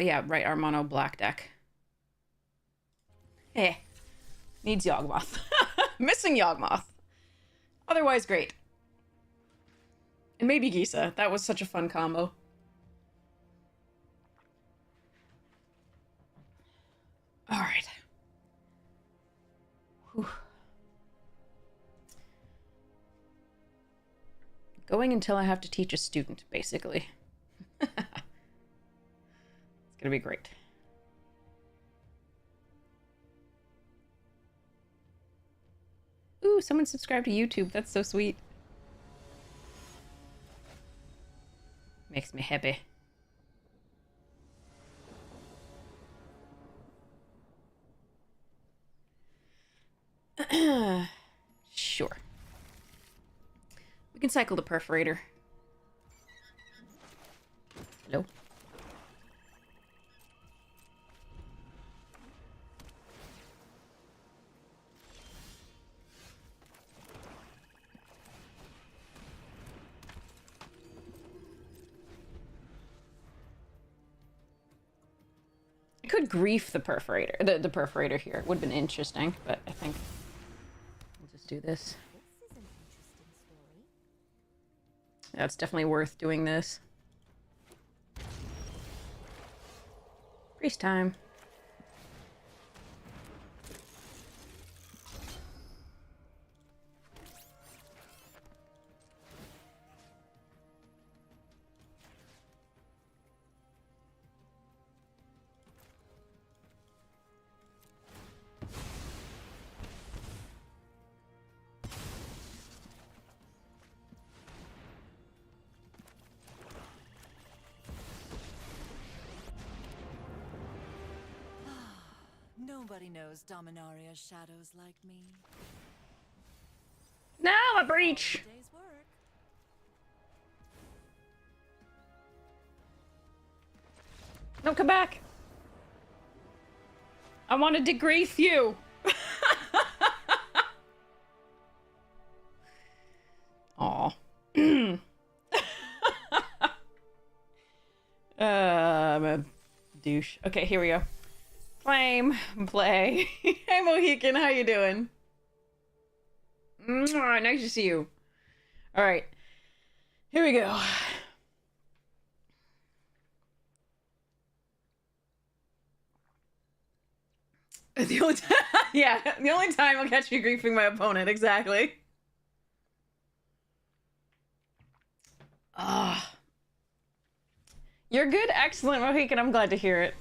Yeah, right, our mono black deck. Eh, needs Yawgmoth. Missing Yawgmoth. Otherwise, great. And maybe Gisa. That was such a fun combo. Alright. Going until I have to teach a student, basically. It's gonna be great. Ooh, someone subscribed to YouTube. That's so sweet. Makes me happy. Sure. We can cycle the perforator. Hello? I could grief the perforator, the perforator here. It would have been interesting, but I think we'll just do this. Yeah, it's definitely worth doing this. Priest time. Nobody knows Dominaria's shadows like me. Now a breach! No, come back! I wanted to grief you! Aw. I'm a douche. Okay, here we go. Flame, play. Hey Mohican, how you doing? Mwah, nice to see you. Alright. Here we go. The only time, yeah, the only time I'll catch you griefing my opponent, exactly. Ah. You're good, excellent, Mohican. I'm glad to hear it.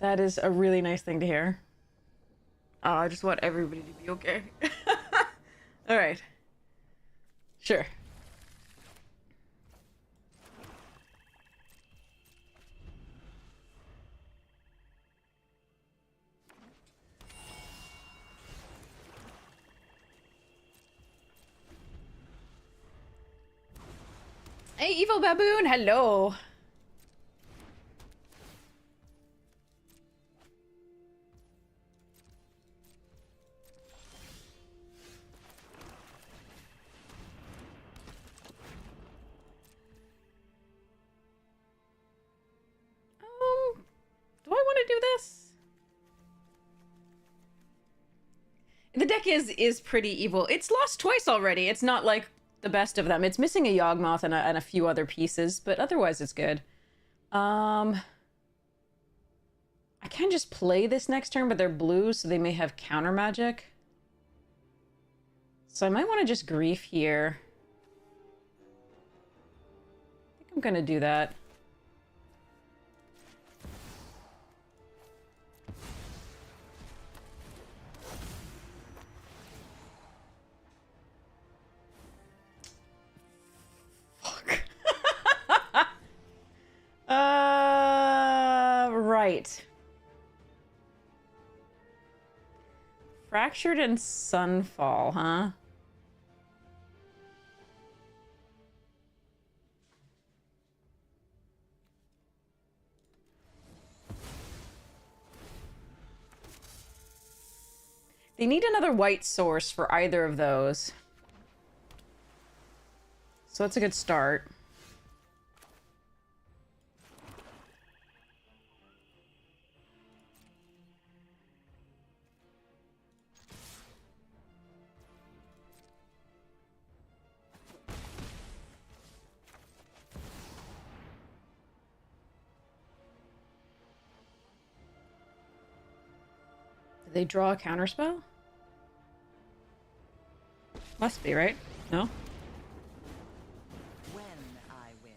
That is a really nice thing to hear. Oh, I just want everybody to be okay. Alright. Sure. Hey, Evil Baboon, hello. Do I want to do this? The deck is pretty evil. It's lost twice already. It's not like the best of them. It's missing a Yawgmoth and a few other pieces, but otherwise it's good. I can just play this next turn, but they're blue, so they may have counter magic. So I might want to just grief here. I think I'm gonna do that. Right. Fractured and Sunfall, huh? They need another white source for either of those. So that's a good start. Did they draw a counterspell? Must be, right? No? When I win,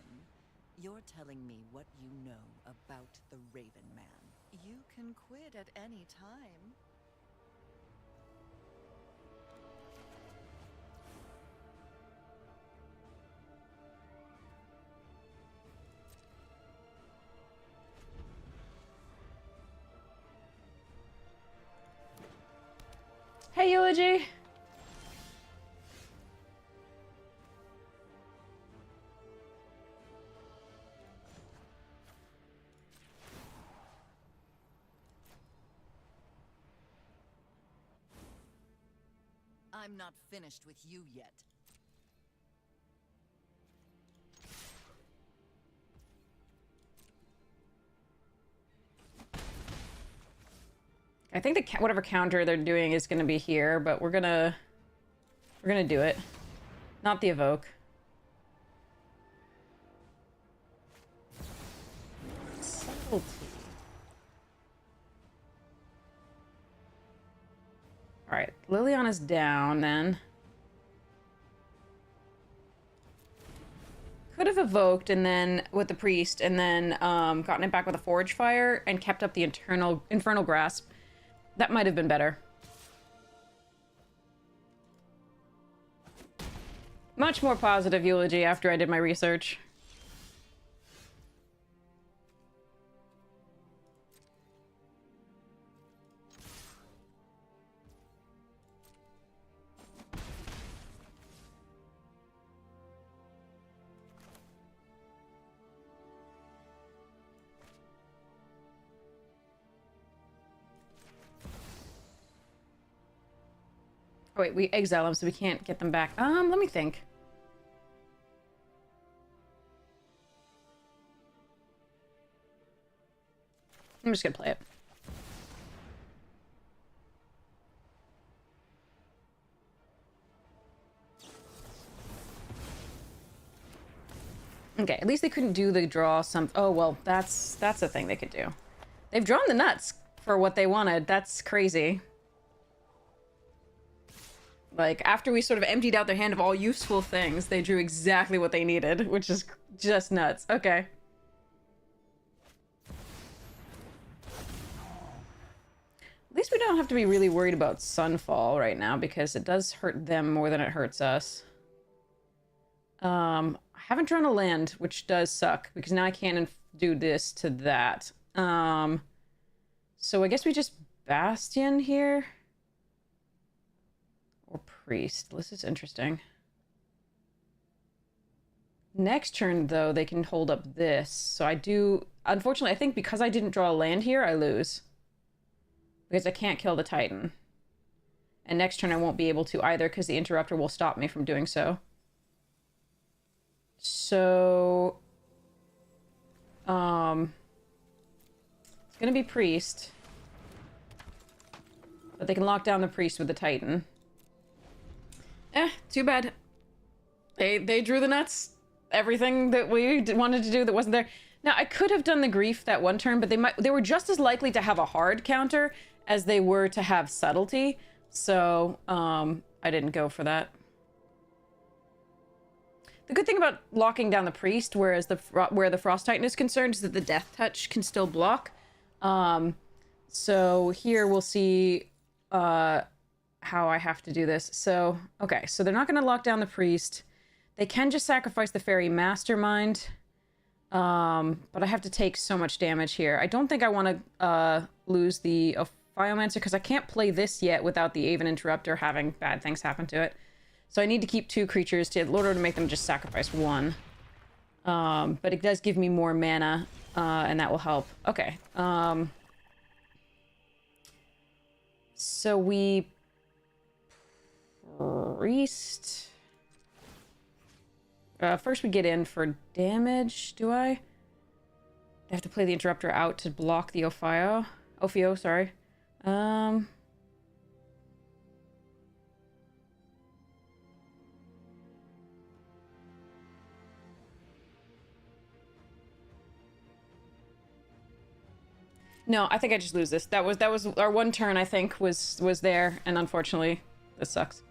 you're telling me what you know about the Raven Man. You can quit at any time. Hey, Eulogy! I'm not finished with you yet. I think the whatever counter they're doing is going to be here, but we're gonna do it. Not the evoke. Subtlety. All right, Liliana's down then. Could have evoked and then with the priest, and then gotten it back with a forge fire and kept up the infernal grasp. That might have been better. Much more positive eulogy after I did my research. Oh, wait, we exile them, so we can't get them back. Let me think. I'm just gonna play it. Okay, at least they couldn't do the draw some... Oh, well, that's a thing they could do. They've drawn the nuts for what they wanted. That's crazy. Like, after we sort of emptied out their hand of all useful things, they drew exactly what they needed, which is just nuts. Okay. At least we don't have to be really worried about Sunfall right now, because it does hurt them more than it hurts us. I haven't drawn a land, which does suck, because now I can't do this to that. So I guess we just Bastion here? Or Priest. This is interesting. Next turn, though, they can hold up this. So I do... Unfortunately, I think because I didn't draw a land here, I lose. Because I can't kill the Titan. And next turn I won't be able to either, because the Interrupter will stop me from doing so. So... It's gonna be Priest. But they can lock down the Priest with the Titan. Too bad. They drew the nuts. Everything that we wanted to do that wasn't there. Now, I could have done the Grief that one turn, but they were just as likely to have a hard counter as they were to have subtlety. So, I didn't go for that. The good thing about locking down the Priest, where the Frost Titan is concerned, is that the Death Touch can still block. So here we'll see how I have to do this. So, okay, so they're not going to lock down the Priest. They can just sacrifice the Fairy Mastermind. But I have to take so much damage here. I don't think I want to lose the Biomancer, because I can't play this yet without the Aven Interrupter having bad things happen to it. So I need to keep 2 creatures in order to make them just sacrifice 1. But it does give me more mana, and that will help. Okay. So we Priest. First we get in for damage, do I? I have to play the Interrupter out to block the Ophio, sorry. No, I think I just lose this. That was our one turn, I think, was there, and unfortunately, this sucks.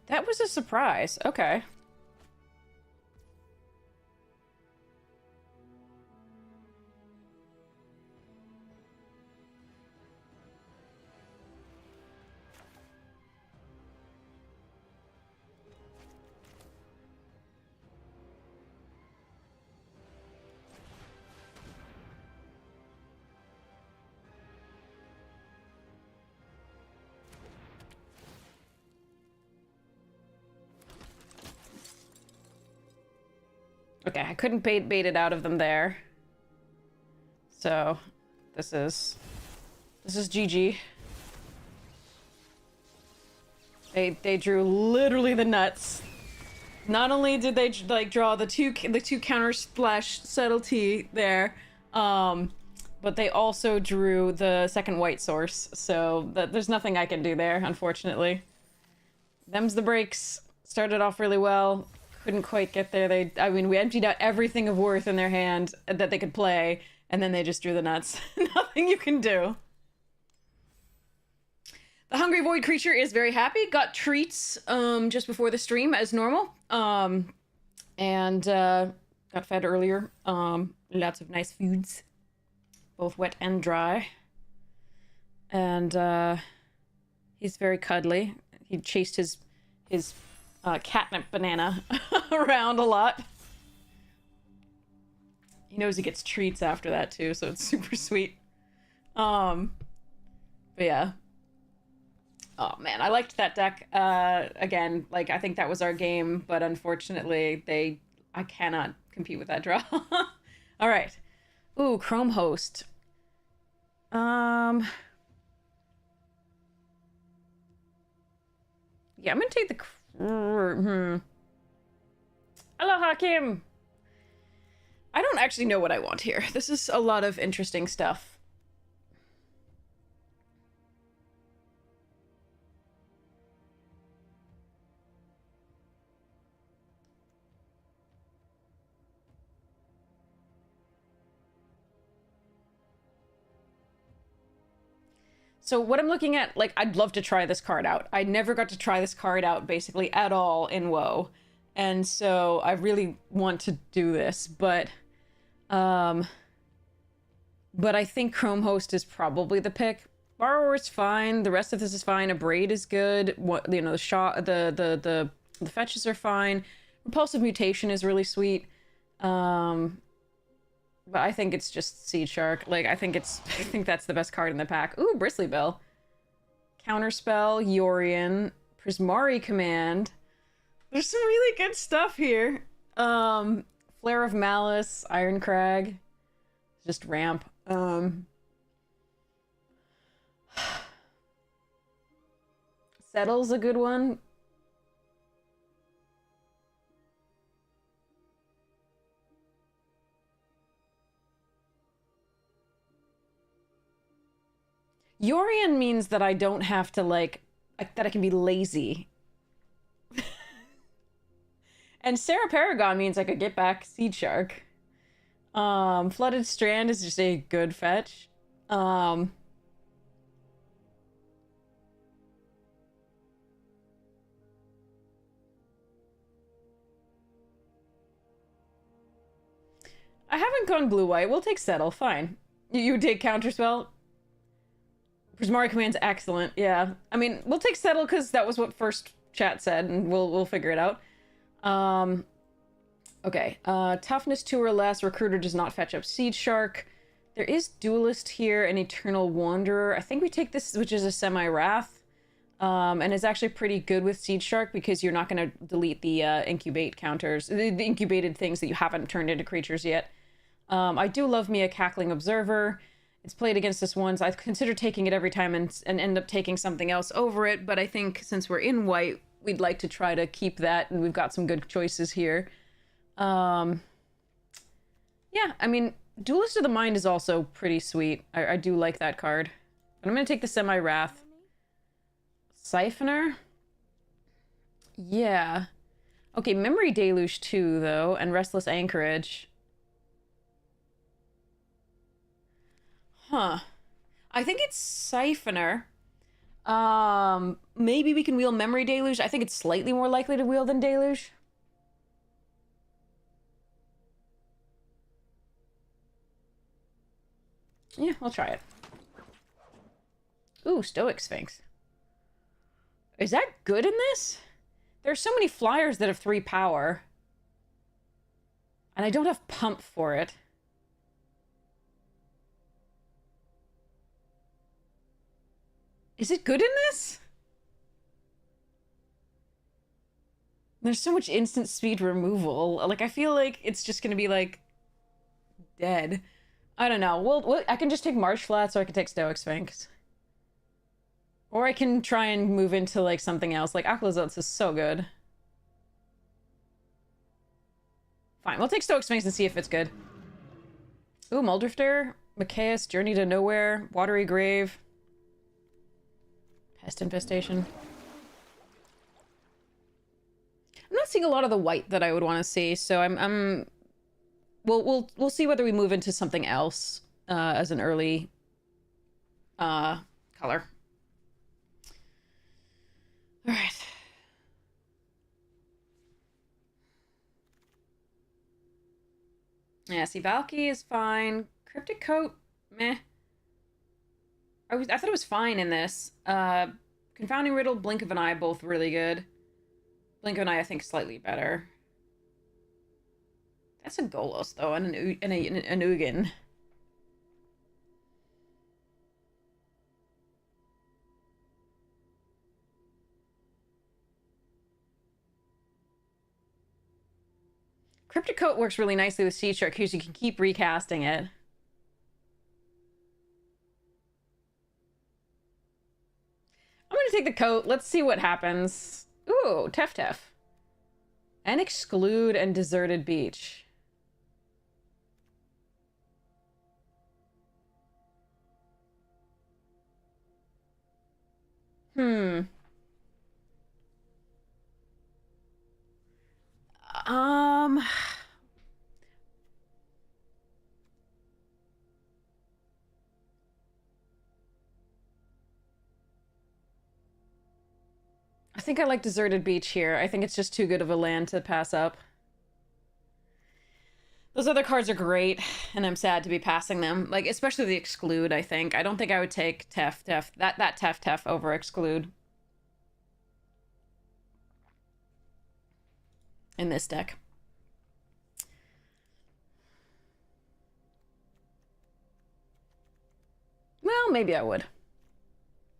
That was a surprise. Okay. Okay, I couldn't bait it out of them there. So, this is GG. They drew literally the nuts. Not only did they like draw the two counter splash subtlety there, but they also drew the second white source. So there's nothing I can do there, unfortunately. Them's the breaks. Started off really well. Couldn't quite get there. I mean, we emptied out everything of worth in their hand that they could play, and then they just drew the nuts. Nothing you can do. The Hungry Void creature is very happy. Got treats just before the stream as normal. And got fed earlier. Lots of nice foods, both wet and dry. And he's very cuddly. He chased his catnip banana around a lot. He knows he gets treats after that too, so it's super sweet. But yeah. Oh man, I liked that deck. Again, like I think that was our game, but unfortunately I cannot compete with that draw. All right. Ooh, Chrome Host. Yeah, I'm gonna take the Aloha, Kim! I don't actually know what I want here. This is a lot of interesting stuff. So what I'm looking at, like, I'd love to try this card out. I never got to try this card out, basically, at all in WoW. And so I really want to do this, but I think Chrome Host is probably the pick. Borrower's fine. The rest of this is fine. Abrade is good. What, you know, the shot, the fetches are fine. Repulsive Mutation is really sweet. But I think it's just Seed Shark. Like, I think that's the best card in the pack. Ooh, Bristly Bill. Counterspell, Yorion, Prismari Command. There's some really good stuff here. Flare of Malice, Iron Crag. Just ramp. Settle's a good one. Yorion means that I don't have to, like, that I can be lazy. And Sarah Paragon means I could get back Seed Shark. Flooded Strand is just a good fetch. I haven't gone blue-white. We'll take Settle, fine. You take Counterspell? Prismari Command's excellent, yeah. I mean, we'll take Settle because that was what first chat said, and we'll figure it out. Okay, toughness 2 or less. Recruiter does not fetch up Seed Shark. There is Duelist here and Eternal Wanderer. I think we take this, which is a Semi-Wrath. And it's actually pretty good with Seed Shark because you're not going to delete the incubate counters, the incubated things that you haven't turned into creatures yet. I do love me a Cackling Observer. It's played against us once. I consider taking it every time and end up taking something else over it, but I think since we're in white, we'd like to try to keep that, and we've got some good choices here. Yeah, I mean, Duelist of the Mind is also pretty sweet. I do like that card. But I'm going to take the Semi-Wrath. Siphoner? Yeah. Okay, Memory Deluge 2, though, and Restless Anchorage. Huh. I think it's Siphoner. Maybe we can wheel Memory Deluge. I think it's slightly more likely to wheel than Deluge. Yeah, I'll try it. Ooh, Stoic Sphinx. Is that good in this? There's so many flyers that have 3 power. And I don't have pump for it. Is it good in this? There's so much instant speed removal. Like, I feel like it's just gonna be, like, dead. I don't know. Well, I can just take Marsh Flats, or I can take Stoic Sphinx. Or I can try and move into, like, something else. Like, Aquazotes is so good. Fine, we'll take Stoic Sphinx and see if it's good. Ooh, Muldrifter, Machias, Journey to Nowhere, Watery Grave. Pest Infestation. I'm not seeing a lot of the white that I would want to see, so we'll see whether we move into something else as an early color. All right. Yeah, see, Valky is fine. Cryptic Coat, meh. I thought it was fine in this. Confounding Riddle, Blink of an Eye, both really good. Blink of an Eye, I think, slightly better. That's a Golos, though, and an Ugin. Cryptic Coat works really nicely with Sea Shark because you can keep recasting it. I'm gonna take the coat. Let's see what happens. Ooh, Tef. And Exclude and Deserted Beach. Hmm. I think I like Deserted Beach here. I think it's just too good of a land to pass up. Those other cards are great, and I'm sad to be passing them. Like, especially the Exclude, I think. I don't think I would take Tef, that Tef over Exclude. In this deck. Well, maybe I would.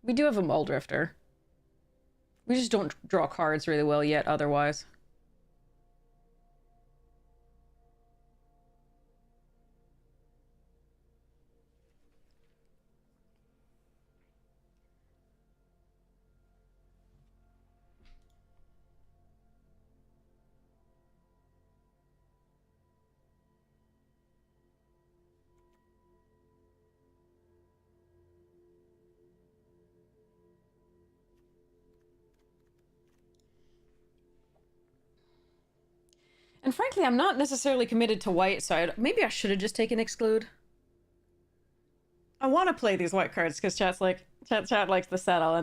We do have a Muldrifter. We just don't draw cards really well yet, otherwise. And frankly, I'm not necessarily committed to white, so maybe I should have just taken Exclude. I want to play these white cards because chat likes the settle,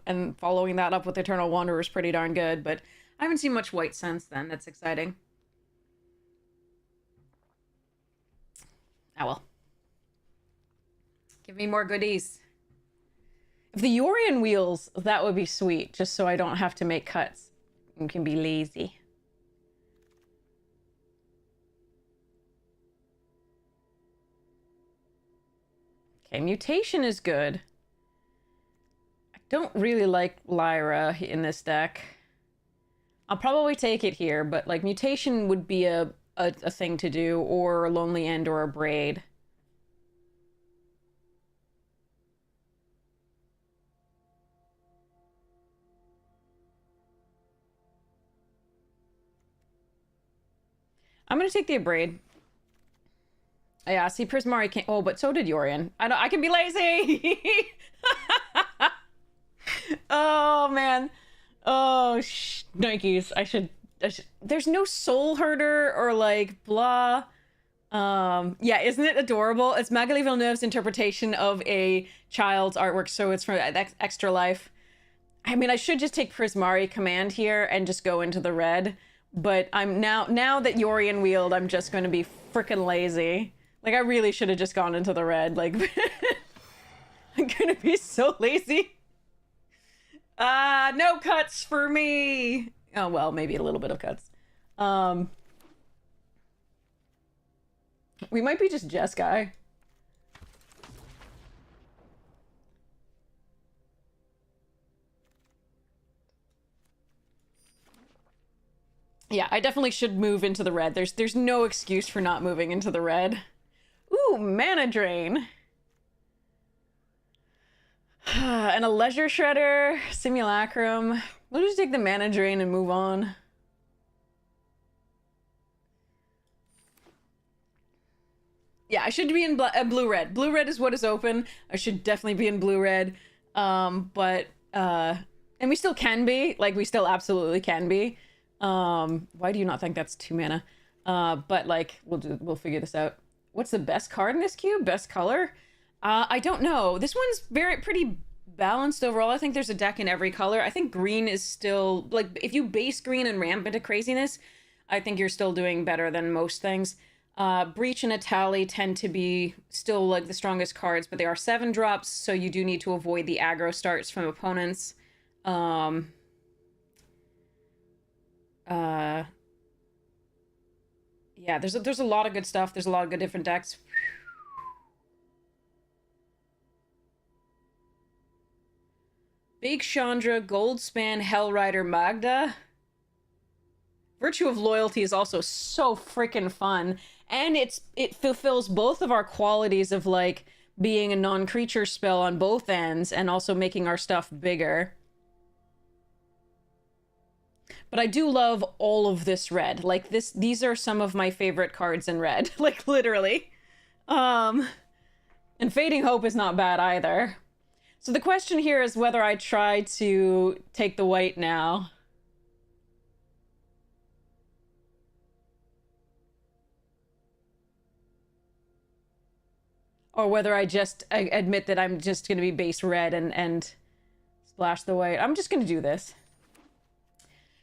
and following that up with Eternal Wanderer is pretty darn good, but I haven't seen much white since then. That's exciting. Ah well. Give me more goodies. If the Yorion wheels, that would be sweet, just so I don't have to make cuts and can be lazy. Okay, mutation is good. I don't really like Lyra in this deck. I'll probably take it here, but like mutation would be a thing to do, or a Lonely End or a Braid. I'm gonna take the Abrade. Yeah, see, Prismari can't. Oh, but so did Yorion. I can be lazy. Oh man. Oh Nikes. I should. There's no Soul Herder or like blah. Yeah, isn't it adorable? It's Magali Villeneuve's interpretation of a child's artwork, so it's from Extra Life. I mean, I should just take Prismari Command here and just go into the red. But I'm now that Yorion wheeled, I'm just going to be freaking lazy. Like, I really should have just gone into the red. Like, I'm going to be so lazy. No cuts for me. Oh, well, maybe a little bit of cuts. We might be just Jeskai. Yeah, I definitely should move into the red. There's no excuse for not moving into the red. Ooh, Mana Drain. And a Leisure Shredder, Simulacrum. We'll just take the Mana Drain and move on. Yeah, I should be in blue-red. Blue-red is what is open. I should definitely be in blue-red. And we still can be. Like, we still absolutely can be. Why do you not think that's 2 mana? But like, we'll figure this out. What's the best card in this cube? Best color? I don't know. This one's pretty balanced overall. I think there's a deck in every color. I think green is still, like, if you base green and ramp into craziness, I think you're still doing better than most things. Breach and Atali tend to be still like the strongest cards, but they are 7-drops, so you do need to avoid the aggro starts from opponents. Yeah, there's a lot of good stuff. There's a lot of good different decks. Big Chandra, Goldspan, Hellrider, Magda. Virtue of Loyalty is also so freaking fun, and it fulfills both of our qualities of like being a non-creature spell on both ends and also making our stuff bigger. But I do love all of this red. Like these are some of my favorite cards in red, like literally. And Fading Hope is not bad either. So the question here is whether I try to take the white now. Or whether I just admit that I'm just going to be base red and splash the white. I'm just going to do this.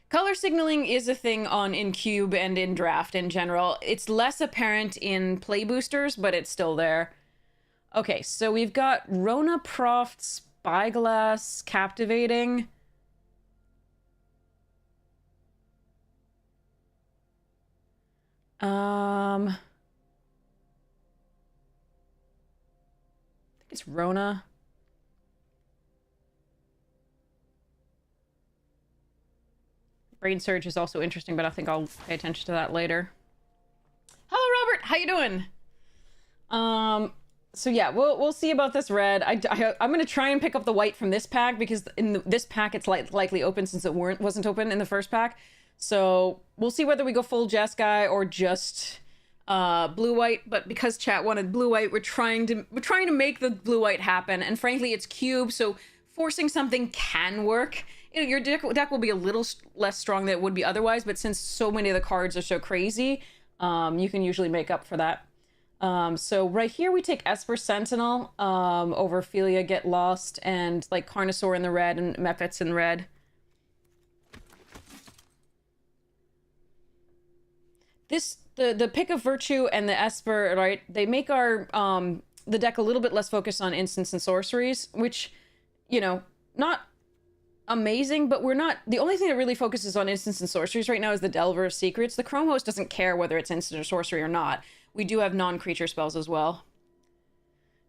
Color signaling is a thing in Cube and in Draft in general. It's less apparent in play boosters, but it's still there. Okay, so we've got Rona Proft, Spyglass, Captivating. I think it's Rona. Brain Surge is also interesting, but I think I'll pay attention to that later. Hello, Robert. How you doing? So yeah, we'll see about this red. I'm gonna try and pick up the white from this pack because in this pack it's likely open since it wasn't open in the first pack. So we'll see whether we go full Jeskai or just blue white. But because chat wanted blue white, we're trying to make the blue white happen. And frankly, it's cube, so forcing something can work. You know, your deck will be a little less strong than it would be otherwise, but since so many of the cards are so crazy, you can usually make up for that. So right here we take Esper Sentinel over Ophelia Get Lost and like Carnosaur in the red and Mephits in red. The pick of Virtue and the Esper, right, they make our the deck a little bit less focused on instants and sorceries, which, you know, not amazing, but we're not, the only thing that really focuses on instants and sorceries right now is the Delver of Secrets. The Chrome Host doesn't care whether it's instant or sorcery or not. We do have non-creature spells as well.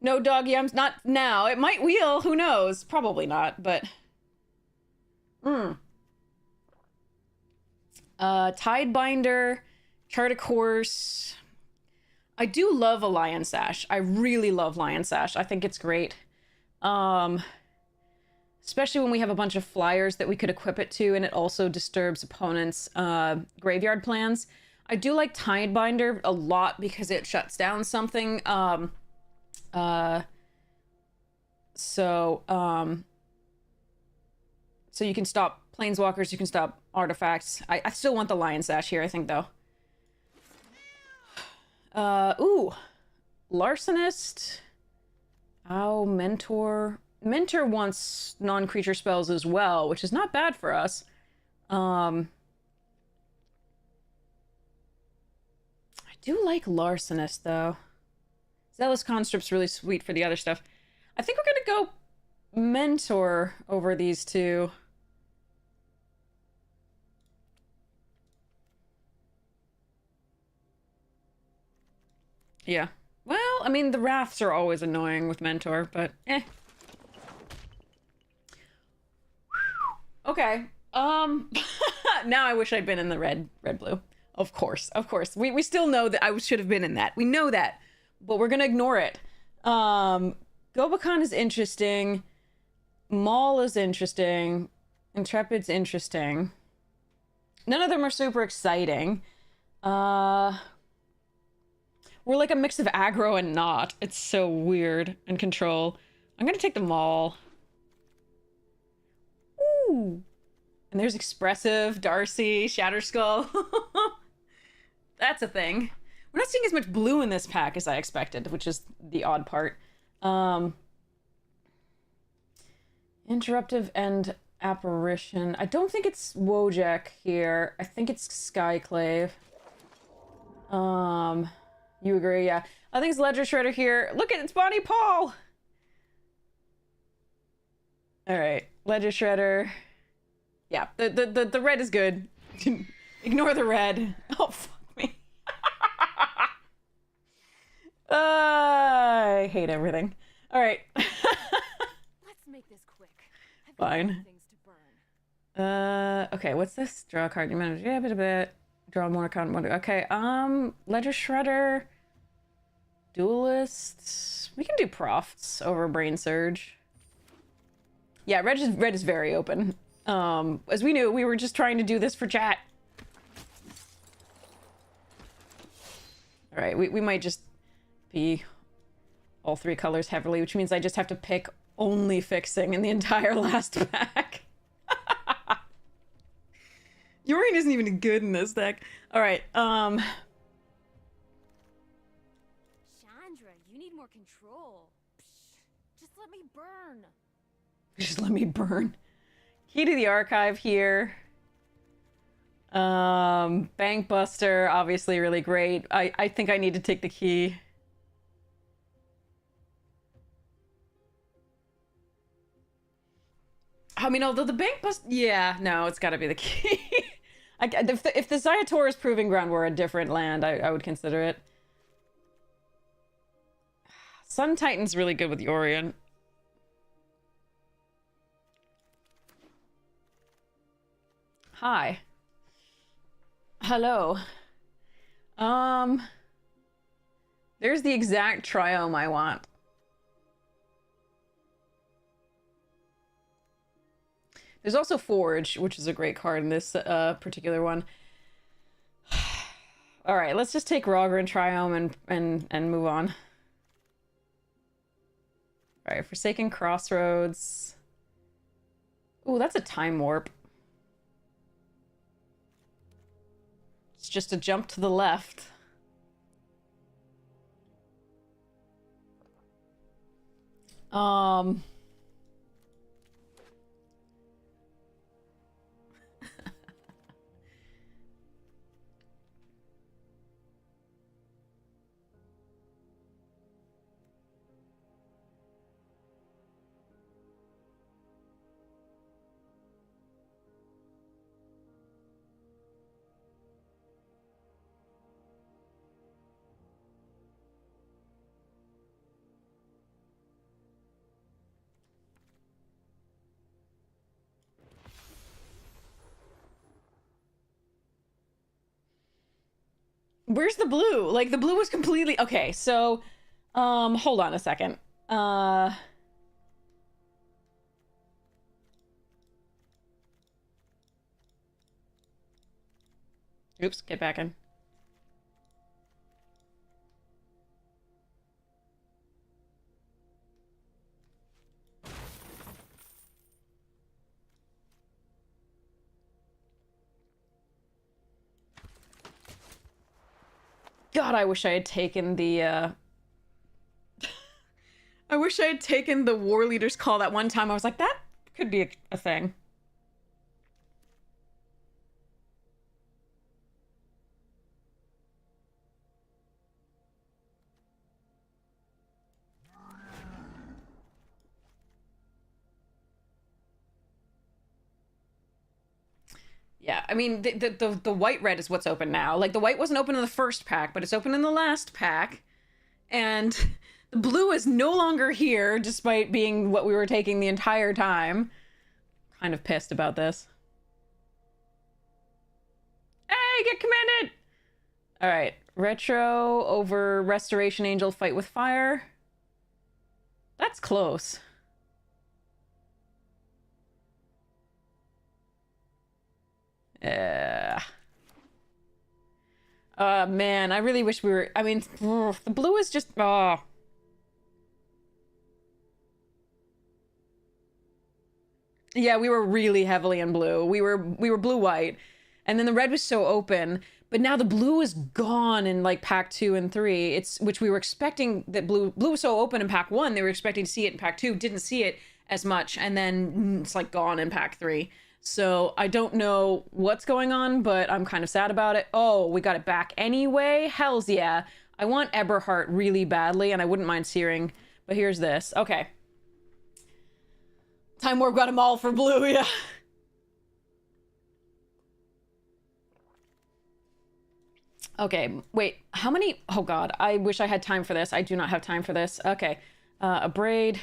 No dog yums, not now. It might wheel, who knows? Probably not, but... Tidebinder, Chart a Course. I do love a Lion Sash. I really love Lion Sash. I think it's great. Especially when we have a bunch of flyers that we could equip it to, and it also disturbs opponents' graveyard plans. I do like Tidebinder a lot because it shuts down something. So you can stop planeswalkers, you can stop artifacts. I still want the Lion Sash here, I think, though. Ooh. Larcenist. Oh, Mentor. Mentor wants non-creature spells as well, which is not bad for us. I do like Larcenist, though. Zealous Conscript's really sweet for the other stuff. I think we're gonna go Mentor over these two. Yeah. Well, I mean, the Wraths are always annoying with Mentor, but eh. Okay. Now I wish I'd been in the red blue. Of course. We still know that I should have been in that. We know that, but we're gonna ignore it. Gobakhan is interesting. Maul is interesting. Intrepid's interesting. None of them are super exciting. We're like a mix of aggro and not. It's so weird. And control. I'm gonna take the Maul. Ooh. And there's Expressive, Darcy, Shatterskull. That's a thing. We're not seeing as much blue in this pack as I expected, which is the odd part. Interruptive and Apparition. I don't think it's Wojak here. I think it's Skyclave. You agree? Yeah. I think it's Ledger Shredder here. Look at it's Bonnie Paul! Alright. Ledger Shredder. Yeah, the red is good. Ignore the red. Oh, fuck me. I hate everything. Alright. Let's make this quick. Fine. Things to burn. Okay, what's this? Draw a card. You manage. Yeah, a bit. Draw more card. Okay, Ledger Shredder. Duelists. We can do Profts over Brain Surge. Yeah, red is very open. As we knew, we were just trying to do this for chat. Alright, we might just be all three colors heavily, which means I just have to pick only fixing in the entire last pack. Yorion isn't even good in this deck. Alright, Chandra, you need more control. Psh, just let me burn. just let me burn. Key to the Archive here. Bankbuster, obviously really great. I think I need to take the key. I mean, although the Bankbuster... Yeah, no, it's gotta be the key. If the Zayator Proving Ground were a different land, I would consider it. Sun Titan's really good with Yorion. Hi. Hello. There's the exact triome I want. There's also Forge, which is a great card in this particular one. All right, let's just take Rogger and Triome and move on. All right, Forsaken Crossroads. Ooh, that's a Time Warp. It's just a jump to the left. Where's the blue? Like, the blue was completely... Okay, so... hold on a second. Oops, get back in. God, I wish I had taken the, I wish I had taken the war leader's call that one time. I was like, that could be a thing. Yeah, I mean, the white-red is what's open now. Like, the white wasn't open in the first pack, but it's open in the last pack. And the blue is no longer here, despite being what we were taking the entire time. Kind of pissed about this. Hey, get commanded! Alright, retro over Restoration Angel, fight with fire. That's close. Yeah. Man, I really wish we were... I mean, the blue is just... Oh. Yeah, we were really heavily in blue. We were blue-white. And then the red was so open. But now the blue is gone in, like, pack 2 and 3. Which we were expecting that blue was so open in pack 1. They were expecting to see it in pack 2. Didn't see it as much. And then it's, like, gone in pack 3. So I don't know what's going on, but I'm kind of sad about it. Oh, we got it back anyway? Hells yeah. I want Eberhard really badly, and I wouldn't mind Searing, but here's this. Okay. Time Warp got them all for blue, yeah. Okay, wait, how many? Oh god, I wish I had time for this. I do not have time for this. Okay, a braid.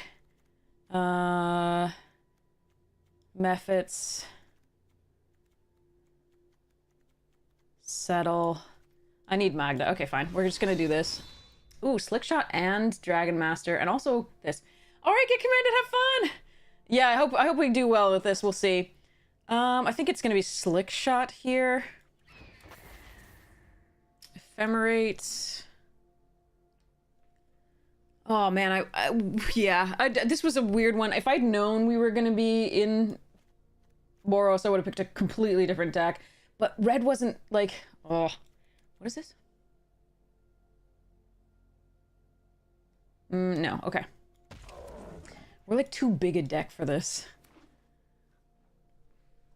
Mephits. Settle. I need Magda. Okay, fine. We're just gonna do this. Ooh, Slickshot and Dragon Master, and also this. All right, get commanded. Have fun. Yeah, I hope we do well with this. We'll see. I think it's gonna be Slickshot here. Ephemerate. Oh man, this was a weird one. If I'd known we were gonna be in Boros, I would have picked a completely different deck. But red wasn't like, oh, what is this? No, okay. We're like too big a deck for this.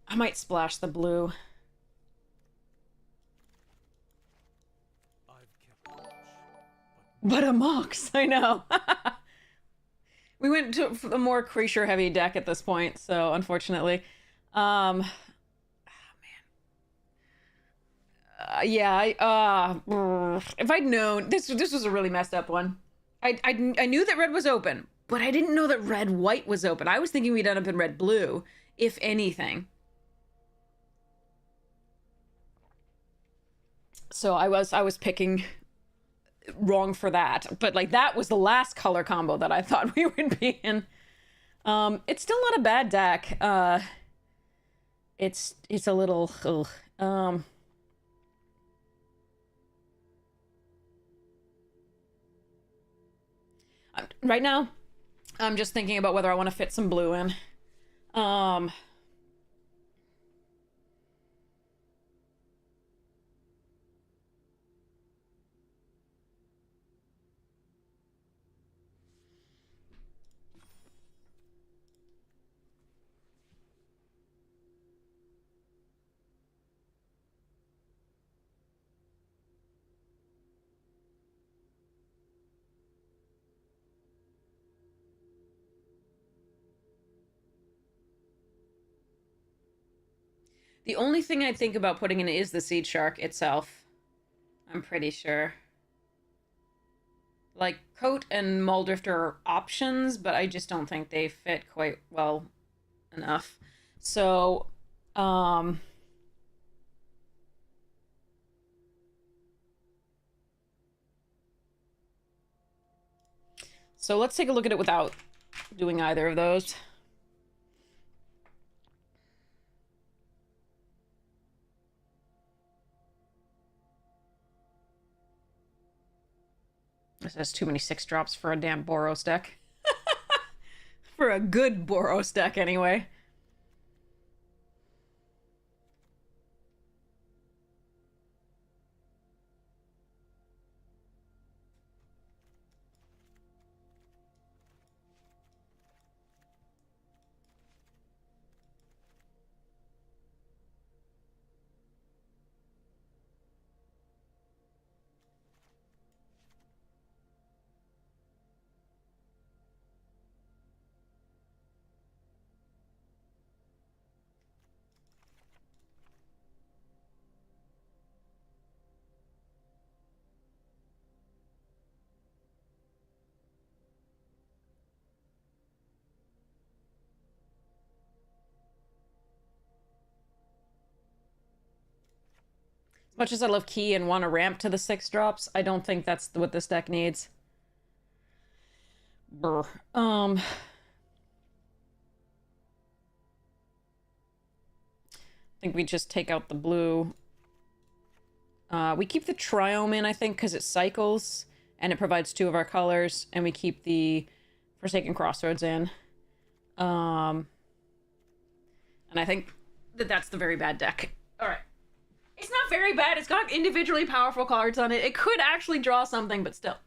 I might splash the blue. But a Mox, I know. We went to a more creature heavy deck at this point, so unfortunately. Yeah, if I'd known, this was a really messed up one. I knew that red was open, but I didn't know that red-white was open. I was thinking we'd end up in red-blue, if anything. So I was picking wrong for that, but like that was the last color combo that I thought we would be in. It's still not a bad deck. It's a little right now I'm just thinking about whether I want to fit some blue in. The only thing I think about putting in is the Seed Shark itself. I'm pretty sure. Like, Coat and Muldrifter are options, but I just don't think they fit quite well enough. So, So let's take a look at it without doing either of those. This has too many 6-drops for a damn Boros deck. For a good Boros deck, anyway. As much as I love Key and want to ramp to the 6-drops, I don't think that's what this deck needs. Brr. I think we just take out the blue. We keep the Triome in, I think, because it cycles, and it provides 2 of our colors, and we keep the Forsaken Crossroads in. And I think that that's the very bad deck. Alright. It's not very bad. It's got individually powerful cards on it. It could actually draw something, but still.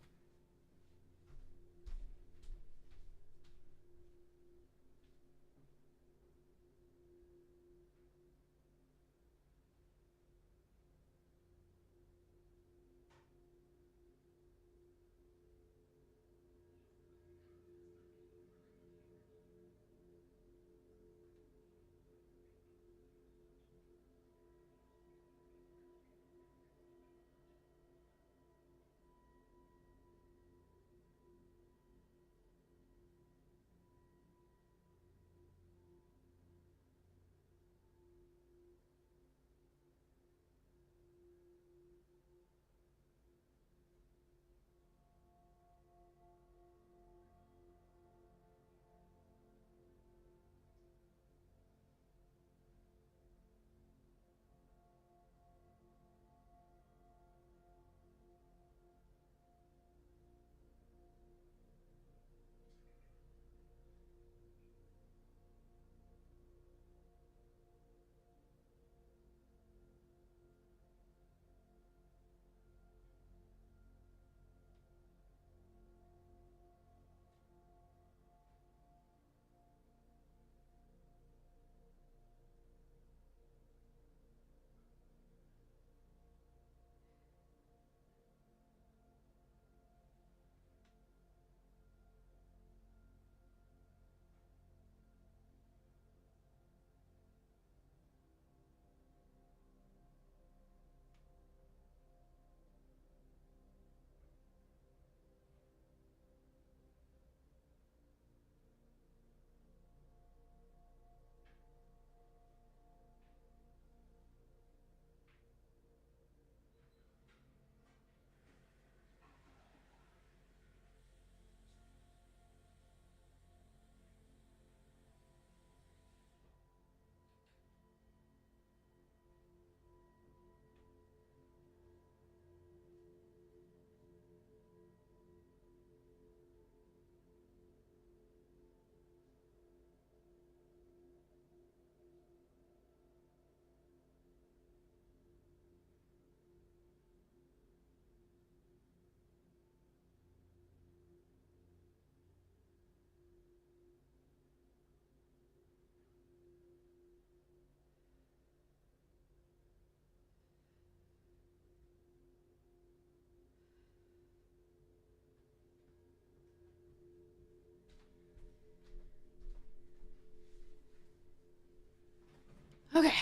Okay.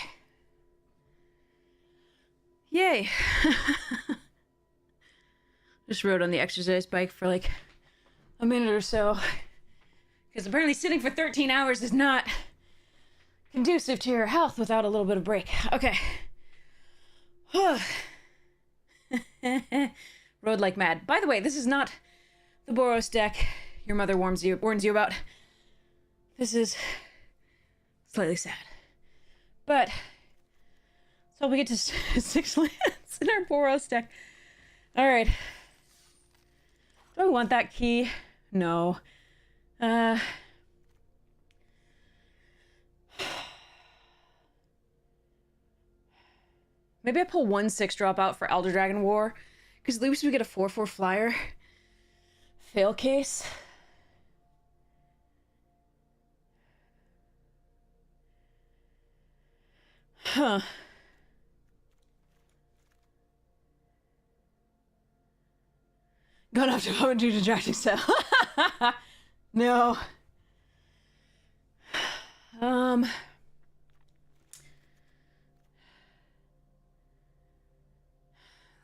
Yay. Just rode on the exercise bike for like a minute or so. Because apparently sitting for 13 hours is not conducive to your health without a little bit of break. Okay. Rode like mad. By the way, this is not the Boros deck your mother warns you about. This is slightly sad. But so we get to 6 lands in our Boros deck. All right. Do I want that key? No. Maybe I pull 1 6-drop out for Elder Dragon War, because at least we get a 4/4 flyer. Fail case. Huh. Gone up to moment to distracting cell. No.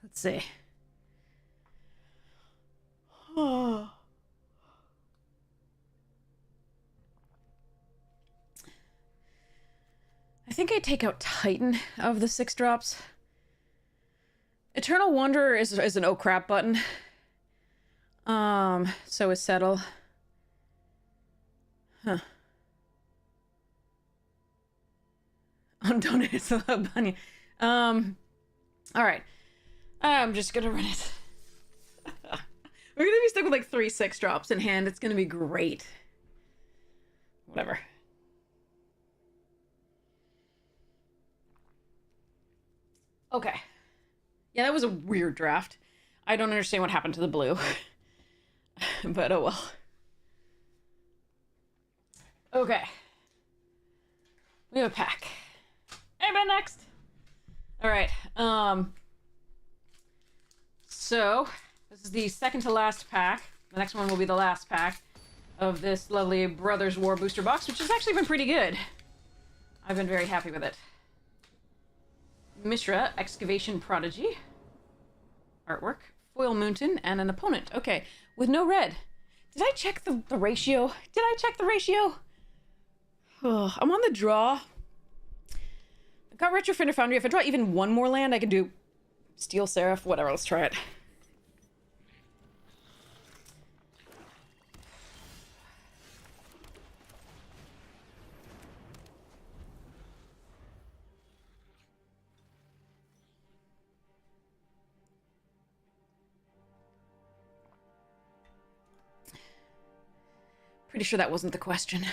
Let's see. Oh. I think I take out Titan of the 6-drops. Eternal Wanderer is an oh crap button. So is Settle. Huh. Don't answer the bunny. Alright. I'm just gonna run it. We're gonna be stuck with like 3 6-drops in hand. It's gonna be great. Whatever. Okay. Yeah, that was a weird draft. I don't understand what happened to the blue. But oh well. Okay. We have a pack. Anybody next? Alright, so, this is the second to last pack. The next one will be the last pack of this lovely Brothers War booster box, which has actually been pretty good. I've been very happy with it. Mishra, Excavation Prodigy. Artwork. Foil Mountain, and an opponent. Okay, with no red. Did I check the ratio? Did I check the ratio? Oh, I'm on the draw. I've got Retrofinder Foundry. If I draw even one more land, I can do Steel Seraph. Whatever, let's try it. Pretty sure that wasn't the question.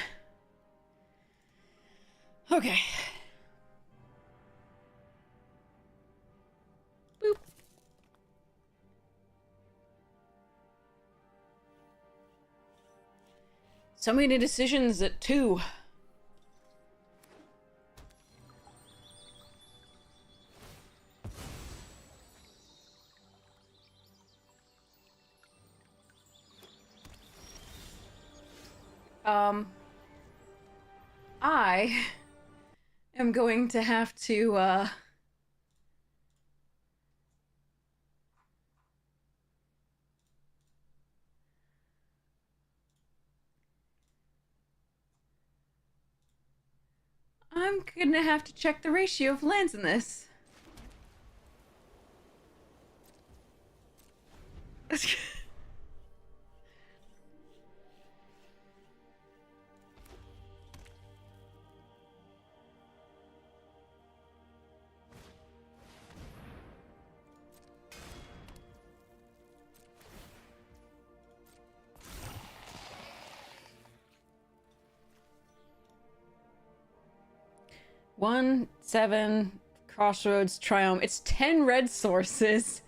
Okay. Boop. So many decisions at 2. I am going to have to, I'm gonna have to check the ratio of lands in this. One, 7, Crossroads, Triumph. It's 10 red sources.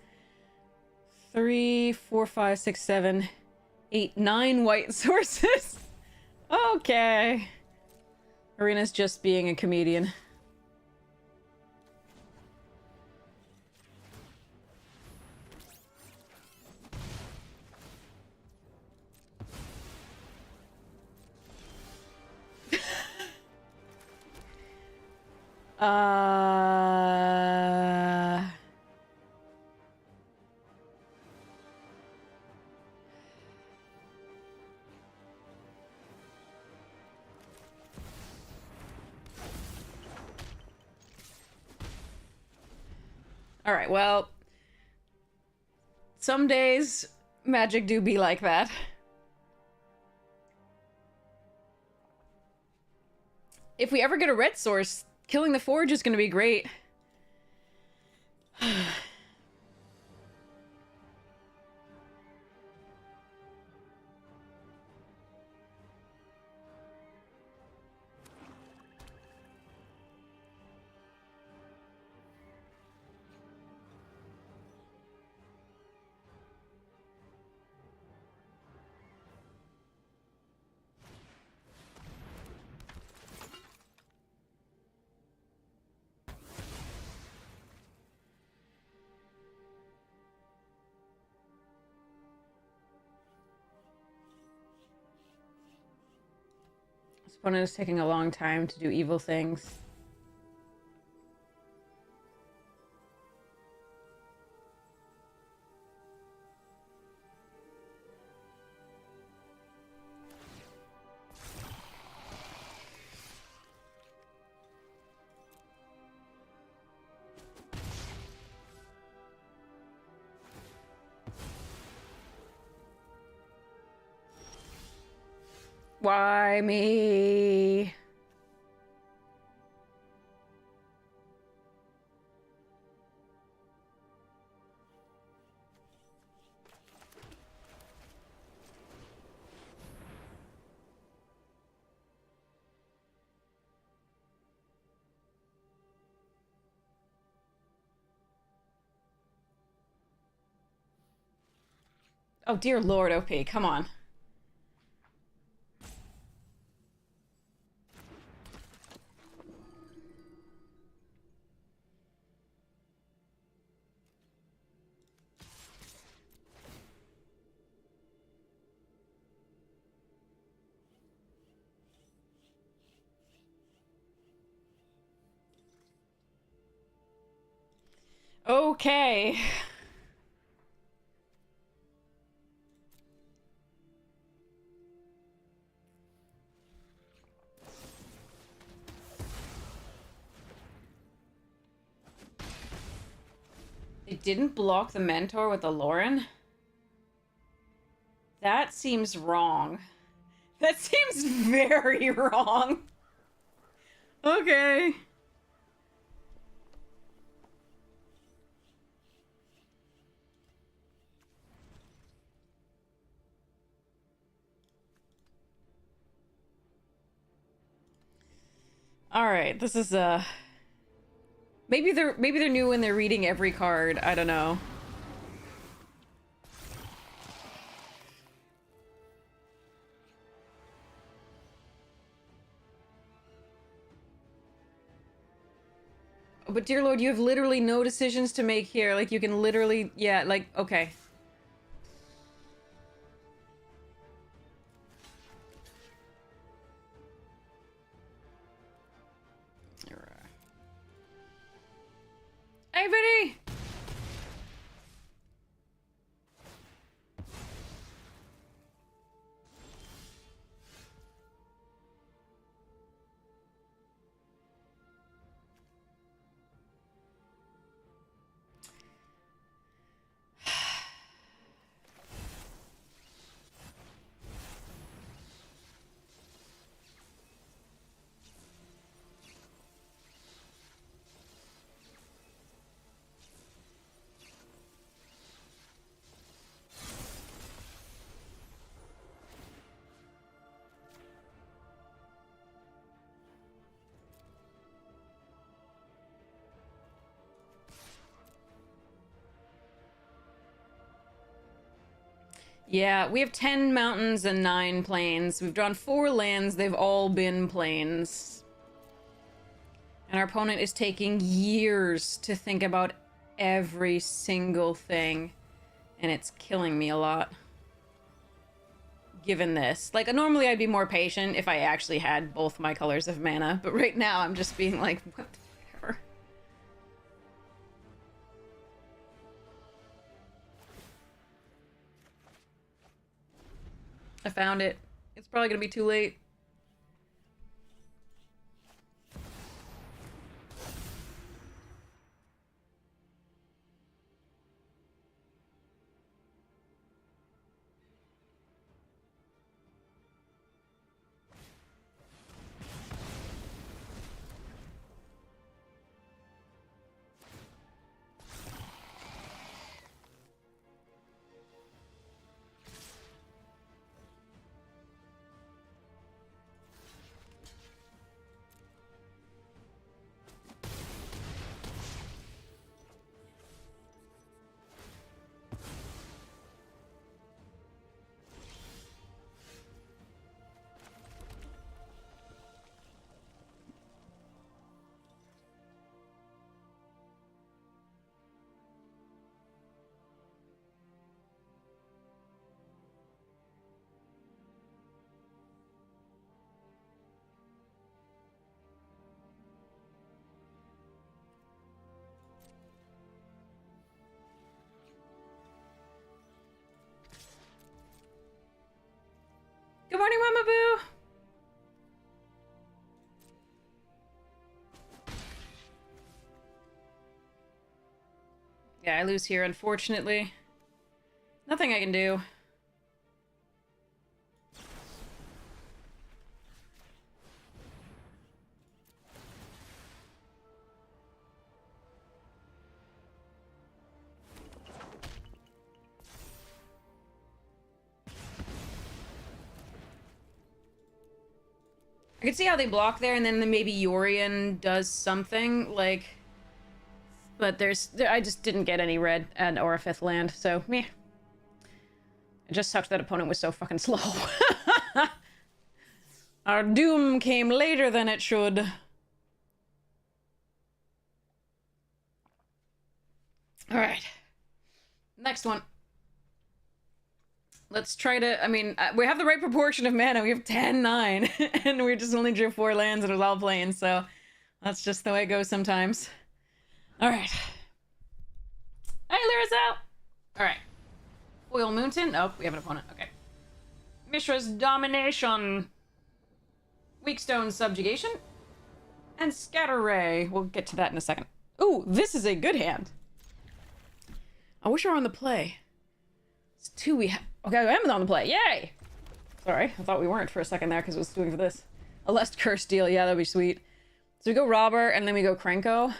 3, 4, 5, 6, 7, 8, 9 white sources. Okay. Arena's just being a comedian. All right, well, some days Magic do be like that. If we ever get a red source, killing the forge is going to be great. This opponent is taking a long time to do evil things. Why me? Oh dear Lord, OP, come on. Okay. They didn't block the mentor with the Lauren? That seems wrong. That seems very wrong. Okay. All right, this is maybe they're new when they're reading every card. I don't know. But dear Lord, you have literally no decisions to make here. Like you can literally, yeah, like okay. Hey, buddy! Yeah, we have 10 mountains and 9 plains. We've drawn 4 lands. They've all been plains. And our opponent is taking years to think about every single thing. And it's killing me a lot. Given this. Like, normally I'd be more patient if I actually had both my colors of mana. But right now I'm just being like, what the fuck? I found it. It's probably gonna be too late. Good morning, Mama Boo! Yeah, I lose here, unfortunately. Nothing I can do. I could see how they block there, and then maybe Yorion does something, like... But I just didn't get any red and or a 5th land, so meh. It just sucked that opponent was so fucking slow. Our doom came later than it should. Alright. Next one. Let's try to... I mean, we have the right proportion of mana. We have 10-9. And we just only drew 4 lands and it was all plains, so... That's just the way it goes sometimes. Alright. Hey, Lyra's out! Alright. Foil Moonton? Oh, we have an opponent. Okay. Mishra's Domination. Weakstone Subjugation. And Scatter Ray. We'll get to that in a second. Ooh, this is a good hand. I wish I were on the play. It's 2 we have. Okay, I am on the play. Yay! Sorry, I thought we weren't for a second there because it was doing for this. A less cursed deal. Yeah, that'd be sweet. So we go Robber and then we go Krenko.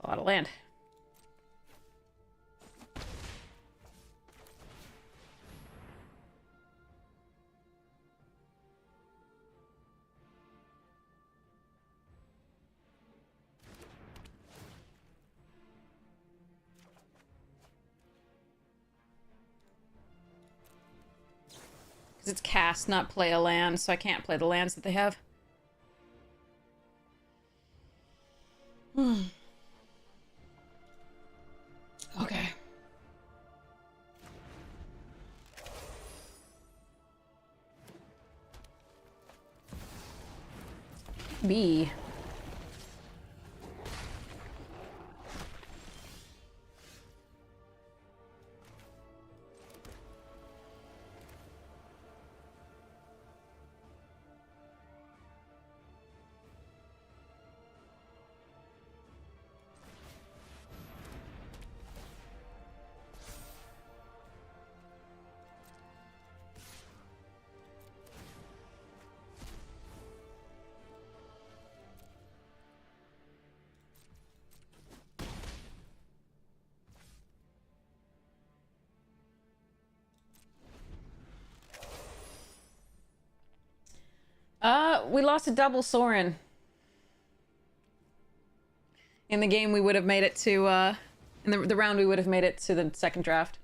A lot of land. Because it's cast, not play a land, so I can't play the lands that they have. Okay. B. We lost a double Sorin. In the game, we would have made it to, in the round, we would have made it to the second draft.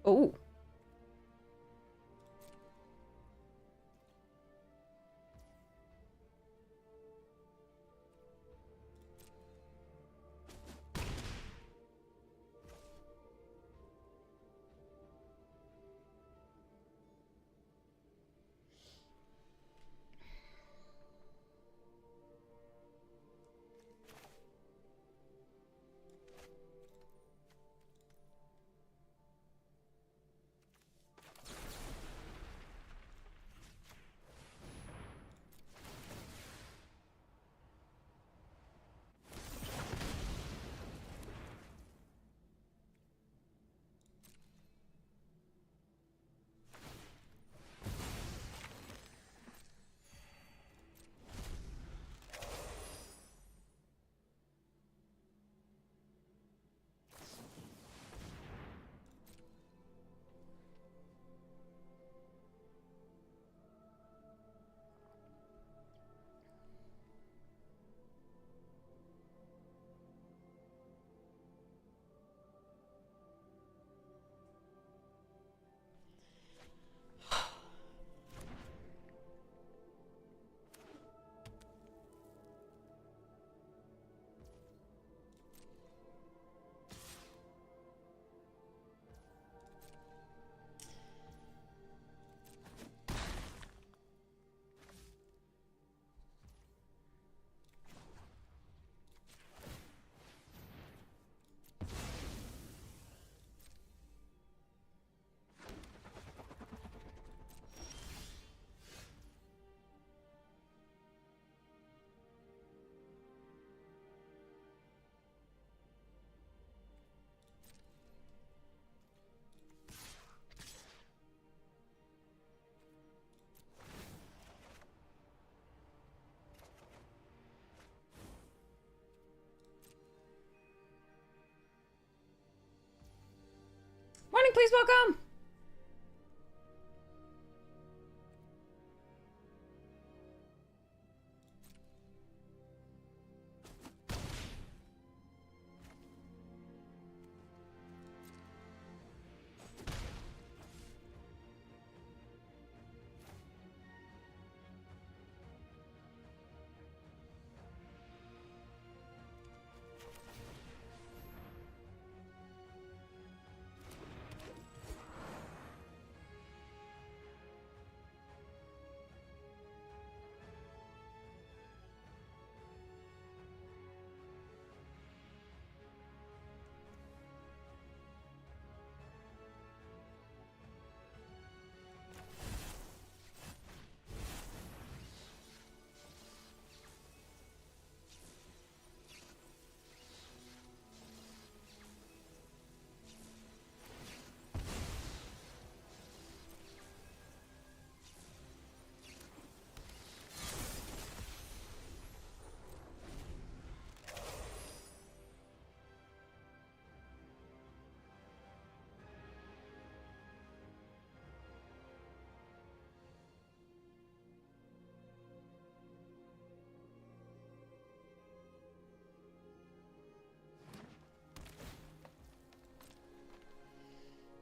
Oh. Morning, please welcome.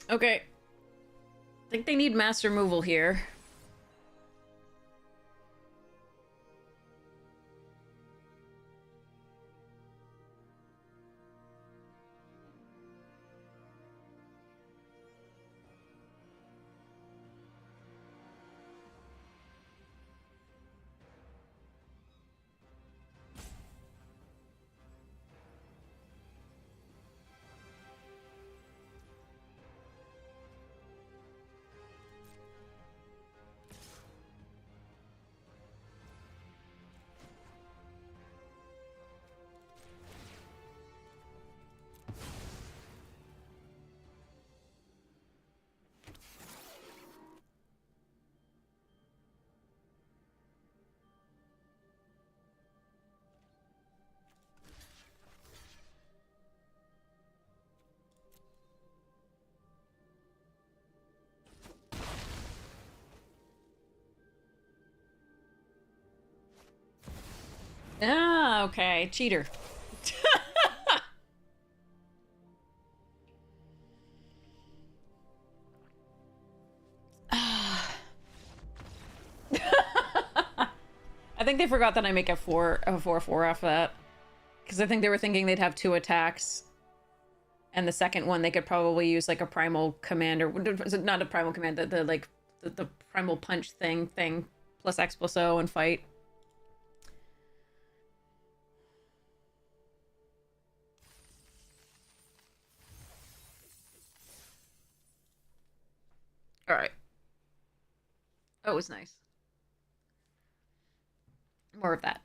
Okay. I think they need mass removal here. Ah, okay. Cheater. think they forgot that I make a 4/4 after that. Because I think they were thinking they'd have 2 attacks. And the second one, they could probably use like a primal command, or not a primal command, the primal punch thing plus Expulso and fight. All right. Oh, it was nice. More of that.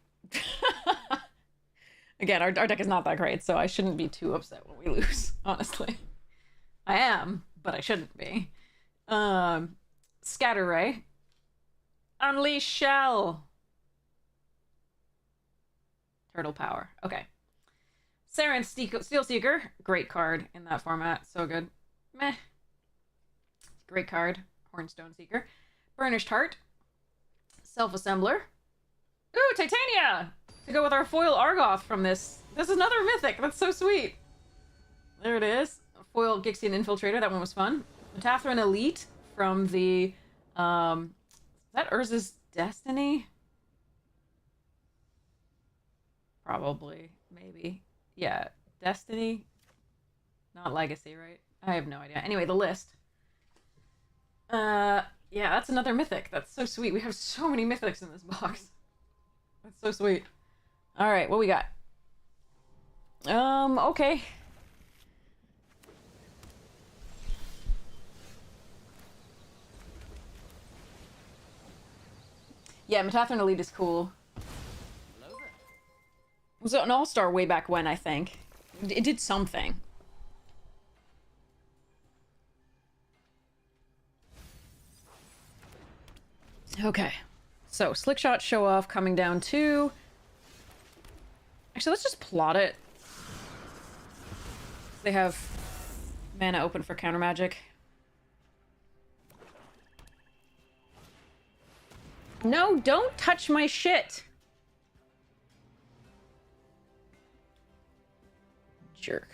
Again, our deck is not that great, so I shouldn't be too upset when we lose, honestly. I am, but I shouldn't be. Scatter Ray. Unleash Shell. Turtle Power. Okay. Saren Steel Seeker. Great card in that format. So good. Meh. Great card. Hornstone Seeker. Burnished Heart. Self-Assembler. Ooh, Titania! To go with our foil Argoth from this. This is another mythic. That's so sweet. There it is. Foil Gixian Infiltrator. That one was fun. Metathran Elite from the... is that Urza's Destiny? Probably. Maybe. Yeah. Destiny? Not Legacy, right? I have no idea. Anyway, the list. Yeah, that's another mythic. That's so sweet. We have so many mythics in this box. That's so sweet. All right, what we got? Okay. Yeah, Metathran Elite is cool. It was an all-star way back when, I think. It did something. Okay. So, Slickshot Show Off coming down to... Actually, let's just plot it. They have mana open for counter magic. No, don't touch my shit! Jerk.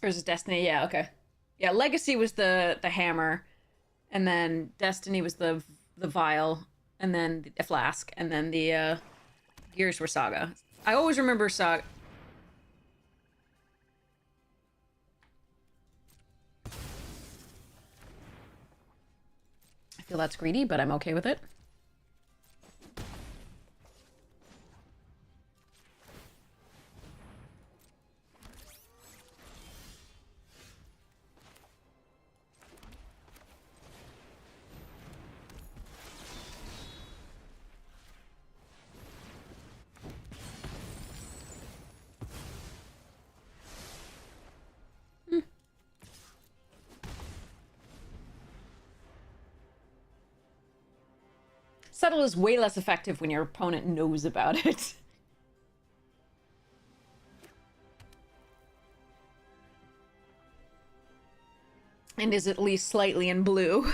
Or is it Destiny? Yeah, okay. Yeah, Legacy was the hammer, and then Destiny was the vial, and then the flask, and then the gears were Saga. I always remember Saga. I feel that's greedy, but I'm okay with it. Settle is way less effective when your opponent knows about it. And is at least slightly in blue.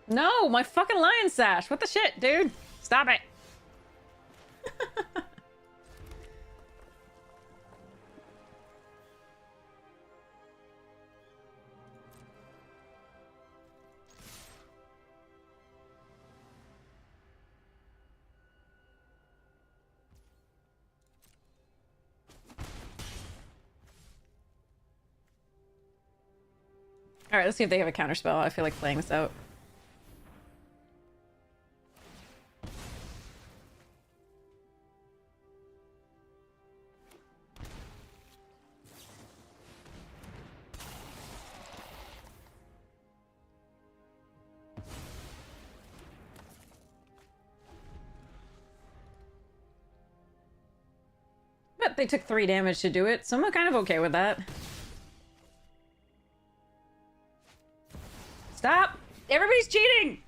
No, my fucking lion sash. What the shit, dude? Stop it. Alright, let's see if they have a counterspell. I feel like playing this out. but they took 3 damage to do it, so I'm kind of okay with that. Stop! Everybody's cheating!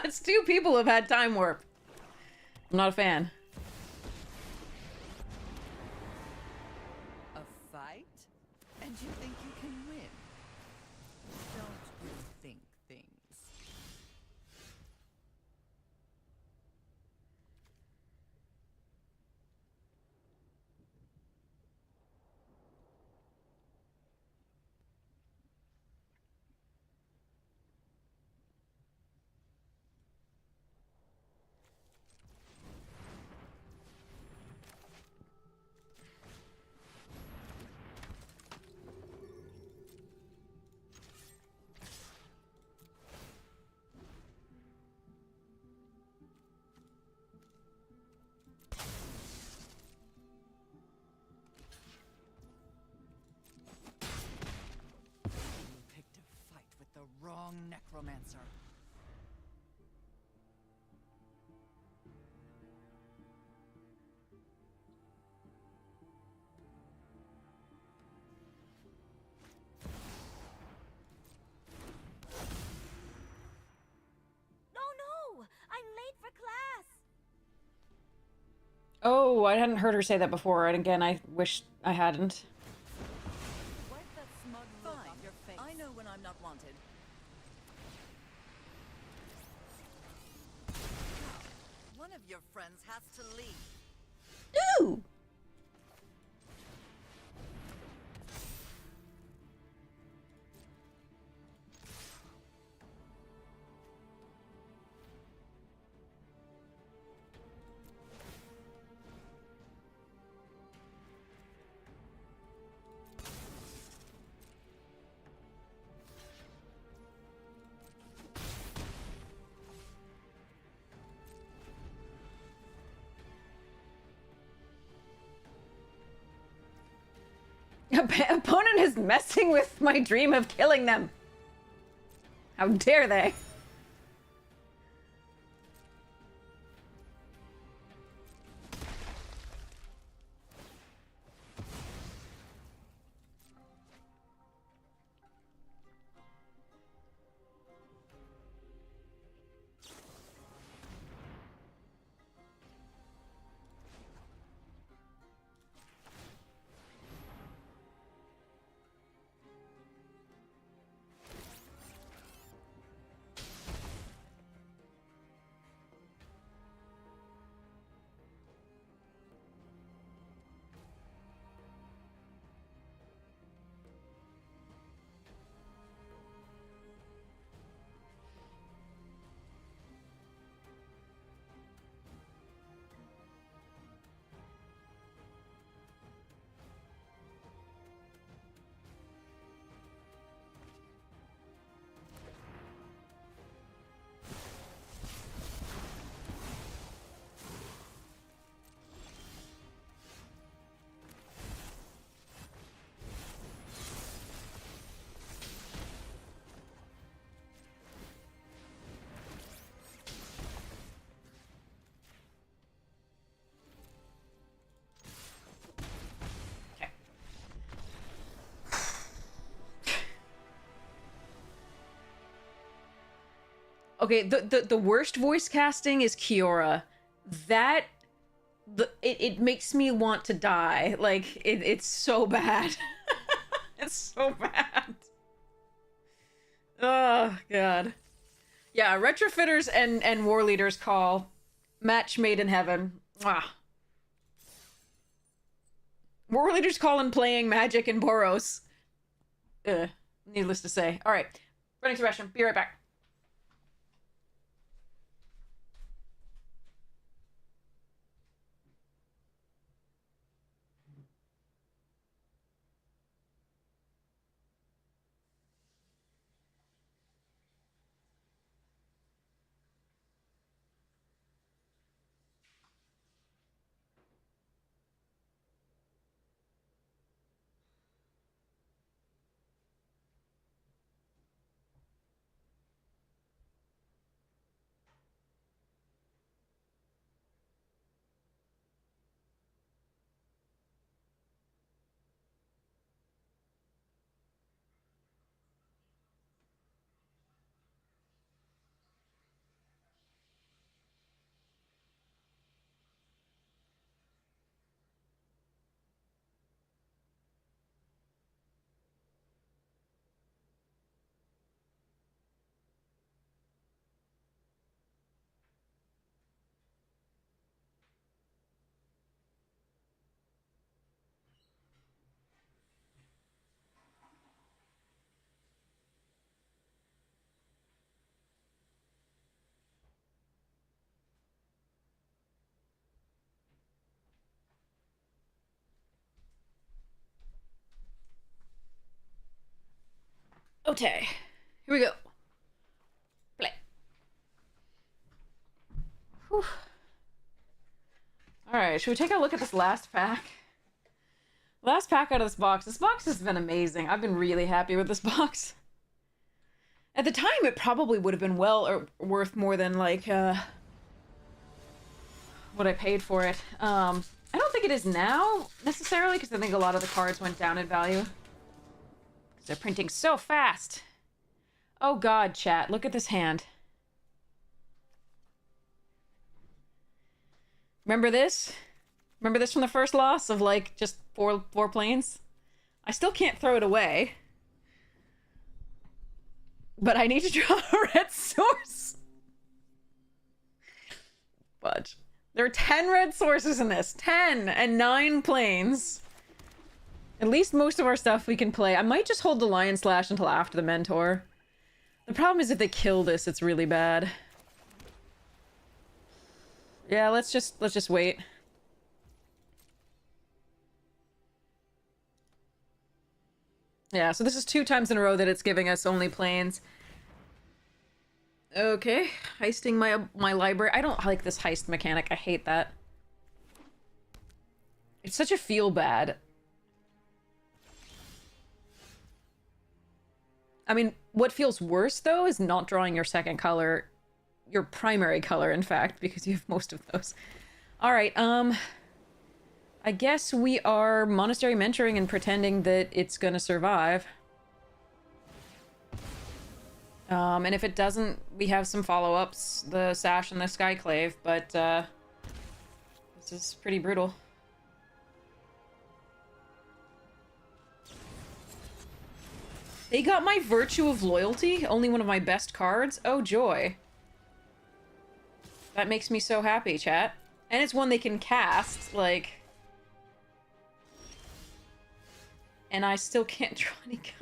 It's 2 people who have had time warp. I'm not a fan. A fight? And you think you can win? Don't think things. You picked a fight with the wrong necromancer. No, I'm late for class. Oh, I hadn't heard her say that before, and again, I wish I hadn't. Wipe that smug look off your face. I know when I'm not wanted. One of your friends has to leave. Ooh! Opponent is messing with my dream of killing them. How dare they? Okay, the worst voice casting is Kiora. That it makes me want to die. Like it's so bad. It's so bad. Oh god. Yeah, retrofitters and war leaders call match made in heaven. Mwah. War leaders call and playing Magic in Boros. Needless to say. All right, running to the restroom. Be right back. Okay. Here we go. Play. Whew. Alright, should we take a look at this last pack? Last pack out of this box. This box has been amazing. I've been really happy with this box. At the time, it probably would have been well or worth more than, like, what I paid for it. I don't think it is now, necessarily, because I think a lot of the cards went down in value. Because they're printing so fast. Oh god, chat, look at this hand. Remember this? Remember this from the first loss of, like, just four planes? I still can't throw it away. But I need to draw a red source. Fudge. There are 10 red sources in this. 10 and 9 planes. At least most of our stuff we can play. I might just hold the Lion Slash until after the Mentor. The problem is if they kill this, it's really bad. Yeah, let's just wait. Yeah, so this is 2 times in a row that it's giving us only planes. Okay, heisting my library. I don't like this heist mechanic. I hate that. It's such a feel bad. I mean, what feels worse, though, is not drawing your second color. Your primary color, in fact, because you have most of those. Alright, I guess we are monastery mentoring and pretending that it's gonna survive. And if it doesn't, we have some follow-ups, the Sash and the Skyclave, but, this is pretty brutal. They got my Virtue of Loyalty, only one of my best cards? Oh, joy. That makes me so happy, chat. And it's one they can cast, like... And I still can't draw any goddamn...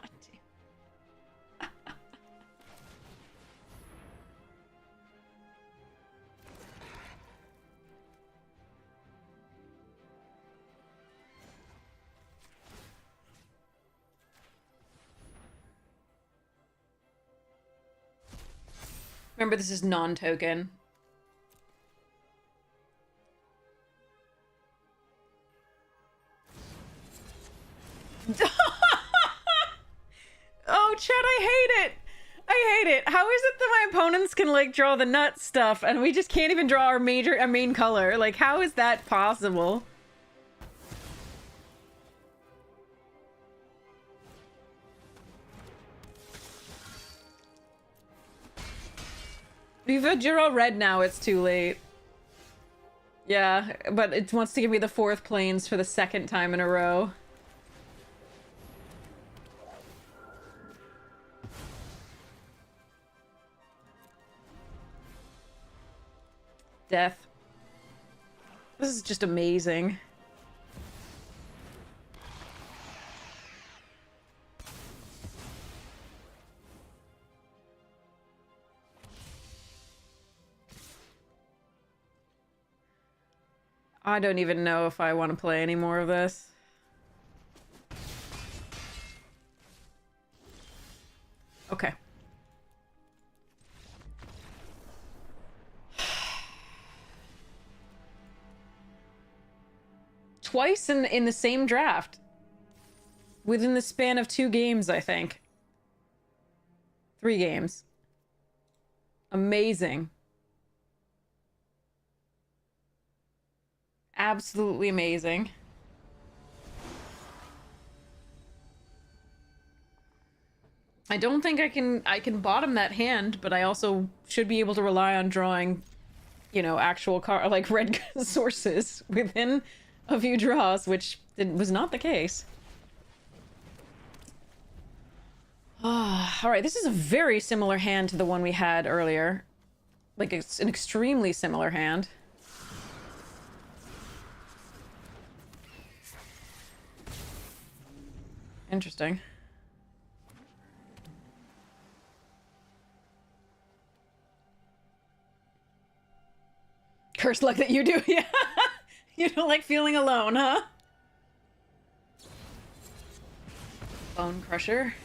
Remember, this is non-token. Oh, Chet, I hate it! I hate it! How is it that my opponents can, like, draw the nut stuff, and we just can't even draw our main color? Like, how is that possible? If you draw red now, it's too late. Yeah, but it wants to give me the 4th planes for the 2nd time in a row. Death. This is just amazing. I don't even know if I want to play any more of this. Okay. Twice in the same draft. Within the span of 2 games, I think. 3 games. Amazing. Absolutely amazing. I don't think I can bottom that hand, but I also should be able to rely on drawing, you know, actual like red sources within a few draws, which was not the case. Alright, this is a very similar hand to the one we had earlier. Like, it's an extremely similar hand. Interesting. Cursed luck that you do, yeah. You don't like feeling alone, huh? Bone Crusher.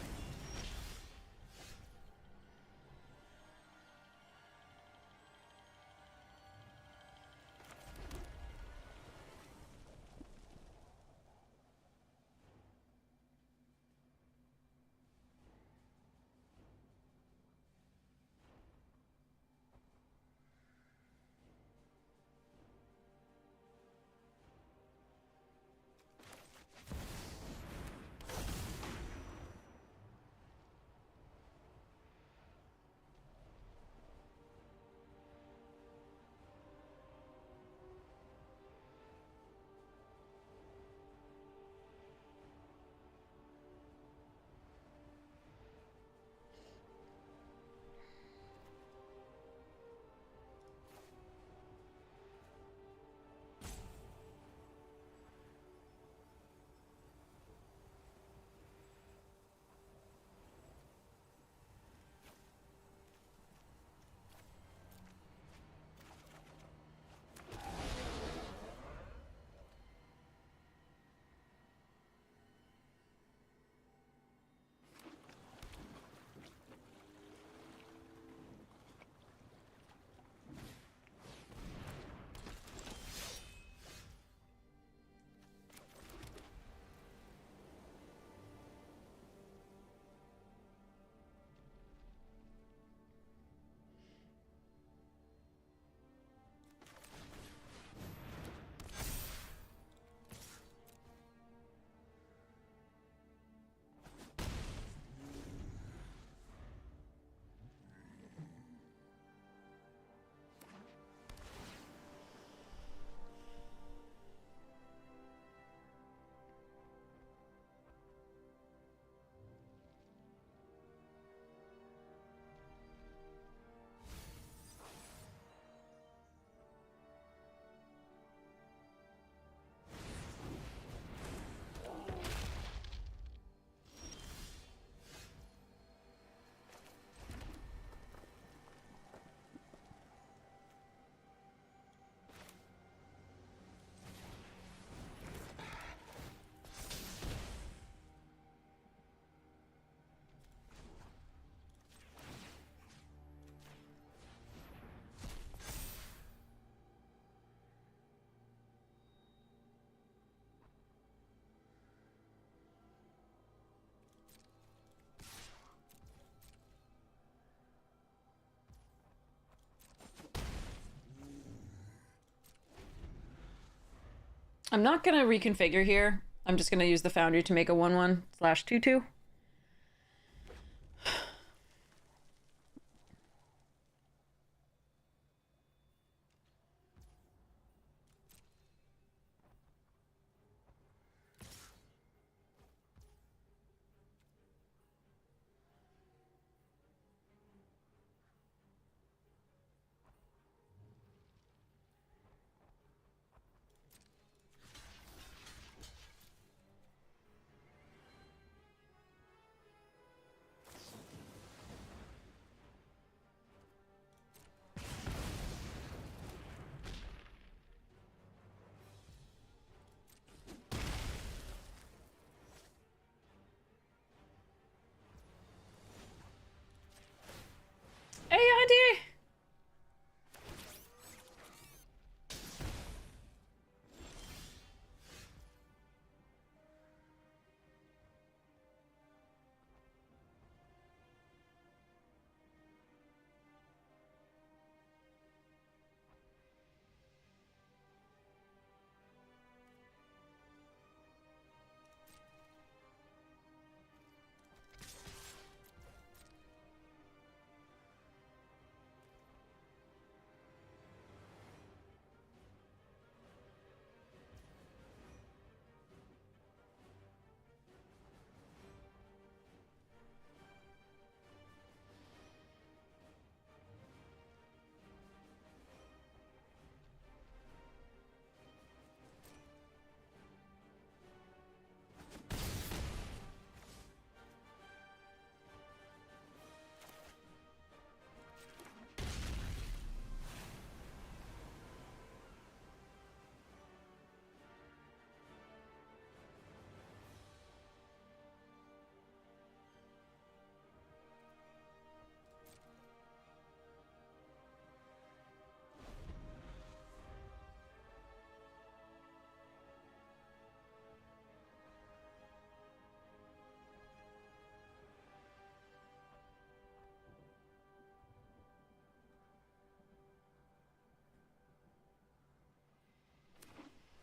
I'm not gonna reconfigure here. I'm just gonna use the Foundry to make a 1/1/2/2. Hey, Auntie!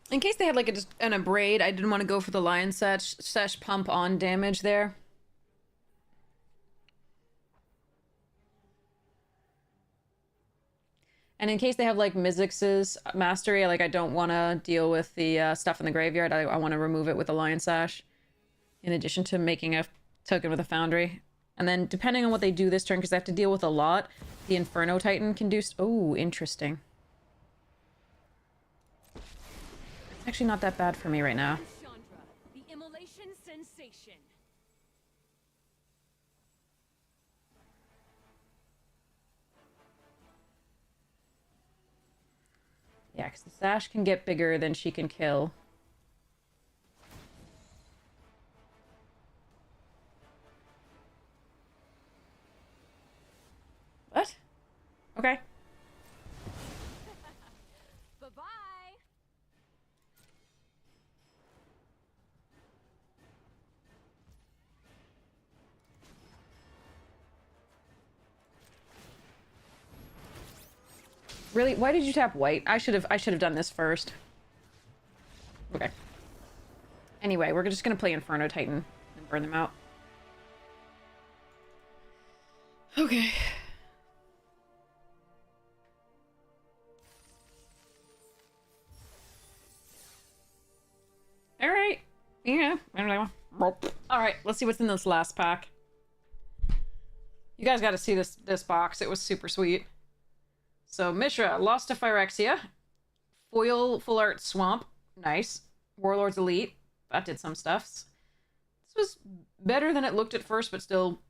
In case they had like an abrade, I didn't want to go for the lion sesh pump on damage there. And in case they have like Mizzix's mastery, like I don't want to deal with the stuff in the graveyard. I want to remove it with a lion sash, in addition to making a token with a foundry. And then depending on what they do this turn, because I have to deal with a lot, the Inferno Titan can do. Oh, interesting. Actually not that bad for me right now. Chandra, the immolation sensation. Yeah, because the sash can get bigger than she can kill. What? Okay. Bye-bye. Really? Why did you tap white? I should have done this first. Okay. Anyway, we're just gonna play Inferno Titan and burn them out. Okay. Alright. Yeah. Alright, let's see what's in this last pack. You guys gotta see this box. It was super sweet. So, Mishra, Lost to Phyrexia. Foil Full Art Swamp. Nice. Warlord's Elite. That did some stuff. This was better than it looked at first, but still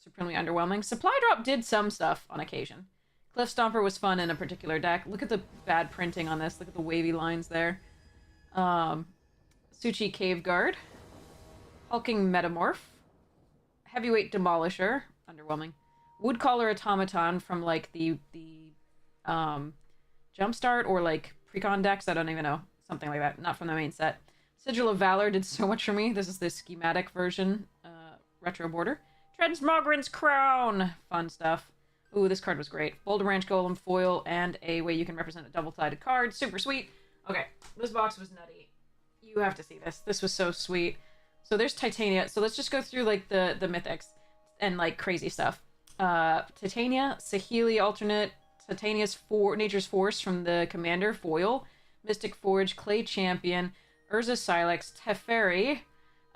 supremely underwhelming. Supply Drop did some stuff on occasion. Cliff Stomper was fun in a particular deck. Look at the bad printing on this. Look at the wavy lines there. Suchi Cave Guard. Hulking Metamorph. Heavyweight Demolisher. Underwhelming. Woodcaller Automaton from like the Jumpstart or like Precon decks. I don't even know. Something like that. Not from the main set. Sigil of Valor did so much for me. This is the schematic version. Retro border. Transmogren's Crown. Fun stuff. Ooh, this card was great. Boulder Branch Golem foil and a way you can represent a double-sided card. Super sweet. Okay, this box was nutty. You have to see this. This was so sweet. So there's Titania. So let's just go through like the mythics and like crazy stuff. Titania, Saheeli alternate, Titania's Nature's Force from the Commander foil, Mystic Forge, Clay Champion, Urza Silex, Teferi,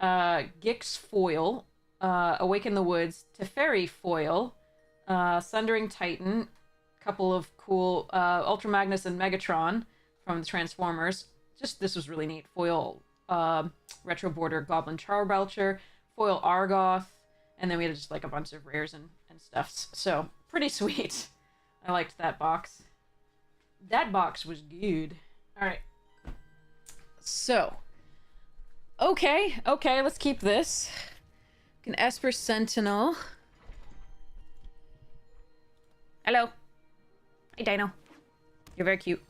Gix foil, Awaken the Woods, Teferi foil, Sundering Titan, couple of cool Ultra Magnus and Megatron from the Transformers. Just this was really neat. Foil Retro Border Goblin Charbelcher, foil Argoth, and then we had just like a bunch of rares and stuffs. So pretty sweet. I liked that box. That box was good. All right. So, okay, let's keep this. An Esper Sentinel. Hello. Hey, Dino. You're very cute.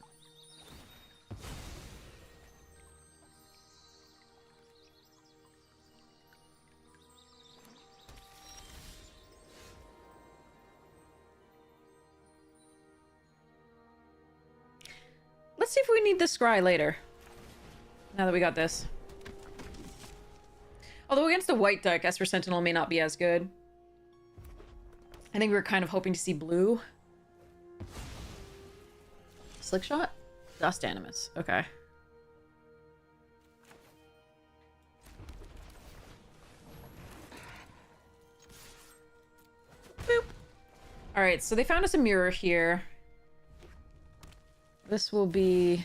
Let's see if we need the scry later. Now that we got this. Although against the white deck, Esper Sentinel may not be as good. I think we were kind of hoping to see blue. Slick Shot? Dust Animus. Okay. Boop. Alright, so they found us a mirror here. This will be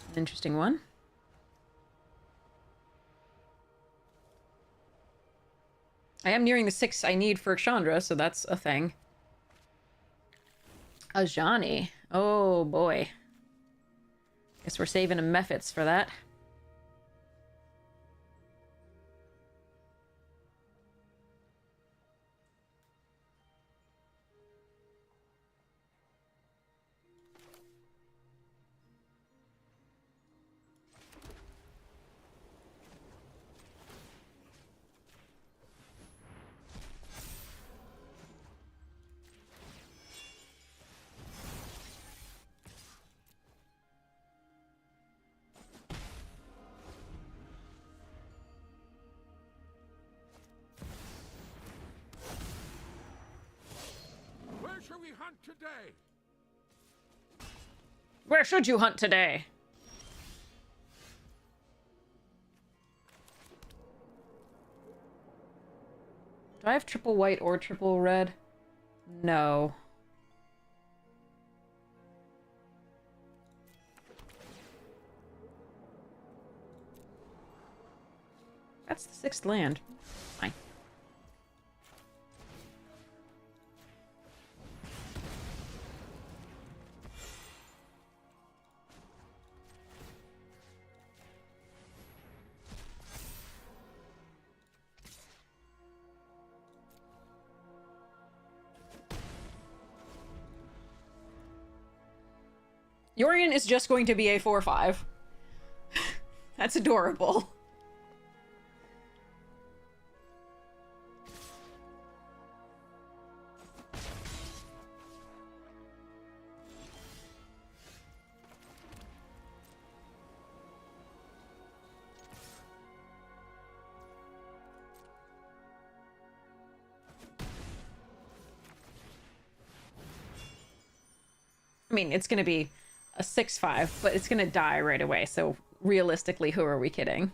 an interesting one. I am nearing the 6 I need for Chandra, so that's a thing. Ajani. Oh, boy. Guess we're saving a Mephits for that. Today. Where should you hunt today? Do I have triple white or triple red? No. That's the 6th land. Fine. Yorion is just going to be a 4/5. That's adorable. I mean, it's going to be a 6/5, but it's going to die right away. So realistically, who are we kidding?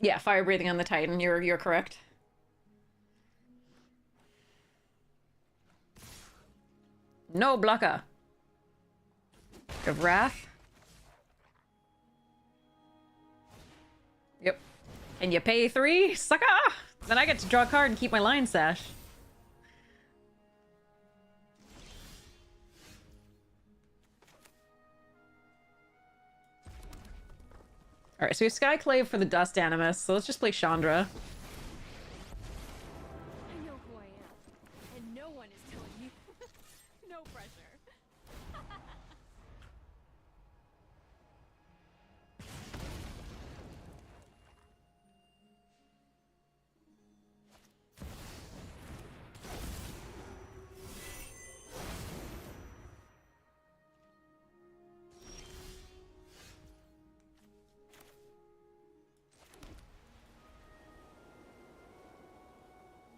Yeah, fire breathing on the Titan. You're correct. No blocker. Of Wrath. Yep. And you pay 3? Sucker! Then I get to draw a card and keep my Lion Sash. Alright, so we have Skyclave for the Dust Animus, so let's just play Chandra. I know who I am, and no one is telling you. No pressure.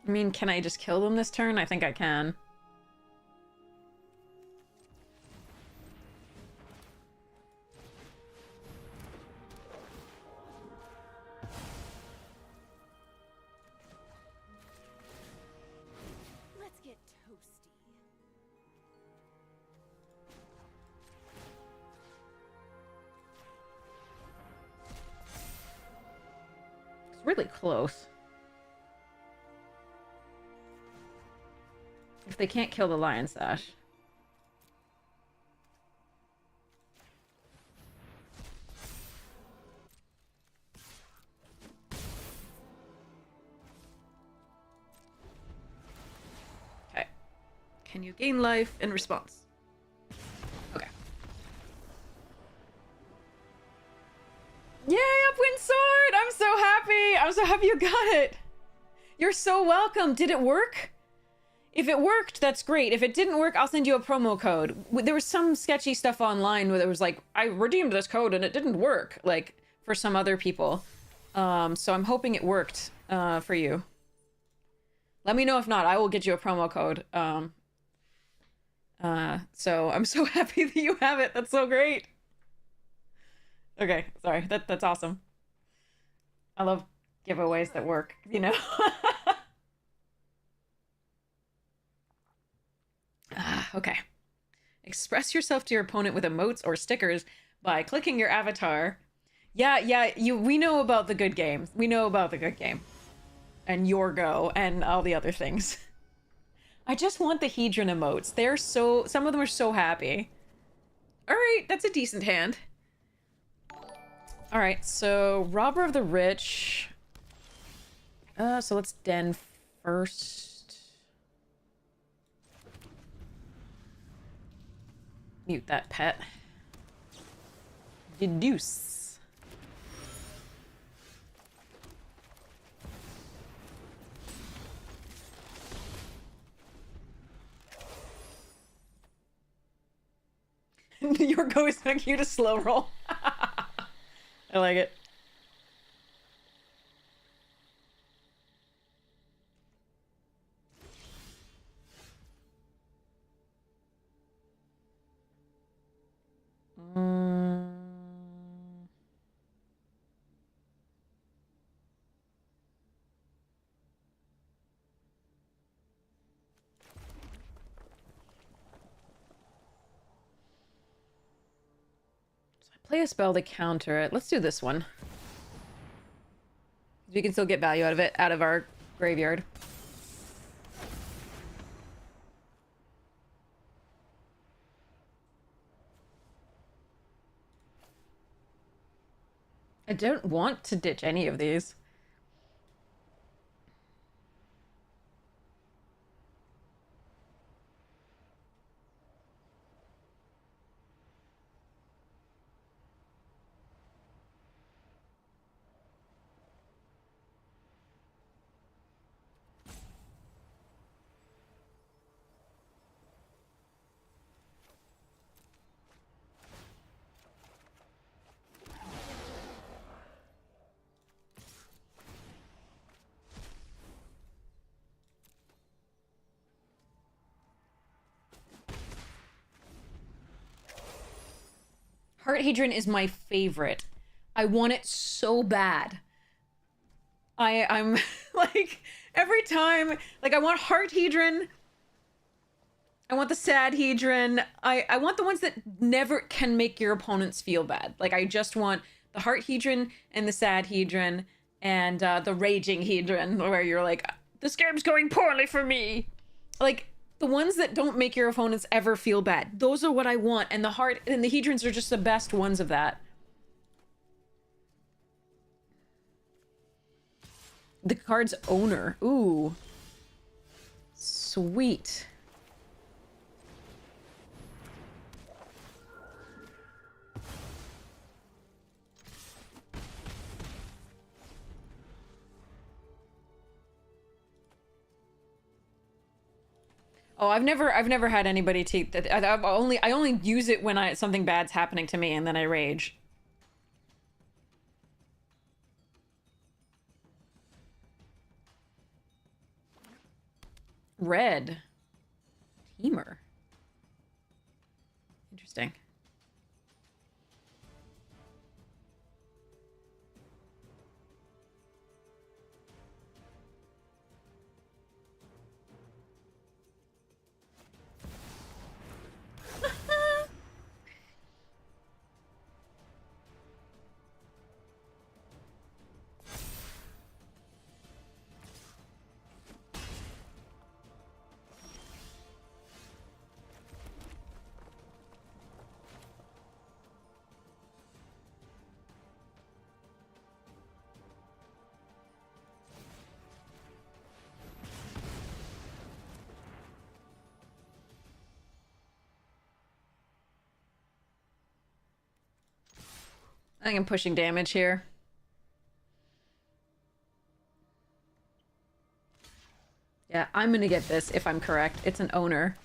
I mean, can I just kill them this turn? I think I can. Let's get toasty. It's really close. If they can't kill the Lion Sash. Okay. Can you gain life in response? Okay. Yay, Upwind Sword! I'm so happy! I'm so happy you got it! You're so welcome! Did it work? If it worked, that's great. If it didn't work, I'll send you a promo code. There was some sketchy stuff online where it was like, I redeemed this code and it didn't work, like, for some other people. So I'm hoping it worked for you. Let me know if not. I will get you a promo code. So I'm so happy that you have it. That's so great. Okay, sorry. That's awesome. I love giveaways that work, you know? Okay. Express yourself to your opponent with emotes or stickers by clicking your avatar. Yeah, we know about the good game. We know about the good game. And your go and all the other things. I just want the Hedron emotes. They're so... Some of them are so happy. Alright, that's a decent hand. Alright, so Robber of the Rich. So let's Den first. Mute that pet. Deduce. Your go is making you to slow roll. I like it. Play a spell to counter it. Let's do this one. We can still get value out of it, out of our graveyard. I don't want to ditch any of these. Heart Hadron is my favorite. I want it so bad. I'm like, every time, like, I want Heart Hadron. I want the Sad Hadron. I want the ones that never can make your opponents feel bad. Like, I just want the Heart Hadron and the Sad Hadron and the Raging Hadron, where you're like, this game's going poorly for me. Like, the ones that don't make your opponents ever feel bad. Those are what I want. And the Heart and the Hedrons are just the best ones of that. The card's owner. Ooh. Sweet. Oh, I've never had anybody take that. I only use it when something bad's happening to me and then I rage. red. Teamer. Interesting. I think I'm pushing damage here. Yeah, I'm gonna get this if I'm correct. It's an owner.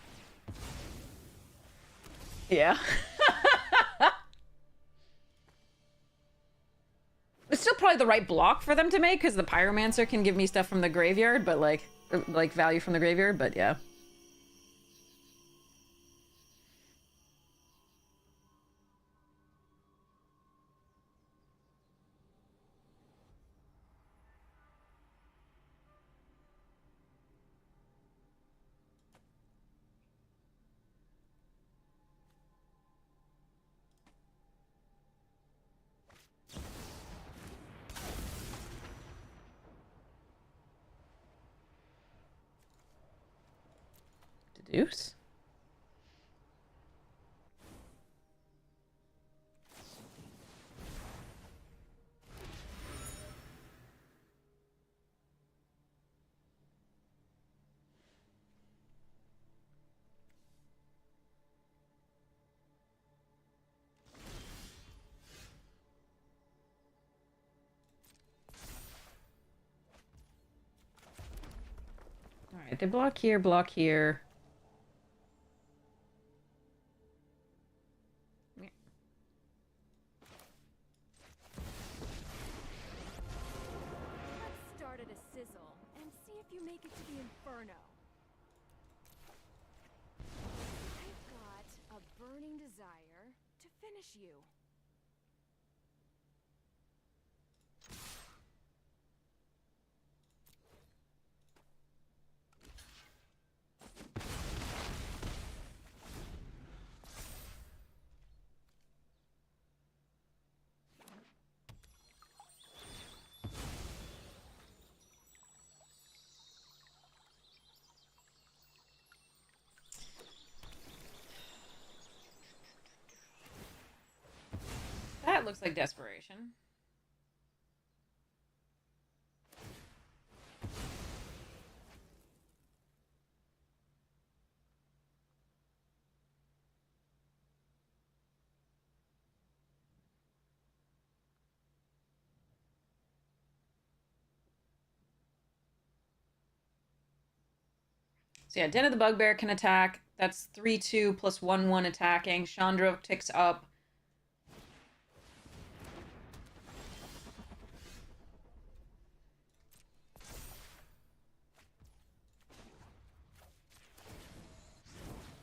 Yeah. It's still probably the right block for them to make, because the Pyromancer can give me stuff from the graveyard, but like value from the graveyard, but yeah. Deduce? Alright, they block here, block here. Let's start at a sizzle and see if you make it to the inferno. I've got a burning desire to finish you. That looks like desperation. So yeah, Den of the Bugbear can attack. That's 3/2 plus 1/1 attacking. Chandra ticks up.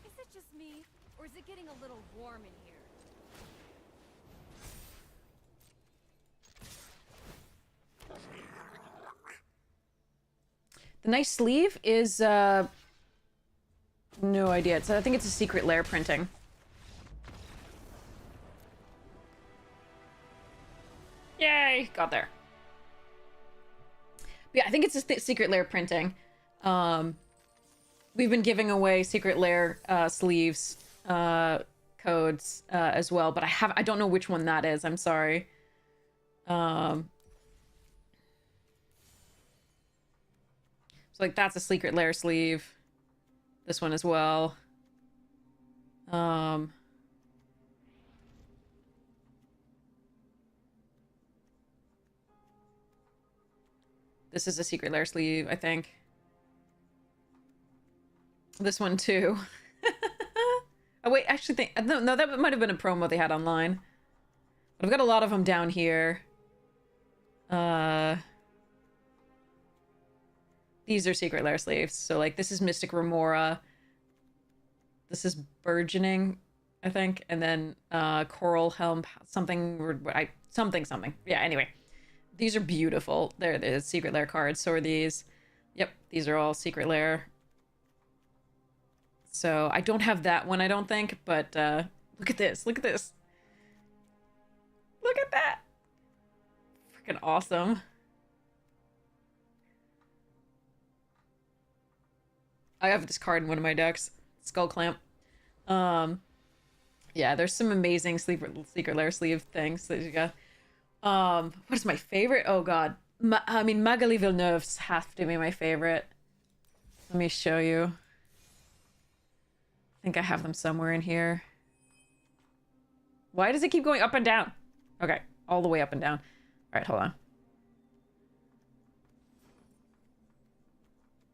Is it just me, or is it getting a little warm in here? The nice sleeve is, no idea. So I think it's a secret lair printing. Yay! Got there. But yeah, I think it's a secret lair printing. We've been giving away secret lair sleeves codes as well, but I don't know which one that is. I'm sorry. So like that's a secret lair sleeve. This one as well. This is a secret lair sleeve, I think. This one too. Oh wait, actually think no, that might have been a promo they had online. But I've got a lot of them down here. These are Secret Lair sleeves. So, like, this is Mystic Remora. This is Burgeoning, I think. And then Coral Helm, something, something. Yeah, anyway. These are beautiful. They're the Secret Lair cards. So are these. Yep, these are all Secret Lair. So I don't have that one, I don't think. But look at this. Look at this. Look at that. Freaking awesome. I have this card in one of my decks. Skull Clamp. Yeah, there's some amazing Secret Lair sleeve things that you got. What is my favorite? Oh god. I mean, Magali Villeneuve's have to be my favorite. Let me show you. I think I have them somewhere in here. Why does it keep going up and down? Okay, all the way up and down. All right, hold on.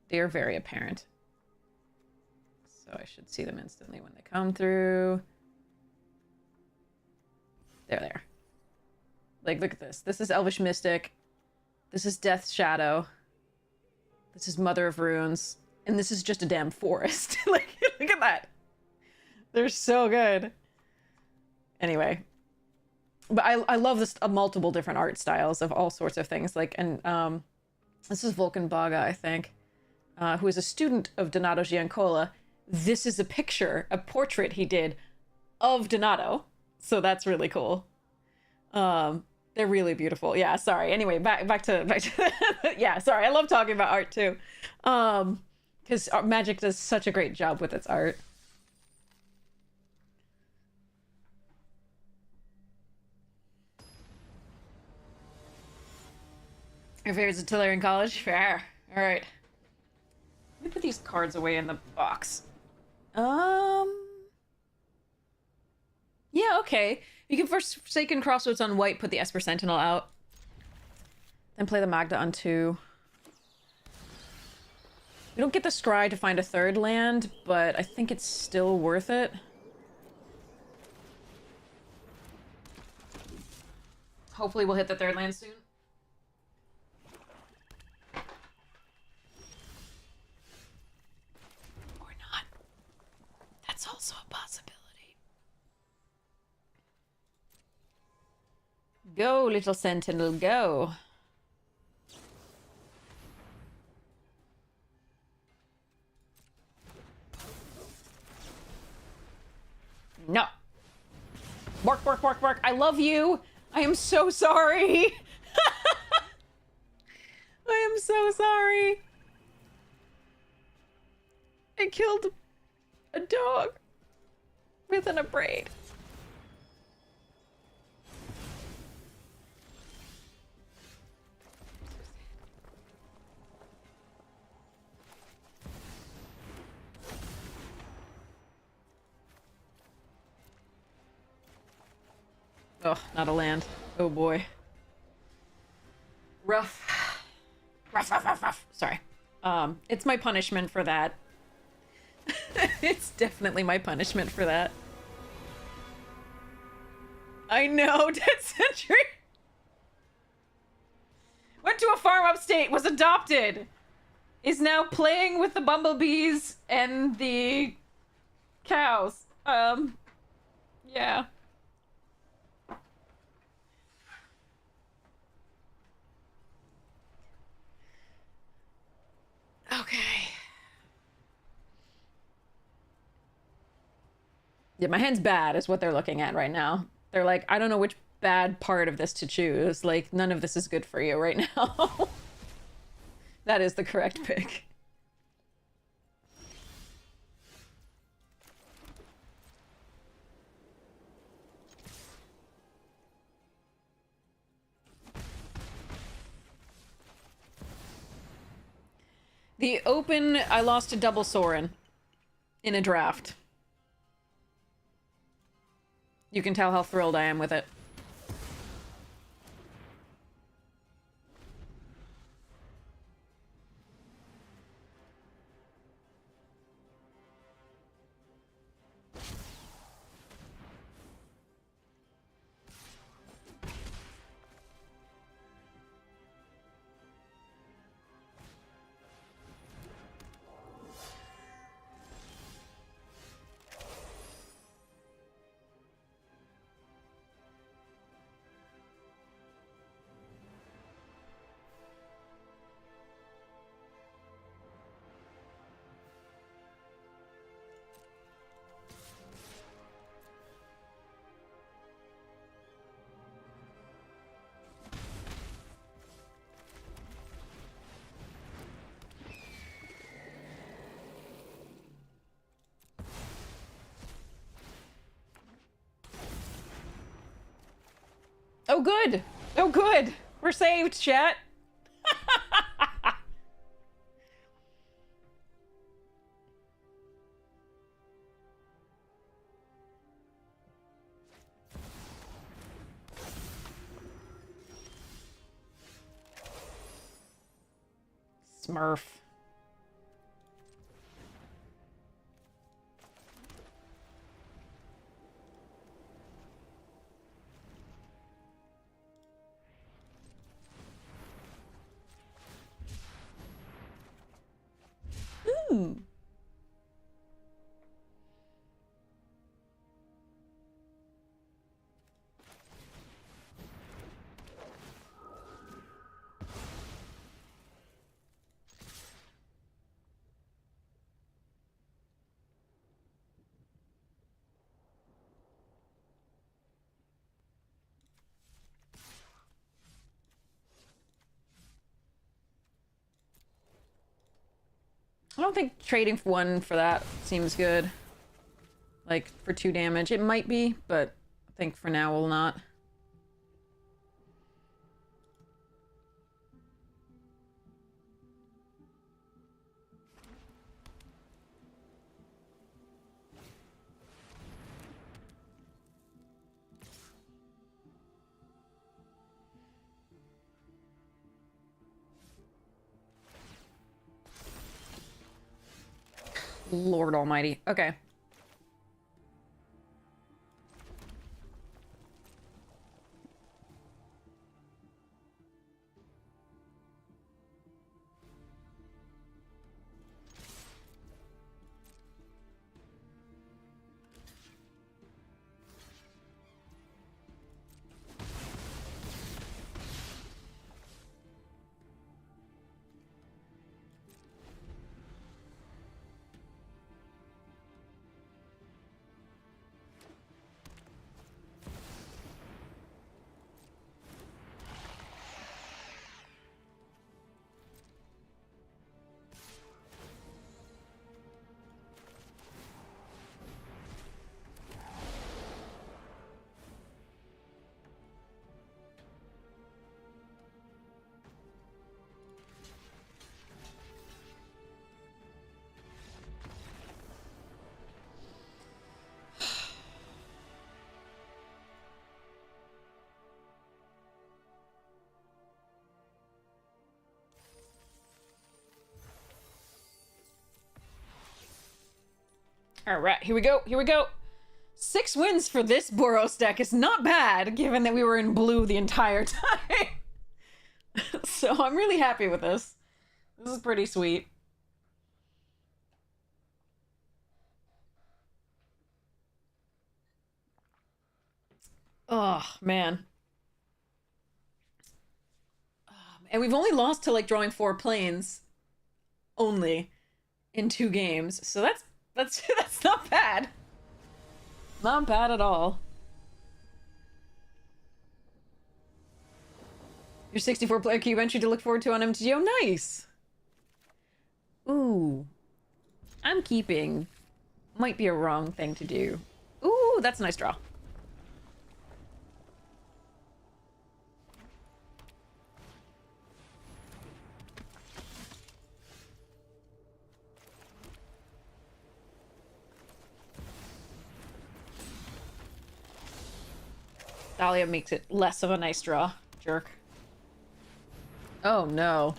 They are very apparent. So I should see them instantly when they come through. There. Like, look at this. This is Elvish Mystic. This is Death's Shadow. This is Mother of Runes. And this is just a damn forest. Like, look at that. They're so good. Anyway. But I love this multiple different art styles of all sorts of things. Like, and this is Vulcan Baga, I think, who is a student of Donato Giancola. This is a picture, a portrait he did of Donato. So that's really cool. They're really beautiful. Yeah, sorry. Anyway, back to yeah, sorry. I love talking about art too. Because Magic does such a great job with its art. Your favorite Tillerian College? Fair. All right. Let me put these cards away in the box. Yeah, okay. You can first Forsaken Crossroads on white, put the Esper Sentinel out. Then play the Magda on 2. We don't get the Scry to find a third land, but I think it's still worth it. Hopefully we'll hit the third land soon. Or not. That's also a possibility. Go, little sentinel, go. No. Bark. I love you. I am so sorry. I am so sorry. I killed a dog within a braid. Oh, not a land. Oh boy. Rough. Sorry. It's my punishment for that. It's definitely my punishment for that. I know, Dead Century. Went to a farm upstate, was adopted. Is now playing with the bumblebees and the cows. Yeah. Okay. Yeah, my hand's bad is what they're looking at right now. They're like, I don't know which bad part of this to choose. Like, none of this is good for you right now. That is the correct pick. The open, I lost to double Sorin in a draft. You can tell how thrilled I am with it. Oh, good. Oh, good. We're saved, chat. Smurf. Ooh. I don't think trading for one for that seems good. Like, for 2 damage. It might be, but I think for now we'll not. Lord almighty. Okay. All right, here we go. Here we go. 6 wins for this Boros deck is not bad, given that we were in blue the entire time. So I'm really happy with this. This is pretty sweet. Oh, man. And we've only lost to, like, drawing 4 planes only in 2 games. So that's that's not bad. Not bad at all. Your 64 player cube entry to look forward to on MTGA. Oh, nice. Ooh. I'm keeping. Might be a wrong thing to do. Ooh, that's a nice draw. Dahlia makes it less of a nice draw. Jerk. Oh no.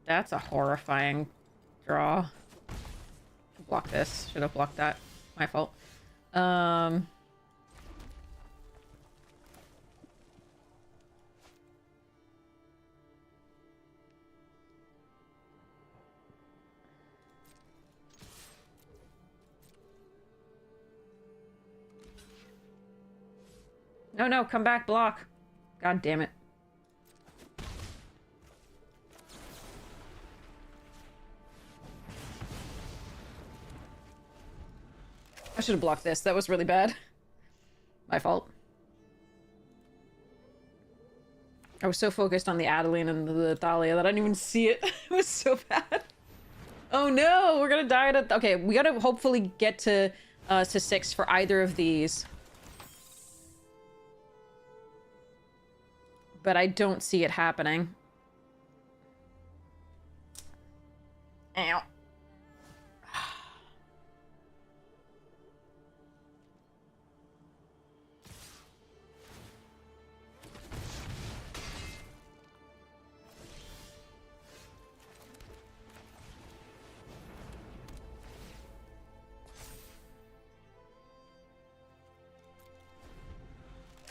That's a horrifying draw. Block this. Should have blocked that. My fault. No, no, come back, block. God damn it. I should have blocked this. That was really bad. My fault. I was so focused on the Adeline and the Thalia that I didn't even see it. It was so bad. Oh no, we're gonna die at okay, we gotta hopefully get to 6 for either of these. but I don't see it happening. Ow.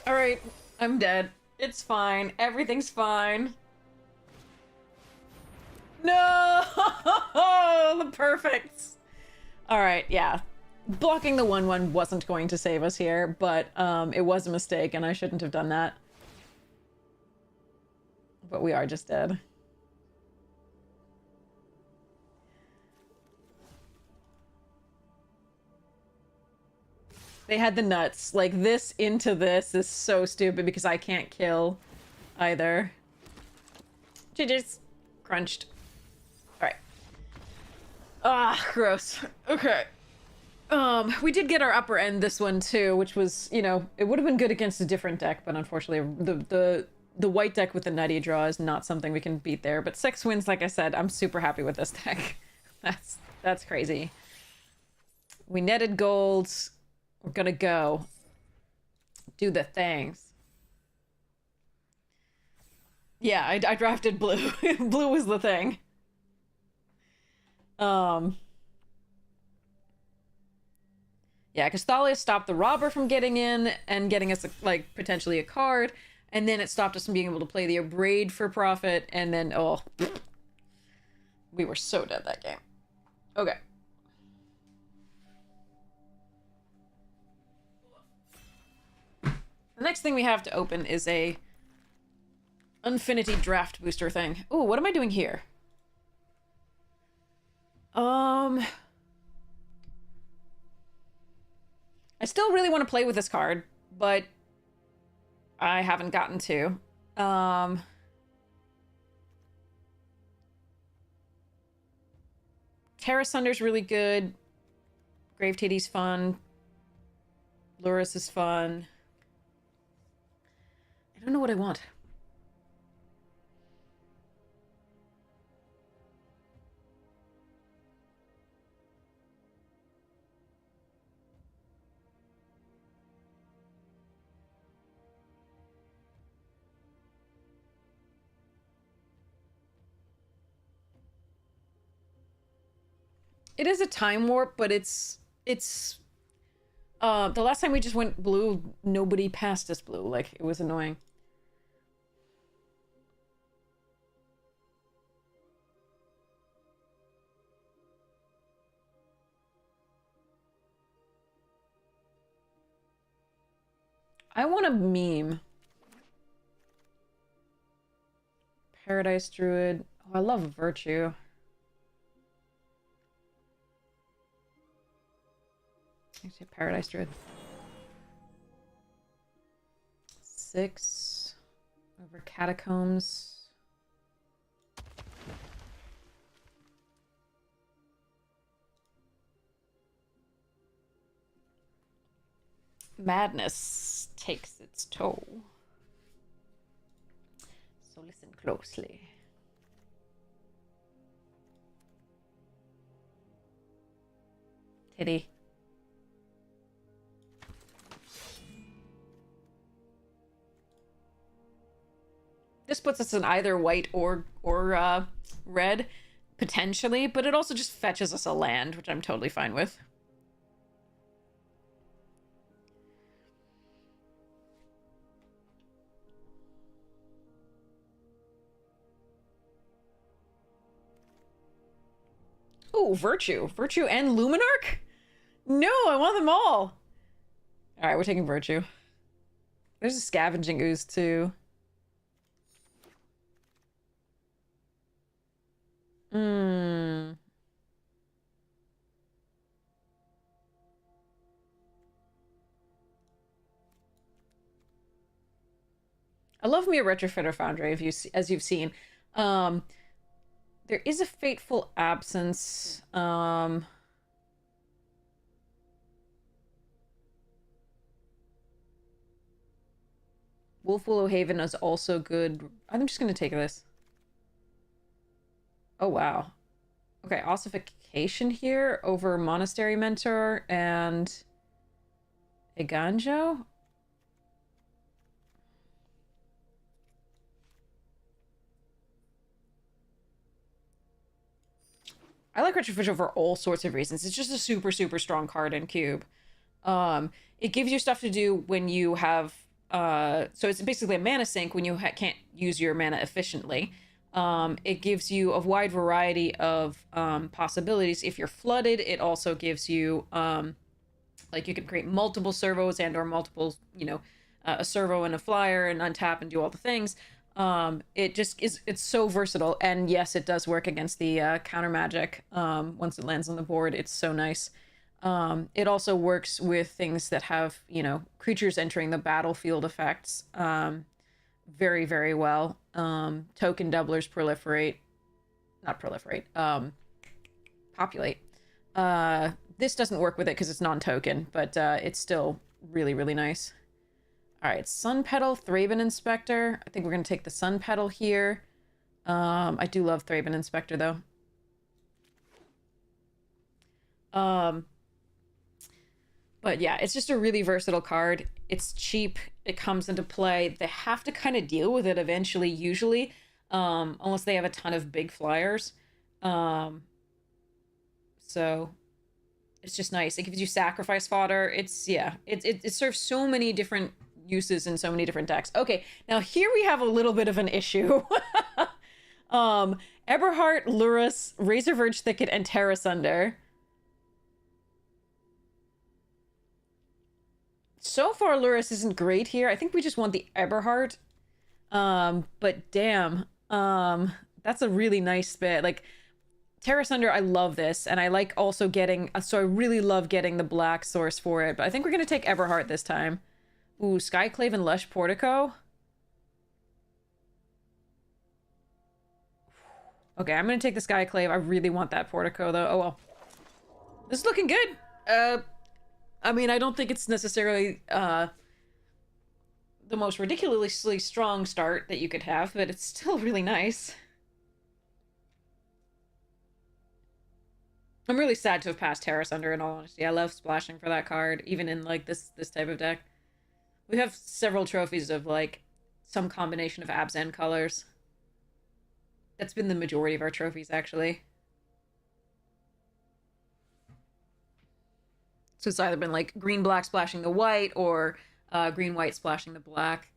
Alright, I'm dead. It's fine. Everything's fine. No! The perfects! Alright, yeah. Blocking the 1/1 wasn't going to save us here, but it was a mistake and I shouldn't have done that. But we are just dead. They had the nuts. Like, this into this is so stupid because I can't kill either. GG's. Crunched. Alright. Ah, gross. Okay. We did get our upper end this one too, which was, you know, it would have been good against a different deck, but unfortunately the white deck with the nutty draw is not something we can beat there. But 6 wins, like I said, I'm super happy with this deck. That's crazy. We netted golds. We're gonna go do the things. Yeah, I drafted blue. Blue was the thing. Yeah, because Thalia stopped the robber from getting in and getting us, like, potentially a card, and then it stopped us from being able to play the Abrade for profit, and then, oh, we were so dead that game. Okay. The next thing we have to open is a Infinity Draft Booster thing. Ooh, what am I doing here? I still really want to play with this card, but I haven't gotten to. Terra Sunder's really good. Grave Titty's fun. Luris is fun. I don't know what I want. It is a time warp, but it's the last time we just went blue, nobody passed us blue. Like, it was annoying. I want a meme. Paradise Druid. Oh, I love Virtue. Actually, Paradise Druid. 6 over Catacombs. Madness takes its toll. So listen closely. Titty. This puts us in either white or red, potentially, but it also just fetches us a land, which I'm totally fine with. Ooh, Virtue. Virtue and Luminarch? No, I want them all. Alright, we're taking Virtue. There's a Scavenging Ooze, too. I love me a Retrofitter Foundry, as you've seen. There is a Fateful Absence. Wolf Willow Haven is also good. I'm just gonna take this. Oh, wow. Okay, ossification here over Monastery Mentor and Iganjo? I like Retrofish for all sorts of reasons. It's just a super, super strong card in Cube. It gives you stuff to do when you have... so it's basically a mana sink when you can't use your mana efficiently. It gives you a wide variety of possibilities. If you're flooded, it also gives you... like you can create multiple servos and or multiple, you know, a servo and a flyer and untap and do all the things. It just is, it's so versatile. And yes, it does work against the counter magic. Once it lands on the board, it's so nice. It also works with things that have, you know, creatures entering the battlefield effects very, very well. Token doublers proliferate. Not proliferate. Populate. This doesn't work with it because it's non-token, but it's still really, really nice. All right, Sun Petal, Thraben Inspector. I think we're going to take the Sun Petal here. I do love Thraben Inspector, though. But yeah, it's just a really versatile card. It's cheap. It comes into play. They have to kind of deal with it eventually, usually, unless they have a ton of big flyers. So it's just nice. It gives you sacrifice fodder. It's, yeah, it serves so many different uses in so many different decks. Okay, now here we have a little bit of an issue. Eberhard, Lurrus, Razorverge Thicket, and Terra Sunder. So far, Lurrus isn't great here. I think we just want the Eberhard. But damn, that's a really nice bit. Like, Terra Sunder, I love this, and I like also getting, so I really love getting the black source for it, but I think we're gonna take Eberhard this time. Ooh, Skyclave and Lush Portico. Okay, I'm gonna take the Skyclave. I really want that Portico, though. Oh, well. This is looking good. I mean, I don't think it's necessarily, the most ridiculously strong start that you could have, but it's still really nice. I'm really sad to have passed Terra Sunder, in all honesty. I love splashing for that card, even in, like, this type of deck. We have several trophies of, like, some combination of Abzan colors. That's been the majority of our trophies, actually. So it's either been, like, green-black splashing the white, or green-white splashing the black.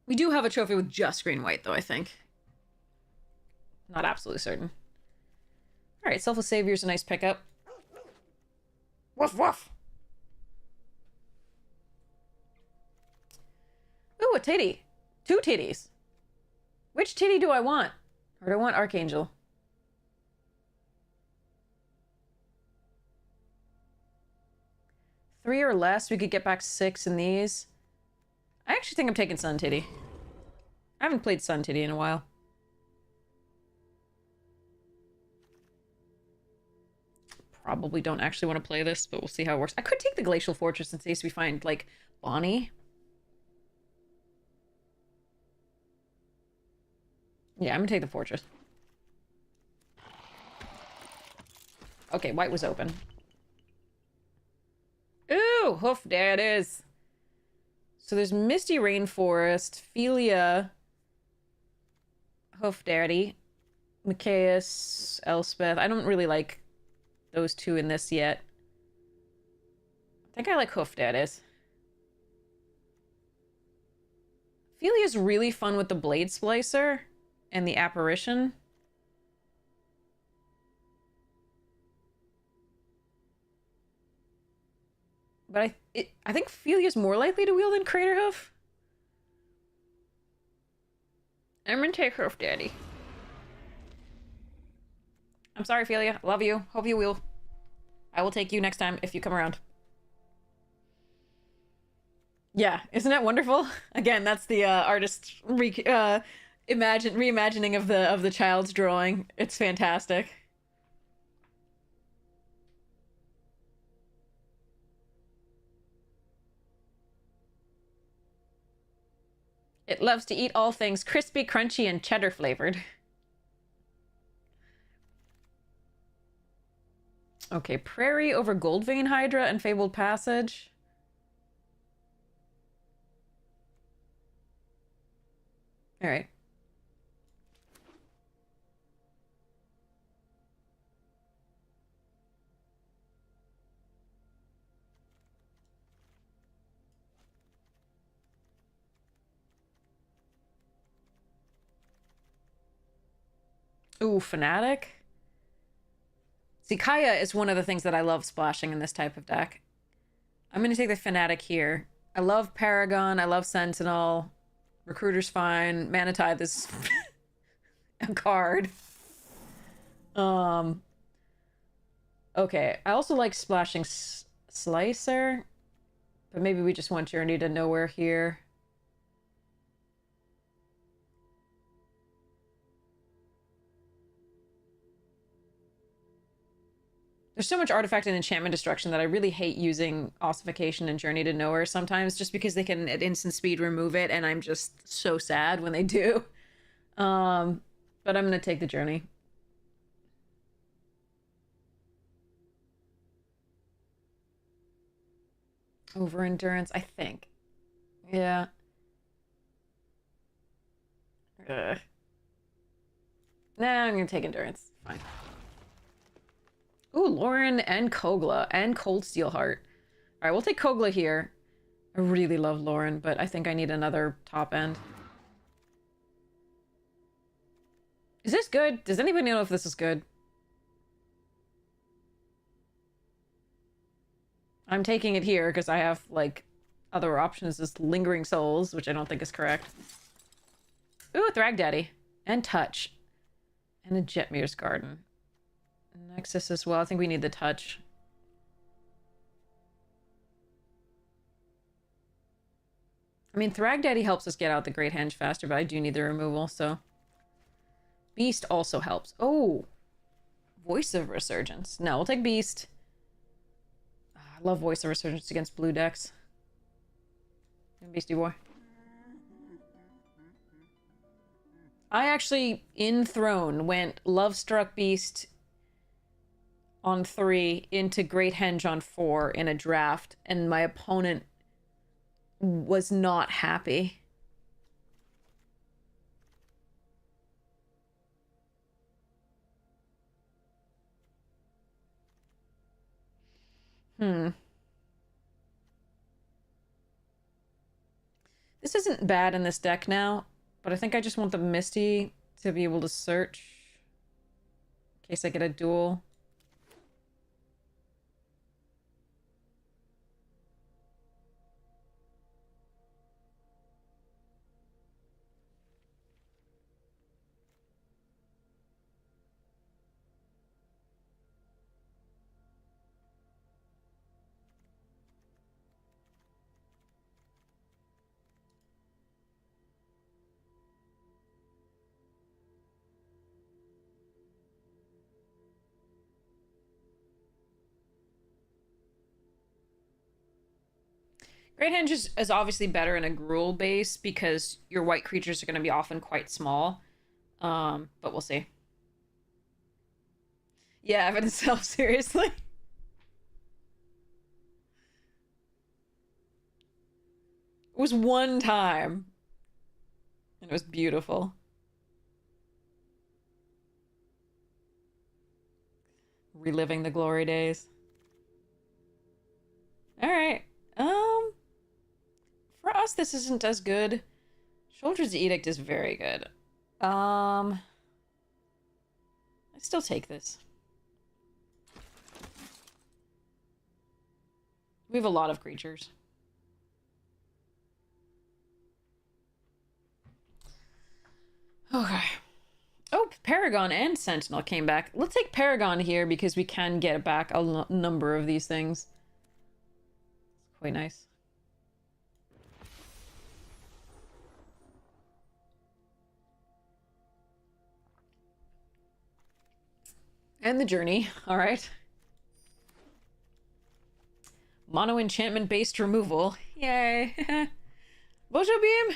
We do have a trophy with just green-white, though, I think. Not absolutely certain. Alright, Selfless Savior's a nice pickup. Woof woof! Ooh, a titty. 2 titties. Which titty do I want? Or do I want Archangel? Three or less, we could get back 6 in these. I actually think I'm taking Sun Titty. I haven't played Sun Titty in a while. Probably don't actually want to play this, but we'll see how it works. I could take the Glacial Fortress in case we find, like, Bonnie. Yeah, I'm gonna take the Fortress. Okay, white was open. Ooh, hoof, there it is. So there's Misty Rainforest, Philia, Hoof Daddy, Micaeus, Elspeth. I don't really like those 2 in this yet. I think I like Hoof Daddies. Philia's really fun with the Blade Splicer and the Apparition. But I think Philia's more likely to wheel than Craterhoof. I'm gonna take Hoof Daddy. I'm sorry, Philia. Love you. Hope you wheel. I will take you next time if you come around. Yeah, isn't that wonderful? Again, that's the artist reimagining of the child's drawing. It's fantastic. It loves to eat all things crispy, crunchy, and cheddar flavored. Okay, Prairie over Goldvein Hydra and Fabled Passage. All right. Ooh, Fanatic. See, Kaya is one of the things that I love splashing in this type of deck. I'm going to take the Fanatic here. I love Paragon. I love Sentinel. Recruiter's fine. Mana Tithe is a card. Okay. I also like splashing Slicer. But maybe we just want Journey to Nowhere here. There's so much artifact and enchantment destruction that I really hate using Ossification and Journey to Nowhere sometimes, just because they can at instant speed remove it, and I'm just so sad when they do. But I'm gonna take the Journey. Over Endurance, I think. Yeah. Ugh. Nah, I'm gonna take Endurance. Fine. Ooh, Lauren and Kogla and Cold Steelheart. All right, we'll take Kogla here. I really love Lauren, but I think I need another top end. Is this good? Does anybody know if this is good? I'm taking it here because I have, like, other options as Lingering Souls, which I don't think is correct. Ooh, Thrag Daddy. And Touch. And a Jetmir's Garden. Nexus as well. I think we need the touch. I mean, Thrag Daddy helps us get out the Great Henge faster, but I do need the removal, so... Beast also helps. Oh! Voice of Resurgence. No, we'll take Beast. I love Voice of Resurgence against blue decks. Beastie Boy. I actually, in Throne, went Lovestruck Beast on 3 into Great Henge on 4 in a draft, and my opponent was not happy. This isn't bad in this deck now, but I think I just want the Misty to be able to search in case I get a duel. Great Henge is obviously better in a Gruul base because your white creatures are going to be often quite small. But we'll see. Yeah, Evan itself, seriously. It was one time. And it was beautiful. Reliving the glory days. Alright. For us, this isn't as good. Shoulder's Edict is very good. I still take this. We have a lot of creatures. Okay. Oh, Paragon and Sentinel came back. Let's take Paragon here because we can get back a number of these things. It's quite nice. And the Journey. All right. Mono enchantment based removal. Yay. Bojo Beam.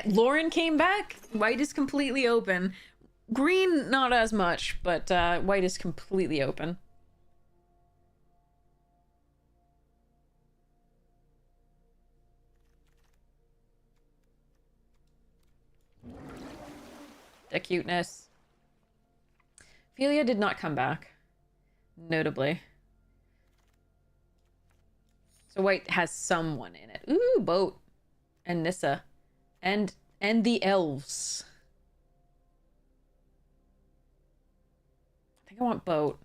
Lauren came back. White is completely open. Green, not as much, but white is completely open. The cuteness. Ophelia did not come back, notably. So white has someone in it. Ooh, boat. And Nissa. And the elves. I think I want boat.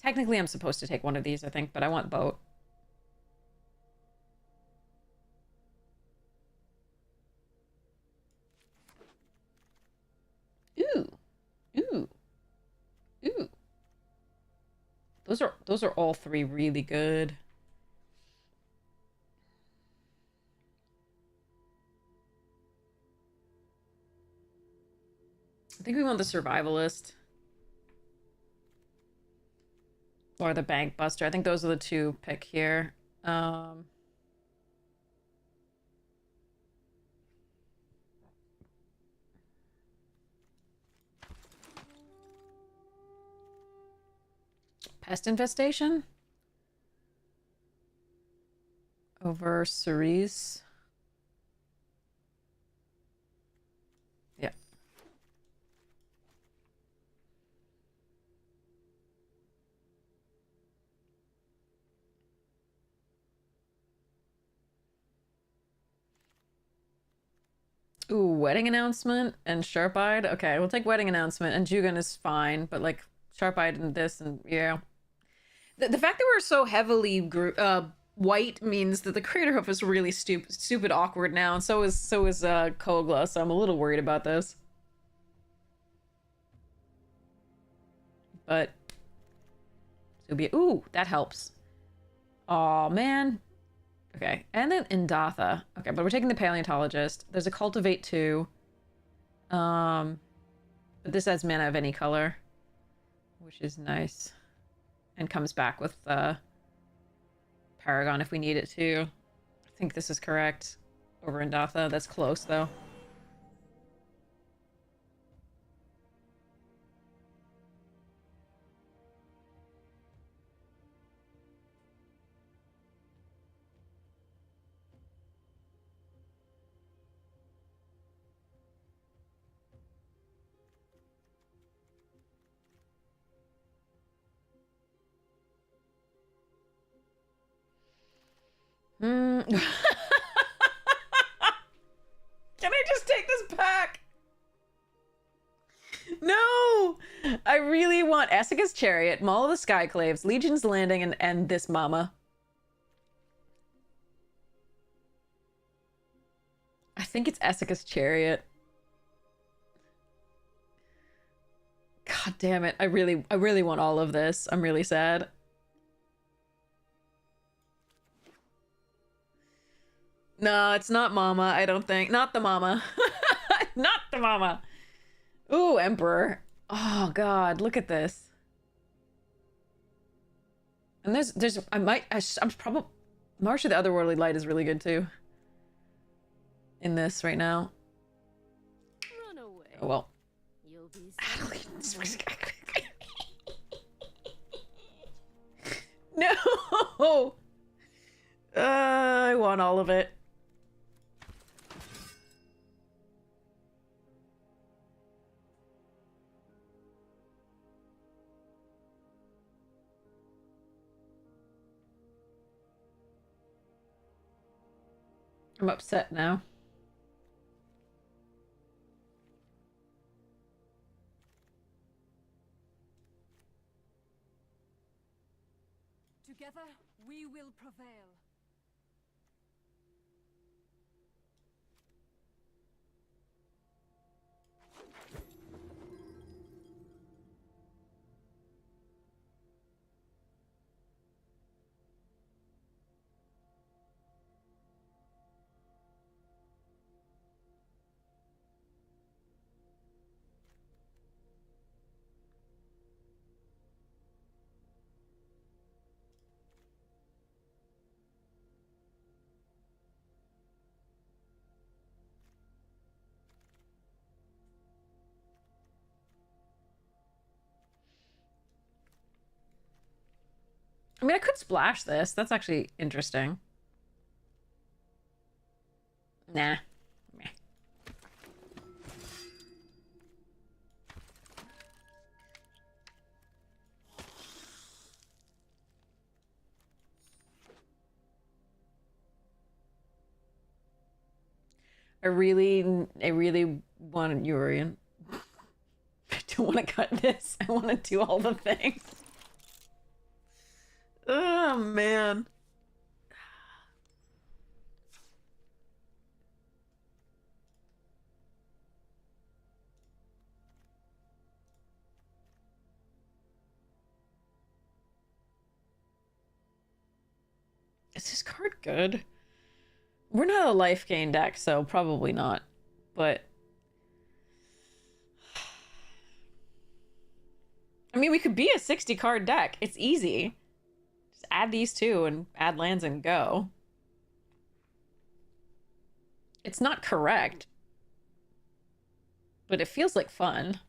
Technically, I'm supposed to take one of these, I think, but I want boat. Ooh. Ooh. Ooh. Those are all three really good. I think we want the survivalist. Or the bank buster. I think those are the two pick here. Pest infestation? Over Cerise. Yeah. Ooh, wedding announcement and sharp-eyed. Okay, we'll take wedding announcement, and Jugan is fine, but like sharp-eyed and this, and yeah. The fact that we're so heavily white means that the Crater Hoof is really stupid awkward now, and so is Kogla, so I'm a little worried about this. But it'll be ooh, that helps. Oh man. Okay, and then Indatha. Okay, but we're taking the paleontologist. There's a cultivate too. But this adds mana of any color, which is nice. And comes back with Paragon if we need it to. I think this is correct. Over Indatha. That's close though. Can I just take this back? No! I really want Essica's Chariot, Maul of the Skyclaves, Legion's Landing, and this mama. I think it's Essica's Chariot. God damn it. I really want all of this. I'm really sad. No, it's not Mama, I don't think. Not the Mama. Not the Mama. Ooh, Emperor. Oh god, look at this. And I'm probably March of the Otherworldly Light is really good too. In this right now. Run away. Oh well. You'll be No! I want all of it. I'm upset now. Together, we will prevail. I mean, I could splash this. That's actually interesting. Nah. Meh. I really want Urian. I don't want to cut this. I want to do all the things. Oh, man. Is this card good? We're not a life gain deck, so probably not. But I mean, we could be a 60 card deck. It's easy. Just add these two and add lands and go. It's not correct, but it feels like fun.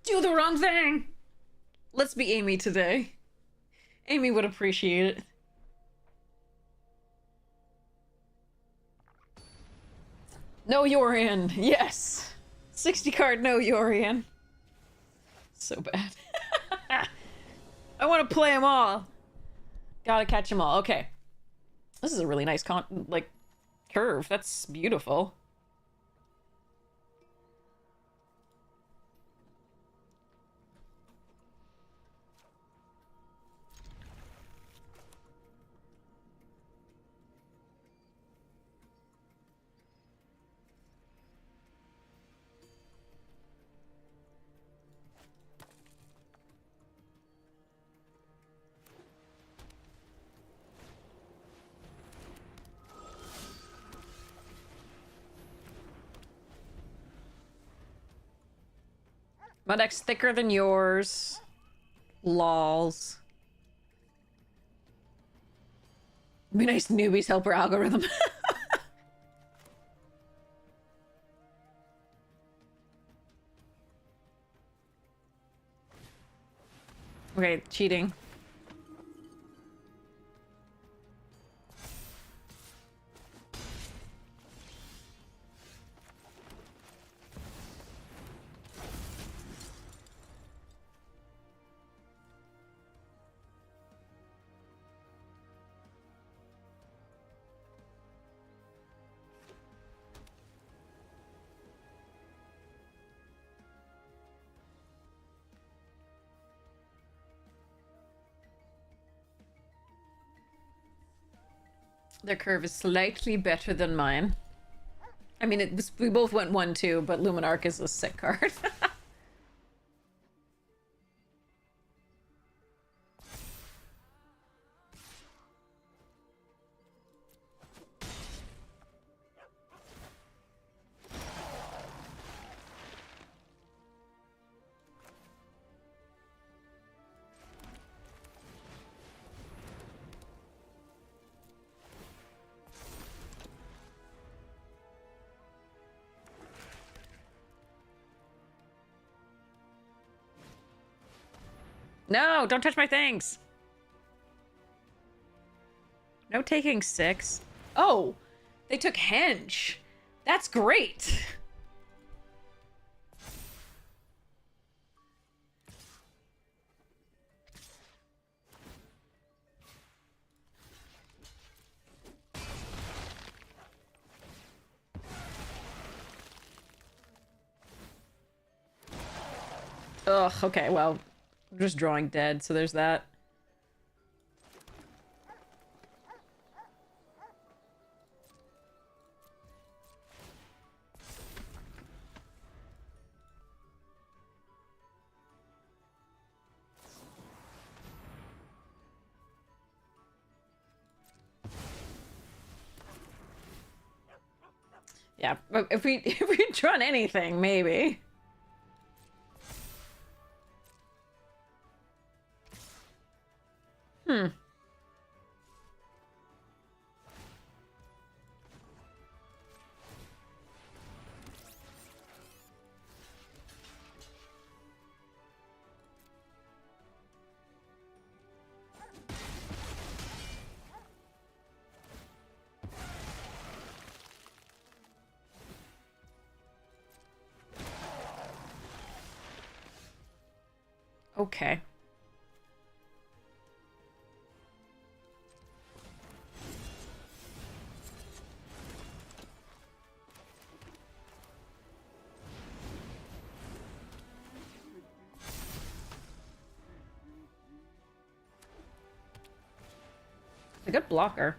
Do the wrong thing! Let's be Amy today. Amy would appreciate it. No Yorian, yes! 60 card no Yorian. So bad. I want to play them all. Gotta catch them all. Okay. This is a really nice curve. That's beautiful. My deck's thicker than yours. Lols. Be nice newbies helper algorithm. Okay, cheating. Their curve is slightly better than mine. I mean, we both went 1-2, but Luminarch is a sick card. No, don't touch my things. No taking 6. Oh, they took Henge. That's great. Ugh, okay, well, I'm just drawing dead, so there's that. Yeah, but if we'd drawn anything, maybe. Hmm. Okay. A good blocker.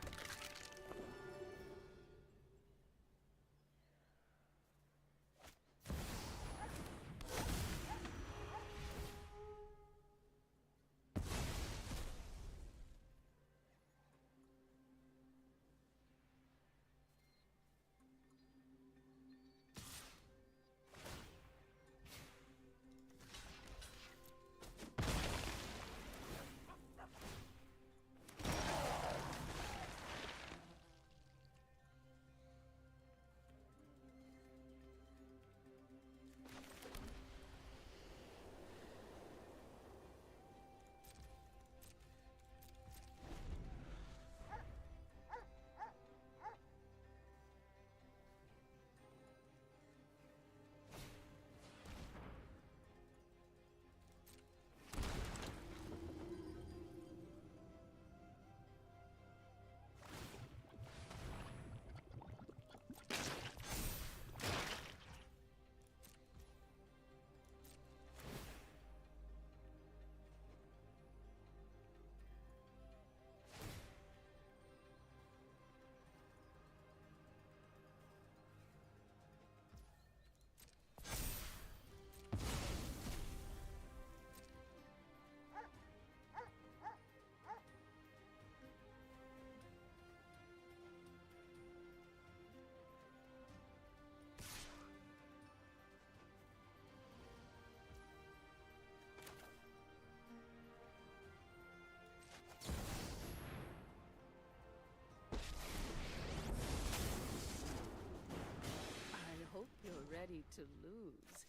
I hope you're ready to lose.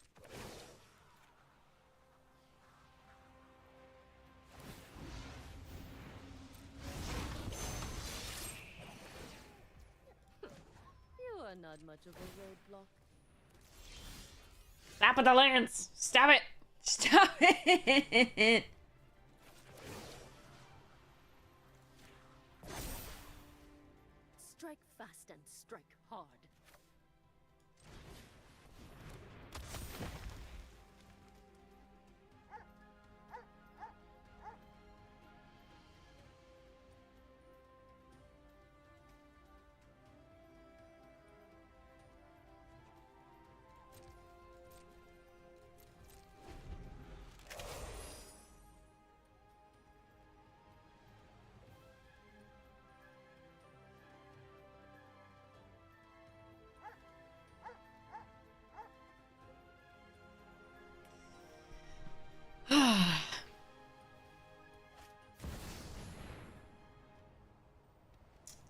You are not much of a roadblock. Stop with the lance! Stop it! Stop it! Strike fast and strike hard.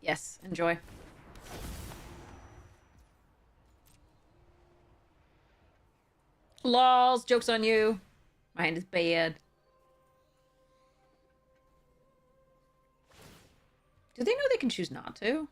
Yes, enjoy. Lols, joke's on you. My hand is bad. Do they know they can choose not to?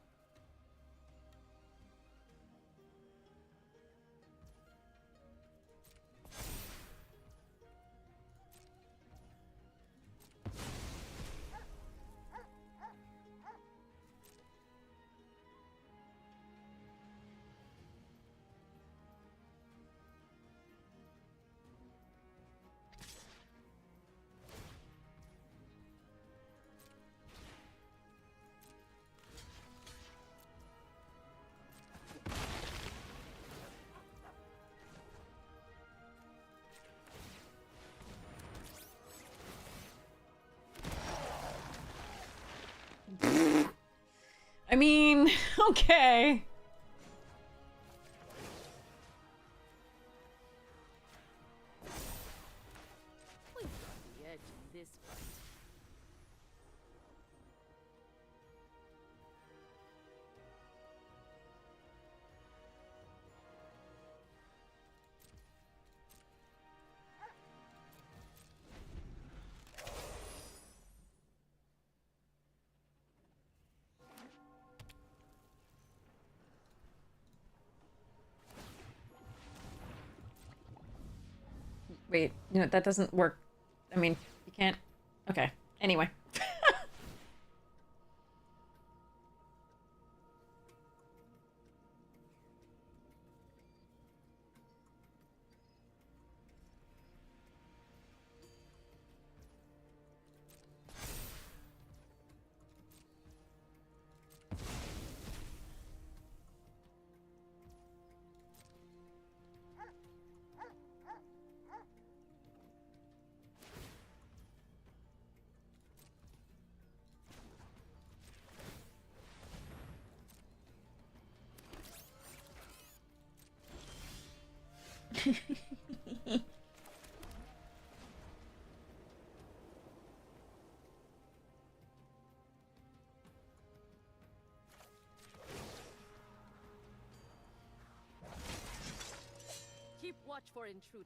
I mean, okay. We've got the edge in this fight. Wait, that doesn't work. I mean, you can't. Okay. Anyway. Keep watch for intruders.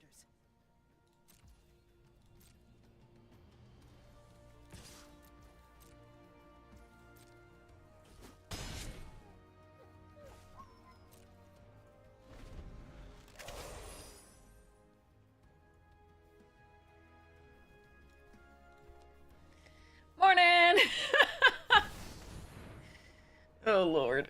Morning! Oh, Lord.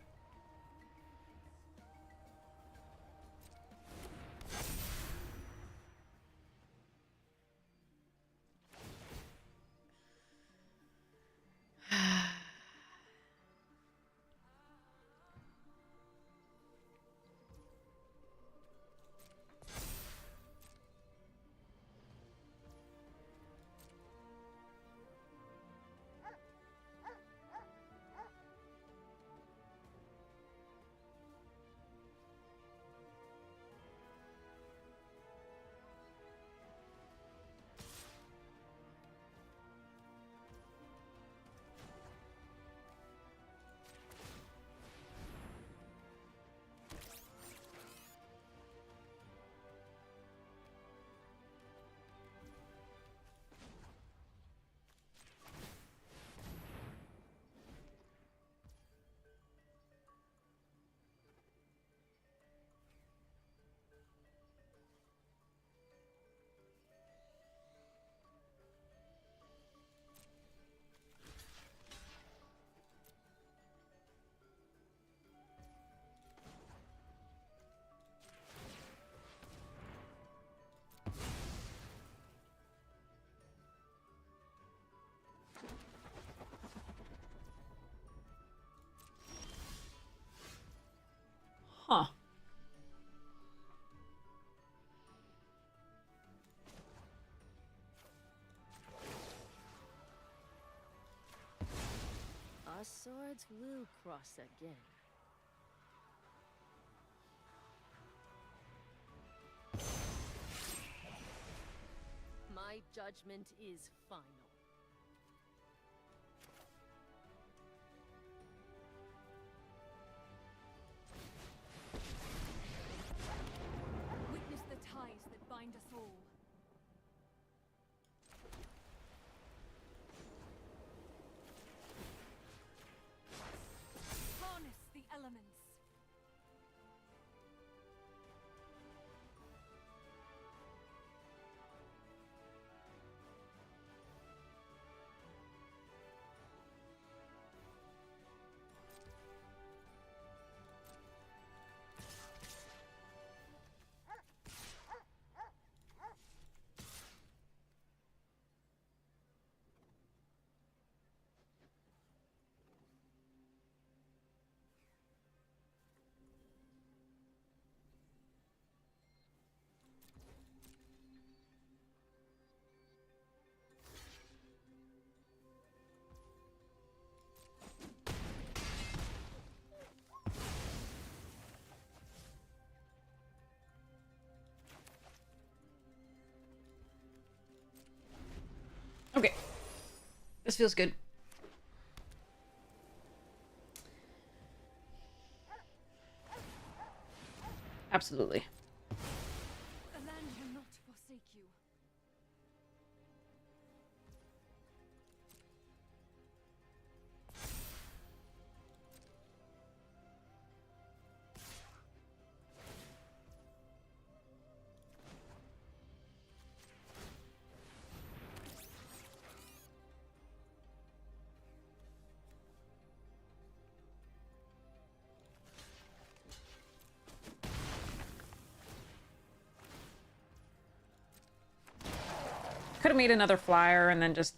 Huh. Our swords will cross again. My judgment is final. Witness the ties that bind us all. This feels good. Absolutely. The land cannot forsake you. Could have made another flyer and then just,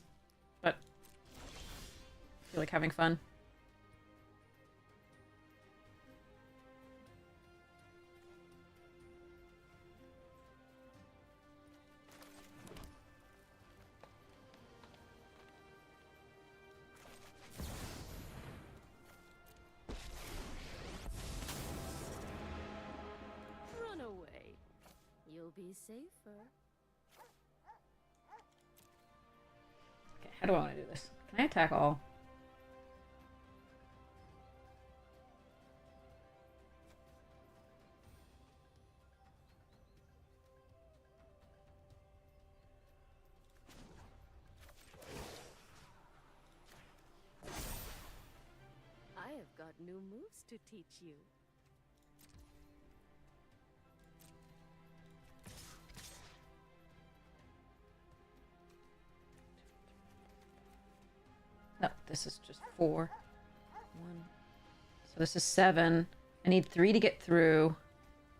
but I feel like having fun. Run away. You'll be safer. Okay, how do I want to do this? Can I attack all? I have got new moves to teach you. No, this is just 4. 1. So this is 7. I need 3 to get through.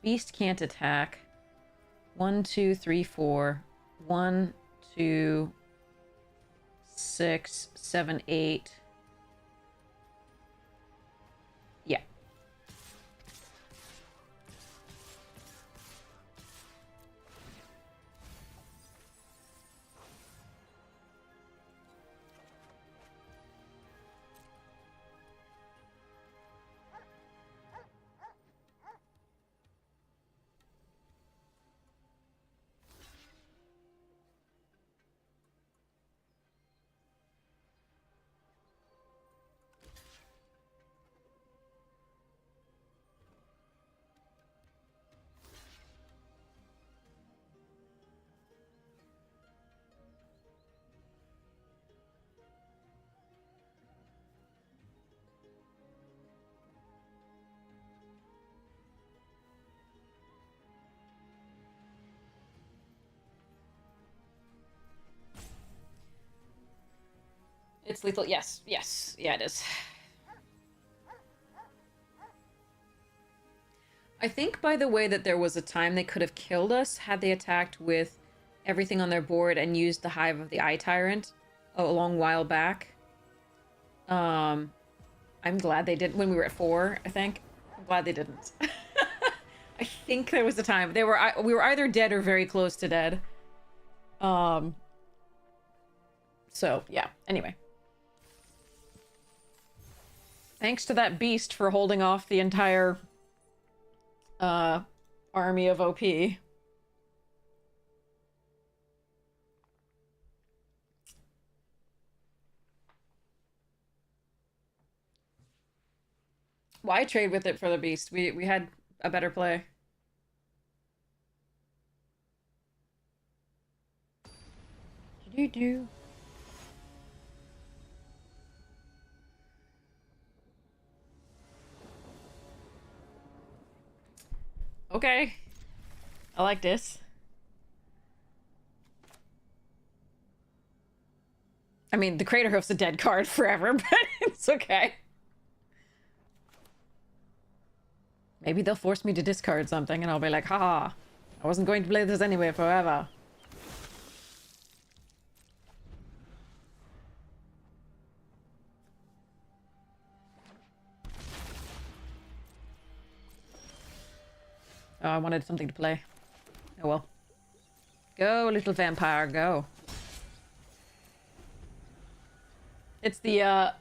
Beast can't attack. 1, 2, 3, 4. 1, 2, 6, 7, 8. Yeah. It's lethal. Yes, yes. Yeah, it is. I think, by the way, that there was a time they could have killed us had they attacked with everything on their board and used the Hive of the Eye Tyrant a long while back. I'm glad they didn't when we were at 4, I think. I'm glad they didn't. I think there was a time. We were either dead or very close to dead. So, yeah. Anyway. Thanks to that beast for holding off the entire army of OP. Why trade with it for the beast? We had a better play. Do-do-do. Okay. I like this. I mean, the Crater Hoof's a dead card forever, but it's okay. Maybe they'll force me to discard something and I'll be like, haha, I wasn't going to play this anyway forever. Oh, I wanted something to play. Oh well. Go, little vampire, go. It's the,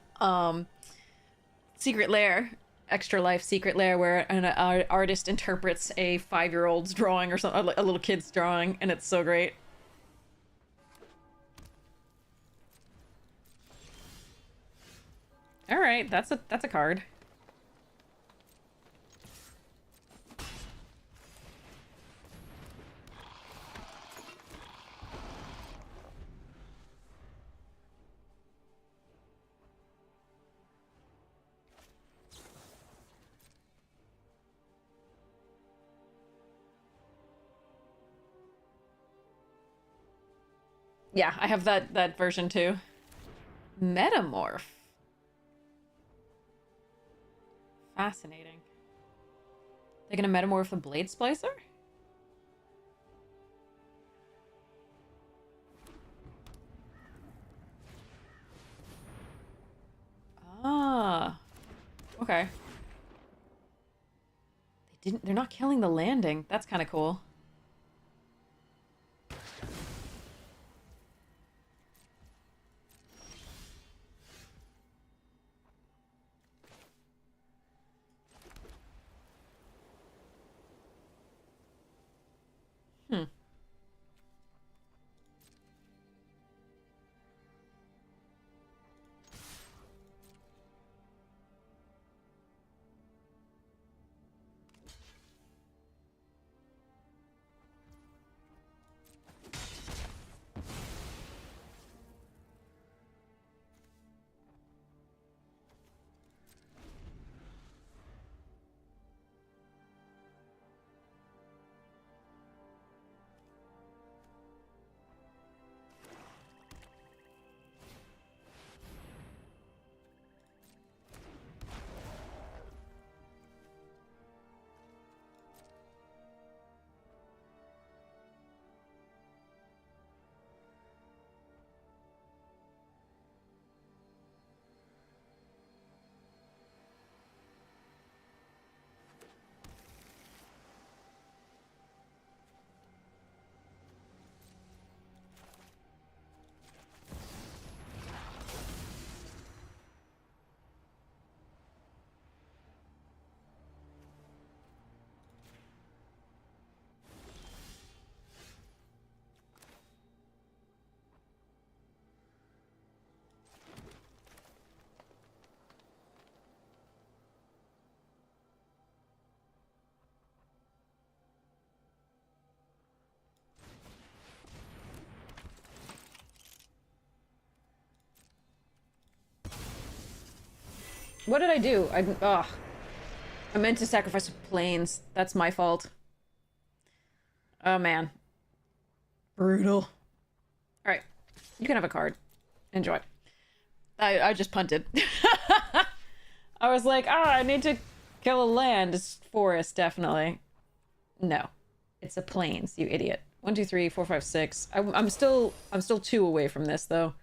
Secret Lair, Extra Life Secret Lair, where an artist interprets a 5-year-old's drawing or something, a little kid's drawing, and it's so great. right, that's a card. Yeah, I have that version too. Metamorph. Fascinating. They're gonna metamorph the Blade Splicer? Ah. Okay. They're not killing the landing. That's kind of cool. Hmm. What did I do? I meant to sacrifice planes. That's my fault. Oh, man. Brutal. Alright. You can have a card. Enjoy. I just punted. I was like, I need to kill a land. It's forest, definitely. No. It's a plains, you idiot. 1, 2, 3, 4, 5, 6. I'm still 2 away from this, though.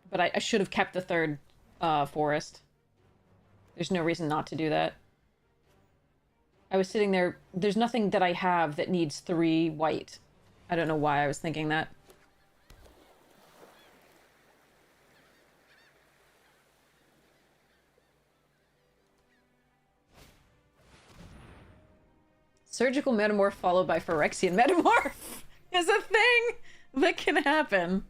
But I should have kept the 3rd forest. There's no reason not to do that. I was sitting there. There's nothing that I have that needs 3 white. I don't know why I was thinking that. Surgical Metamorph followed by Phyrexian Metamorph is a thing that can happen.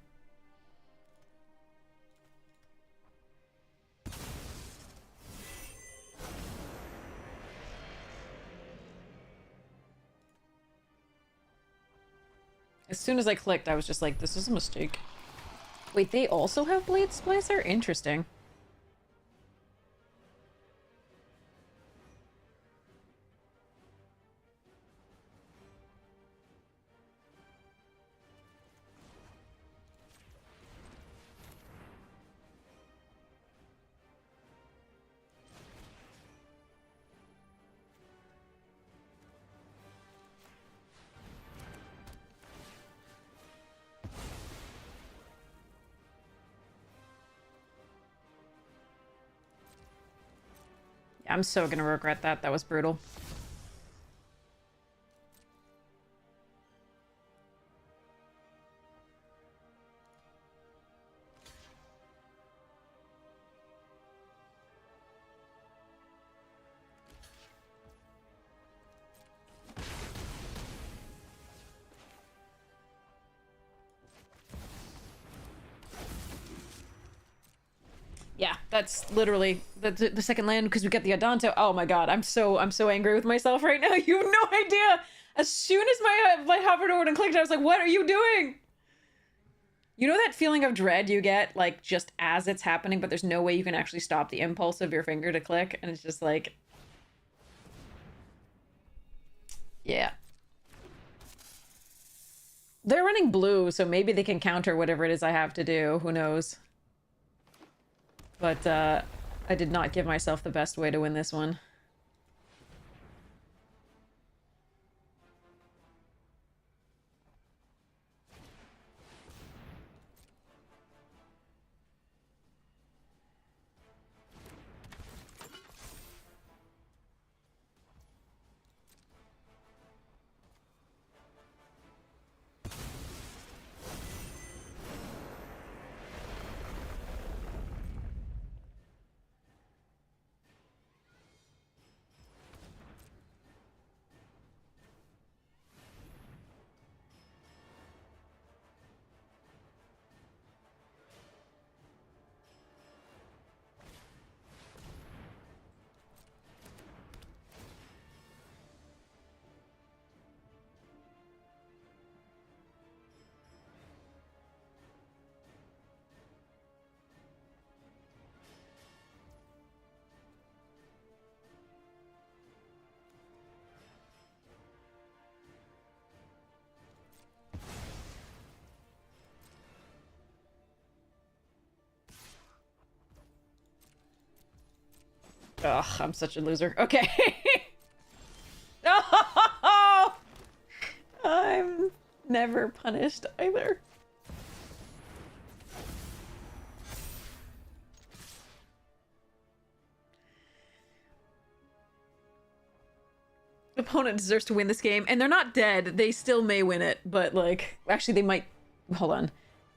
As soon as I clicked, I was just like, this is a mistake. Wait, they also have Blade Splicer? Interesting. I'm so gonna regret that. That was brutal. Yeah, that's literally the second land because we get the Adanto. Oh my god, I'm so angry with myself right now. You have no idea. As soon as my hovered over and clicked, I was like, "What are you doing?" You know that feeling of dread you get like just as it's happening, but there's no way you can actually stop the impulse of your finger to click, and it's just like, yeah. They're running blue, so maybe they can counter whatever it is I have to do. Who knows? But I did not give myself the best way to win this one. Ugh, I'm such a loser. Okay. Oh, I'm never punished either. Opponent deserves to win this game, and they're not dead. They still may win it, but like, actually they might. Hold on.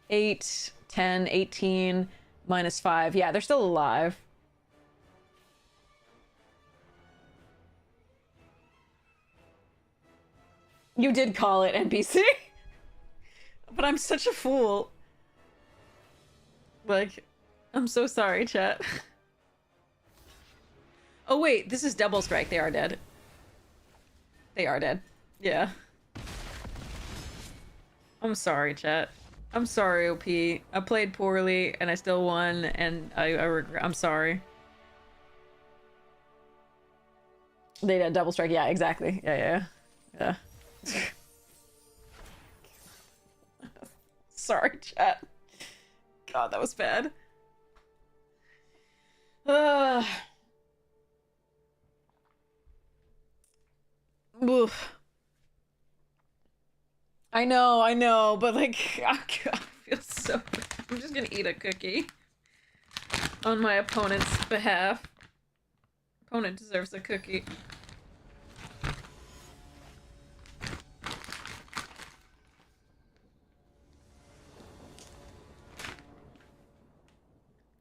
8, 10, 18, -5. Yeah, they're still alive. You did call it NPC. But I'm such a fool. Like, I'm so sorry, chat. Oh wait, this is double strike. They are dead. They are dead. Yeah. I'm sorry, chat. I'm sorry, OP. I played poorly and I still won, and I regret. I'm sorry. They did double strike. Yeah, exactly. Yeah. Sorry, chat. God, that was bad. Oof. I know, but like, I feel so bad. I'm just gonna eat a cookie on my opponent's behalf. Opponent deserves a cookie.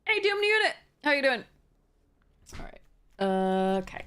Hey, Doom Unit! How you doing? Alright. Okay.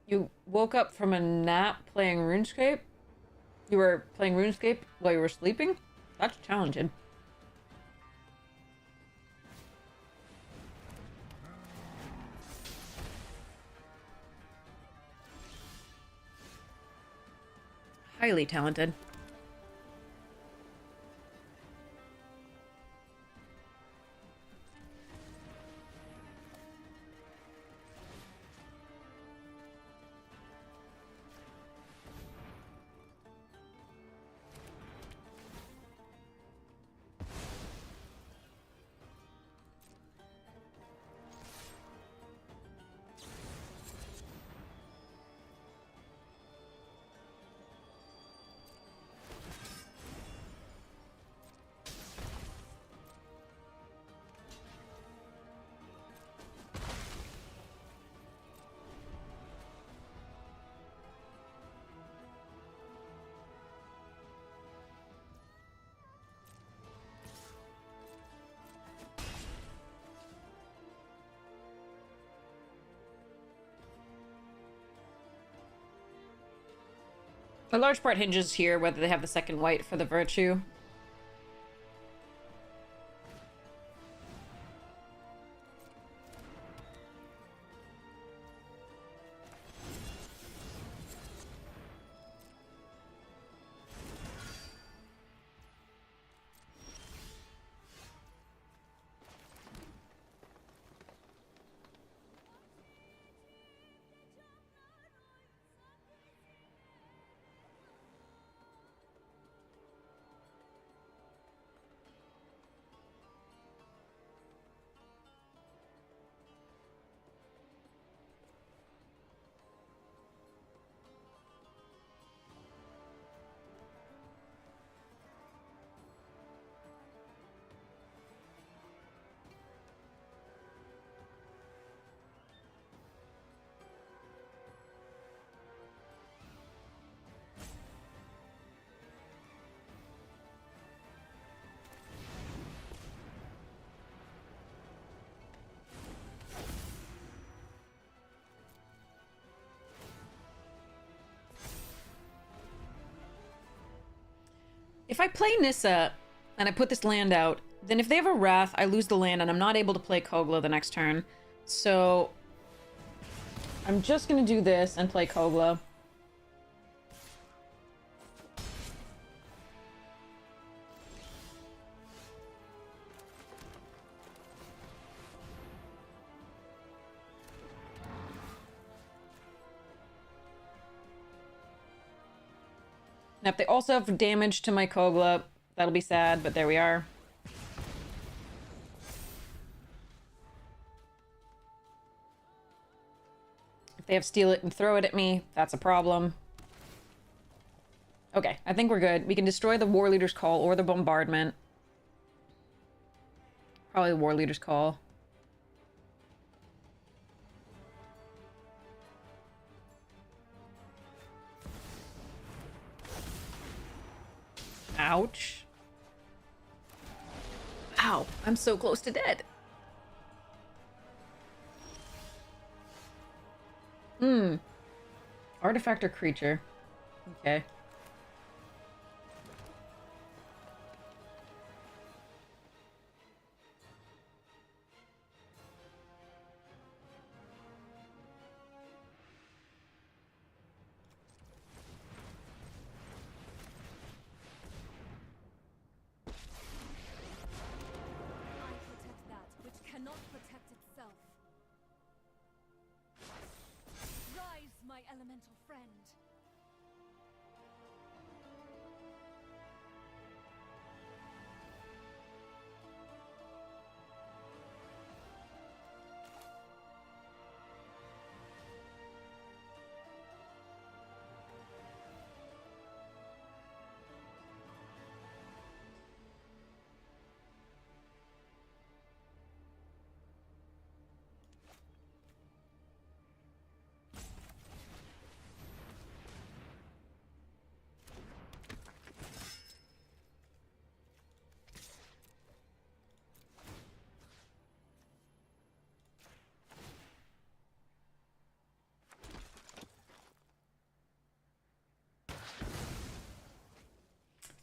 You woke up from a nap playing RuneScape? You were playing RuneScape while you were sleeping? That's challenging. Highly talented. A large part hinges here whether they have the second white for the virtue. If I play Nissa and I put this land out, then if they have a Wrath, I lose the land and I'm not able to play Kogla the next turn. So I'm just going to do this and play Kogla. Now, if they also have damage to my Kogla, that'll be sad, but there we are. If they have Steal It and Throw It at me, that's a problem. Okay, I think we're good. We can destroy the War Leader's Call or the Bombardment. Probably the War Leader's Call. Ouch. Ow, I'm so close to dead. Artifact or creature? Okay. Elemental friend.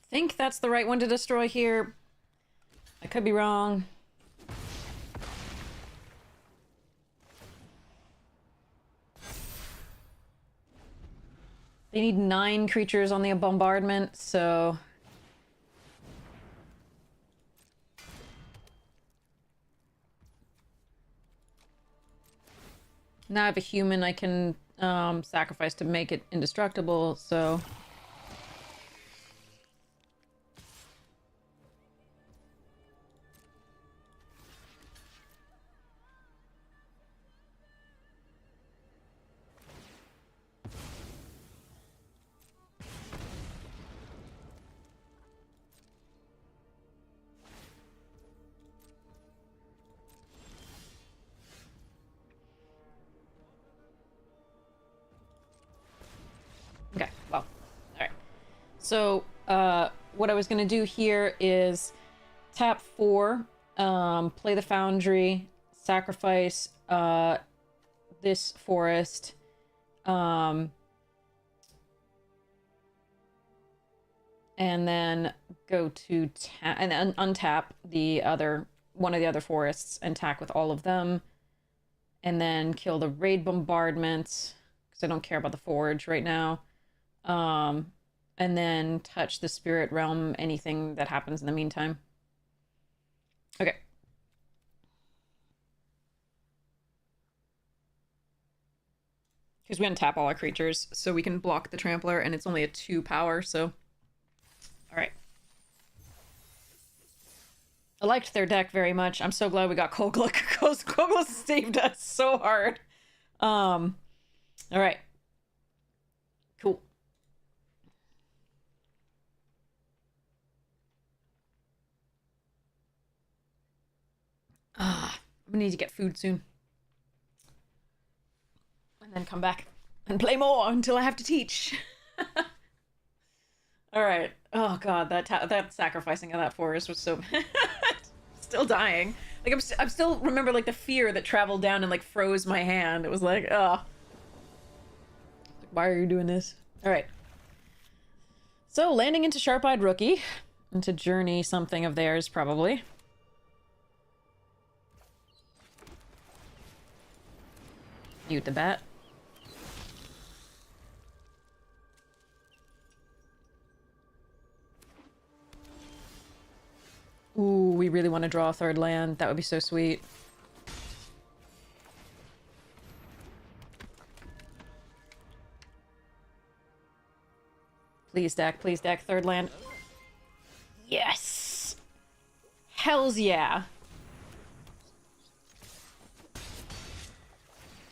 Think that's the right one to destroy here. I could be wrong. They need 9 creatures on the bombardment, so... Now I have a human I can sacrifice to make it indestructible, so... Okay, well, alright. So, what I was gonna do here is tap 4, play the Foundry, sacrifice, this forest, and then go to and then untap the other one of the other forests and attack with all of them, and then kill the raid bombardment because I don't care about the forge right now. And then touch the spirit realm, anything that happens in the meantime. Okay. Because we untap all our creatures, so we can block the Trampler, and it's only a 2 power, so... Alright. I liked their deck very much. I'm so glad we got Kogla, because Kogla saved us so hard. Alright. Cool. I'm gonna need to get food soon. And then come back and play more until I have to teach. Alright. Oh god, that sacrificing of that forest was so bad. Still dying. Like, I'm still remember, like, the fear that traveled down and, like, froze my hand. It was like, ugh. Why are you doing this? Alright. So, landing into Sharp-Eyed Rookie. Into Journey something of theirs, probably. Mute the bat. Ooh, we really want to draw a third land. That would be so sweet. Please deck, third land. Yes! Hells yeah!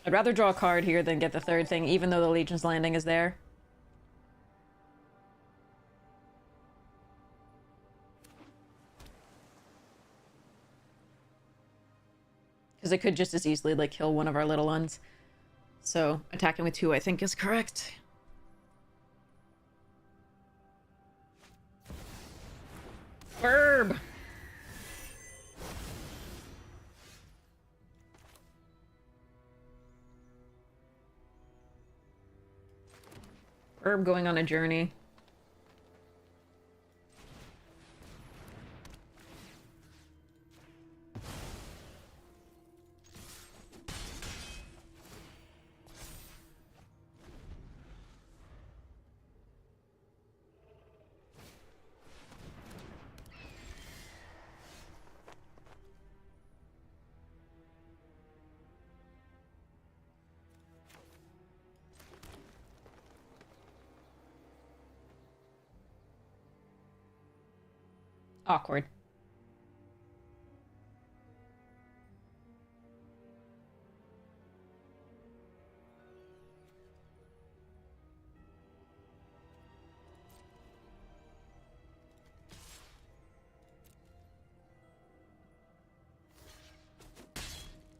I'd rather draw a card here than get the third thing, even though the Legion's Landing is there. Because it could just as easily, like, kill one of our little ones. So, attacking with 2, I think, is correct. Burb! Burb going on a journey. Awkward.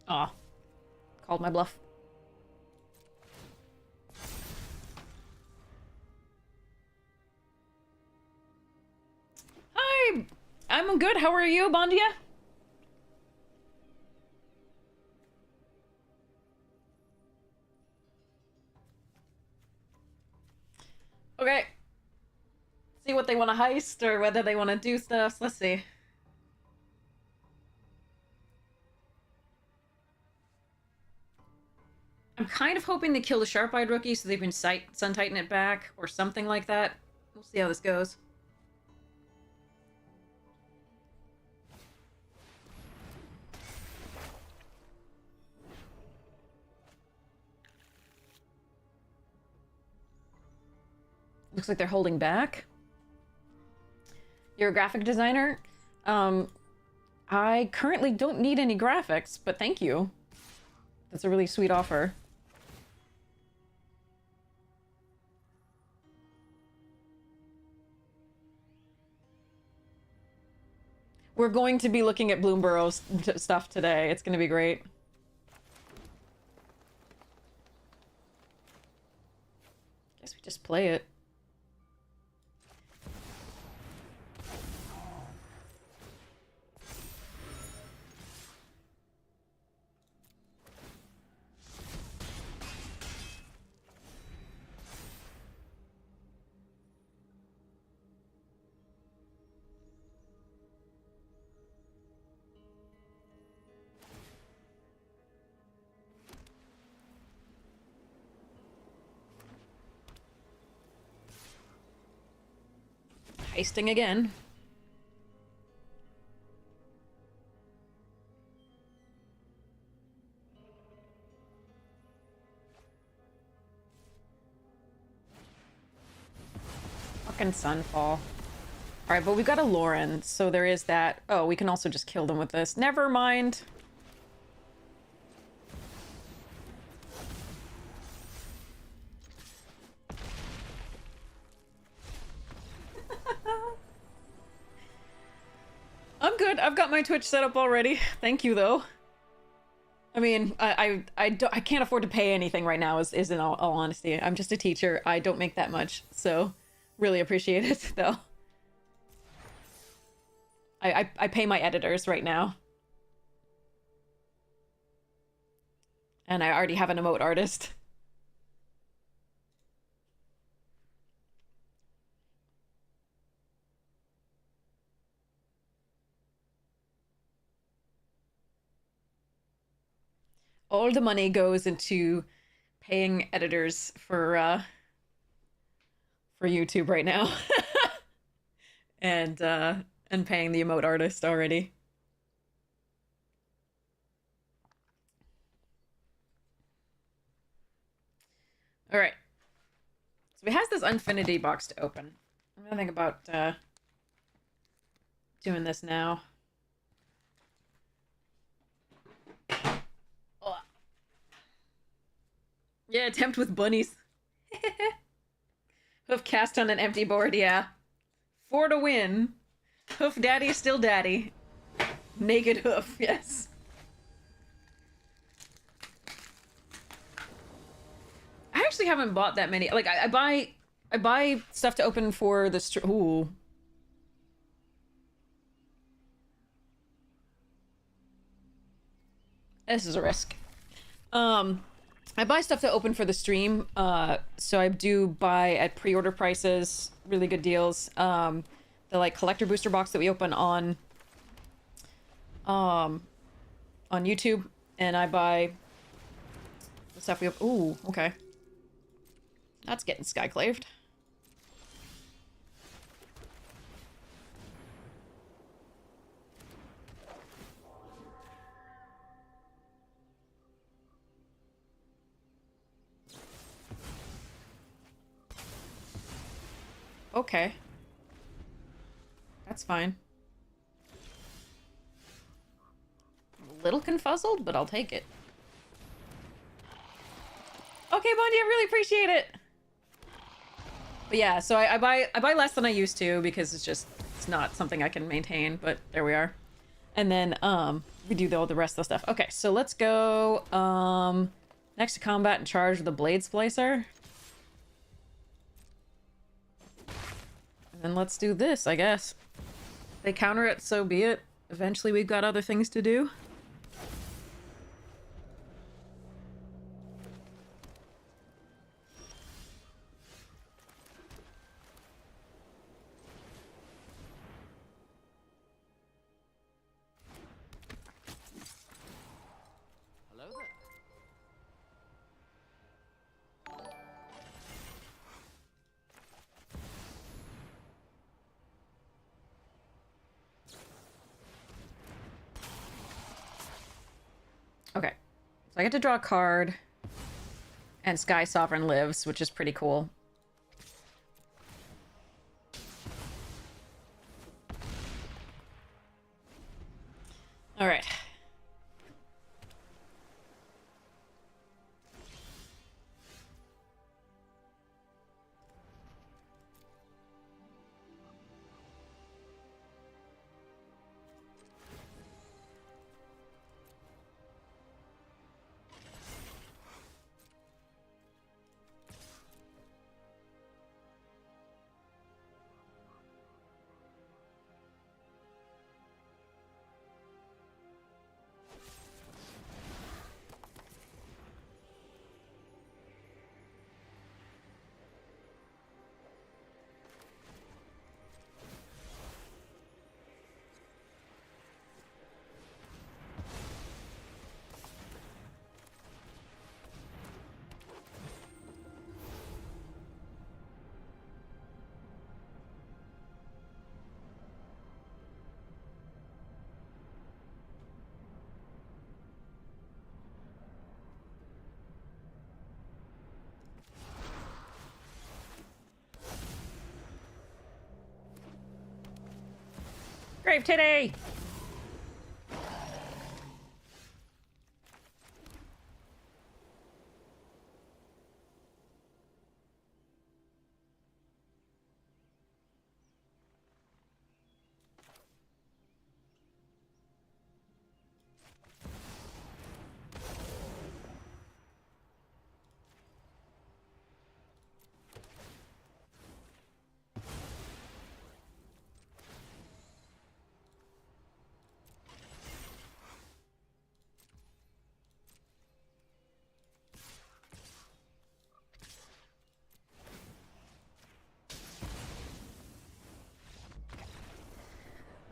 Aw. Called my bluff. Hi! I'm good. How are you, Bondia? Okay. See what they want to heist or whether they want to do stuff. Let's see. I'm kind of hoping they kill the Sharp-Eyed Rookie so they can Sun Titan it back or something like that. We'll see how this goes. Looks like they're holding back. You're a graphic designer? I currently don't need any graphics, but thank you. That's a really sweet offer. We're going to be looking at Bloomburrow stuff today. It's going to be great. Guess we just play it. Pasting again. Fucking Sunfall. Alright, but we got a Lauren, so there is that. Oh, we can also just kill them with this. Never mind. I'm good. I've got my Twitch set up already. Thank you, though. I mean, I can't afford to pay anything right now, is in all honesty. I'm just a teacher. I don't make that much, so really appreciate it, though. I pay my editors right now. And I already have an emote artist. All the money goes into paying editors for YouTube right now. and paying the emote artist already. All right. So he has this Infinity box to open. I'm gonna think about doing this now. Oh. Yeah, attempt with bunnies. Hoof cast on an empty board, yeah. 4 to win. Hoof daddy, still daddy. Naked hoof, yes. I actually haven't bought that many. Like, I buy stuff to open for the ooh. This is a risk. I buy stuff to open for the stream, so I do buy at pre-order prices, really good deals. The like collector booster box that we open on YouTube, and I buy the stuff we open. Ooh, okay. That's getting skyclaved. Okay. That's fine. A little confuzzled, but I'll take it. Okay, Bundy, I really appreciate it. But yeah, so I buy less than I used to because it's not something I can maintain, but there we are. And then we do all the rest of the stuff. Okay, so let's go next to combat and charge with the Blade Splicer. And then let's do this, I guess. They counter it, so be it. Eventually we've got other things to do. Hello there. Okay. So I get to draw a card. And Sky Sovereign lives, which is pretty cool. All right. Grave titty!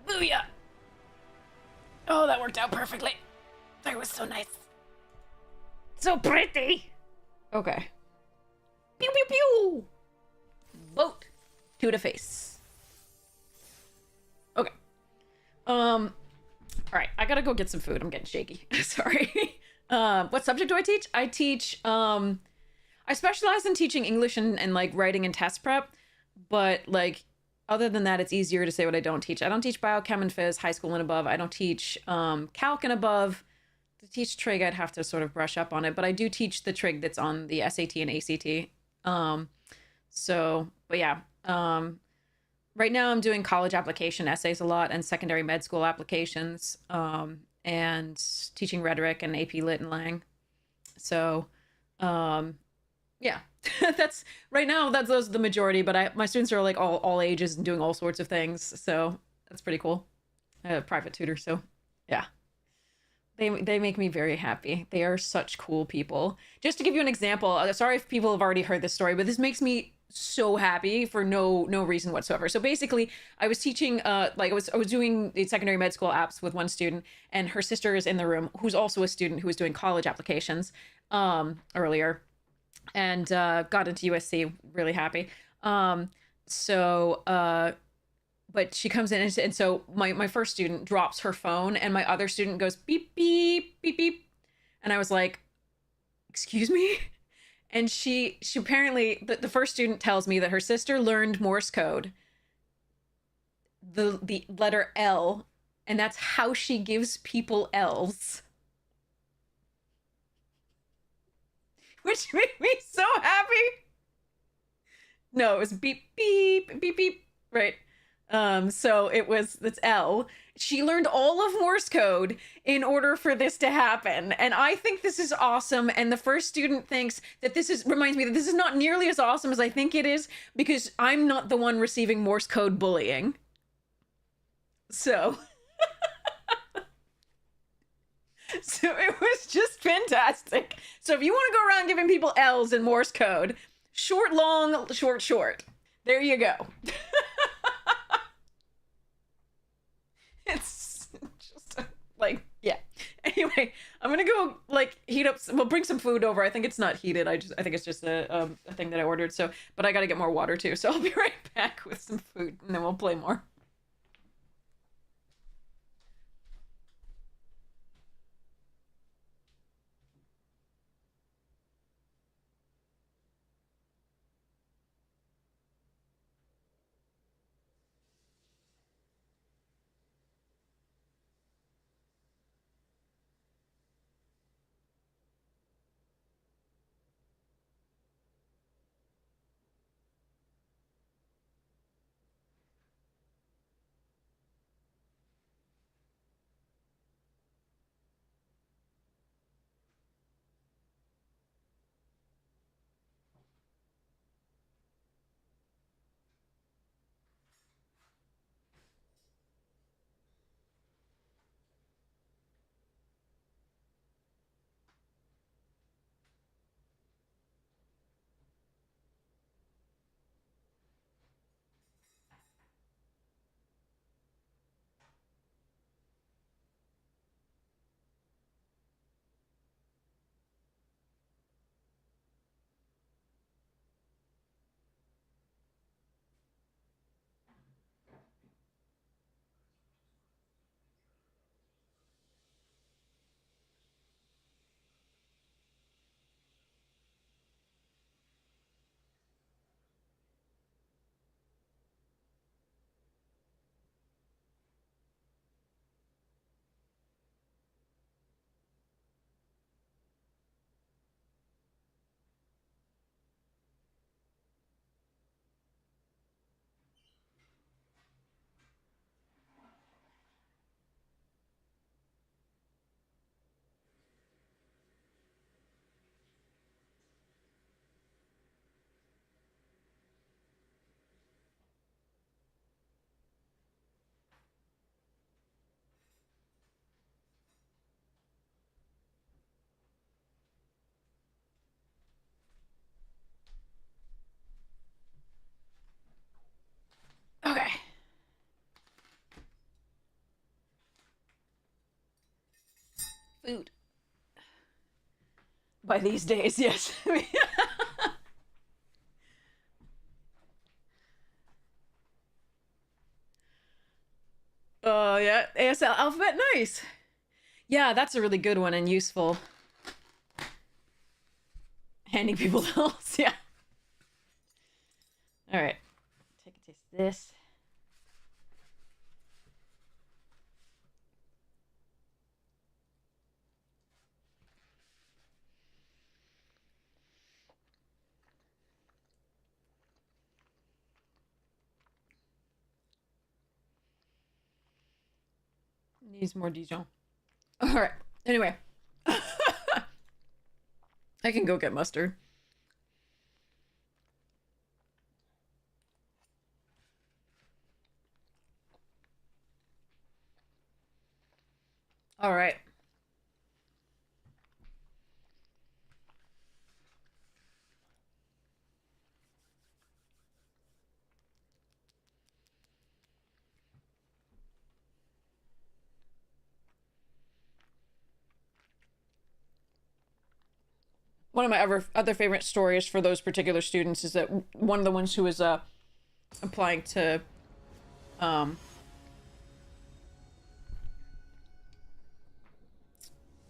Booyah! Oh, that worked out perfectly. That was so nice. So pretty! Okay. Pew pew pew! Boat to the face. Okay. Alright, I gotta go get some food. I'm getting shaky. Sorry. What subject do I teach? I teach, I specialize in teaching English and like writing and test prep, but like other than that, it's easier to say what I don't teach. I don't teach biochem and phys, high school and above. I don't teach calc and above. To teach trig, I'd have to sort of brush up on it, but I do teach the trig that's on the SAT and ACT. But yeah, right now I'm doing college application essays a lot and secondary med school applications, and teaching rhetoric and AP Lit and Lang. So, yeah, that's right now. Those are the majority, but my students are like all ages and doing all sorts of things. So that's pretty cool. I have a private tutor, so yeah. They make me very happy. They are such cool people. Just to give you an example, sorry if people have already heard this story, but this makes me so happy for no reason whatsoever. So basically, I was teaching, like I was doing the secondary med school apps with one student, and her sister is in the room, who's also a student who was doing college applications earlier, and got into USC. Really happy. But she comes in and so my first student drops her phone and my other student goes beep, beep, beep, beep. And I was like, excuse me? And she apparently, the first student tells me that her sister learned Morse code, the letter L, and that's how she gives people L's. Which made me so happy. No, it was beep, beep, beep, beep, right? So it's L. She learned all of Morse code in order for this to happen. And I think this is awesome. And the first student thinks that reminds me that this is not nearly as awesome as I think it is, because I'm not the one receiving Morse code bullying. So, so it was just fantastic. So if you want to go around giving people L's in Morse code, short, long, short, short. There you go. It's just like, yeah. Anyway, I'm gonna go like heat up. We'll bring some food over. I think it's not heated. I think it's just a thing that I ordered. So, but I gotta get more water too. So I'll be right back with some food, and then we'll play more. Food. By these days, yes. Oh, yeah. ASL alphabet, nice. Yeah, that's a really good one and useful. Handing people pills, yeah. All right. Take a taste of this. Needs more Dijon. All right. Anyway. I can go get mustard. All right. One of my other favorite stories for those particular students is that one of the ones who was applying to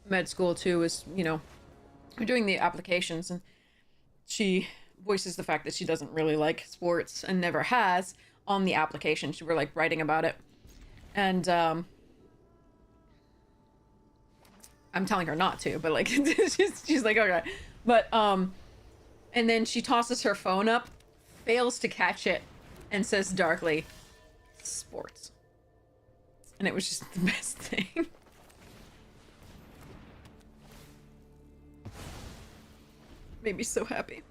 med school too is, you know, we're doing the applications, and she voices the fact that she doesn't really like sports and never has on the application. She were like writing about it, and I'm telling her not to, but like she's like, okay, but and then she tosses her phone up, fails to catch it, and says darkly, "Sports," and it was just the best thing. Made me so happy.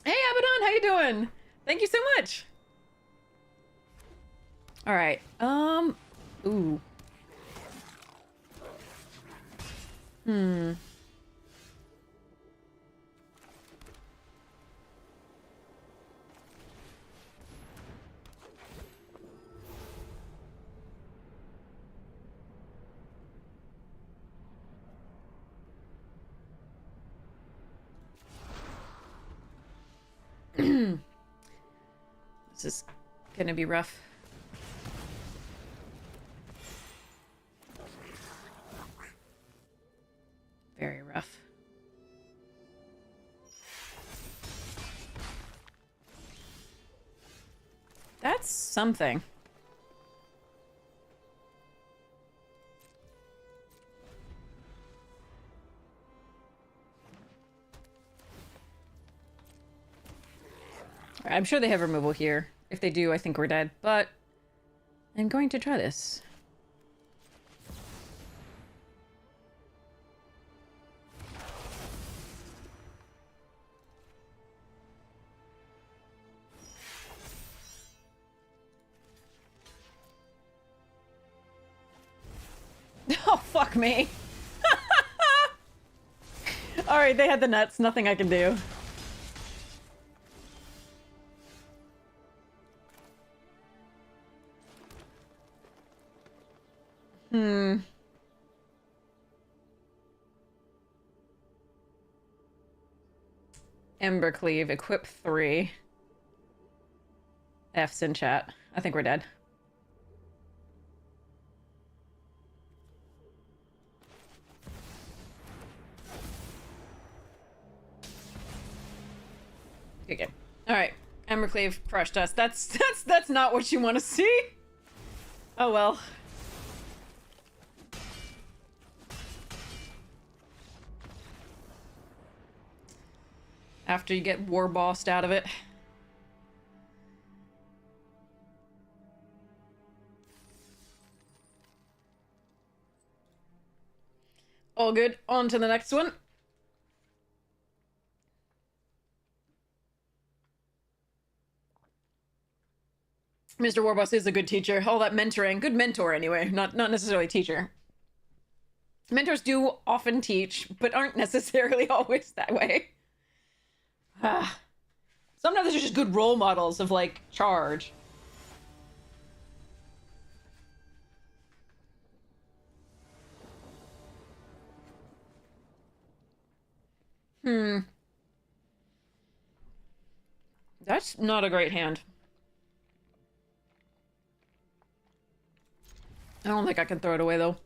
Hey Abaddon, how you doing? Thank you so much. All right. Ooh. This is gonna be rough. Very rough. That's something. I'm sure they have removal here. If they do, I think we're dead. But I'm going to try this. Oh, fuck me. Alright, they had the nuts. Nothing I can do. Embercleave, equip 3. F's in chat. I think we're dead. Good. All right, Embercleave crushed us. That's not what you want to see. Oh well. After you get war bossed out of it. All good. On to the next one. Mr. Warboss is a good teacher. All that mentoring. Good mentor, anyway. Not necessarily teacher. Mentors do often teach, but aren't necessarily always that way. Sometimes they're just good role models of, like, charge. Hmm. That's not a great hand. I don't think I can throw it away, though.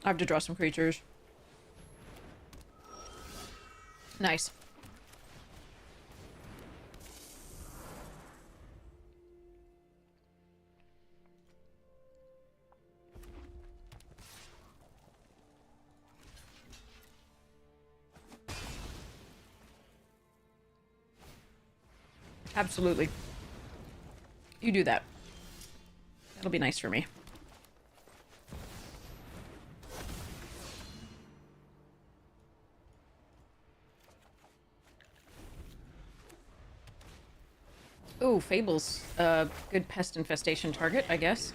I have to draw some creatures. Nice. Absolutely. You do that. That'll be nice for me. Ooh, Fable's a good pest infestation target, I guess.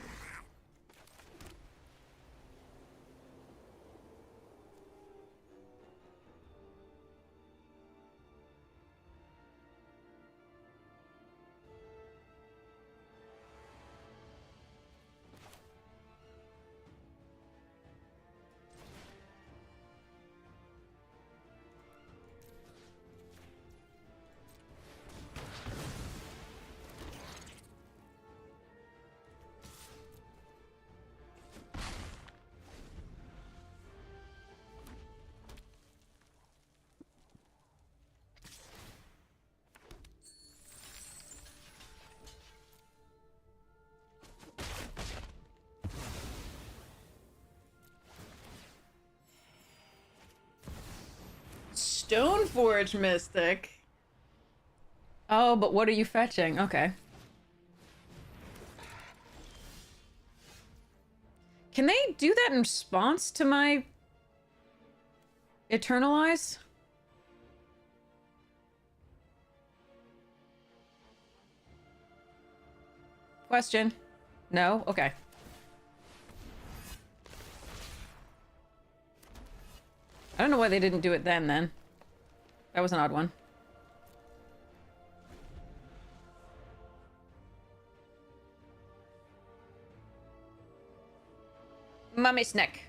Stoneforge Mystic. Oh, but what are you fetching? Okay. Can they do that in response to my Eternalize? Question. No? Okay. I don't know why they didn't do it then. That was an odd one. Mummy snack.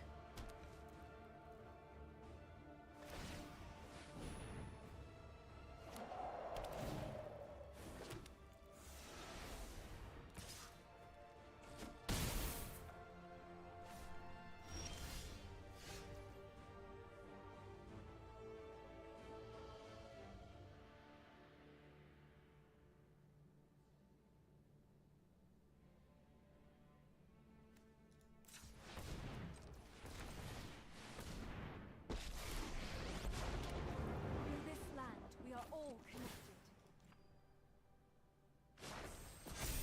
In this land, we are all connected.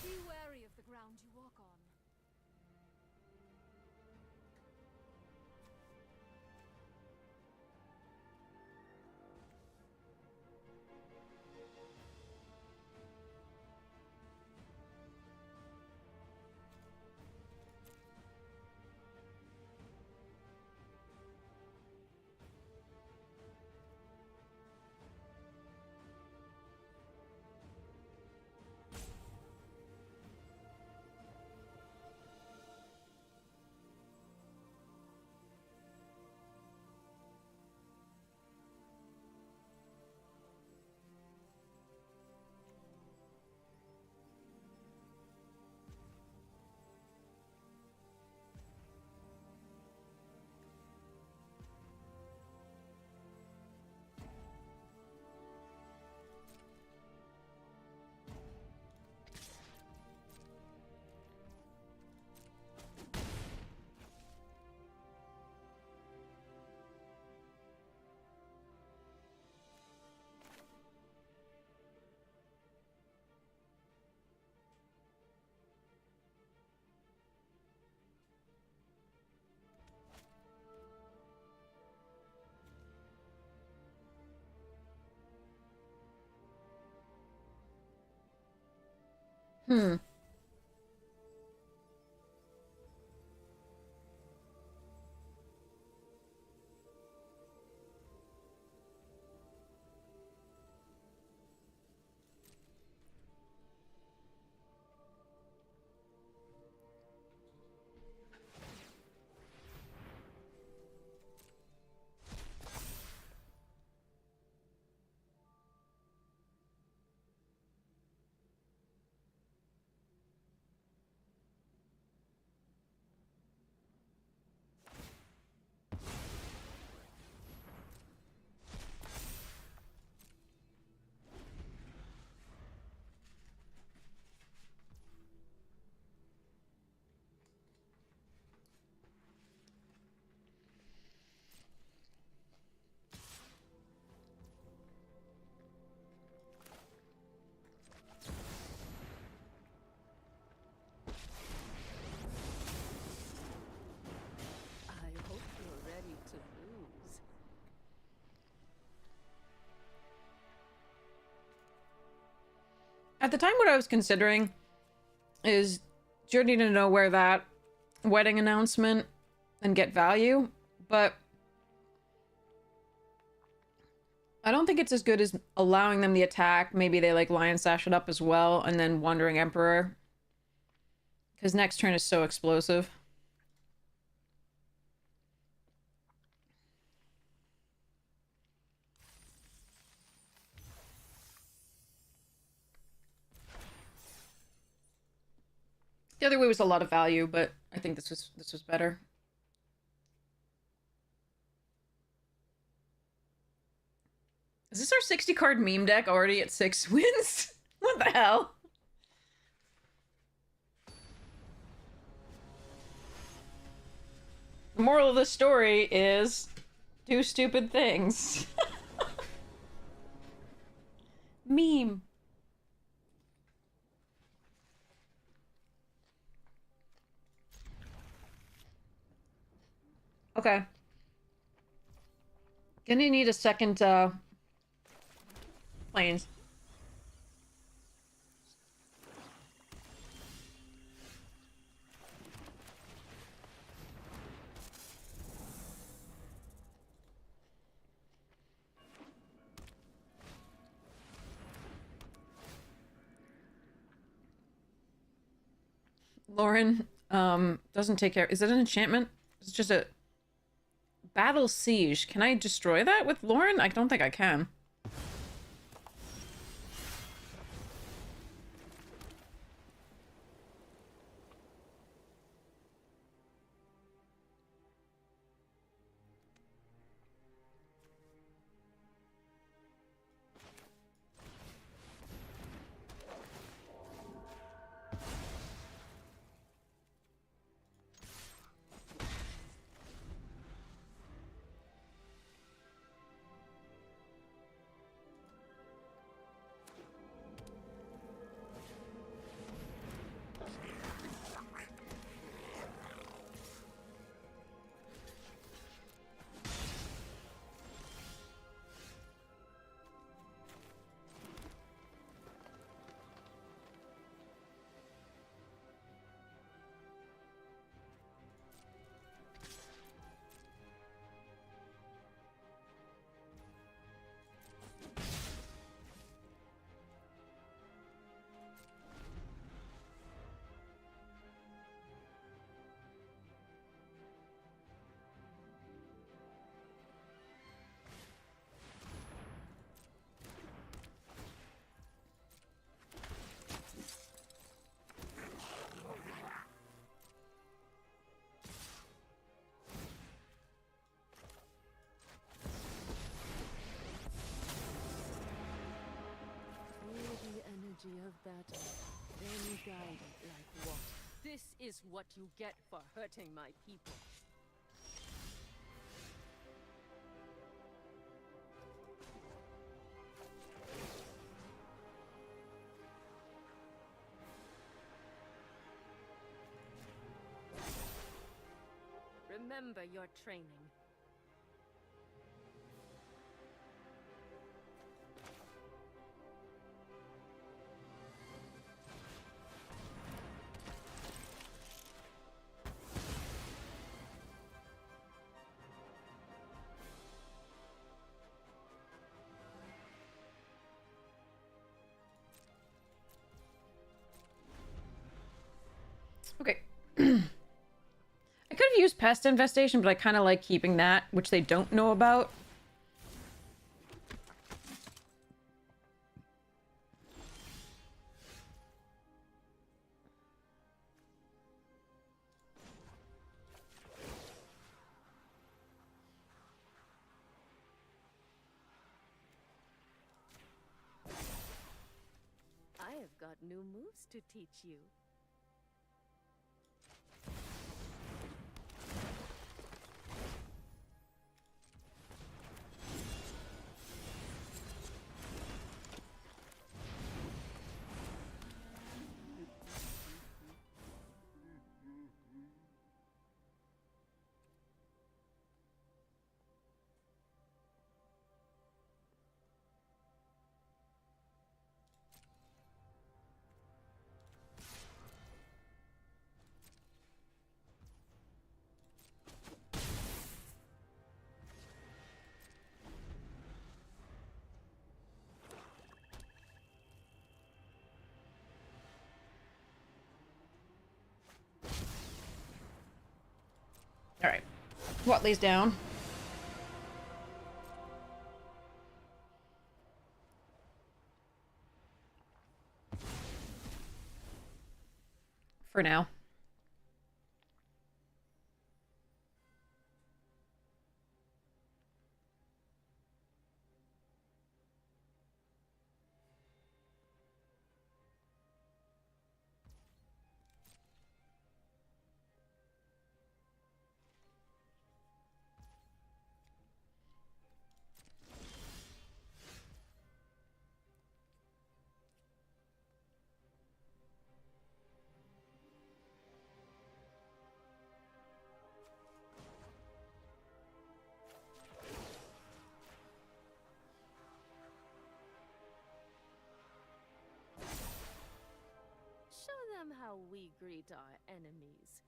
Be wary of the ground you walk on. Hmm. At the time, what I was considering is Jody to know where that wedding announcement and get value, but I don't think it's as good as allowing them the attack. Maybe they like Lion Sash it up as well, and then Wandering Emperor. Because next turn is so explosive. The other way was a lot of value, but I think this was better. Is this our 60 card meme deck already at 6 wins? What the hell? The moral of the story is do stupid things. Meme. Okay. Gonna need a second, planes. Lauren, doesn't take care. Is it an enchantment? It's just a battle siege. Can I destroy that with Lauren? I don't think I can. Of battle, then guide it like water. This is what you get for hurting my people. Remember your training. Okay. I could have used pest infestation, but I kind of like keeping that, which they don't know about. I have got new moves to teach you. Alright. Watley's down. For now. Show them how we greet our enemies.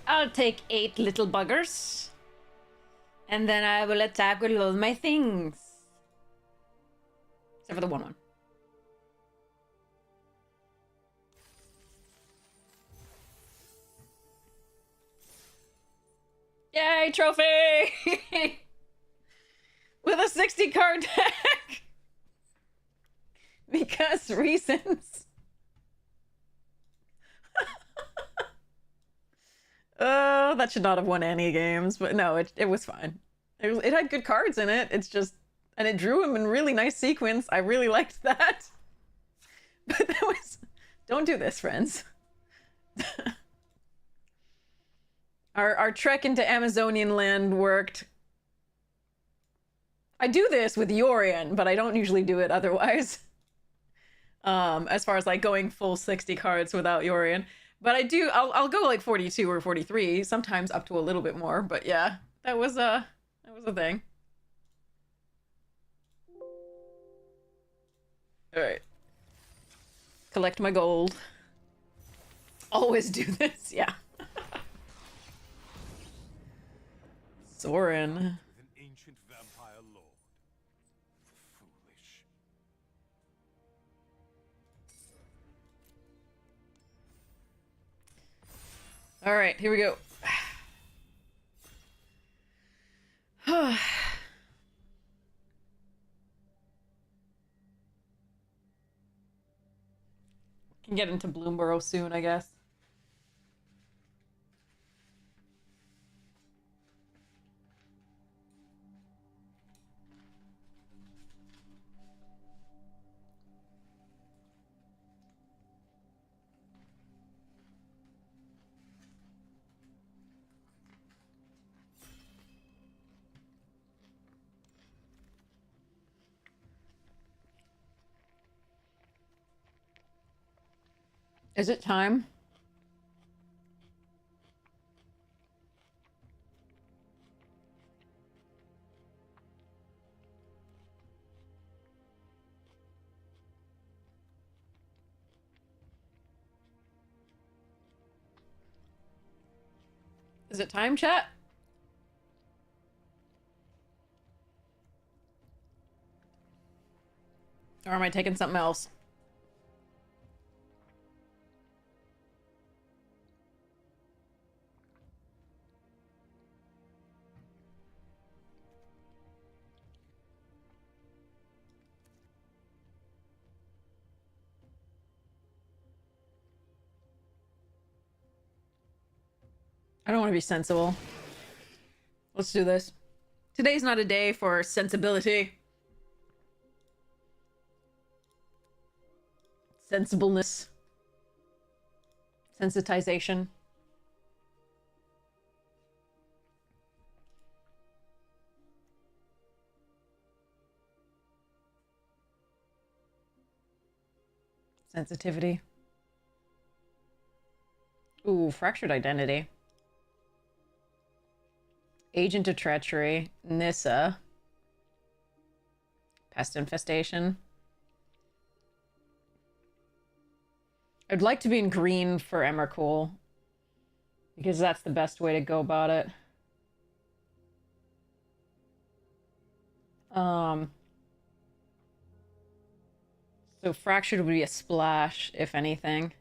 I'll take 8 little buggers. And then I will attack with all my things. Except for the 1/1. Yay, trophy! With a 60 card deck! Because reasons. Oh, that should not have won any games, but no, it was fine. It had good cards in it. It's just, and it drew him in really nice sequence. I really liked that. But that was, don't do this, friends. Our trek into Amazonian land worked. I do this with Yorion, but I don't usually do it otherwise. As far as like going full 60 cards without Yorion. But I do, I'll go like 42 or 43, sometimes up to a little bit more. But yeah, that was a thing. All right. Collect my gold. Always do this, yeah. Soren. An ancient vampire lord. Foolish. All right, here we go. Can get into Bloomburrow soon, I guess. Is it time? Is it time, chat? Or am I taking something else? I don't want to be sensible. Let's do this. Today's not a day for sensibility. Sensibleness. Sensitization. Sensitivity. Ooh, fractured identity. Agent of treachery. Nissa. Pest infestation. I'd like to be in green for Emrakul, because that's the best way to go about it. So fractured would be a splash, if anything.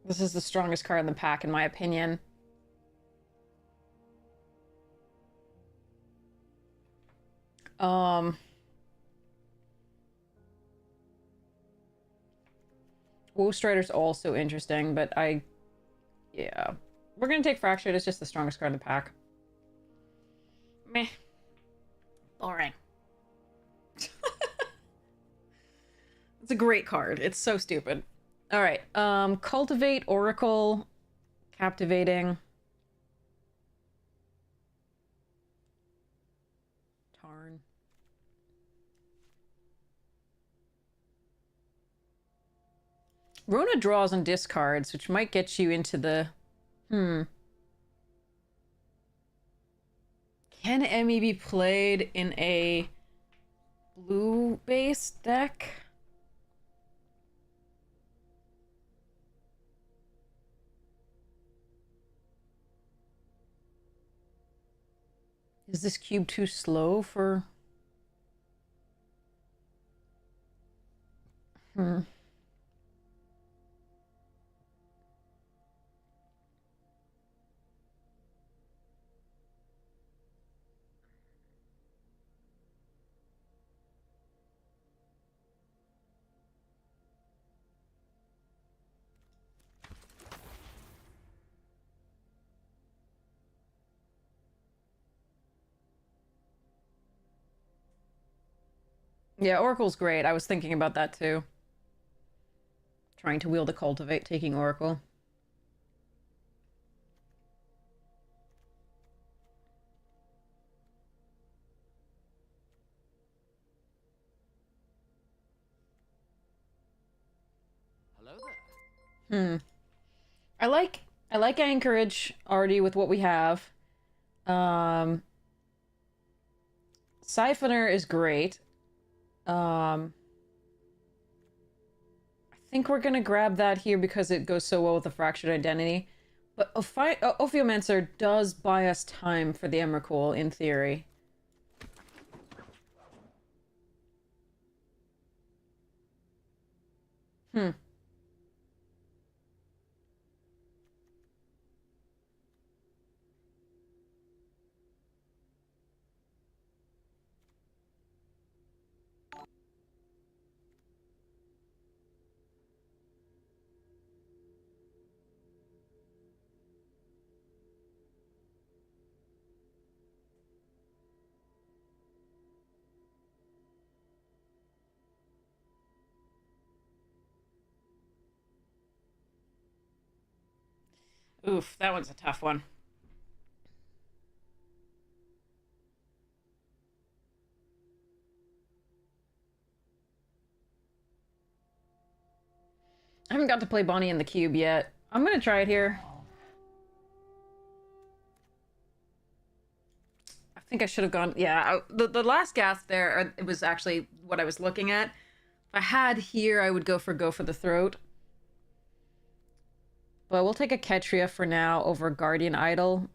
This is the strongest card in the pack, in my opinion. Woe Strider's also interesting, but yeah. We're gonna take Fractured, it's just the strongest card in the pack. Meh. Boring. It's a great card. It's so stupid. Alright, Cultivate, Oracle, Captivating. Tarn. Rona draws and discards, which might get you into the... Can Emmy be played in a blue-based deck? Is this cube too slow for... Yeah, Oracle's great. I was thinking about that too. Trying to wield a Cultivate, taking Oracle. Hello there. I like Anchorage already with what we have. Siphoner is great. I think we're gonna grab that here because it goes so well with the Fractured Identity. But Ophiomancer does buy us time for the Emrakul, in theory. Oof, that one's a tough one. I haven't got to play Bonnie in the Cube yet. I'm gonna try it here. I think I should have gone... Yeah, the last gas there, it was actually what I was looking at. If I had here, I would go for the Throat. But we'll take a Ketria for now over Guardian Idol.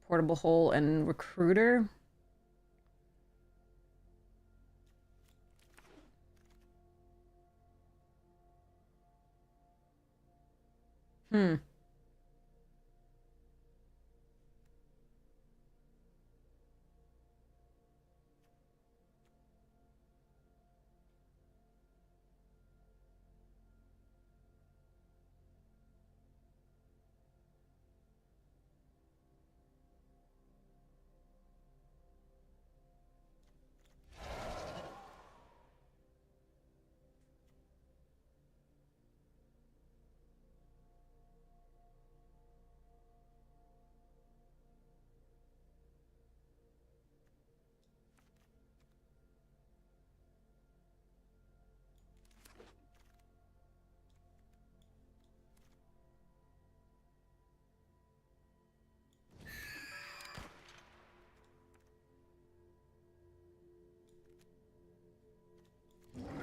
Portable Hole and Recruiter.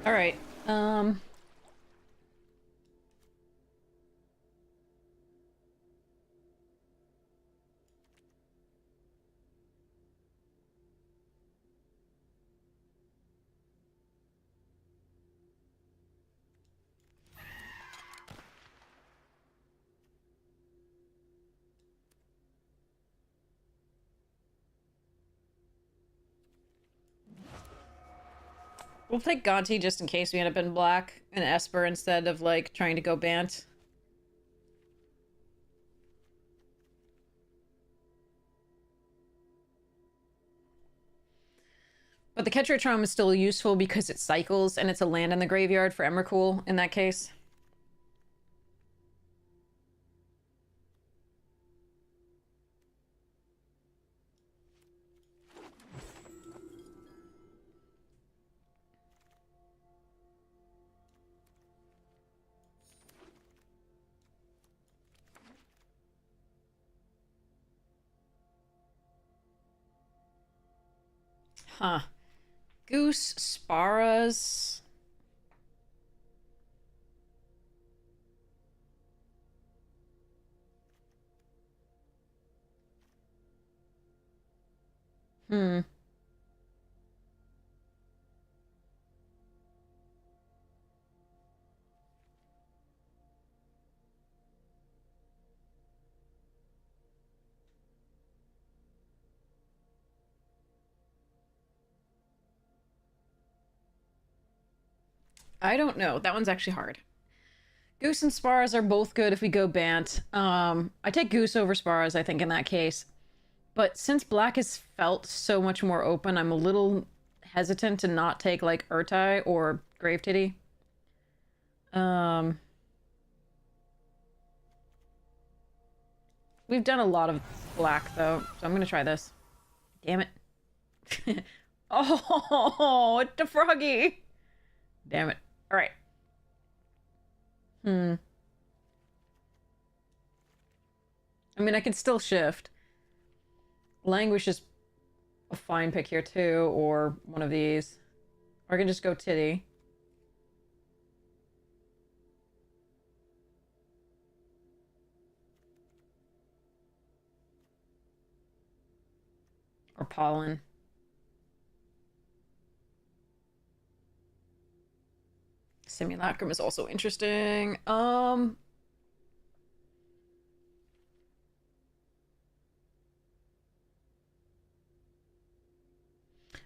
All right. We'll take Gonti just in case we end up in black and Esper instead of, like, trying to go Bant. But the Catcher Charm is still useful because it cycles and it's a land in the graveyard for Emrakul in that case. Huh. Goose, Sparas. Hmm. I don't know. That one's actually hard. Goose and Sparas are both good if we go Bant. I take Goose over Sparas, I think, in that case. But since black is felt so much more open, I'm a little hesitant to not take, like, Urtai or Grave Titty. We've done a lot of black, though, so I'm gonna try this. Damn it. Oh, it's the froggy! Damn it. Alright. I mean, I can still shift. Languish is a fine pick here, too, or one of these. Or I can just go Titty. Or Pollen. Simulacrum is also interesting. I'm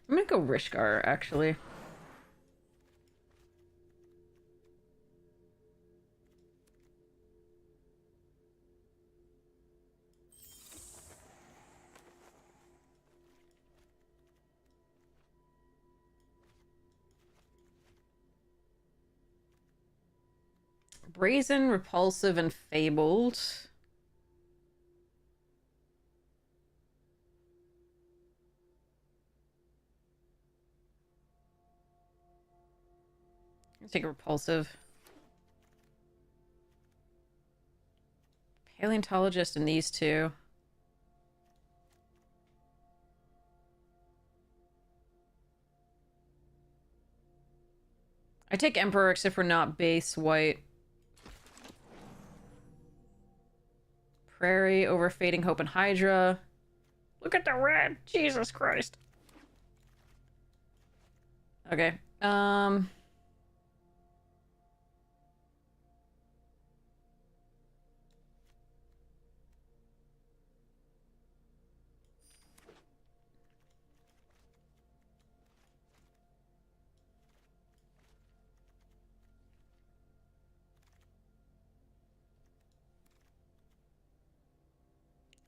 gonna go Rishgar, actually. Brazen, Repulsive, and Fabled. Let's take a Repulsive. Paleontologist and these two. I take Emperor except for not base white. Prairie over Fading Hope and Hydra. Look at the red! Jesus Christ. Okay.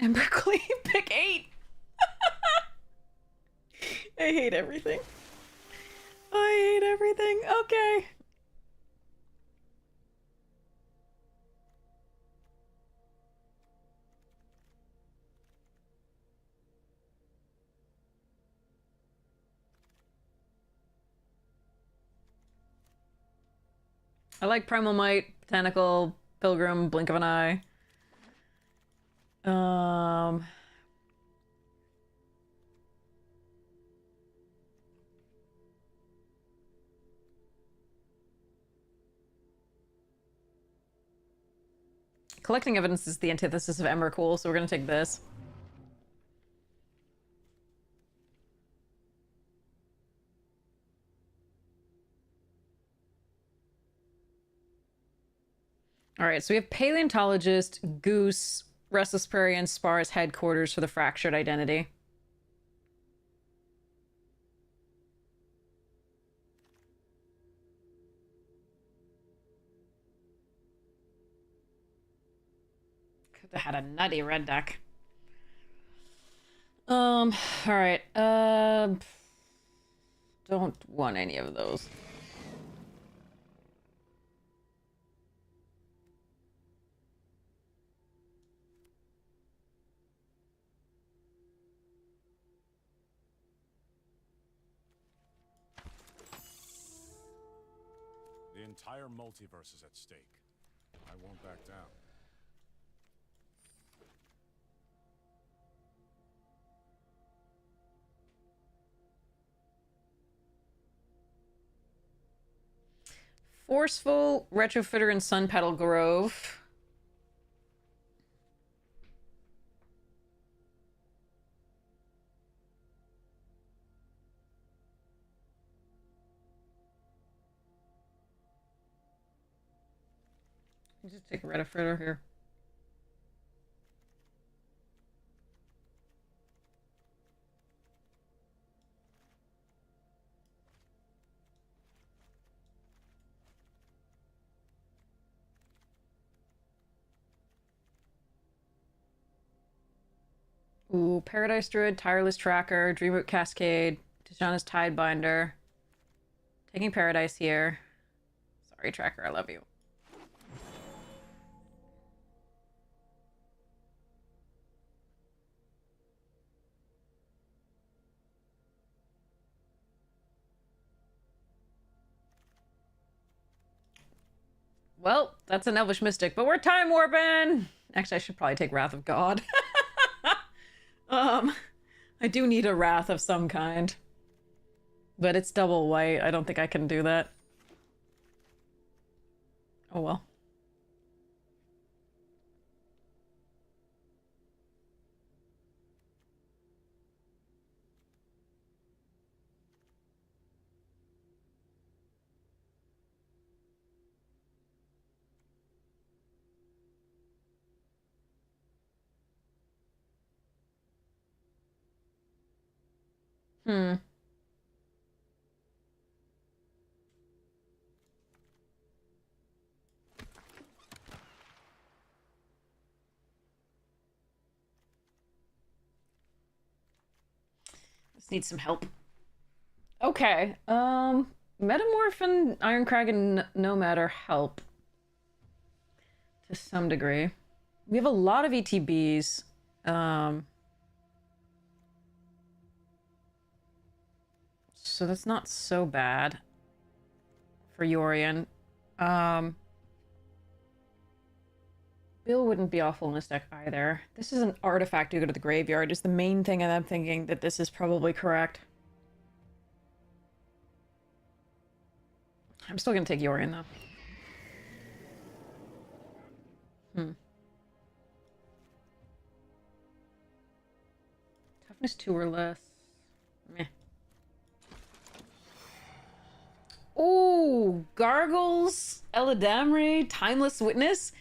Embercleave, pick 8! I hate everything. I hate everything. Okay. I like Primal Might, Botanical, Pilgrim, Blink of an Eye. Collecting evidence is the antithesis of Emrakul, so we're gonna take this. Alright, so we have Paleontologist, Goose, Restless Prairie, and Spar's headquarters for the Fractured Identity. Could have had a nutty red deck. Alright, don't want any of those. The entire multiverse is at stake. I won't back down. Forceful, Retrofitter, and Sun Petal Grove. Just take a Retrofitter here. Ooh, Paradise Druid, Tireless Tracker, Dreamroot Cascade, Tishana's Tidebinder. Taking Paradise here. Sorry, Tracker, I love you. Well, that's an Elvish Mystic, but we're time warping! Actually, I should probably take Wrath of God. I do need a Wrath of some kind. But it's double white. I don't think I can do that. Oh well. Hmm. Just need some help. Okay. Metamorph and Ironcrag and Nomad are help. To some degree. We have a lot of ETBs. So that's not so bad for Yorion. Bill wouldn't be awful in this deck either. This is an artifact to go to the graveyard is the main thing, and I'm thinking that this is probably correct. I'm still gonna take Yorion though. Toughness 2 or less. Meh. Ooh, Gargles, Eladamri, Timeless Witness.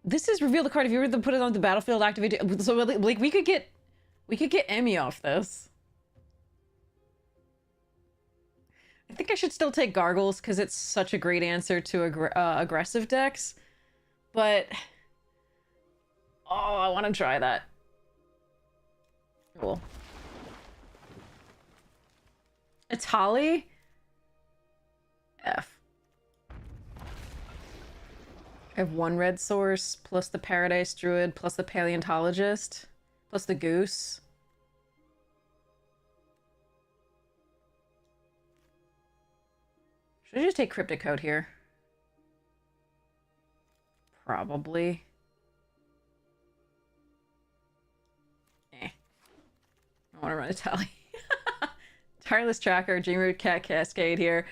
This is reveal the card if you were to put it on the battlefield, activate it. So like we could get Emmy off this. I think I should still take Gargles because it's such a great answer to aggressive decks. But oh, I want to try that. Cool. It's Holly. F. I have one red source, plus the Paradise Druid, plus the Paleontologist, plus the Goose. Should I just take Cryptic Code here? Probably. I want to run a tally. Tireless Tracker, Dreamroot Cascade here.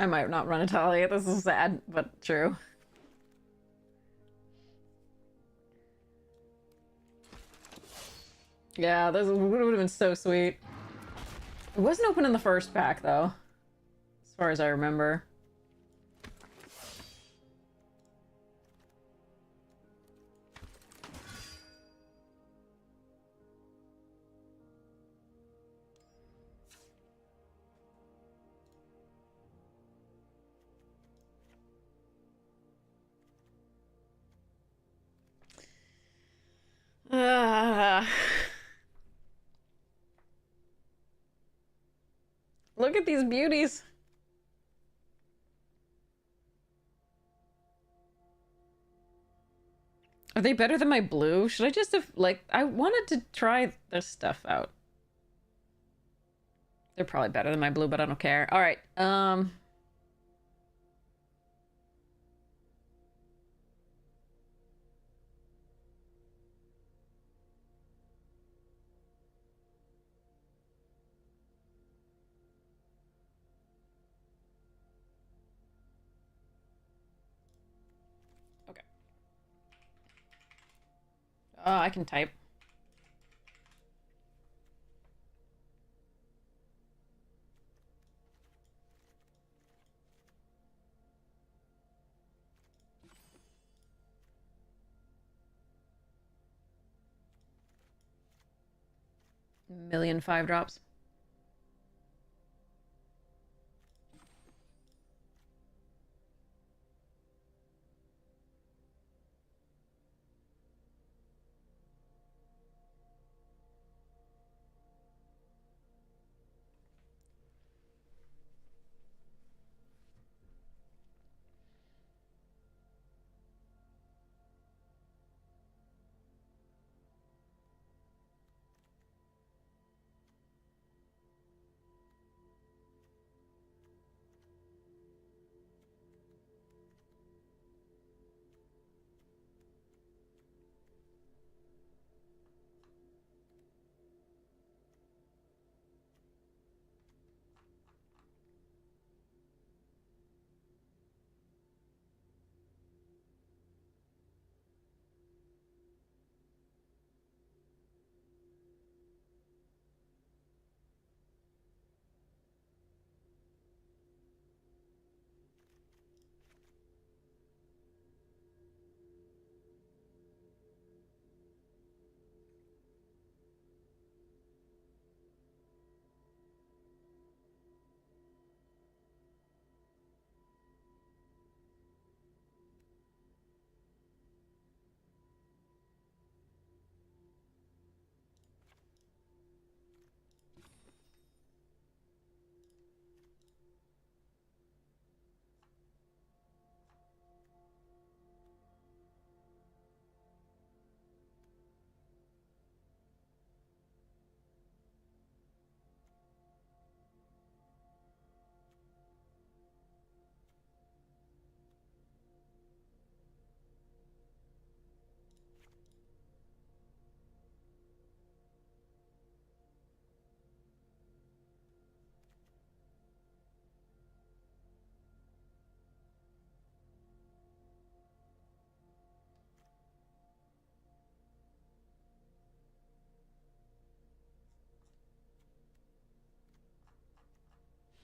I might not run a Talia. This is sad, but true. Yeah, this would have been so sweet. It wasn't open in the first pack, though. As far as I remember. Look at these beauties. Are they better than my blue? Should I just have, like, I wanted to try this stuff out. They're probably better than my blue, but I don't care. All right. Okay. Oh, I can type. Million 5-drops.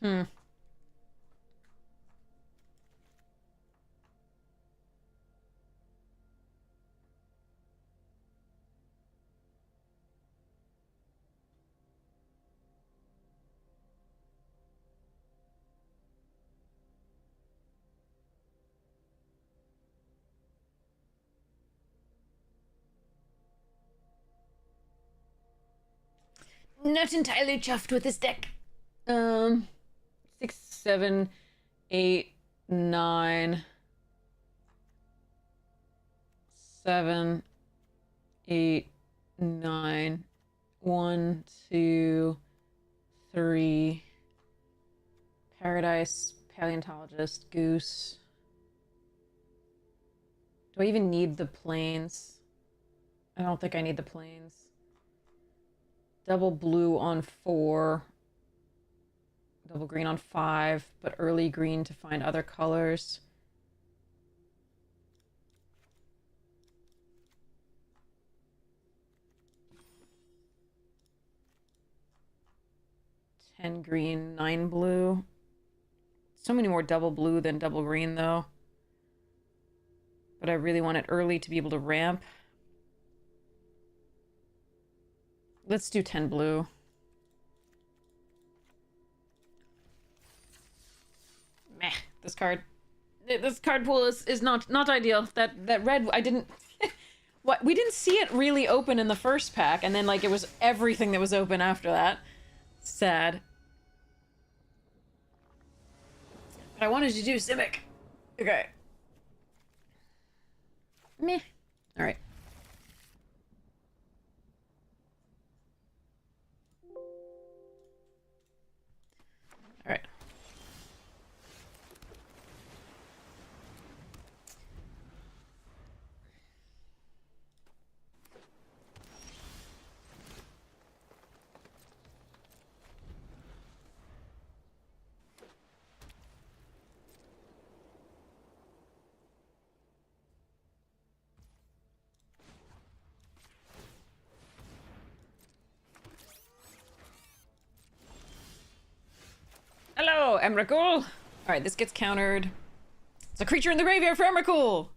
Hmm. Not entirely chuffed with this deck. 6, 7, 8, 9, 7, 8, 9, 1, 2, 3. Paradise, Paleontologist, Goose. Do I even need the planes? I don't think I need the planes. Double blue on 4. Double green on 5, but early green to find other colors. And green, 9 blue. So many more double blue than double green, though. But I really want it early to be able to ramp. Let's do 10 blue. Meh, this card pool is not ideal. That red, I didn't... What, we didn't see it really open in the first pack, and then, like, it was everything that was open after that. Sad. But I wanted to do Simic. Okay. Meh. Alright. Alright. Hello, Emrakul! Alright, this gets countered. It's a creature in the graveyard for Emrakul!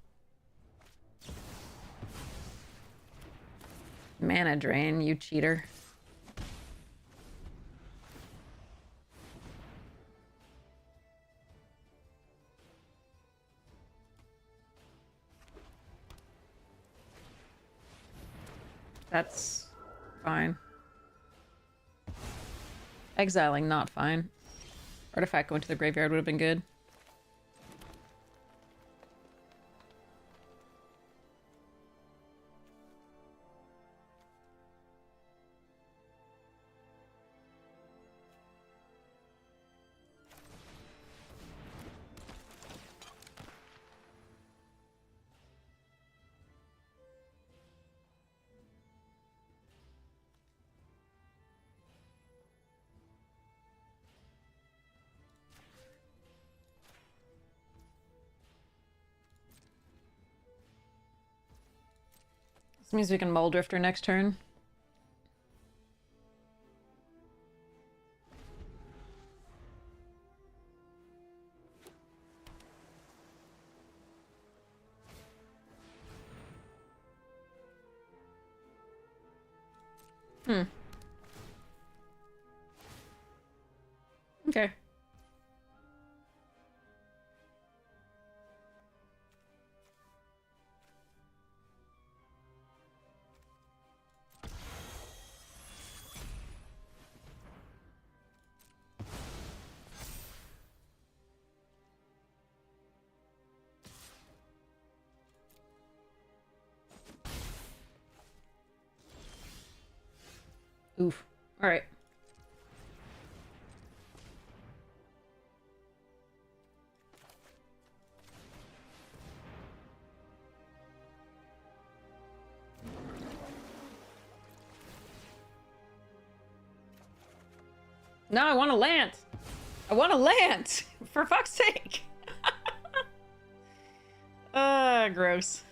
Mana drain, you cheater. That's fine. Exiling, not fine. Artifact going to the graveyard would have been good. This means we can Mull Drifter next turn. Okay. Oof. All right. No, I want to land. I want to land. For fuck's sake. Gross.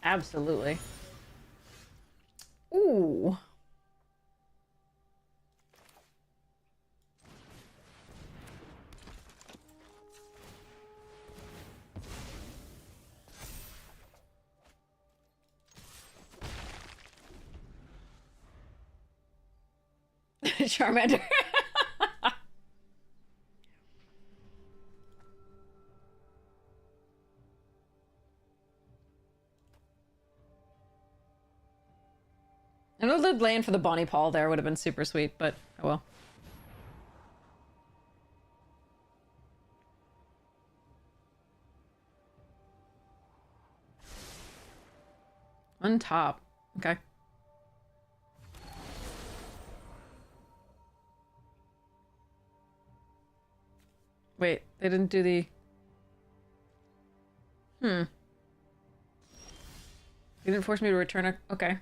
Absolutely. Ooh. Charmander. I know the land for the Bonnie Paul there would have been super sweet, but oh well. On top. Okay. Wait, they didn't do the... They didn't force me to return a... Okay.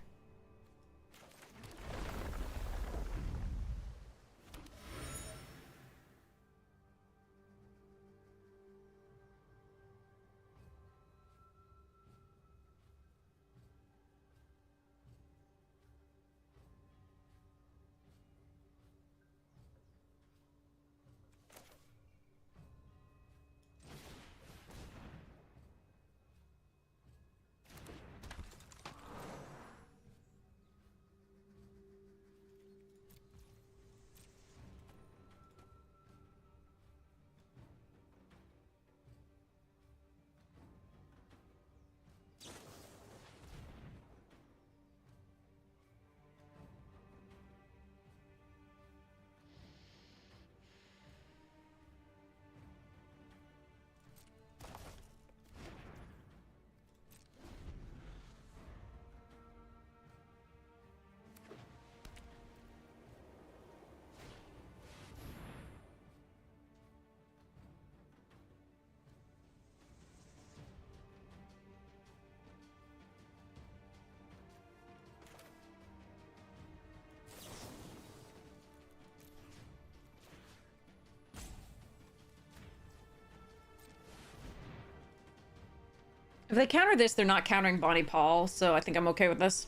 If they counter this, they're not countering Bonnie Paul, so I think I'm okay with this.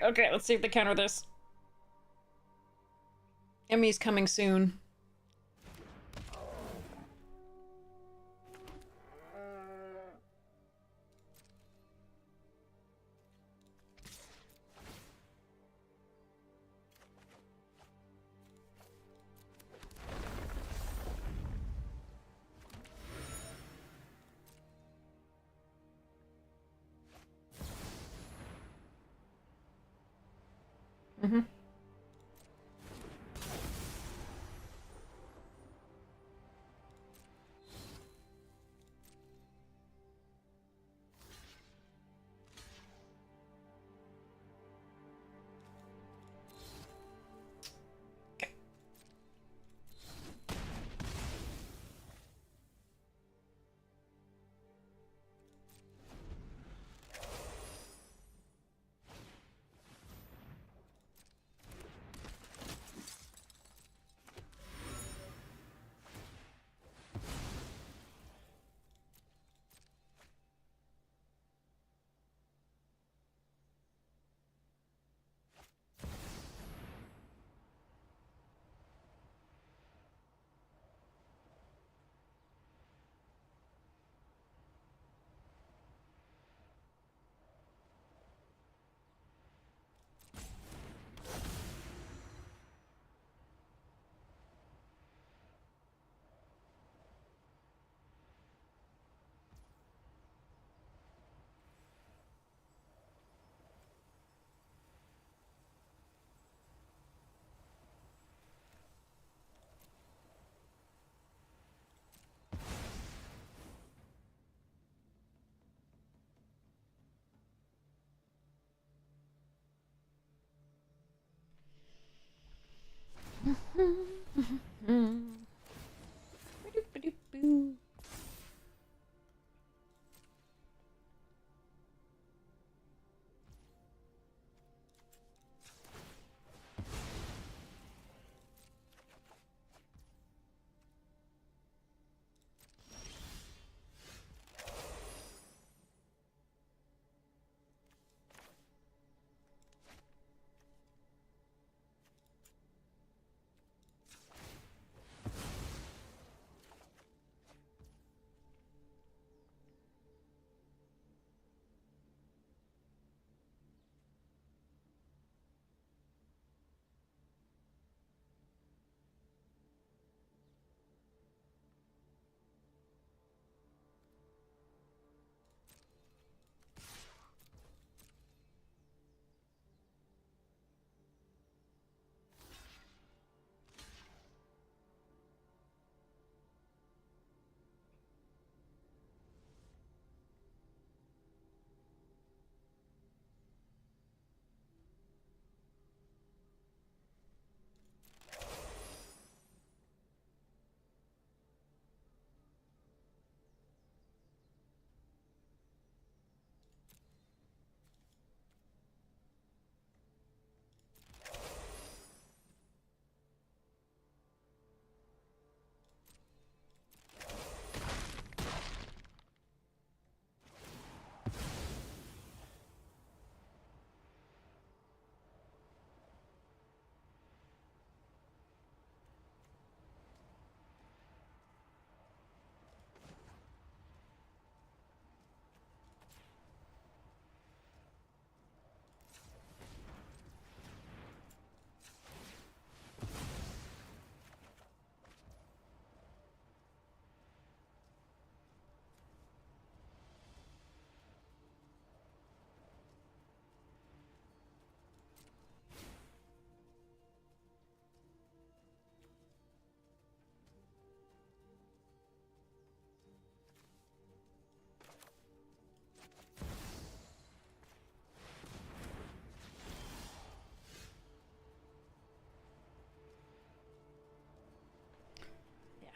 Okay, let's see if they counter this. Emmy's coming soon.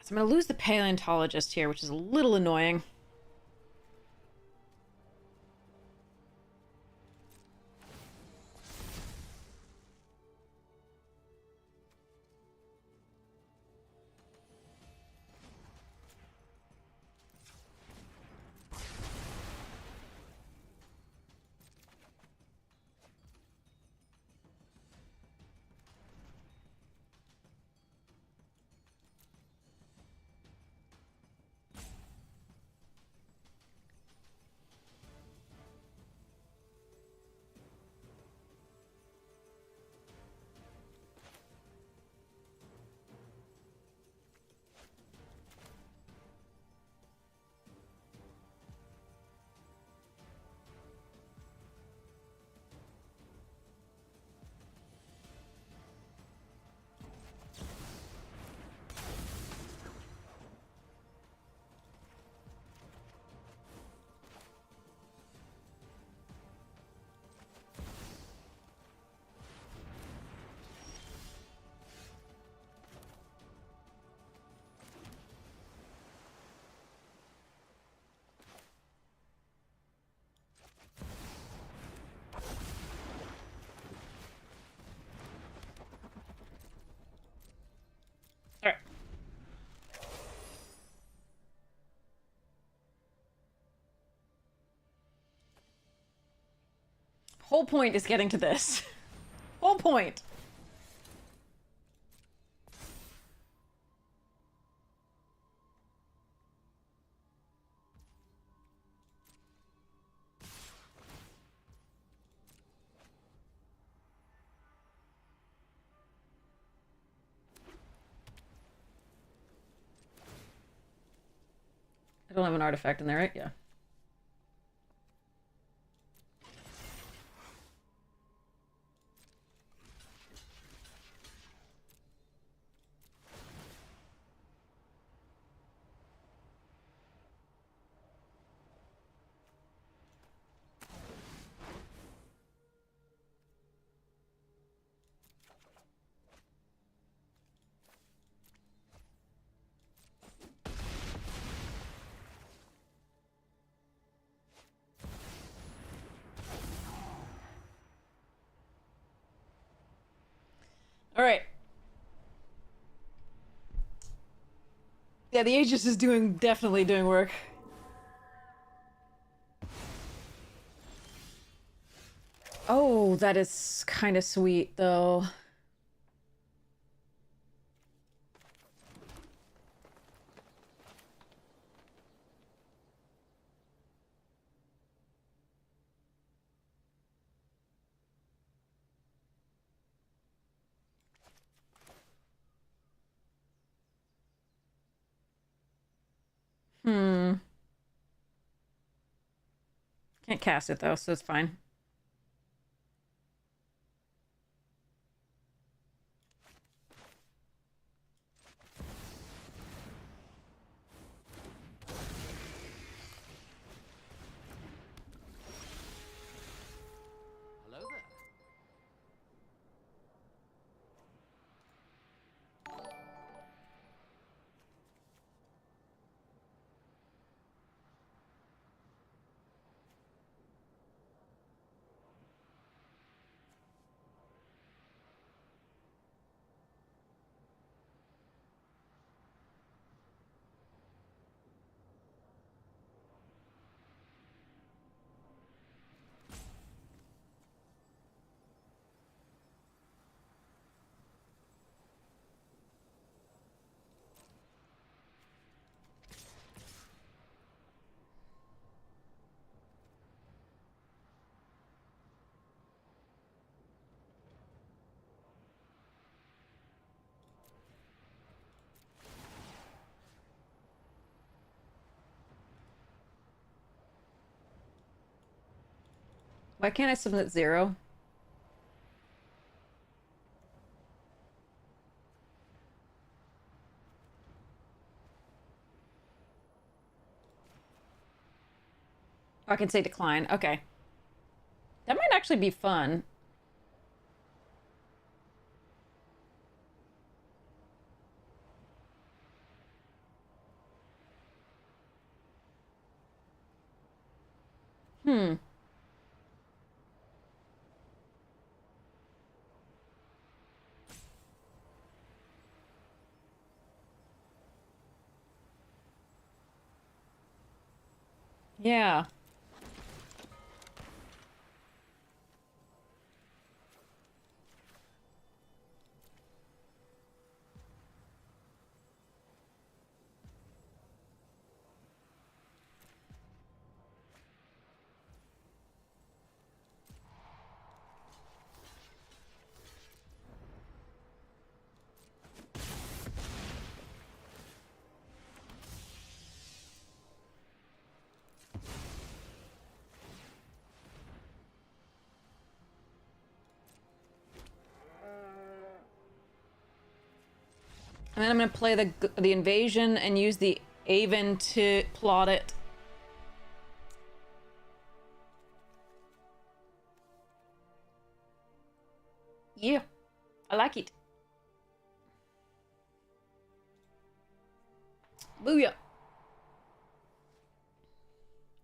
So I'm going to lose the paleontologist here, which is a little annoying. All right. Whole point is getting to this. Whole point. I don't have an artifact in there, right? Yeah. All right. Yeah, the Aegis is definitely doing work. Oh, that is kind of sweet, though. Hmm. Can't cast it, though, so it's fine. Hello there. Why can't I submit 0? Oh, I can say decline. Okay. That might actually be fun. Hmm. Yeah. And then I'm gonna play the invasion and use the Aven to plot it. Yeah, I like it. Booyah.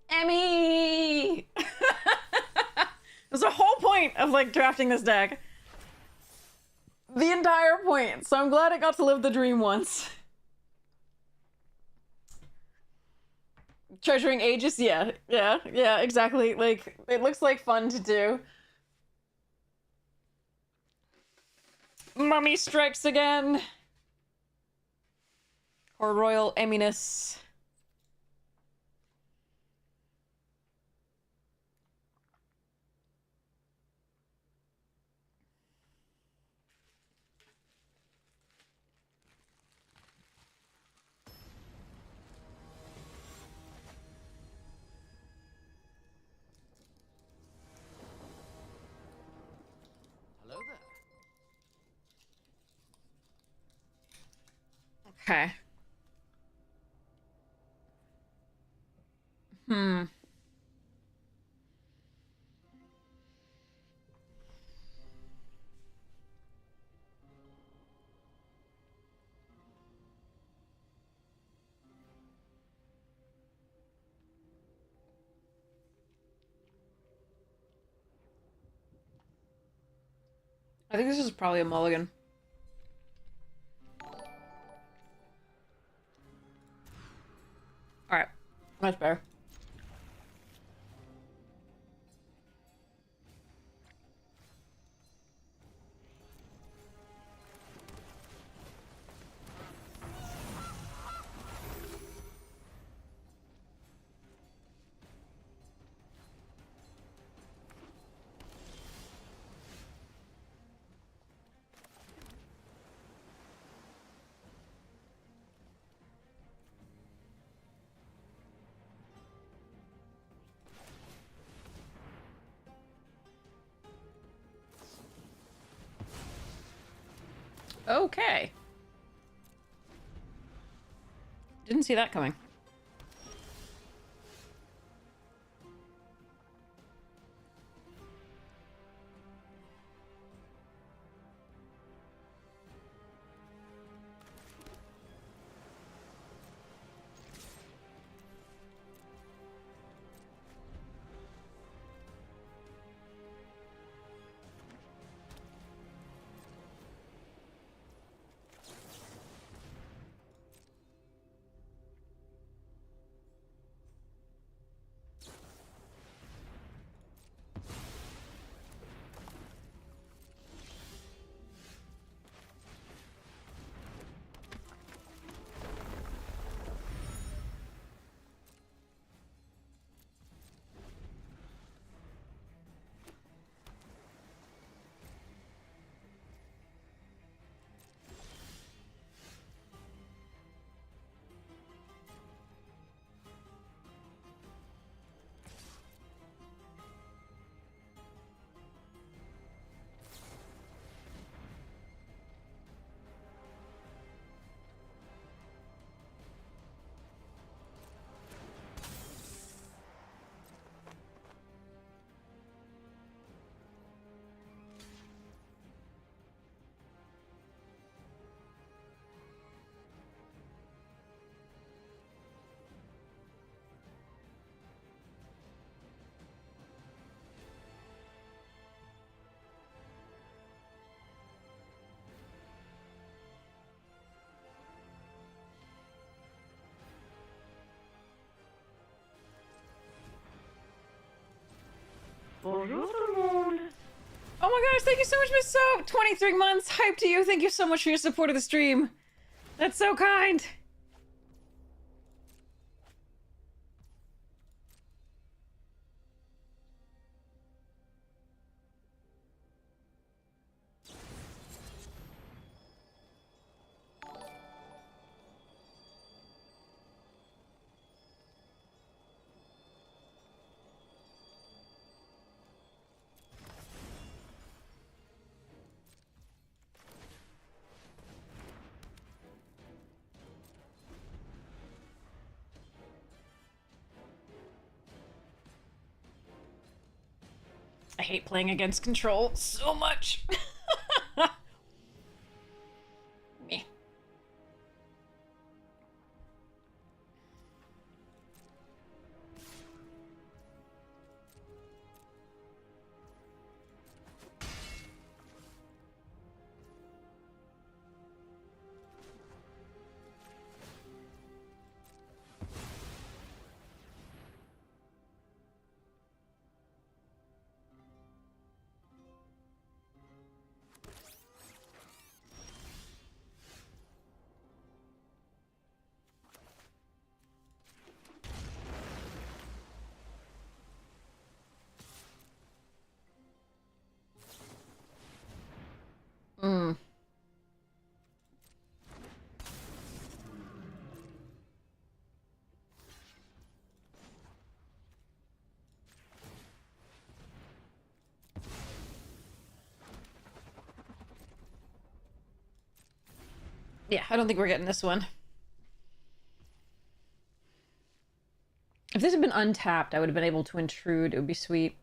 Emmy! There's a whole point of like drafting this deck. The entire point. So I'm glad I got to live the dream once. Treasuring Aegis, yeah, exactly. Like, it looks like fun to do. Mummy strikes again. Or Royal Eminus. Hello there. Okay. Hmm. I think this is probably a mulligan. Alright. Much better. Okay. Didn't see that coming. Bonjour tout le monde. Oh my gosh, thank you so much, Miss Soap! 23 months, hype to you. Thank you so much for your support of the stream. That's so kind. I hate playing against control so much. Me. Mm. Yeah, I don't think we're getting this one. If this had been untapped, I would have been able to intrude. It would be sweet.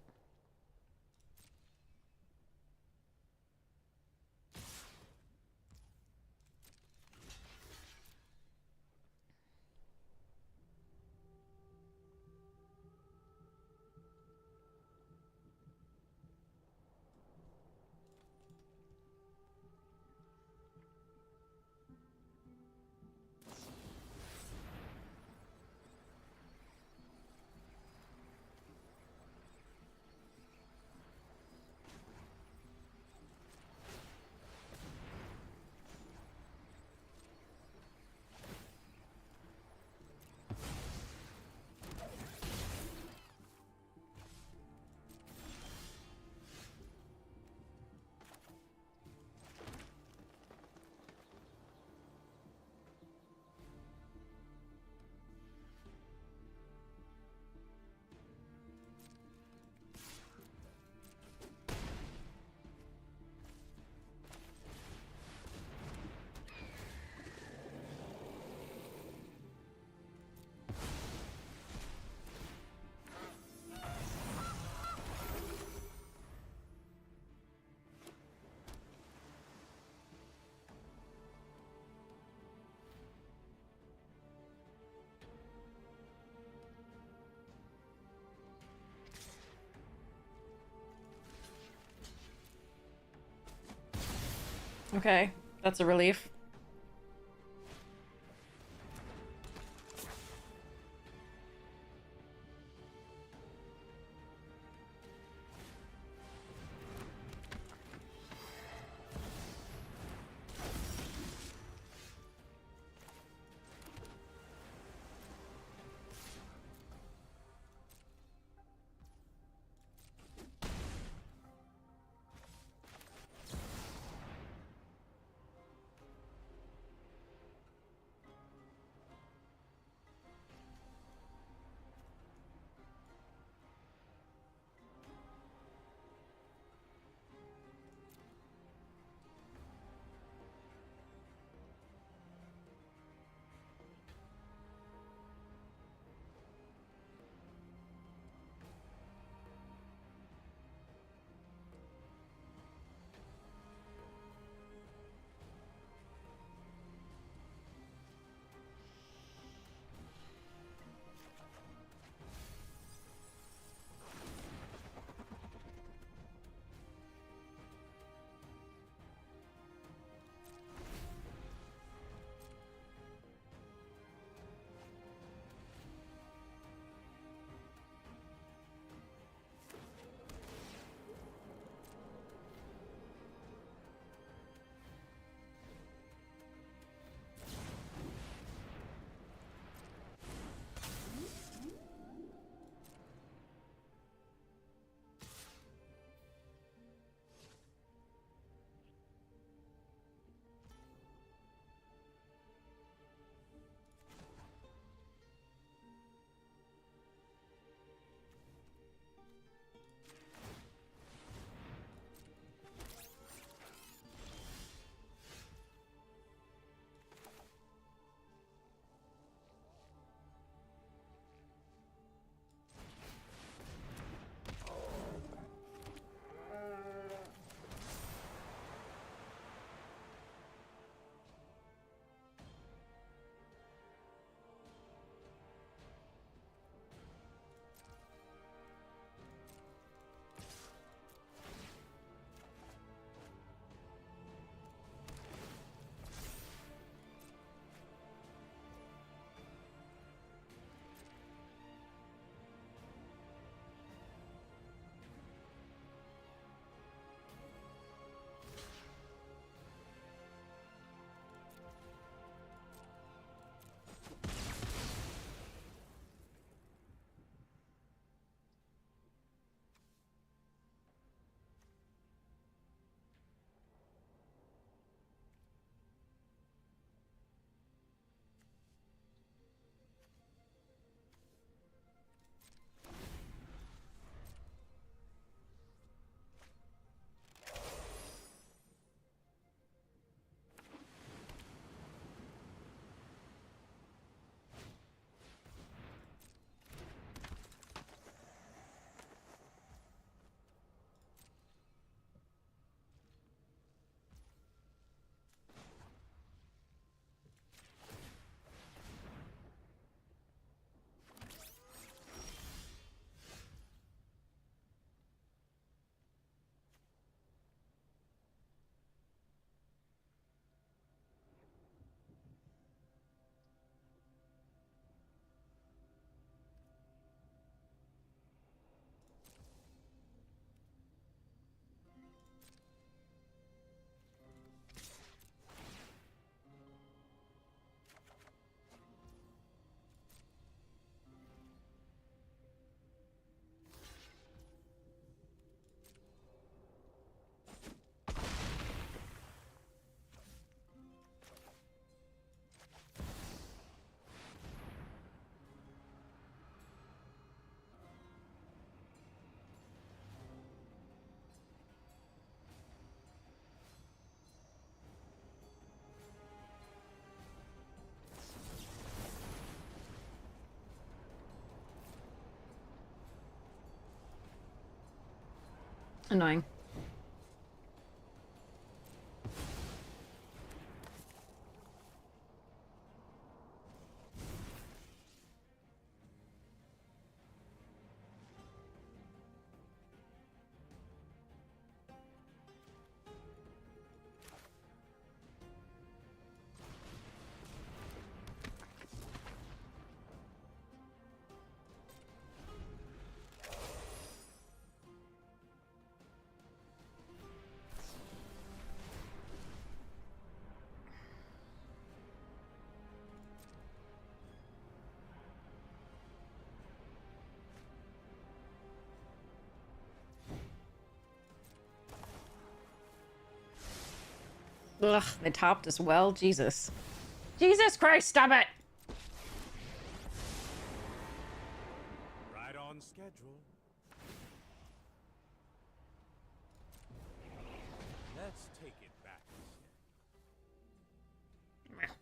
Okay, that's a relief. Annoying. Ugh, they topped as well. Jesus. Jesus Christ, stop it! Right on schedule. Let's take it back a step.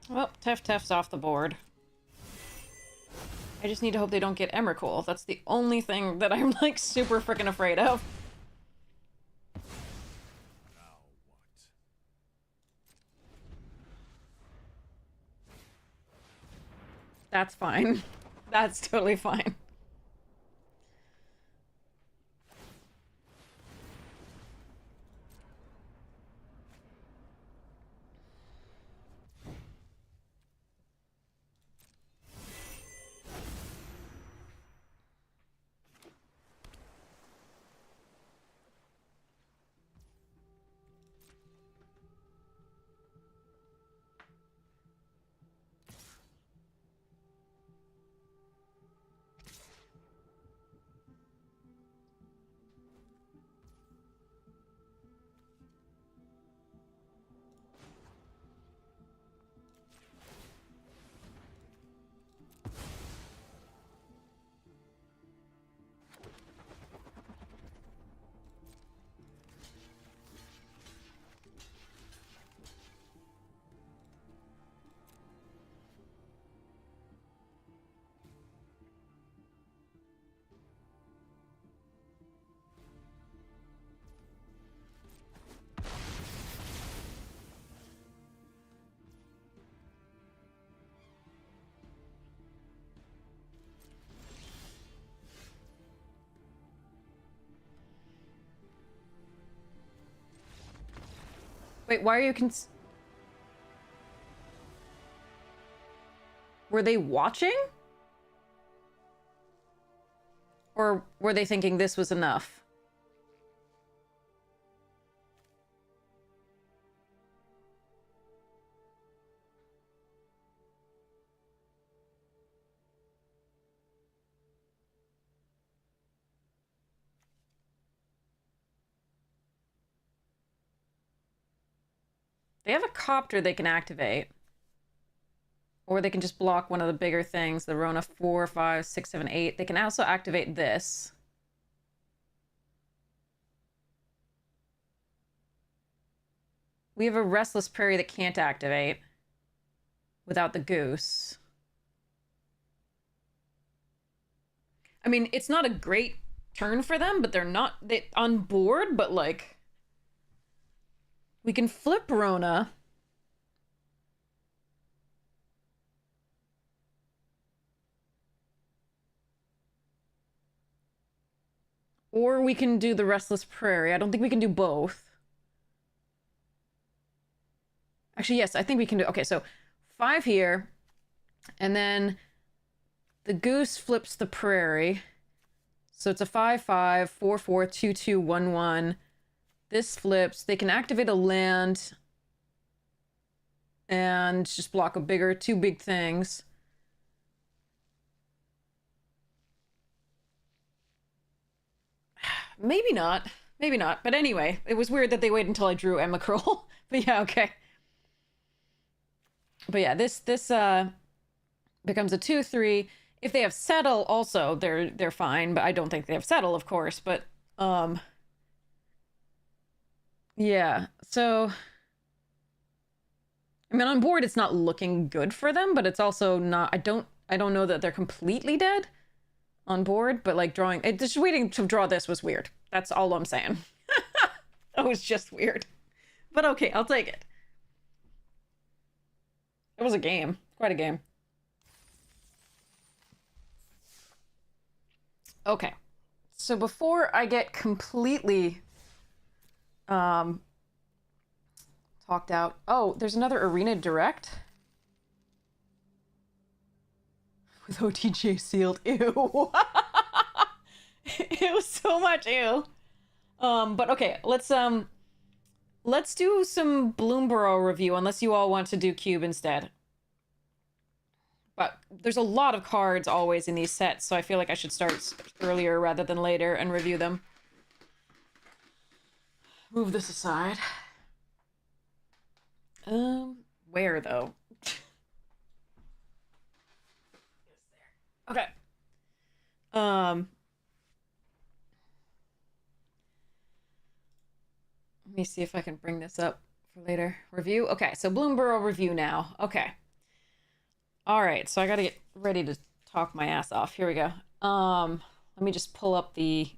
Well, Teff's off the board. I just need to hope they don't get Emrakul. That's the only thing that I'm, like, super freaking afraid of. Now what? That's fine. That's totally fine. Wait, why are you Were they watching? Or were they thinking this was enough? They have a copter they can activate. Or they can just block one of the bigger things. The Rona 4, 5, 6, 7, 8. They can also activate this. We have a Restless Prairie that can't activate without the goose. I mean, it's not a great turn for them, but they're on board, but like... We can flip Rona. Or we can do the Restless Prairie. I don't think we can do both. Actually, yes, I think we can do... Okay, so 5 here. And then the goose flips the prairie. So it's a 5-5, 4-4, 2-2, 1-1. This flips. They can activate a land and just block two big things. Maybe not. Maybe not. But anyway, it was weird that they waited until I drew Emacrol. But yeah, okay. But yeah, this becomes a 2-3. If they have Settle also, they're fine, but I don't think they have Settle, of course. But yeah. So I mean, on board it's not looking good for them, but it's also not... I don't know that they're completely dead on board, but like just waiting to draw this was weird. That's all I'm saying. That was just weird. But okay, I'll take it. It was a game. Quite a game. Okay. So before I get completely talked out... Oh, there's another Arena Direct? With OTJ sealed. Ew. It was so much ew. But okay, let's do some Bloomburrow review, unless you all want to do Cube instead. But there's a lot of cards always in these sets, so I feel like I should start earlier rather than later and review them. Move this aside. Where though? Okay. Let me see if I can bring this up for later review. Okay, so Bloomburrow review now. Okay. All right, so I gotta get ready to talk my ass off. Here we go. Let me just pull up the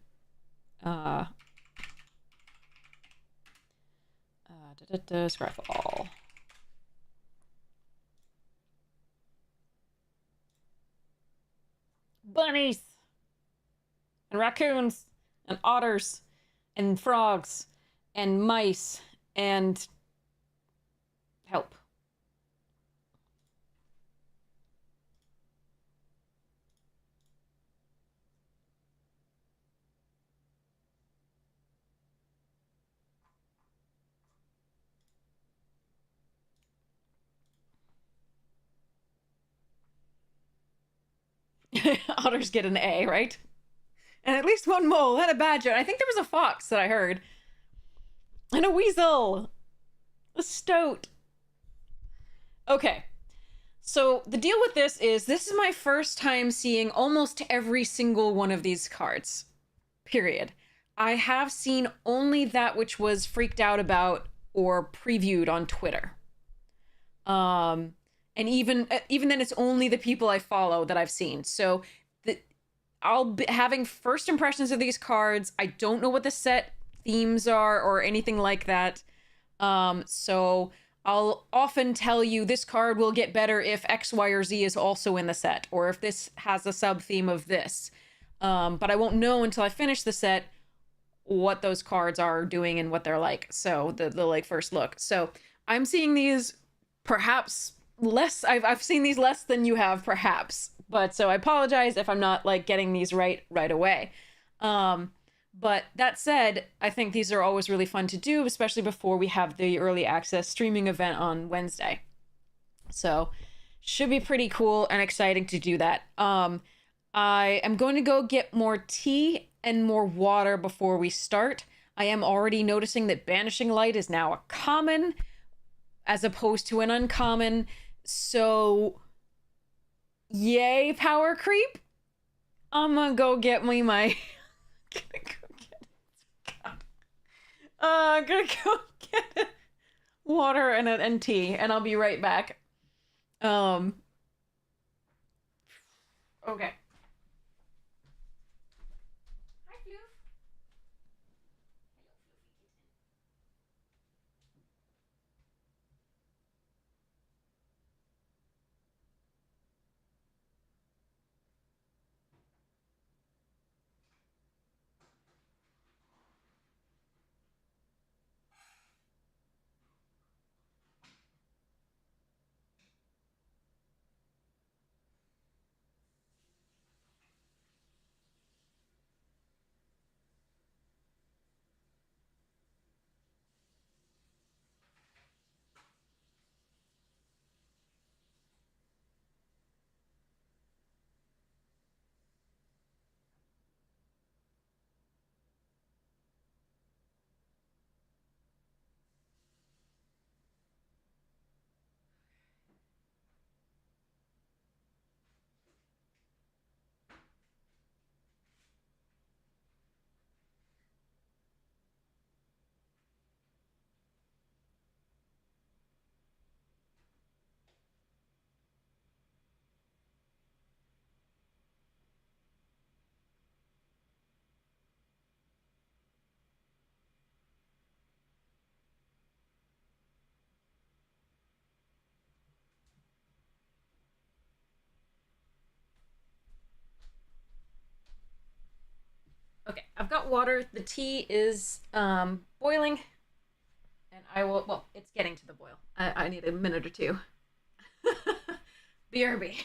Scryfall. Bunnies and raccoons and otters and frogs and mice and help. Otters get an A, right? And at least one mole and a badger. I think there was a fox that I heard. And a weasel. A stoat. Okay. So the deal with this is my first time seeing almost every single one of these cards. Period. I have seen only that which was freaked out about or previewed on Twitter. And even then, it's only the people I follow that I've seen. So I'll be having first impressions of these cards. I don't know what the set themes are or anything like that. So I'll often tell you this card will get better if X, Y, or Z is also in the set, or if this has a sub theme of this. But I won't know until I finish the set what those cards are doing and what they're like. So the like first look. So I'm seeing these perhaps less. I've seen these less than you have perhaps, but so I apologize if I'm not like getting these right away. But that said, I think these are always really fun to do, especially before we have the early access streaming event on Wednesday. So should be pretty cool and exciting to do that. I am going to go get more tea and more water before we start. I am already noticing that Banishing Light is now a common as opposed to an uncommon. So yay, power creep. I'm gonna go get me my I'm gonna go get water and tea, and I'll be right back. Okay. Hi, Floof. Okay, I've got water. The tea is boiling, and I will. Well, it's getting to the boil. I need a minute or two. BRB.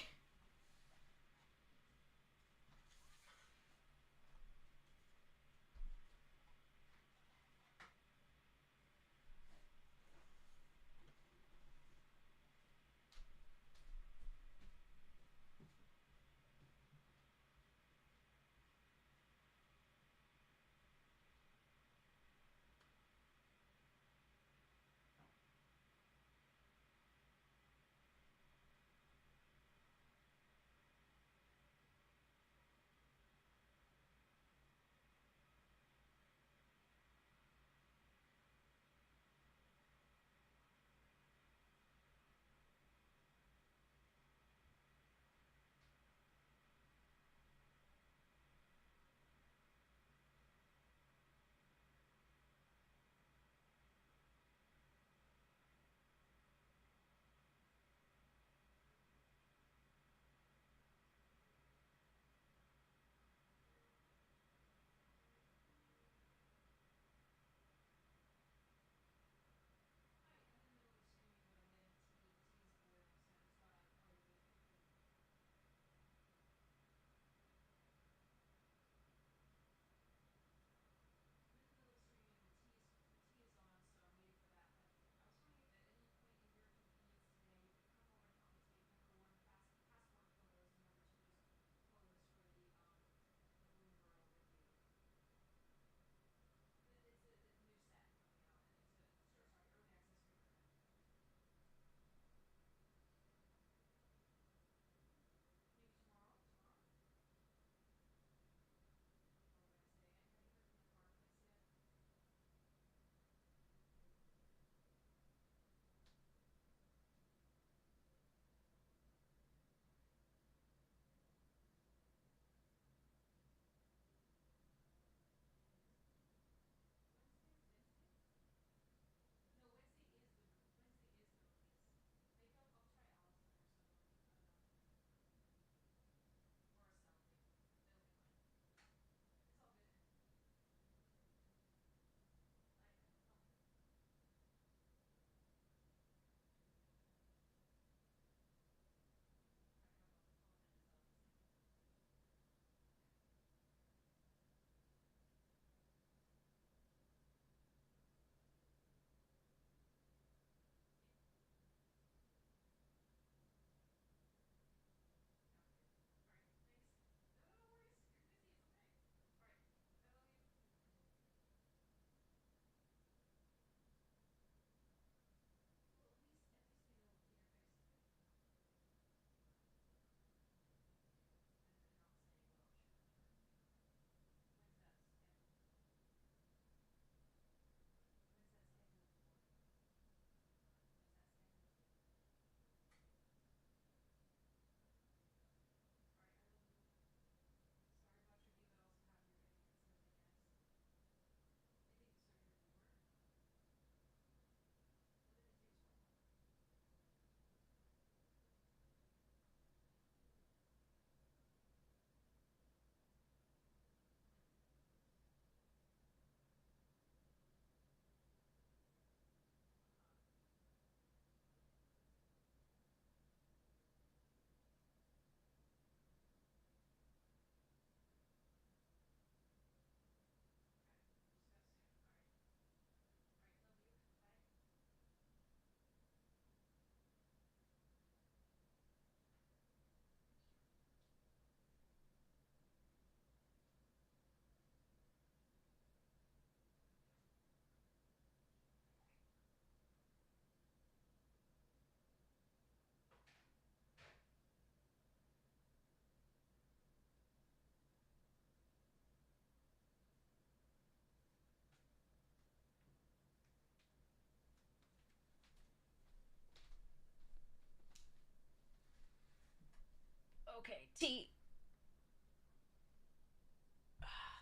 Okay, tea.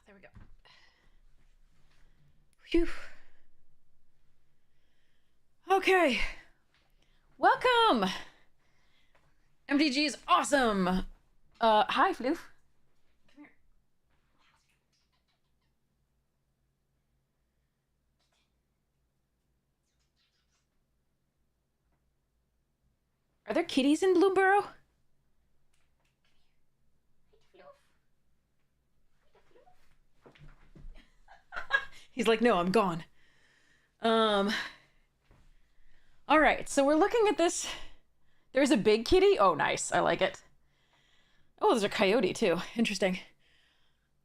There we go. Phew. Okay. Welcome. MTG is awesome. Hi, Floof. Come here. Are there kitties in Bloomburrow? He's like, no, I'm gone. All right, so we're looking at this. There's a big kitty. Oh, nice. I like it. Oh, there's a coyote too. Interesting.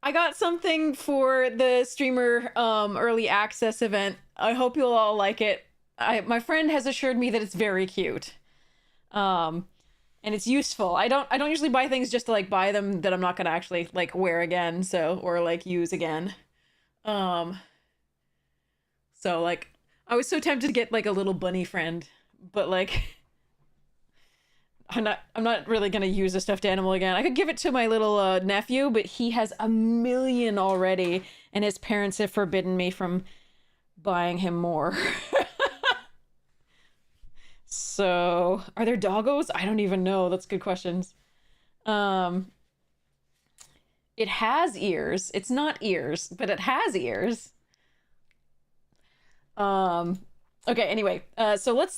I got something for the streamer early access event. I hope you'll all like it. My friend has assured me that it's very cute. And it's useful. I don't usually buy things just to like buy them that I'm not gonna actually like wear again, or like use again. So like I was so tempted to get like a little bunny friend, but like I'm not really gonna use a stuffed animal again. I could give it to my little nephew, but he has a million already, and his parents have forbidden me from buying him more. So, are there doggos? I don't even know. That's good questions. It has ears. It's not ears, but it has ears. Okay, anyway, so let's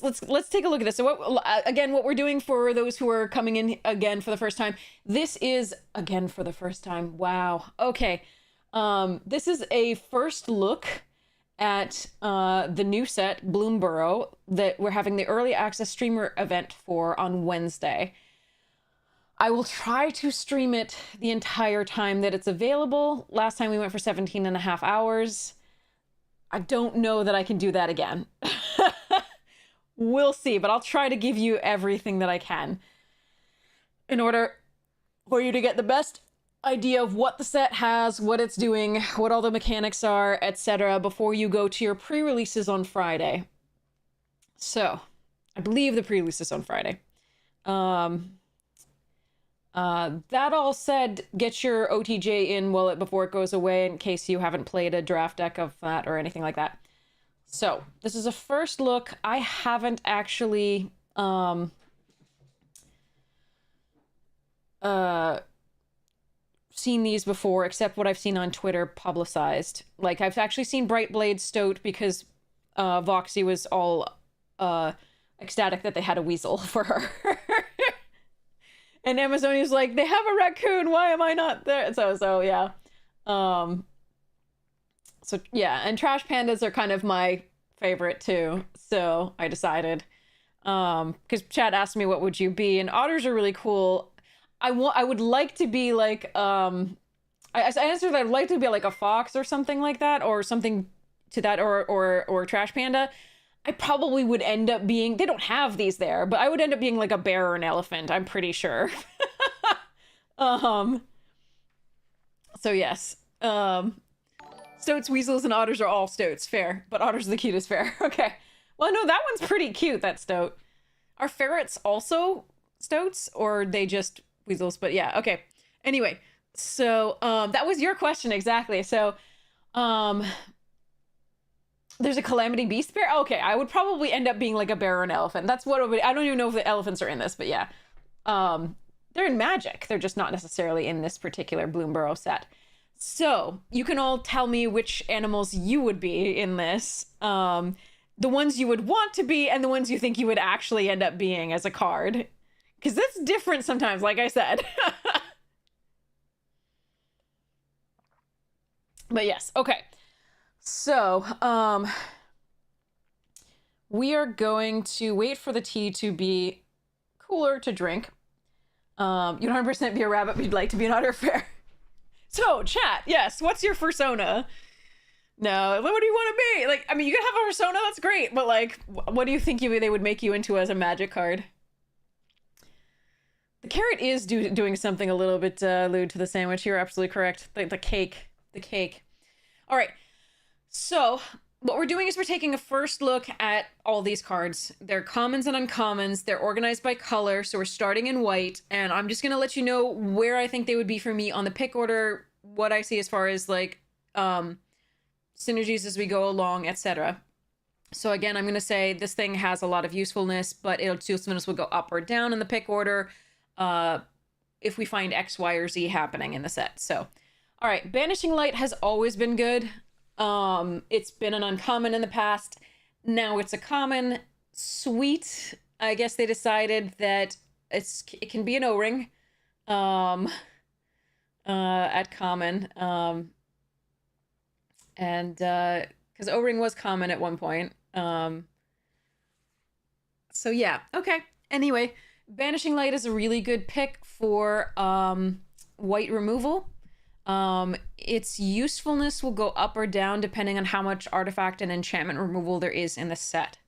take a look at this. So what we're doing for those who are coming in again for the first time, this is again for the first time. Wow. Okay. This is a first look at the new set, Bloomburrow, that we're having the early access streamer event for on Wednesday. I will try to stream it the entire time that it's available. Last time we went for 17 and a half hours. I don't know that I can do that again. We'll see, but I'll try to give you everything that I can in order for you to get the best idea of what the set has, what it's doing, what all the mechanics are, etc. before you go to your pre-releases on Friday. So, I believe the pre-release is on Friday. That all said, get your OTJ in before it goes away in case you haven't played a draft deck of that or anything like that. So, this is a first look. I haven't actually seen these before, except what I've seen on Twitter publicized. Like, I've actually seen Brightblade Stoat because Voxy was all ecstatic that they had a weasel for her. And Amazonia's like, they have a raccoon, why am I not there? So yeah. So yeah, and trash pandas are kind of my favorite too. So I decided, because Chad asked me what would you be, and otters are really cool. I would like to be like, I answered that I'd like to be like a fox or something like that, or something to that, or trash panda. I probably would end up being, they don't have these there, but I would end up being like a bear or an elephant, I'm pretty sure. So yes. Stoats, weasels, and otters are all stoats, fair. But otters are the cutest, fair. Okay. Well, no, that one's pretty cute, that stoat. Are ferrets also stoats, or are they just weasels? But yeah, okay. Anyway, so that was your question, exactly. So, there's a calamity beast bear? Okay, I would probably end up being like a bear or an elephant. That's what it would, I don't even know if the elephants are in this, but yeah. They're in Magic. They're just not necessarily in this particular Bloomburrow set. So, you can all tell me which animals you would be in this. The ones you would want to be, and the ones you think you would actually end up being as a card. Because that's different sometimes, like I said. But yes, okay. So, we are going to wait for the tea to be cooler to drink. You'd 100% be a rabbit, but you'd like to be an otter, fair. So, chat, yes, what's your persona? No, what do you want to be? Like, I mean, you can have a persona, that's great, but like, what do you think they would make you into as a Magic card? The carrot is doing something a little bit lewd to the sandwich. You're absolutely correct. The cake. All right. So, what we're doing is we're taking a first look at all these cards. They're commons and uncommons. They're organized by color, so we're starting in white, and I'm just going to let you know where I think they would be for me on the pick order, what I see as far as, like, synergies as we go along, etc. So again, I'm going to say this thing has a lot of usefulness, but its usefulness will go up or down in the pick order if we find X, Y, or Z happening in the set. So, all right, Banishing Light has always been good. It's been an uncommon in the past. Now it's a common. Sweet. I guess they decided that it can be an O-ring at common. And because O-ring was common at one point. So yeah, okay. Anyway, Banishing Light is a really good pick for white removal. Its usefulness will go up or down depending on how much artifact and enchantment removal there is in the set.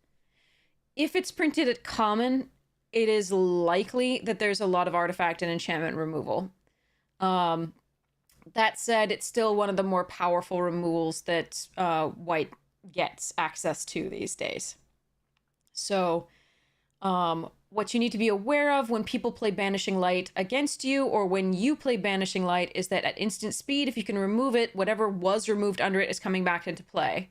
If it's printed at common, it is likely that there's a lot of artifact and enchantment removal. That said, it's still one of the more powerful removals that white gets access to these days. So, what you need to be aware of when people play Banishing Light against you, or when you play Banishing Light, is that at instant speed, if you can remove it, whatever was removed under it is coming back into play.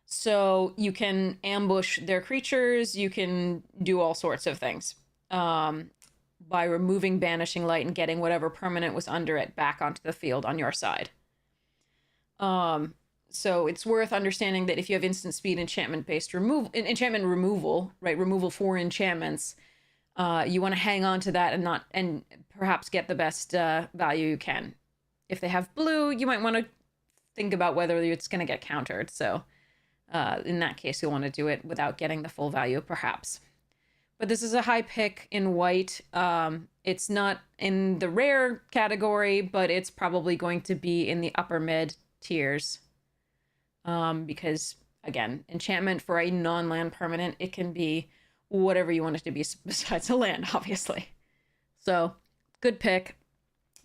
So you can ambush their creatures, you can do all sorts of things by removing Banishing Light and getting whatever permanent was under it back onto the field on your side. So it's worth understanding that if you have instant speed enchantment removal, right, removal for enchantments, you want to hang on to that and perhaps get the best value you can. If they have blue, you might want to think about whether it's going to get countered. So in that case, you'll want to do it without getting the full value, perhaps. But this is a high pick in white. It's not in the rare category, but it's probably going to be in the upper mid tiers. Because, again, enchantment for a non-land permanent, it can be whatever you want it to be besides a land, obviously. So, good pick.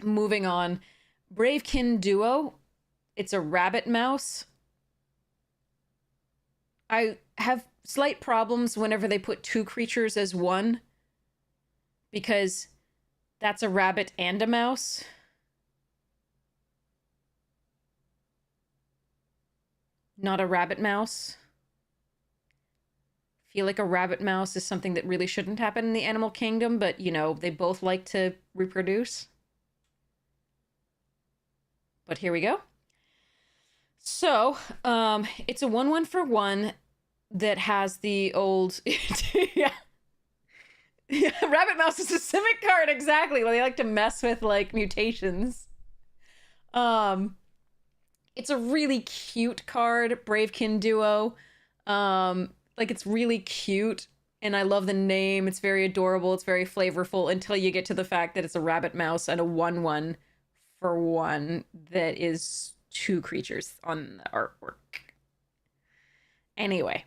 Moving on. Bravekin Duo. It's a rabbit mouse. I have slight problems whenever they put two creatures as one, because that's a rabbit and a mouse. Not a rabbit mouse. Feel like a rabbit mouse is something that really shouldn't happen in the animal kingdom, but, you know, they both like to reproduce. But here we go. So, it's a 1/1 for 1 that has the old... yeah. Rabbit mouse is a Simic card, exactly. Well, they like to mess with, like, mutations. It's a really cute card, Bravekin Duo. Like, it's really cute, and I love the name. It's very adorable. It's very flavorful until you get to the fact that it's a rabbit mouse and a 1/1 for 1 that is 2 creatures on the artwork. Anyway,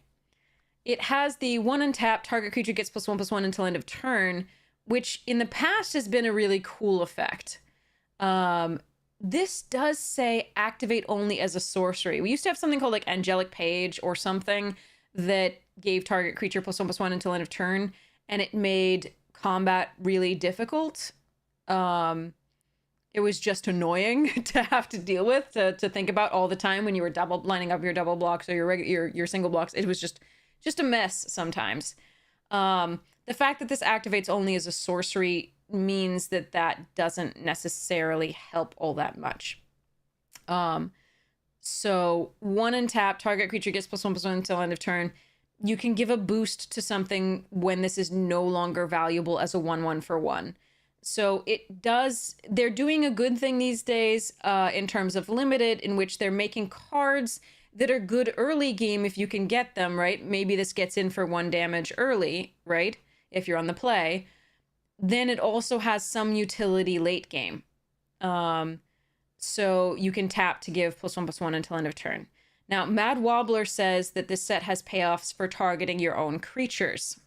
it has the 1 untap, target creature gets +1/+1 until end of turn, which in the past has been a really cool effect. This does say activate only as a sorcery. We used to have something called like Angelic Page or something that gave target creature +1/+1 until end of turn, and it made combat really difficult. It was just annoying to have to deal with, to think about all the time when you were lining up your double blocks or your single blocks. It was just a mess sometimes. The fact that this activates only as a sorcery means that doesn't necessarily help all that much. So 1 untap, target creature gets +1/+1 until end of turn. You can give a boost to something when this is no longer valuable as a 1/1 for 1. So they're doing a good thing these days in terms of limited, in which they're making cards that are good early game if you can get them, right? Maybe this gets in for 1 damage early, right? If you're on the play. Then it also has some utility late game. So you can tap to give +1/+1 until end of turn. Now, Mad Wobbler says that this set has payoffs for targeting your own creatures.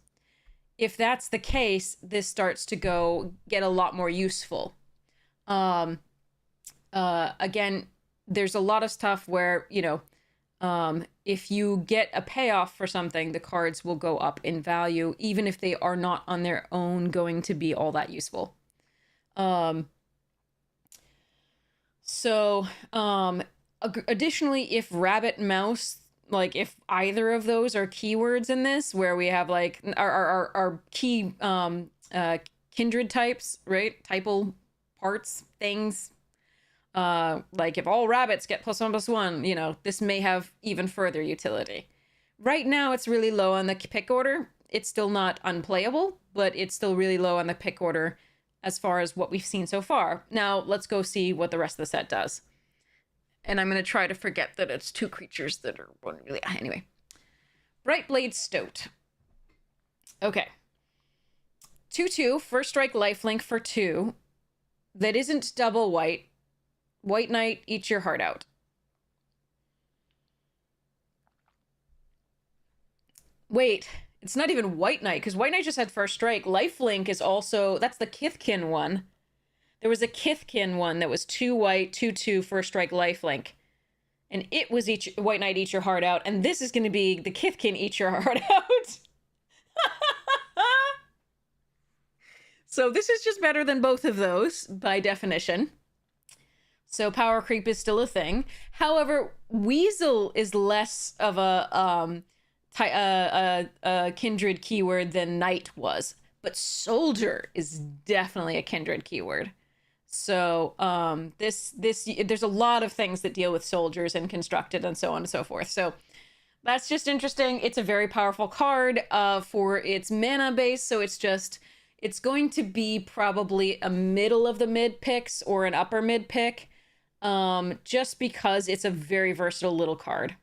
If that's the case, this starts to get a lot more useful. Again, there's a lot of stuff where, you know, if you get a payoff for something, the cards will go up in value, even if they are not on their own going to be all that useful. Additionally, if rabbit, mouse, like if either of those are keywords in this, where we have like our key kindred types, right? Typal parts, things. Like if all rabbits get +1/+1, you know, this may have even further utility. Right now, it's really low on the pick order. It's still not unplayable, but it's still really low on the pick order as far as what we've seen so far. Now, let's go see what the rest of the set does. And I'm going to try to forget that it's 2 creatures that are one really... Anyway. Brightblade Stoat. Okay. 2/2, first strike lifelink for 2. That isn't double white. White Knight, eat your heart out. Wait, it's not even White Knight, because White Knight just had first strike. Lifelink is also... That's the Kithkin one. There was a Kithkin one that was 2 white, 2/2, first strike lifelink. And it was White Knight, eat your heart out. And this is going to be the Kithkin, eat your heart out. So this is just better than both of those, by definition. So power creep is still a thing. However, Weasel is less of a kindred keyword than Knight was. But Soldier is definitely a kindred keyword. So there's a lot of things that deal with soldiers and constructed and so on and so forth. So that's just interesting. It's a very powerful card for its mana base. So it's going to be probably a middle of the mid picks or an upper mid pick. Just because it's a very versatile little card.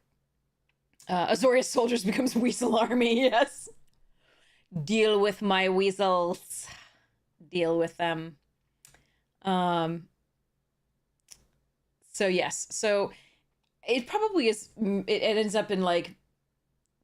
Azorius Soldiers becomes Weasel Army, yes. Deal with my weasels. Deal with them. So yes, so it probably is, it ends up in like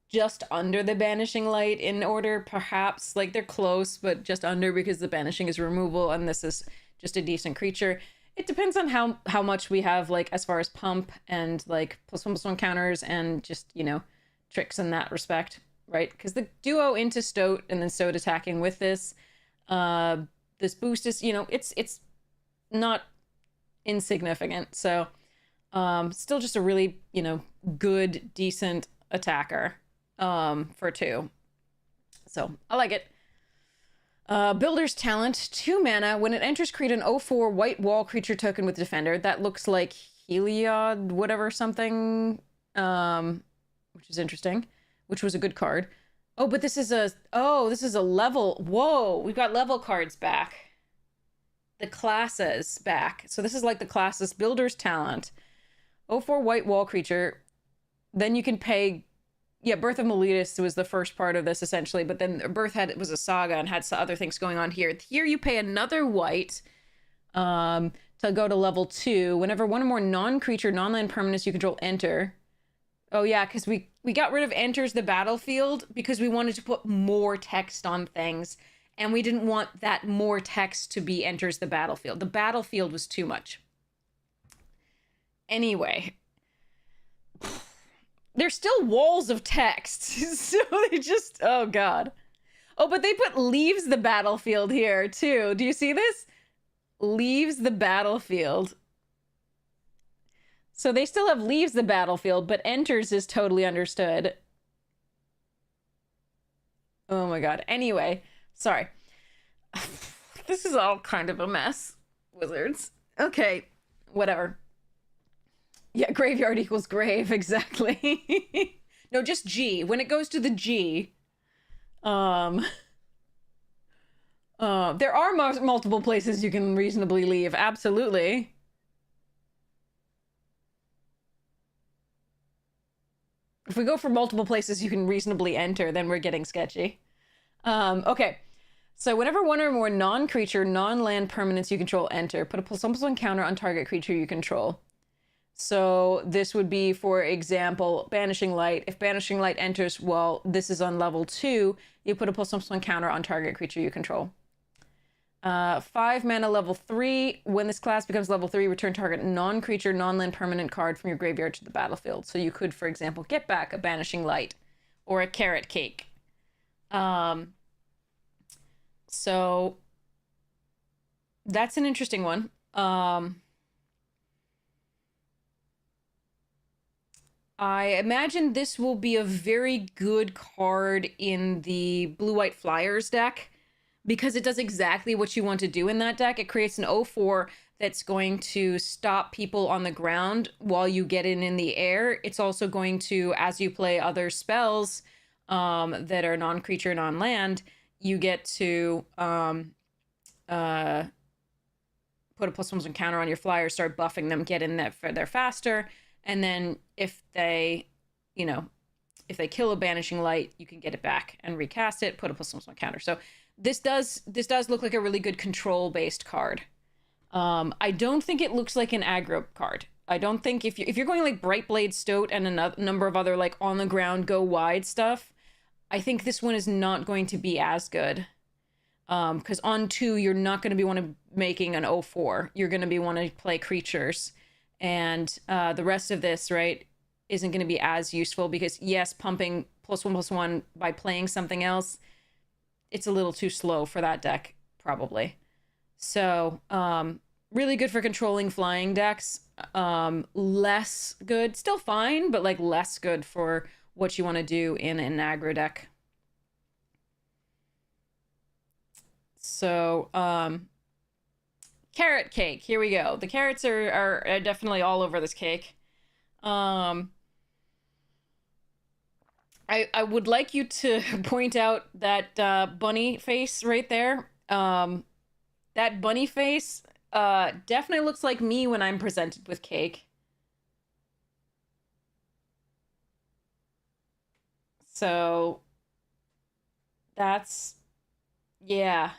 just under the Banishing Light in order, perhaps. Like they're close, but just under because the Banishing is removal and this is just a decent creature. It depends on how much we have, like, as far as pump and, like, +1/+1 counters and just, you know, tricks in that respect, right? Because the duo into Stoat and then Stoat attacking with this boost is, you know, it's not insignificant. So, still just a really, you know, good, decent attacker for 2. So, I like it. Builder's Talent, 2 mana. When it enters, create an 0/4 white wall creature token with Defender. That looks like Heliod, whatever something, which is interesting, which was a good card. Oh, but this is a level. Whoa, we've got level cards back. The classes back. So this is like the classes. Builder's Talent, 0/4 white wall creature. Then you can pay... Yeah, Birth of Meletus was the first part of this, essentially, but then Birth was a saga and had some other things going on here. Here you pay another white to go to level 2. Whenever one or more non-creature, non-land permanents you control enter. Oh yeah, because we got rid of enters the battlefield because we wanted to put more text on things, and we didn't want that more text to be enters the battlefield. The battlefield was too much. Anyway... There's still walls of text, so they just... Oh, God. Oh, but they put leaves the battlefield here, too. Do you see this? Leaves the battlefield. So they still have leaves the battlefield, but enters is totally understood. Oh, my God. Anyway, sorry. This is all kind of a mess, Wizards. Okay, whatever. Yeah, graveyard equals grave, exactly. No, just G. When it goes to the G, there are multiple places you can reasonably leave, absolutely. If we go for multiple places you can reasonably enter, then we're getting sketchy. Okay. So whenever one or more non-creature, non-land permanents you control enter, put a +1/+1 counter on target creature you control. So this would be, for example, Banishing Light. If Banishing Light enters, well, this is on level 2, you put a +1/+1 counter on target creature you control. 5 mana, level 3. When this class becomes level 3, return target non-creature, non-land permanent card from your graveyard to the battlefield. So you could, for example, get back a Banishing Light or a Carrot Cake. So that's an interesting one. I imagine this will be a very good card in the Blue-White Flyers deck because it does exactly what you want to do in that deck. It creates an 0/4 that's going to stop people on the ground while you get in the air. It's also going to, as you play other spells that are non-creature, non-land, you get to put a +1/+1 counter on your flyers, start buffing them, get in there faster. And then if they, if they kill a Banishing Light, you can get it back and recast it, put a +1/+1 counter. So this does look like a really good control-based card. I don't think it looks like an aggro card. I don't think if you're going like Brightblade Stoat and a number of other like on the ground go wide stuff, I think this one is not going to be as good. Because on 2, you're not going to be making an 0/4. You're going to be wanting to play creatures. And the rest of this, right, isn't going to be as useful because, yes, pumping +1/+1 by playing something else, it's a little too slow for that deck, probably. So, really good for controlling flying decks. Less good, still fine, but, like, less good for what you want to do in an aggro deck. So, Carrot Cake, here we go. The carrots are definitely all over this cake. I would like you to point out that bunny face right there. That bunny face definitely looks like me when I'm presented with cake. So that's, yeah.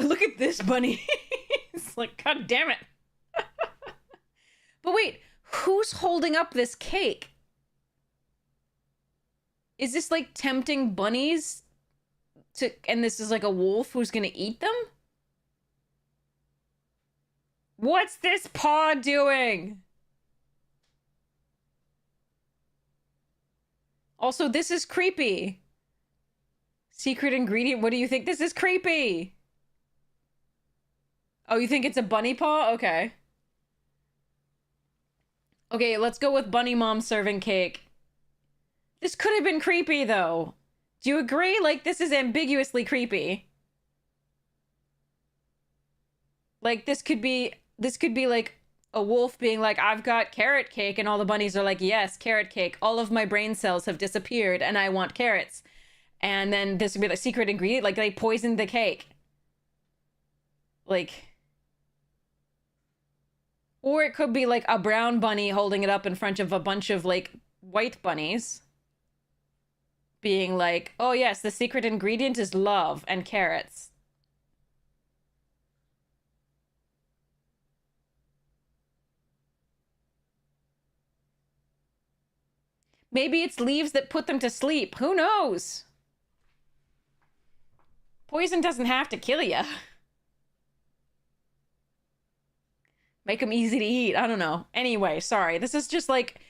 Look at this bunny. It's like, God damn it. But wait, who's holding up this cake? Is this like tempting bunnies to, and this is like a wolf who's gonna eat them? What's this paw doing? Also, this is creepy. Secret ingredient, what do you think? This is creepy. Oh, you think it's a bunny paw? Okay. Okay, let's go with bunny mom serving cake. This could have been creepy, though. Do you agree? Like, this is ambiguously creepy. Like, this could be like a wolf being like, I've got carrot cake, and all the bunnies are like, yes, carrot cake. All of my brain cells have disappeared, and I want carrots. And then this would be the secret ingredient, like they poisoned the cake. Like... Or it could be like a brown bunny holding it up in front of a bunch of like white bunnies. Being like, oh yes, the secret ingredient is love and carrots. Maybe it's leaves that put them to sleep. Who knows? Poison doesn't have to kill you. Make them easy to eat. I don't know. Anyway, sorry. This is just like...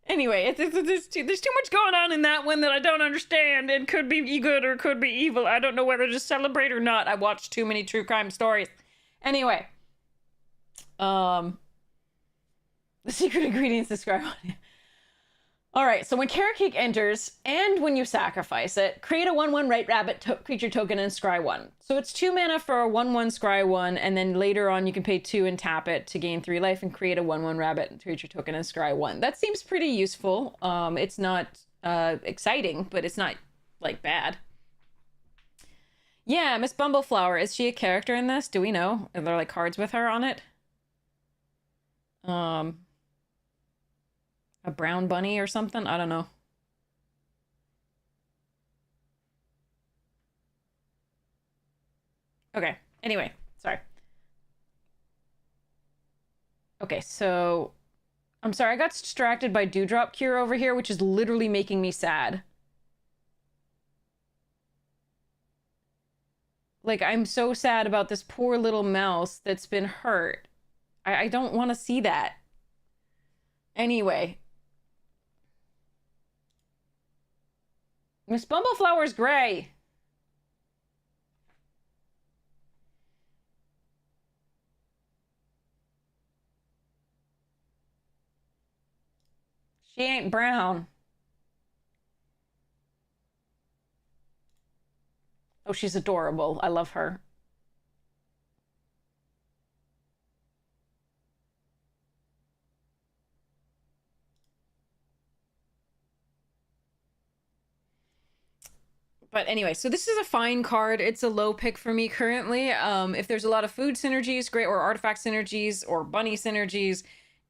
Anyway, there's too much going on in that one that I don't understand and could be good or could be evil. I don't know whether to celebrate or not. I watched too many true crime stories. Anyway. The secret ingredients described on it. Alright, so when Carrot Cake enters, and when you sacrifice it, create a 1/1 White Rabbit creature token and scry 1. So it's 2 mana for a 1/1 scry 1, and then later on you can pay 2 and tap it to gain 3 life and create a 1/1 Rabbit creature token and scry 1. That seems pretty useful. It's not exciting, but it's not, like, bad. Yeah, Miss Bumbleflower, is she a character in this? Do we know? Are there, like, cards with her on it? A brown bunny or something? I don't know. Okay. Anyway, sorry. Okay, so... I'm sorry, I got distracted by Dewdrop Cure over here, which is literally making me sad. Like, I'm so sad about this poor little mouse that's been hurt. I don't want to see that. Anyway. Miss Bumbleflower's gray. She ain't brown. Oh, she's adorable. I love her. But anyway, so this is a fine card. It's a low pick for me currently. If there's a lot of food synergies, great, or artifact synergies, or bunny synergies,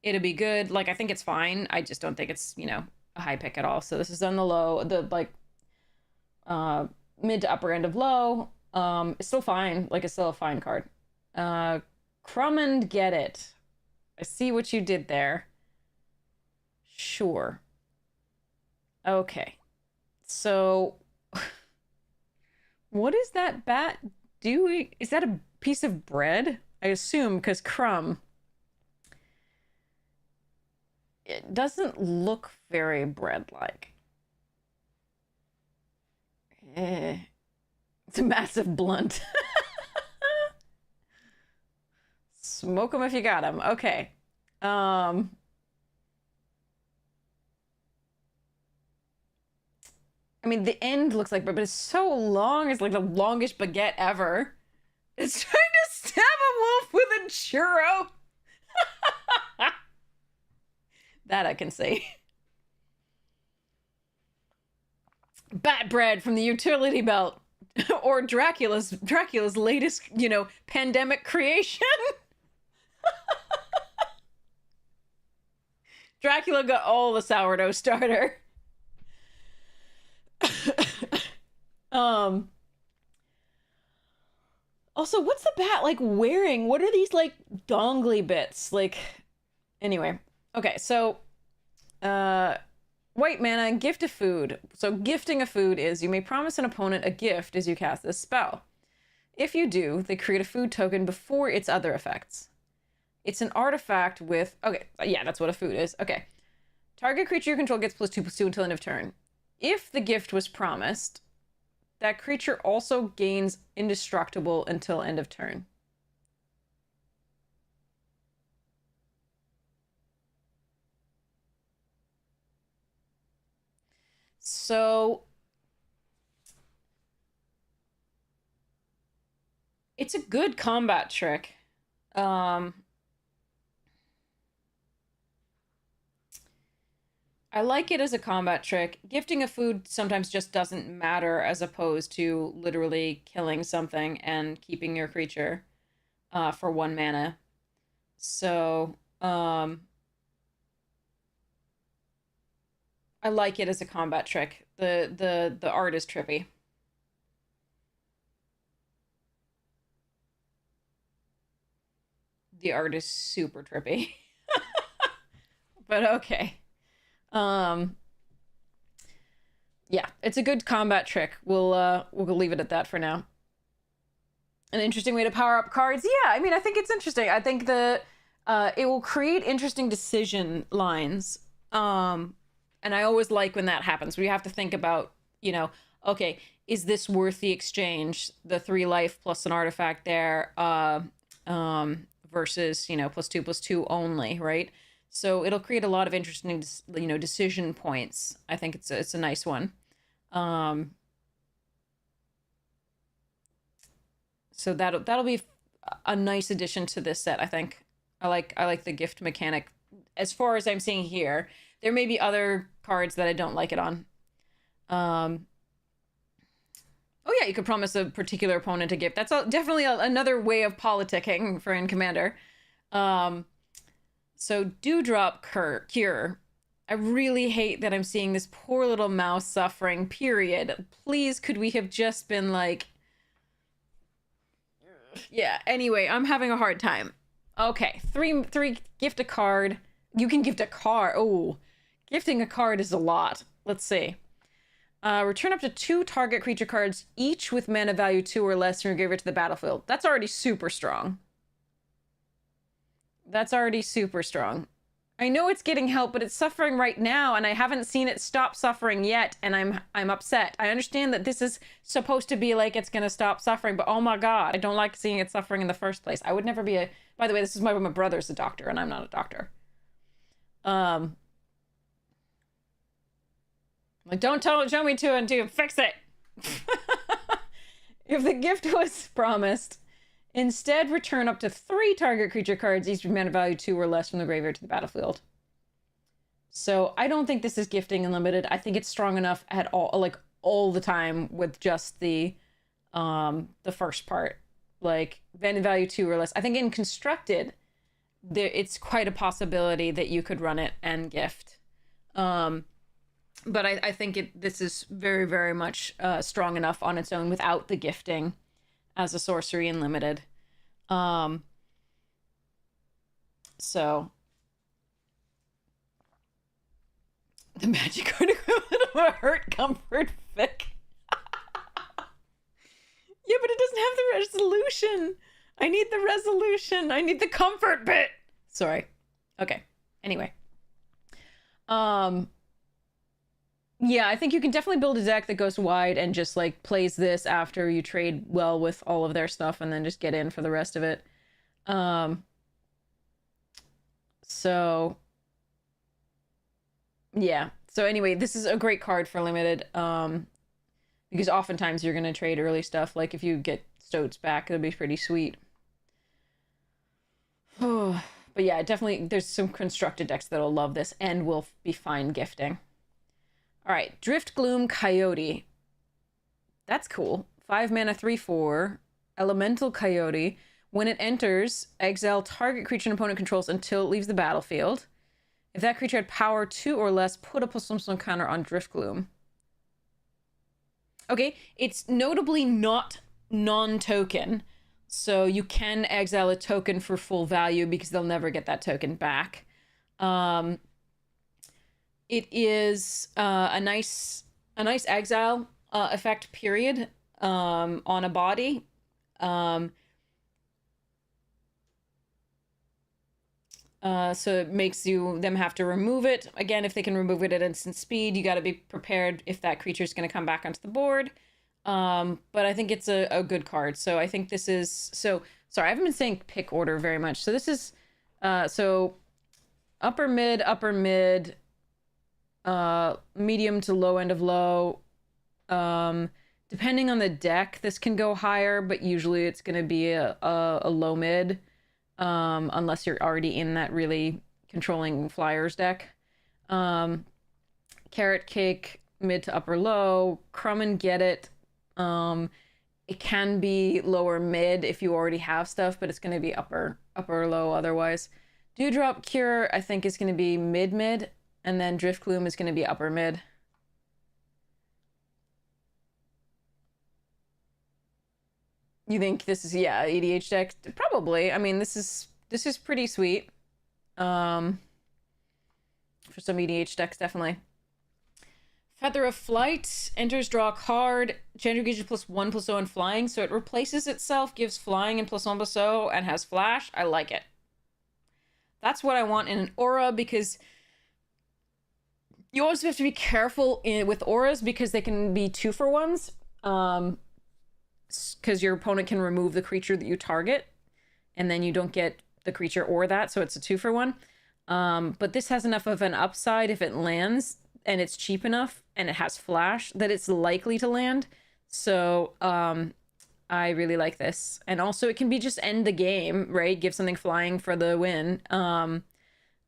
it'll be good. Like, I think it's fine. I just don't think it's, you know, a high pick at all. So this is on the low, the, like, mid to upper end of low. It's still fine. Like, it's still a fine card. Crumb and get it. I see what you did there. Sure. Okay. So, what is that bat doing? Is that a piece of bread? I assume, because crumb. It doesn't look very bread-like. It's a massive blunt. Smoke them if you got them. Okay. I mean, the end looks like, but it's so long. It's like the longest baguette ever. It's trying to stab a wolf with a churro. That I can say. Bat bread from the utility belt. Or Dracula's latest, you know, pandemic creation. Dracula got all the sourdough starter. Also, what's the bat like wearing? What are these like dongly bits? Like, anyway. Okay, so white mana, gift a food. So gifting a food is you may promise an opponent a gift as you cast this spell. If you do, they create a food token before its other effects. It's an artifact with... Okay, yeah, that's what a food is. Okay. Target creature you control gets +2/+2 until end of turn. If the gift was promised, that creature also gains indestructible until end of turn. So it's a good combat trick. I like it as a combat trick. Gifting a food sometimes just doesn't matter as opposed to literally killing something and keeping your creature for 1 mana. So, I like it as a combat trick. The art is trippy. The art is super trippy. But okay. Yeah, it's a good combat trick. We'll leave it at that for now. An interesting way to power up cards. Yeah, I mean, I think it's interesting. I think it will create interesting decision lines. And I always like when that happens. We have to think about, you know, okay, is this worth the exchange? The 3 life plus an artifact there, versus, you know, +2/+2 only, right? So it'll create a lot of interesting, you know, decision points. I think it's a nice one. So that'll be a nice addition to this set, I think. I like the gift mechanic. As far as I'm seeing here, there may be other cards that I don't like it on. Oh yeah, you could promise a particular opponent a gift. That's definitely another way of politicking for in Commander. So Dewdrop Cure. I really hate that I'm seeing this poor little mouse suffering, period. Please, could we have just been like... Yeah, anyway, I'm having a hard time. Okay, three, gift a card. You can gift a card. Oh, gifting a card is a lot. Let's see. Return up to 2 target creature cards, each with mana value 2 or less from your graveyard to the battlefield. That's already super strong. That's already super strong. I know it's getting help, but it's suffering right now, and I haven't seen it stop suffering yet, and I'm upset. I understand that this is supposed to be like it's gonna stop suffering, but oh my god, I don't like seeing it suffering in the first place. I would never be a... By the way, this is why my brother's a doctor, and I'm not a doctor. Like, don't show me to and fix it. If the gift was promised, instead return up to 3 target creature cards, each with mana value 2 or less from the graveyard to the battlefield. So I don't think this is gifting unlimited. I think it's strong enough at all, like all the time, with just the first part, like mana value 2 or less. I think in constructed, it's quite a possibility that you could run it and gift. But I think this is very, very much strong enough on its own without the gifting as a sorcery in limited. So the magic card equivalent of a hurt comfort fic. Yeah, but it doesn't have the resolution. I need the resolution. I need the comfort bit. Sorry. Okay. Anyway. Yeah, I think you can definitely build a deck that goes wide and just like plays this after you trade well with all of their stuff and then just get in for the rest of it. So yeah. So anyway, this is a great card for limited, because oftentimes you're gonna trade early stuff. Like if you get Stoats back, it'll be pretty sweet. Oh, but yeah, definitely there's some constructed decks that'll love this and will be fine gifting. All right, Drift Gloom Coyote. That's cool. 5 mana, 3/4. Elemental Coyote. When it enters, exile target creature an opponent controls until it leaves the battlefield. If that creature had power 2 or less, put a +1/+1 counter on Drift Gloom. Okay, it's notably not non-token, so you can exile a token for full value because they'll never get that token back. It is a nice exile effect, period, on a body. So it makes them have to remove it. Again, if they can remove it at instant speed, you got to be prepared if that creature is going to come back onto the board. But I think it's a good card. So I think this is... So, sorry, I haven't been saying pick order very much. So this is... so upper mid, medium to low end of low. Depending on the deck, this can go higher, but usually it's going to be a low mid, unless you're already in that really controlling flyers deck. Carrot Cake, mid to upper low. Crumb and Get It. It can be lower mid if you already have stuff, but it's going to be upper low otherwise. Dewdrop Cure, I think, is going to be mid, and then Drift Gloom is going to be upper mid. You think this is, yeah, EDH deck? Probably. I mean, this is pretty sweet. For some EDH decks, definitely. Feather of Flight. Enters, draw a card. Gender gauge +1/+0 and flying, so it replaces itself, gives flying and +1/+0, and has flash. I like it. That's what I want in an aura, because you always have to be careful with auras because they can be 2-for-1s. Because your opponent can remove the creature that you target, and then you don't get the creature or that, so it's a 2-for-1. But this has enough of an upside if it lands, and it's cheap enough, and it has flash, that it's likely to land. So I really like this. And also it can be just end the game, right? Give something flying for the win.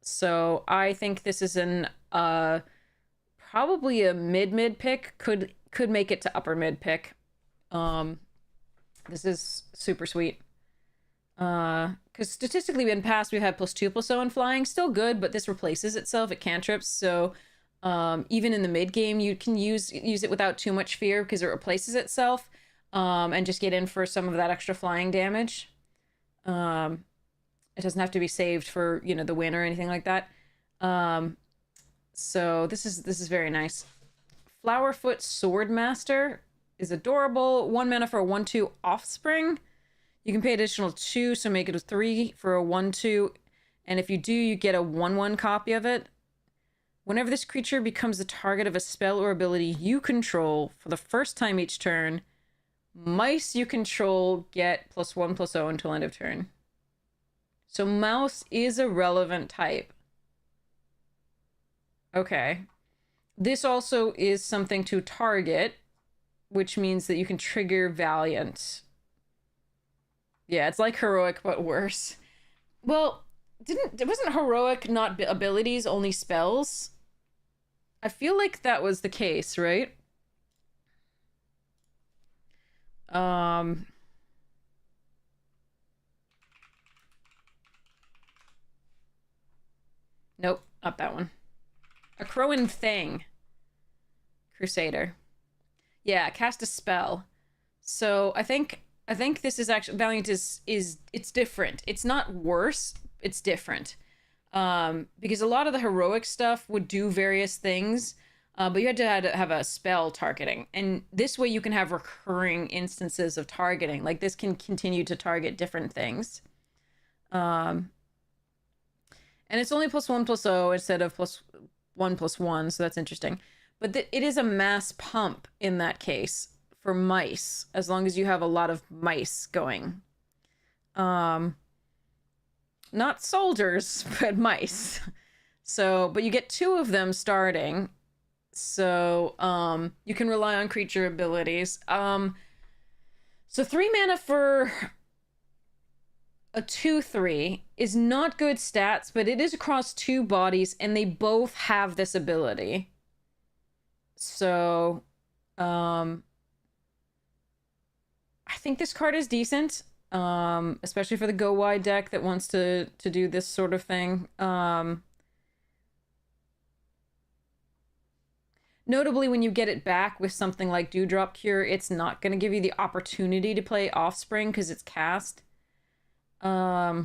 So I think this is an probably a mid pick. Could make it to upper mid pick. This is super sweet. Because statistically in the past we've had +2/+0 and flying, still good, but this replaces itself. It cantrips, so even in the mid game you can use it without too much fear because it replaces itself, and just get in for some of that extra flying damage. It doesn't have to be saved for, you know, the win or anything like that. So this is very nice. Flowerfoot Swordmaster is adorable. 1 mana for a 1/2 offspring. You can pay additional 2, so make it a 3 for a 1/2. And if you do, you get a 1/1 copy of it. Whenever this creature becomes the target of a spell or ability you control for the first time each turn, mice you control get +1/+0 until end of turn. So mouse is a relevant type. Okay. This also is something to target, which means that you can trigger Valiant. Yeah, it's like Heroic, but worse. Well, wasn't Heroic not abilities, only spells? I feel like that was the case, right? Nope, not that one. A Crowan Thing. Crusader. Yeah, cast a spell. So I think this is actually Valiant is it's different. It's not worse, it's different. Because a lot of the heroic stuff would do various things, but you had to have a spell targeting. And this way you can have recurring instances of targeting. Like this can continue to target different things. And it's only +1/+0 instead of +1/+1, so that's interesting. But it is a mass pump in that case for mice, as long as you have a lot of mice going. Not soldiers, but mice. So, but you get 2 of them starting. So, you can rely on creature abilities. So 3 mana for a 2/3 is not good stats, but it is across 2 bodies, and they both have this ability. So, I think this card is decent, especially for the go wide deck that wants to do this sort of thing. Notably, when you get it back with something like Dewdrop Cure, it's not going to give you the opportunity to play Offspring because it's cast. I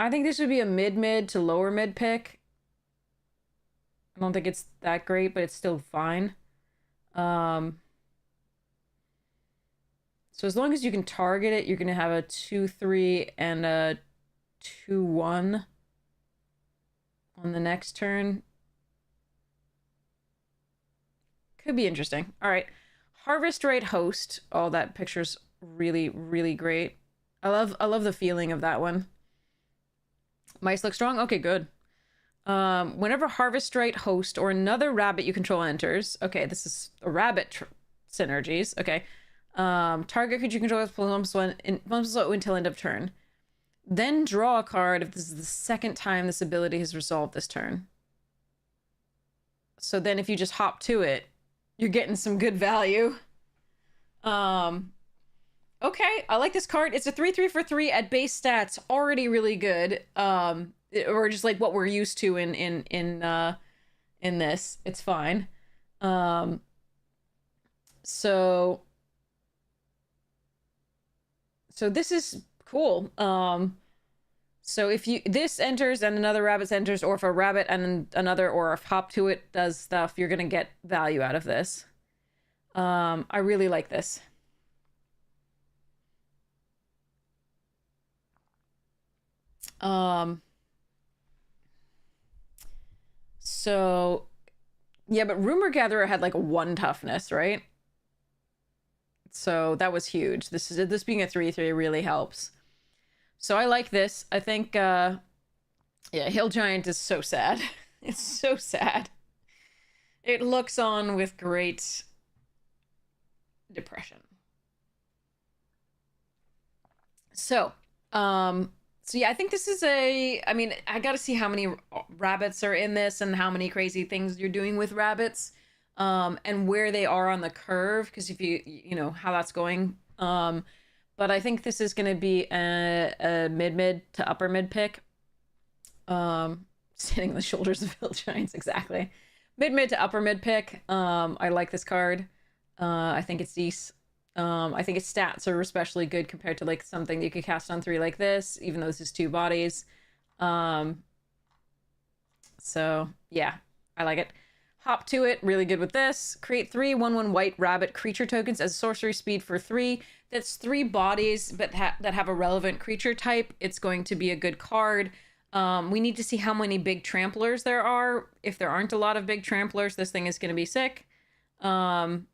think this would be a mid to lower mid pick. I don't think it's that great, but it's still fine. So as long as you can target it, you're going to have a 2/3 and a 2/1 on the next turn. Could be interesting. All right. Harvest Rite Host. Oh, that picture's really, really great. I love the feeling of that one. Mice look strong? Okay, good. Whenever Harvest Rite Host or another rabbit you control enters. Okay, this is a rabbit synergies. Okay. Target creature you control has +1/+1 until end of turn. Then draw a card if this is the second time this ability has resolved this turn. So then if you just hop to it, you're getting some good value. Okay, I like this card. It's a 3/3 for 3 at base stats, already really good. Or just like what we're used to in this. It's fine. So this is cool. So if this enters and another rabbit enters, or if a rabbit and another, or if hop to it does stuff, you're gonna get value out of this. I really like this. So yeah, but Rumor Gatherer had like a 1 toughness, right? So that was huge. This being a 3/3 really helps. So I like this. I think yeah, Hill Giant is so sad. It's so sad. It looks on with great depression. So yeah, I think this is I mean, I gotta see how many rabbits are in this and how many crazy things you're doing with rabbits, and where they are on the curve, because if you know how that's going. But I think this is gonna be a mid to upper mid pick. Standing on the shoulders of Hill Giants, exactly. Mid to upper mid pick. I like this card. I think it's decent. I think its stats are especially good compared to like something that you could cast on 3 like this, even though this is 2 bodies. So yeah, I like it. Hop to it, really good with this. Create 3 1/1 white rabbit creature tokens as sorcery speed for 3. That's 3 bodies, but that have a relevant creature type. It's going to be a good card. We need to see how many big tramplers there are. If there aren't a lot of big tramplers, this thing is going to be sick. And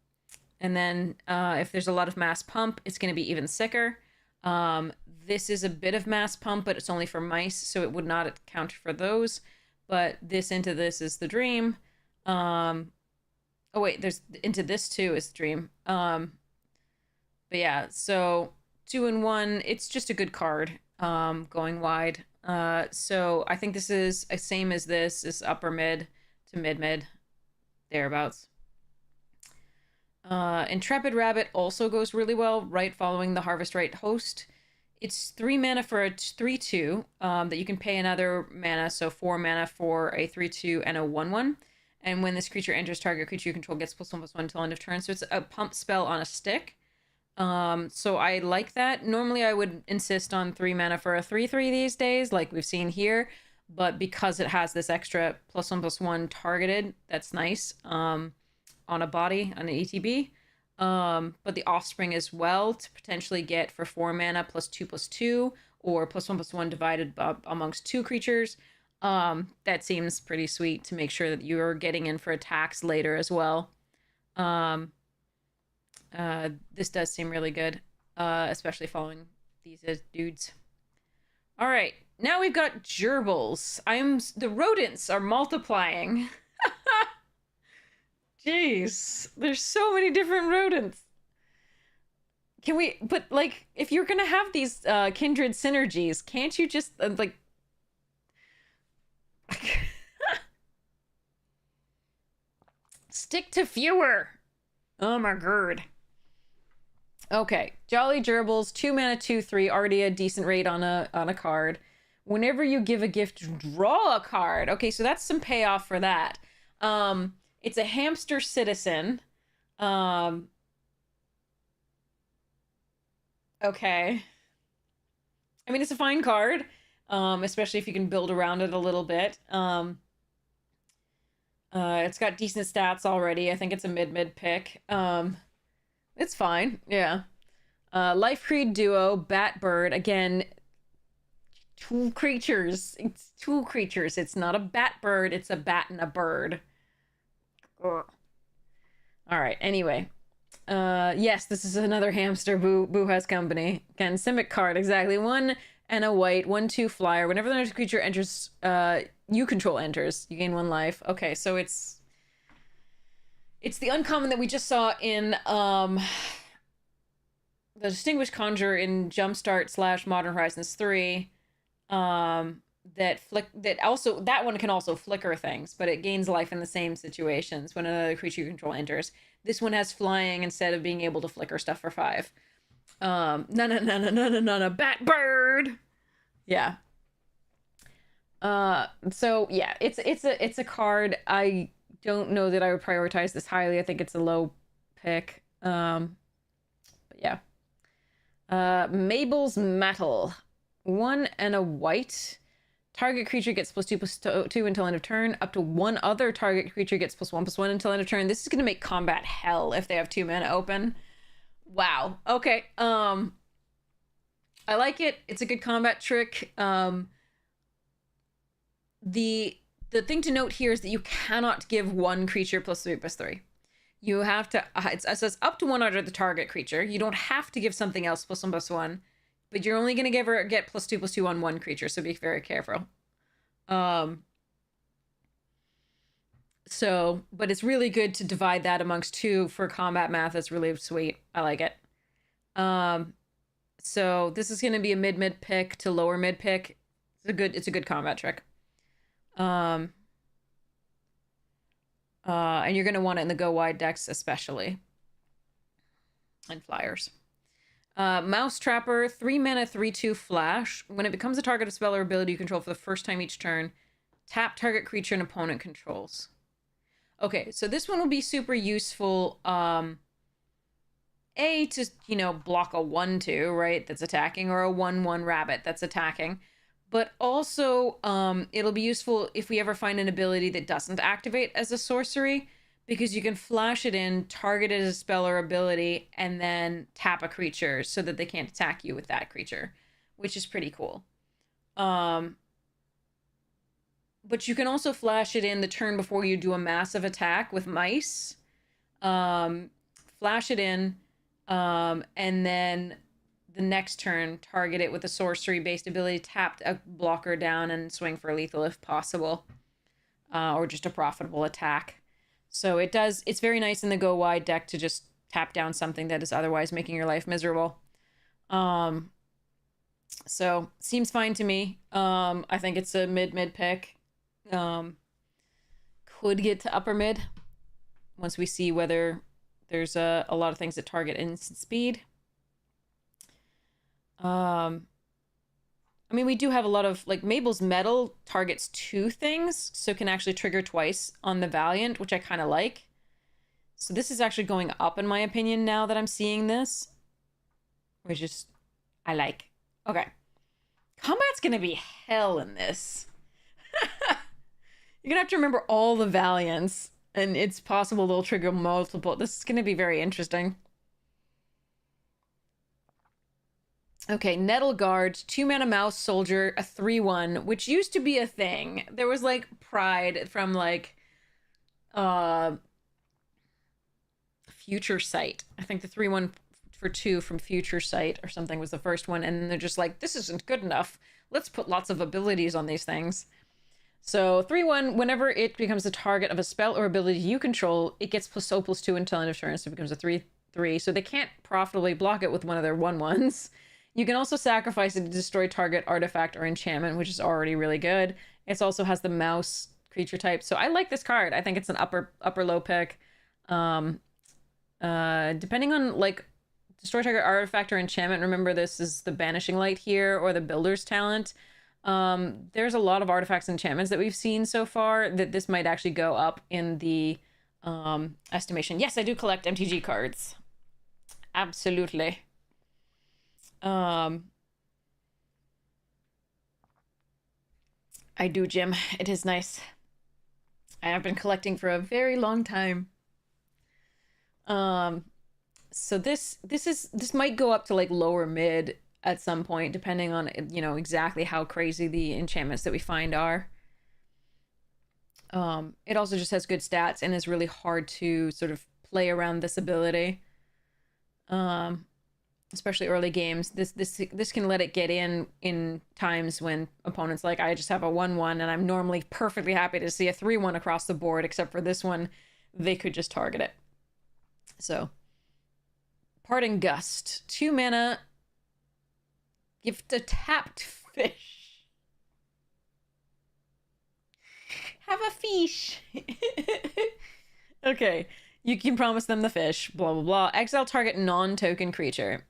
then if there's a lot of mass pump, it's going to be even sicker. This is a bit of mass pump, but it's only for mice, so it would not account for those. But this into this is the dream. Oh wait, there's into this too is the dream. But yeah, so 2 and 1, it's just a good card. Going wide. So I think this is the same as this is upper mid to mid thereabouts. Intrepid Rabbit also goes really well right following the Harvest Rite Host. It's 3 mana for a 3/2 that you can pay another mana, so 4 mana for a 3/2 and a 1/1. And when this creature enters, target creature you control gets +1/+1 until end of turn. So it's a pump spell on a stick. So I like that. Normally I would insist on 3 mana for a 3/3 these days, like we've seen here. But because it has this extra +1/+1 targeted, that's nice. On a body, on an ETB. But the Offspring as well to potentially get for 4 mana +2/+2 or +1/+1 divided amongst 2 creatures. That seems pretty sweet to make sure that you're getting in for attacks later as well. This does seem really good, especially following these dudes. All right, now we've got gerbils. The rodents are multiplying. Jeez, there's so many different rodents. But like, if you're gonna have these kindred synergies, can't you just like stick to fewer? Oh my god. Okay, Jolly Gerbils, 2 mana, 2/3, already a decent rate on a card. Whenever you give a gift, draw a card. Okay, so that's some payoff for that. It's a hamster citizen. Okay. I mean, it's a fine card, especially if you can build around it a little bit. It's got decent stats already. I think it's a mid pick. It's fine, yeah. Life Creed Duo, Bat Bird. Again, 2 creatures. It's 2 creatures. It's not a bat bird, it's a bat and a bird. Ugh. All right, anyway. Yes, this is another hamster. Boo has company. Again, Simic card, exactly. 1 and a white, 1/2 flyer. Whenever the next creature enters, you control enters, you gain 1 life. Okay, so it's the uncommon that we just saw in the Distinguished Conjurer in Jumpstart / Modern Horizons 3. That one can also flicker things, but it gains life in the same situations when another creature you control enters. This one has flying instead of being able to flicker stuff for 5. No, bat bird. Yeah. So yeah, it's a card. I don't know that I would prioritize this highly. I think it's a low pick. But yeah. Mabel's Metal. 1 and a white. Target creature gets +2/+2 until end of turn. Up to 1 other target creature gets +1/+1 until end of turn. This is going to make combat hell if they have 2 mana open. Wow. Okay. I like it. It's a good combat trick. The thing to note here is that you cannot give 1 creature +3/+3. You have to. It says up to 1 other the target creature. You don't have to give something else +1/+1. But you're only going to get +2/+2 on 1 creature, so be very careful. But it's really good to divide that amongst 2 for combat math. It's really sweet. I like it. So this is going to be a mid pick to lower mid pick. It's a good combat trick. And you're going to want it in the go wide decks especially. And flyers. Mouse Trapper, 3 mana, 3/2 flash. When it becomes a target of spell or ability you control for the first time each turn, tap target creature an opponent controls. Okay, so this one will be super useful. To block a 1/2, right? That's attacking, or a 1/1 rabbit that's attacking. but also it'll be useful if we ever find an ability that doesn't activate as a sorcery, because you can flash it in, target it as a spell or ability, and then tap a creature so that they can't attack you with that creature, which is pretty cool. But you can also flash it in the turn before you do a massive attack with mice. Flash it in, and then the next turn, target it with a sorcery-based ability, tap a blocker down, and swing for lethal if possible. Or just a profitable attack. So it's very nice in the go wide deck to just tap down something that is otherwise making your life miserable. So seems fine to me. I think it's a mid pick. Could get to upper mid once we see whether there's a lot of things that target instant speed. I mean, we do have a lot of, like, Mabel's Metal targets 2 things, so can actually trigger twice on the Valiant, which I kind of like. So this is actually going up, in my opinion, now that I'm seeing this. Which is, I like. Okay. Combat's gonna be hell in this. You're gonna have to remember all the Valiants, and it's possible they'll trigger multiple. This is gonna be very interesting. Okay, Nettle Guard, 2-mana mouse soldier, a 3/1, which used to be a thing. There was, like, Pride from, like, Future Sight. I think the 3/1 for 2 from Future Sight or something was the first one, and they're just like, this isn't good enough. Let's put lots of abilities on these things. So 3/1, whenever it becomes the target of a spell or ability you control, it gets +0/+2 until end of turn, so it becomes a 3/3. So they can't profitably block it with one of their 1/1s. You can also sacrifice it to destroy target artifact or enchantment, which is already really good. It also has the mouse creature type. So I like this card. I think it's an upper low pick. Depending on, like, destroy target artifact or enchantment, remember this is the Banishing Light here, or the Builder's Talent. There's a lot of artifacts and enchantments that we've seen so far that this might actually go up in the estimation. Yes, I do collect MTG cards. Absolutely. I do, Jim. It is nice. I have been collecting for a very long time. So this might go up to, like, lower mid at some point, depending on, you know, exactly how crazy the enchantments that we find are. It also just has good stats and is really hard to sort of play around this ability. Especially early games. This can let it get in times when opponents, like, I just have a 1/1 and I'm normally perfectly happy to see a 3/1 across the board, except for this one, they could just target it. So, Parting Gust, 2 mana, gift a tapped fish. Have a fish. Okay, you can promise them the fish, blah, blah, blah. Exile target non-token creature.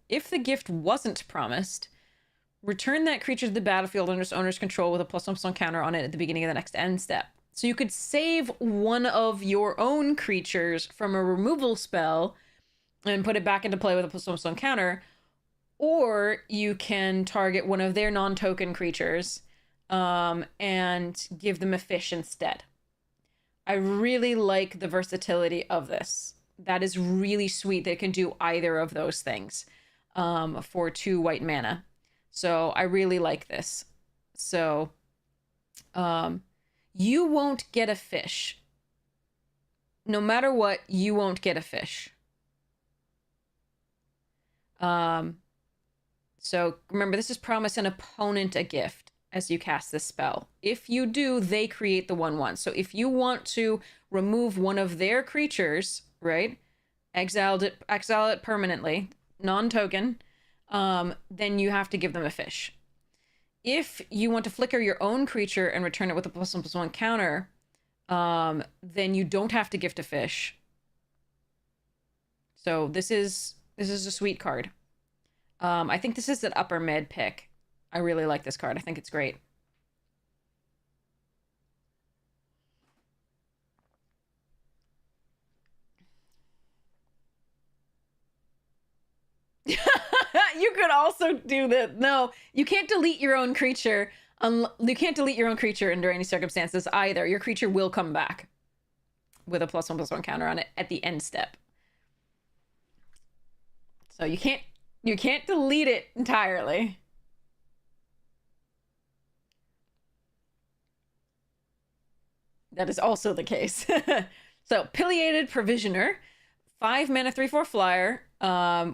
If the gift wasn't promised, return that creature to the battlefield under its owner's control with a +1/+1 counter on it at the beginning of the next end step. So you could save one of your own creatures from a removal spell and put it back into play with a +1/+1 counter, or you can target one of their non-token creatures and give them a fish instead. I really like the versatility of this. That is really sweet that it can do either of those things for 2 white mana. So I really like this. So you won't get a fish. No matter what, you won't get a fish. So remember, this is promise an opponent a gift as you cast this spell. If you do, they create the 1/1. So if you want to remove one of their creatures, right? Exile it permanently, non-token, then you have to give them a fish. If you want to flicker your own creature and return it with a +1/+1 counter, then you don't have to gift a fish. So this is a sweet card. I think this is an upper mid pick. I really like this card. I think it's great. You could also do that. No, you can't delete your own creature. You can't delete your own creature under any circumstances either. Your creature will come back with a +1/+1 counter on it at the end step. So you can't delete it entirely. That is also the case. So, Pileated Provisioner, 5 mana, 3/4 flyer,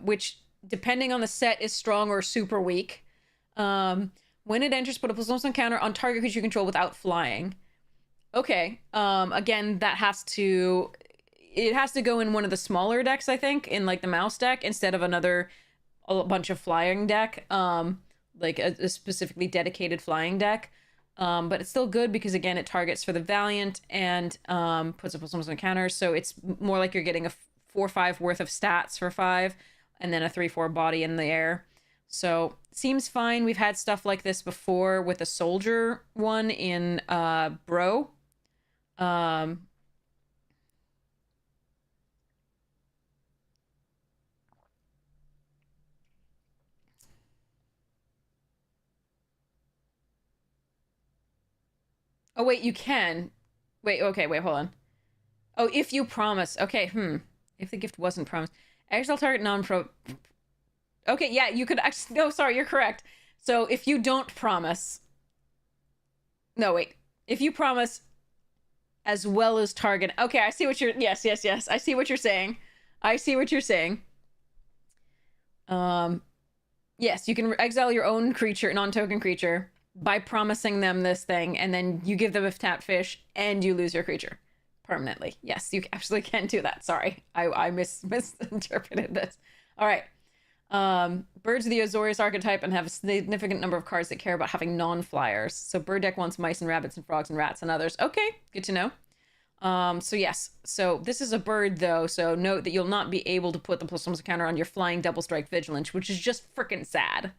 which, depending on the set, is strong or super weak. When it enters, put a +1/+1 counter on target creature you control without flying. Okay. Again, it has to go in one of the smaller decks, I think, in like the mouse deck, instead of a bunch of flying deck, like a specifically dedicated flying deck. But it's still good because, again, it targets for the Valiant and puts a +1/+1 counter. So it's more like you're getting a 4/5 worth of stats for 5 and then a 3/4 body in the air. So seems fine. We've had stuff like this before with a soldier one in Bro. Oh, wait, you can. Wait, okay, wait, hold on. Oh, if you promise. Okay, If the gift wasn't promised. Exile target non-pro... Okay, yeah, you could actually... No, sorry, you're correct. So, if you don't promise... No, wait. If you promise as well as target... Okay, I see what you're... Yes. I see what you're saying. Yes, you can exile your own creature, non-token creature, by promising them this thing, and then you give them a tap fish, and you lose your creature permanently. Yes, you absolutely can do that. Sorry, I misinterpreted this. All right. Birds of the Azorius archetype and have a significant number of cards that care about having non-flyers. So bird deck wants mice and rabbits and frogs and rats and others. Okay, good to know. So yes, so this is a bird though, so note that you'll not be able to put the +1 counter on your flying double strike vigilance, which is just freaking sad.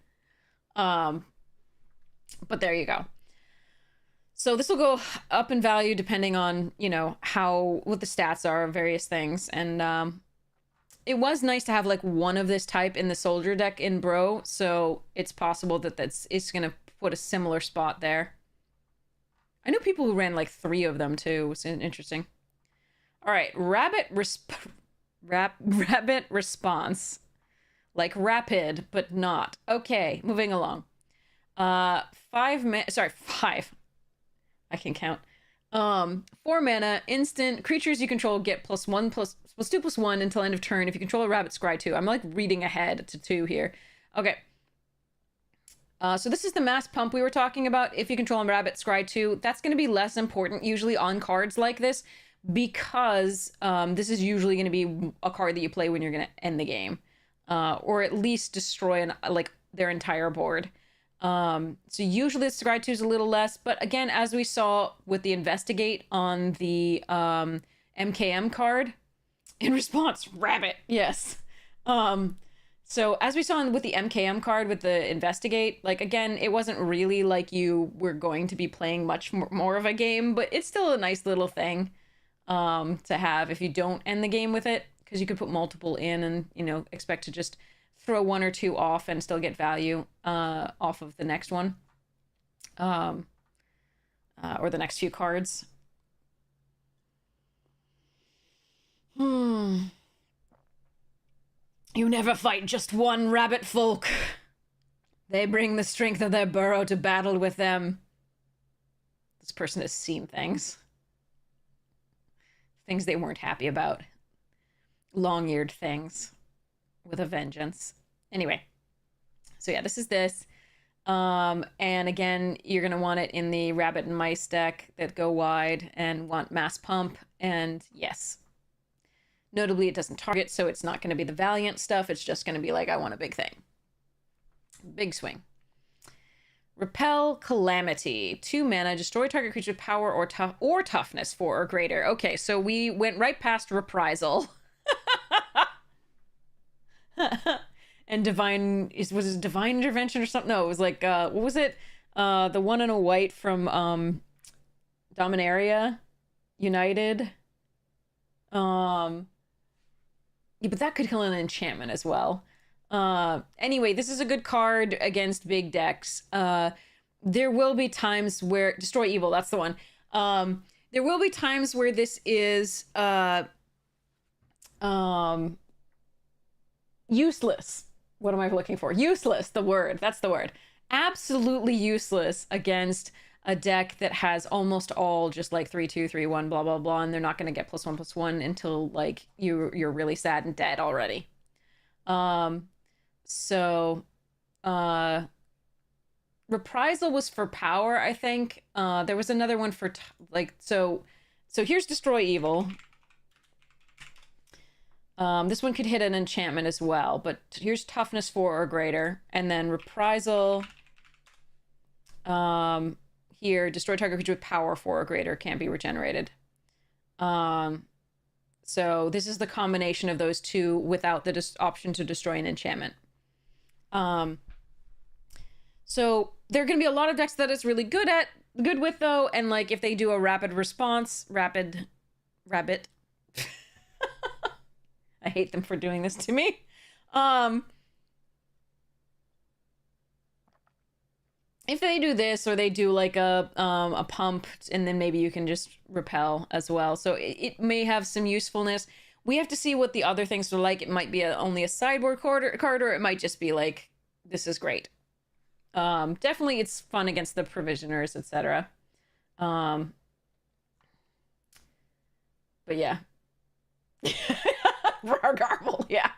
But there you go. So this will go up in value depending on, what the stats are of various things. And it was nice to have like one of this type in the soldier deck in Bro. So it's possible that it's going to put a similar spot there. I know people who ran like 3 of them too. It's interesting. All right. Rabbit response. Like rapid, but not. Okay. Moving along. 5. I can count. 4 mana, instant. Creatures you control get +2/+1 until end of turn. If you control a rabbit, scry 2. I'm like reading ahead to 2 here. Okay. So this is the mass pump we were talking about. If you control a rabbit, scry 2. That's going to be less important usually on cards like this, because this is usually going to be a card that you play when you're going to end the game, or at least destroy their entire board. So usually the scry 2 is a little less, but again, as we saw with the investigate on the MKM card, in response, rabbit, yes. So as we saw with the MKM card with the investigate, like again, it wasn't really like you were going to be playing much more of a game, but it's still a nice little thing to have if you don't end the game with it, because you could put multiple in and expect to just throw 1 or 2 off and still get value off of the next one, or the next few cards. You never fight just one rabbit folk. They bring the strength of their burrow to battle with them. This person has seen things they weren't happy about. Long-eared things with a vengeance. Anyway, so yeah, this is this. And again, you're going to want it in the rabbit and mice deck that go wide and want mass pump. And yes, notably it doesn't target, so it's not going to be the Valiant stuff. It's just going to be like, I want a big thing. Big swing. Repel Calamity. 2 mana, destroy target creature with power or toughness 4 or greater. Okay, so we went right past Reprisal. And was it Divine Intervention or something? No, it was like, what was it? The one in a white from Dominaria United. Yeah, but that could kill an enchantment as well. Anyway, this is a good card against big decks. There will be times where Destroy Evil, that's the one. There will be times where this is useless. What am I looking for? Useless, the word. That's the word. Absolutely useless against a deck that has almost all just like 3/2, 3/1, blah blah blah, and they're not going to get +1/+1 until like you're really sad and dead already. So Reprisal was for power, I think. There was another one for so here's Destroy Evil. This one could hit an enchantment as well, but here's Toughness 4 or greater, and then Reprisal. Here, destroy target creature with power 4 or greater, can't be regenerated. So this is the combination of those two without the option to destroy an enchantment. So there are going to be a lot of decks that it's really good with though, and like if they do a rapid response, rabbit. I hate them for doing this to me. If they do this, or they do like a pump, and then maybe you can just repel as well. So it may have some usefulness. We have to see what the other things are like. It might be only a sideboard card, or it might just be like, this is great. Definitely it's fun against the provisioners, etc. But yeah. Garble, yeah.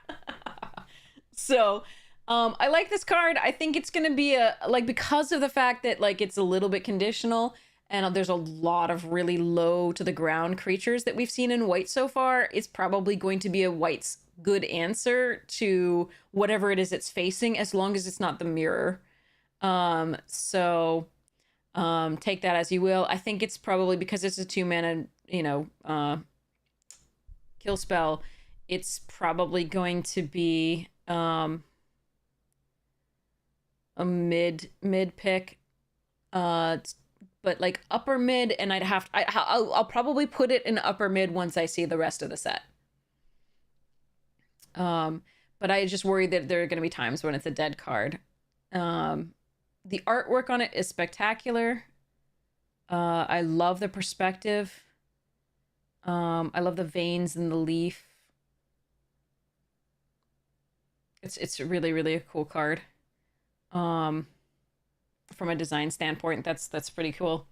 So I like this card. I think it's gonna be because of the fact that like it's a little bit conditional, and there's a lot of really low to the ground creatures that we've seen in white so far. It's probably going to be a white's good answer to whatever it is it's facing, as long as it's not the mirror. So take that as you will. I think it's probably because it's a 2-mana, kill spell. It's probably going to be a mid pick, but like upper mid, and I'll probably put it in upper mid once I see the rest of the set. But I just worry that there are going to be times when it's a dead card. The artwork on it is spectacular. I love the perspective. I love the veins in the leaf. It's really, really a cool card. From a design standpoint, that's pretty cool.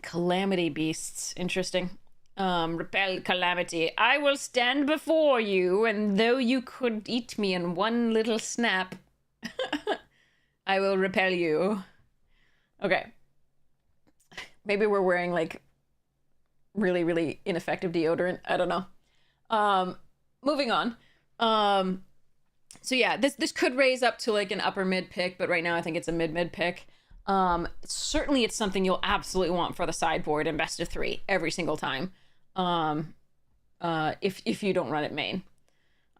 Calamity Beasts, interesting. Repel Calamity. I will stand before you, and though you could eat me in one little snap, I will repel you. Okay. Maybe we're wearing like really, really ineffective deodorant. I don't know. Moving on. So yeah, this could raise up to like an upper mid pick, but right now I think it's a mid pick. Certainly it's something you'll absolutely want for the sideboard in best of 3 every single time. If you don't run it main.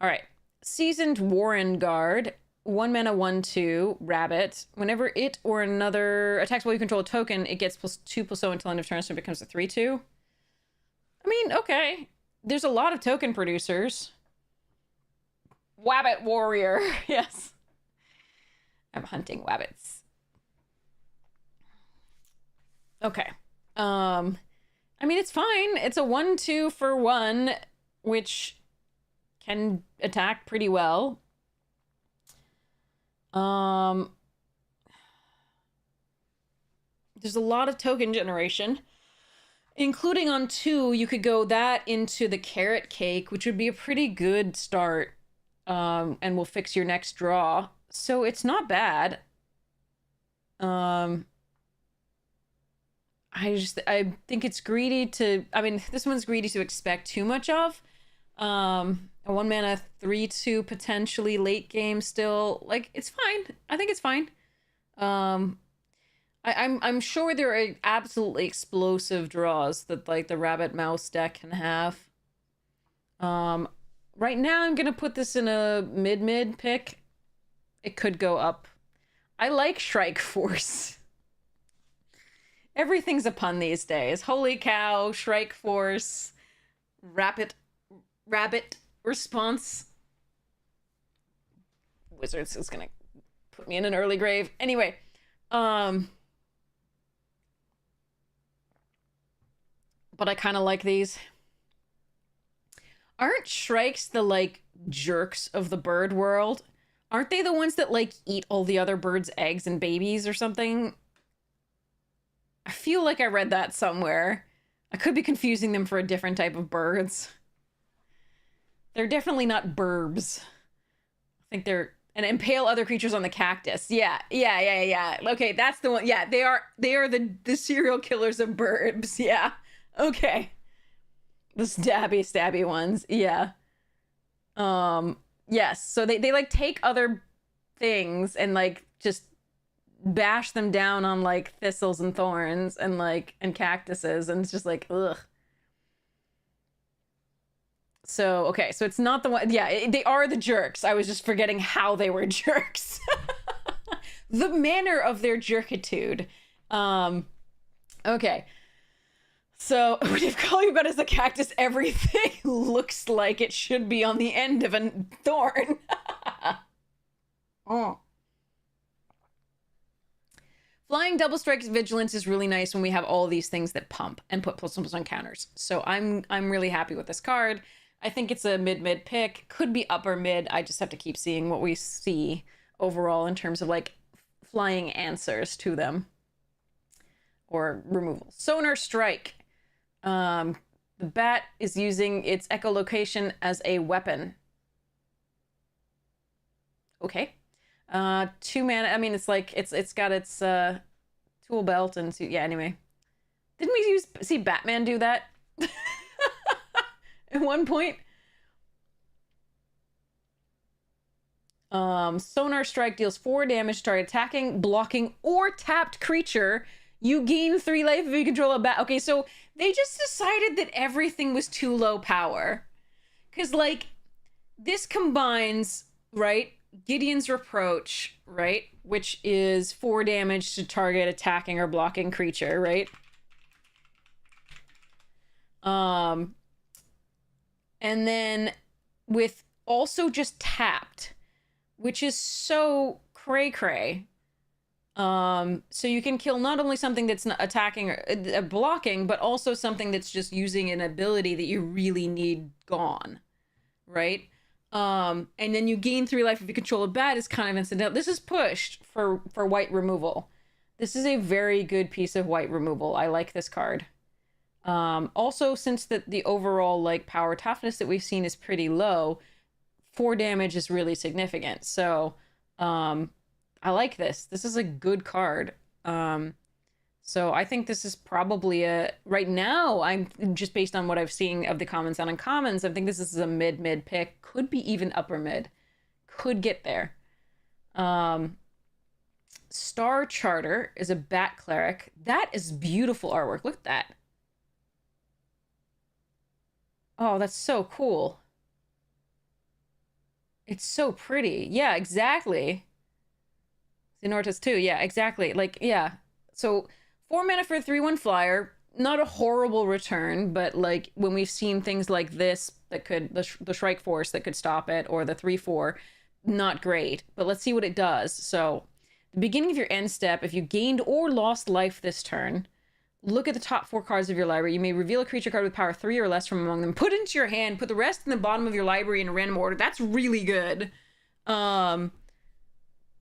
All right. Seasoned Warren Guard. 1 mana, 1/2, rabbit. Whenever it or another attacks while you control a token, it gets +2/+0 until end of turn, so it becomes a 3/2. I mean, okay. There's a lot of token producers. Wabbit Warrior. Yes. I'm hunting wabbits. Okay. I mean, it's fine. It's a 1/2 for 1, which can attack pretty well. There's a lot of token generation, including on 2. You could go that into the Carrot Cake, which would be a pretty good start, and will fix your next draw. So it's not bad. I think it's greedy to, I mean, this one's greedy to expect too much of. A 1 mana 3/2 potentially late game still, like, it's fine. I think it's fine. I'm sure there are absolutely explosive draws that like the Rabbit Mouse deck can have. Right now I'm gonna put this in a mid pick. It could go up. I like Shrike Force. Everything's a pun these days. Holy cow, Shrike Force. rapid rabbit response. Wizards is gonna put me in an early grave. Anyway, but I kind of like these. Aren't shrikes the, like, jerks of the bird world? Aren't they the ones that, like, eat all the other birds' eggs and babies or something? I feel like I read that somewhere. I could be confusing them for a different type of birds. They're definitely not burbs. I think they're... And impale other creatures on the cactus. Yeah. Okay, that's the one. Yeah, they are the serial killers of burbs. Yeah. Okay. The stabby ones. Yeah. Yes. So they like take other things and like just bash them down on like thistles and thorns and like and cactuses, and it's just like ugh. So okay, so it's not the one. Yeah, they are the jerks. I was just forgetting how they were jerks. The manner of their jerkitude. Okay. So, when you're calling about as a cactus, everything looks like it should be on the end of a thorn. Oh. Flying double strike vigilance is really nice when we have all these things that pump and put +1/+1 on counters. So I'm really happy with this card. I think it's a mid pick. Could be upper mid. I just have to keep seeing what we see overall in terms of like flying answers to them. Or removal. Sonar Strike. The bat is using its echolocation as a weapon. Okay. 2 mana. I mean, it's like it's got its tool belt and yeah. Anyway, didn't we see Batman do that at one point? Sonar Strike deals 4 damage to target attacking, blocking, or tapped creature. You gain 3 life if you control a bat. Okay, so they just decided that everything was too low power. Because, like, this combines, right, Gideon's Reproach, right, which is 4 damage to target attacking or blocking creature, right? And then with also just tapped, which is so cray-cray. So you can kill not only something that's not attacking or blocking, but also something that's just using an ability that you really need gone, right? And then you gain 3 life if you control a bat is kind of incidental. This is pushed for white removal. This is a very good piece of white removal. I like this card. Also, since the overall like power toughness that we've seen is pretty low, 4 damage is really significant. So, I like this. This is a good card. So I think this is probably right now, I'm just based on what I've seen of the commons and uncommons, I think this is a mid pick. Could be even upper mid. Could get there. Star Charter is a bat cleric. That is beautiful artwork. Look at that. Oh, that's so cool. It's so pretty. Yeah, exactly. Xenortus too, yeah, exactly. Like, yeah. So 4 mana for a 3/1 flyer, not a horrible return, but like when we've seen things like this that could the Shrike Force that could stop it, or the 3/4, not great. But let's see what it does. So the beginning of your end step, if you gained or lost life this turn, look at the top 4 cards of your library. You may reveal a creature card with power 3 or less from among them. Put it into your hand. Put the rest in the bottom of your library in a random order. That's really good.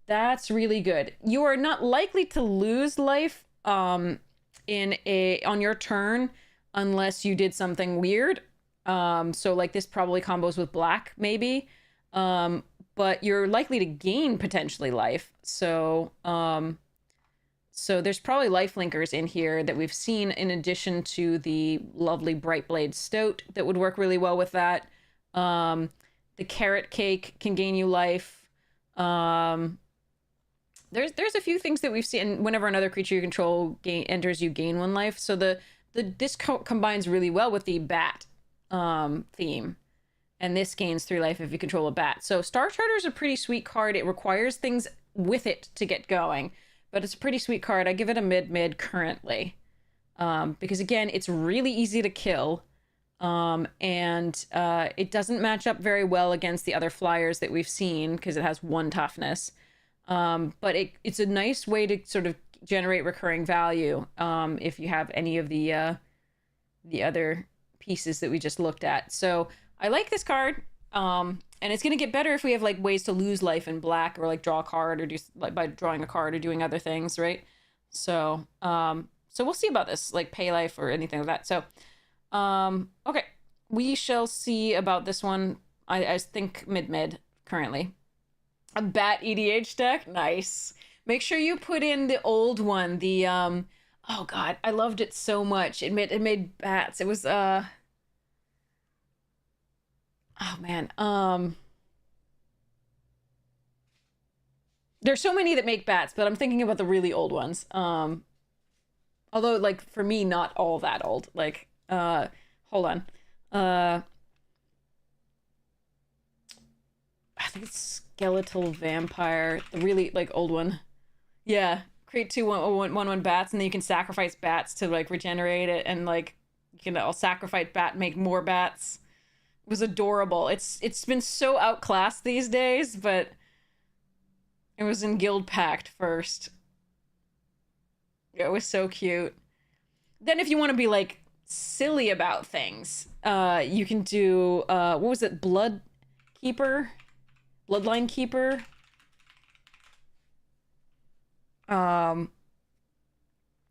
That's really good. You are not likely to lose life on your turn unless you did something weird. So like this probably combos with black maybe. But you're likely to gain potentially life. So so there's probably life linkers in here that we've seen in addition to the lovely Bright Blade Stoat that would work really well with that. The Carrot Cake can gain you life. There's a few things that we've seen. Whenever another creature you control enters, you gain 1 life. So this combines really well with the bat theme, and this gains 3 life if you control a bat. So Star Charter is a pretty sweet card. It requires things with it to get going, but it's a pretty sweet card. I give it a mid currently, because again, it's really easy to kill. It doesn't match up very well against the other flyers that we've seen because it has 1 toughness. But it's a nice way to sort of generate recurring value if you have any of the other pieces that we just looked at. So I like this card. And it's going to get better if we have like ways to lose life in black, or like draw a card, or do like by drawing a card or doing other things, right? So so we'll see about this, like pay life or anything like that. So okay, we shall see about this one. I think mid currently. A bat EDH deck, nice. Make sure you put in the old one, the oh god, I loved it so much. It made bats. It was oh man, there's so many that make bats, but I'm thinking about the really old ones. Although like for me, not all that old. Like hold on. I think it's Skeletal Vampire, the really like old one. Yeah, create 2 1/1 bats, and then you can sacrifice bats to like regenerate it, and like you can all sacrifice bat, make more bats. It was adorable. It's been so outclassed these days, but it was in Guild Pact first. It was so cute. Then if you want to be like silly about things, you can do what was it? Bloodline Keeper. No,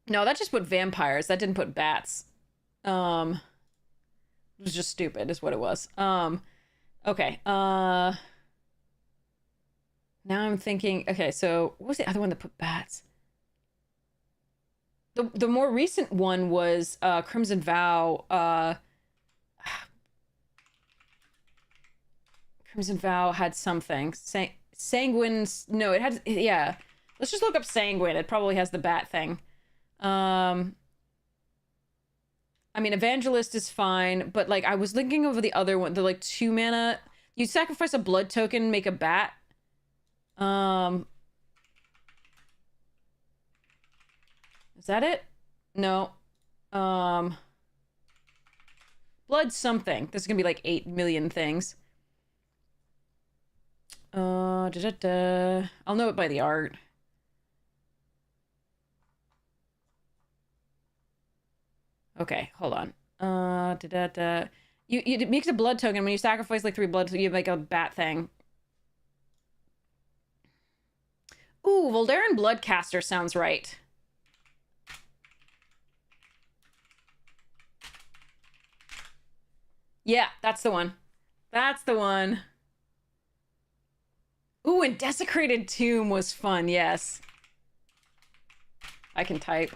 that just put vampires. That didn't put bats. It was just stupid, is what it was. Okay. Now I'm thinking. Okay, so what was the other one that put bats? The more recent one was Crimson Vow. Crimson Vow had something. Sanguine. No, it had. Yeah. Let's just look up Sanguine. It probably has the bat thing. I mean, Evangelist is fine, but like I was thinking over the other one, the like 2 mana. You sacrifice a blood token, make a bat. Is that it? No. Blood something. This is gonna be like 8 million things. I'll know it by the art. Okay, hold on. It makes a blood token when you sacrifice like 3 blood. You have like a bat thing. Ooh, Voldaren Bloodcaster sounds right. Yeah, that's the one. That's the one. Ooh, and Desecrated Tomb was fun, yes. I can type.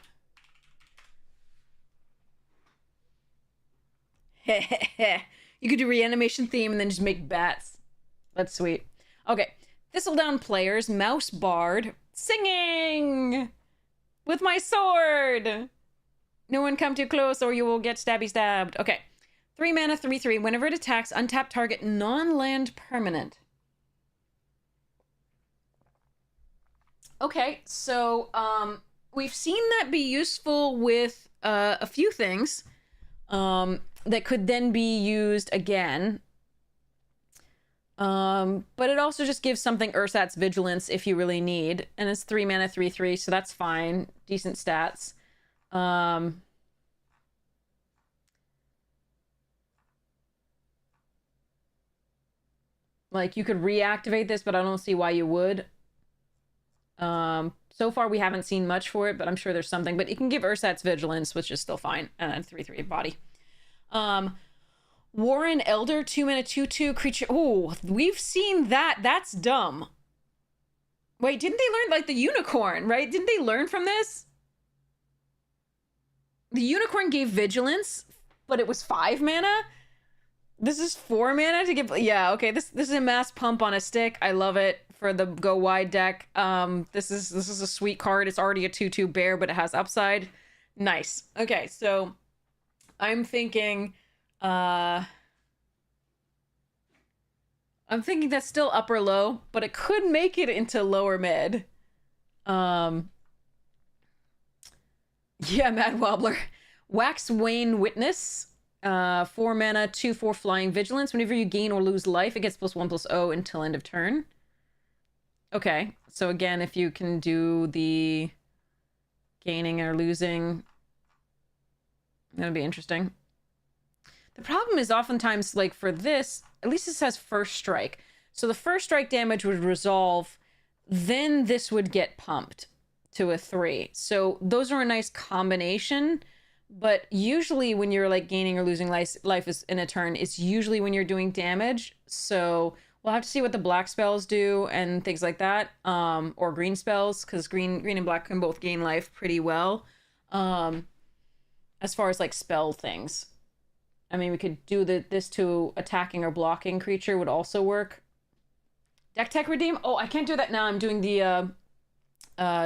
You could do reanimation theme and then just make bats. That's sweet. Okay. Thistledown players, Mouse Bard, singing with my sword. No one come too close or you will get stabbed. Okay. 3 mana, 3/3. Whenever it attacks, untap target non-land permanent. Okay, so we've seen that be useful with a few things that could then be used again. But it also just gives something Ursat's Vigilance if you really need. And it's 3 mana, 3/3, so that's fine. Decent stats. Like, you could reactivate this, but I don't see why you would. So far we haven't seen much for it, but I'm sure there's something. But it can give Ursat's Vigilance, which is still fine. And 3/3 body. Warren Elder, 2 mana, 2/2 creature. Oh, we've seen that. That's dumb. Wait, didn't they learn, like, the unicorn, right? Didn't they learn from this? The unicorn gave Vigilance, but it was 5 mana? This is 4 mana to give... Yeah, okay, this is a mass pump on a stick. I love it for the go wide deck. This is a sweet card. It's already a 2/2 bear, but it has upside. Nice. Okay, so I'm thinking... I'm thinking that's still upper low, but it could make it into lower mid. Yeah, Mad Wobbler. Wax Wayne Witness. 4 mana, 2/4 flying vigilance. Whenever you gain or lose life, it gets +1/+0 until end of turn. Okay, so again, if you can do the gaining or losing, that'll be interesting. The problem is oftentimes, like for this, at least this has first strike. So the first strike damage would resolve, then this would get pumped to a 3. So those are a nice combination, but usually when you're like gaining or losing life is in a turn, it's usually when you're doing damage. So we'll have to see what the black spells do and things like that, or green spells, because green and black can both gain life pretty well. As far as like spell things, I mean, we could do this to attacking or blocking creature would also work. Deck tech redeem? Oh, I can't do that now. I'm doing the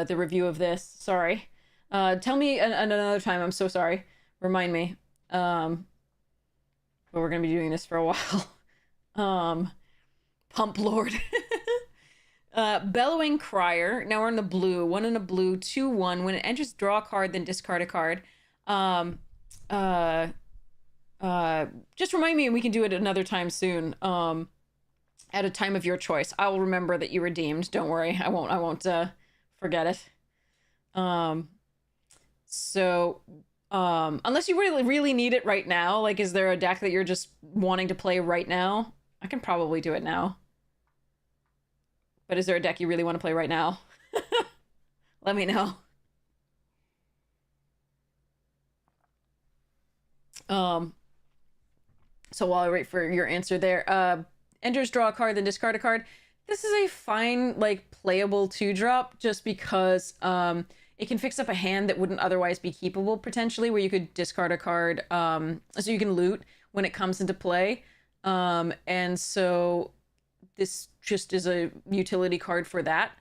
review of this. Sorry. Tell me another time. I'm so sorry. Remind me. But we're gonna be doing this for a while. Pump Lord. Bellowing Crier. Now we're in the blue. 1 in a blue. 2/1. When it enters, draw a card, then discard a card. Just remind me and we can do it another time soon. At a time of your choice. I will remember that you redeemed. Don't worry. I won't forget it. So unless you really need it right now, like is there a deck that you're just wanting to play right now? I can probably do it now. But is there a deck you really want to play right now? Let me know. So while I wait for your answer there, enters, draw a card, then discard a card. This is a fine, like, playable 2-drop just because it can fix up a hand that wouldn't otherwise be keepable, potentially, where you could discard a card so you can loot when it comes into play. And so this just is a utility card for that.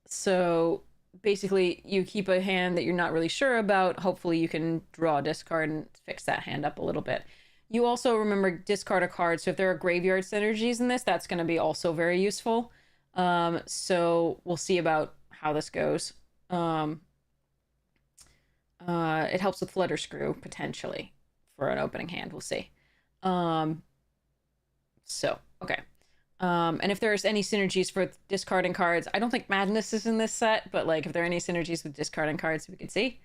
So basically, you keep a hand that you're not really sure about. Hopefully you can draw a discard and fix that hand up a little bit. You also remember discard a card. So if there are graveyard synergies in this, that's going to be also very useful. So we'll see about how this goes. It helps with Flutter Screw, potentially, for an opening hand. We'll see. So, okay. And if there's any synergies for discarding cards, I don't think Madness is in this set, but like if there are any synergies with discarding cards, we can see.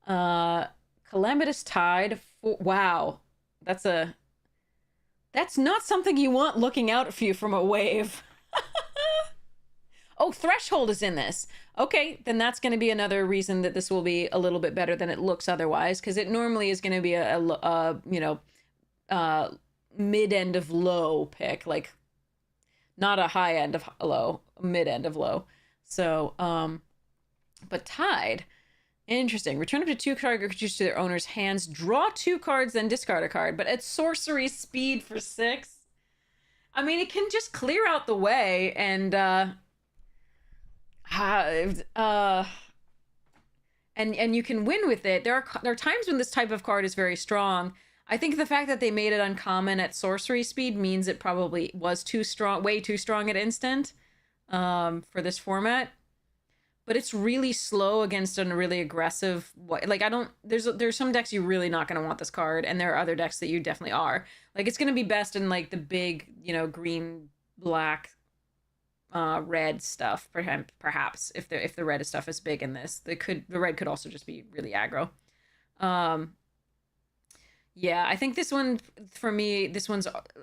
Calamitous Tide. Wow. That's not something you want looking out for you from a wave. Oh, Threshold is in this. Okay, then that's going to be another reason that this will be a little bit better than it looks otherwise, because it normally is going to be a mid-end of low pick, like not a high end of low, mid end of low. So, but Tide, interesting. Return up to 2 target creatures to their owner's hands. Draw 2 cards, then discard a card. But at sorcery speed for 6. I mean, it can just clear out the way and you can win with it. There are times when this type of card is very strong. I think the fact that they made it uncommon at sorcery speed means it probably was too strong, way too strong at instant for this format. But it's really slow against a really aggressive, like there's some decks you're really not going to want this card, and there are other decks that you definitely are. Like it's going to be best in like the big, green, black, red stuff, perhaps if the red stuff is big in this. The red could also just be really aggro. Yeah, I think this one, for me,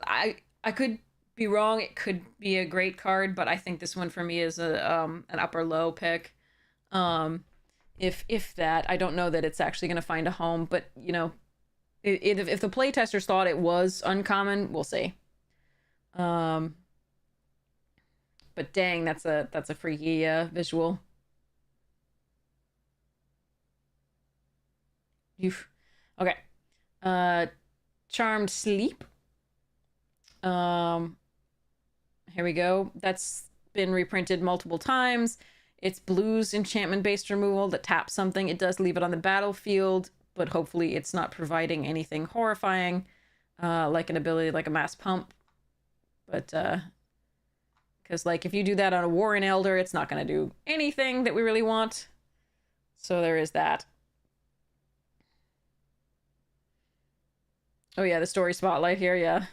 I could be wrong. It could be a great card, but I think this one for me is an upper low pick. If that, I don't know that it's actually going to find a home, but if the playtesters thought it was uncommon, we'll see. But dang, that's a freaky visual. Okay. Charmed Sleep. Here we go. That's been reprinted multiple times. It's blues enchantment-based removal that taps something. It does leave it on the battlefield, but hopefully it's not providing anything horrifying, like an ability like a mass pump. But, because, like, if you do that on a Warren Elder, it's not going to do anything that we really want. So there is that. Oh yeah, the story spotlight here, yeah.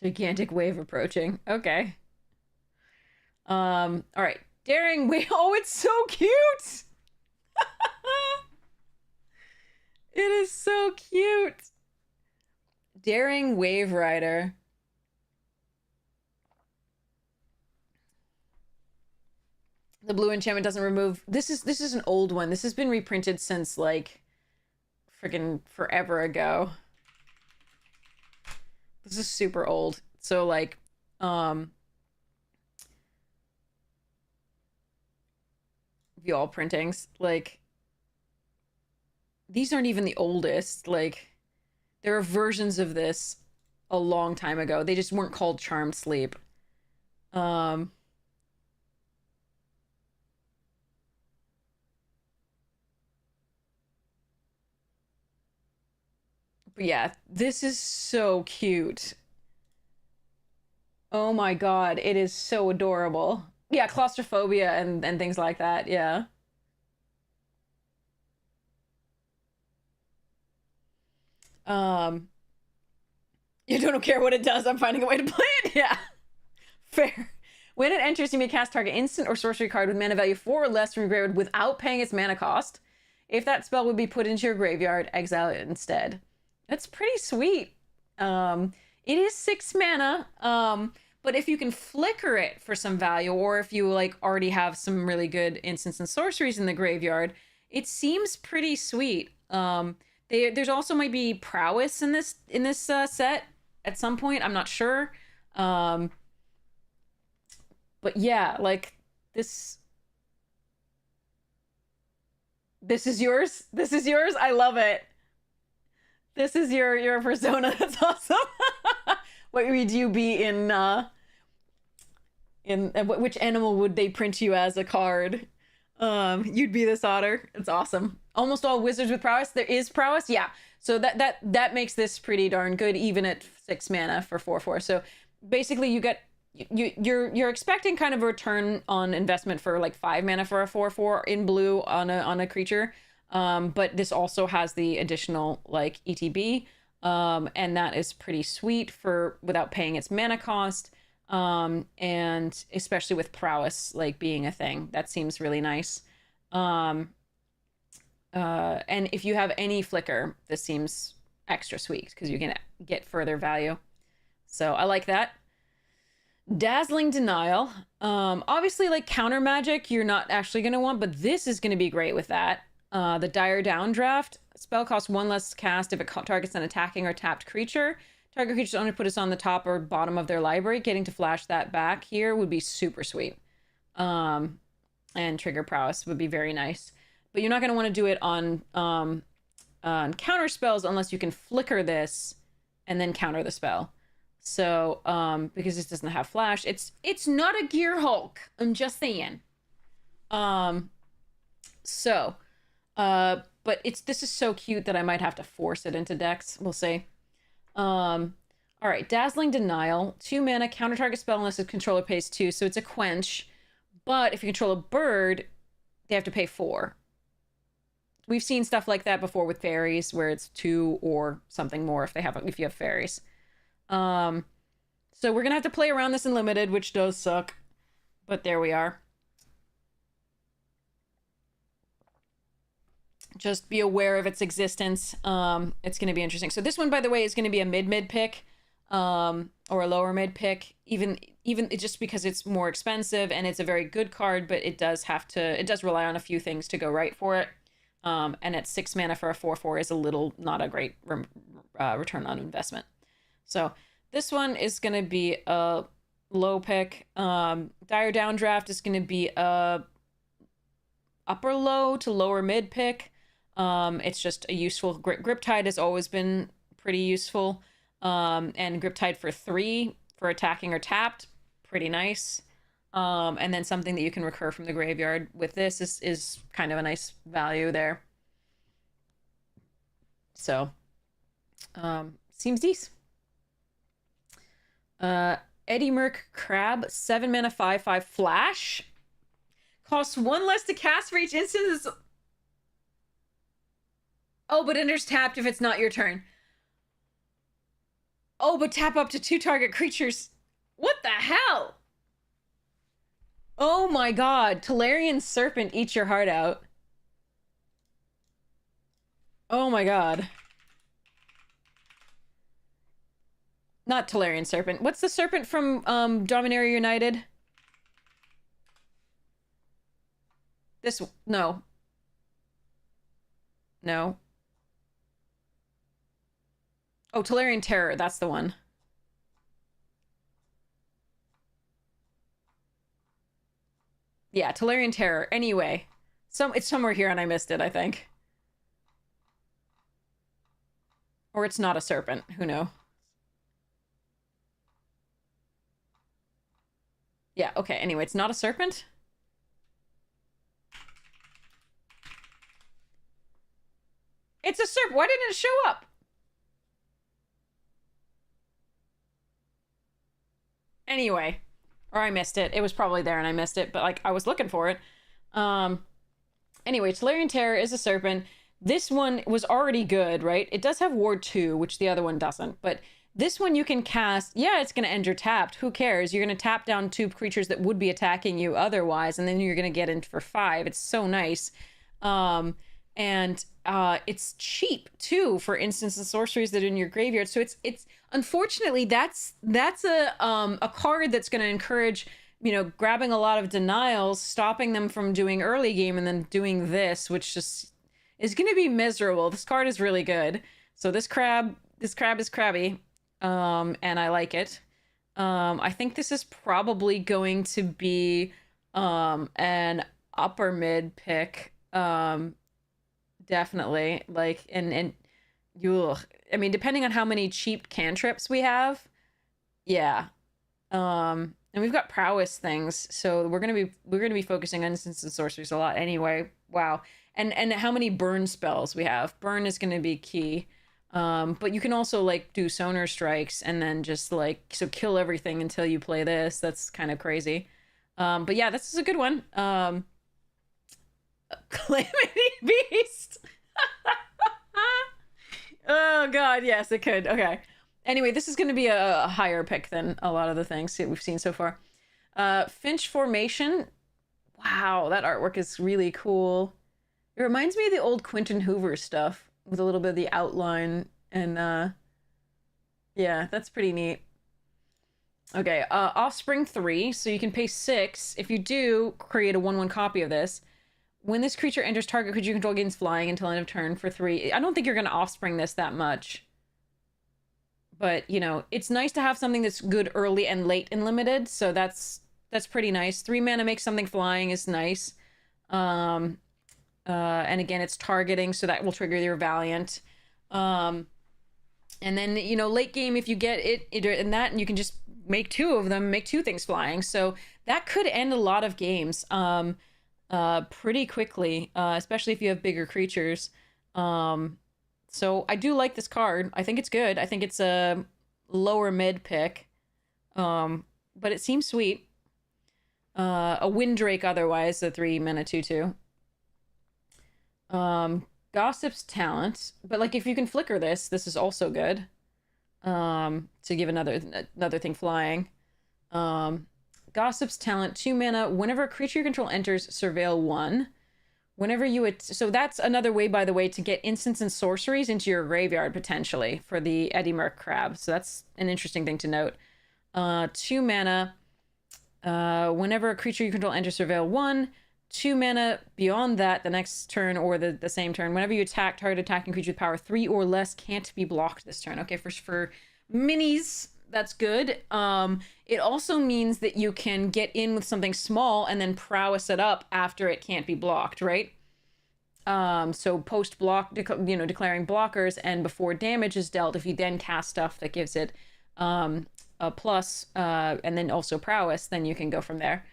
Gigantic wave approaching. Okay. All right. Daring wave. Oh, it's so cute. It is so cute. Daring Wave Rider. The blue enchantment doesn't remove. This is an old one. This has been reprinted since like freaking forever ago. This is super old. So like Y'all printings, like these aren't even the oldest. Like there are versions of this a long time ago. They just weren't called Charmed Sleep. But yeah, this is so cute. Oh my god, it is so adorable. Yeah, claustrophobia and things like that, yeah. Um, you don't care what it does, I'm finding a way to play it, yeah. Fair. When it enters, you may cast target instant or sorcery card with mana value 4 or less from your graveyard without paying its mana cost. If that spell would be put into your graveyard, exile it instead. That's pretty sweet. It is 6 mana, but if you can flicker it for some value, or if you like already have some really good instants and sorceries in the graveyard, it seems pretty sweet. There's also might be prowess in this set at some point. I'm not sure. But yeah, like this is yours. This is yours. I love it. This is your persona. That's awesome. What would you be in which animal would they print you as a card? You'd be this otter. It's awesome. Almost all wizards with prowess. There is prowess. Yeah. So that makes this pretty darn good, even at 6 mana for 4/4. So basically you get you're expecting kind of a return on investment for like 5 mana for a 4/4 in blue on a creature. But this also has the additional like ETB. And that is pretty sweet for without paying its mana cost. And especially with prowess like being a thing, that seems really nice. And if you have any flicker, this seems extra sweet because you can get further value. So I like that. Dazzling Denial. Obviously like counter magic you're not actually going to want, but this is going to be great with that. The Dire Downdraft. Spell costs 1 less to cast if it targets an attacking or tapped creature. Target creatures only put us on the top or bottom of their library. Getting to flash that back here would be super sweet. And trigger prowess would be very nice. But you're not going to want to do it on counter spells unless you can flicker this and then counter the spell. So, because this doesn't have flash, it's not a Gear Hulk. I'm just saying. But this is so cute that I might have to force it into decks. We'll see. All right, Dazzling Denial. 2 mana, counter target spell unless the controller pays 2, so it's a quench. But if you control a bird, they have to pay 4. We've seen stuff like that before with fairies, where it's 2 or something more if you have fairies. So we're gonna have to play around this in limited, which does suck. But there we are. Just be aware of its existence. It's going to be interesting. So this one, by the way, is going to be a mid pick, or a lower mid pick, even just because it's more expensive and it's a very good card, but it does rely on a few things to go right for it. And at 6 mana for a 4/4 is not a great return on investment. So this one is going to be a low pick. Dire Downdraft is going to be a upper low to lower mid pick. It's just a useful Griptide has always been pretty useful. And Griptide for 3 for attacking or tapped, pretty nice. And then something that you can recur from the graveyard with this is kind of a nice value there. So, seems decent. Eddie Merc Crab, 7 mana, 5/5 flash. Costs 1 less to cast for each instance. Oh, but enters tapped if it's not your turn. Oh, but tap up to 2 target creatures. What the hell? Oh my god. Tolarian Serpent eats your heart out. Oh my god. Not Tolarian Serpent. What's the serpent from Dominaria United? This... No. No. Oh, Tolarian Terror. That's the one. Yeah, Tolarian Terror. Anyway. It's somewhere here and I missed it, I think. Or it's not a serpent. Who knows? Yeah, okay. Anyway, it's not a serpent? It's a serpent. Why didn't it show up? Anyway. Or I missed it. It was probably there and I missed it, but like I was looking for it. Anyway, Tolarian Terror is a serpent. This one was already good, right? It does have Ward 2, which the other one doesn't, but this one you can cast. Yeah, it's going to end your tapped. Who cares? You're going to tap down 2 creatures that would be attacking you otherwise, and then you're going to get in for 5. It's so nice. And it's cheap too for instants and sorceries that are in your graveyard. So it's unfortunately that's a card that's going to encourage, you know, grabbing a lot of denials, stopping them from doing early game, and then doing this, which just is going to be miserable. This card is really good. So this crab is crabby, and I like it. I think this is probably going to be an upper mid pick. Definitely, like, and you, I mean, depending on how many cheap cantrips we have, yeah. And we've got prowess things, so we're gonna be focusing on instants and sorceries a lot anyway. Wow, and how many burn spells we have? Burn is gonna be key. But you can also like do sonar strikes and then just like kill everything until you play this. That's kind of crazy. But yeah, this is a good one. Calamity Beast. Oh god, yes, it could. Okay. Anyway, this is going to be a higher pick than a lot of the things that we've seen so far. Finch Formation. Wow, that artwork is really cool. It reminds me of the old Quentin Hoover stuff with a little bit of the outline, and yeah, that's pretty neat. Okay, Offspring 3, so you can pay 6. If you do create a 1/1 copy of this, when this creature enters target creature you control gains flying until end of turn for 3. I don't think you're going to Offspring this that much. But, you know, it's nice to have something that's good early and late in limited, so that's pretty nice. 3 mana makes something flying is nice. And again, it's targeting, so that will trigger your Valiant. And then, you know, late game, if you get it in that, and you can just make 2 of them, make 2 things flying. So that could end a lot of games. Pretty quickly, especially if you have bigger creatures. So I do like this card. I think it's good. I think it's a lower mid pick. But it seems sweet. A Windrake otherwise, a 3 mana 2/2. Gossip's Talent. But like if you can flicker this is also good. To give another thing flying. Gossip's Talent, 2 mana. Whenever a creature you control enters, surveil 1. Whenever you... So that's another way, by the way, to get instants and sorceries into your graveyard, potentially, for the Eddie Merc Crab. So that's an interesting thing to note. 2 mana. Whenever a creature you control enters, surveil 1. 2 mana. Beyond that, the next turn or the same turn. Whenever you attack, target attacking creature with power 3 or less can't be blocked this turn. Okay, for minis... That's good. It also means that you can get in with something small and then prowess it up after it can't be blocked, right? So post-block, declaring blockers, and before damage is dealt, if you then cast stuff that gives it a plus, and then also prowess, then you can go from there.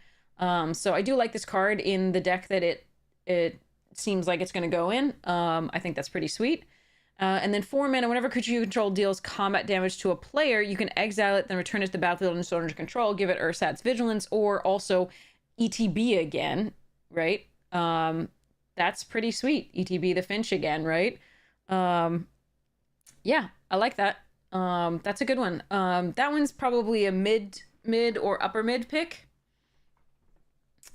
So I do like this card in the deck that it seems like it's going to go in. I think that's pretty sweet. And then 4 mana, whenever a creature you control deals combat damage to a player, you can exile it, then return it to the battlefield and store under control, give it Ursat's Vigilance, or also ETB again, right? That's pretty sweet. ETB the Finch again, right? Yeah, I like that. That's a good one. That one's probably a mid or upper mid pick.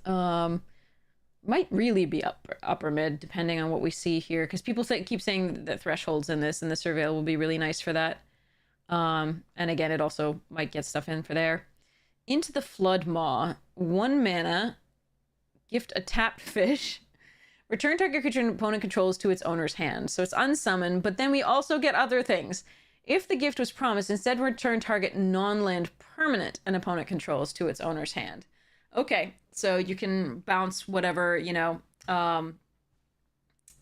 Might really be upper mid depending on what we see here, because people keep saying that thresholds in this, and the surveil will be really nice for that. And again, it also might get stuff in for there. Into the Flood Maw, 1 mana, gift a tapped fish. Return target creature an opponent controls to its owner's hand. So it's unsummoned, but then we also get other things. If the gift was promised, instead return target non-land permanent an opponent controls to its owner's hand. Okay, so you can bounce whatever, you know,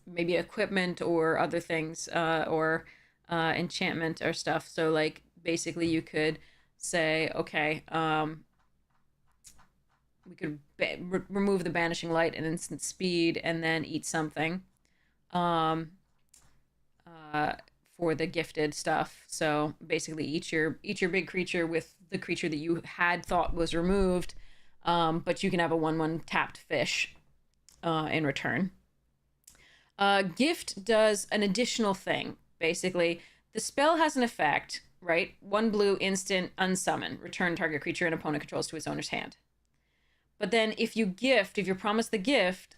maybe equipment or other things, or enchantment or stuff. So like basically you could say, okay, we could remove the Banishing Light and instant speed and then eat something for the gifted stuff. So basically eat your big creature with the creature that you had thought was removed, but you can have a 1/1 tapped fish in return. Gift does an additional thing. Basically, the spell has an effect, right? 1 blue, instant, unsummon. Return target creature and opponent controls to its owner's hand. But then if you're promised the gift,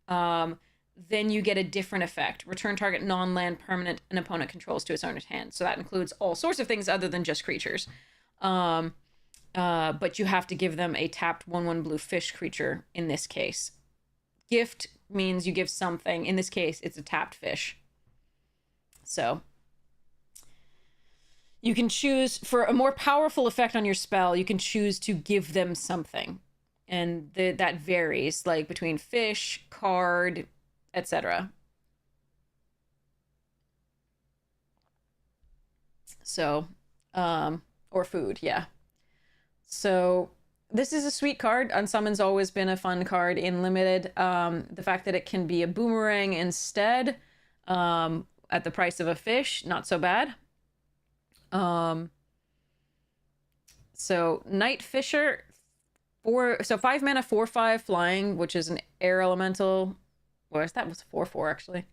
then you get a different effect. Return target non-land permanent an opponent controls to its owner's hand. So that includes all sorts of things other than just creatures. But you have to give them a tapped 1/1 blue fish creature in this case. Gift means you give something. In this case, it's a tapped fish. So you can choose, for a more powerful effect on your spell, you can choose to give them something. And that varies, like between fish, card, etc. So, or food, yeah. So this is a sweet card. Unsummon's always been a fun card in Limited. The fact that it can be a boomerang instead, at the price of a fish, not so bad. So Night Fisher, 5 mana, 4/5 flying, which is an air elemental. That was 4/4 actually.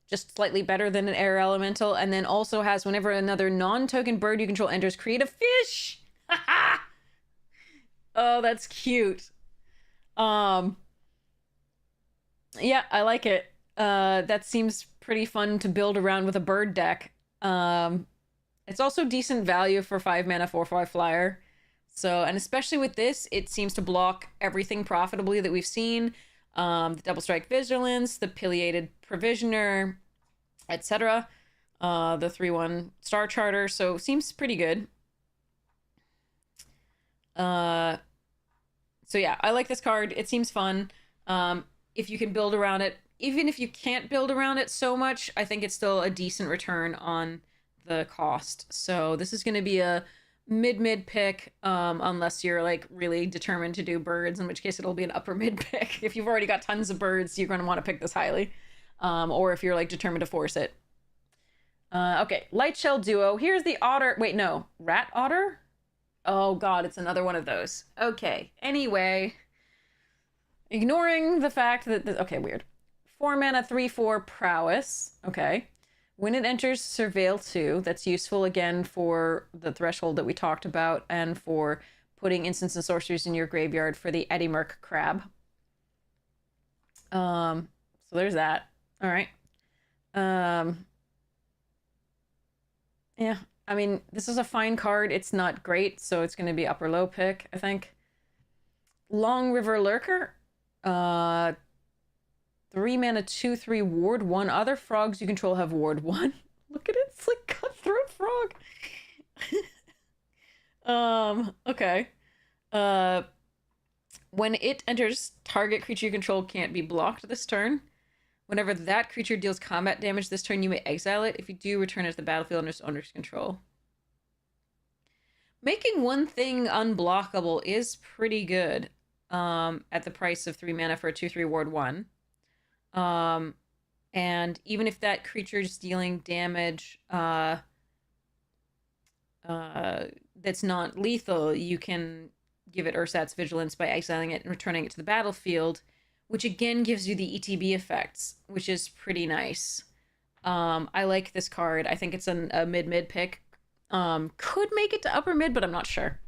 Just slightly better than an air elemental, and then also has whenever another non-token bird you control enters, create a fish. Oh, that's cute. Yeah, I like it. That seems pretty fun to build around with a bird deck. It's also decent value for 5 mana, 4/5 flyer. So, and especially with this, it seems to block everything profitably that we've seen. The Double Strike Vigilance, the Pileated Provisioner, etc. The 3/1 Star Charter, so seems pretty good. So yeah, I like this card. It seems fun. If you can build around it, even if you can't build around it so much, I think it's still a decent return on the cost. So this is going to be a mid pick, unless you're like really determined to do birds, in which case it'll be an upper mid pick. If you've already got tons of birds, you're going to want to pick this highly, or if you're like determined to force it. Okay, Lightshell Duo. Here's the otter. Wait, no, Rat Otter. Oh god, it's another one of those. Okay, anyway, ignoring the fact that okay, weird. 4 mana, 3/4 prowess. Okay. When it enters Surveil 2, that's useful again for the threshold that we talked about and for putting instants and sorceries in your graveyard for the Eddie Merc crab. So there's that. All right. Yeah, I mean, this is a fine card. It's not great, so it's going to be upper low pick, I think. Long River Lurker. 3 mana, 2/3 ward 1. Other frogs you control have ward 1. Look at it, it's like Cutthroat Frog. Okay. When it enters, target creature you control can't be blocked this turn. Whenever that creature deals combat damage this turn, you may exile it. If you do, return it to the battlefield under its owner's control. Making one thing unblockable is pretty good, at the price of 3 mana for a 2/3 ward 1. And even if that creature is dealing damage that's not lethal, you can give it Ursat's Vigilance by exiling it and returning it to the battlefield, which again gives you the ETB effects, which is pretty nice. I like this card. I think it's a mid pick. Could make it to upper mid, but I'm not sure.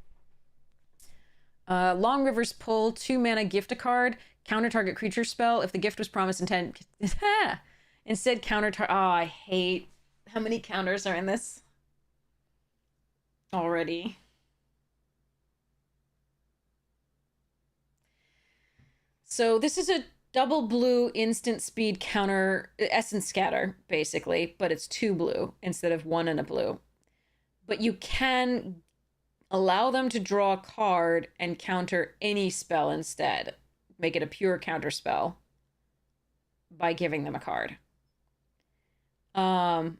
Long River's Pull, 2 mana, gift a card, counter target creature spell. If the gift was promised intent, instead counter target. Oh, I hate how many counters are in this already. So this is a double blue instant speed counter essence scatter, basically, but it's 2 blue instead of 1 and a blue. But you can allow them to draw a card and counter any spell instead. Make it a pure counter spell by giving them a card. I'm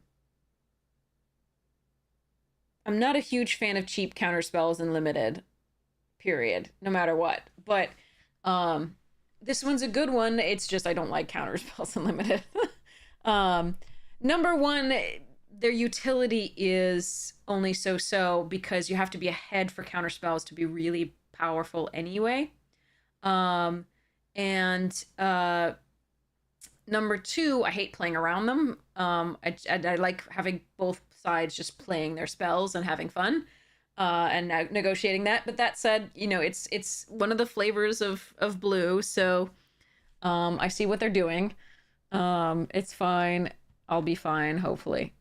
not a huge fan of cheap counter spells in limited, period, no matter what. But this one's a good one. It's just I don't like counter spells in limited. Number one, their utility is only so-so because you have to be ahead for counter spells to be really powerful anyway. Number two, I hate playing around them. I like having both sides just playing their spells and having fun and negotiating that. But that said, you know, it's one of the flavors of blue. So I see what they're doing. It's fine. I'll be fine, hopefully.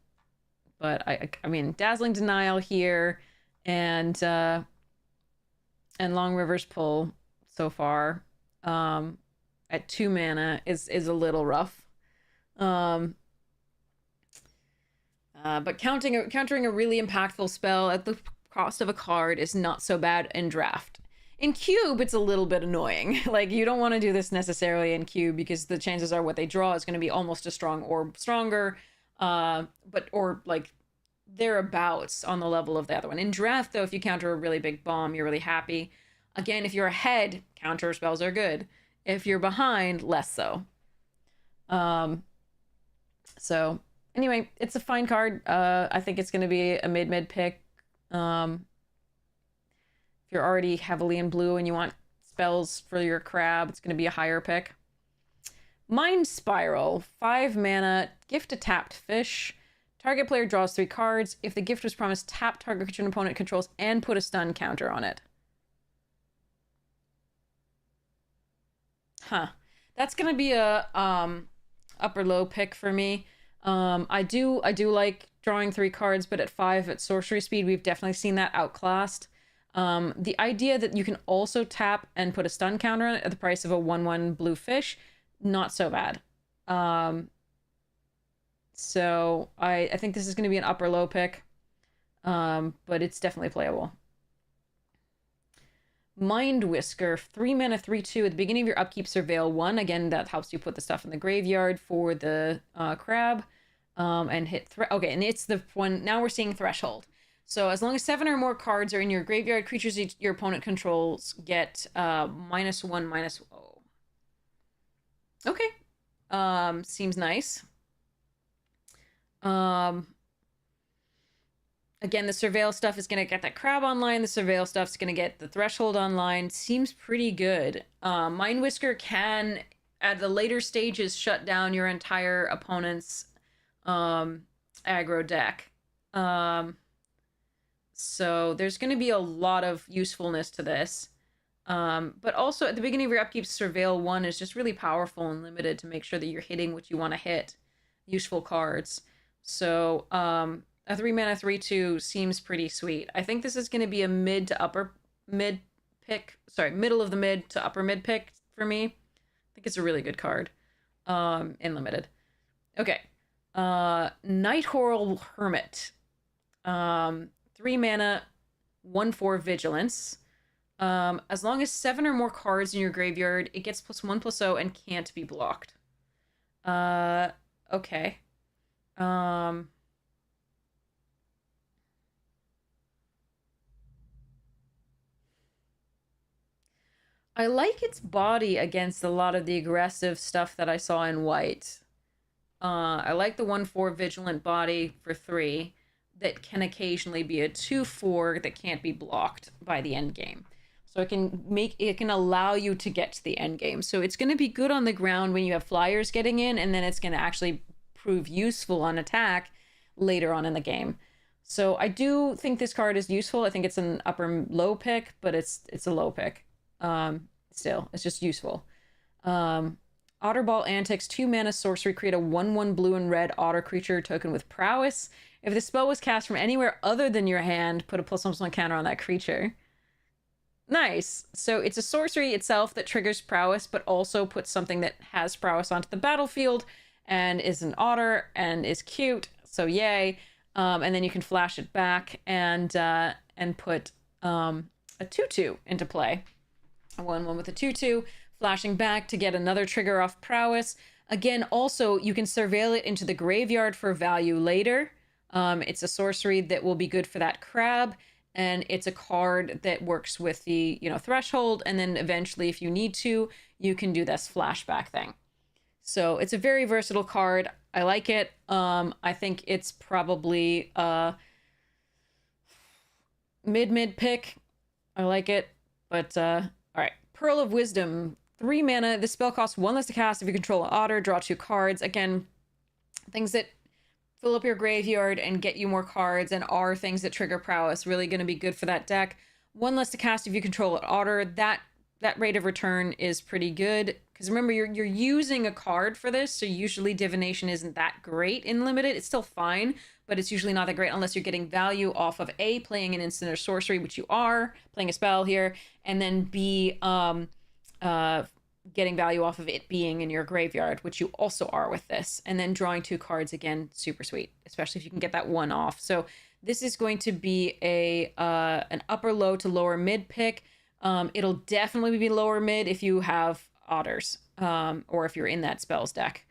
But I mean, Dazzling Denial here and Long River's Pull so far at 2 mana is a little rough. But countering a really impactful spell at the cost of a card is not so bad in draft. In Cube, it's a little bit annoying. Like, you don't want to do this necessarily in Cube because the chances are what they draw is going to be almost as strong or stronger, or like thereabouts on the level of the other one. In draft, though, if you counter a really big bomb, you're really happy. Again, if you're ahead, counter spells are good. If you're behind, less so. So anyway, it's a fine card. I think it's going to be a mid pick. If you're already heavily in blue and you want spells for your crab, it's going to be a higher pick. Mind Spiral, 5 mana, gift a tapped fish. Target player draws 3 cards. If the gift was promised, tap target creature an opponent controls and put a stun counter on it. Huh. That's going to be a upper low pick for me. I do like drawing 3 cards, but at 5 at sorcery speed, we've definitely seen that outclassed. The idea that you can also tap and put a stun counter on it at the price of a 1/1 blue fish, not so bad. So I think this is going to be an upper low pick, but it's definitely playable. Mind Whisker, 3 mana, 3/2. At the beginning of your upkeep, surveil 1. Again, that helps you put the stuff in the graveyard for the crab. And hit okay, and it's the one. Now we're seeing Threshold. So as long as 7 or more cards are in your graveyard, creatures your opponent controls get -1/-. Oh. Okay. Seems nice. Again, the Surveil stuff is going to get that crab online. The Surveil stuff's going to get the Threshold online. Seems pretty good. Mind Whisker can, at the later stages, shut down your entire opponent's aggro deck. So there's going to be a lot of usefulness to this. But also, at the beginning of your upkeep, Surveil 1 is just really powerful and limited to make sure that you're hitting what you want to hit. Useful cards. So, a 3 mana 3/2 seems pretty sweet. I think this is going to be a mid to upper mid pick. Sorry, middle of the mid to upper mid pick for me. I think it's a really good card. In limited. Okay. Nighthorrel Hermit. 3 mana, 1/4 vigilance. As long as 7 or more cards in your graveyard, it gets +1/+0 and can't be blocked. Okay. I like its body against a lot of the aggressive stuff that I saw in white. I like the 1/4 vigilant body for 3 that can occasionally be a 2/4 that can't be blocked by the end game. So it can allow you to get to the end game. So it's going to be good on the ground when you have flyers getting in, and then it's going to actually prove useful on attack later on in the game. So I do think this card is useful. I think it's an upper low pick, but it's a low pick. Still, it's just useful. Otterball Antics, 2 mana sorcery, create a 1/1 blue and red otter creature token with prowess. If the spell was cast from anywhere other than your hand, put a +1/+1 counter on that creature. Nice. So it's a sorcery itself that triggers prowess, but also puts something that has prowess onto the battlefield and is an otter and is cute. So yay. And then you can flash it back and put a 2/2 into play. A 1/1 with a 2/2, flashing back to get another trigger off prowess. Again, also, you can surveil it into the graveyard for value later. It's a sorcery that will be good for that crab, and it's a card that works with the, threshold, and then eventually, if you need to, you can do this flashback thing. So it's a very versatile card. I like it. I think it's probably a mid pick. I like it. But, all right. Pearl of Wisdom, 3 mana. This spell costs 1 less to cast if you control an otter. Draw 2 cards. Again, things that fill up your graveyard and get you more cards and are things that trigger prowess. Really going to be good for that deck. 1 less to cast if you control an otter. That rate of return is pretty good. Because remember, you're using a card for this, so usually divination isn't that great in limited. It's still fine, but it's usually not that great unless you're getting value off of A, playing an instant or sorcery, which you are, playing a spell here, and then B, getting value off of it being in your graveyard, which you also are with this. And then drawing 2 cards, again, super sweet, especially if you can get that 1 off. So this is going to be an upper low to lower mid pick. It'll definitely be lower mid if you have otters, or if you're in that spells deck.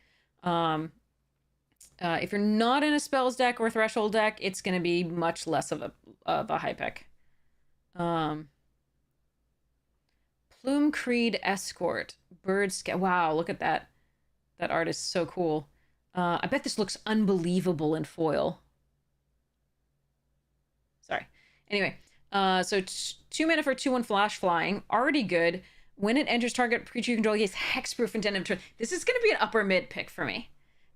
If you're not in a spells deck or threshold deck, it's going to be much less of a high pick. Plume Creed Escort, wow, look at that. That art is so cool. I bet this looks unbelievable in foil. Sorry. Anyway, so 2 mana for 2/1 flash flying, already good. When it enters target creature you control, he is hexproof and 10 of turn. This is going to be an upper mid pick for me.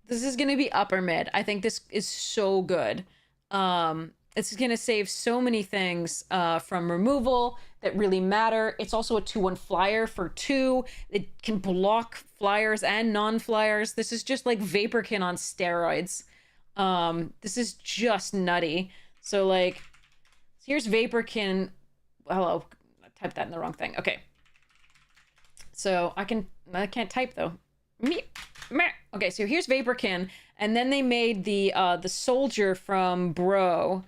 This is going to be upper mid. I think this is so good. It's going to save so many things from removal that really matter. It's also a 2/1 flyer for 2. It can block flyers and non-flyers. This is just like Vaporkin on steroids. This is just nutty. So like, here's Vaporkin. Hello, I typed that in the wrong thing. Okay. So I can't type though. Okay, so here's Vaporkin, and then they made the soldier from Bro.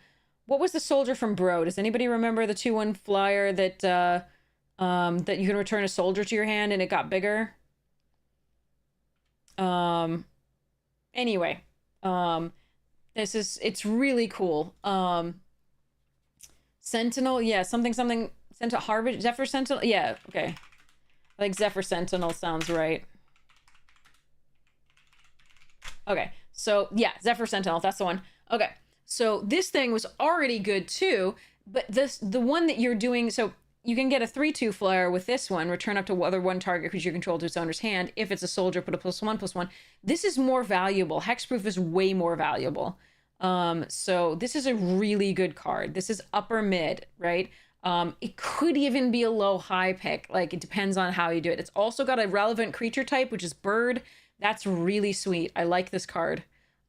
What was the soldier from Bro? Does anybody remember the 2/1 flyer that that you can return a soldier to your hand and it got bigger? Anyway, it's really cool. Sentinel, yeah, something Sentinel Harvard Zephyr Sentinel, yeah, okay. I think Zephyr Sentinel sounds right. Okay, so yeah, Zephyr Sentinel, that's the one. Okay, so this thing was already good too, but the one that you're doing, so you can get a 3/2 flyer with this one, return up to other 1 target creature you control to its owner's hand. If it's a soldier, put a +1/+1. This is more valuable. Hexproof is way more valuable. So this is a really good card. This is upper mid, right? It could even be a low high pick. Like, it depends on how you do it. It's also got a relevant creature type, which is bird. That's really sweet. I like this card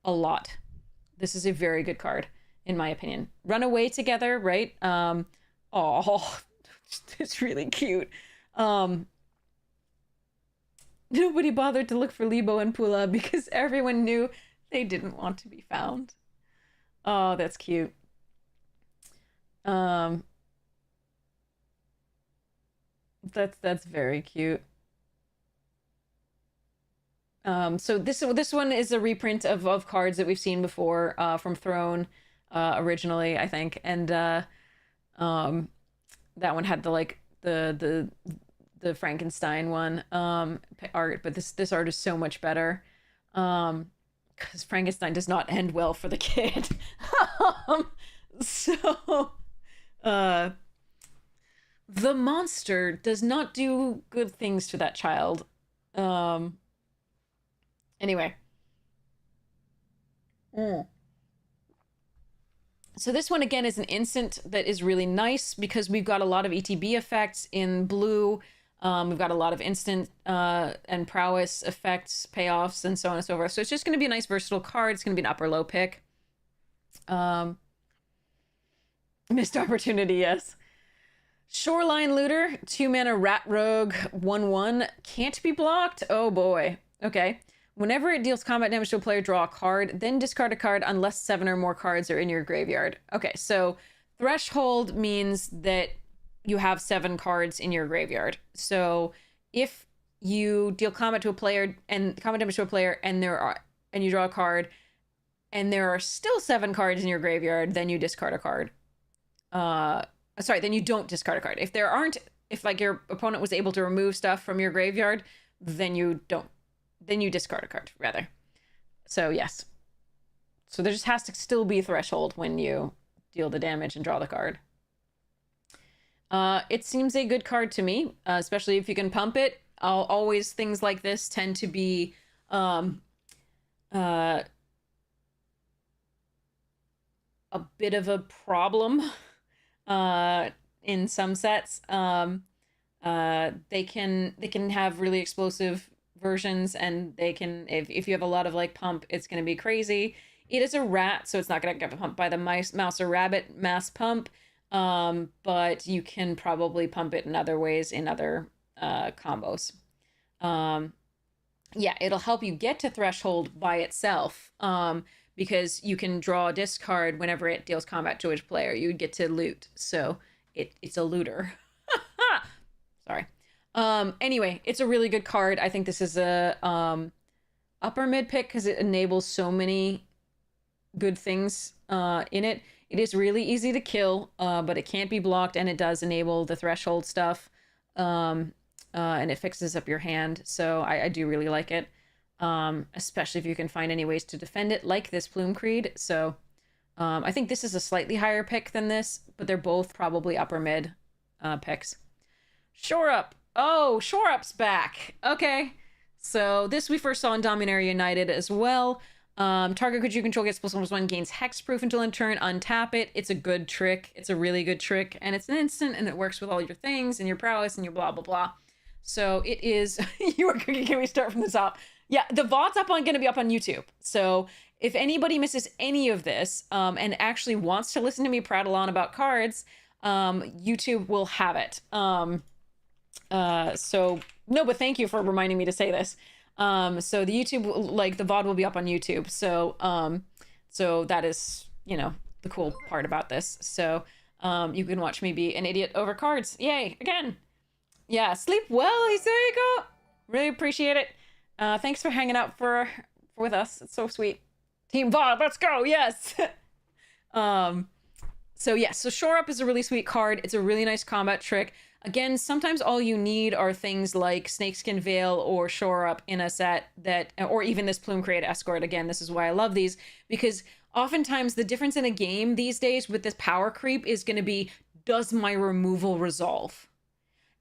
a lot. This is a very good card, in my opinion. Run away together, right? Oh, it's really cute. Nobody bothered to look for Lebo and Pula because everyone knew they didn't want to be found. Oh, that's cute. That's very cute. So this one is a reprint of cards that we've seen before from Throne originally, I think, and that one had the Frankenstein one art, but this art is so much better because Frankenstein does not end well for the kid. So the monster does not do good things to that child. Anyway, So this one, again, is an instant that is really nice because we've got a lot of ETB effects in blue. We've got a lot of instant and prowess effects, payoffs, and so on and so forth. So it's just going to be a nice versatile card. It's going to be an upper-low pick. Missed opportunity, yes. Shoreline Looter, 2-mana Rat Rogue, 1/1. Can't be blocked? Oh boy. Okay. Whenever it deals combat damage to a player, draw a card, then discard a card unless 7 or more cards are in your graveyard. Okay, so Threshold means that you have 7 cards in your graveyard. So if you deal combat to a player and combat damage to a player and you draw a card and there are still 7 cards in your graveyard, then you discard a card. Then you don't discard a card. If like your opponent was able to remove stuff from your graveyard, then you discard a card, rather. So yes. So there just has to still be Threshold when you deal the damage and draw the card. It seems a good card to me, especially if you can pump it. Always things like this tend to be a bit of a problem in some sets. They can have really explosive versions, and they can, if you have a lot of like pump, it's going to be crazy. It is a rat, so it's not going to get pumped by the mouse or rabbit mass pump, but you can probably pump it in other ways in other combos. Yeah, it'll help you get to Threshold by itself, because you can draw a discard whenever it deals combat to which player. You would get to loot, so it's a looter. Sorry. Anyway, it's a really good card. I think this is a upper mid pick because it enables so many good things in it. It is really easy to kill, but it can't be blocked, and it does enable the Threshold stuff, and it fixes up your hand. So I do really like it, especially if you can find any ways to defend it, like this Plume Creed. So I think this is a slightly higher pick than this, but they're both probably upper mid picks. Shore Up. Oh, Shore Up's back. Okay. So this we first saw in Dominaria United as well. Target creature you control gets +1/+1, gains hexproof until end turn, untap it. It's a good trick. It's a really good trick, and it's an instant, and it works with all your things and your prowess and your blah blah blah. So it is. You are cooking. Can we start from the top? Yeah, the VOD's going to be up on YouTube. So if anybody misses any of this and actually wants to listen to me prattle on about cards, YouTube will have it. So no, but thank you for reminding me to say this. So the YouTube, like the VOD will be up on YouTube. So, so that is, you know, the cool part about this. So, you can watch me be an idiot over cards. Yay, again. Yeah, sleep well, there you go. Really appreciate it. Thanks for hanging out with us. It's so sweet. Team VOD, let's go. Yes. So yeah, so Shore Up is a really sweet card. It's a really nice combat trick. Again, sometimes all you need are things like Snakeskin Veil or Shore Up in a set that, or even this Plume Create Escort. Again, this is why I love these, because oftentimes the difference in a game these days with this power creep is going to be, does my removal resolve?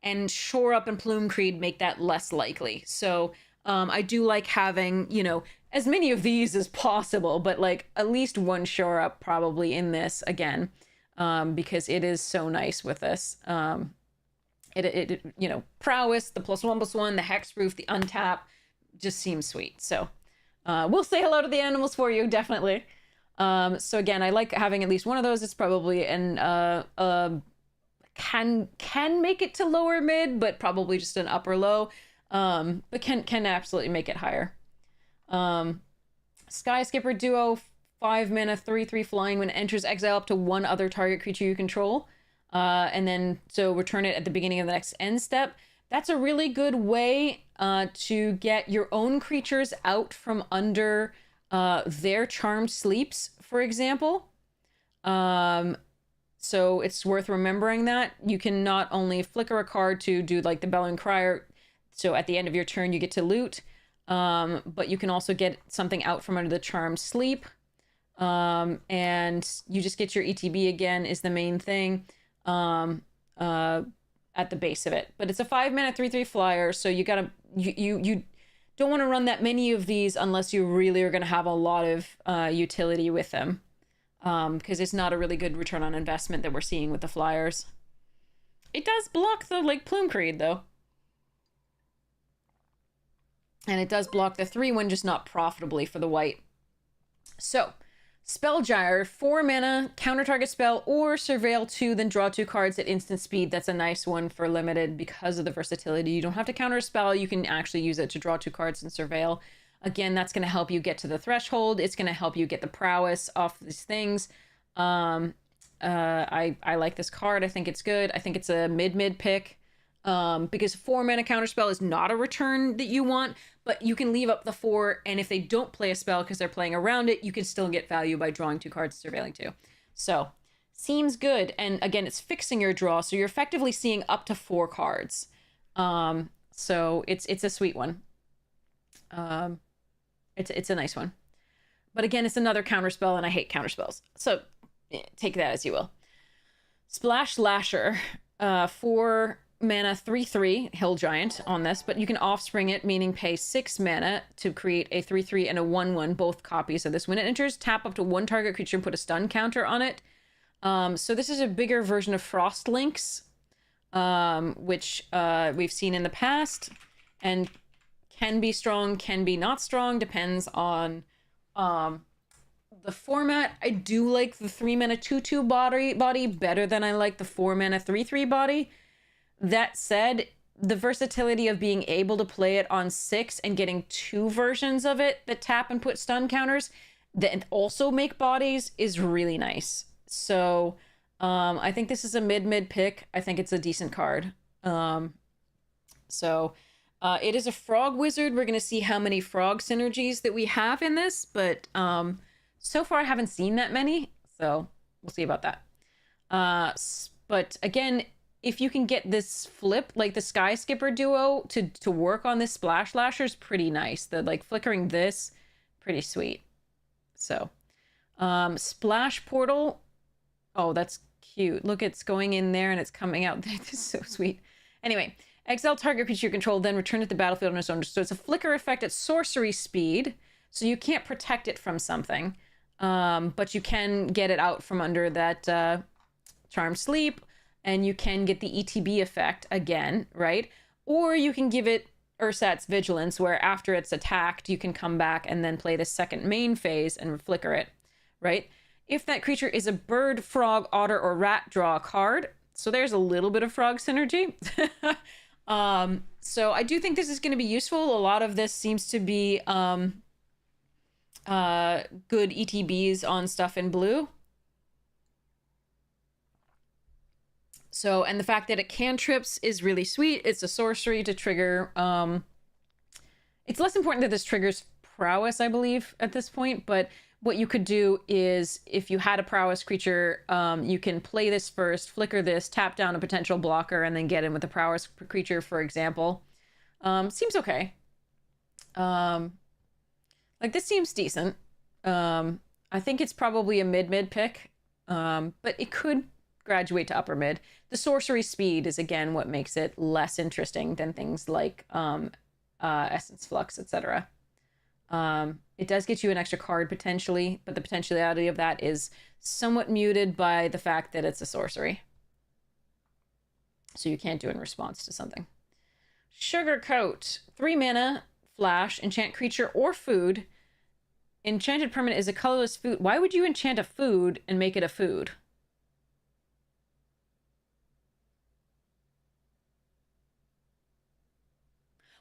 And Shore Up and Plume Creed make that less likely. So I do like having, you know, as many of these as possible, but like at least one Shore Up probably in this again, because it is so nice with this. It you know, prowess, the +1/+1, the hexproof, the untap, just seems sweet. So we'll say hello to the animals for you, definitely. So again, I like having at least one of those. It's probably an can make it to lower mid, but probably just an upper low. But can absolutely make it higher. Sky Skipper Duo, 5 mana, 3/3 flying. When it enters, exile up to one other target creature you control. And then, so return it at the beginning of the next end step. That's a really good way to get your own creatures out from under their charmed sleeps, for example. So it's worth remembering that. You can not only flicker a card to do like the Bellowing Crier, so at the end of your turn you get to loot, but you can also get something out from under the charmed sleep. And you just get your ETB again is the main thing. At the base of it, but it's a 5 mana 3/3 flyer, so you gotta you don't want to run that many of these unless you really are going to have a lot of utility with them. Because it's not a really good return on investment that we're seeing with the flyers. It does block the, like, Plume Creed, though. And it does block the 3-1, just not profitably for the white. So, Spellgyre, 4 mana, counter target spell, or surveil 2, then draw 2 cards at instant speed. That's a nice one for limited because of the versatility. You don't have to counter a spell. You can actually use it to draw 2 cards and surveil. Again, that's going to help you get to the threshold. It's going to help you get the prowess off these things. I like this card. I think it's good. I think it's a mid pick. Because 4 mana counterspell is not a return that you want, but you can leave up the 4, and if they don't play a spell because they're playing around it, you can still get value by drawing 2 cards, surveilling 2. So, seems good. And again, it's fixing your draw, so you're effectively seeing up to 4 cards. So it's a sweet one. It's a nice one. But again, it's another counterspell, and I hate counterspells. So, take that as you will. Splash Lasher, 4 mana 3/3 Hill Giant on this, but you can offspring it, meaning pay 6 mana to create a 3/3 and a 1/1, both copies of this. When it enters, tap up to 1 target creature and put a stun counter on it. So this is a bigger version of Frost Links, which we've seen in the past, and can be strong, can be not strong, depends on the format. I do like the 3 mana 2/2 body better than I like the 4 mana 3/3 body. That said, the versatility of being able to play it on 6 and getting 2 versions of it that tap and put stun counters that also make bodies is really nice. So I think this is a mid pick. I think it's a decent card. It is a frog wizard. We're going to see how many frog synergies that we have in this, but so far I haven't seen that many, so we'll see about that. But again, if you can get this flip, like the Sky Skipper duo, to work on this Splash Lasher is pretty nice. The, like, flickering this, pretty sweet. So, Splash Portal. Oh, that's cute. Look, it's going in there and it's coming out. This is so sweet. Anyway, exile target creature you control, then return it to the battlefield on its own. So it's a flicker effect at sorcery speed. So you can't protect it from something. But you can get it out from under that Charmed Sleep. And you can get the ETB effect again, right? Or you can give it Ursat's Vigilance, where after it's attacked, you can come back and then play the second main phase and flicker it, right? If that creature is a bird, frog, otter, or rat, draw a card. So there's a little bit of frog synergy. So I do think this is going to be useful. A lot of this seems to be good ETBs on stuff in blue. So, and the fact that it cantrips is really sweet. It's a sorcery to trigger. It's less important that this triggers prowess, I believe, at this point. But what you could do is, if you had a prowess creature, you can play this first, flicker this, tap down a potential blocker, and then get in with a prowess creature, for example. Seems okay. Like, this seems decent. I think it's probably a mid pick. But it could graduate to upper mid. The sorcery speed is, again, what makes it less interesting than things like Essence Flux, etc. It does get you an extra card potentially, but the potentiality of that is somewhat muted by the fact that it's a sorcery. So you can't do it in response to something. Sugarcoat, 3 mana, flash, enchant creature or food. Enchanted permanent is a colorless food. Why would you enchant a food and make it a food?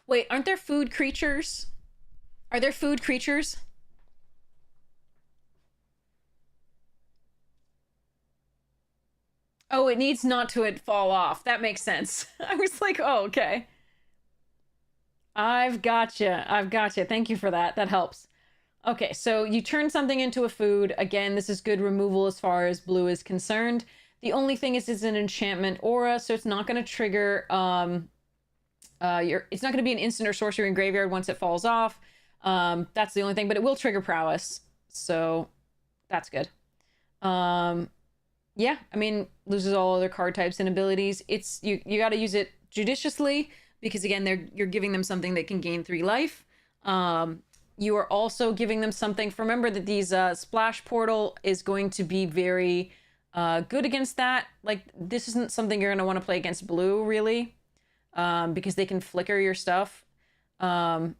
Wait, aren't there food creatures? Are there food creatures? Oh, it needs not to fall off. That makes sense. I was like, oh, okay. I've gotcha. Thank you for that. That helps. Okay, so you turn something into a food. Again, this is good removal as far as blue is concerned. The only thing is it's an enchantment aura, so it's not going to trigger... it's not going to be an instant or sorcery in graveyard once it falls off. That's the only thing, but it will trigger prowess. So that's good. Yeah, I mean, loses all other card types and abilities. You got to use it judiciously because, again, you're giving them something that can gain 3 life. You are also giving them something. Remember that these Splash Portal is going to be very good against that. Like, this isn't something you're going to want to play against blue, really, because they can flicker your stuff. Oh,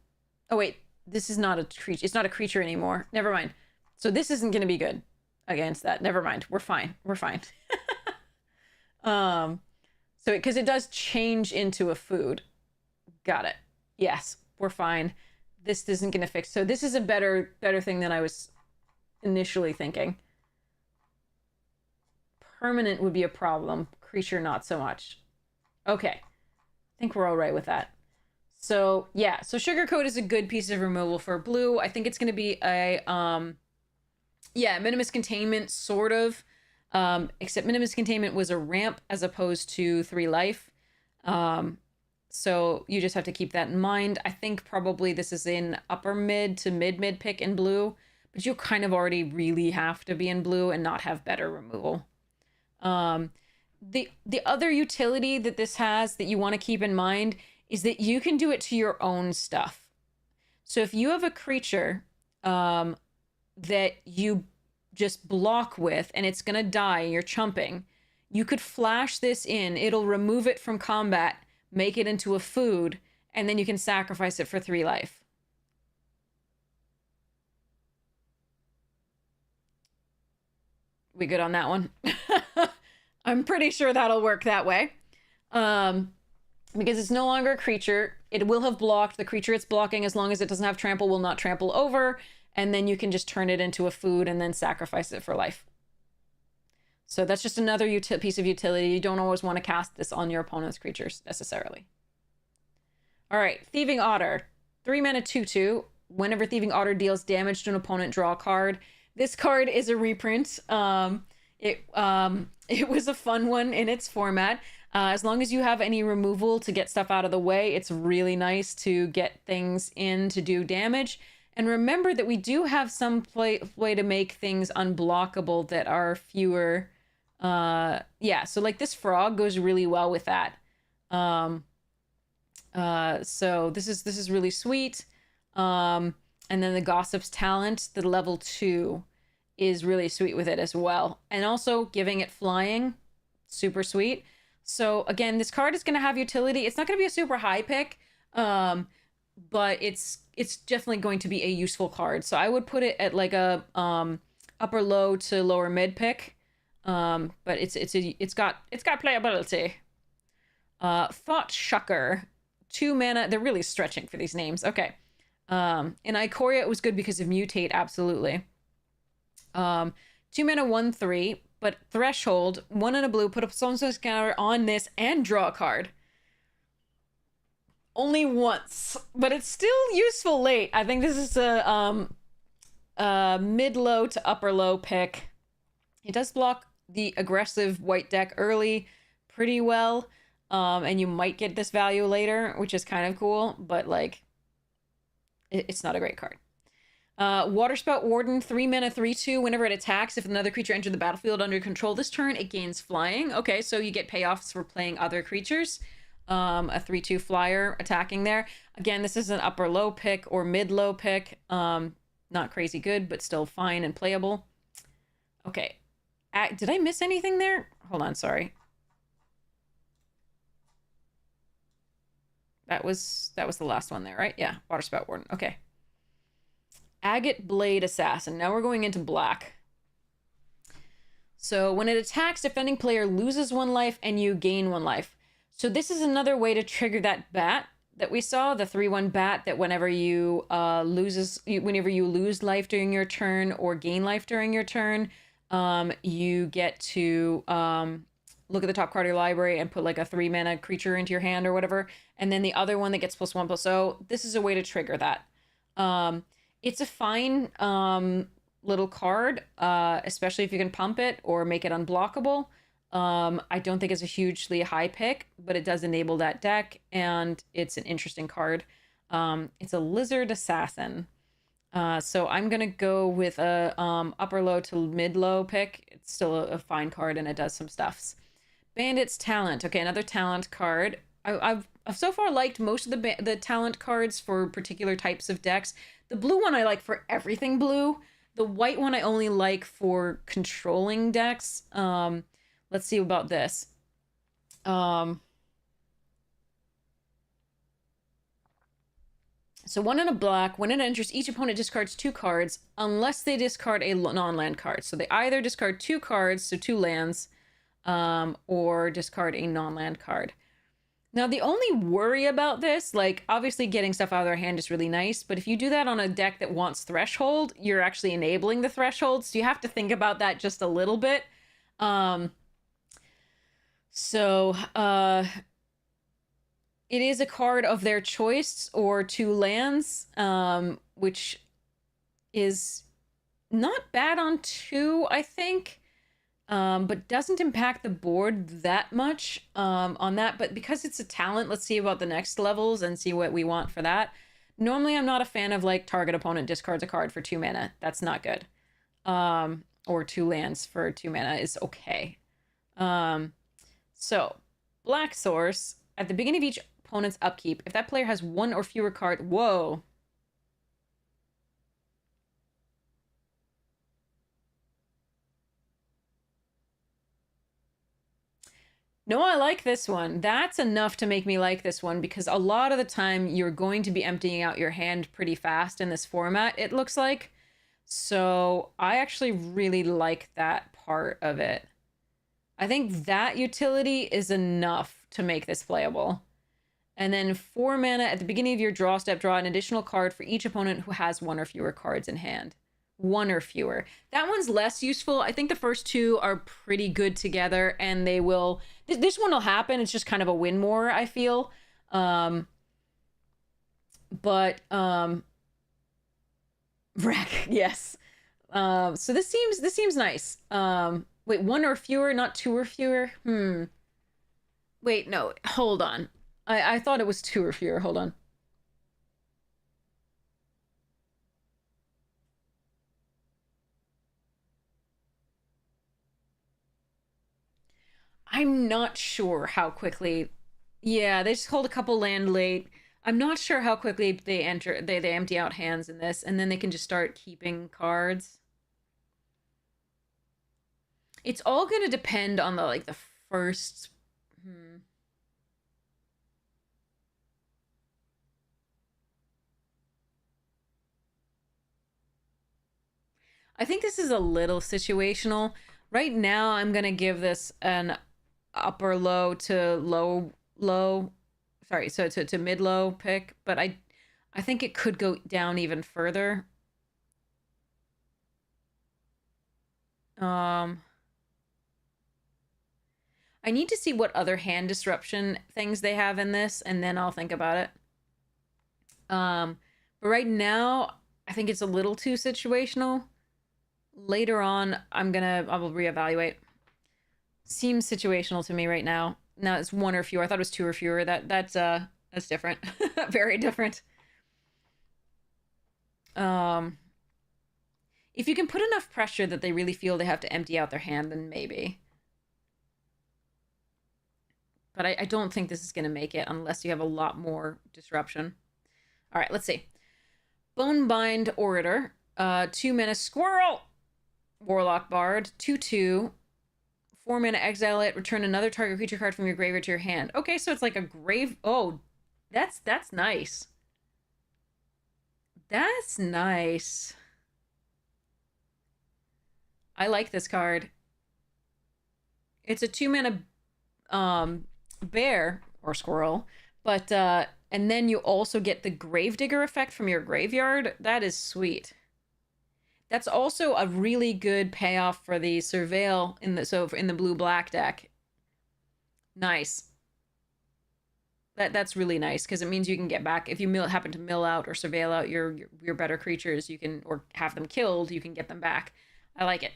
wait. This is not a creature. It's not a creature anymore. Never mind. So this isn't going to be good against that. Never mind. We're fine. We're fine. So, because it does change into a food. Got it. Yes, we're fine. This isn't going to fix. So this is a better thing than I was initially thinking. Permanent would be a problem. Creature, not so much. Okay. I think we're all right with that. So, yeah. So Sugar Coat is a good piece of removal for blue. I think it's going to be a, yeah, Minimus Containment, sort of. Except Minimus Containment was a ramp as opposed to 3 life. So you just have to keep that in mind. I think probably this is in upper mid to mid pick in blue, but you kind of already really have to be in blue and not have better removal. The other utility that this has that you want to keep in mind is that you can do it to your own stuff. So if you have a creature that you just block with and it's gonna die, you're chumping, you could flash this in, it'll remove it from combat, make it into a food, and then you can sacrifice it for 3 life. We good on that one? I'm pretty sure that'll work that way. Because it's no longer a creature. It will have blocked. The creature it's blocking, as long as it doesn't have trample, will not trample over. And then you can just turn it into a food and then sacrifice it for life. So that's just another piece of utility. You don't always want to cast this on your opponent's creatures, necessarily. All right, Thieving Otter. 3 mana 2/2. Whenever Thieving Otter deals damage to an opponent, draw a card. This card is a reprint. It was a fun one in its format. As long as you have any removal to get stuff out of the way, it's really nice to get things in to do damage. And remember that we do have some way to make things unblockable that are fewer. Yeah, so like this frog goes really well with that. So this is really sweet. And then the Gossip's Talent, the level 2, is really sweet with it as well. And also giving it flying, super sweet. So again, this card is going to have utility. It's not going to be a super high pick, but it's definitely going to be a useful card. So I would put it at like a upper low to lower mid pick. But it's got playability. Thought Shucker, 2 mana. They're really stretching for these names. Okay. In Ikoria, it was good because of Mutate, absolutely. 2 mana 1/3. But Threshold, 1 and a blue, put a Sunstone Scanner on this and draw a card. Only once, but it's still useful late. I think this is a mid-low to upper-low pick. It does block the aggressive white deck early pretty well, and you might get this value later, which is kind of cool, but like, it's not a great card. Waterspout Warden, 3 mana 3/2. Whenever it attacks, if another creature entered the battlefield under control this turn, it gains flying. Okay, so you get payoffs for playing other creatures. A 3/2 flyer attacking there. Again, this is an upper low pick or mid low pick. Not crazy good, but still fine and playable. Okay, did I miss anything there? Hold on, sorry. That was the last one there, right? Yeah, Waterspout Warden. Okay. Agate Blade Assassin. Now we're going into black. So when it attacks, defending player loses 1 life and you gain 1 life. So this is another way to trigger that bat that we saw, the 3/1 bat that whenever you lose life during your turn or gain life during your turn, you get to look at the top card of your library and put like a 3 mana creature into your hand or whatever. And then the other one that gets +1/+0. This is a way to trigger that. It's a fine little card, especially if you can pump it or make it unblockable. I don't think it's a hugely high pick, but it does enable that deck, and it's an interesting card. It's a Lizard Assassin. So I'm going to go with a upper low to mid low pick. It's still a fine card, and it does some stuffs. Bandit's Talent. Okay, another talent card. I've so far liked most of the talent cards for particular types of decks. The blue one I like for everything blue. The white one I only like for controlling decks. Let's see about this. So 1 and a black, when it enters, each opponent discards 2 cards unless they discard a non-land card. So they either discard 2 cards, so 2 lands, or discard a non-land card. Now, the only worry about this, like, obviously getting stuff out of their hand is really nice, but if you do that on a deck that wants Threshold, you're actually enabling the Threshold, so you have to think about that just a little bit. It is a card of their choice, or 2 lands, which is not bad on 2, I think, but doesn't impact the board that much on that. But because it's a talent, let's see about the next levels and see what we want for that. Normally, I'm not a fan of, like, target opponent discards a card for 2 mana. That's not good. Or 2 lands for 2 mana is okay. So, Black Source, at the beginning of each opponent's upkeep, if that player has 1 or fewer cards... Whoa. No, I like this one. That's enough to make me like this one, because a lot of the time you're going to be emptying out your hand pretty fast in this format, it looks like. So I actually really like that part of it. I think that utility is enough to make this playable. And then 4 mana at the beginning of your draw step, draw an additional card for each opponent who has 1 or fewer cards in hand. 1 or fewer. That one's less useful. I think the first 2 are pretty good together, and they will... This one will happen. It's just kind of a win more, I feel. Wreck, yes. So this seems nice. Wait, 1 or fewer, not 2 or fewer? Wait, no, hold on. I thought it was 2 or fewer. Hold on. I'm not sure how quickly... Yeah, they just hold a couple land late. I'm not sure how quickly they empty out hands in this, and then they can just start keeping cards. It's all going to depend on the first... I think this is a little situational. Right now, I'm going to give this an upper low to low. Sorry, so to mid-low pick, but I think it could go down even further. I need to see what other hand disruption things they have in this, and then I'll think about it. But right now, I think it's a little too situational. Later on, I will reevaluate. Seems situational to me right now. Now it's 1 or fewer. I thought it was 2 or fewer. That's different. Very different. If you can put enough pressure that they really feel they have to empty out their hand, then maybe. But I don't think this is going to make it unless you have a lot more disruption. All right, let's see. Bonebind Orator. 2 mana squirrel. Warlock Bard. 2/2. 4 mana exile it. Return another target creature card from your graveyard to your hand. Okay, so it's like a grave... Oh, that's nice. That's nice. I like this card. It's a 2 mana bear or squirrel, but and then you also get the Gravedigger effect from your graveyard. That is sweet. That's also a really good payoff for the Surveil in the blue-black deck. Nice. That's really nice, because it means you can get back, if you happen to mill out or surveil out your better creatures, you can, or have them killed, you can get them back. I like it.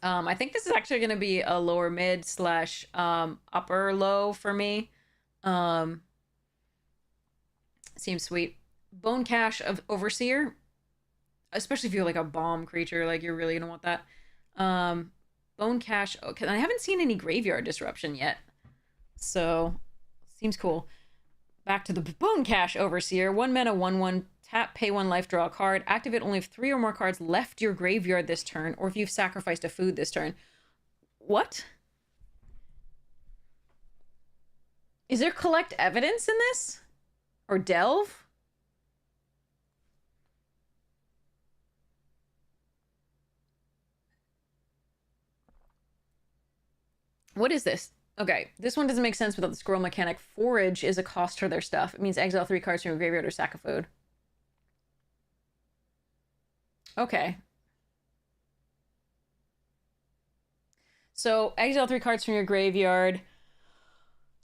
I think this is actually going to be a lower mid / upper low for me. Seems sweet. Bone Cache of Overseer. Especially if you're like a bomb creature, like you're really going to want that. Bone Cache. Okay, I haven't seen any graveyard disruption yet. So, seems cool. Back to the Bone Cache Overseer. 1 mana, 1/1. Tap, pay 1 life, draw a card. Activate only if 3 or more cards left your graveyard this turn, or if you've sacrificed a food this turn. What? Is there collect evidence in this? Or delve? What is this? Okay, this one doesn't make sense without the squirrel mechanic. Forage is a cost for their stuff. It means exile 3 cards from your graveyard or sack a food. Okay. So, exile 3 cards from your graveyard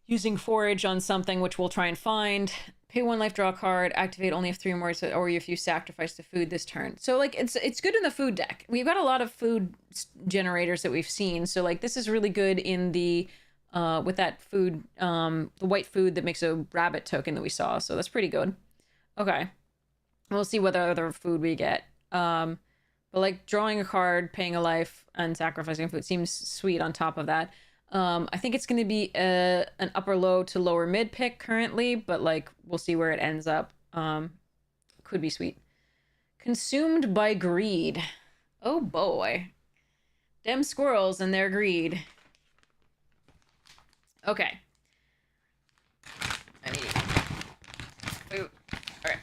using forage on something, which we'll try and find. Pay 1 life, draw a card. Activate only if 3 or more, or if you sacrifice the food this turn. So, like, it's good in the food deck. We've got a lot of food generators that we've seen. So, like, this is really good in the... with that food, the white food that makes a rabbit token that we saw. So that's pretty good. Okay. We'll see what other food we get. But like drawing a card, paying a life, and sacrificing food seems sweet on top of that. I think it's going to be an upper low to lower mid pick currently, but like we'll see where it ends up. Could be sweet. Consumed by greed. Oh boy. Them squirrels and their greed. Okay. I need food. Okay.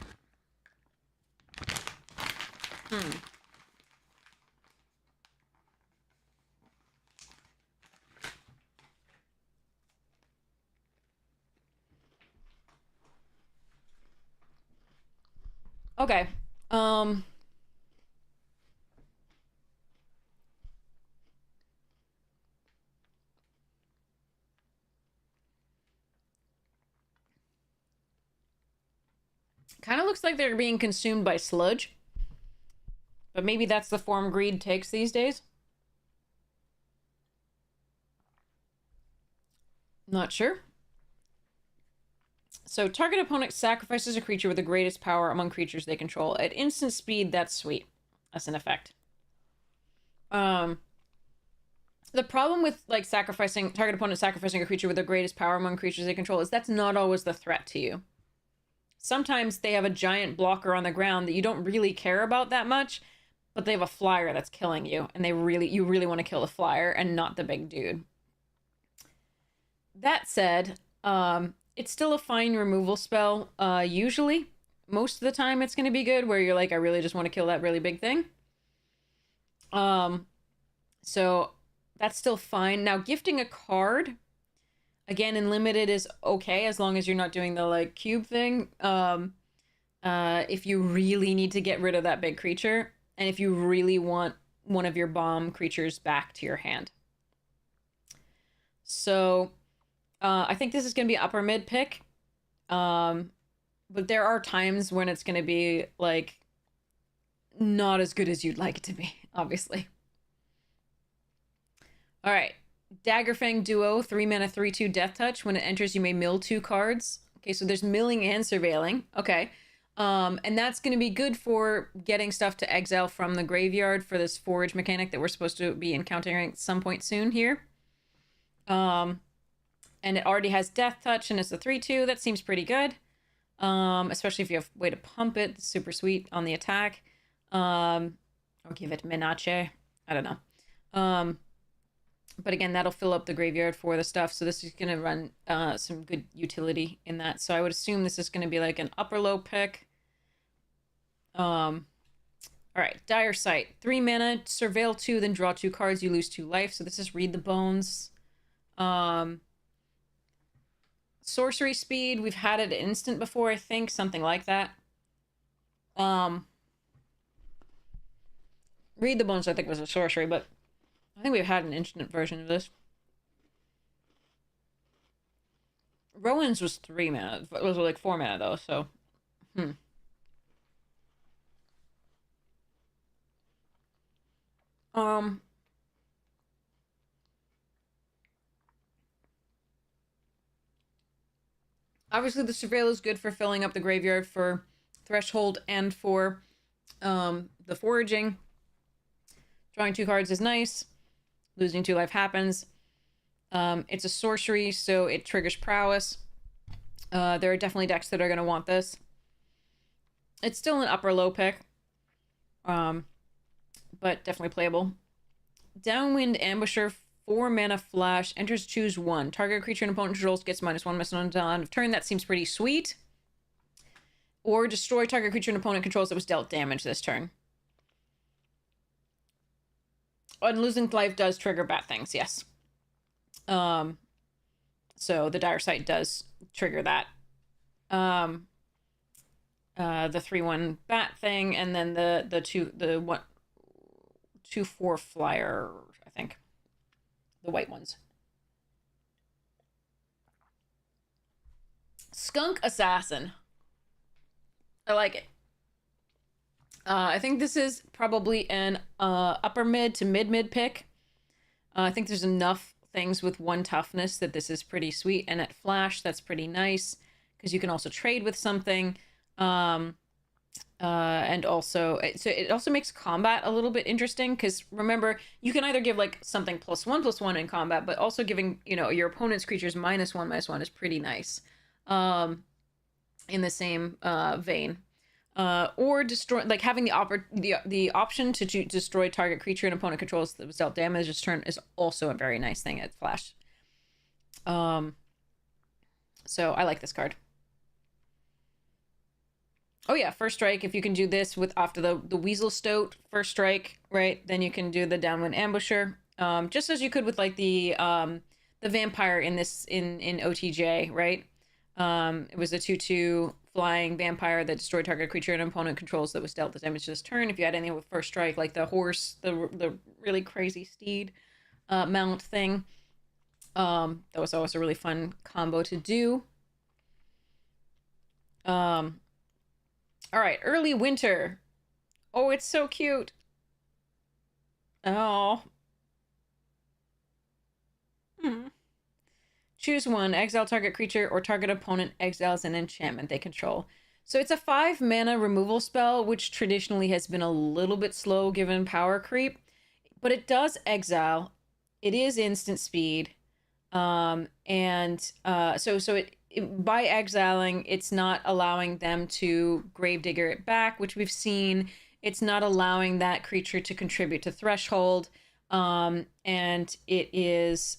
Okay. Kind of looks like they're being consumed by sludge. But maybe that's the form greed takes these days. Not sure. So, target opponent sacrifices a creature with the greatest power among creatures they control. At instant speed, that's sweet. That's an effect. The problem with, like, target opponent sacrificing a creature with the greatest power among creatures they control is that's not always the threat to you. Sometimes they have a giant blocker on the ground that you don't really care about that much, but they have a flyer that's killing you, and you really want to kill the flyer and not the big dude. That said, it's still a fine removal spell, usually. Most of the time it's going to be good, where you're like, I really just want to kill that really big thing. So that's still fine. Now, gifting a card, again, in limited is okay, as long as you're not doing the, like, cube thing. If you really need to get rid of that big creature, and if you really want one of your bomb creatures back to your hand. So, I think this is going to be upper mid pick. But there are times when it's going to be, like, not as good as you'd like it to be, obviously. All right. Daggerfang Duo, 3 mana, 3/2 Death Touch. When it enters, you may mill 2 cards. Okay, so there's milling and surveilling. Okay. And that's going to be good for getting stuff to exile from the graveyard for this forage mechanic that we're supposed to be encountering at some point soon here. And it already has Death Touch, and it's a 3/2. That seems pretty good. Especially if you have a way to pump it. It's super sweet on the attack. Or give it Menace. I don't know. But again, that'll fill up the graveyard for the stuff. So this is going to run some good utility in that. So I would assume this is going to be like an upper low pick. All right, Dire Sight. 3 mana, surveil 2, then draw 2 cards. You lose 2 life. So this is Read the Bones. Sorcery Speed. We've had it instant before, I think. Something like that. Read the Bones, I think, was a sorcery, but I think we've had an instant version of this. Rowan's was 3 mana. It was like 4 mana, though, so... Obviously, the Surveil is good for filling up the graveyard for Threshold and for the Foraging. Drawing 2 cards is nice. Losing 2 life happens. It's a sorcery, so it triggers Prowess. There are definitely decks that are going to want this. It's still an upper low pick, but definitely playable. Downwind Ambusher, 4 mana flash, enters, choose 1. Target creature and opponent controls gets -1/-1 until end of turn. That seems pretty sweet. Or destroy target creature and opponent controls that was dealt damage this turn. And losing life does trigger bad things, yes. So the Dire Sight does trigger that. The 3/1 bat thing, and then the 2/4 flyer, I think. The white ones. Skunk Assassin. I like it. I think this is probably an upper mid to mid pick. I think there's enough things with 1 toughness that this is pretty sweet. And at flash, that's pretty nice because you can also trade with something. And also, so it also makes combat a little bit interesting because remember, you can either give like something +1/+1 in combat, but also giving, you know, your opponent's creatures -1/-1 is pretty nice. In the same vein. Or destroy, like having the option to destroy target creature and opponent controls that was dealt damage this turn is also a very nice thing at flash. So I like this card. Oh yeah, first strike. If you can do this with after the Weasel Stoat first strike, right? Then you can do the Downwind Ambusher, just as you could with like the vampire in this in OTJ, right? It was a 2/2 flying vampire that destroyed target creature and opponent controls that was dealt the damage this turn. If you had anything with first strike, like the horse, the really crazy steed mount thing, that was always a really fun combo to do. All right, Early Winter. Oh, it's so cute. Oh. Choose 1, exile target creature or target opponent exiles an enchantment they control. So it's a 5 mana removal spell, which traditionally has been a little bit slow given power creep, but it does exile. It is instant speed. So by exiling, it's not allowing them to Gravedigger it back, which we've seen. It's not allowing that creature to contribute to Threshold. And it is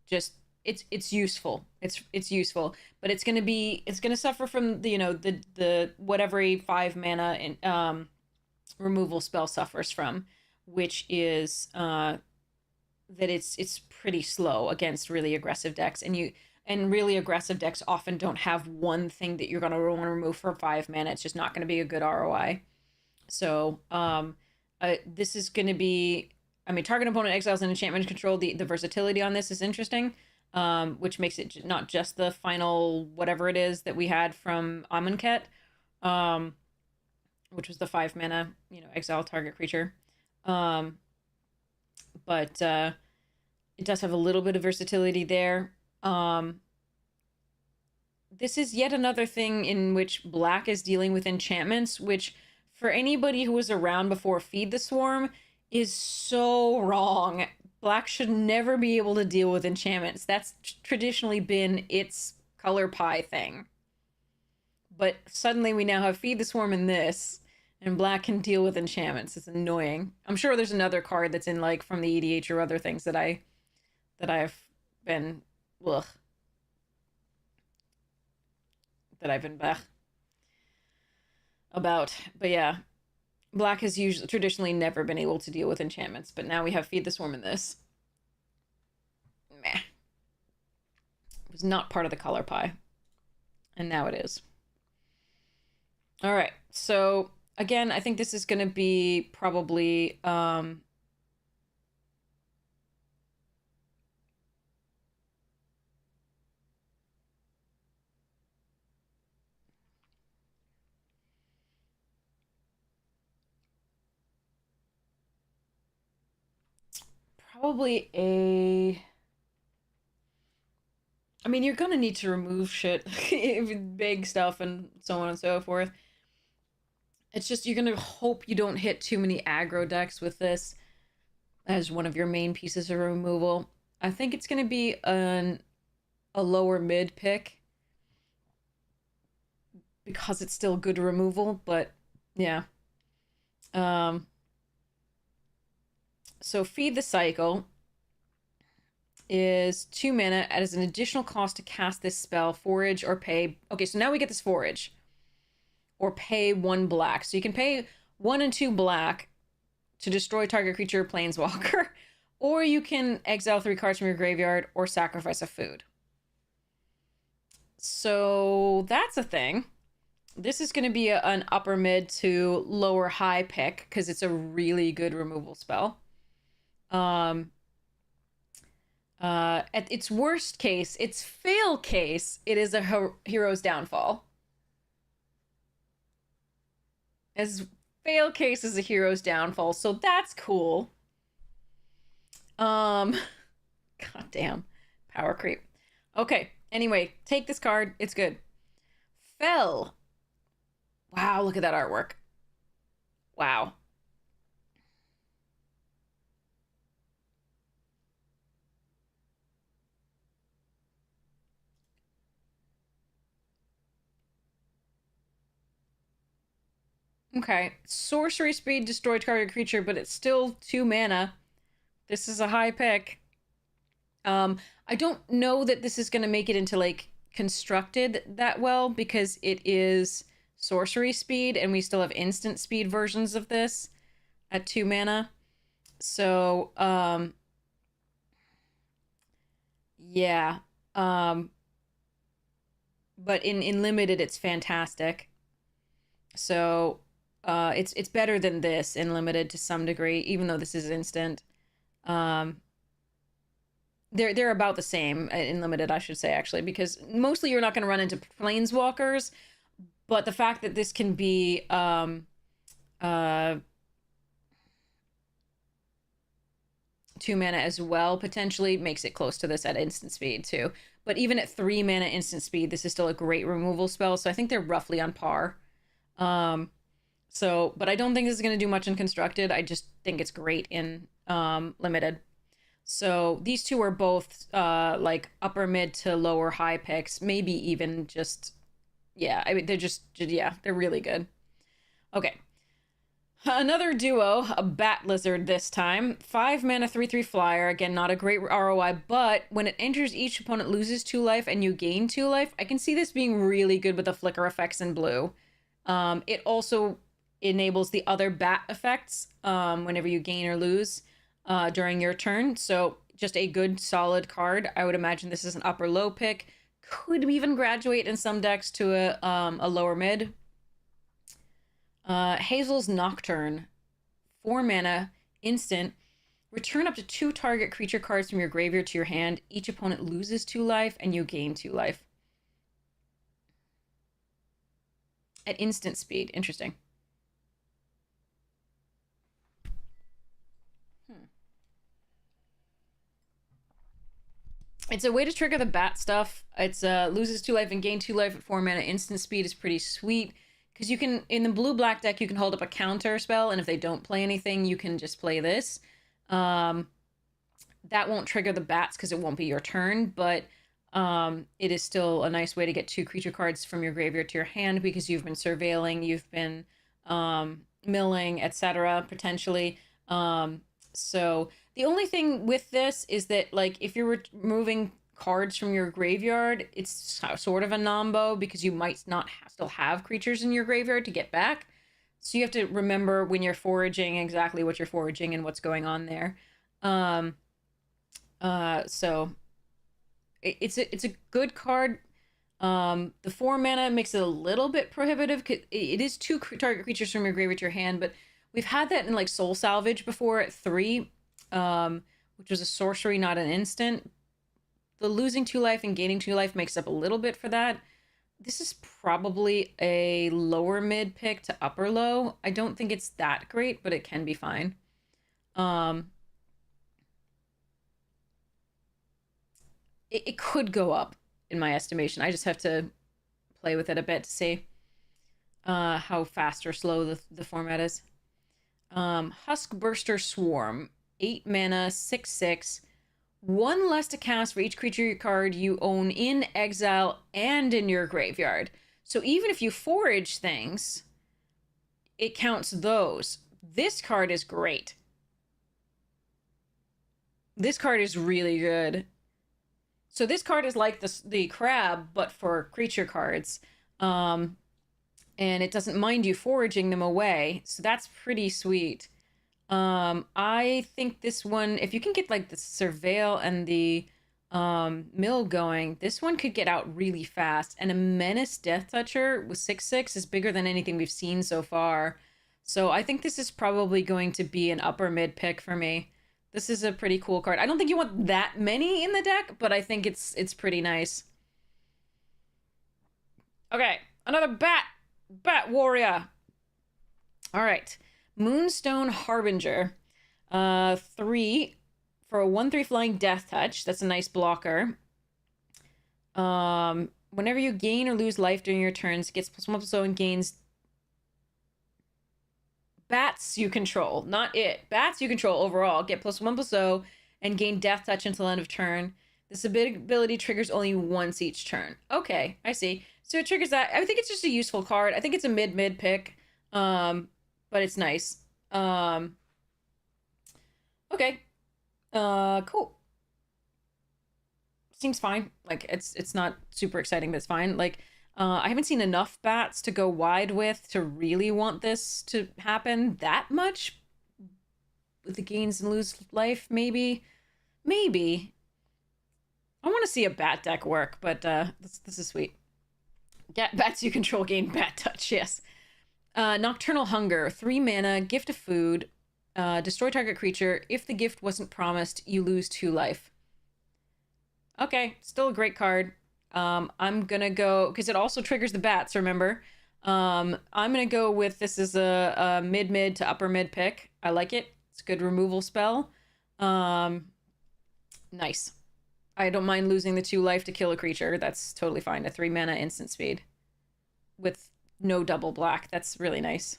just it's useful. It's useful, but it's gonna suffer from the, you know, the whatever a 5 mana in, removal spell suffers from, which is that it's pretty slow against really aggressive decks, and really aggressive decks often don't have one thing that you're gonna want to remove for 5 mana. It's just not gonna be a good ROI. So this is gonna be, I mean, target opponent exiles an enchantment control. The versatility on this is interesting. Which makes it not just the final whatever it is that we had from Amonkhet, which was the 5 mana, you know, exile target creature. But it does have a little bit of versatility there. This is yet another thing in which Black is dealing with enchantments, which for anybody who was around before Feed the Swarm is so wrong. Black should never be able to deal with enchantments. That's traditionally been its color pie thing. But suddenly we now have Feed the Swarm in this, and Black can deal with enchantments. It's annoying. I'm sure there's another card that's in like from the EDH or other things that I've been ugh. That I've been about. But yeah. Black has traditionally never been able to deal with enchantments, but now we have Feed the Swarm in this. Meh. It was not part of the color pie. And now it is. All right. So, again, I think this is going to be probably... probably a... I mean, you're gonna need to remove shit, big stuff and so on and so forth. It's just, you're gonna hope you don't hit too many aggro decks with this as one of your main pieces of removal. I think it's gonna be a lower mid pick, because it's still good removal, but yeah. So Feed the Cycle is 2 mana as an additional cost to cast this spell, forage or pay. Okay, so now we get this forage. Or pay 1 black. So you can pay 1 and 2 black to destroy target creature or planeswalker. Or you can exile 3 cards from your graveyard or sacrifice a food. So that's a thing. This is going to be an upper mid to lower high pick because it's a really good removal spell. At its worst case, its fail case, it is a hero's downfall. As fail case is a hero's downfall, so that's cool. God damn. Power creep. Okay, anyway, take this card. It's good. Fell. Wow, look at that artwork. Wow. Okay, sorcery speed, destroy target creature, but it's still 2 mana. This is a high pick. I don't know that this is going to make it into, like, constructed that well, because it is sorcery speed, and we still have instant speed versions of this at 2 mana. So, yeah. But in limited, it's fantastic. So, it's better than this in limited to some degree, even though this is instant. They're about the same in limited, I should say, actually, because mostly you're not going to run into planeswalkers, but the fact that this can be 2 mana as well potentially makes it close to this at instant speed too. But even at 3 mana instant speed, this is still a great removal spell, so I think they're roughly on par. But I don't think this is going to do much in constructed. I just think it's great in limited. So these two are both like upper mid to lower high picks, maybe even just, yeah, I mean, they're really good. Okay. Another duo, a Bat Lizard this time. 5 mana, 3/3 flyer. Again, not a great ROI, but when it enters, each opponent loses 2 life and you gain 2 life. I can see this being really good with the flicker effects in blue. It also enables the other bat effects whenever you gain or lose during your turn. So just a good, solid card. I would imagine this is an upper low pick. Could even graduate in some decks to a lower mid. Hazel's Nocturne. 4 mana, instant. Return up to 2 target creature cards from your graveyard to your hand. Each opponent loses 2 life and you gain 2 life. At instant speed. Interesting. It's a way to trigger the bat stuff. It's loses 2 life and gain 2 life at 4 mana. Instant speed is pretty sweet. Because you can, in the blue-black deck, you can hold up a counter spell, and if they don't play anything, you can just play this. That won't trigger the bats because it won't be your turn, but it is still a nice way to get 2 creature cards from your graveyard to your hand because you've been surveilling, you've been milling, etc., potentially. So the only thing with this is that, like, if you're removing cards from your graveyard, it's sort of a nombo because you might not still have creatures in your graveyard to get back. So you have to remember when you're foraging exactly what you're foraging and what's going on there. So it's a good card. The 4 mana makes it a little bit prohibitive. It is 2 target creatures from your graveyard to your hand, but we've had that in like Soul Salvage before at 3, which was a sorcery, not an instant. The losing 2 life and gaining 2 life makes up a little bit for that. This is probably a lower mid pick to upper low. I don't think it's that great, but it can be fine. It could go up, in my estimation. I just have to play with it a bit to see how fast or slow the format is. Huskburster Swarm. 8 mana, 6/6. 1 less to cast for each creature card you own in exile and in your graveyard. So even if you forage things, it counts those. This card is great. This card is really good. So this card is like the crab, but for creature cards. And it doesn't mind you foraging them away. So that's pretty sweet. I think this one, if you can get like the Surveil and the mill going, this one could get out really fast. And a Menace Death Toucher with 6/6 is bigger than anything we've seen so far. So I think this is probably going to be an upper mid pick for me. This is a pretty cool card. I don't think you want that many in the deck, but I think it's pretty nice. Okay, another bat warrior. All right, Moonstone Harbinger. 3 for a 1/3 flying death touch. That's a nice blocker. Whenever you gain or lose life during your turns, it gets +1/+0 and gains bats you control, not it. Bats you control overall get +1/+0 and gain death touch until end of turn. This ability triggers only once each turn. Okay, I see. So it triggers that. I think it's just a useful card. I think it's a mid pick. But it's nice. Okay. Cool. Seems fine. Like it's not super exciting, but it's fine. Like I haven't seen enough bats to go wide with to really want this to happen that much. With the gains and lose life, maybe. I want to see a bat deck work, but this is sweet. Bats you control gain bat touch, yes. Nocturnal Hunger, 3 mana, gift of food, destroy target creature. If the gift wasn't promised, you lose 2 life. Okay, still a great card. I'm gonna go, because it also triggers the bats, remember? I'm gonna go with, this is a mid to upper mid pick. I like it. It's a good removal spell. Nice. I don't mind losing the 2 life to kill a creature. That's totally fine. A 3 mana instant speed with no double black. That's really nice.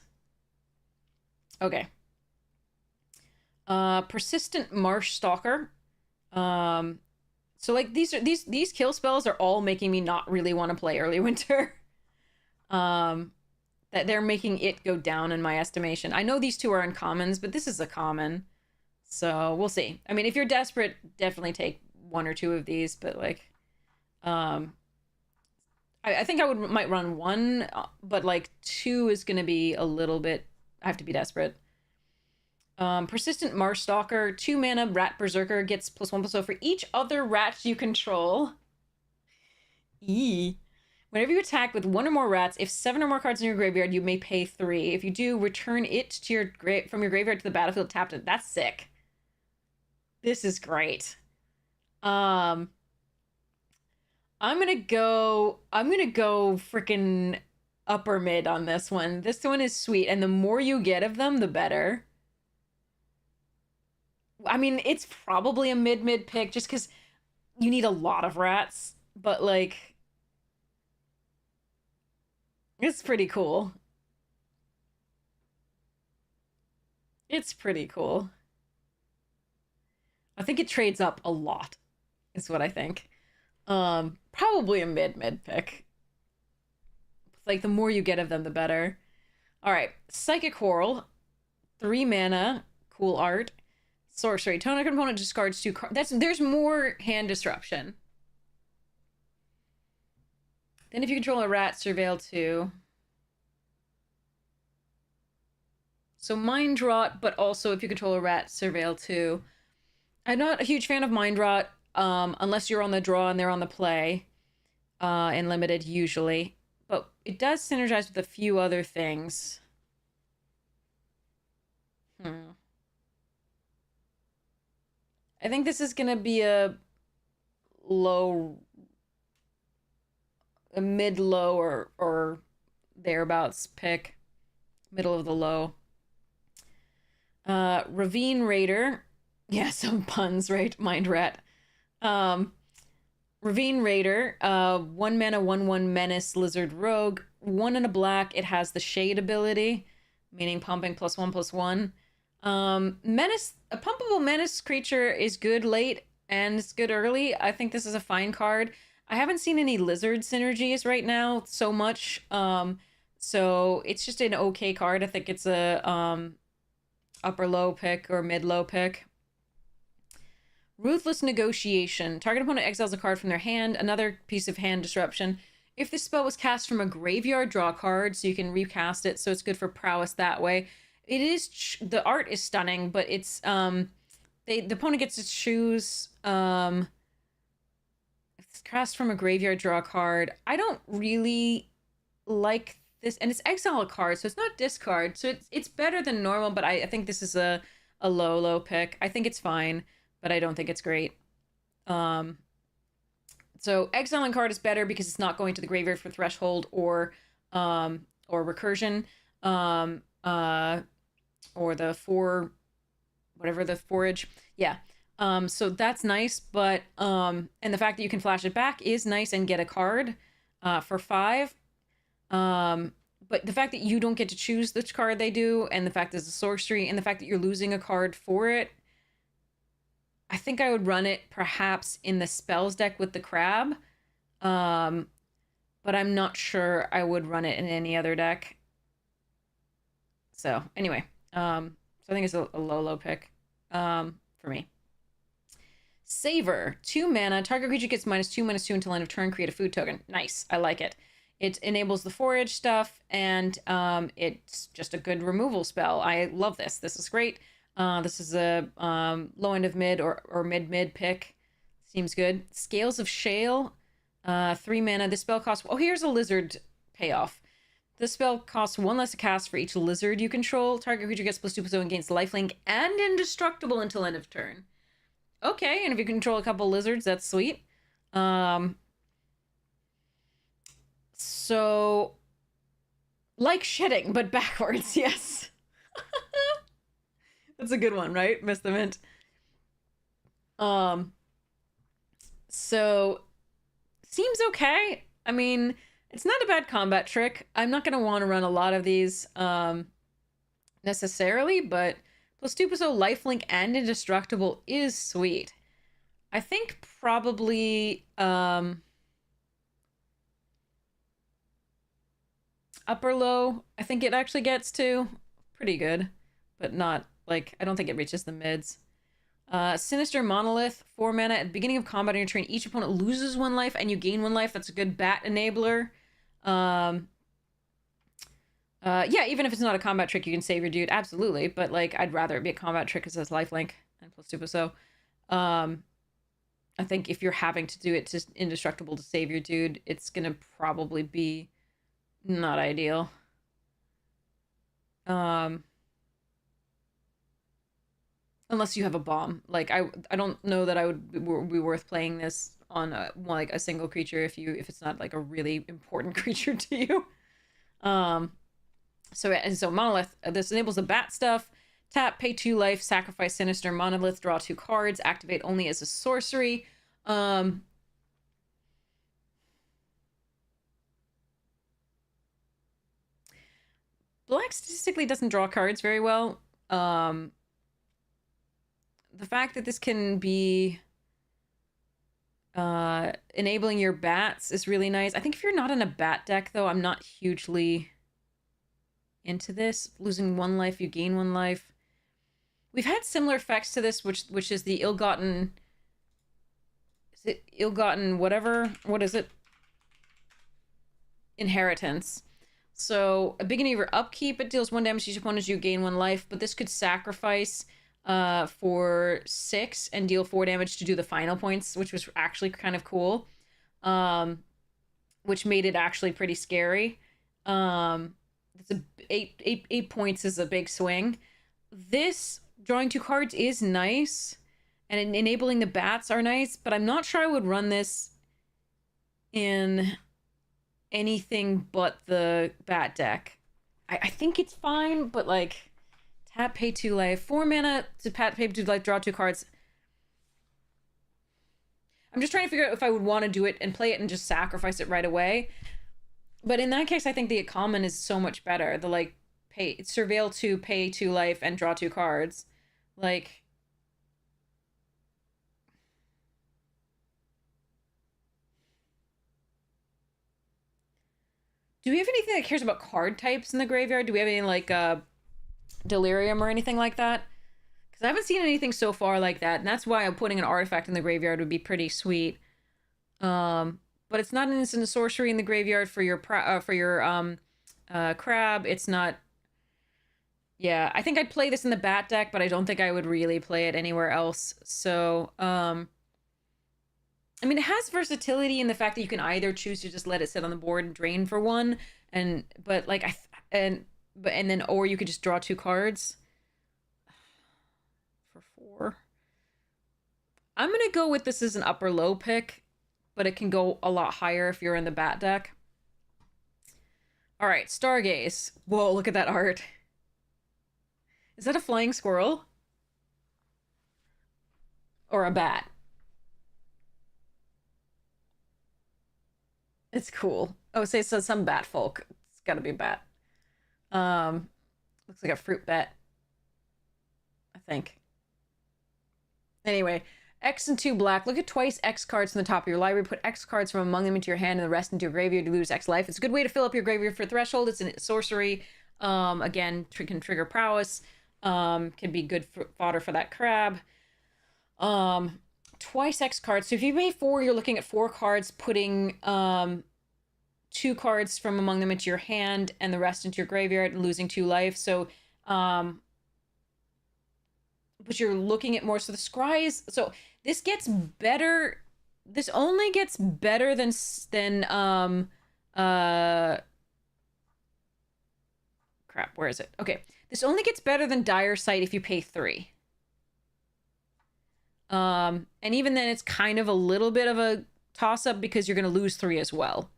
Okay. Persistent Marsh Stalker. So like these kill spells are all making me not really want to play early winter. That they're making it go down in my estimation. I know these 2 are uncommons, but this is a common. So we'll see. I mean, if you're desperate, definitely take 1 or 2 of these, but like I think I might run 1, but like 2 is gonna be a little bit, I have to be desperate. Persistent Marsh Stalker, 2 mana Rat Berserker, gets +1/+0 for each other rat you control. Whenever you attack with 1 or more rats, if 7 or more cards in your graveyard, you may pay 3. If you do, return it to your from your graveyard to the battlefield tapped. That's sick. This is great. I'm gonna go freaking upper mid on this one. This one is sweet, and the more you get of them, the better. I mean, it's probably a mid pick just because you need a lot of rats, but like, it's pretty cool. It's pretty cool. I think it trades up a lot, is what I think. Probably a mid pick. Like, the more you get of them, the better. All right, Psychic Whirl, 3 mana, cool art. Sorcery. Total component discards 2 cards. There's more hand disruption. Then if you control a rat, surveil 2. So Mind Rot, but also if you control a rat, surveil 2. I'm not a huge fan of Mind Rot, unless you're on the draw and they're on the play, in limited usually. But it does synergize with a few other things. I think this is gonna be a mid-low or thereabouts pick. Middle of the low. Ravine Raider. Yeah, some puns, right? Mind Rat. Ravine Raider. 1 mana, 1/1 Menace Lizard Rogue. 1 and a black. It has the Shade ability, meaning pumping +1/+1. Menace, a pumpable Menace creature is good late and it's good early. I think this is a fine card. I haven't seen any lizard synergies right now so much. So it's just an okay card. I think it's a upper low pick or mid low pick. Ruthless Negotiation. Target opponent exiles a card from their hand. Another piece of hand disruption. If this spell was cast from a graveyard, draw a card, so you can recast it. So it's good for prowess that way. It is the art is stunning, but it's the opponent gets to choose if it's cast from a graveyard, draw a card. I don't really like this, and it's exile a card, so it's not discard. So it's better than normal, but I think this is a low pick. I think it's fine, but I don't think it's great. So exiling card is better because it's not going to the graveyard for threshold or recursion, or the whatever the forage. Yeah. So that's nice, but and the fact that you can flash it back is nice and get a card for 5. But the fact that you don't get to choose which card they do, and the fact there's a sorcery, and the fact that you're losing a card for it, I think I would run it perhaps in the spells deck with the crab. But I'm not sure I would run it in any other deck. So anyway, so I think it's a low pick for me. Saver, 2 mana. Target creature gets -2/-2 until end of turn. Create a food token. Nice. I like it. It enables the forage stuff, and it's just a good removal spell. I love this. This is great. This is a low end of mid or mid pick. Seems good. Scales of Shale, 3 mana. This spell costs... Oh, here's a lizard payoff. This spell costs 1 less to cast for each lizard you control. Target creature gets +2/+0 and gains lifelink and indestructible until end of turn. Okay, and if you control a couple lizards, that's sweet. So, like shitting, but backwards, yes. That's a good one, right? Miss the Mint. So, seems okay. I mean, it's not a bad combat trick. I'm not going to want to run a lot of these necessarily, but +2/+0 lifelink and indestructible is sweet. I think probably upper low, I think it actually gets to. Pretty good, but not, like, I don't think it reaches the mids. Sinister Monolith, 4 mana. At the beginning of combat on your turn, each opponent loses 1 life and you gain 1 life. That's a good bat enabler. Yeah, even if it's not a combat trick, you can save your dude. Absolutely, but, like, I'd rather it be a combat trick because it has lifelink and +2/+0. I think if you're having to do it to indestructible to save your dude, it's gonna probably be not ideal. Unless you have a bomb. Like, I don't know that I would be worth playing this on a single creature if it's not like a really important creature to you. So Monolith, this enables the bat stuff. Tap, pay 2 life, sacrifice Sinister Monolith, draw 2 cards, activate only as a sorcery. Black statistically doesn't draw cards very well. The fact that this can be enabling your bats is really nice. I think if you're not in a bat deck, though, I'm not hugely into this. Losing 1 life, you gain 1 life. We've had similar effects to this, which is the ill-gotten... Is it ill-gotten whatever? What is it? Inheritance. So, at the beginning of your upkeep, it deals 1 damage to each opponent, you gain 1 life, but this could sacrifice for 6 and deal 4 damage to do the final points, which was actually kind of cool. Which made it actually pretty scary. It's a 8 points is a big swing. This drawing 2 cards is nice, and enabling the bats are nice, but I'm not sure I would run this in anything but the bat deck. I think it's fine, but, like, tap, pay 2 life, 4 mana to pay 2 life, draw 2 cards. I'm just trying to figure out if I would want to do it and play it and just sacrifice it right away. But in that case, I think the common is so much better. The, like, surveil 2, pay 2 life, and draw 2 cards. Like, Do we have anything that cares about card types in the graveyard? Do we have any, like, Delirium or anything like that? Because I haven't seen anything so far like that, and that's why putting an artifact in the graveyard would be pretty sweet. But it's not an instant sorcery in the graveyard for your crab. It's not... Yeah, I think I'd play this in the bat deck, but I don't think I would really play it anywhere else. So, I mean, it has versatility in the fact that you can either choose to just let it sit on the board and drain for one, but then or you could just draw 2 cards for 4. I'm gonna go with this as an upper low pick, but it can go a lot higher if you're in the bat deck. All right, Stargaze. Whoa, look at that art. Is that a flying squirrel? Or a bat? It's cool. Oh, say so some bat folk. It's gotta be a bat. Looks like a fruit bat. I think. Anyway, X and 2 black. Look at twice X cards from the top of your library. Put X cards from among them into your hand and the rest into your graveyard to lose X life. It's a good way to fill up your graveyard for threshold. It's a sorcery. Again, can trigger prowess. Can be good fodder for that crab. Twice X cards. So if you pay 4, you're looking at 4 cards, putting 2 cards from among them into your hand and the rest into your graveyard and losing 2 life. So, but you're looking at more. So the scries. So this gets better. This only gets better than crap. Where is it? Okay. This only gets better than Dire Sight if you pay 3. And even then, it's kind of a little bit of a toss-up because you're going to lose 3 as well.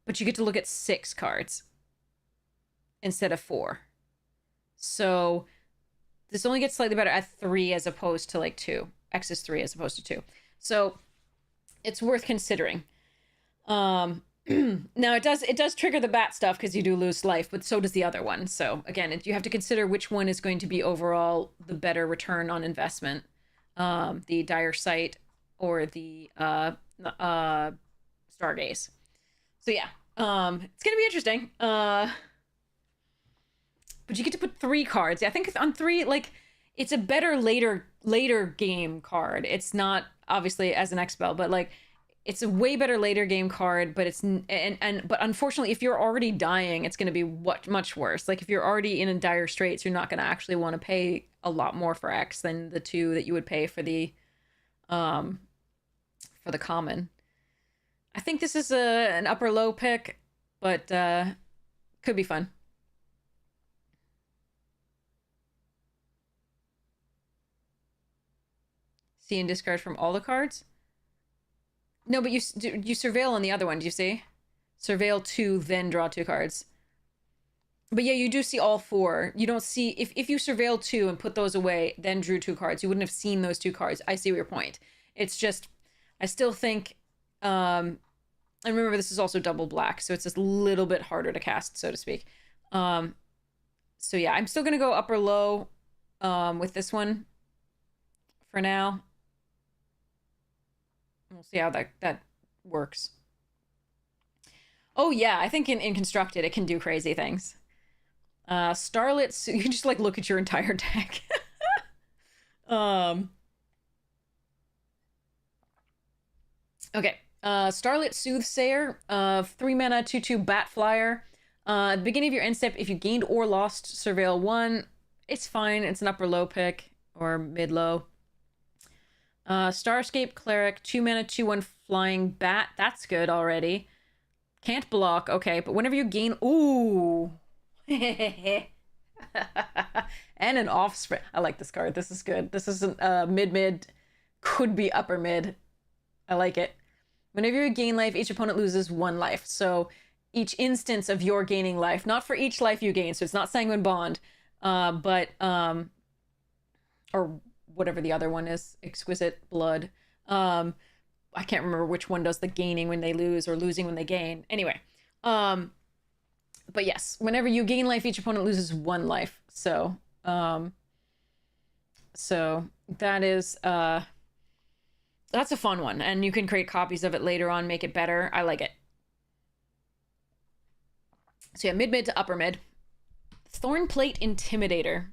But you get to look at 6 cards instead of 4. So this only gets slightly better at 3 as opposed to like 2. X is 3 as opposed to 2. So it's worth considering. Now it does trigger the bat stuff because you do lose life, but so does the other one. So again, you have to consider which one is going to be overall the better return on investment. The Dire Sight or the Stargaze. So yeah, it's gonna be interesting. But you get to put 3 cards. Yeah, I think on 3, like, it's a better later game card. It's not obviously as an X-Spell, but like, it's a way better later game card. But but unfortunately, if you're already dying, it's gonna be much worse. Like if you're already in dire straits, you're not gonna actually want to pay a lot more for X than the 2 that you would pay for the common. I think this is an upper low pick, but could be fun. See and discard from all the cards? No, but you surveil on the other one. Do you see? Surveil 2, then draw 2 cards. But yeah, you do see all 4. You don't see... If you surveil 2 and put those away, then drew 2 cards, you wouldn't have seen those 2 cards. I see your point. It's just... I still think... and remember, this is also double black, so it's just a little bit harder to cast, so to speak. So yeah, I'm still going to go upper low with this one for now. We'll see how that works. Oh yeah, I think in Constructed it can do crazy things. Starlit, you can just like look at your entire deck. Okay. Starlit Soothsayer, 3 mana, 2/2 Bat Flyer. At the beginning of your end step, if you gained or lost Surveil 1, it's fine. It's an upper low pick or mid low. Starscape Cleric, 2 mana, 2/1 Flying Bat. That's good already. Can't block. Okay, but whenever you gain... Ooh! And an Offspring. I like this card. This is good. This is mid-mid. Could be upper mid. I like it. Whenever you gain life, each opponent loses 1 life. So each instance of your gaining life. Not for each life you gain. So it's not Sanguine Bond. But... or whatever the other one is. Exquisite Blood. I can't remember which one does the gaining when they lose or losing when they gain. Anyway. But yes, whenever you gain life, each opponent loses 1 life. So, so that is, that's a fun one. And you can create copies of it later on, make it better. I like it. So yeah, mid-mid to upper mid. Thornplate Intimidator.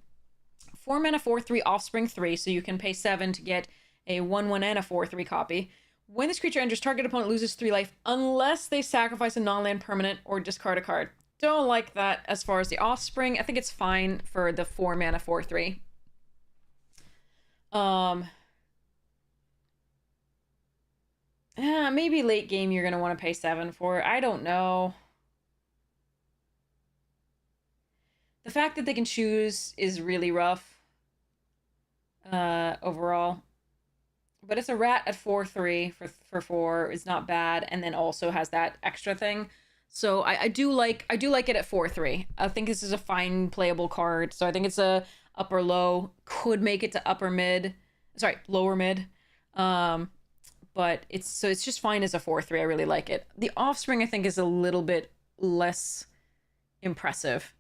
4 mana, 4/3, Offspring 3, so you can pay 7 to get a 1/1 and a 4/3 copy. When this creature enters, target opponent loses 3 life unless they sacrifice a non-land permanent or discard a card. Don't like that as far as the Offspring. I think it's fine for the 4 mana, 4/3. Maybe late game you're going to want to pay 7 for. I don't know. The fact that they can choose is really rough overall. But it's a rat at 4/3 for 4 is not bad, and then also has that extra thing. So I do like it at 4/3. I think this is a fine playable card. So I think it's a upper low. Could make it to upper mid. Sorry, lower mid. But it's just fine as a 4/3. I really like it. The Offspring I think is a little bit less impressive.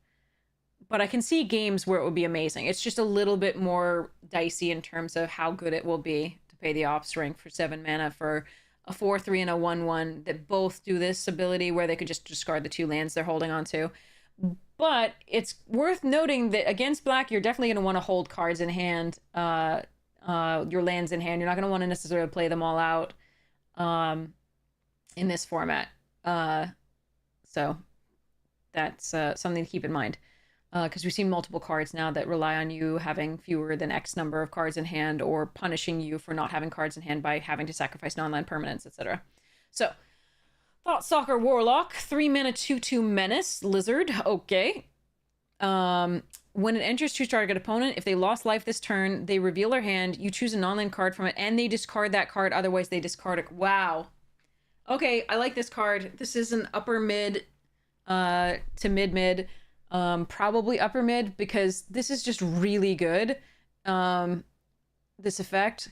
But I can see games where it would be amazing. It's just a little bit more dicey in terms of how good it will be to pay the Offspring for 7 mana for a 4/3 and a 1/1 that both do this ability where they could just discard the 2 lands they're holding on to. But it's worth noting that against black, you're definitely going to want to hold cards in hand, your lands in hand. You're not going to want to necessarily play them all out in this format. So that's something to keep in mind. Because we've seen multiple cards now that rely on you having fewer than X number of cards in hand or punishing you for not having cards in hand by having to sacrifice non-land permanents, etc. So, Thoughtstalker Warlock, 3 mana, 2/2 Menace, Lizard, okay. When it enters, choose target opponent. If they lost life this turn, they reveal their hand, you choose a non-land card from it, and they discard that card, otherwise they discard it. Wow. Okay, I like this card. This is an upper mid to mid-mid. Probably upper mid because this is just really good. This effect.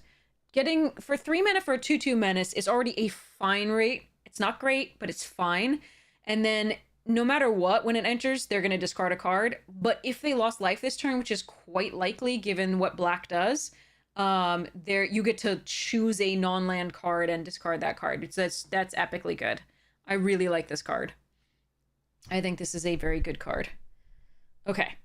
Getting for 3 mana for a 2/2 Menace is already a fine rate. It's not great, but it's fine. And then no matter what, when it enters, they're going to discard a card. But if they lost life this turn, which is quite likely given what black does, there you get to choose a non-land card and discard that card. That's epically good. I really like this card. I think this is a very good card. Okay.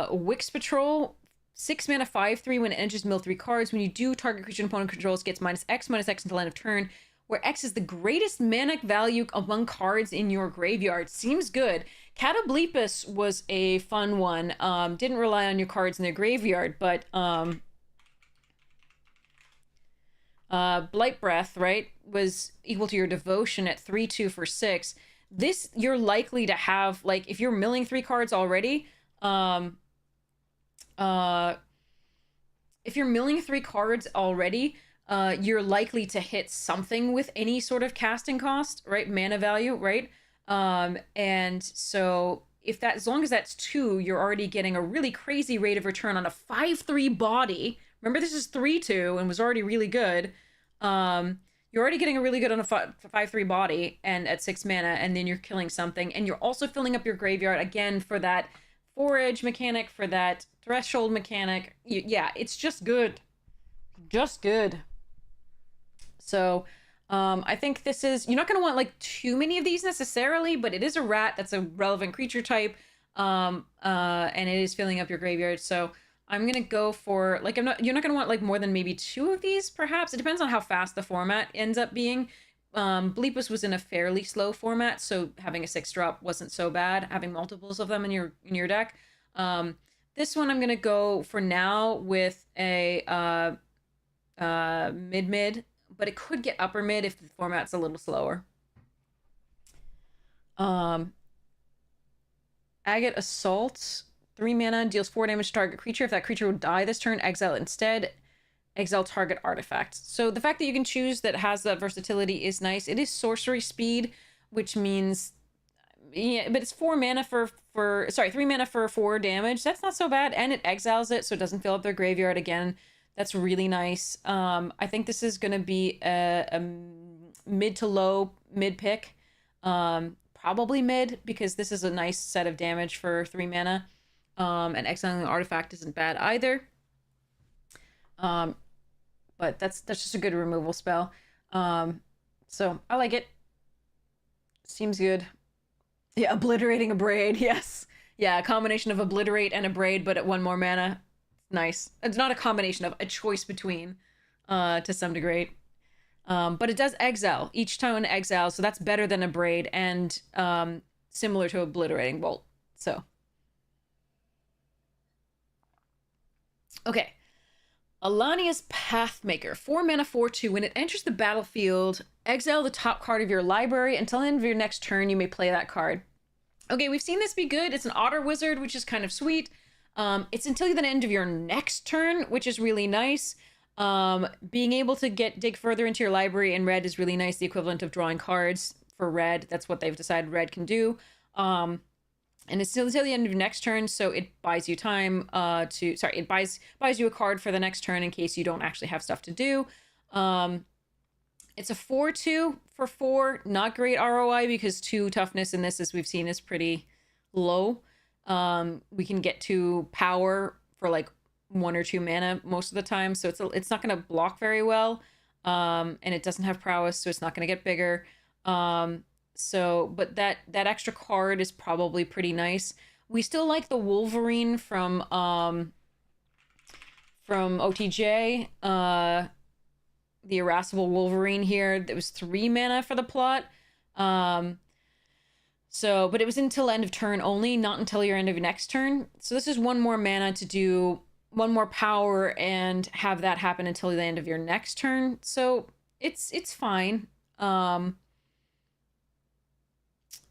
Wix Patrol, 6 mana, 5/3. When it enters, mill 3 cards. When you do, target creature opponent controls gets -X until end of turn, where X is the greatest mana value among cards in your graveyard. Seems good. Catoblepus was a fun one. Didn't rely on your cards in their graveyard, but Blight Breath, right, was equal to your devotion at 3/2 for 6. This, you're likely to have, like, if you're milling 3 cards already, if you're milling 3 cards already, you're likely to hit something with any sort of casting cost, right? Mana value, right? And so if that, as long as that's 2, you're already getting a really crazy rate of return on a 5/3 body. Remember, this is 3/2 and was already really good. You're already getting a really good on a 5/3 body and at 6 mana, and then you're killing something, and you're also filling up your graveyard again for that forage mechanic, for that threshold mechanic. Yeah, it's just good. Just good. So, I think this is, you're not going to want like too many of these necessarily, but it is a rat that's a relevant creature type, and it is filling up your graveyard. So I'm gonna go for, like, you're not gonna want like more than maybe 2 of these, perhaps. It depends on how fast the format ends up being. Bleepus was in a fairly slow format, so having a 6-drop wasn't so bad, having multiples of them in your deck. This one I'm gonna go for now with a mid-mid, but it could get upper mid if the format's a little slower. Agate Assault, 3 mana, deals 4 damage to target creature. If that creature would die this turn, exile it instead. Exile target artifact. So the fact that you can choose that has that versatility is nice. It is sorcery speed, which means, yeah, but it's 4 mana for 3 mana for 4 damage. That's not so bad, and it exiles it, so it doesn't fill up their graveyard again. That's really nice. I think this is going to be a mid to low mid pick. Probably mid, because this is a nice set of damage for 3 mana. And exiling an artifact isn't bad either. But that's just a good removal spell. So I like it. Seems good. Yeah, obliterating a braid, yes. Yeah, a combination of obliterate and a braid, but at 1 more mana. Nice. It's not a combination of, a choice between, to some degree. But it does exile. Each tone exiles, so that's better than a braid and similar to obliterating bolt. So. Okay. Alania's Pathmaker. 4 mana, 4/2. When it enters the battlefield, exile the top card of your library. Until the end of your next turn, you may play that card. Okay, we've seen this be good. It's an otter wizard, which is kind of sweet. It's until the end of your next turn, which is really nice. Being able to dig further into your library in red is really nice. The equivalent of drawing cards for red. That's what they've decided red can do. And it's still until the end of next turn, so it buys you time it buys you a card for the next turn in case you don't actually have stuff to do. It's a 4/2 for 4, not great ROI because 2 toughness in this, as we've seen, is pretty low. We can get to power for like 1 or 2 mana most of the time, so it's not going to block very well. And it doesn't have prowess, so it's not going to get bigger. But that extra card is probably pretty nice. We still like the Wolverine from OTJ, the irascible Wolverine here. That was 3 mana for the plot. But it was until end of turn only, not until your end of your next turn. So this is 1 more mana to do 1 more power and have that happen until the end of your next turn. So it's fine.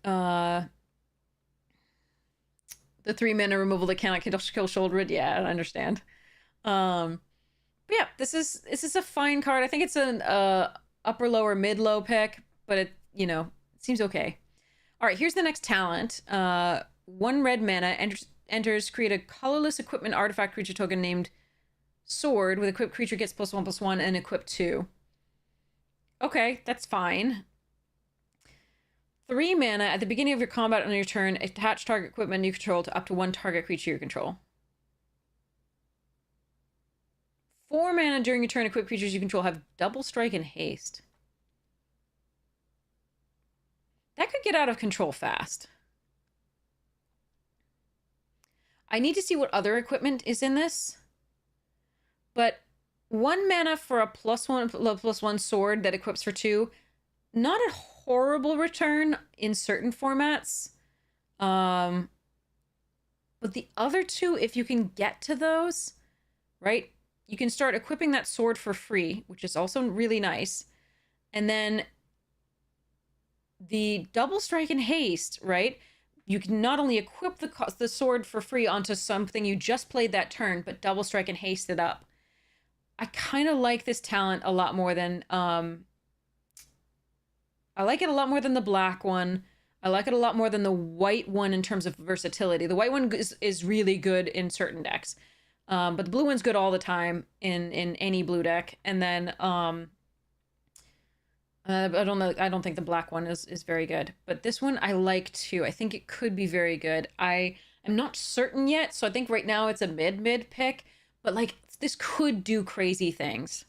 The 3 mana removal that cannot kill Shouldered. Yeah, I understand. But yeah, this is a fine card. I think it's an upper, lower, mid, low pick, but it seems okay. All right, here's the next talent. 1 red mana enters, create a colorless equipment artifact creature token named Sword. With equipped creature gets +1/+1 and equip 2. Okay, that's fine. 3 mana, at the beginning of your combat on your turn, attach target equipment you control to up to 1 target creature you control. 4 mana during your turn, equipped creatures you control have double strike and haste. That could get out of control fast. I need to see what other equipment is in this. But 1 mana for a +1/+1 sword that equips for 2, not a horrible return in certain formats. But the other 2, if you can get to those, right? You can start equipping that sword for free, which is also really nice. And then the double strike and haste, right? You can not only equip the sword for free onto something you just played that turn, but double strike and haste it up. I kind of like this talent a lot more than I like it a lot more than the black one. I like it a lot more than the white one in terms of versatility. The white one is really good in certain decks. But the blue one's good all the time in any blue deck. And then I don't think the black one is very good. But this one I like too. I think it could be very good. I am not certain yet, so I think right now it's a mid pick. But like this could do crazy things.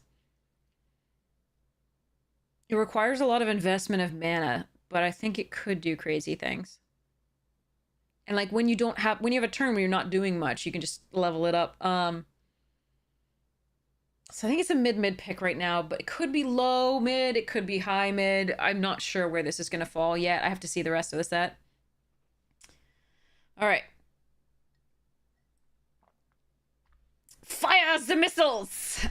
It requires a lot of investment of mana, but I think it could do crazy things. And like when you have a turn where you're not doing much, you can just level it up. So I think it's a mid pick right now, but it could be low mid, it could be high mid. I'm not sure where this is going to fall yet. I have to see the rest of the set. All right. Fires the missiles!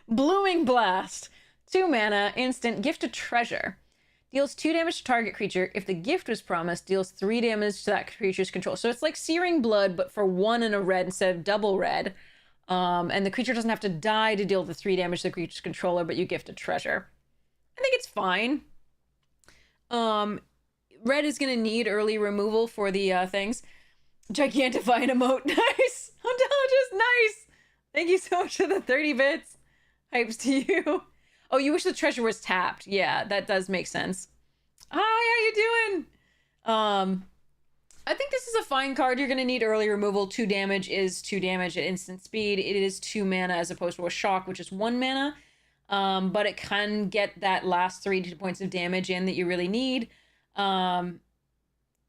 Blooming Blast. 2 mana, instant, gift a treasure. Deals 2 damage to target creature. If the gift was promised, deals 3 damage to that creature's control. So it's like Searing Blood, but for 1 and a red instead of double red. And the creature doesn't have to die to deal the 3 damage to the creature's controller, but you gift a treasure. I think it's fine. Red is going to need early removal for the things. Gigantifying emote. Nice! Ontologist, nice! Thank you so much for the 30 bits. Hypes to you. Oh, you wish the treasure was tapped. Yeah, that does make sense. Hi, how you doing? I think this is a fine card. You're going to need early removal. 2 damage is 2 damage at instant speed. It is 2 mana as opposed to a shock, which is 1 mana. but it can get that last 3 points of damage in that you really need.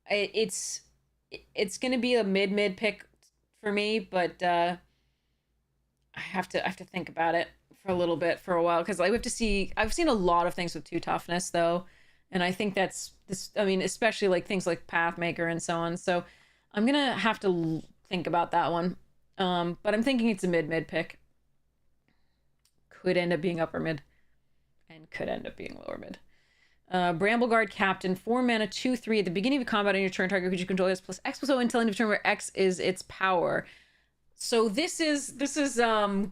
It's gonna be a mid pick for me, but I have to think about it for a little bit for a while, because we have to see. I've seen a lot of things with 2 toughness though, and I think that's this. I mean, especially like things like Pathmaker and so on. So I'm gonna have to think about that one. But I'm thinking it's a mid pick. Could end up being upper mid, and could end up being lower mid. Brambleguard Captain, 4 mana, 2/3. At the beginning of combat on your turn, target creature you control has plus X+O until end of turn, where X is its power. So this is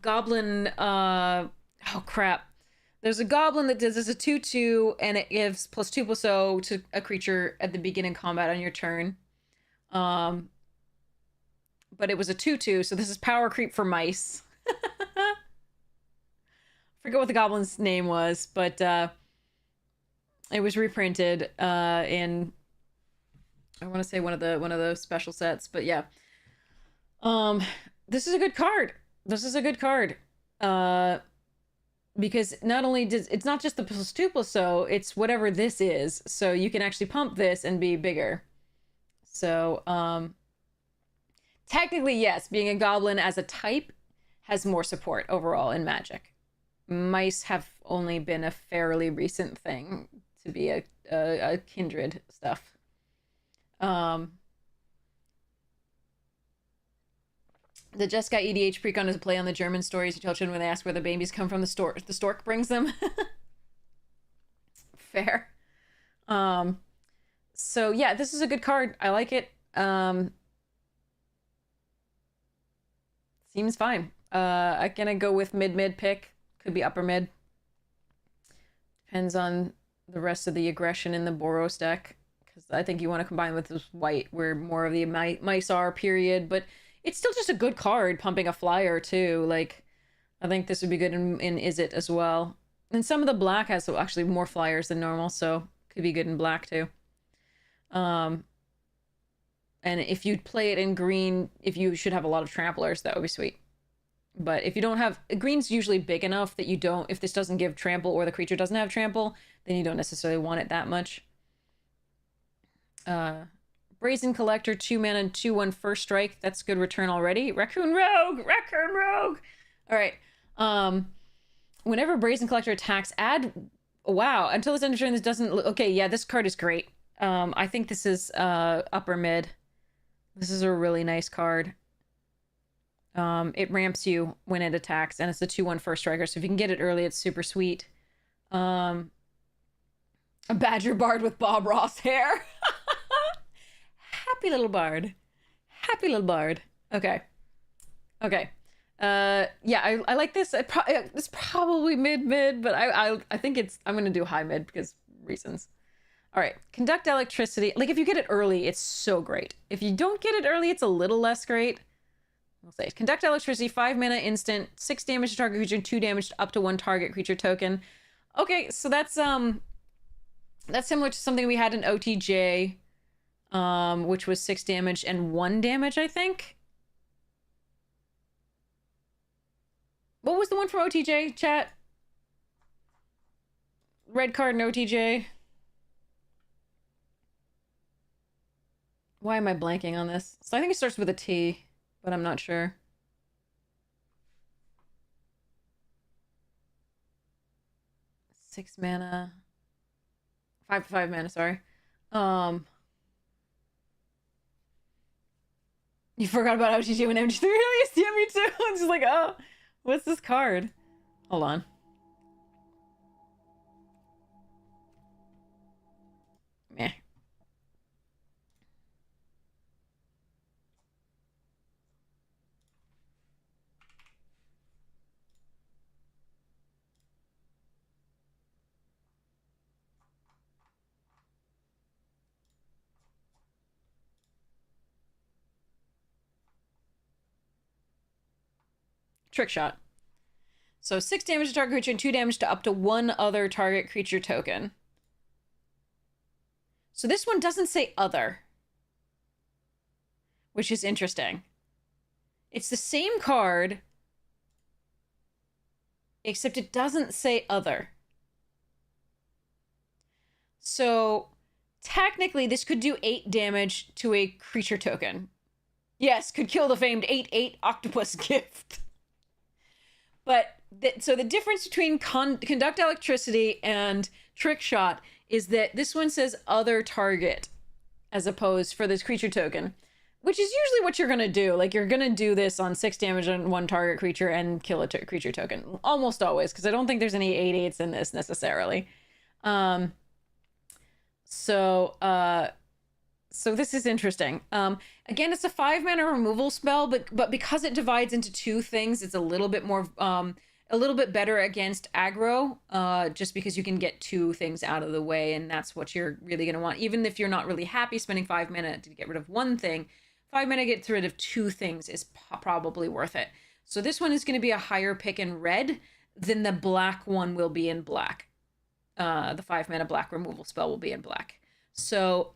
Goblin. Oh crap! There's a Goblin that does this a 2/2, and it gives plus 2+0 to a creature at the beginning of combat on your turn. But it was a 2/2, so this is power creep for mice. Forget what the Goblin's name was, but it was reprinted in, I want to say one of those special sets, but yeah. This is a good card. This is a good card. Because not only does it's not just the plus 2+0, it's whatever this is. So you can actually pump this and be bigger. So technically, yes, being a goblin as a type has more support overall in Magic. Mice have only been a fairly recent thing to be a kindred stuff. The Jessica EDH precon is a play on the German stories you tell children when they ask where the babies come from. The stork brings them. Fair. So yeah, this is a good card. I like it. Seems fine. I'm gonna go with mid pick. Could be upper mid. Depends on the rest of the aggression in the Boros deck, because I think you want to combine with this white where more of the mice are, period. But it's still just a good card, pumping a flyer too. Like, I think this would be good in Is It as well. And some of the black has actually more flyers than normal, so could be good in black too. And if you'd play it in green, if you should have a lot of tramplers, that would be sweet. But if you don't have, green's usually big enough that you don't, if this doesn't give trample or the creature doesn't have trample, then you don't necessarily want it that much. Brazen Collector, 2 mana, 2/1 first strike. That's good return already. Raccoon Rogue! Raccoon Rogue! Alright. Whenever Brazen Collector attacks, add... Wow, until this end of turn, this doesn't... Okay, yeah, this card is great. I think this is upper mid. This is a really nice card. It ramps you when it attacks, and it's a 2/1 first striker, so if you can get it early, it's super sweet. A Badger Bard with Bob Ross hair. Happy little bard. Happy little bard. Okay. Okay. Yeah, I like this. It's probably mid, but I think I'm gonna do high mid because reasons. All right, Conduct Electricity. Like, if you get it early, it's so great. If you don't get it early, it's a little less great. We'll say Conduct Electricity, 5 mana instant, 6 damage to target creature, 2 damage to up to 1 target creature token. Okay, so that's similar to something we had in OTJ, which was 6 damage and 1 damage, I think. What was the one from OTJ, chat? Red card in OTJ. Why am I blanking on this? So I think it starts with a T, but I'm not sure. Six mana. 5 mana, sorry. You forgot about OTG when MG3 released? Yeah, me too. I'm just like, oh, what's this card? Hold on. Meh. Trick Shot. So 6 damage to target creature and 2 damage to up to 1 other target creature token. So this one doesn't say other, which is interesting. It's the same card, except it doesn't say other. So technically this could do 8 damage to a creature token. Yes, could kill the famed 8/8 octopus gift. But so the difference between conduct electricity and trick shot is that this one says other target as opposed for this creature token, which is usually what you're going to do. Like, you're going to do this on 6 damage on one target creature and kill a creature token. Almost always, because I don't think there's any 8/8s in this necessarily. So this is interesting. Again, it's a 5-mana removal spell, but because it divides into 2 things, it's a little bit more, a little bit better against aggro, just because you can get 2 things out of the way, and that's what you're really going to want. Even if you're not really happy spending 5 mana to get rid of 1 thing, 5 mana gets rid of 2 things is probably worth it. So this one is going to be a higher pick in red than the black one will be in black. The 5-mana black removal spell will be in black. So,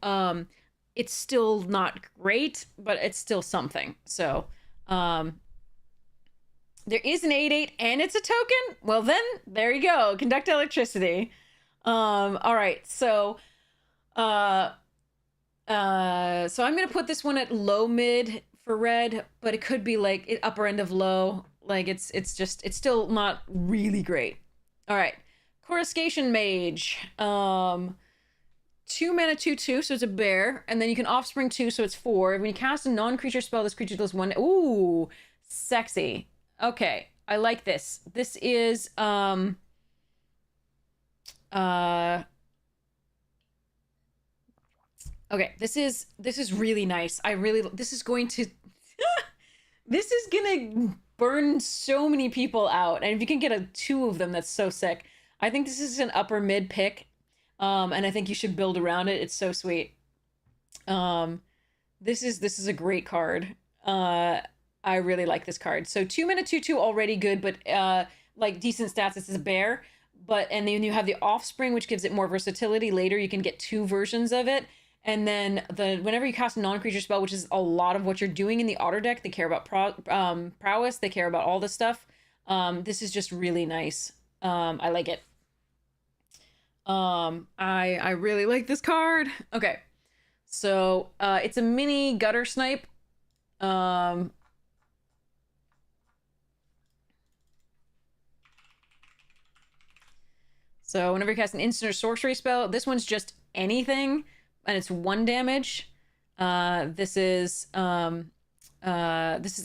it's still not great, but it's still something. So, there is an 8/8 and it's a token. Well, then there you go. Conduct electricity. All right. So I'm going to put this one at low mid for red, but it could be like upper end of low. Like it's still not really great. All right. Coruscation Mage. 2 mana 2/2, so it's a bear, and then you can offspring 2, so it's 4. When you cast a non-creature spell, this creature deals 1. Ooh, sexy. Okay, I like this. This is okay, this is really nice. This is going to this is gonna burn so many people out, and if you can get 2 of them, that's so sick. I think this is an upper mid pick. And I think you should build around it. It's so sweet. This is a great card. I really like this card. So 2 mana 2/2 already good, but like decent stats. This is a bear, and then you have the offspring, which gives it more versatility. Later you can get 2 versions of it, and then whenever you cast a non-creature spell, which is a lot of what you're doing in the otter deck, they care about prowess. They care about all this stuff. This is just really nice. I like it. I really like this card. Okay. So, it's a mini gutter snipe. So whenever you cast an instant or sorcery spell, this one's just anything, and it's 1 damage. This is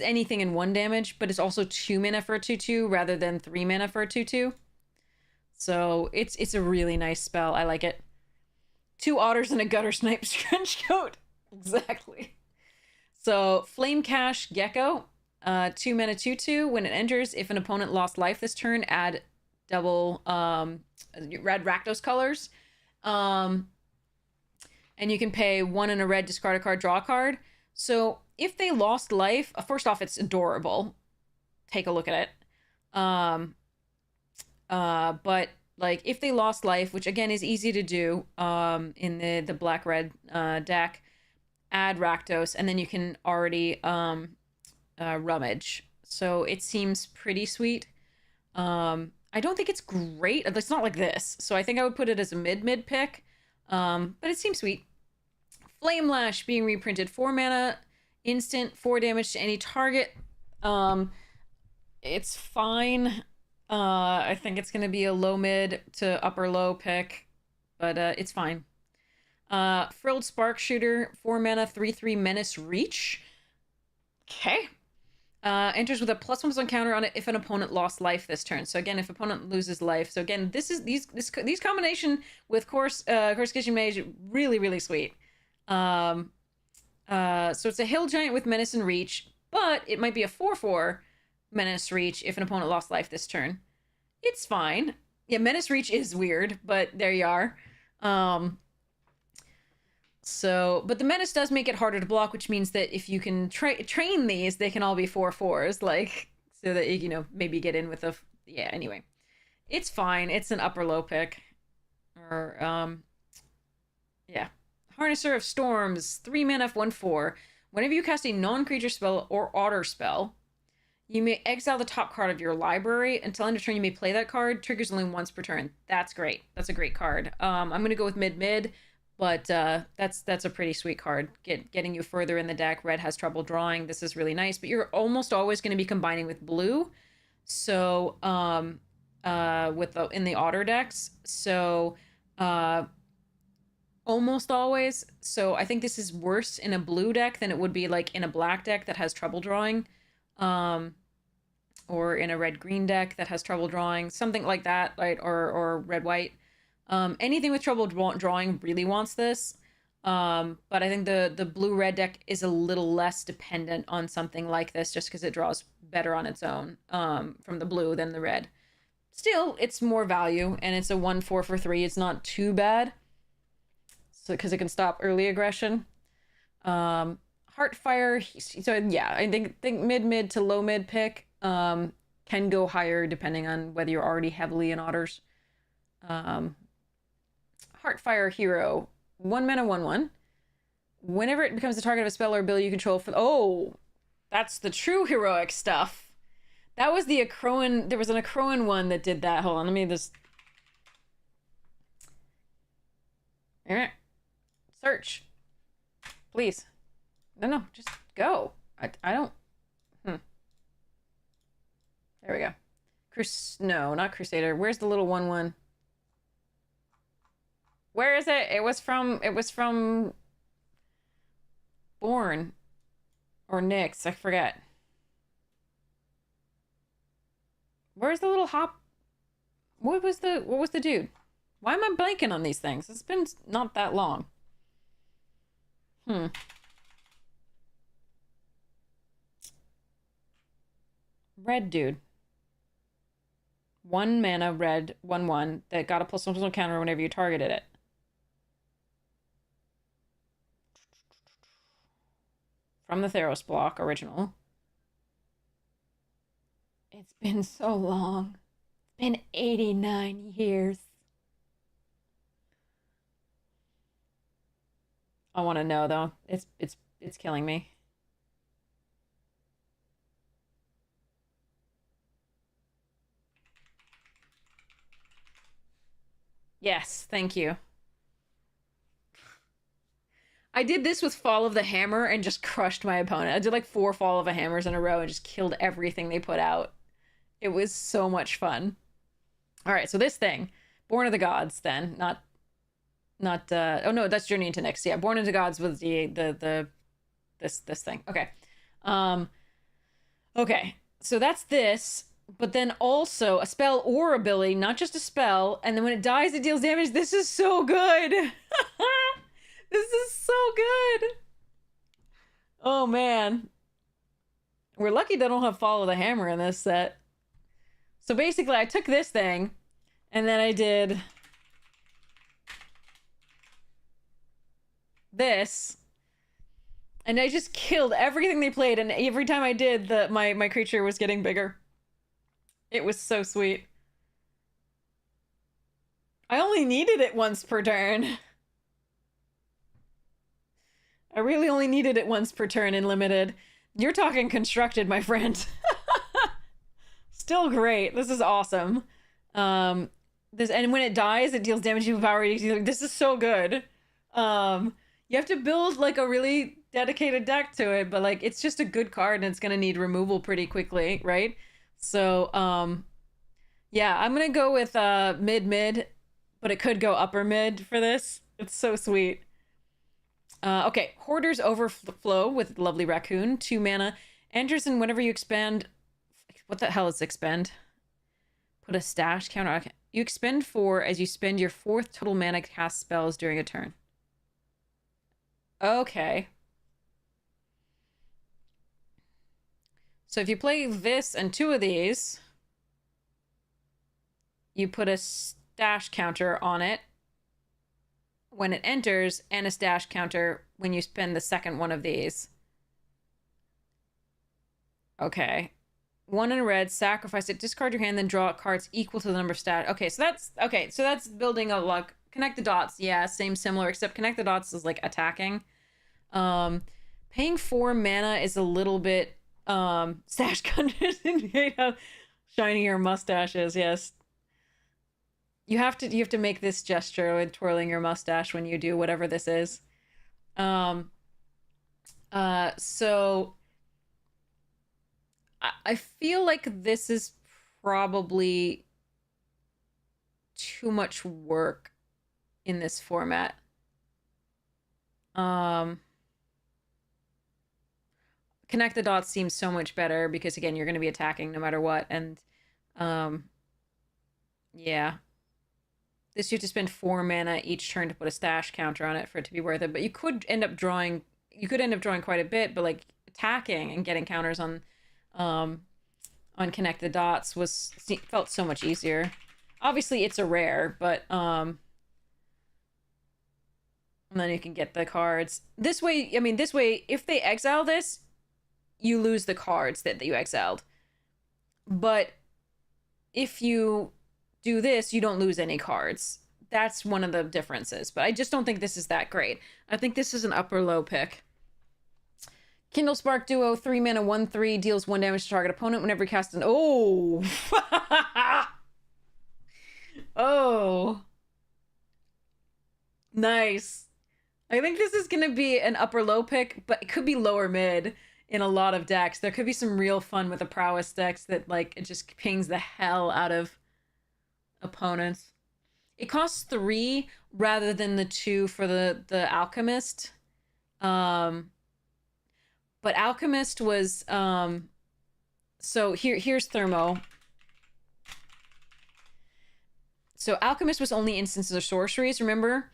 anything in 1 damage, but it's also 2 mana for a 2/2 rather than 3 mana for a 2/2. So it's a really nice spell. I like it. 2 otters and a gutter snipe trench coat. Exactly. So Flame Cache Gecko, 2 mana 2/2. When it enters, if an opponent lost life this turn, add double red Rakdos colors. And you can pay 1 and a red, discard a card, draw a card. So if they lost life, first off, it's adorable. Take a look at it. But like if they lost life, which again is easy to do in the black-red deck, add Rakdos, and then you can already rummage. So it seems pretty sweet. I don't think it's great. It's not like this. So I think I would put it as a mid pick. But it seems sweet. Flame Lash being reprinted, 4 mana, instant, 4 damage to any target. It's fine. I think it's gonna be a low mid to upper low pick, but it's fine. Frilled Spark Shooter, 4 mana, 3/3 Menace Reach. Okay. Enters with a +1 on counter on it if an opponent lost life this turn. So again, if opponent loses life. So again, these combination with Coruscation Mage, really sweet. So it's a Hill Giant with Menace and Reach, but it might be a 4/4 Menace Reach if an opponent lost life this turn. It's fine. Yeah, Menace Reach is weird, but there you are. But the Menace does make it harder to block, which means that if you can train these, they can all be 4/4s, like, so that you maybe get in with yeah, anyway. It's fine. It's an upper low pick. Or, yeah. Harnesser of Storms, 3 mana, 1/4. Whenever you cast a non-creature spell or otter spell, You may exile the top card of your library. Until end of turn, you may play that card. Triggers only once per turn. That's great. That's a great card. I'm going to go with mid-mid, but that's a pretty sweet card. Getting you further in the deck. Red has trouble drawing. This is really nice, but you're almost always going to be combining with blue. So, in the otter decks. So, almost always. So I think this is worse in a blue deck than it would be like in a black deck that has trouble drawing. Or in a red-green deck that has trouble drawing, something like that, right? Or red-white. Anything with trouble drawing really wants this. But I think the blue-red deck is a little less dependent on something like this just because it draws better on its own from the blue than the red. Still, it's more value, and it's a 1/4 for 3. It's not too bad. So, because it can stop early aggression. Heartfire, so yeah, I think mid to low mid pick can go higher depending on whether you're already heavily in otters. Heartfire hero, 1 mana 1/1. Whenever it becomes the target of a spell or ability you control oh, that's the true heroic stuff. That was the Acroan, there was an Acroan one that did that. Hold on, let me just search, please. No, just go. I don't. There we go. No, not Crusader. Where's the little 1/1? Where is it? It was from Born or Nyx. I forget. Where's the little hop? What was the dude? Why am I blanking on these things? It's been not that long. Red dude. 1 mana red 1/1 that got a +1/+1 counter whenever you targeted it. From the Theros block original. It's been so long. It's been 89 years. I want to know though. It's killing me. Yes, thank you. I did this with Fall of the Hammer and just crushed my opponent. I did like 4 Fall of the Hammers in a row and just killed everything they put out. It was so much fun. All right, so this thing, Born of the Gods then, not oh no, that's Journey into Nyx. Yeah, Born of the Gods was this thing. Okay. Okay. So that's this. But then also a spell or ability, not just a spell. And then when it dies, it deals damage. This is so good. This is so good. Oh, man. We're lucky they don't have Follow the Hammer in this set. So basically, I took this thing, and then I did this. And I just killed everything they played, and every time I did, my creature was getting bigger. It was so sweet. I only needed it once per turn. I really only needed it once per turn in limited. You're talking constructed, my friend. Still great. This is awesome. And when it dies, it deals damage to power. This is so good. You have to build like a really dedicated deck to it, but like it's just a good card and it's gonna need removal pretty quickly, right? So yeah, I'm gonna go with mid, but it could go upper mid for this. It's so sweet. Okay, Hoarder's Overflow with Lovely Raccoon, 2 mana, enters in whenever you expand. What the hell is expend? Put a stash counter. Okay. You expend 4 as you spend your 4th total mana cast spells during a turn. Okay. So if you play this and 2 of these, you put a stash counter on it when it enters, and a stash counter when you spend the second one of these. Okay. 1 in a red, sacrifice it, discard your hand, then draw cards equal to the number of stat. Okay, so that's building a luck. Connect the dots, yeah, similar, except connect the dots is like attacking. Paying 4 mana is a little bit Stash counters indicate how shiny your mustache is. Yes. You have to make this gesture with twirling your mustache when you do whatever this is. So I feel like this is probably too much work in this format. Connect the dots seems so much better because again, you're going to be attacking no matter what, and yeah. This you have to spend 4 mana each turn to put a stash counter on it for it to be worth it. But you could end up drawing quite a bit, but like attacking and getting counters on Connect the Dots felt so much easier. Obviously it's a rare, but and then you can get the cards. This way, if they exile this, you lose the cards that you exiled. But if you do this, you don't lose any cards. That's one of the differences, but I just don't think this is that great. I think this is an upper low pick. Kindle Spark Duo, 3 mana, 1/3, deals 1 damage to target opponent whenever you cast an... Oh! Oh. Nice. I think this is going to be an upper low pick, but it could be lower mid in a lot of decks. There could be some real fun with the prowess decks that, like, it just pings the hell out of opponents. It costs 3 rather than the 2 for the Alchemist. But Alchemist was so here's Thermo. So Alchemist was only instances of sorceries, remember?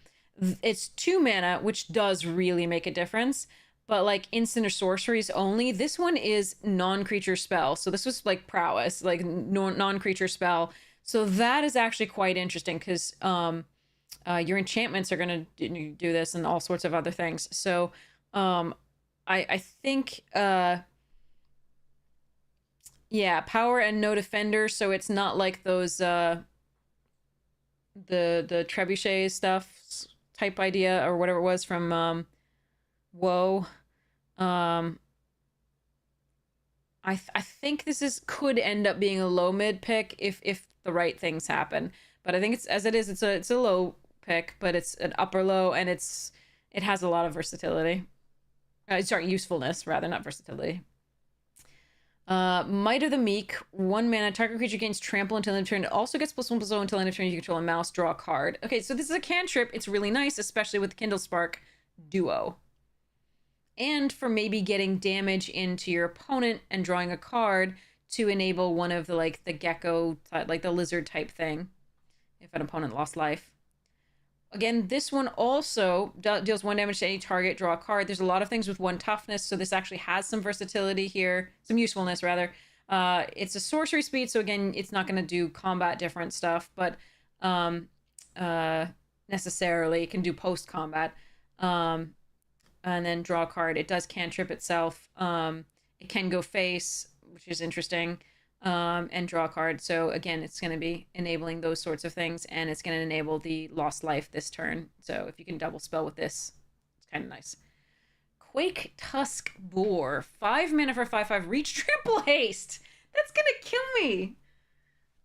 It's 2 mana, which does really make a difference. But like instant or sorceries only. This one is non-creature spell. So this was like prowess, like non-creature spell. So that is actually quite interesting because your enchantments are going to do this and all sorts of other things. So I think, yeah, power and no defender. So it's not like those, the trebuchet stuff type idea or whatever it was from WoW. I think this could end up being a low mid pick if the right things happen. But I think it's a low pick, but it's an upper low, and it has a lot of versatility. Sorry, usefulness rather, not versatility. Might of the Meek, 1 mana, target creature gains trample until end of turn. It also gets +1/+0 until end of turn. You control a mouse, draw a card. Okay, so this is a cantrip. It's really nice, especially with the Kindle Spark Duo. And for maybe getting damage into your opponent and drawing a card to enable one of the gecko, like the lizard type thing, if an opponent lost life. Again, this one also deals 1 damage to any target, draw a card. There's a lot of things with 1 toughness, so this actually has some versatility here, some usefulness rather. It's a sorcery speed, so again, it's not going to do combat different stuff, but necessarily it can do post combat. And then draw a card. It does cantrip itself. It can go face, which is interesting, and draw a card. So again, it's going to be enabling those sorts of things, and it's going to enable the lost life this turn. So if you can double spell with this, it's kind of nice. Quake Tusk Boar, 5 mana for 5/5, reach triple haste. That's going to kill me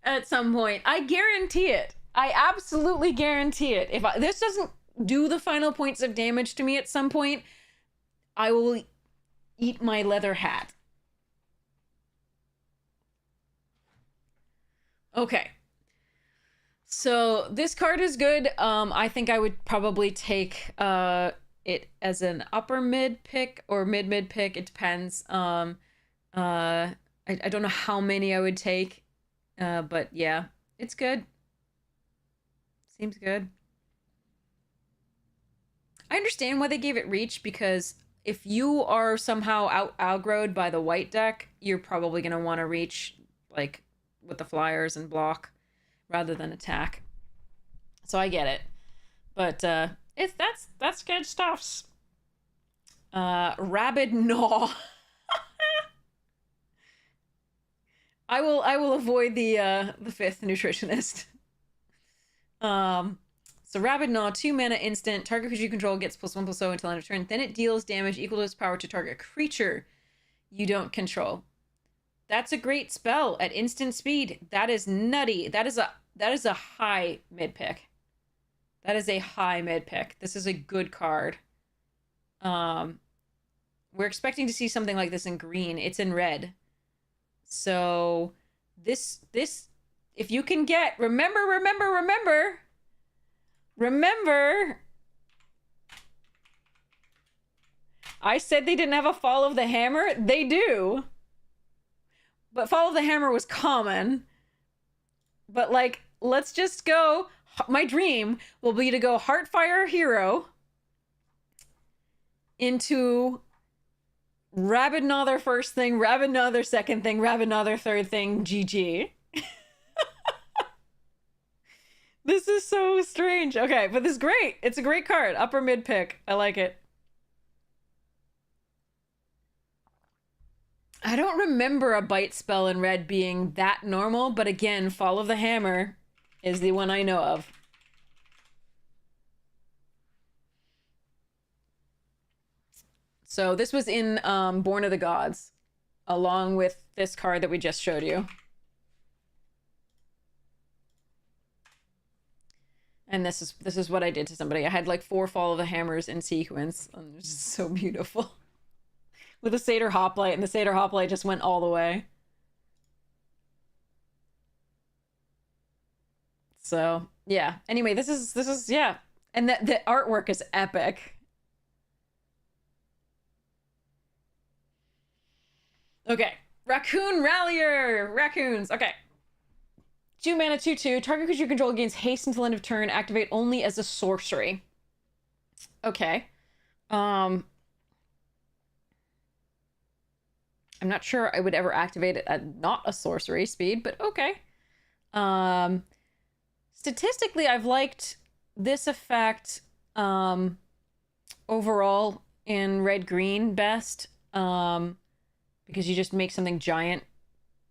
at some point. I guarantee it. I absolutely guarantee it. If this doesn't do the final points of damage to me at some point, I will eat my leather hat. Okay. So this card is good. I think I would probably take it as an upper mid pick or mid pick. It depends. I don't know how many I would take. But yeah, it's good. Seems good. I understand why they gave it reach, because if you are somehow outgrowed by the white deck, you're probably going to want to reach like with the flyers and block rather than attack. So I get it. But that's good stuffs. Rabid Gnaw. I will avoid the 5th nutritionist. So Rabid Gnaw, 2 mana instant. Target creature you control gets +1/+0 until end of turn. Then it deals damage equal to its power to target creature you don't control. That's a great spell at instant speed. That is nutty. That is a high mid pick. That is a high mid pick. This is a good card. We're expecting to see something like this in green. It's in red. So this if you can get, remember, I said they didn't have a Fall of the Hammer. They do. But Fall of the Hammer was common. But like, let's just go. My dream will be to go Heartfire Hero into Rabidnother first thing, Rabidnother second thing, Rabidnother third thing, GG. This is so strange. Okay, but this is great. It's a great card. Upper mid pick. I like it. I don't remember a bite spell in red being that normal, but again, Fall of the Hammer is the one I know of. So this was in Born of the Gods, along with this card that we just showed you. And this is what I did to somebody. I had like 4 Fall of the Hammers in sequence. And it was just so beautiful. With a Satyr Hoplite, and the Satyr Hoplite just went all the way. So, yeah. Anyway, this is yeah. And the artwork is epic. Okay. Raccoon Rallier! Raccoons. Okay. 2 mana, 2/2. Target creature you control gains haste until end of turn. Activate only as a sorcery. Okay. I'm not sure I would ever activate it at not a sorcery speed, but okay. Statistically, I've liked this effect overall in red-green best because you just make something giant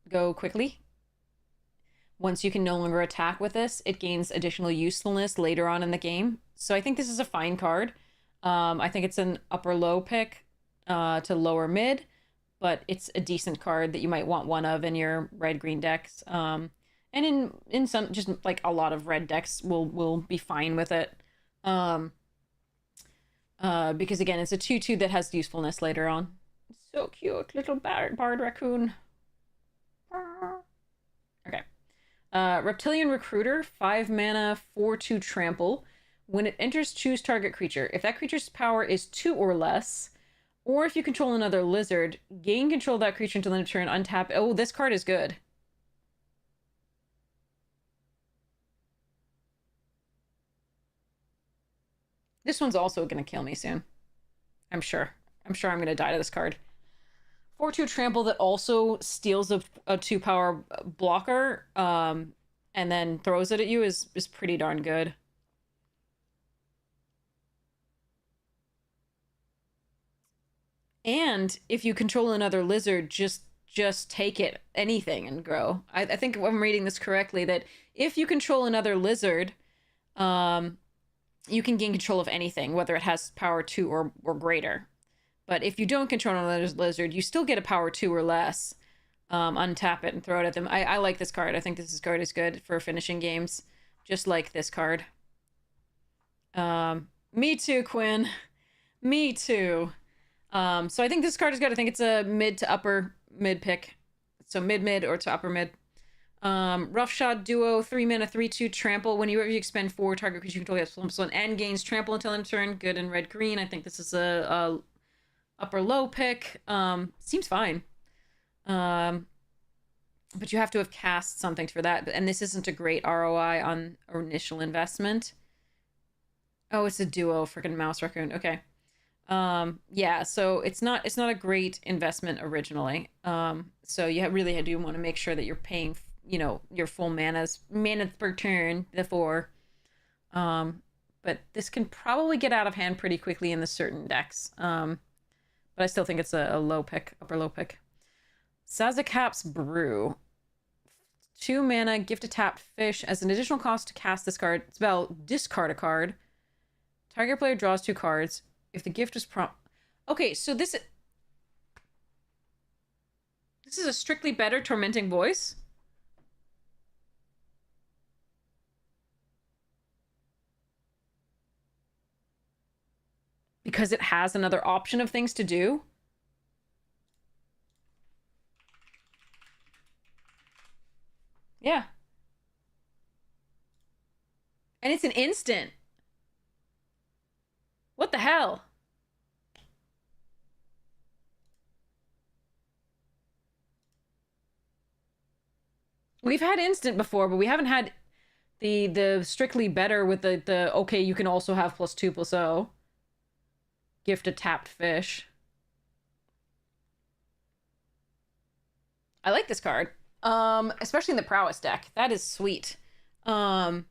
go quickly. Once you can no longer attack with this, it gains additional usefulness later on in the game. So I think this is a fine card. I think it's an upper-low pick to lower-mid, but it's a decent card that you might want one of in your red-green decks. And in some, just like a lot of red decks will be fine with it. Because again, it's a 2/2 that has usefulness later on. So cute, little bard raccoon. Okay. Reptilian Recruiter, 5 mana, 4/2 trample. When it enters, choose target creature. If that creature's power is 2 or less, or if you control another lizard, gain control of that creature until end of turn, untap. Oh, this card is good. This one's also going to kill me soon. I'm sure. I'm going to die to this card. 4/2 trample that also steals a 2-power blocker and then throws it at you is pretty darn good. And if you control another lizard, just take it, anything, and grow. I think I'm reading this correctly, that if you control another lizard, you can gain control of anything, whether it has power 2 or greater. But if you don't control another lizard, you still get a power 2 or less. Untap it and throw it at them. I like this card. I think this card is good for finishing games, just like this card. Me too, Quinn. Me too. So I think this card is good. I think it's a mid to upper mid pick. So mid or to upper mid. Roughshod Duo, 3 mana, 3/2 trample. When you expend 4, target creature you control gets +1 and gains trample until end of turn. Good in red green. I think this is a upper low pick. Seems fine. But you have to have cast something for that. And this isn't a great ROI on initial investment. Oh, it's a duo, freaking mouse raccoon. Okay. Yeah, so it's not a great investment originally. So you really do want to make sure that you're paying, your full mana per turn before. But this can probably get out of hand pretty quickly in the certain decks. But I still think it's a low pick, upper low pick. Sazakap's Brew. 2 mana, gift a tapped fish. As an additional cost to cast this card, spell, discard a card. Target player draws 2 cards. If the gift is Okay, so this... This is a strictly better tormenting voice. Because it has another option of things to do. Yeah. And it's an instant. What the hell? We've had instant before, but we haven't had the strictly better with the okay, you can also have +2/+0. Gift a tapped fish. I like this card. Especially in the prowess deck. That is sweet. So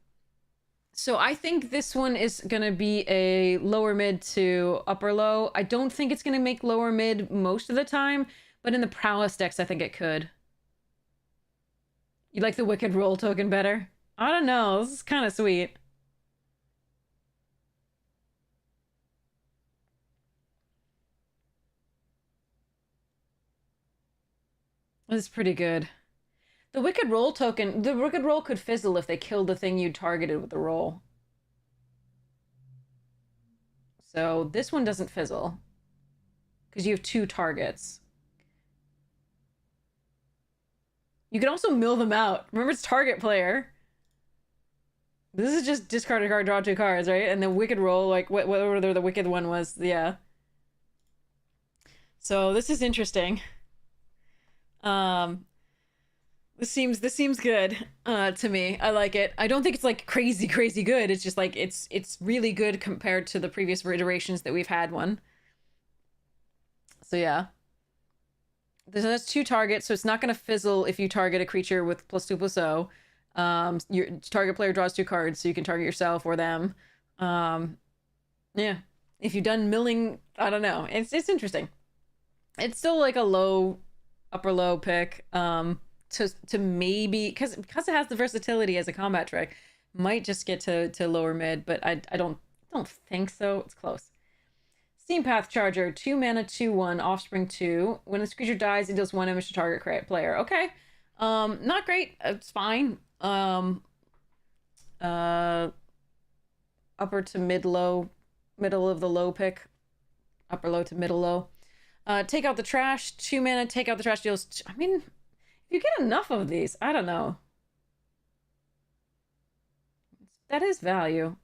I think this one is gonna be a lower mid to upper low. I don't think it's gonna make lower mid most of the time, but in the prowess decks, I think it could. You like the Wicked Roll token better? I don't know. This is kind of sweet. This is pretty good. The Wicked Roll token, the Wicked Roll could fizzle if they killed the thing you targeted with the roll. So this one doesn't fizzle. Because you have 2 targets. You can also mill them out. Remember, it's target player. This is just discard a card, draw 2 cards, right? And the Wicked Roll, like, whatever the Wicked one was, yeah. So this is interesting. This seems good to me. I like it. I don't think it's like crazy good. It's just like it's really good compared to the previous iterations that we've had one. So yeah. There's 2 targets, so it's not going to fizzle if you target a creature with +2/+0. Your target player draws 2 cards, so you can target yourself or them. Yeah. If you've done milling, I don't know. It's interesting. It's still like a upper low pick. To maybe because it has the versatility as a combat trick, might just get to lower mid, but I don't think so. It's close. Steam Path Charger, 2 mana, 2/1, offspring 2. When this creature dies, it deals 1 damage to target player. Okay. Not great. It's fine. Upper to mid low, middle of the low pick. Upper low to middle low. Take out the trash, 2 mana, take out the trash deals. I mean, if you get enough of these, I don't know. That is value.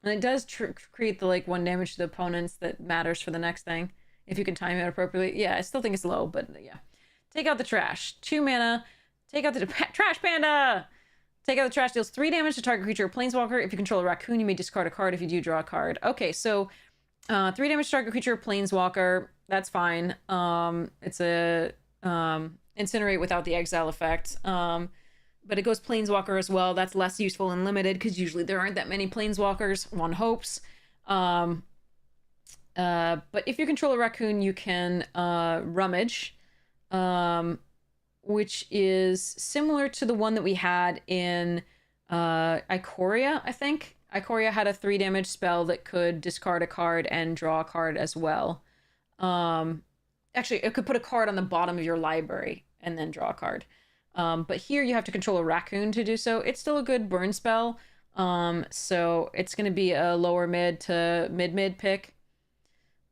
And it does create the like 1 damage to the opponents that matters for the next thing. If you can time it appropriately. Yeah, I still think it's low, but yeah. Take out the trash. 2 mana. Take out the trash panda! Take out the trash, deals 3 damage to target creature or planeswalker. If you control a raccoon, you may discard a card. If you do, draw a card. Okay, so 3 damage to target creature or planeswalker. That's fine. It's a incinerate without the exile effect. But it goes planeswalker as well. That's less useful and limited because usually there aren't that many planeswalkers. One hopes. But if you control a raccoon, you can rummage, which is similar to the one that we had in Ikoria, I think. Ikoria had a 3 damage spell that could discard a card and draw a card as well. Actually, it could put a card on the bottom of your library and then draw a card. But here you have to control a raccoon to do so. It's still a good burn spell. So it's going to be a lower mid to mid pick.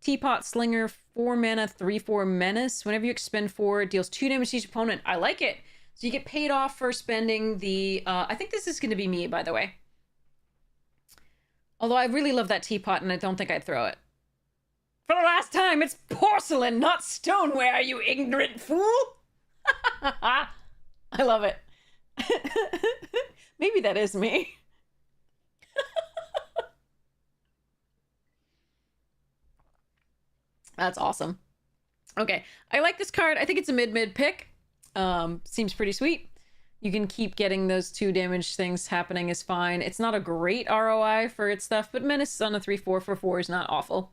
Teapot Slinger, 4 mana, 3/4 menace. Whenever you expend 4, it deals 2 damage to each opponent. I like it. So you get paid off for spending the... I think this is going to be me, by the way. Although I really love that teapot and I don't think I'd throw it. For the last time, it's porcelain, not stoneware, you ignorant fool! I love it. Maybe that is me. That's awesome. Okay, I like this card. I think it's a mid pick. Seems pretty sweet. You can keep getting those 2 damage things happening is fine. It's not a great ROI for its stuff, but Menace on a 3/4 for 4 is not awful.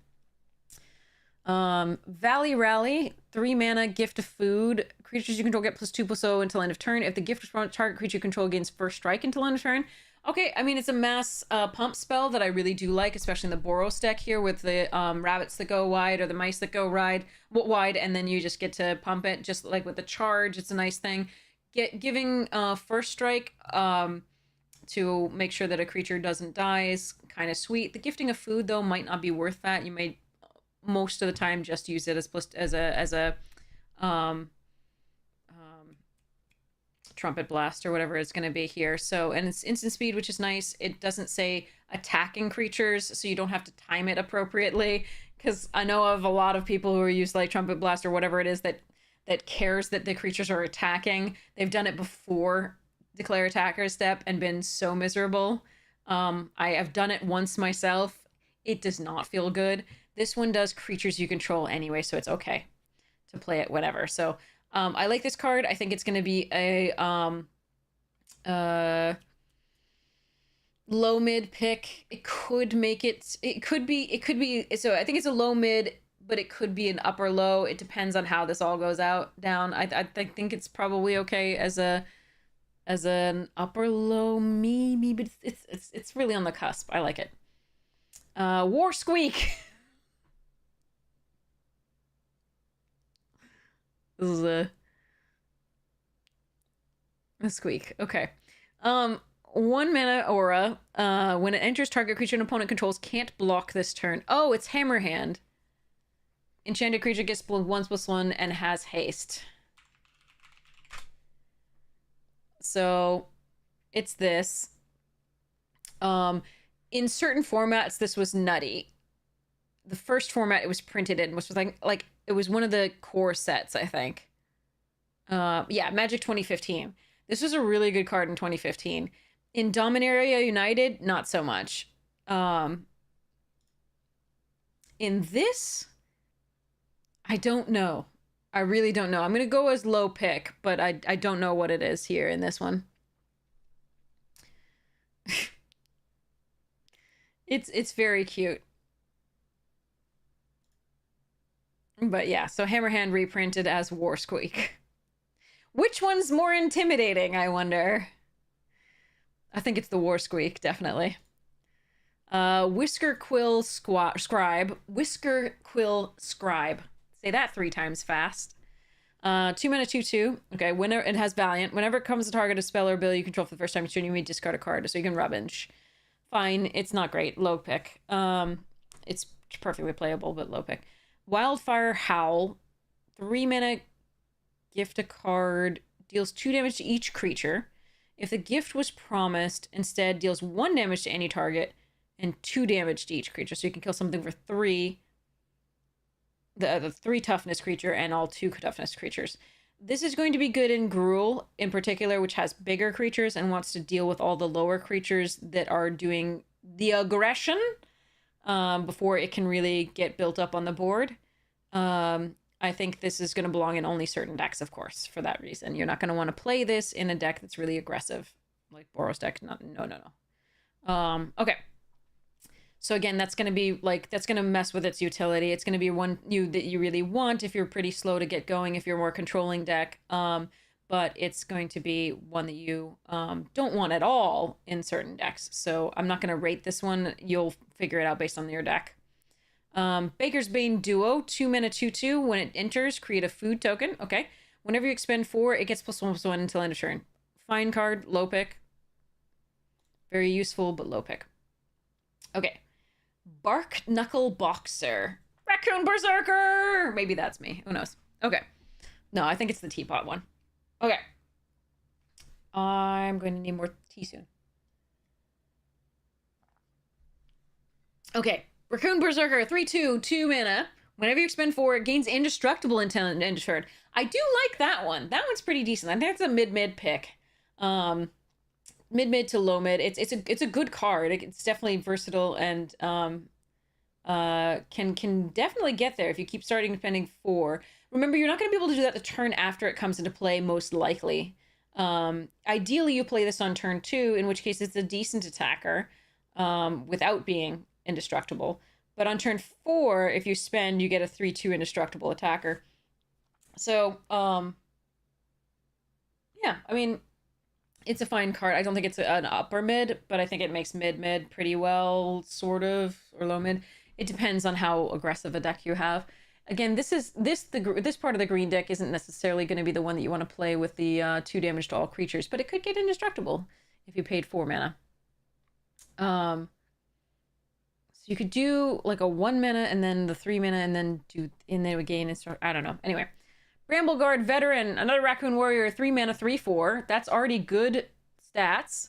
Valley Rally, 3 mana, gift of food. Creatures you control get +2/+0 until end of turn. If the gift is from target creature you control gains first strike until end of turn. Okay, I mean, it's a mass pump spell that I really do like, especially in the Boros deck here with the rabbits that go wide or the mice that go wide, and then you just get to pump it, just like with the charge. It's a nice thing. Giving first strike to make sure that a creature doesn't die is kind of sweet. The gifting of food, though, might not be worth that. You may, most of the time, just use it as a trumpet blast or whatever it's going to be here. So, and it's instant speed, which is nice. It doesn't say attacking creatures, so you don't have to time it appropriately, because I know of a lot of people who are used like trumpet blast or whatever it is that cares that the creatures are attacking. They've done it before declare attacker step and been so miserable. I have done it once myself. It does not feel good. This one does creatures you control anyway, so it's okay to play it whatever. So I like this card. I think it's going to be a low mid pick. It could make it. It could be. So I think it's a low mid, but it could be an upper low. It depends on how this all goes down. I think it's probably okay as an upper low maybe, but it's really on the cusp. I like it. War Squeak. This is a squeak. Okay. 1 mana aura. When it enters, target creature an opponent controls can't block this turn. Oh, it's Hammerhand. Enchanted creature gets +1/+1 and has haste. So it's this. In certain formats, this was nutty. The first format it was printed in, which was like it was one of the core sets, I think. Yeah, Magic 2015. This was a really good card in 2015. In Dominaria United, not so much. In this, I don't know. I really don't know. I'm gonna go as low pick, but I don't know what it is here in this one. It's very cute. But yeah, so Hammerhand reprinted as War Squeak. Which one's more intimidating, I wonder? I think it's the War Squeak, definitely. Whisker Quill Scribe. Whisker Quill Scribe. Say that 3 times fast. 2 mana 2/2. Okay, whenever it has Valiant. Whenever it comes to target a spell or ability you control for the first time you turn, you may discard a card, so you can rummage. Fine, it's not great. Low pick. It's perfectly playable, but low pick. Wildfire Howl. 3 mana, gift a card, deals 2 damage to each creature. If the gift was promised, instead deals 1 damage to any target and 2 damage to each creature. So you can kill something for 3. The 3 toughness creature and all 2 toughness creatures. This is going to be good in Gruul in particular, which has bigger creatures and wants to deal with all the lower creatures that are doing the aggression before it can really get built up on the board. I think this is going to belong in only certain decks, of course, for that reason. You're not going to want to play this in a deck that's really aggressive, like Boros deck. No. Okay. So again, that's going to be like, that's going to mess with its utility. It's going to be one that you really want if you're pretty slow to get going, if you're more controlling deck. But it's going to be one that you don't want at all in certain decks. So I'm not going to rate this one. You'll figure it out based on your deck. Baker's Bane Duo, 2 mana 2/2. When it enters, create a food token. Okay. Whenever you expend 4, it gets +1/+1 until end of turn. Fine card, low pick. Very useful, but low pick. Okay. Bark Knuckle Boxer. Raccoon Berserker! Maybe that's me. Who knows? Okay. No, I think it's the teapot one. Okay. I'm going to need more tea soon. Okay. Raccoon Berserker, 3/2, 2 mana. Whenever you expend 4, it gains indestructible until end of turn. I do like that one. That one's pretty decent. I think it's a mid-mid pick. Mid to low mid. It's a good card. It's definitely versatile and can definitely get there if you keep starting spending 4. Remember, you're not going to be able to do that the turn after it comes into play, most likely. Ideally, you play this on turn 2, in which case it's a decent attacker without being indestructible. But on turn 4, if you spend, you get a 3/2 indestructible attacker. So, yeah, I mean, It's a fine card. I don't think it's an upper mid, but I think it makes mid pretty well, sort of, or low mid. It depends on how aggressive a deck you have. Again, this part of the green deck isn't necessarily going to be the one that you want to play with the 2 damage to all creatures, but it could get indestructible if you paid 4 mana. So you could do like a 1 mana and then the 3 mana and then would gain and start. I don't know. Anyway, Brambleguard Veteran, another Raccoon Warrior, 3 mana, 3/4. That's already good stats.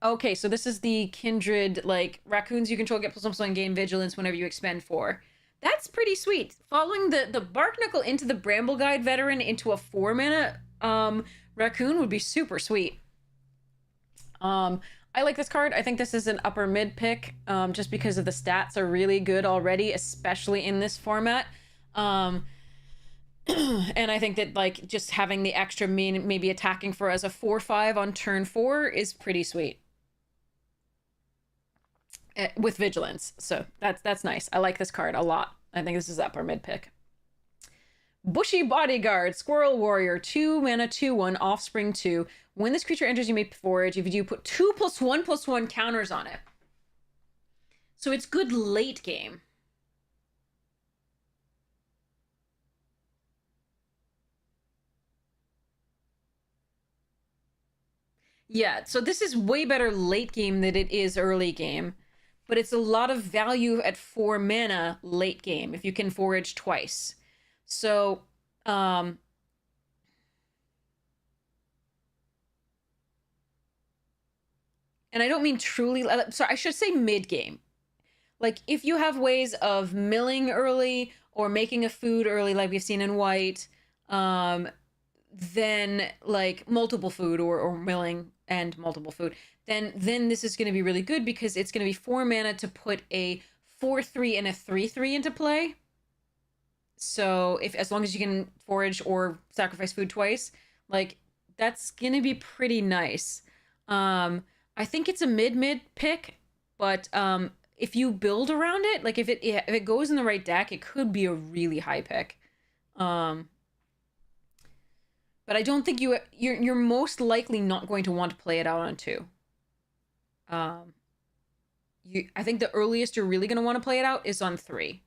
Okay, so this is the Kindred, like, raccoons you control get +1/+1 gain vigilance whenever you expend 4. That's pretty sweet. Following the Barknuckle into the Brambleguide Veteran into a 4 mana raccoon would be super sweet. I like this card. I think this is an upper mid pick, just because of the stats are really good already, especially in this format. And I think that, like, just having the extra maybe attacking for as a 4/5 on turn 4 is pretty sweet. With vigilance. So that's nice. I like this card a lot. I think this is upper mid pick. Bushy Bodyguard, Squirrel Warrior, 2 mana, 2/1, Offspring 2. When this creature enters, you may forage. If you do, put 2 +1/+1 counters on it. So it's good late game. Yeah, so this is way better late game than it is early game. But it's a lot of value at 4 mana late game if you can forage twice. So, and I don't mean truly, sorry, I should say mid game. Like, if you have ways of milling early or making a food early, like we've seen in white, then like multiple food or milling and multiple food, then this is going to be really good because it's going to be 4 mana to put a 4/3 and a 3/3 into play. So as long as you can forage or sacrifice food twice, like, that's going to be pretty nice. I think it's a mid pick, but if you build around it, like if it goes in the right deck, it could be a really high pick. But I don't think you're most likely not going to want to play it out on 2. I think the earliest you're really going to want to play it out is on 3.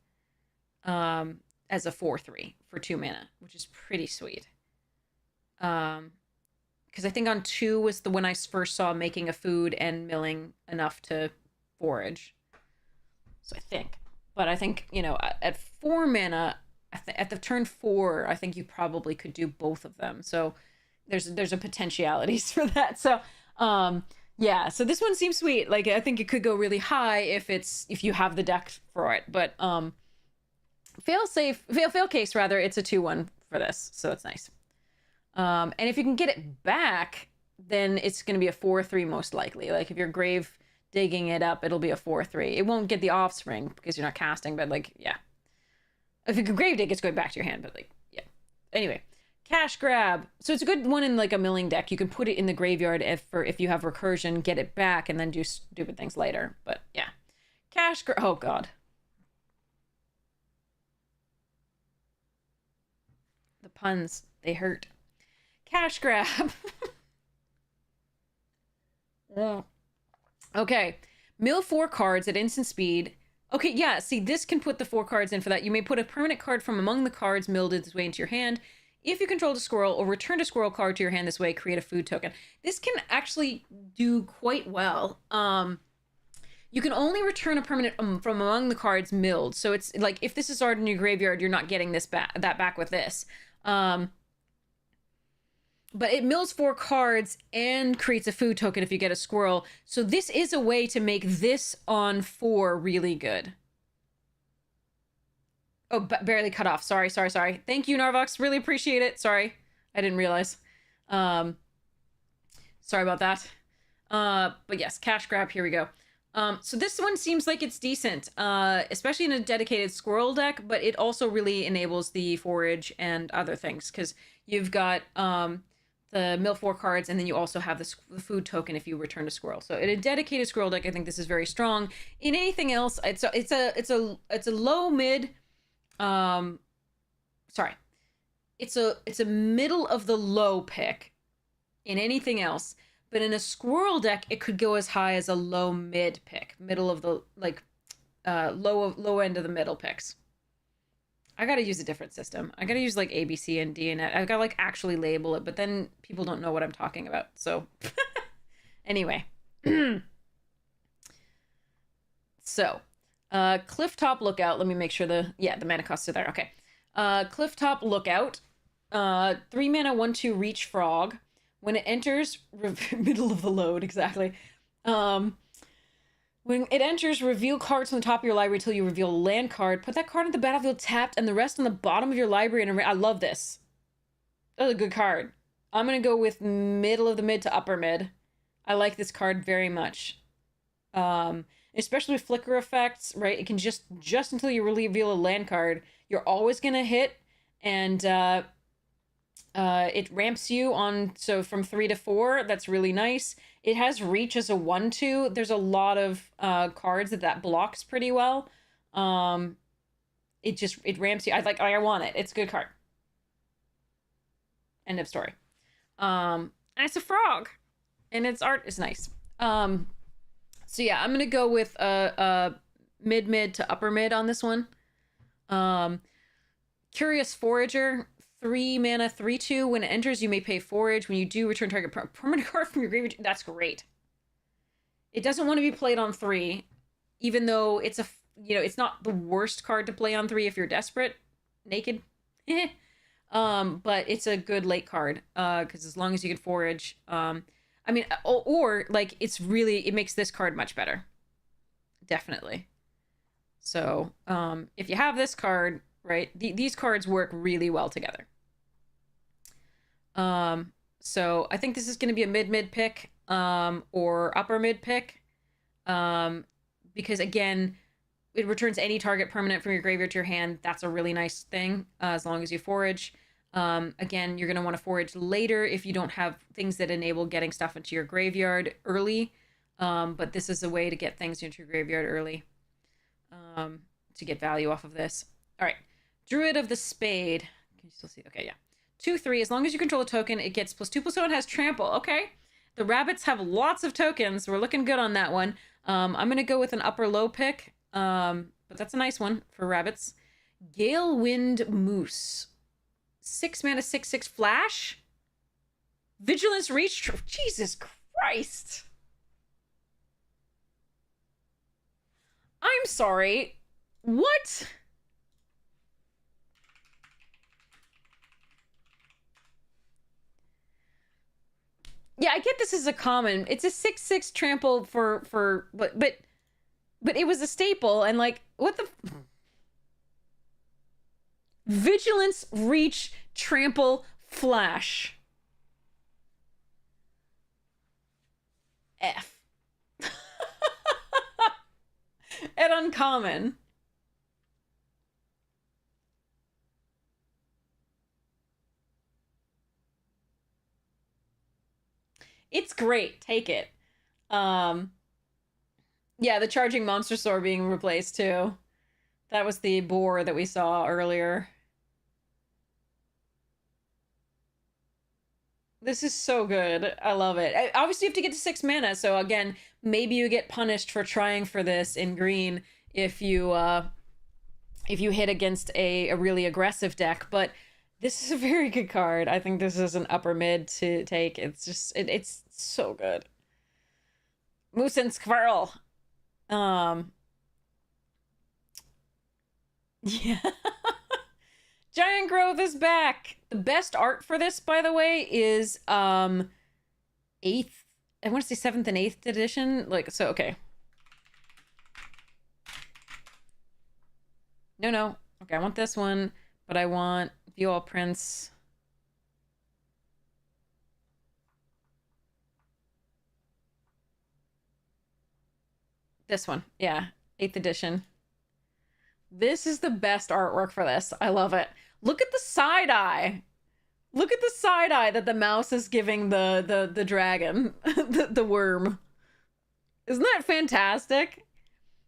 As a 4/3 for 2 mana, which is pretty sweet. Because I think on 2 was when I first saw making a food and milling enough to forage. So I think. But I think, at 4 mana, at the turn 4, I think you probably could do both of them. So there's a potentialities for that. So yeah, so this one seems sweet. Like, I think it could go really high if you have the deck for it. But fail case rather, it's a 2/1 for this. So it's nice. And if you can get it back, then it's going to be a 4/3 most likely. Like, if you're grave digging it up, it'll be a 4/3. It won't get the offspring because you're not casting, but like, yeah. If you can grave dig, it's going back to your hand, but like, yeah. Anyway, Cash Grab. So it's a good one in like a milling deck. You can put it in the graveyard if you have recursion, get it back, and then do stupid things later. But yeah. Cash Grab. Oh, God. The puns, they hurt. Cash Grab. Yeah. Okay. Mill 4 cards at instant speed. Okay, yeah, see, this can put the 4 cards in for that. You may put a permanent card from among the cards milled this way into your hand. If you controlled a squirrel or returned a squirrel card to your hand this way, create a food token. This can actually do quite well. You can only return a permanent from among the cards milled. So it's like, if this is already in your graveyard, you're not getting that back with this. But it mills 4 cards and creates a food token if you get a squirrel. So this is a way to make this on 4 really good. Oh, barely cut off. Sorry. Thank you, Narvox. Really appreciate it. Sorry. I didn't realize. Sorry about that. But yes, Cash Grab. Here we go. So this one seems like it's decent, especially in a dedicated squirrel deck, but it also really enables the forage and other things because you've got the mill 4 cards, and then you also have the food token if you return a squirrel. So in a dedicated squirrel deck, I think this is very strong. In anything else, it's a low mid. Sorry, it's a middle of the low pick. in anything else. But in a squirrel deck, it could go as high as a low mid pick, middle of the like low end of the middle picks. I gotta use a different system. I gotta use like A, B, C, and D, and I gotta like actually label it, but then people don't know what I'm talking about. So anyway. So Clifftop Lookout. Let me make sure the mana costs are there. Okay. Clifftop Lookout. 3 mana 1/2 reach frog. When it enters middle of the load, exactly. When it enters, reveal cards from the top of your library until you reveal a land card. Put that card on the battlefield tapped and the rest on the bottom of your library. And I love this. That's a good card. I'm going to go with middle of the mid to upper mid. I like this card very much. Especially with flicker effects, right? It can just until you reveal a land card, you're always going to hit. And it ramps you on, so from 3 to 4. That's really nice. It has reach as a 1/2. There's a lot of cards that blocks pretty well. It ramps you. I want it. It's a good card. End of story. And it's a frog, and its art is nice. So yeah, I'm gonna go with mid to upper mid on this one. Curious Forager. 3 mana 3/2. When it enters, you may pay forage. When you do, return target permanent card from your graveyard. That's great. It doesn't want to be played on 3, even though it's it's not the worst card to play on 3 if you're desperate, naked. But it's a good late card. Because as long as you can forage, I mean, or like it makes this card much better. Definitely. So, if you have this card. Right? These cards work really well together. So I think this is going to be a mid pick, or upper mid pick. Because again, it returns any target permanent from your graveyard to your hand. That's a really nice thing, as long as you forage. Again, you're going to want to forage later if you don't have things that enable getting stuff into your graveyard early. But this is a way to get things into your graveyard early, to get value off of this. All right. Druid of the Spade. Can you still see? Okay, yeah. 2/3. As long as you control a token, it gets +2/+2 and has trample. Okay. The rabbits have lots of tokens. We're looking good on that one. I'm going to go with an upper low pick. But that's a nice one for rabbits. Galewind Moose. 6 mana 6/6 flash. Vigilance Reach. Jesus Christ. I'm sorry. What? Yeah, I get this is a common. It's a 6/6 trample but it was a staple, and like, what the Vigilance Reach Trample Flash. F. At uncommon. It's great. Take it. Yeah, the charging monster sword being replaced too. That was the boar that we saw earlier. This is so good. I love it. Obviously, you have to get to 6 mana. So again, maybe you get punished for trying for this in green if you hit against a really aggressive deck. But this is a very good card. I think this is an upper mid to take. It's just it's so good. Moose and Squirrel. Yeah. Giant Growth is back. The best art for this, by the way, is 8th. I want to say 7th and 8th edition. Like, so okay. No. Okay, I want this one, but I want View All Prints. This one. Yeah, 8th edition. This is the best artwork for this. I love it. Look at the side eye. Look at the side eye that the mouse is giving the dragon, the worm. Isn't that fantastic?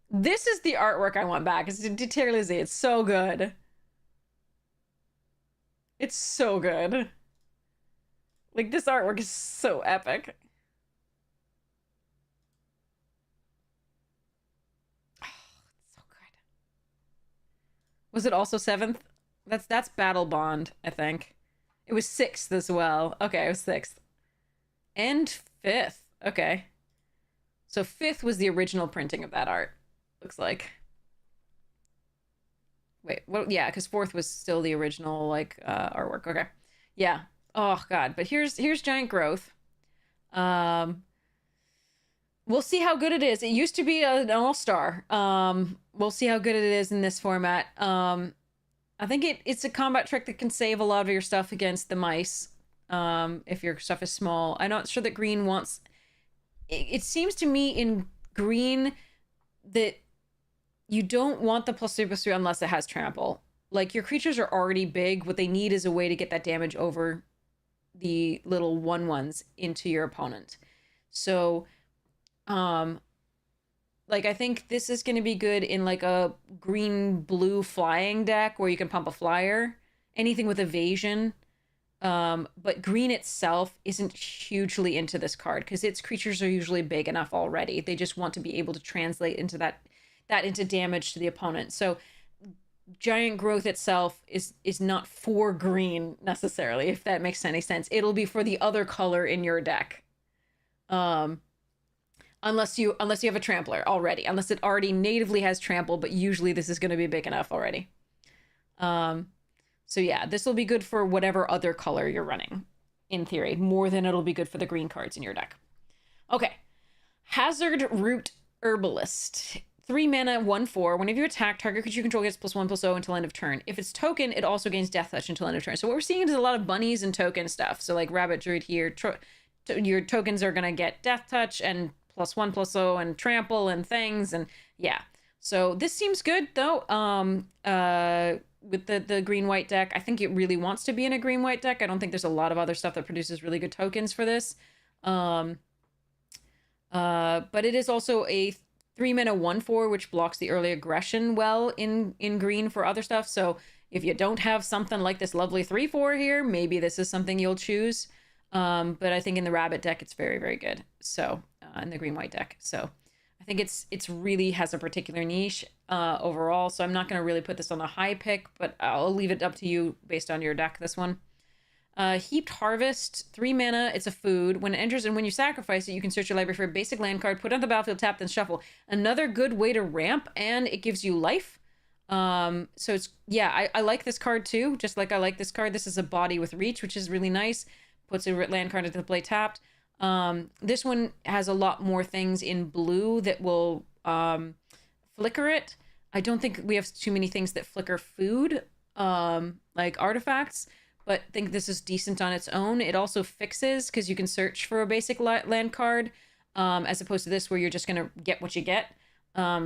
This is the artwork I want back. It's Deterioracy. It's so good. It's so good. Like, this artwork is so epic. Oh, it's so good. Was it also 7th? That's Battle Bond, I think. It was 6th as well. Okay, it was 6th. And 5th. Okay. So 5th was the original printing of that art. Looks like. Wait, well, yeah, because 4th was still the original, like, artwork. Okay. Yeah. Oh, God. But here's Giant Growth. We'll see how good it is. It used to be an all-star. We'll see how good it is in this format. I think it's a combat trick that can save a lot of your stuff against the mice. If your stuff is small. I'm not sure that green wants... It seems to me in green that you don't want the +3/+3 unless it has trample. Like, your creatures are already big. What they need is a way to get that damage over the little 1/1s into your opponent. So, like, I think this is going to be good in, like, a green-blue flying deck where you can pump a flyer. Anything with evasion. But green itself isn't hugely into this card because its creatures are usually big enough already. They just want to be able to translate into that into damage to the opponent. So Giant Growth itself is not for green necessarily, if that makes any sense. It'll be for the other color in your deck. Unless you have a trampler already, unless it already natively has trample, but usually this is going to be big enough already. So yeah, this will be good for whatever other color you're running, in theory, more than it'll be good for the green cards in your deck. Okay, Hazard Root Herbalist. 3 mana, 1/4. Whenever you attack, target creature you control gets +1/+0 until end of turn. If it's token, it also gains Death Touch until end of turn. So what we're seeing is a lot of bunnies and token stuff. So like Rabbit Druid here, your tokens are going to get Death Touch and +1/+0 and trample and things, and yeah. So this seems good though. With the green-white deck, I think it really wants to be in a green-white deck. I don't think there's a lot of other stuff that produces really good tokens for this. But it is also a 3 mana 1/4, which blocks the early aggression well in green for other stuff. So if you don't have something like this lovely 3/4 here, maybe this is something you'll choose. But I think in the rabbit deck, it's very, very good. So in the green-white deck. So I think it's really has a particular niche overall. So I'm not going to really put this on a high pick, but I'll leave it up to you based on your deck, this one. Heaped Harvest, 3 mana, it's a food. When it enters and when you sacrifice it, you can search your library for a basic land card, put it on the battlefield, tap, then shuffle. Another good way to ramp, and it gives you life. So it's, yeah, I like this card too, just like I like this card. This is a body with reach, which is really nice. Puts a land card into the play tapped. This one has a lot more things in blue that will flicker it. I don't think we have too many things that flicker food, like artifacts, but I think this is decent on its own. It also fixes, because you can search for a basic land card, as opposed to this where you're just going to get what you get.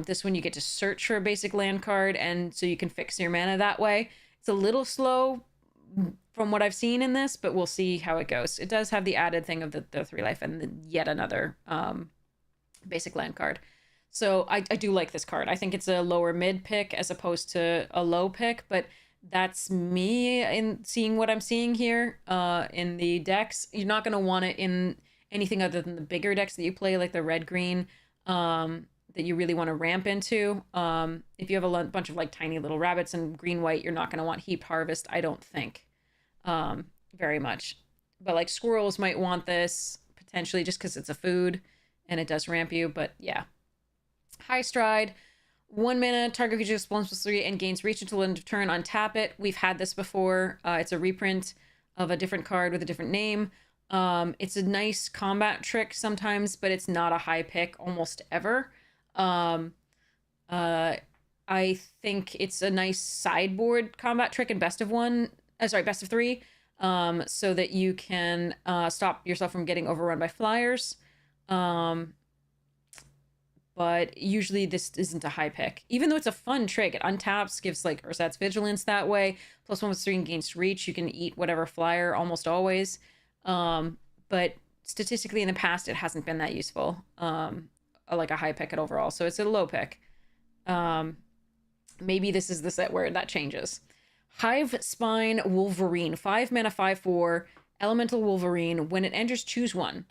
This one you get to search for a basic land card, and so you can fix your mana that way. It's a little slow from what I've seen in this, but we'll see how it goes. It does have the added thing of the 3 life and yet another basic land card. So I do like this card. I think it's a lower mid pick as opposed to a low pick, but that's me in seeing what I'm seeing here in the decks. You're not going to want it in anything other than the bigger decks that you play, like the red-green, that you really want to ramp into. If you have a bunch of like tiny little rabbits and green-white, you're not going to want Heaped Harvest, I don't think, very much. But like squirrels might want this, potentially, just because it's a food and it does ramp you, but yeah. High Stride, 1 mana, target creature explodes +3 and gains reach until end of turn. Untap it. We've had this before. It's a reprint of a different card with a different name. It's a nice combat trick sometimes, but it's not a high pick almost ever. I think it's a nice sideboard combat trick in best of 3, so that you can stop yourself from getting overrun by flyers. But usually this isn't a high pick. Even though it's a fun trick, it untaps, gives like Ursat's Vigilance that way. +1/+3 against reach. You can eat whatever flyer almost always. But statistically in the past, it hasn't been that useful. Like a high pick at overall. So it's a low pick. Maybe this is the set where that changes. Hive Spine Wolverine, 5 mana, 5/4. Elemental Wolverine. When it enters, choose one.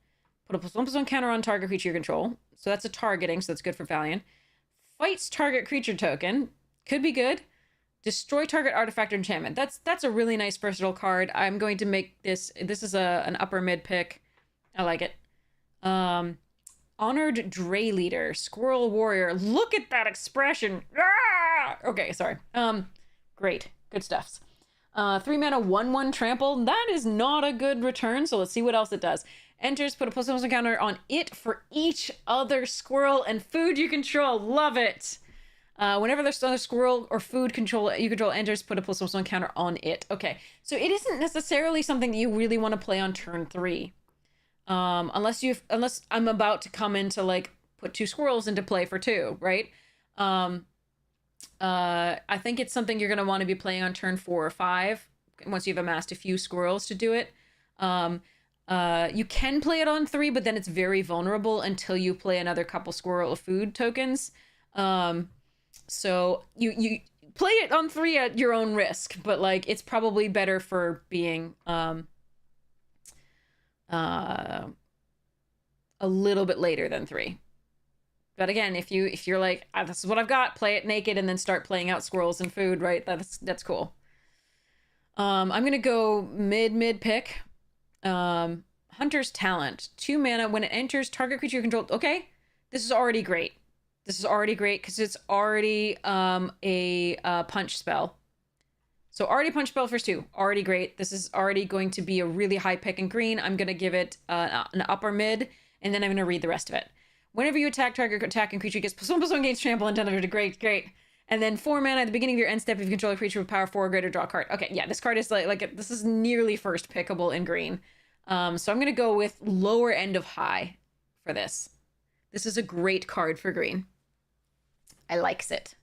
Put a +1/+1 counter on target creature you control. So that's a targeting, so that's good for Valiant. Fights target creature token. Could be good. Destroy target artifact or enchantment. That's a really nice versatile card. I'm going to make this... This is an upper mid pick. I like it. Honored Dray Leader. Squirrel Warrior. Look at that expression. Ah! Okay, sorry. Great. Good stuffs. 3 mana, 1/1 trample. That is not a good return, so let's see what else it does. Enters, put a +1/+1 counter on it for each other squirrel and food you control. Love it. Whenever there's another squirrel or food you control enters, put a +1/+1 counter on it. Okay, so it isn't necessarily something that you really want to play on turn 3. Unless I'm about to come in to like put 2 squirrels into play for 2, right? I think it's something you're going to want to be playing on turn 4 or 5 once you've amassed a few squirrels to do it. You can play it on 3, but then it's very vulnerable until you play another couple squirrel of food tokens. So you play it on 3 at your own risk, but like it's probably better for being a little bit later than 3. But again, if you're like, this is what I've got, play it naked and then start playing out squirrels and food, right? That's cool. I'm gonna go mid pick. Hunter's Talent. 2 mana. When it enters, target creature you control. Okay, this is already great. This is already great because it's already a punch spell. So already punch spell first 2. Already great. This is already going to be a really high pick in green. I'm gonna give it an upper mid, and then I'm gonna read the rest of it. Whenever you attack, target attacking creature gets +1/+1 gains trample and 10 great. And then 4 mana at the beginning of your end step, if you control a creature with power 4 or greater, draw a card. Okay, yeah, this card is like this is nearly first pickable in green. So I'm gonna go with lower end of high for this. This is a great card for green. I likes it.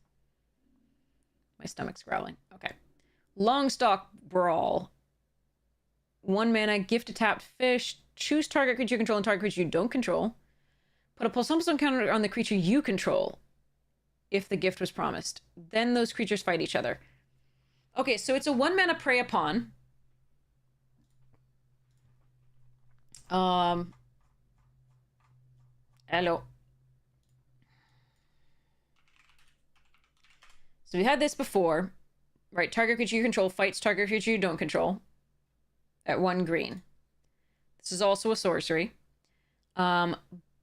My stomach's growling. Okay. Longstalk Brawl. 1 mana, gift a tapped fish. Choose target creature you control and target creature you don't control. Put a +1/+1 counter on the creature you control if the gift was promised. Then those creatures fight each other. Okay, so it's a 1 mana Prey Upon. Hello. So we had this before. Right, target creature you control fights target creature you don't control at 1 green. This is also a sorcery.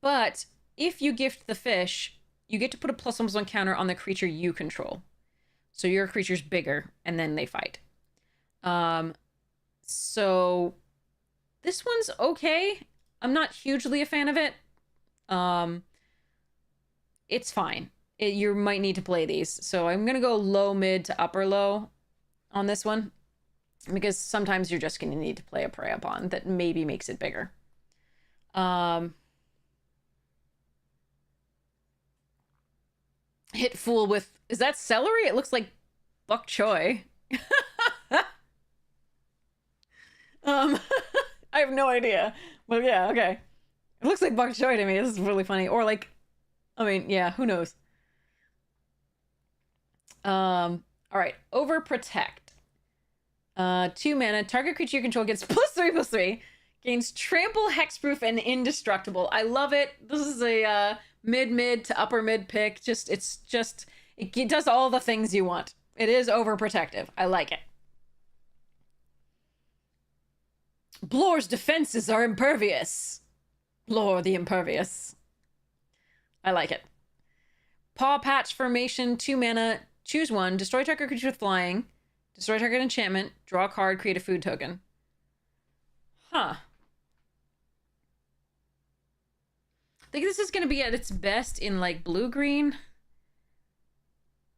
But if you gift the fish, you get to put a +1/+1 counter on the creature you control. So your creature's bigger, and then they fight. So this one's okay. I'm not hugely a fan of it. It's fine. You might need to play these. So I'm going to go low mid to upper low on this one. Because sometimes you're just going to need to play a Prey Upon that maybe makes it bigger. Hit Fool with... Is that celery? It looks like bok choy. I have no idea. But yeah, okay. It looks like bok choy to me. This is really funny. Or like... I mean, yeah, who knows? Alright. Overprotect. 2 mana. Target creature you control gets +3/+3. Gains trample, hexproof, and indestructible. I love it. This is a mid to upper mid pick. It does all the things you want. It is overprotective. I like it. Blor's defenses are impervious. Blor the Impervious. I like it. Paw Patch Formation, 2 mana. Choose 1. Destroy target creature with flying. Destroy target enchantment. Draw a card. Create a food token. Huh. I think this is going to be at its best in like blue-green.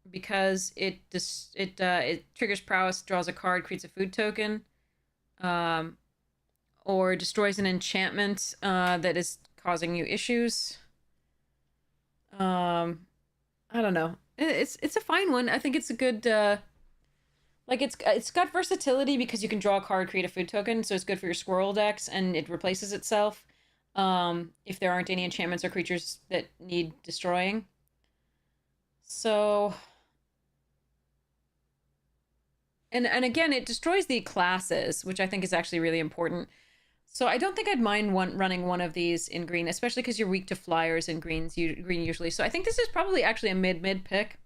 Because it triggers prowess, draws a card, creates a food token. Or destroys an enchantment that is causing you issues. I don't know. It's a fine one. I think it's a good like it's got versatility because you can draw a card, create a food token, so it's good for your squirrel decks and it replaces itself if there aren't any enchantments or creatures that need destroying. So and again, it destroys the classes, which I think is actually really important. So I don't think I'd mind running one of these in green, especially because you're weak to flyers in green usually. So I think this is probably actually a mid pick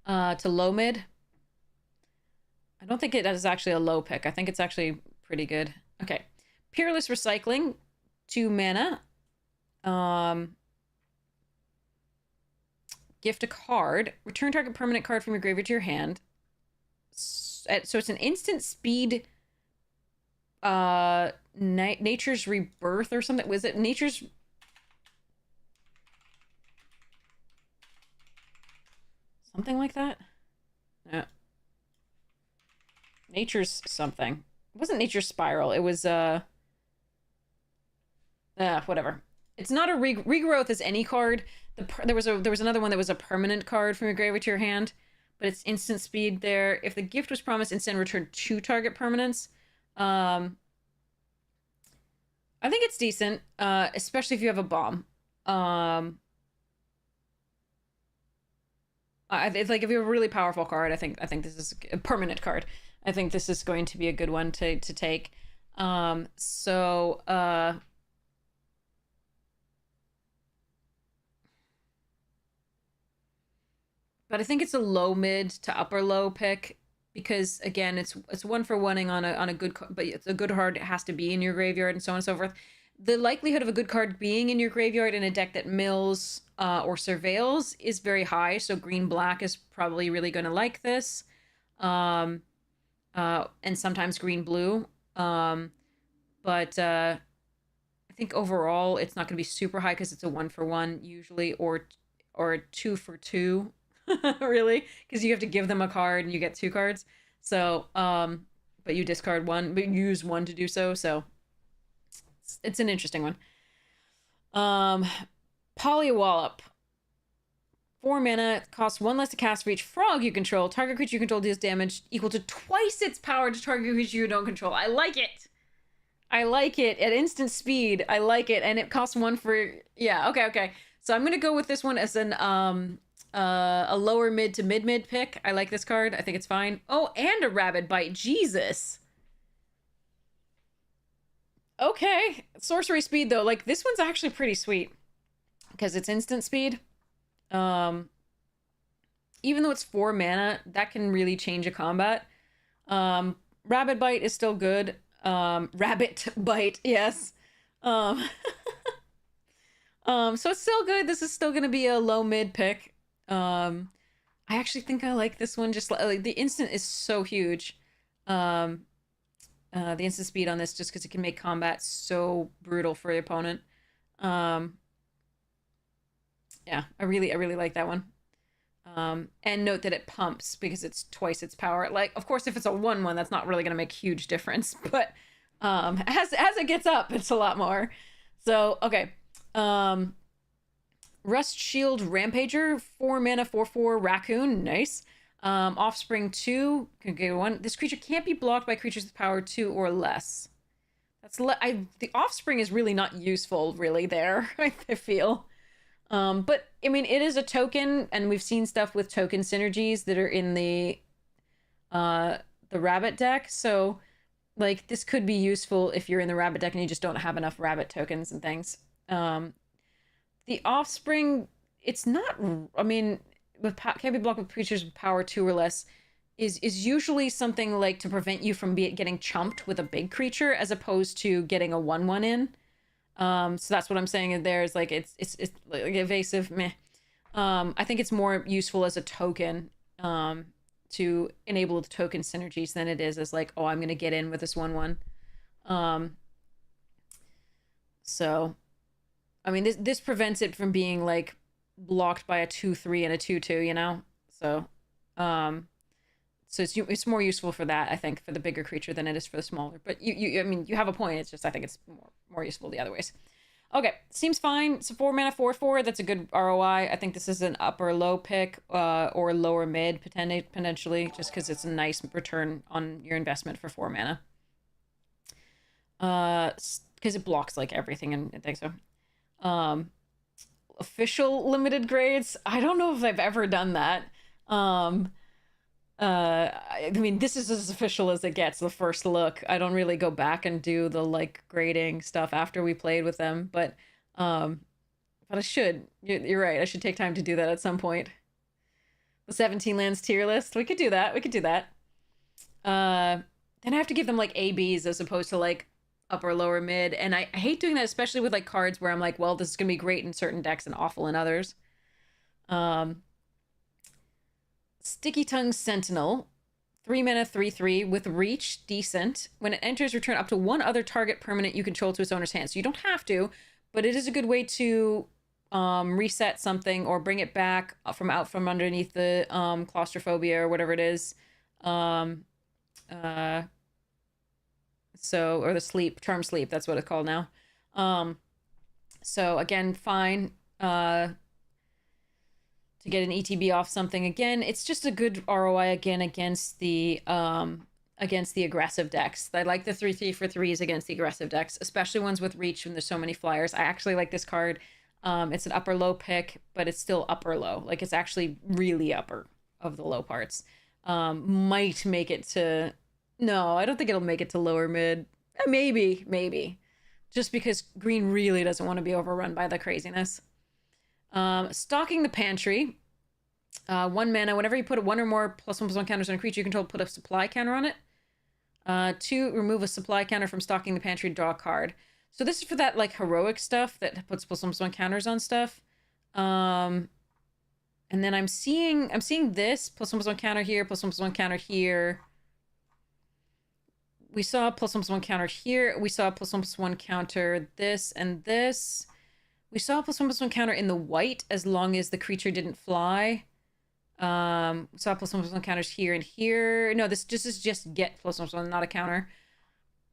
to low mid. I don't think it is actually a low pick. I think it's actually pretty good. Okay. Peerless Recycling, 2 mana. Gift a card. Return target permanent card from your graveyard to your hand. So it's an instant speed Nature's Rebirth or something. Was it Nature's... something like that? No. Nature's something. It wasn't Nature's Spiral. It was whatever. It's not a regrowth as any card. There was another one that was a permanent card from your graveyard to your hand, but it's instant speed there. If the gift was promised, instant return 2 target permanents. I think it's decent, especially if you have a bomb. It's like if you have a really powerful card, I think this is a permanent card. I think this is going to be a good one to take. But I think it's a low mid to upper low pick because again, it's 1-for-1ing on a good, but it's a good card. It has to be in your graveyard and so on and so forth. The likelihood of a good card being in your graveyard in a deck that mills or surveils is very high. So green-black is probably really going to like this. And sometimes green-blue. But I think overall it's not going to be super high because it's a 1-for-1 usually, or a 2-for-2, really, because you have to give them a card and you get 2 cards. So, but you discard 1, but you use 1 to do so. So it's an interesting one. Polywallop. 4 mana, costs 1 less to cast for each frog you control. Target creature you control deals damage equal to twice its power to target creature you don't control. I like it. I like it at instant speed. I like it, and it costs 1 for... Yeah, okay. So I'm gonna go with this one as an a lower mid to mid pick. I like this card. I think it's fine. Oh, and a Rabid Bite. Jesus. Okay. Sorcery speed, though. Like, this one's actually pretty sweet because it's instant speed. Even though it's 4 mana, that can really change a combat. Rabid Bite is still good. Rabbit Bite, yes. So it's still good. This is still gonna be a low mid pick. I actually think I like this one. Just like the instant is so huge. The instant speed on this, just because it can make combat so brutal for the opponent. Yeah, I really like that one. And note that it pumps because it's twice its power. Like, of course, if it's a 1/1, that's not really going to make a huge difference. But as it gets up, it's a lot more. So, okay. Rust Shield Rampager, 4 mana, 4/4 Raccoon. Nice. Offspring 2, can get 1. This creature can't be blocked by creatures with power 2 or less. That's the Offspring is really not useful, really, there, I feel. But I mean, it is a token, and we've seen stuff with token synergies that are in the rabbit deck. So, like, this could be useful if you're in the rabbit deck and you just don't have enough rabbit tokens and things. The Offspring, it's not. I mean, can't be blocked with creatures with power 2 or less. Is usually something like to prevent you from getting chumped with a big creature, as opposed to getting a 1/1 in. So that's what I'm saying there is like it's like evasive meh. I think it's more useful as a token to enable the token synergies than it is as like, oh, I'm gonna get in with this 1/1. So I mean this prevents it from being like blocked by a 2/3 and a 2/2, you know? So so it's more useful for that, I think, for the bigger creature than it is for the smaller. But I mean, you have a point. It's just I think it's more useful the other ways. Okay, seems fine. It's a 4 mana 4/4. That's a good ROI. I think this is an upper low pick or lower mid potentially, just because it's a nice return on your investment for 4 mana. Because it blocks like everything, and I think so. Official limited grades. I don't know if I've ever done that. I mean, this is as official as it gets, the first look. I don't really go back and do the, like, grading stuff after we played with them, but I should. You're right, I should take time to do that at some point. The 17 lands tier list, we could do that, then I have to give them, like, ABs as opposed to, like, upper, lower, mid, and I hate doing that, especially with, like, cards where I'm like, well, this is gonna be great in certain decks and awful in others. Sticky Tongue Sentinel, 3 mana, 3/3 with reach, decent. When it enters, return up to one other target permanent you control to its owner's hand. So you don't have to, but it is a good way to reset something or bring it back from out from underneath the claustrophobia or whatever it is. So, or the sleep, charm sleep, that's what it's called now. So again, fine. To get an ETB off something again, it's just a good ROI again against the aggressive decks. I like the 3/3 for 3s against the aggressive decks, especially ones with reach when there's so many flyers. I actually like this card. It's an upper low pick, but it's still upper low. Like, it's actually really upper of the low parts. Might make it to, no, I don't think it'll make it to lower mid. Maybe. Just because green really doesn't want to be overrun by the craziness. Stalking the Pantry. 1 mana, whenever you put 1 or more +1/+1 counters on a creature you control, put a supply counter on it. 2, remove a supply counter from Stalking the Pantry, draw a card. So this is for that, like, heroic stuff that puts +1/+1 counters on stuff. And then I'm seeing this +1/+1 counter here, +1/+1 counter here. We saw a +1/+1 counter here. We saw a +1/+1 counter this and this. We saw a +1/+1 counter in the white as long as the creature didn't fly. We saw +1/+1 counters here and here. No, this is just get +1/+1, not a counter.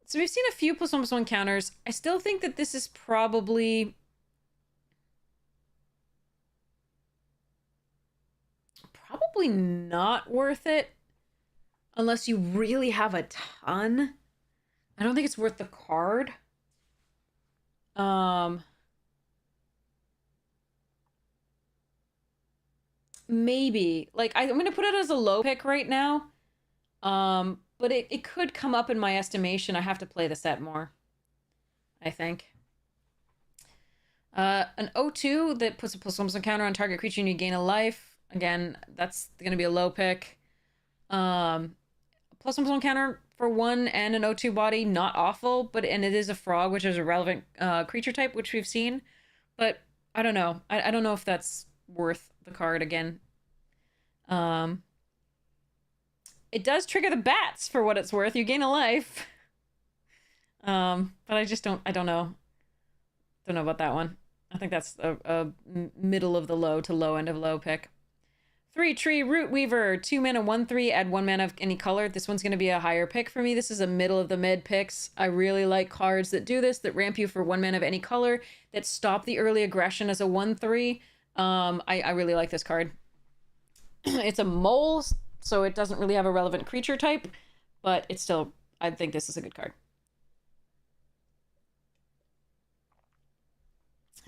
So we've seen a few +1/+1 counters. I still think that this is probably not worth it unless you really have a ton. I don't think it's worth the card. Maybe. Like, I'm going to put it as a low pick right now. But it could come up in my estimation. I have to play the set more, I think. An 0/2 that puts a +1/+1 counter on target creature and you gain a life. Again, that's going to be a low pick. +1/+1 counter for 1 and an 0/2 body, not awful, and it is a frog, which is a relevant creature type, which we've seen. But I don't know. I don't know if that's worth the card again. It does trigger the bats for what it's worth. You gain a life. But I don't know. Don't know about that one. I think that's a middle of the low to low end of low pick. 3 tree Root Weaver, 2 mana, 1/3, add 1 mana of any color. This one's going to be a higher pick for me. This is a middle of the mid picks. I really like cards that do this, that ramp you for 1 mana of any color, that stop the early aggression as a 1/3. I really like this card. It's a mole, so it doesn't really have a relevant creature type, but it's still, I think this is a good card.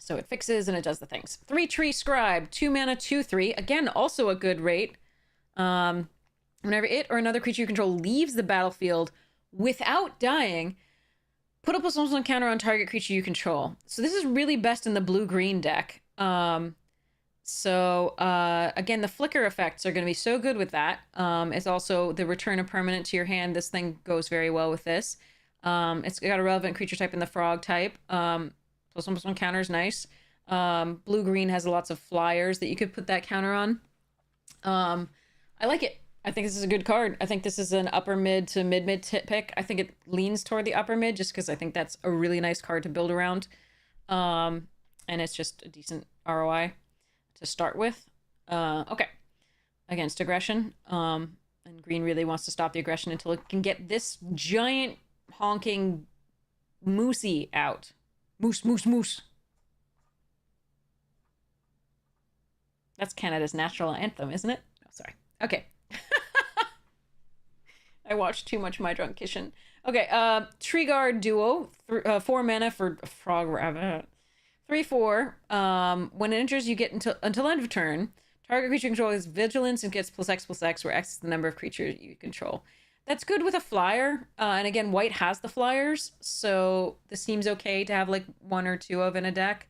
So it fixes and it does the things. 3 tree Scribe, 2 mana, 2/3. Again, also a good rate. Whenever it or another creature you control leaves the battlefield without dying, put a +1/+1 counter on target creature you control. So this is really best in the blue-green deck. Again, the flicker effects are going to be so good with that. It's also the return of permanent to your hand. This thing goes very well with this. It's got a relevant creature type in the frog type. +1/+1 counter is nice. Blue-green has lots of flyers that you could put that counter on. I like it. I think this is a good card. I think this is an upper mid to mid pick. I think it leans toward the upper mid just because I think that's a really nice card to build around. And it's just a decent ROI to start with. Okay. Against aggression. And green really wants to stop the aggression until it can get this giant honking moosey out. Moose. That's Canada's national anthem, isn't it? Oh, sorry. Okay. I watched too much My Drunk Kitchen. Okay, Tree Guard Duo, 4 mana for Frog Rabbit. 3/4. When it enters, you get until end of turn. Target creature you control has vigilance and gets +X/+X, where X is the number of creatures you control. That's good with a flyer. And again, white has the flyers, so this seems okay to have like 1 or 2 of in a deck.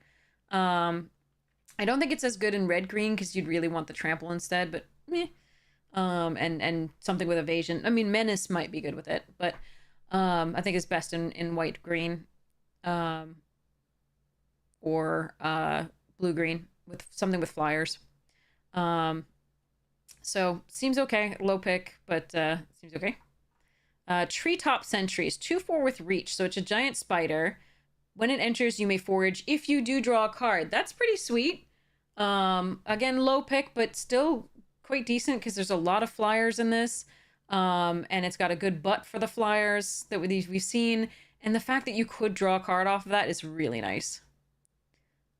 I don't think it's as good in red-green because you'd really want the trample instead, but meh. And something with evasion. I mean, menace might be good with it, but I think it's best in white-green or blue-green with something with flyers. So seems okay. Low pick, but seems okay. Treetop Sentries, 2/4 with reach. So it's a giant spider. When it enters, you may forage if you do draw a card. That's pretty sweet. Again, low pick, but still quite decent because there's a lot of flyers in this. And it's got a good butt for the flyers that we've seen. And the fact that you could draw a card off of that is really nice.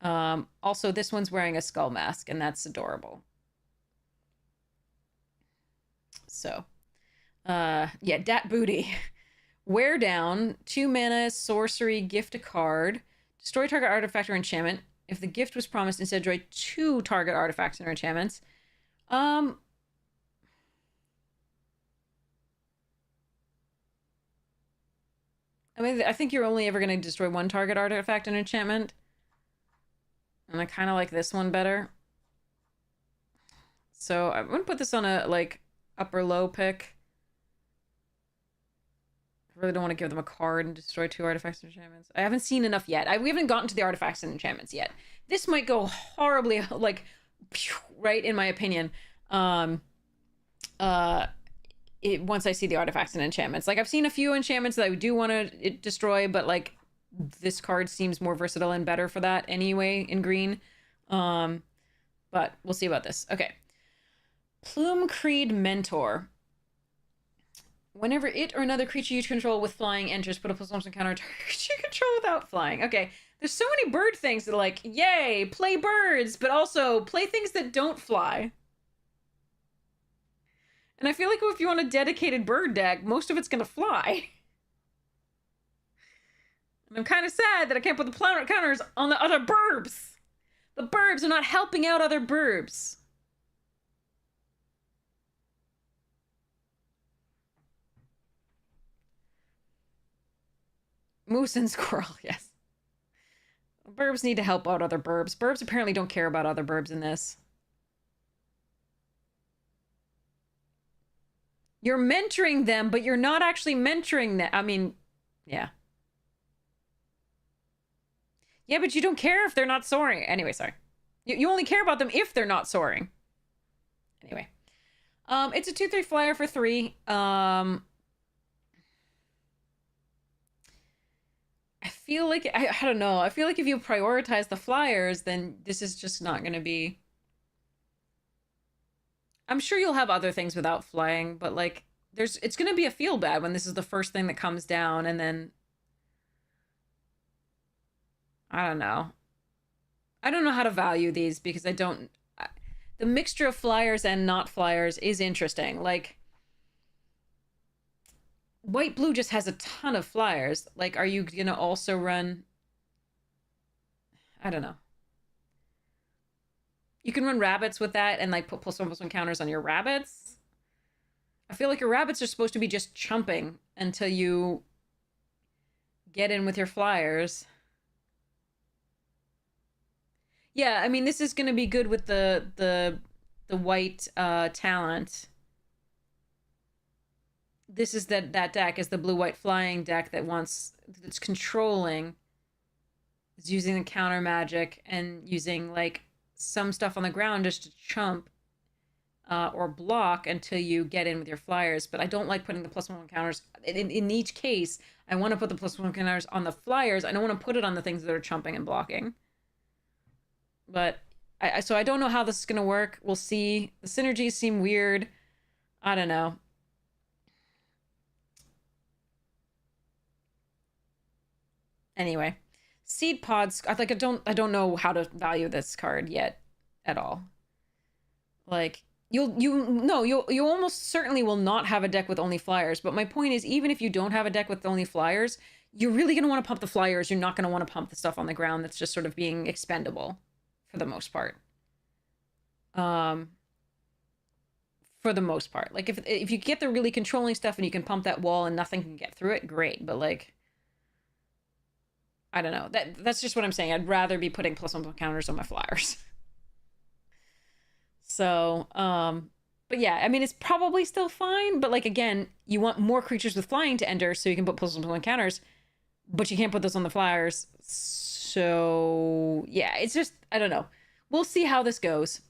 Also, this one's wearing a skull mask, and that's adorable. So, yeah, Dat Booty. Wear down, 2 mana, sorcery, gift a card. Destroy target artifact or enchantment. If the gift was promised, instead destroy 2 target artifacts or enchantments. I mean, I think you're only ever going to destroy 1 target artifact and enchantment. And I kind of like this one better. So I'm going to put this on a, like, upper-low pick. I really don't want to give them a card and destroy 2 artifacts and enchantments. I haven't seen enough yet. We haven't gotten to the artifacts and enchantments yet. This might go horribly, like, right, in my opinion. Once I see the artifacts and enchantments. Like, I've seen a few enchantments that I do want to destroy, but, like, this card seems more versatile and better for that anyway in green. But we'll see about this. Okay. Plume Creed Mentor. Whenever it or another creature you control with flying enters, put a +1 counter target you control without flying. Okay. There's so many bird things that are like, yay, play birds, but also play things that don't fly. And I feel like if you want a dedicated bird deck, most of it's going to fly. And I'm kind of sad that I can't put the planet counters on the other burbs. The burbs are not helping out other burbs. Moose and squirrel, yes. Burbs need to help out other burbs. Burbs apparently don't care about other burbs in this. You're mentoring them, but you're not actually mentoring them. I mean, yeah. Yeah, but you don't care if they're not soaring. Anyway, sorry. You only care about them if they're not soaring. Anyway. It's a 2/3 flyer for 3. I feel like, I don't know. I feel like if you prioritize the flyers, then this is just not going to be... I'm sure you'll have other things without flying, but like, it's going to be a feel bad when this is the first thing that comes down, and then... I don't know. I don't know how to value these because I don't... The mixture of flyers and not flyers is interesting. Like, white-blue just has a ton of flyers. Like, are you going to also run... I don't know. You can run rabbits with that and, like, put +1/+1 counters on your rabbits. I feel like your rabbits are supposed to be just chumping until you get in with your flyers. Yeah, I mean, this is going to be good with the white talent. This is that deck is the blue-white flying deck that's controlling. It's using the counter magic and using, like, some stuff on the ground just to chump or block until you get in with your flyers. But I don't like putting the +1 counters. In each case, I want to put the +1 counters on the flyers. I don't want to put it on the things that are chumping and blocking. But so I don't know how this is going to work. We'll see. The synergies seem weird. I don't know. Anyway, seed pods. I don't know how to value this card yet at all. Like, you almost certainly will not have a deck with only flyers. But my point is, even if you don't have a deck with only flyers, you're really going to want to pump the flyers. You're not going to want to pump the stuff on the ground that's just sort of being expendable for the most part. For the most part. Like, if you get the really controlling stuff and you can pump that wall and nothing can get through it, great. But, like, I don't know. That's just what I'm saying. I'd rather be putting +1 counters on my flyers. So, but yeah, I mean, it's probably still fine. But, like, again, you want more creatures with flying to enter so you can put +1 counters. But you can't put those on the flyers. So, yeah, it's just, I don't know. We'll see how this goes.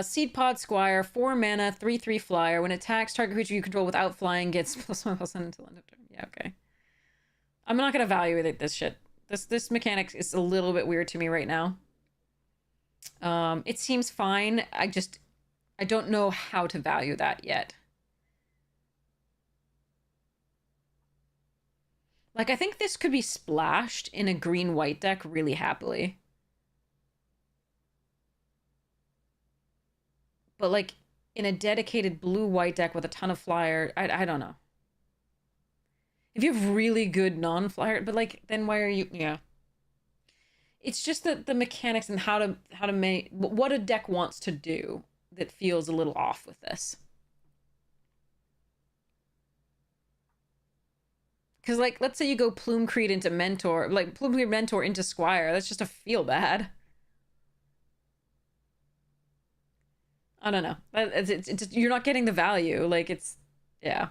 Seed Pod Squire, 4 mana, 3/3 flyer. When it attacks, target creature you control without flying gets +1/+1 until end of turn. Yeah, okay. I'm not gonna evaluate this shit. This mechanic is a little bit weird to me right now. It seems fine. I don't know how to value that yet. Like, I think this could be splashed in a green-white deck really happily. But, like, in a dedicated blue-white deck with a ton of flyer, I don't know. If you have really good non-flyer, but, like, then why are you... Yeah. It's just that the mechanics and how to make... What a deck wants to do that feels a little off with this. Because, like, let's say you go Plume-Creed into Mentor, like, Plume-Creed Mentor into Squire. That's just a feel bad. I don't know. It's you're not getting the value. Like, it's... Yeah.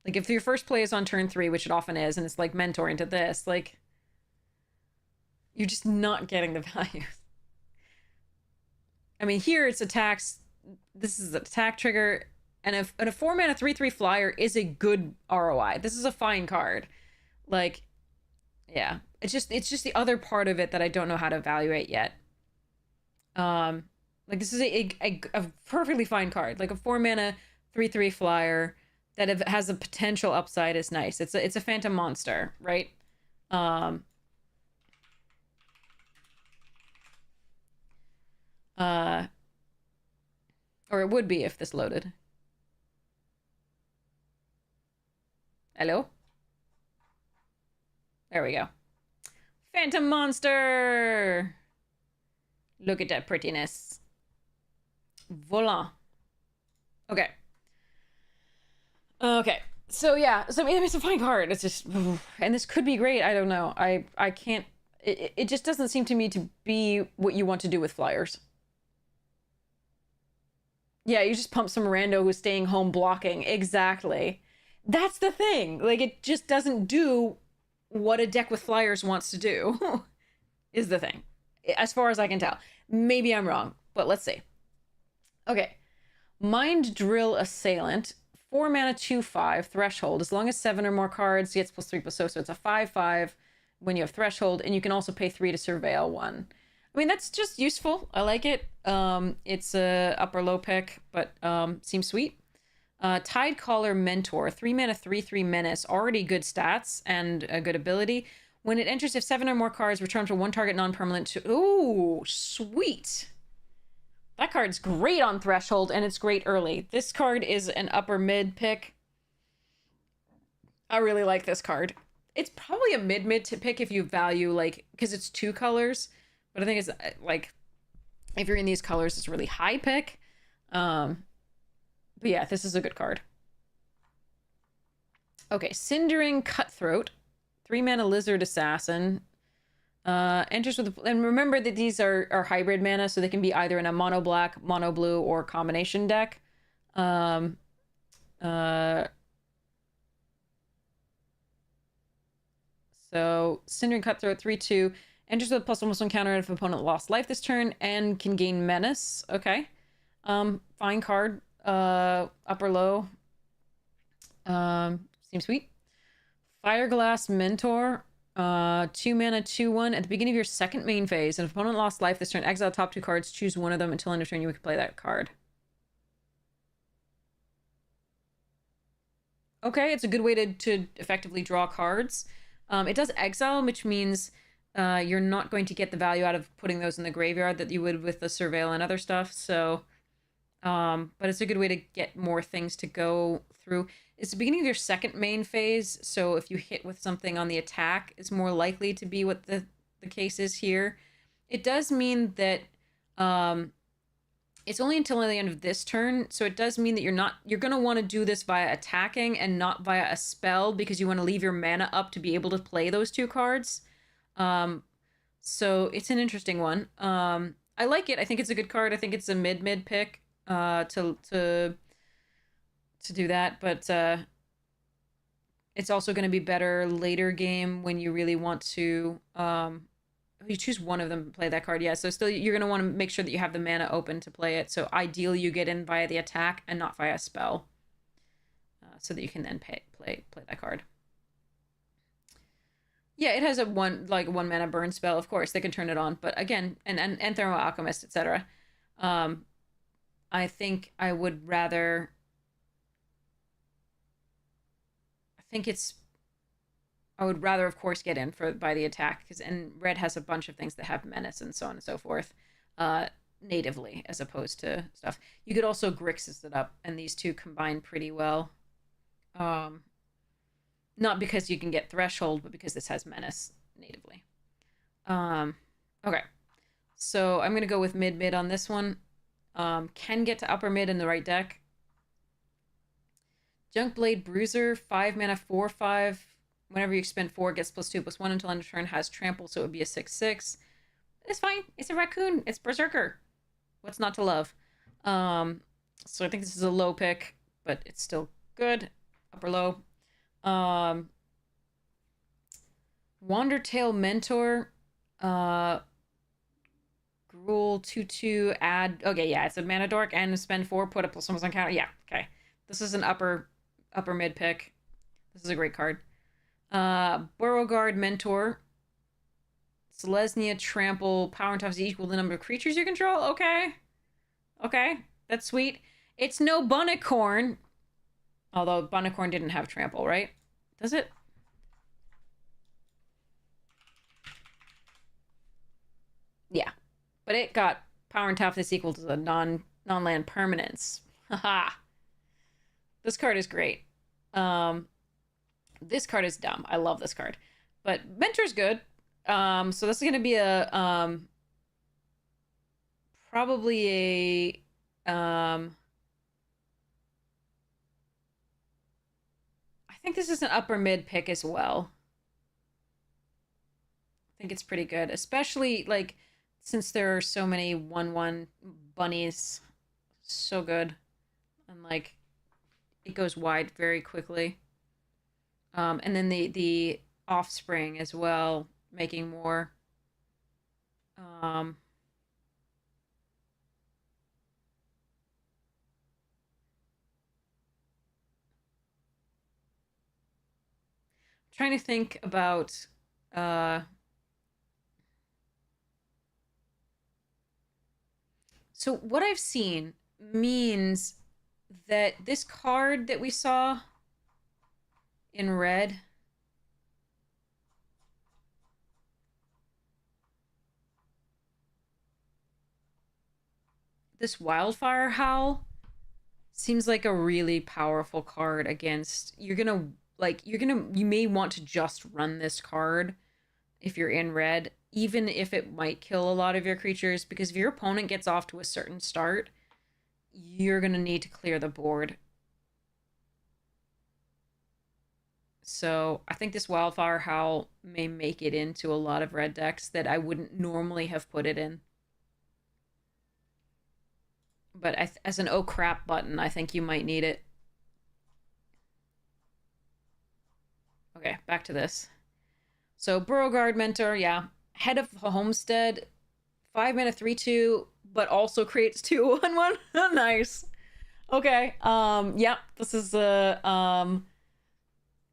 Like, if your first play is on turn 3, which it often is, and it's, like, Mentor into this, like... You're just not getting the value. I mean, here it's attacks... This is an attack trigger... And a 4 mana 3/3 flyer is a good ROI. This is a fine card. Like, yeah. It's just the other part of it that I don't know how to evaluate yet. Like, this is a perfectly fine card. Like, a 4 mana 3/3 flyer that has a potential upside is nice. It's a phantom monster, right? Or it would be if this loaded. Hello? There we go. Phantom monster! Look at that prettiness. Voila. Okay. Okay. So, yeah. So, I mean, it's a fine card. It's just... And this could be great. I don't know. I can't... It just doesn't seem to me to be what you want to do with flyers. Yeah, you just pump some rando who's staying home blocking. Exactly. That's the thing. Like, it just doesn't do what a deck with flyers wants to do, is the thing. As far as I can tell. Maybe I'm wrong, but let's see. Okay. Mind Drill Assailant. 4 mana, 2/5, Threshold. As long as 7 or more cards, gets +3/+0. So it's a 5/5 when you have Threshold, and you can also pay 3 to Surveil 1. I mean, that's just useful. I like it. It's a upper-low pick, but seems sweet. Tidecaller Mentor, 3 mana, 3/3 menace, already good stats and a good ability. When it enters, if 7 or more cards, return to 1 target non-permanent to... Ooh, sweet. That card's great on Threshold, and it's great early. This card is an upper-mid pick. I really like this card. It's probably a mid-mid to pick if you value, like, because it's 2 colors. But I think it's, like, if you're in these colors, it's a really high pick. But yeah, this is a good card. Okay, Cindering Cutthroat. 3 mana Lizard Assassin. Enters with... And remember that these are hybrid mana, so they can be either in a mono black, mono blue, or combination deck. So, Cindering Cutthroat, 3/2. Enters with +1/+1 counter if opponent lost life this turn, and can gain Menace. Okay. Fine card. Upper low. Seems sweet. Fireglass Mentor. 2 mana, 2/1. At the beginning of your second main phase, and if opponent lost life this turn, exile top 2 cards, choose one of them until end of turn, you can play that card. Okay, it's a good way to effectively draw cards. It does exile, which means you're not going to get the value out of putting those in the graveyard that you would with the Surveil and other stuff, so... but it's a good way to get more things to go through. It's the beginning of your second main phase, so if you hit with something on the attack, it's more likely to be what the case is here. it does mean that it's only until the end of this turn, so it does mean that you're going to want to do this via attacking and not via a spell, because you want to leave your mana up to be able to play those 2 cards. So it's an interesting one. I like it. I think it's a good card. I think it's a mid pick to do that, but it's also going to be better later game when you really want to you choose one of them to play that card. Yeah, so still you're going to want to make sure that you have the mana open to play it. So ideally you get in via the attack and not via spell, so that you can then play that card. Yeah, it has a one mana burn spell. Of course, they can turn it on, but again, and Thermal Alchemist, etc. I think I would rather. I would rather, of course, get in by the attack, and red has a bunch of things that have menace and so on and so forth, natively, as opposed to stuff. You could also Grixis it up, and these two combine pretty well. Not because you can get Threshold, but because this has menace natively. Okay, so I'm gonna go with mid on this one. Can get to upper mid in the right deck. Junkblade Bruiser, 5 mana, 4/5. Whenever you spend 4, it gets +2/+1 until end of turn. Has trample, so it would be a 6/6. It's fine. It's a raccoon. It's Berserker. What's not to love? So I think this is a low pick, but it's still good. Upper low. Wandertail Mentor. Gruul 2/2 add. Okay, yeah, it's a mana dork and spend 4, put a +1 on counter. Yeah, okay. This is an upper mid pick. This is a great card. Beauregard Mentor. Selesnya Trample. Power and toughness equal to the number of creatures you control. Okay. Okay. That's sweet. It's no Bunnicorn. Although Bunnicorn didn't have trample, right? Does it? Yeah. But it got power and toughness equal to the non-land permanents. Haha. This card is great. This card is dumb. I love this card. But Mentor's good. So this is going to be a probably a I think this is an upper mid pick as well. I think it's pretty good, especially like since there are so many 1/1 bunnies. So good. And like it goes wide very quickly. And then the offspring as well, making more. Trying to think about so what I've seen means that this card that we saw in red this Wildfire Howl seems like a really powerful card against you may want to just run this card if you're in red, even if it might kill a lot of your creatures, because if your opponent gets off to a certain start, you're gonna need to clear the board. So I think this Wildfire Howl may make it into a lot of red decks that I wouldn't normally have put it in. But as an oh crap button, I think you might need it. Okay, back to this. So Beauregard Mentor, yeah. Head of the Homestead, 5 mana 3/2, but also creates 2 1/1. Nice. Okay. Yeah, this is a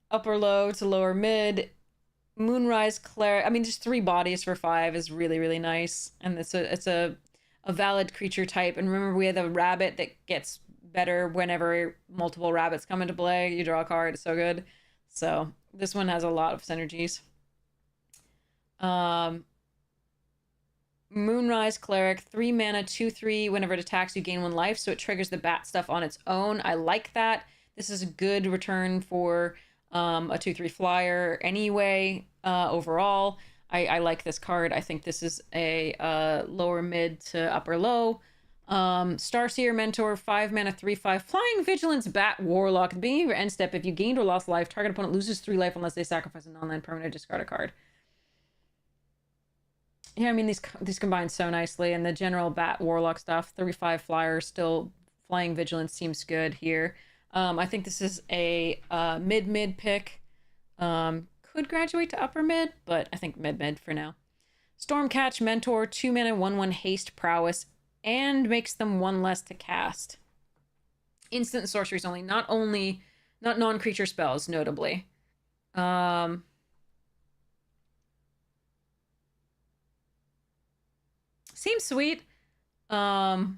upper low to lower mid. Moonrise Cleric. I mean, just 3 bodies for 5 is really, really nice. And it's a valid creature type. And remember, we have the rabbit that gets better whenever multiple rabbits come into play. You draw a card. It's so good. So this one has a lot of synergies. Moonrise Cleric, 3 mana, 2/3. Whenever it attacks, you gain 1 life, so it triggers the bat stuff on its own. I like that. This is a good return for a 2/3 flyer anyway, overall. I like this card. I think this is a lower mid to upper low. Starseer Mentor, 5 mana, 3/5. Flying Vigilance Bat Warlock. At the beginning of your end step, if you gained or lost life, target opponent loses 3 life unless they sacrifice a non-land permanent or discard a card. Yeah, I mean, these combine so nicely. And the general Bat Warlock stuff, 3/5 flyer, still Flying Vigilance seems good here. I think this is a mid-mid pick. Could graduate to upper mid, but I think mid-mid for now. Stormcatch Mentor, 2 mana, 1/1 haste prowess, and makes them 1 less to cast. Instant and sorceries only, not non-creature spells, notably. Seems sweet. So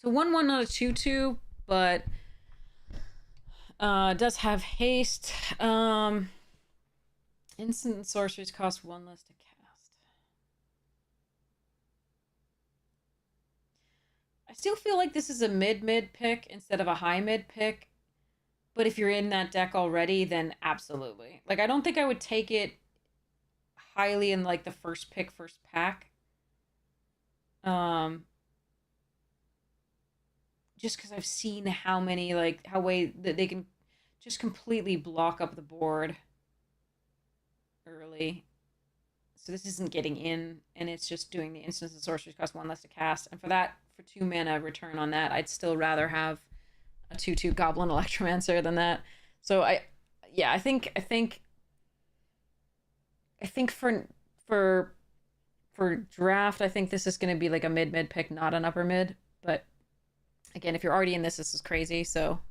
1/1, not a 2/2, but does have haste. Instant and sorceries cost 1 less to cast. I still feel like this is a mid-mid pick instead of a high-mid pick. But if you're in that deck already, then absolutely. Like, I don't think I would take it highly in, like, the first pick, first pack. Just because I've seen how many, like, how way that they can just completely block up the board early. So this isn't getting in, and it's just doing the instants and sorceries cost 1 less to cast. And for that, for 2 mana return on that, I'd still rather have a 2/2 Goblin Electromancer than that. So I think for draft, I think this is going to be like a mid pick, not an upper mid. But again, if you're already in this is crazy. So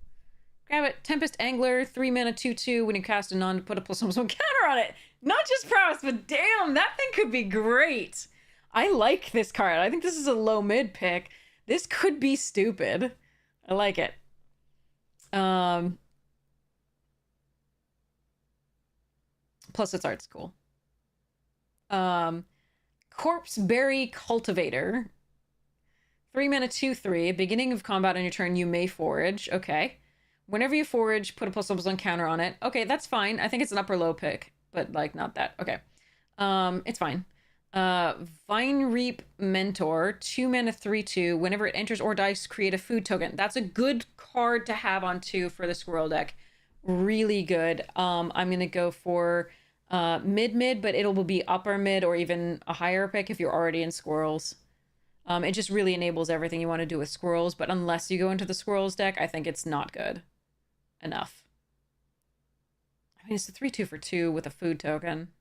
grab it. Tempest Angler, 3 mana, 2/2. When you cast a non, put a +1/+1 counter on it. Not just prowess, but damn, that thing could be great. I like this card. I think this is a low mid pick. This could be stupid. I like it. Plus its art's cool. Corpseberry Cultivator. 3 mana, 2/3. Beginning of combat on your turn, you may forage. Okay. Whenever you forage, put a +1/+1 counter on it. Okay, that's fine. I think it's an upper low pick, but like not that. Okay. It's fine. Vine Reap Mentor, 2 mana, 3/2. Whenever it enters or dies, create a food token. That's a good card to have on 2 for the squirrel deck. Really good. I'm gonna go for mid, but it will be upper mid or even a higher pick if you're already in squirrels. It just really enables everything you want to do with squirrels, but unless you go into the squirrels deck, I think it's not good enough. I mean, it's a 3/2 for 2 with a food token.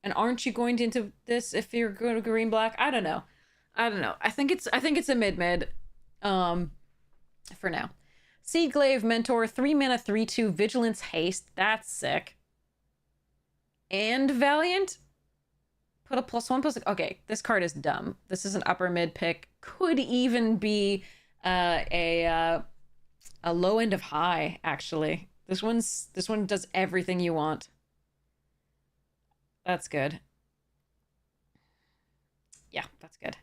And aren't you going into this if you're going to green black? I don't know. I think it's a mid for now. Seedglaive Mentor, 3 mana, 3/2, Vigilance Haste. That's sick. And Valiant. Put a +1/+. Okay, this card is dumb. This is an upper mid pick. Could even be a low end of high, actually. This one does everything you want. That's good. Yeah, that's good.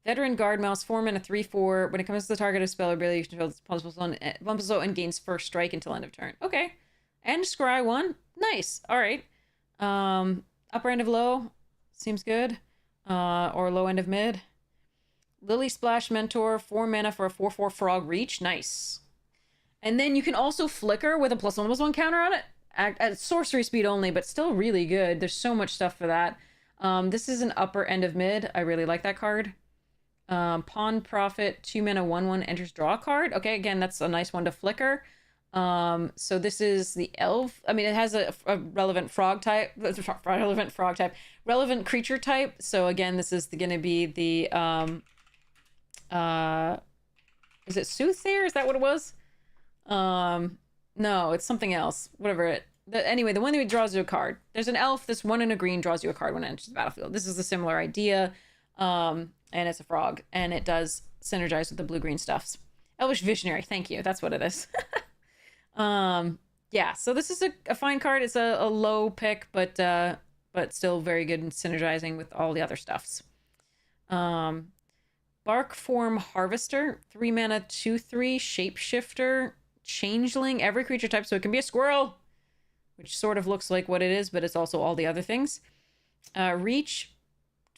Veteran Guard Mouse, 4 mana, 3/4. When it comes to the target of spell or ability, you control this +1/+1 and gains first strike until end of turn. Okay. And scry 1. Nice. All right. Upper end of low. Seems good. Or low end of mid. Lily Splash Mentor, 4 mana for a 4/4 frog reach. Nice. And then you can also flicker with a +1/+1 counter on it. At sorcery speed only, but still really good. There's so much stuff for that. This is an upper end of mid. I really like that card. Pawn Prophet, 2 mana, 1/1, enters draw card. Okay, again, that's a nice one to flicker. So this is the elf. I mean, it has a relevant frog type, relevant creature type. So again, this is going to be the, is it Soothsayer? Is that what it was? No, it's something else. Whatever anyway, the one that draws you a card. There's an elf. This 1 and a green draws you a card when it enters the battlefield. This is a similar idea. And it's a frog, and it does synergize with the blue-green stuffs. Elvish Visionary, thank you. That's what it is. Yeah, so this is a fine card. It's a low pick, but still very good in synergizing with all the other stuffs. Bark Form Harvester, 3 mana, 2/3, Shapeshifter, Changeling, every creature type, so it can be a squirrel, which sort of looks like what it is, but it's also all the other things. Reach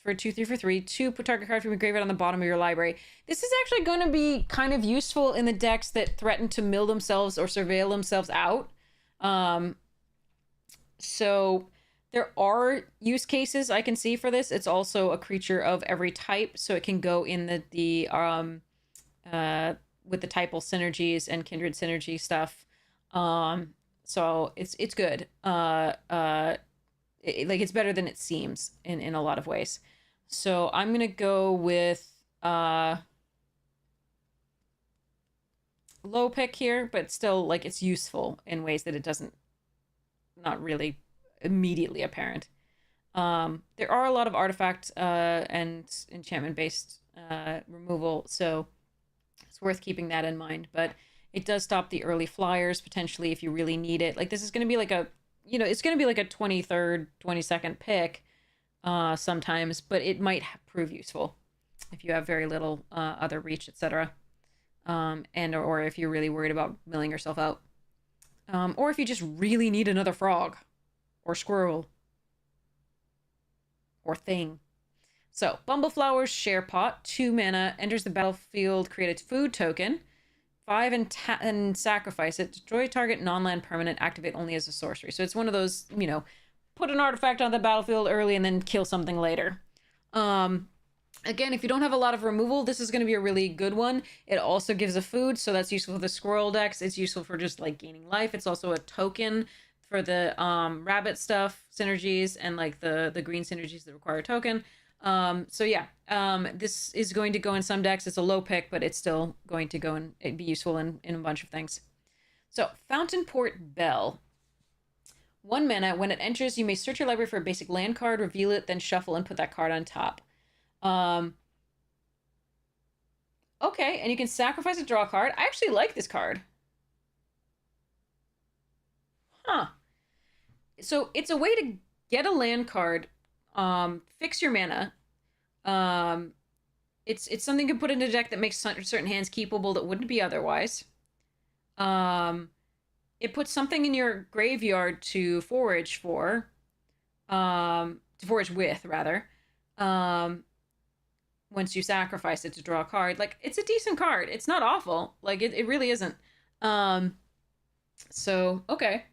for 2/3 for 3, 2, put target card from your graveyard on the bottom of your library. This is actually going to be kind of useful in the decks that threaten to mill themselves or surveil themselves out. So there are use cases I can see for this. It's also a creature of every type, so it can go in with the typal synergies and kindred synergy stuff. So it's good. It's better than it seems in a lot of ways. So I'm gonna go with low pick here, but still, like, it's useful in ways that it doesn't, not really immediately apparent. There are a lot of artifact and enchantment based removal, so it's worth keeping that in mind. But it does stop the early flyers potentially if you really need it. Like, this is going to be like a, it's going to be like a 23rd, 22nd pick sometimes, but it might prove useful if you have very little other reach, etc. And or if you're really worried about milling yourself out. Or if you just really need another frog or squirrel or thing. So, Bumbleflower's Share Pot, 2 mana, enters the battlefield, create a food token, 5 and sacrifice it, destroy target non-land permanent, activate only as a sorcery. So it's one of those, put an artifact on the battlefield early and then kill something later. Again, if you don't have a lot of removal, this is going to be a really good one. It also gives a food, so that's useful for the squirrel decks. It's useful for just, like, gaining life. It's also a token for the rabbit stuff, synergies, and, like, the green synergies that require a token. So yeah, this is going to go in some decks. It's a low pick, but it's still going to go and it'd be useful in a bunch of things. So, Fountainport Bell. 1 mana, when it enters, you may search your library for a basic land card, reveal it, then shuffle and put that card on top. Okay, and you can sacrifice a draw card. I actually like this card. Huh. So it's a way to get a land card, fix your mana. It's something you can put in a deck that makes certain hands keepable that wouldn't be otherwise. It puts something in your graveyard to forage for. To forage with, rather. Once you sacrifice it to draw a card. Like, it's a decent card. It's not awful. Like, it really isn't. So, okay.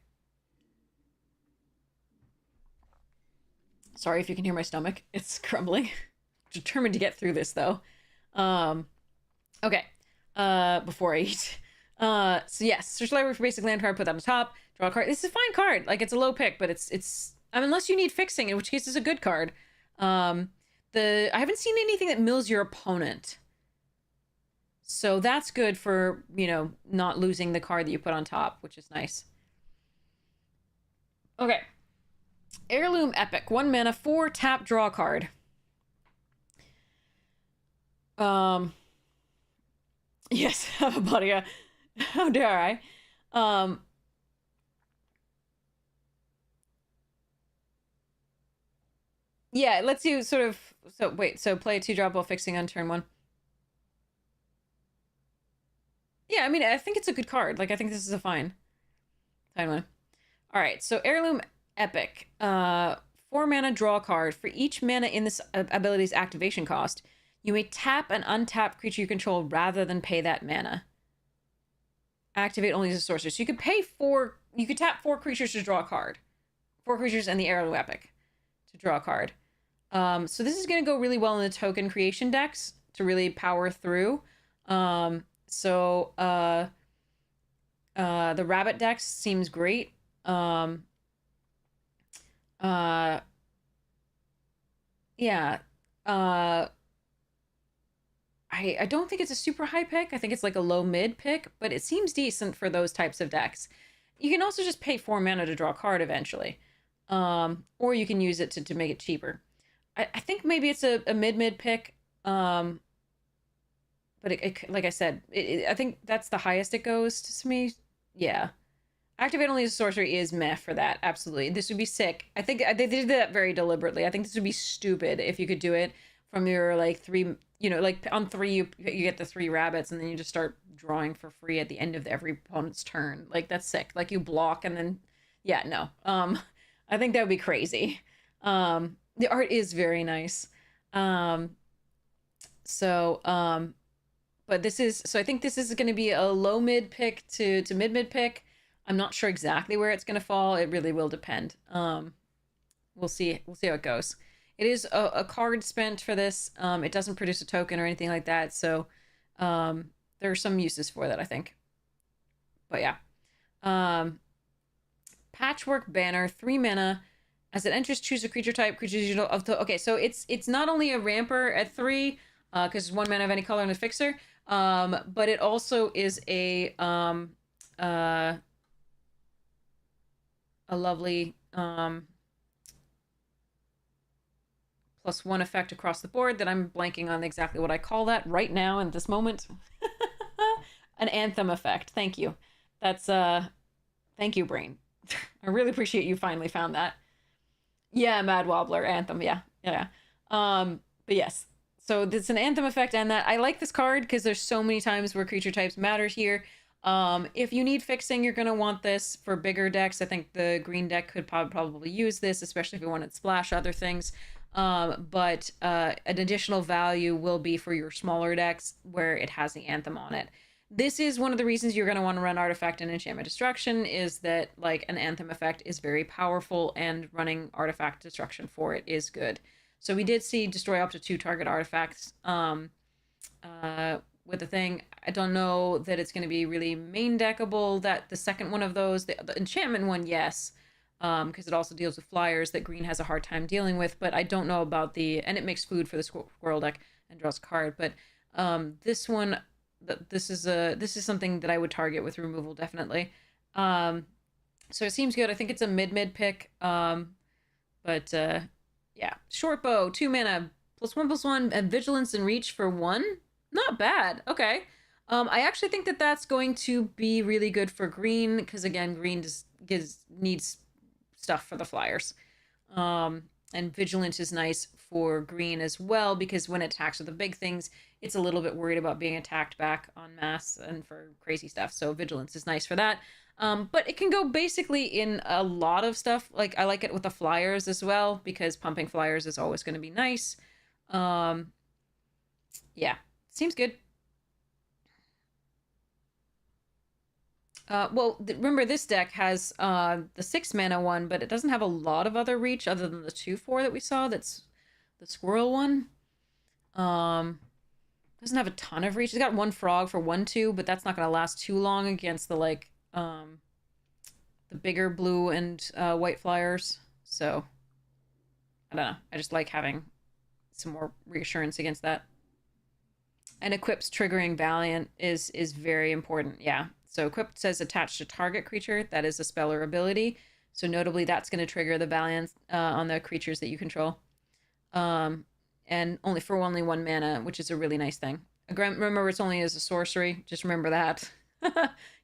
Sorry if you can hear my stomach. It's crumbling. Determined to get through this, though. Okay. Before I eat. So yes, search library for basic land card, put that on top, draw a card. This is a fine card. Like, it's a low pick, but it's unless you need fixing, in which case it's a good card. I haven't seen anything that mills your opponent. So that's good for, not losing the card that you put on top, which is nice. Okay. Heirloom Epic, 1 mana, 4, tap, draw a card. Yes, Abadia. How dare I? Yeah, let's do sort of, so play a 2-drop while fixing on turn 1. Yeah, I mean, I think it's a good card. Like, I think this is a fine one. All right, so Heirloom Epic. 4 mana, draw a card. For each mana in this ability's activation cost, you may tap an untapped creature you control rather than pay that mana. Activate only as a sorcerer. So you could tap 4 creatures to draw a card. 4 creatures in the Heirloom Epic to draw a card. So this is going to go really well in the token creation decks to really power through. The rabbit decks seems great. Yeah. I don't think it's a super high pick. I think it's like a low mid pick, but it seems decent for those types of decks. You can also just pay 4 mana to draw a card eventually. Or you can use it to make it cheaper. I think maybe it's a mid pick. But like I said, I think that's the highest it goes to me. Yeah. Activate only as a sorcery is meh for that. Absolutely. This would be sick. I think they did that very deliberately. I think this would be stupid if you could do it from your like 3, you know, like on 3 you get the 3 rabbits and then you just start drawing for free at the end of every opponent's turn. Like that's sick. Like you block and then yeah, no. I think that would be crazy. The art is very nice. But this is, so I think this is going to be a low mid pick to mid pick. I'm not sure exactly where it's going to fall. It really will depend. We'll see how it goes. It is a card spent for this. It doesn't produce a token or anything like that. So there are some uses for that, I think. But yeah. Patchwork Banner, 3 mana. As it enters, choose a creature type. Creatures you don't. Okay, so it's not only a ramper at 3, because it's 1 mana of any color and a fixer, but it also is a lovely +1 effect across the board that I'm blanking on exactly what I call that right now in this moment. An anthem effect. Thank you. That's thank you, brain. I really appreciate you finally found that. Yeah, Mad Wobbler anthem. Yeah. But yes. So it's an anthem effect, and that I like this card because there's so many times where creature types matter here. If you need fixing, you're gonna want this for bigger decks. I think the green deck could probably use this, especially if you wanted to splash other things. But an additional value will be for your smaller decks where it has the anthem on it. This is one of the reasons you're going to want to run Artifact and Enchantment Destruction, is that like an anthem effect is very powerful and running Artifact Destruction for it is good. So we did see destroy up to 2 target artifacts with the thing. I don't know that it's going to be really main deckable. That the second one of those, the enchantment one, yes, because it also deals with flyers that green has a hard time dealing with. But I don't know about and it makes food for the squirrel deck and draws a card. But this one, this is something that I would target with removal, definitely. So it seems good. I think it's a mid pick. But yeah, short bow, 2 mana, +1/+1, and vigilance and reach for 1. Not bad. Okay. I actually think that that's going to be really good for green, because again, green just needs stuff for the flyers. And Vigilant is nice for green as well, because when it attacks with the big things, it's a little bit worried about being attacked back en masse and for crazy stuff. So Vigilance is nice for that. But it can go basically in a lot of stuff. Like I like it with the flyers as well, because pumping flyers is always going to be nice. Yeah, seems good. Well, remember this deck has the 6 mana one, but it doesn't have a lot of other reach other than the 2/4 that we saw. That's the squirrel one. Doesn't have a ton of reach. It's got 1 frog for 1/2, but that's not going to last too long against the the bigger blue and white flyers. So I don't know. I just like having some more reassurance against that. And equips triggering Valiant is very important. Yeah. So equipped says attached to target creature. That is a spell or ability. So notably, that's going to trigger the Valiant on the creatures that you control. And only 1 mana, which is a really nice thing. Remember, it's only as a sorcery. Just remember that.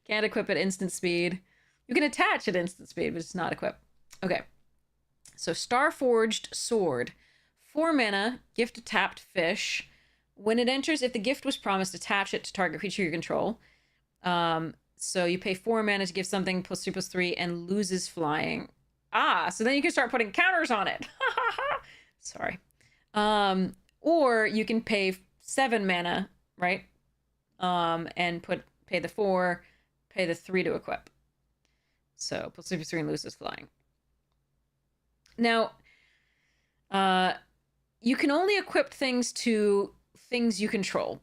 Can't equip at instant speed. You can attach at instant speed, but it's not equipped. Okay. So Starforged Sword. 4 mana, gift a tapped fish. When it enters, if the gift was promised, attach it to target creature you control. So you pay 4 mana to give something +2/+3 and loses flying. So then you can start putting counters on it. Sorry. Or you can pay 7 mana, right? And pay the 4, pay the 3 to equip. So +2/+3 and loses flying. Now, you can only equip things to things you control.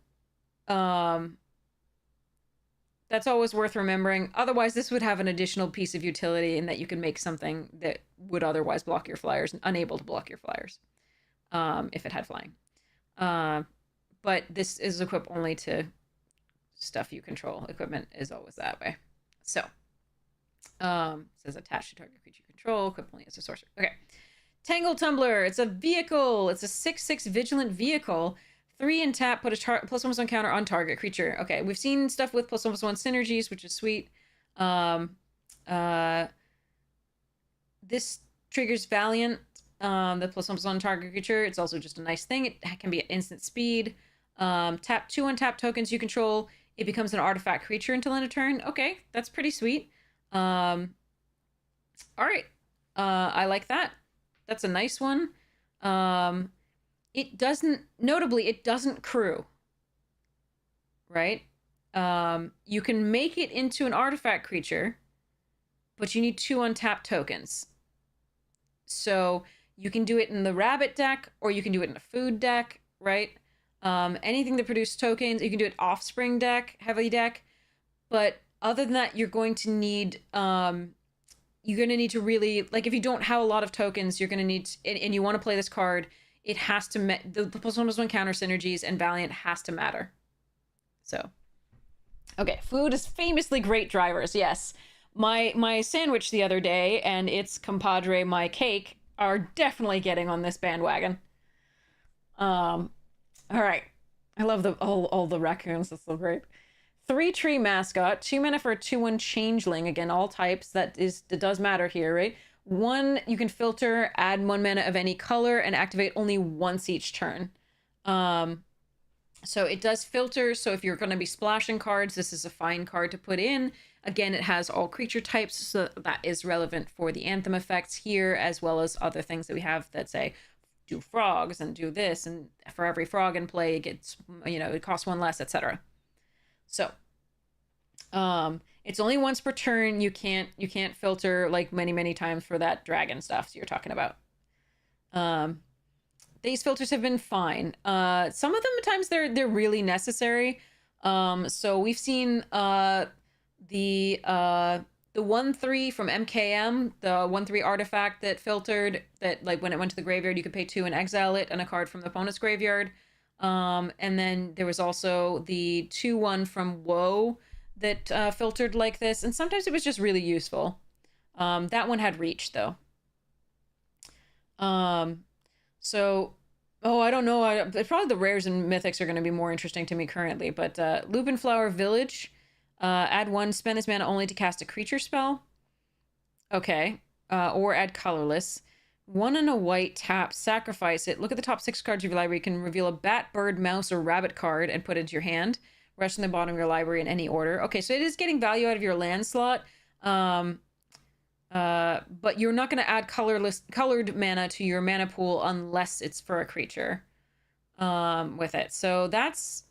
That's always worth remembering. Otherwise, this would have an additional piece of utility in that you can make something that would otherwise block your flyers, unable to block your flyers, if it had flying. But this is equipped only to stuff you control. Equipment is always that way. So, it says attached to target creature control, equipped only as a sorcerer. Okay. Tangle Tumbler. It's a vehicle. It's a 6/6 vigilant vehicle. 3 and tap, put a +1/+1 counter on target creature. Okay, we've seen stuff with +1/+1 synergies, which is sweet. This triggers Valiant. The +1/+1 target creature. It's also just a nice thing. It can be instant speed. Tap 2 untapped tokens you control. It becomes an artifact creature until end of turn. Okay, that's pretty sweet. All right. I like that. That's a nice one. It doesn't crew. Right? You can make it into an artifact creature, but you need 2 untapped tokens. So you can do it in the rabbit deck, or you can do it in a food deck, right? Anything that produces tokens, you can do it offspring deck, heavy deck. But other than that, you're going to need to really, like, if you don't have a lot of tokens, you're going to need, and you want to play this card, it has to, the +1/+1 counter synergies and Valiant has to matter. So, okay, food is famously great drivers, yes. My sandwich the other day and its compadre, my cake, are definitely getting on this bandwagon. All right. I love all the raccoons. That's so great. 3-tree mascot, 2 mana for a 2/1 changeling. Again, all types. That does matter here, right? 1, you can filter, add 1 mana of any color, and activate only once each turn. So it does filter. So if you're going to be splashing cards, this is a fine card to put in. Again, it has all creature types, so that is relevant for the Anthem effects here, as well as other things that we have that say, do frogs and do this, and for every frog in play, it gets, it costs 1 less, etc. So, it's only once per turn. You can't filter like many times for that dragon stuff you're talking about. These filters have been fine. Some of them at times they're really necessary. So we've seen the 1/3 from MKM, the 1/3 artifact that filtered, that like when it went to the graveyard, you could pay 2 and exile it and a card from the opponent's graveyard. And then there was also the 2/1 from Woe that filtered like this, and sometimes it was just really useful. That one had reach though. So, I don't know. Probably the rares and mythics are going to be more interesting to me currently, but Lupin Flower Village. Add 1, spend this mana only to cast a creature spell. Okay. Or add colorless. 1 and a white, tap, sacrifice it. Look at the top 6 cards of your library. You can reveal a bat, bird, mouse, or rabbit card and put it into your hand. Rest in the bottom of your library in any order. Okay, so it is getting value out of your land slot. But you're not going to add colored mana to your mana pool unless it's for a creature with it. So that's...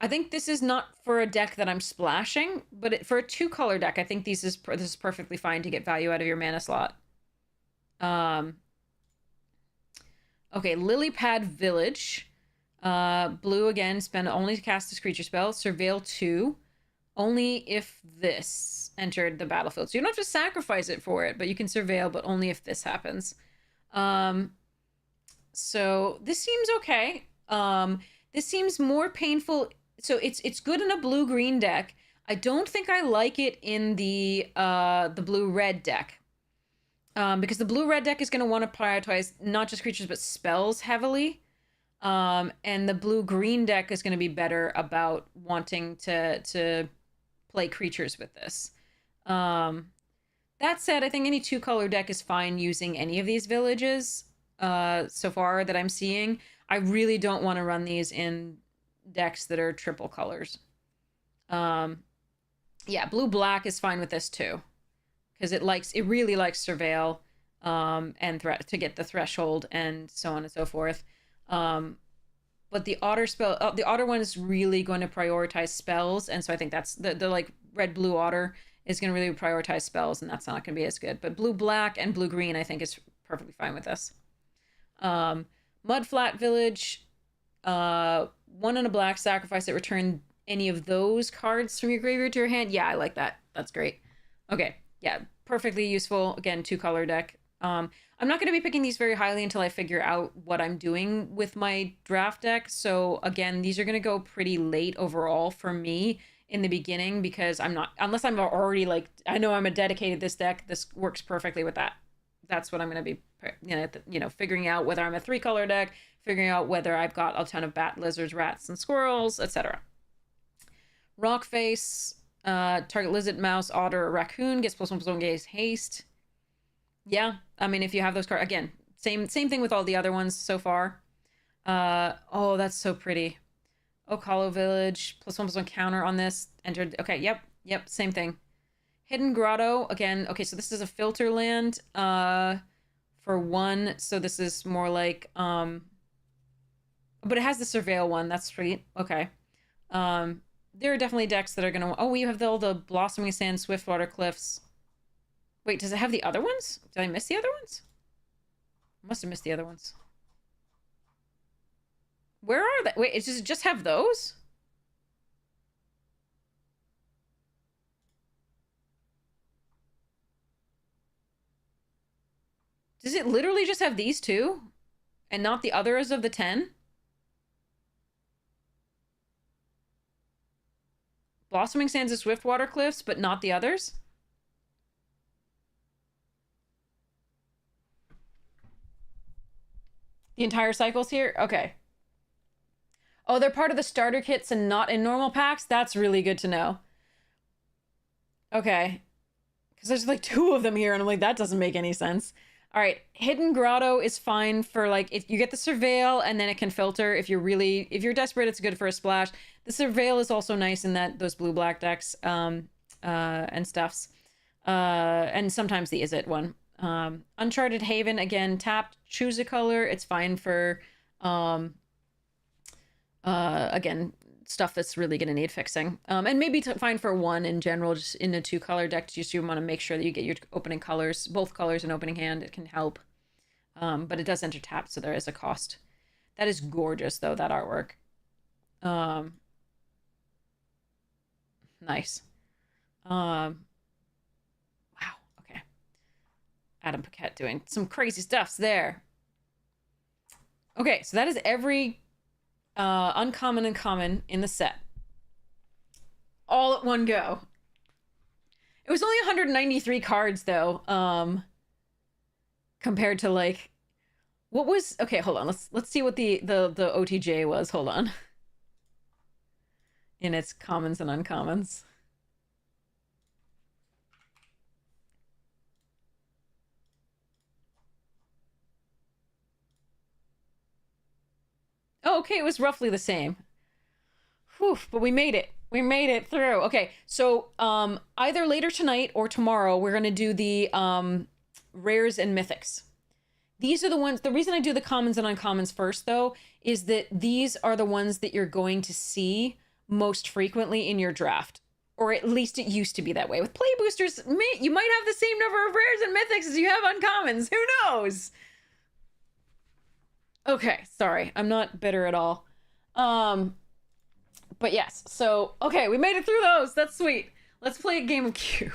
I think this is not for a deck that I'm splashing, but for a 2-color deck, I think this is perfectly fine to get value out of your mana slot. Okay, Lilypad Village. Blue again, spend only to cast this creature spell. Surveil 2. Only if this entered the battlefield. So you don't have to sacrifice it for it, but you can surveil, but only if this happens. So this seems okay. This seems more painful. So it's good in a blue-green deck. I don't think I like it in the blue-red deck. Because the blue-red deck is going to want to prioritize not just creatures, but spells heavily. And the blue-green deck is going to be better about wanting to play creatures with this. That said, I think any 2-color deck is fine using any of these villages so far that I'm seeing. I really don't want to run these in decks that are triple colors. Yeah, blue-black is fine with this too. Because it really likes Surveil and to get the threshold and so on and so forth. But the otter one is really going to prioritize spells, and so I think that's the like red-blue otter is going to really prioritize spells, and that's not going to be as good. But blue-black and blue-green I think is perfectly fine with this. Mudflat Village, 1 and a black, sacrifice it, return any of those cards from your graveyard to your hand. Yeah, I like that. That's great. Okay, yeah, perfectly useful. Again, 2-color deck. I'm not going to be picking these very highly until I figure out what I'm doing with my draft deck. So again, these are going to go pretty late overall for me in the beginning, because unless I'm already like, I know I'm a dedicated this deck, this works perfectly with that. That's what I'm going to be, figuring out whether I'm a 3-color deck, figuring out whether I've got a ton of bat, lizards, rats, and squirrels, etc. Rockface, target lizard, mouse, otter, or raccoon gets +1/+1 gaze haste. Yeah, I mean, if you have those cards, again, Same thing with all the other ones so far. Oh, that's so pretty. Oak Hollow Village, +1/+1 counter on this. Entered. Okay, yep, same thing. Hidden Grotto, again, okay, so this is a filter land, for 1, so this is more like, but it has the Surveil one, that's sweet, okay. There are definitely decks that are gonna, oh, we have all the Blossoming Sand, Swiftwater Cliffs. Wait, does it have the other ones? Did I miss the other ones? Must have missed the other ones. Where are they? Wait, does it just have those? Does it literally just have these two? And not the others of the 10? Blossoming Sands of Swiftwater Cliffs, but not the others? The entire cycle's here? Okay. Oh, they're part of the starter kits and not in normal packs? That's really good to know. Okay. Because there's like 2 of them here, and I'm like, that doesn't make any sense. All right, Hidden Grotto is fine for like, if you get the Surveil and then it can filter. If you're desperate, it's good for a splash. The Surveil is also nice in that those blue-black decks and stuffs. And sometimes the Is It one. Uncharted Haven, again, tapped, choose a color. It's fine for, again, stuff that's really going to need fixing. And maybe fine for 1 in general, just in a 2-color deck. Just you want to make sure that you get your opening colors, both colors in opening hand. It can help. But it does enter tap, so there is a cost. That is gorgeous, though, that artwork. Nice. Wow, okay. Adam Paquette doing some crazy stuffs there. Okay, so that is every uncommon and common in the set. All at one go. It was only 193 cards, though. Compared to, like... What was... Okay, hold on. Let's see what the OTJ was. Hold on. In its commons and uncommons. Oh, okay, it was roughly the same. Whew, but we made it. We made it through. Okay, so either later tonight or tomorrow, we're going to do the rares and mythics. These are the ones... The reason I do the commons and uncommons first, though, is that these are the ones that you're going to see most frequently in your draft. Or at least it used to be that way. With play boosters, you might have the same number of rares and mythics as you have uncommons. Who knows? Okay, sorry. I'm not bitter at all. But yes, so, okay, we made it through those. That's sweet. Let's play a game of Cube.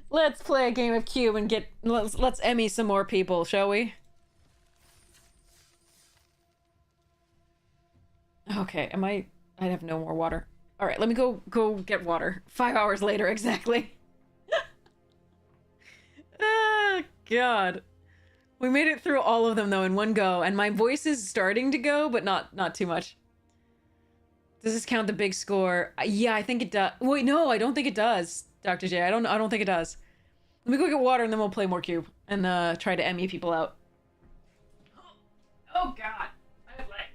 Let's play a game of Cube and let's Emmy some more people, shall we? Okay, I have no more water. All right, let me go get water. 5 hours later, exactly. Ah, God. We made it through all of them, though, in one go, and my voice is starting to go, but not too much. Does this count the big score? Yeah, I think it does. Wait, no, I don't think it does, Dr. J. I don't think it does. Let me go get water, and then we'll play more Cube, and try to Emmy people out. Oh, God. I have legs.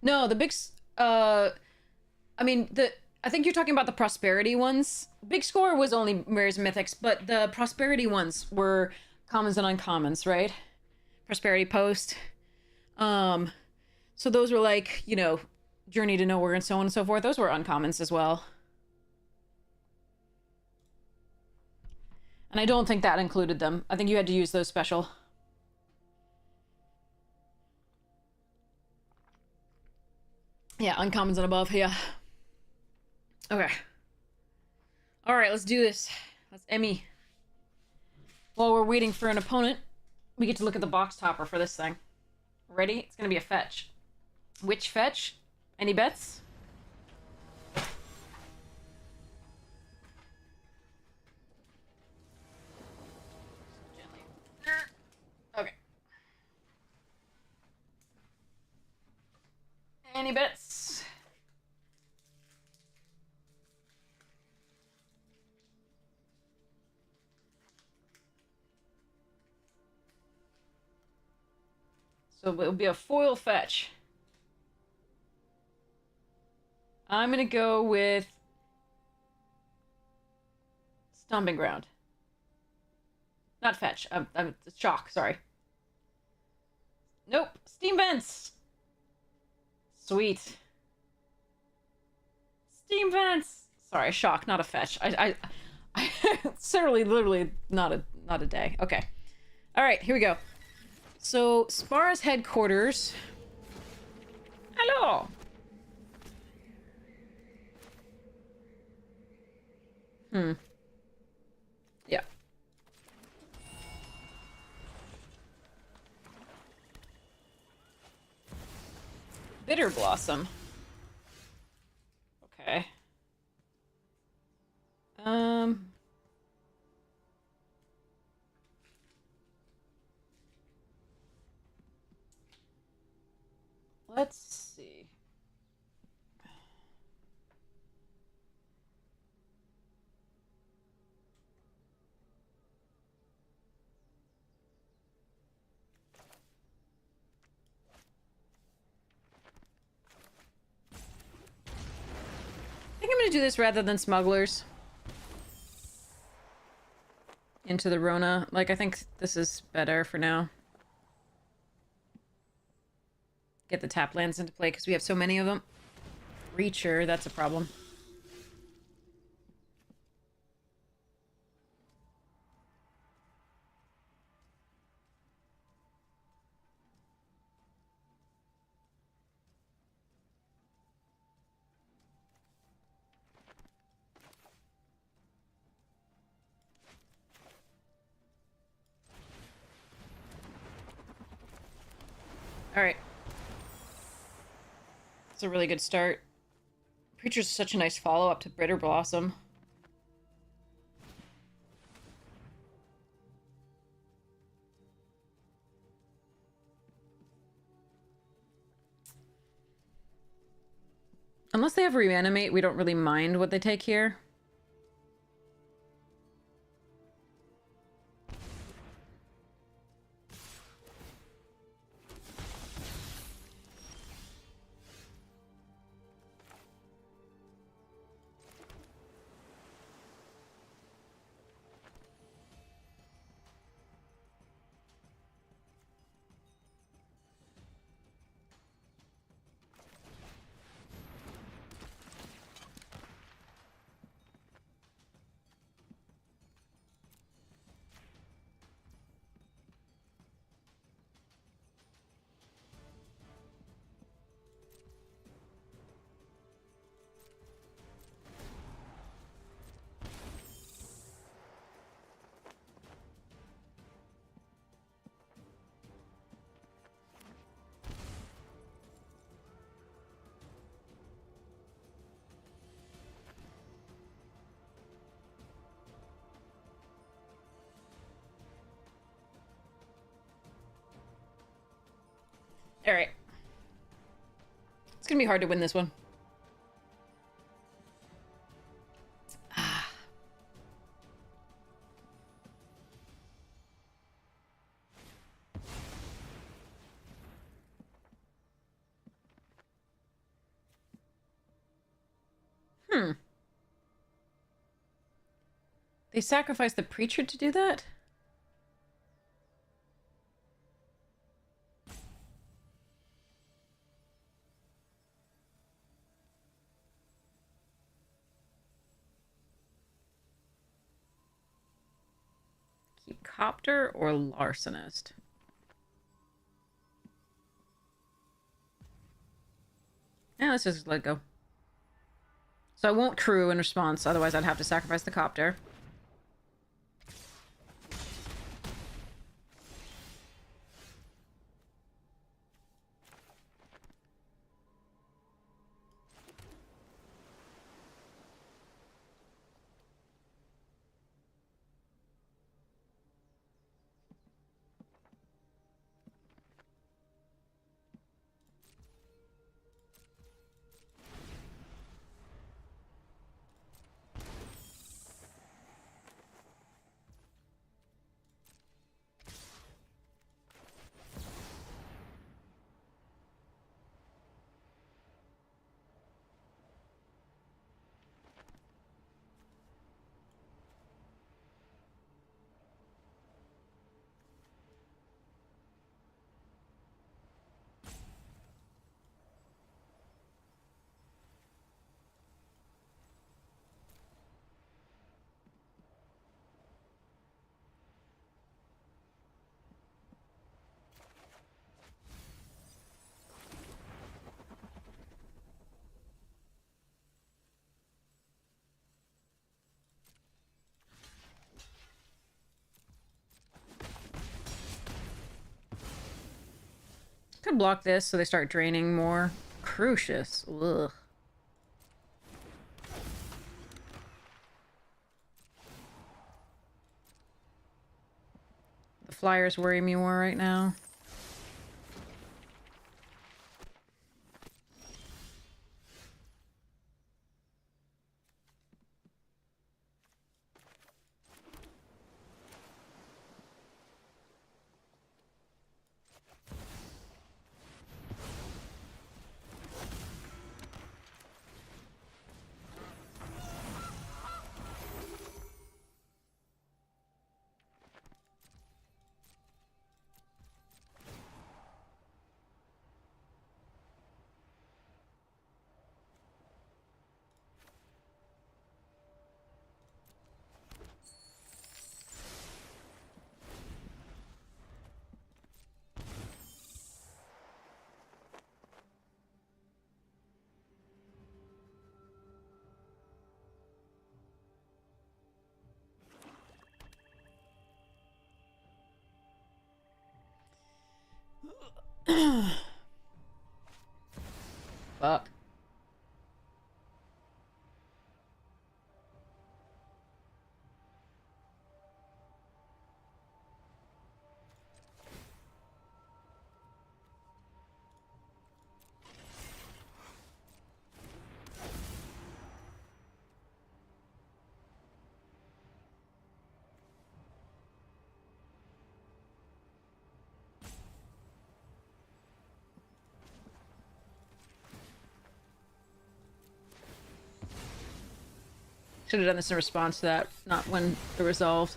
No, the big... I mean, I think you're talking about the prosperity ones. Big score was only rares and mythics, but the prosperity ones were commons and uncommons, right? Prosperity post. So those were like, you know, Journey to Nowhere and so on and so forth. Those were uncommons as well. And I don't think that included them. I think you had to use those special. Yeah, uncommons and above, yeah. Okay. Alright, let's do this. That's Emmy. While we're waiting for an opponent, we get to look at the box topper for this thing. Ready? It's gonna be a fetch. Which fetch? Any bets? Okay. Any bets? So it'll be a foil fetch. I'm gonna go with Stomping Ground. Not fetch. Shock, sorry. Nope. Steam Vents! Sweet. Steam Vents! Sorry, shock, not a fetch. I literally not a day. Okay. Alright, here we go. So, Spar's headquarters. Hello! Yeah. Bitter Blossom. Okay. Let's see. I think I'm gonna do this rather than Smugglers. Into the Rona. Like, I think this is better for now. Get the tap lands into play because we have so many of them. Reacher, that's a problem. Alright. It's a really good start. Preacher's such a nice follow-up to Bitter Blossom. Unless they have Reanimate, we don't really mind what they take here. Alright. It's gonna be hard to win this one. They sacrificed the preacher to do that? Keep copter or larcenist? Yeah, let's just let it go. So I won't crew in response, otherwise I'd have to sacrifice the copter. Could block this so they start draining more. Crucius. Ugh. The flyers worry me more right now. Fuck. Should have done this in response to that, not when it resolved.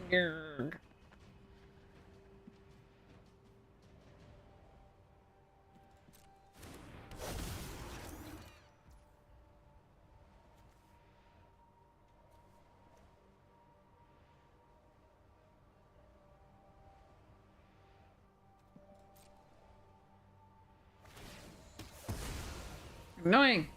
Grrg. Annoying.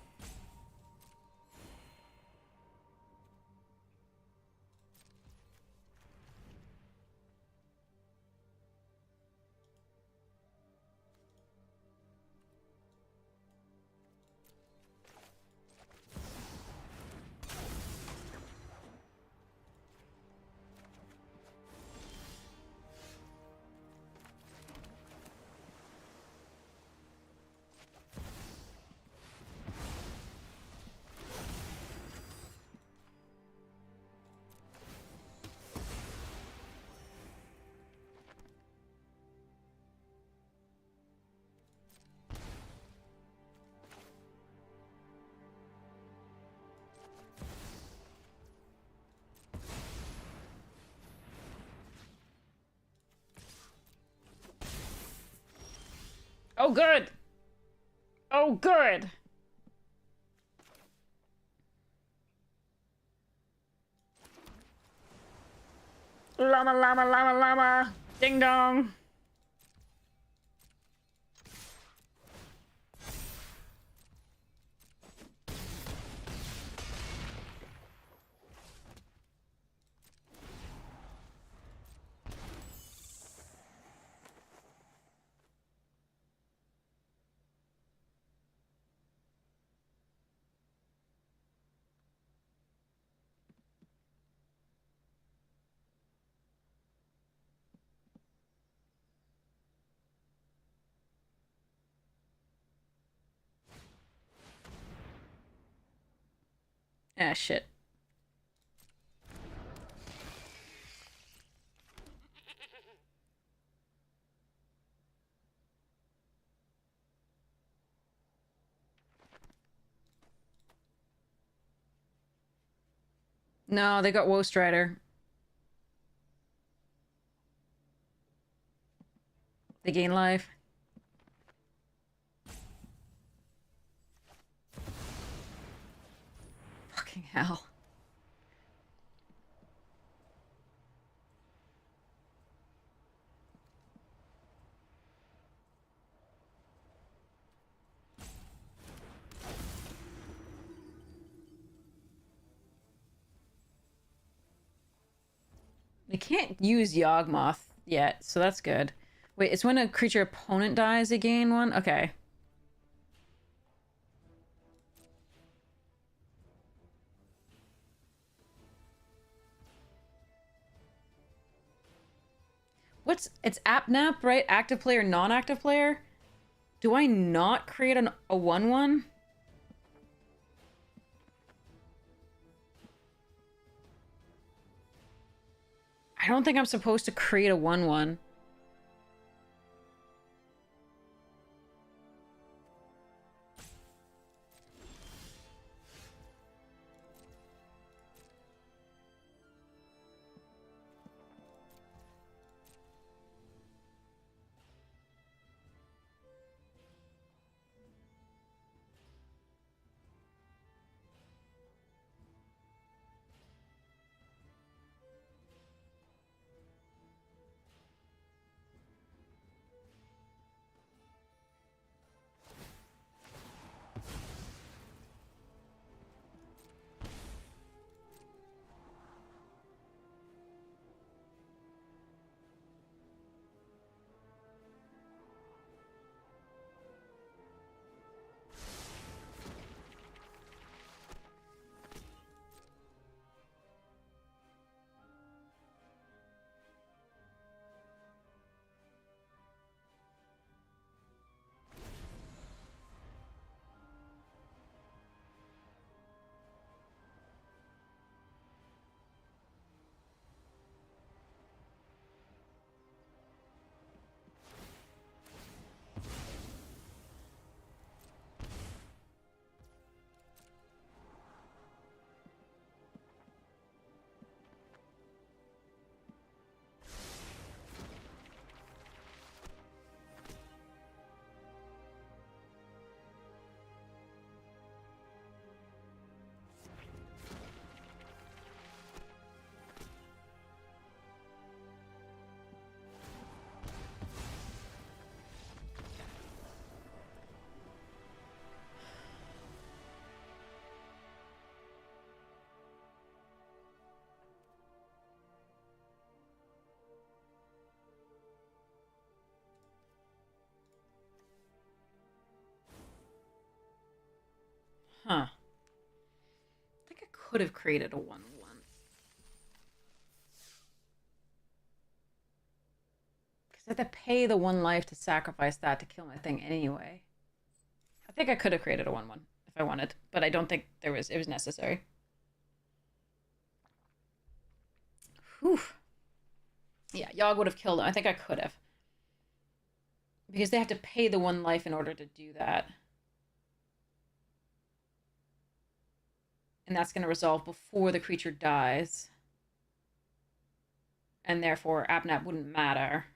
Oh, good. Oh, good. Llama, llama, llama, llama. Ding dong. Ah, shit. No, they got Woe Strider. They gain life. Fucking hell. They can't use Yawgmoth yet, so that's good. Wait, it's when a creature opponent dies, they gain one? Okay. It's app nap, right? Active player, non-active player? Do I not create a 1/1? I don't think I'm supposed to create a 1/1. Huh. I think I could have created a 1/1. Because I have to pay the 1 life to sacrifice that to kill my thing anyway. I think I could have created a 1/1 if I wanted, but I don't think it was necessary. Whew. Yeah, Yogg would have killed him. I think I could have. Because they have to pay the 1 life in order to do that. And that's going to resolve before the creature dies. And therefore, Abnap wouldn't matter.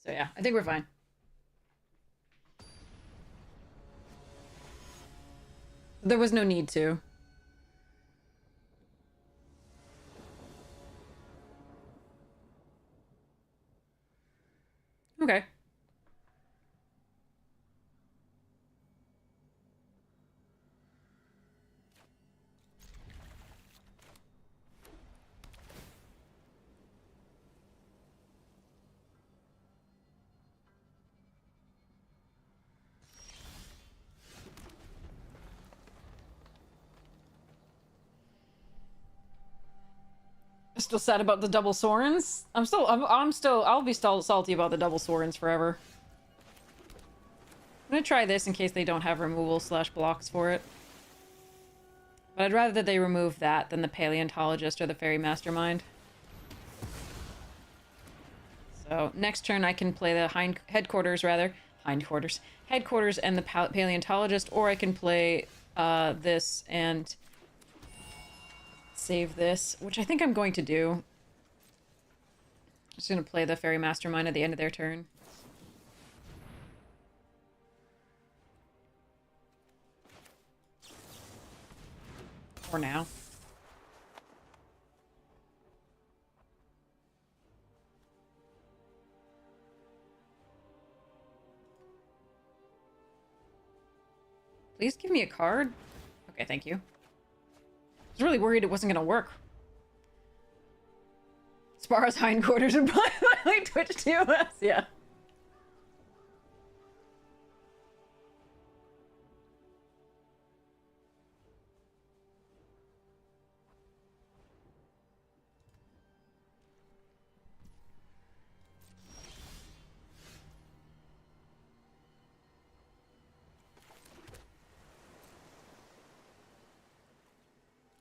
So yeah, I think we're fine. There was no need to. Okay. Still sad about the double Sorens. I'll be still salty about the double Sorens forever. I'm gonna try this in case they don't have removal / blocks for it. But I'd rather that they remove that than the Paleontologist or the Fairy Mastermind. So next turn I can play the Headquarters and the Paleontologist, or I can play this and save this, which I think I'm going to do. I'm just going to play the Fairy Mastermind at the end of their turn. For now. Please give me a card. Okay, thank you. I was really worried it wasn't going to work. Sparrow's hindquarters and finally Twitch TOS, yeah.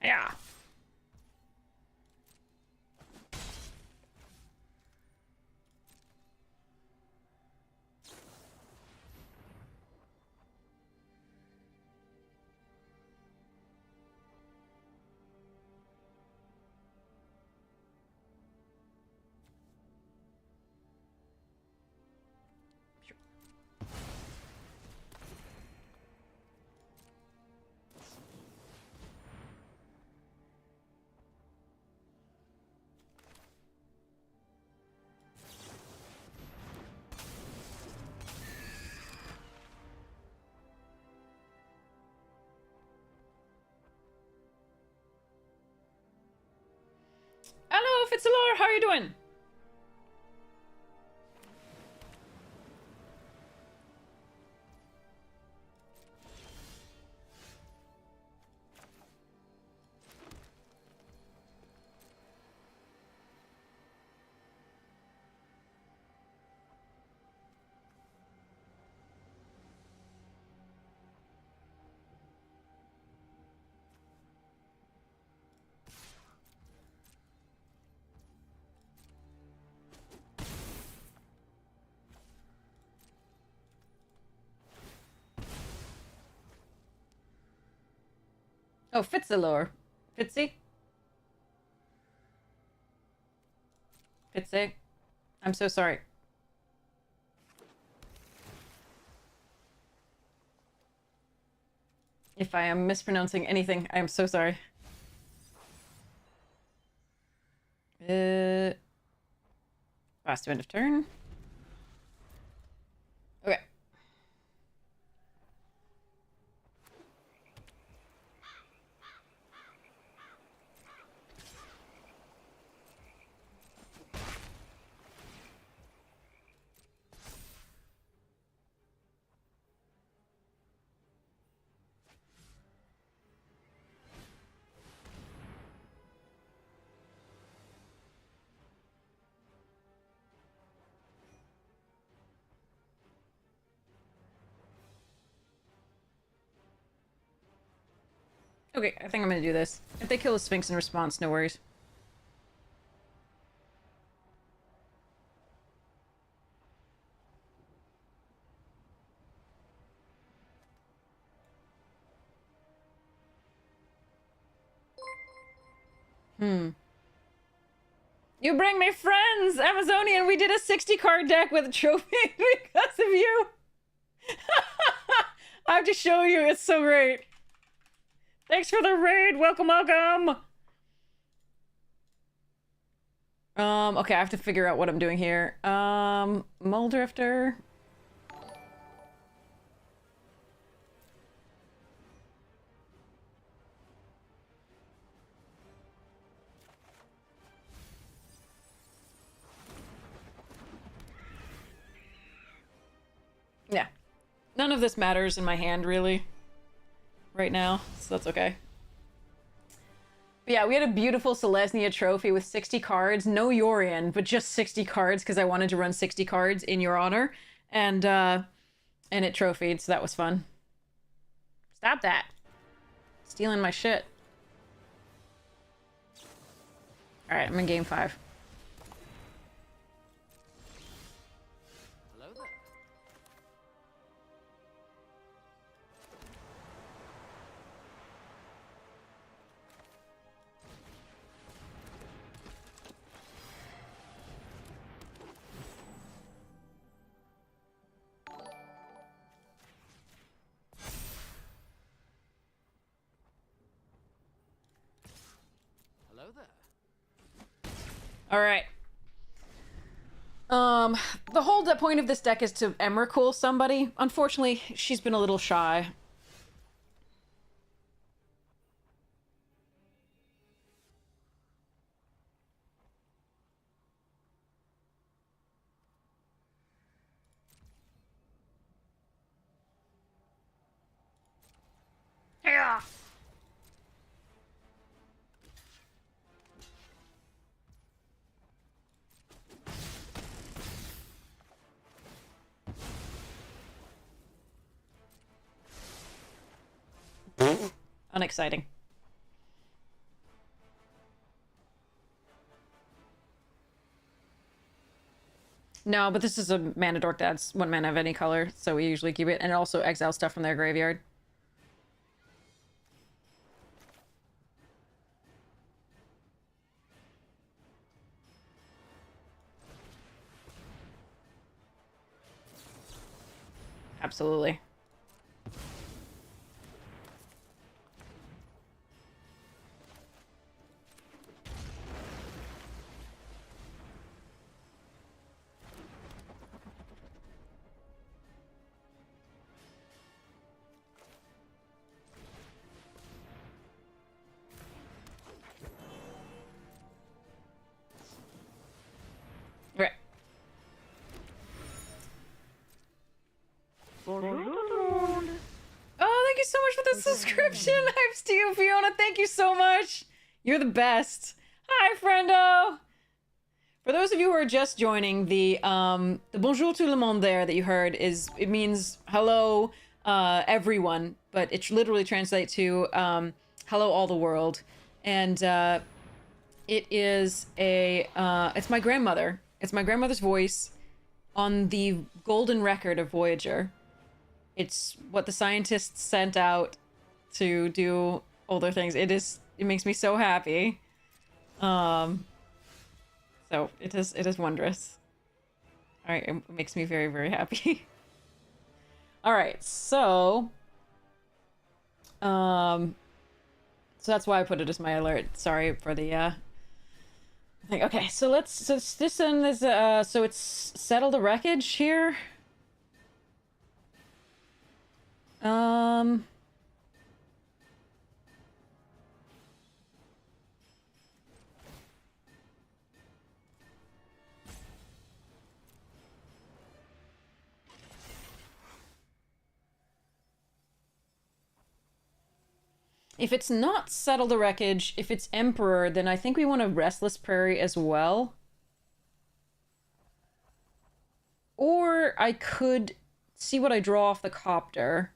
Yeah. Hello, Fitzalor, how are you doing? Oh, Fitzalor. Fitzy? Fitzy? I'm so sorry. If I am mispronouncing anything, I am so sorry. Last to end of turn. Okay. Okay, I think I'm gonna do this. If they kill a Sphinx in response, no worries. You bring me friends, Amazonian. We did a 60 card deck with a trophy because of you. I have to show you. It's so great. Thanks for the raid. Welcome, welcome. Okay, I have to figure out what I'm doing here. Muldrifter. Yeah. None of this matters in my hand, really. Right now, so that's okay. But yeah, we had a beautiful Selesnya trophy with 60 cards. No Yorion, but just 60 cards because I wanted to run 60 cards in your honor. And it trophied, so that was fun. Stop that. Stealing my shit. Alright, I'm in game 5. Hello there. Hello there. Alright. The whole point of this deck is to Emrakul somebody. Unfortunately, she's been a little shy. Yeah. Unexciting. No, but this is a mana dork that's 1 mana of any color, so we usually keep it. And it also exiles stuff from their graveyard. Absolutely. Right. Oh, thank you so much for the subscription. I'm Steve Fiona. Thank you so much. You're the best. Hi, friendo. For those of you who are just joining, the bonjour tout le monde there that you heard it means hello, everyone, but it literally translates to hello all the world, and it is it's my grandmother. It's my grandmother's voice on the golden record of Voyager. It's what the scientists sent out to do older things. It makes me so happy. So it is wondrous. All right, it makes me very, very happy. All right, so that's why I put it as my alert. Sorry for the thing. Okay, so this one is so it's settle the wreckage here. If it's not settle the wreckage, if it's Emperor, then I think we want a Restless Prairie as well. Or I could see what I draw off the copter.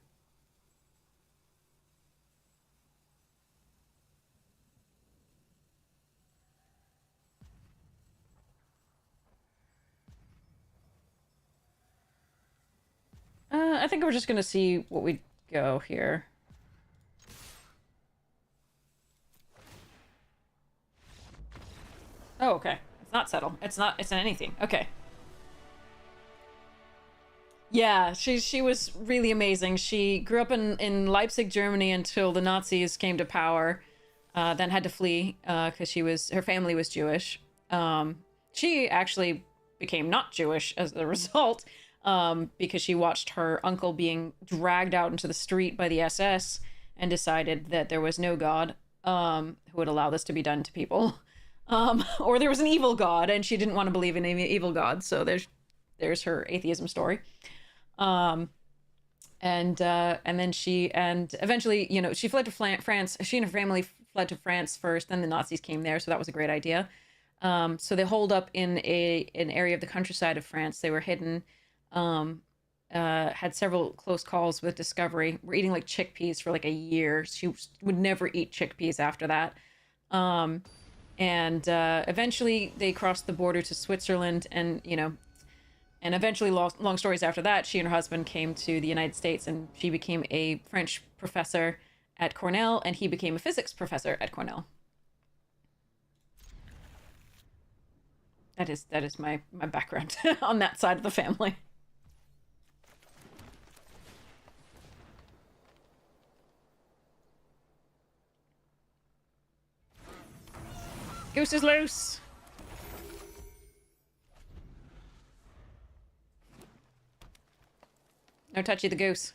I think we're just gonna see what we go here. Oh, okay. It's not settle. It's not anything. Okay. Yeah, she was really amazing. She grew up in Leipzig, Germany until the Nazis came to power, then had to flee because her family was Jewish. She actually became not Jewish as a result because she watched her uncle being dragged out into the street by the SS and decided that there was no God who would allow this to be done to people. Or there was an evil God and she didn't want to believe in any evil God. So there's her atheism story. And then eventually, you know, she fled to France. She and her family fled to France first, then the Nazis came there, so that was a great idea. So they holed up in an area of the countryside of France. They were hidden, had several close calls with Discovery. Were eating like chickpeas for like a year. She would never eat chickpeas after that. And eventually they crossed the border to Switzerland, and you know. And eventually, long stories after that, she and her husband came to the United States, and she became a French professor at Cornell, and he became a physics professor at Cornell. That is my background on that side of the family. Goose is loose. No touchy the goose.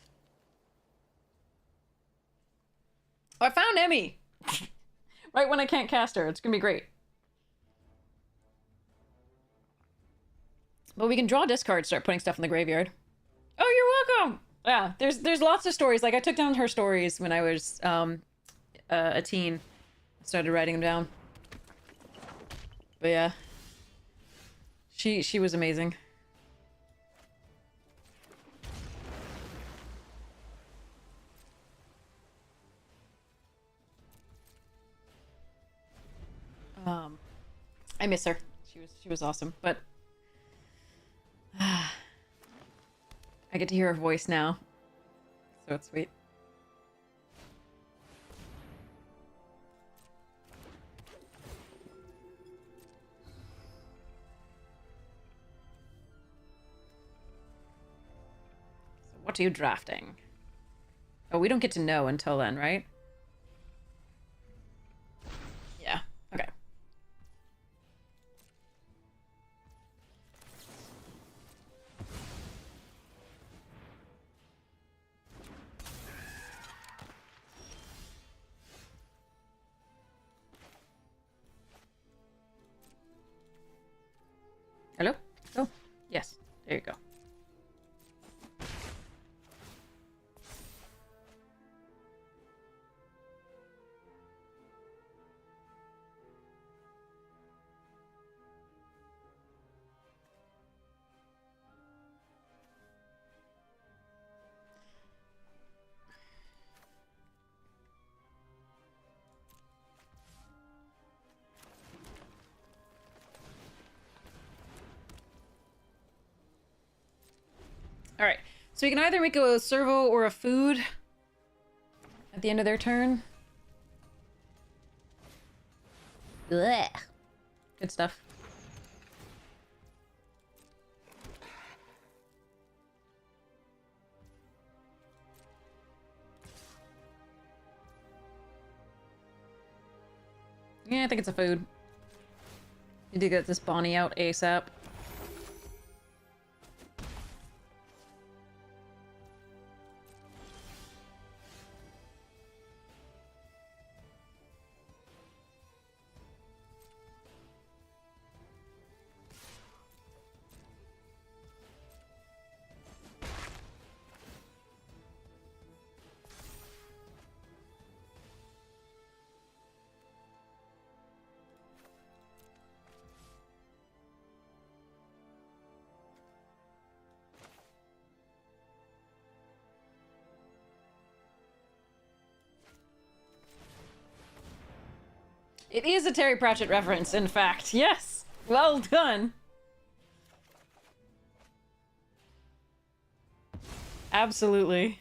Oh, I found Emmy! Right when I can't cast her. It's gonna be great. But we can draw discards, start putting stuff in the graveyard. Oh, you're welcome! Yeah, there's lots of stories. Like, I took down her stories when I was a teen. Started writing them down. But yeah. She was amazing. I miss her. She was awesome, but I get to hear her voice now, so it's sweet. So what are you drafting? Oh, we don't get to know until then, right? Yeah. Okay. Hello? Oh, yes. There you go. All right, so we can either make a servo or a food at the end of their turn. Blech. Good stuff. Yeah, I think it's a food. Need to get this Bonnie out ASAP. It is a Terry Pratchett reference, in fact. Yes! Well done! Absolutely.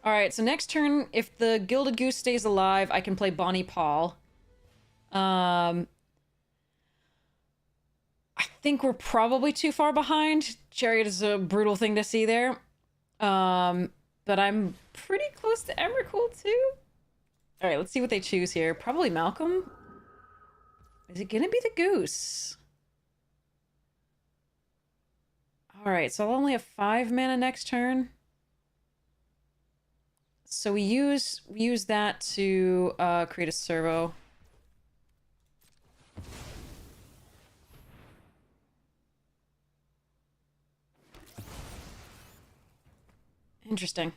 Alright, so next turn, if the Gilded Goose stays alive, I can play Bonnie Paul. I think we're probably too far behind. Chariot is a brutal thing to see there. But I'm pretty close to Emrakul too. Alright, let's see what they choose here. Probably Malcolm? Is it gonna be the Goose? Alright, so I'll only have 5 mana next turn. So we use that to create a servo. Interesting.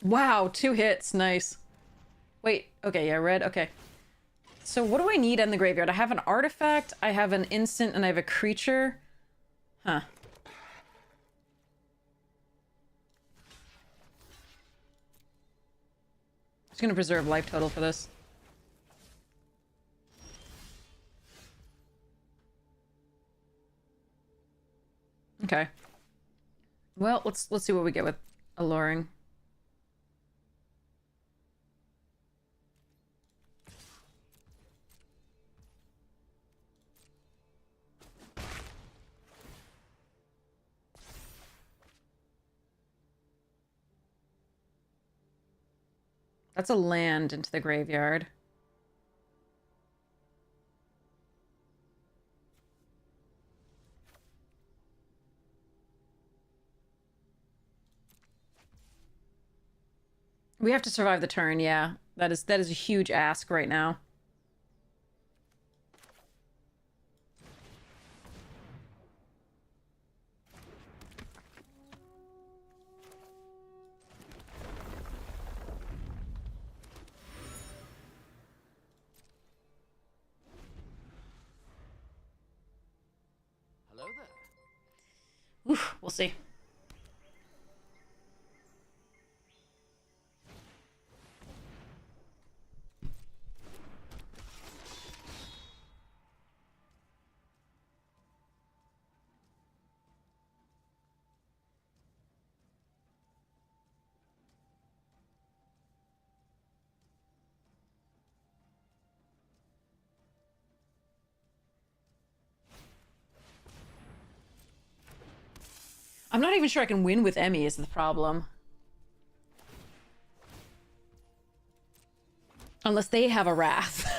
Wow, 2 hits. Nice. Wait, okay, yeah, red. Okay. So what do I need in the graveyard? I have an artifact, I have an instant, and I have a creature. Huh. Just gonna preserve life total for this. Okay. Well, let's see what we get with alluring. That's a land into the graveyard. We have to survive the turn, yeah. That is a huge ask right now. Hello there. Oof, we'll see. I'm not even sure I can win with Emmy is the problem. Unless they have a Wrath.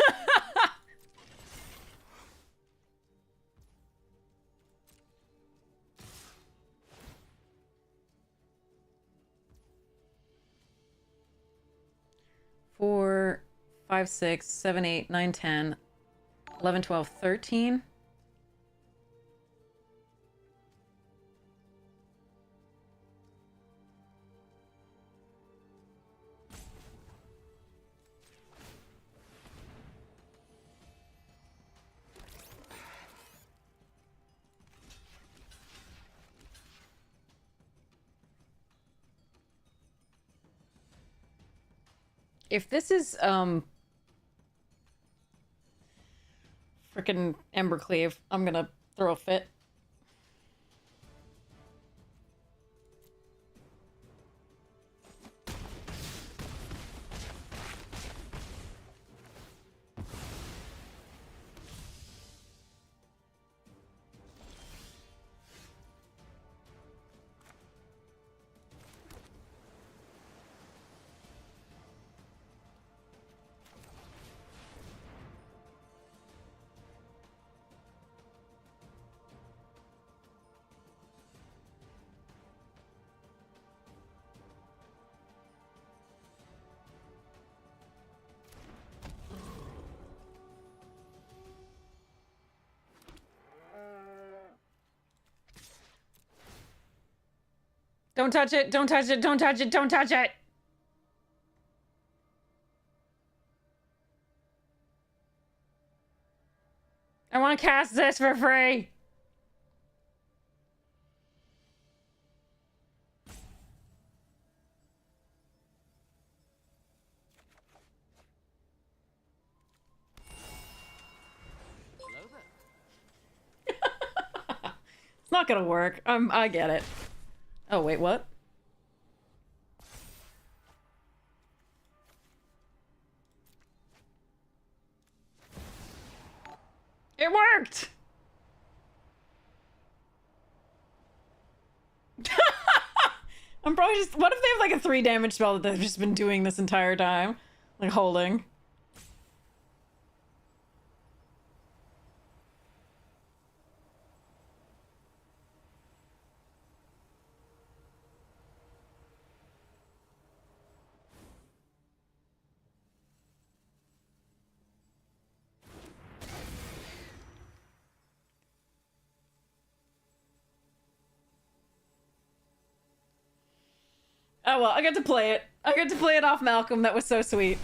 Four, 5, 6, 7, 8, 9, 10, 11, 12, 13. If this is, frickin' Embercleave, I'm gonna throw a fit. Don't touch it, don't touch it, don't touch it, don't touch it! I want to cast this for free. It's not gonna work. I get it. Oh, wait, what? It worked! I'm probably just... What if they have like a 3 damage spell that they've just been doing this entire time? Like holding. Oh well, I got to play it. I got to play it off Malcolm. That was so sweet.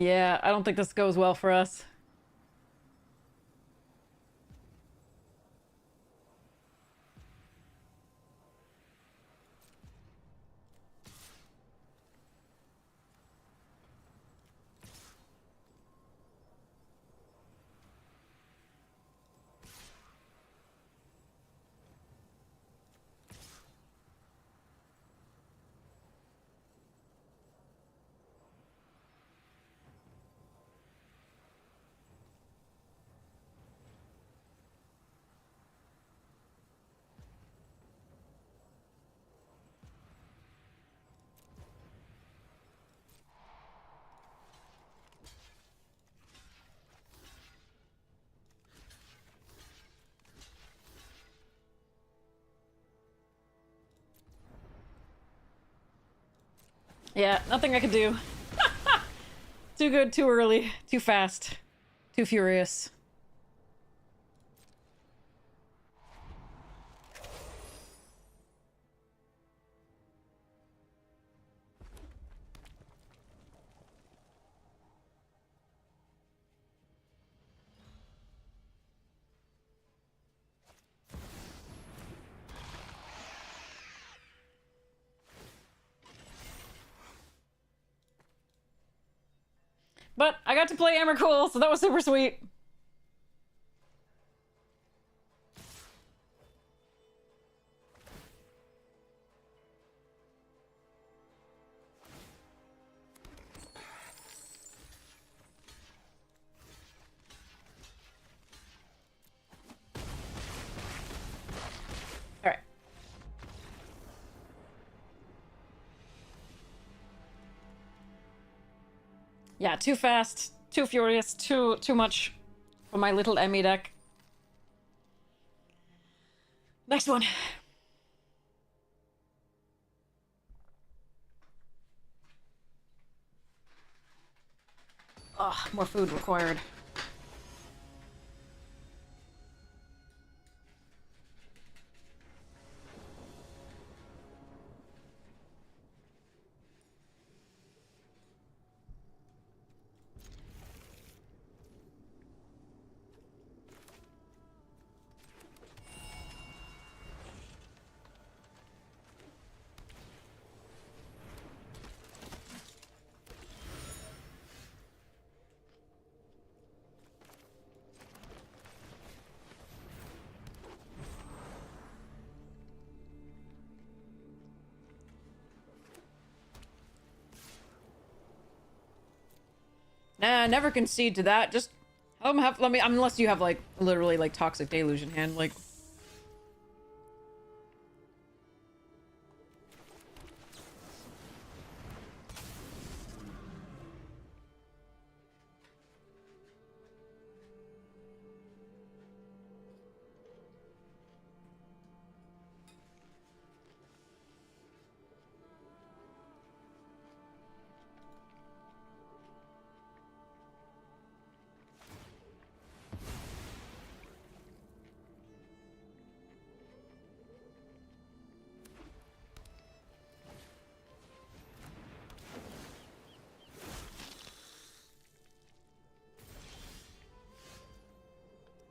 Yeah, I don't think this goes well for us. Yeah, nothing I could do. Too good, too early, too fast, too furious. But I got to play Emrakul, so that was super sweet. All right. Yeah, too fast, too furious, too much for my little Emmy deck. Next one. Ugh, more food required. never concede to that. Just let me unless you have like literally like toxic deluge in hand, like.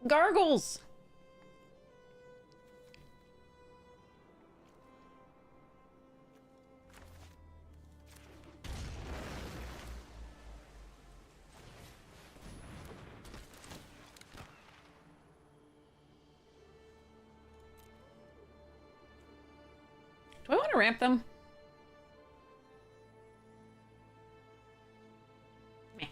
Gargles! Do I want to ramp them? Meh.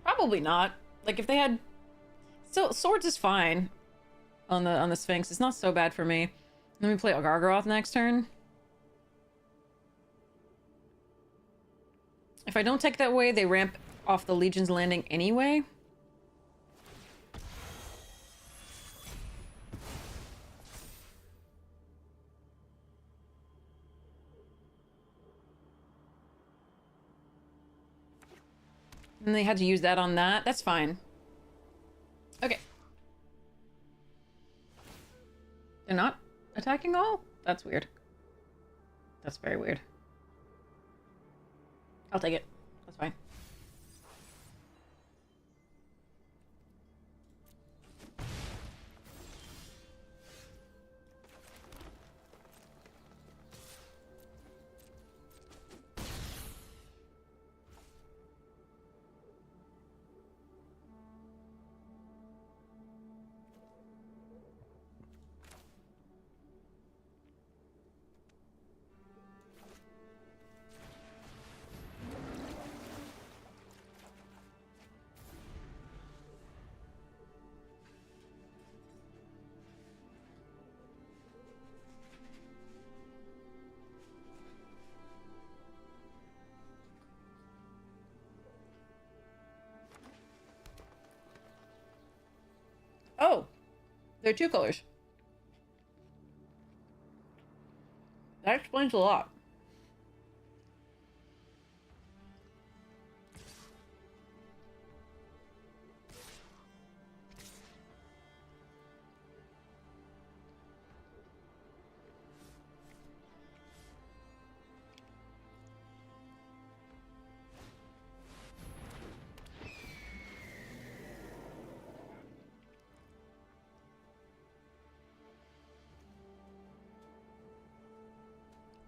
Probably not. Like if they had, still swords is fine on the Sphinx. It's not so bad for me. Let me play Gargaroth next turn. If I don't take that way, they ramp off the Legion's landing anyway. And they had to use that on that. That's fine. Okay. They're not attacking all? That's weird. That's very weird. I'll take it. That's fine. Oh, they're two colors. That explains a lot.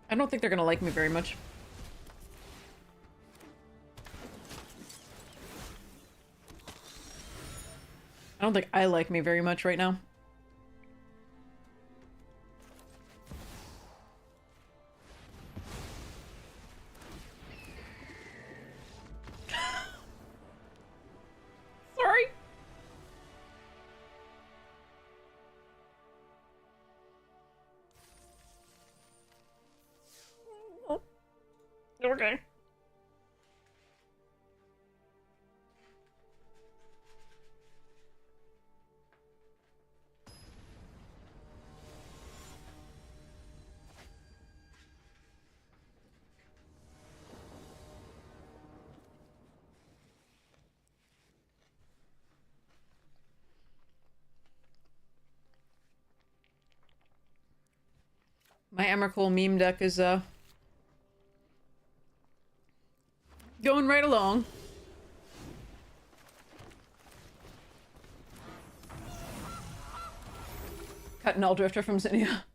I don't think they're gonna like me very much. I don't think I like me very much right now. Sorry. Okay. My Emrakul meme deck is going right along. Cut Null Drifter from Zinnia.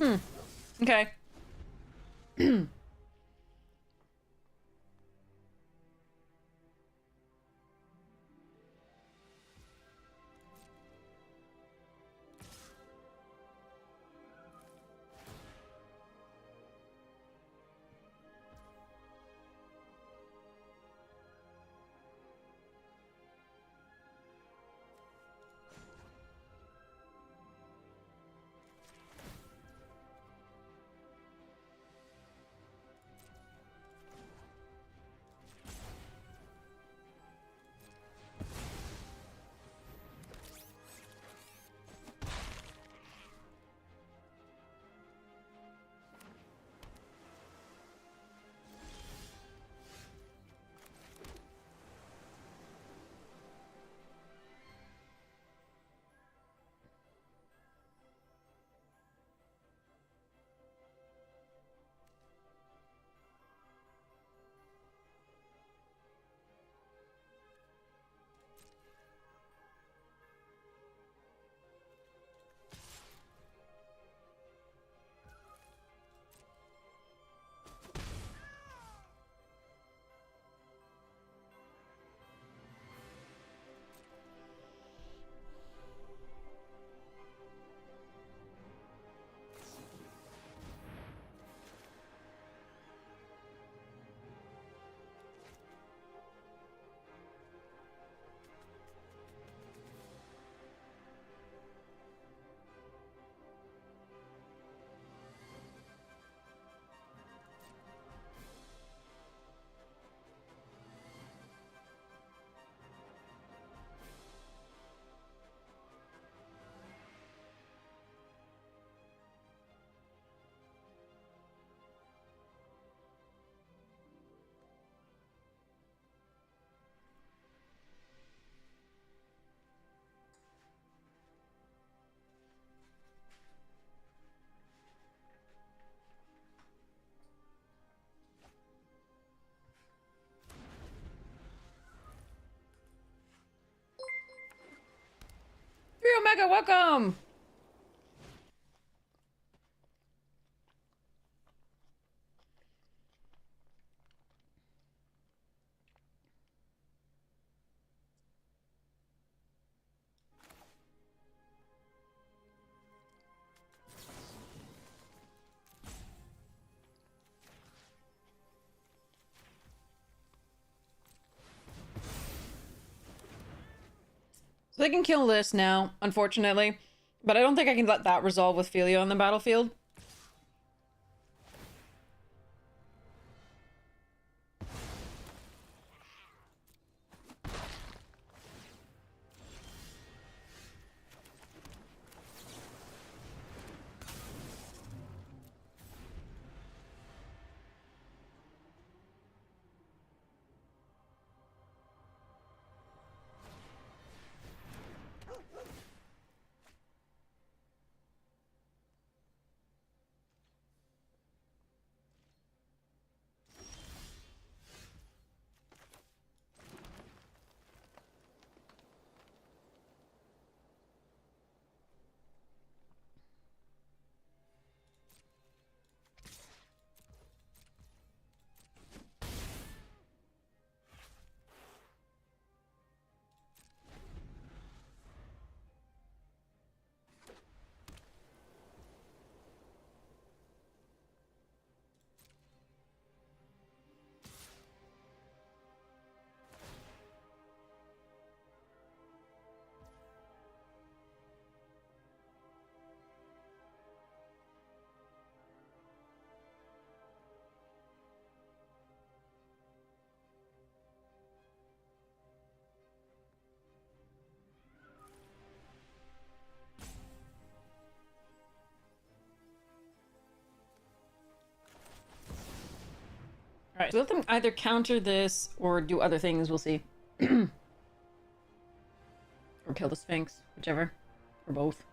Okay. Omega, welcome! So they can kill this now, unfortunately. But I don't think I can let that resolve with Filio on the battlefield. Alright, so let them either counter this or do other things, we'll see. Or kill the Sphinx, whichever. Or both.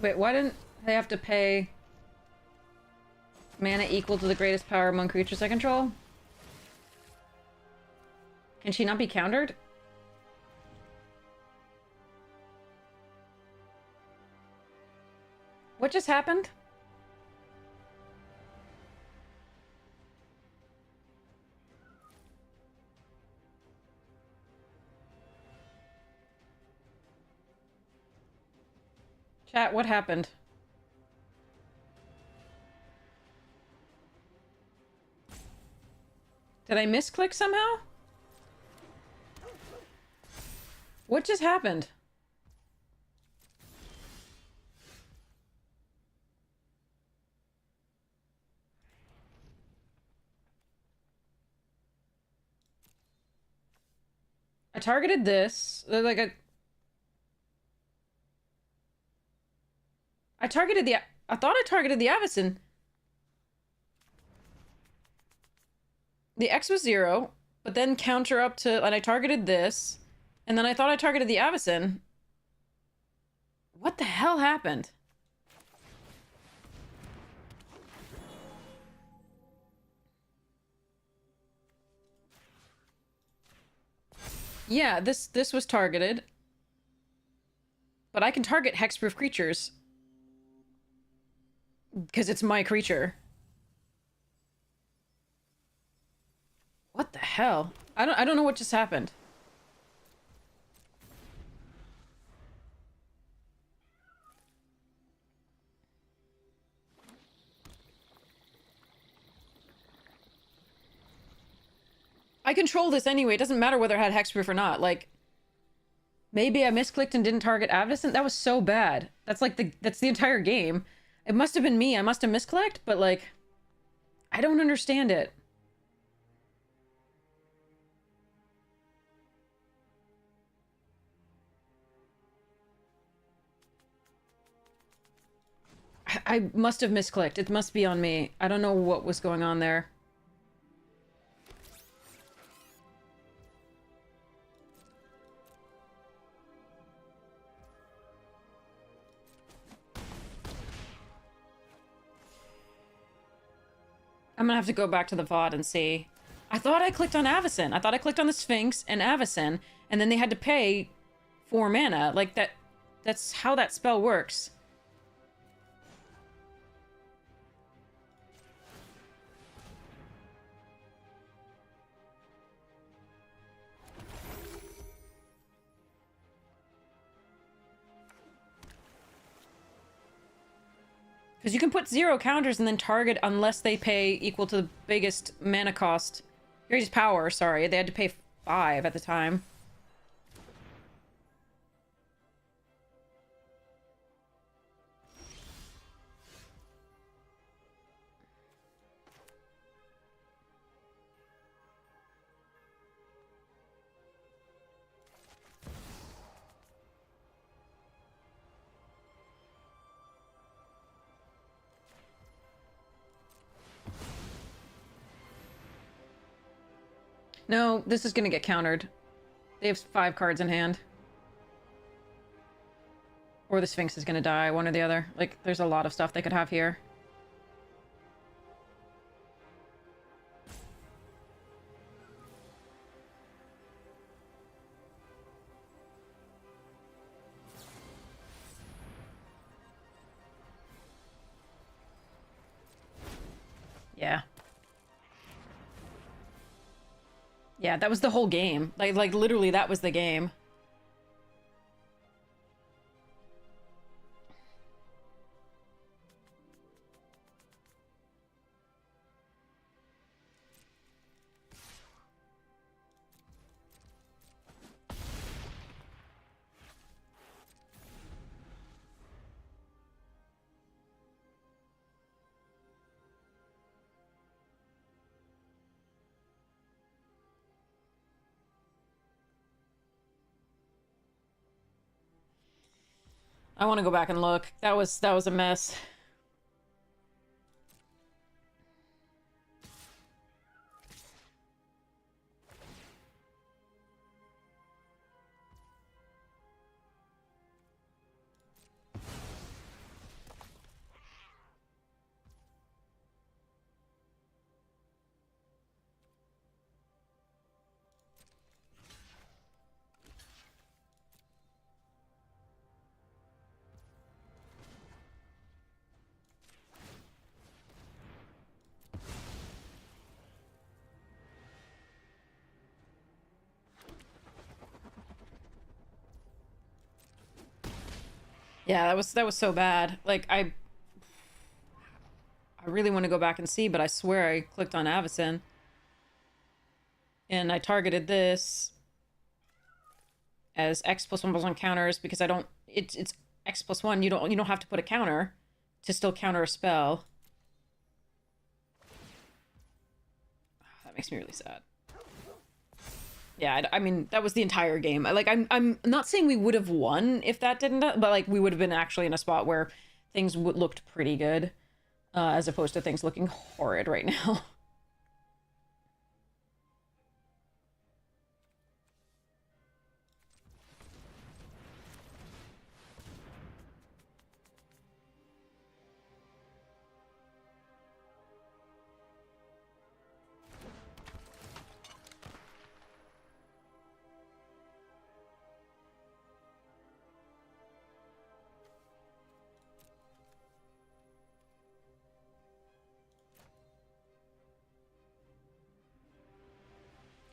Wait, why didn't they have to pay mana equal to the greatest power among creatures I control? Can she not be countered? What just happened? Chat, what happened? Did I misclick somehow? What just happened? I targeted this. Like I targeted the... I thought I targeted the Avacyn. The X was 0, but then counter up to... And I targeted this. And then I thought I targeted the Avacyn. What the hell happened? Yeah, this was targeted. But I can target hexproof creatures. Because it's my creature. What the hell? I don't know what just happened. I control this anyway. It doesn't matter whether it had hexproof or not. Like, maybe I misclicked and didn't target Avacyn. That was so bad. That's like that's the entire game. It must have been me. I must have misclicked, but like, I don't understand it. I must have misclicked. It must be on me. I don't know what was going on there. I'm gonna have to go back to the VOD and see. I thought I clicked on Avacyn. I thought I clicked on the Sphinx and Avacyn, and then they had to pay 4 mana. Like, that's how that spell works. Because you can put 0 counters and then target unless they pay equal to the biggest mana cost. Greatest power, sorry. They had to pay 5 at the time. No, this is gonna get countered. They have 5 cards in hand. Or the Sphinx is gonna die, one or the other. Like, there's a lot of stuff they could have here. Yeah. Yeah, that was the whole game. Like literally, that was the game. I want to go back and look. That was a mess. Yeah, that was so bad. Like, I really want to go back and see, but I swear I clicked on Avacyn. And I targeted this as X plus 1 plus 1 counters because I don't... It's X plus 1. You don't have to put a counter to still counter a spell. That makes me really sad. Yeah, I mean, that was the entire game. Like, I'm not saying we would have won if that didn't... But, like, we would have been actually in a spot where things looked pretty good. As opposed to things looking horrid right now.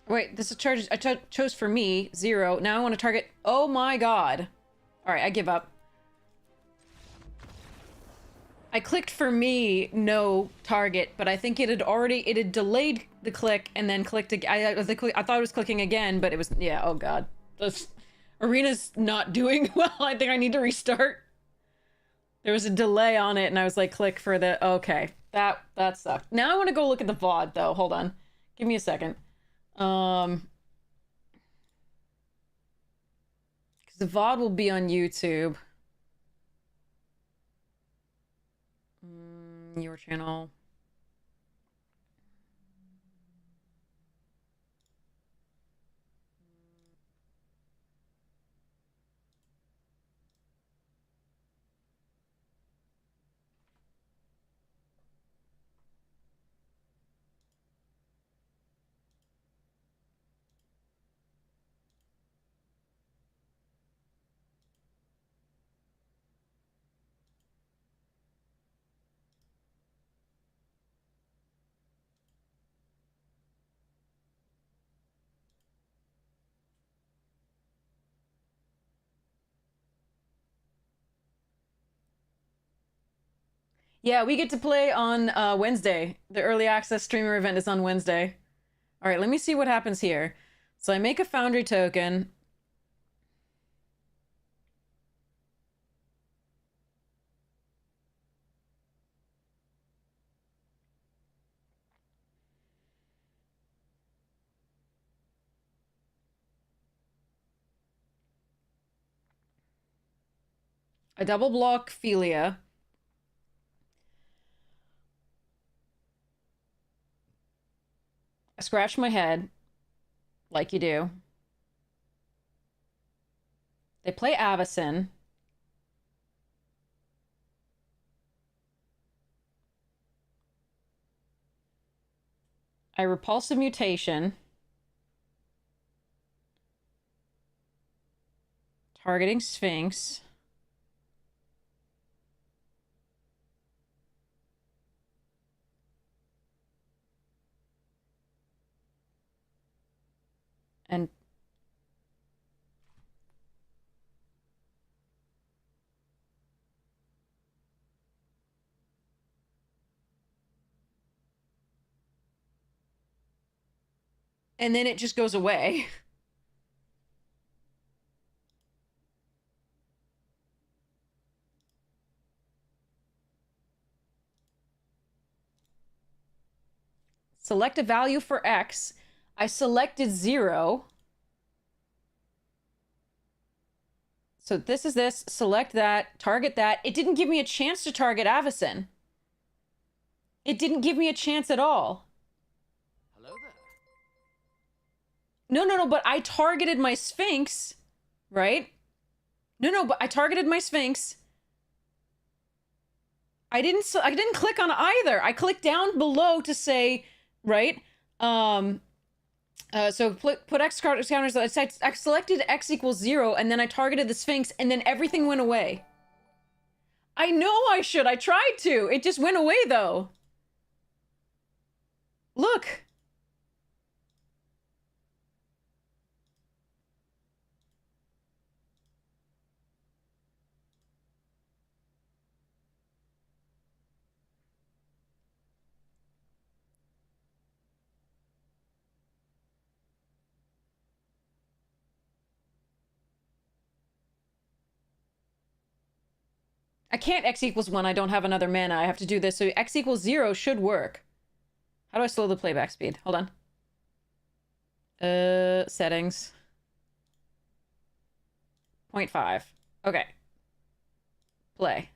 Wait, this is charges. I chose for me 0. Now I want to target. Oh my god! All right, I give up. I clicked for me no target, but I think it had delayed the click and then clicked again. I thought it was clicking again, but it was oh god. This arena's not doing well. I think I need to restart. There was a delay on it, and I was like, click for the okay. That sucked. Now I want to go look at the VOD though. Hold on, give me a second. Because the VOD will be on YouTube. Your channel. Yeah, we get to play on Wednesday. The early access streamer event is on Wednesday. All right, let me see what happens here. So I make a Foundry token. I double block Philia. I scratch my head, like you do. They play Avacyn. I repulsive mutation. Targeting Sphinx. And then it just goes away. Select a value for X. I selected 0. So this is this. Select that. Target that. It didn't give me a chance to target Avacyn. It didn't give me a chance at all. Hello there. No, but I targeted my Sphinx, right? No, but I targeted my Sphinx. I didn't click on either. I clicked down below to say, right? So put X counters. I selected X equals 0, and then I targeted the Sphinx, and then everything went away. I know I should. I tried to. It just went away, though. Look. I can't x equals 1. I don't have another mana. I have to do this. So x equals 0 should work. How do I slow the playback speed? Hold on. Settings. 0.5. Okay. Play.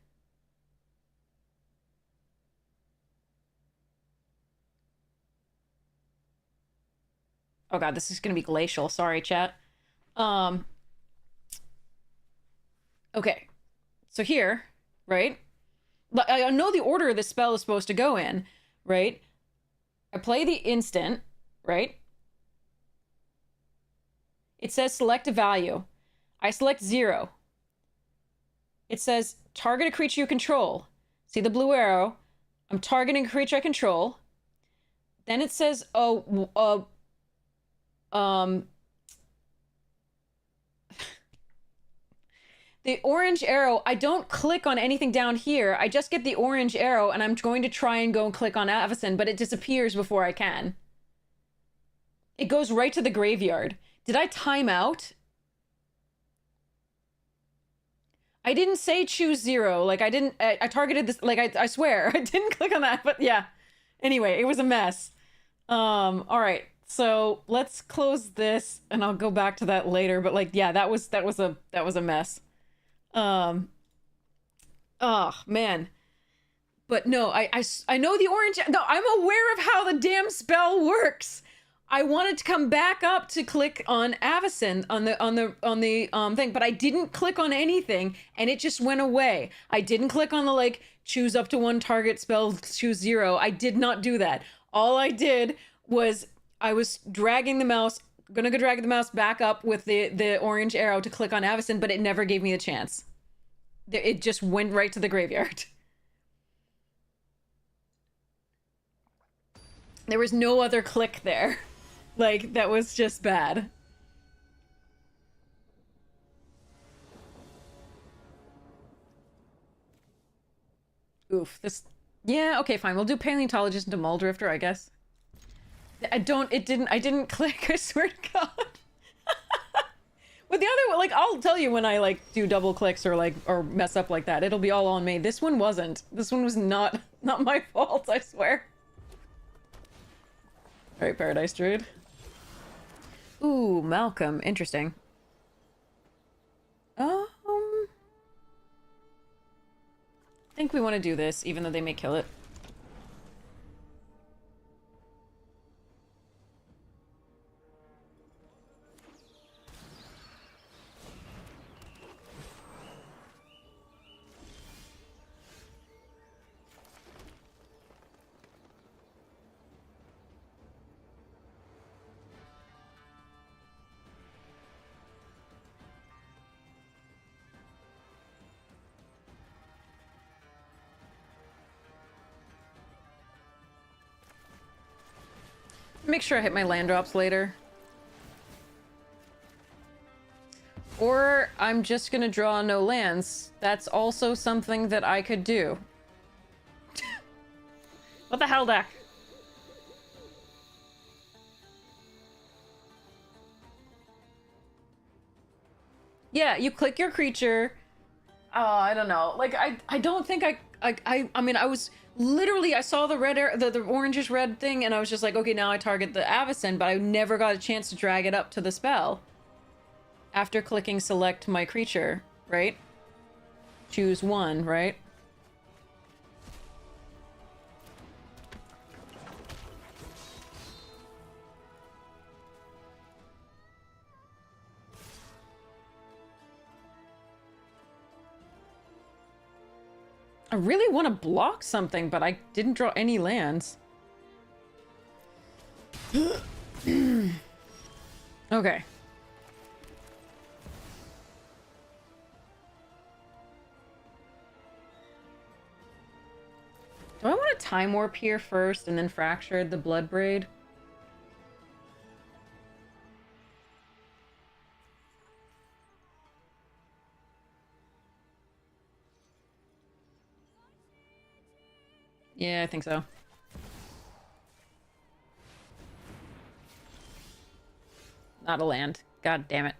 Oh god, this is gonna be glacial. Sorry, chat. Okay. So here, right? I know the order this spell is supposed to go in, right? I play the instant, right? It says select a value. I select 0. It says target a creature you control. See the blue arrow? I'm targeting a creature I control. Then it says, the orange arrow, I don't click on anything down here. I just get the orange arrow and I'm going to try and go and click on Avacyn, but it disappears before I can. It goes right to the graveyard. Did I time out? I didn't say choose 0. Like, I targeted this, like, I swear, I didn't click on that, but yeah. Anyway, it was a mess. All right. So let's close this and I'll go back to that later. But like, yeah, that was a mess. Oh man. But no, I know the orange. No, I'm aware of how the damn spell works. I wanted to come back up to click on Avacyn on the thing, but I didn't click on anything and it just went away. I didn't click on the like choose up to 1 target spell, choose 0. I did not do that. All I did was I was dragging the mouse, gonna go drag the mouse back up with the orange arrow to click on Avacyn, but it never gave me the chance. It just went right to the graveyard. There was no other click there. Like, that was just bad. Oof, this... Yeah, okay, fine. We'll do Paleontologist into Muldrifter, I guess. I didn't click, I swear to God. With the other one, like, I'll tell you when I, like, do double clicks or mess up like that. It'll be all on me. This one wasn't. This one was not my fault, I swear. Alright, Paradise Druid. Ooh, Malcolm. Interesting. I think we want to do this, even though they may kill it. Make sure I hit my land drops later. Or I'm just gonna draw no lands. That's also something that I could do. What the hell, deck? Yeah, you click your creature. Oh, I don't know. Like, I don't think I mean, I was literally, I saw the red, the orangish red thing, and I was just like, okay, now I target the Avacyn, but I never got a chance to drag it up to the spell. After clicking select my creature, right? Choose 1, right? I really want to block something, but I didn't draw any lands. Okay. Do I want to Time Warp here first and then Fracture the Blood Braid? Yeah, I think so. Not a land. God damn it.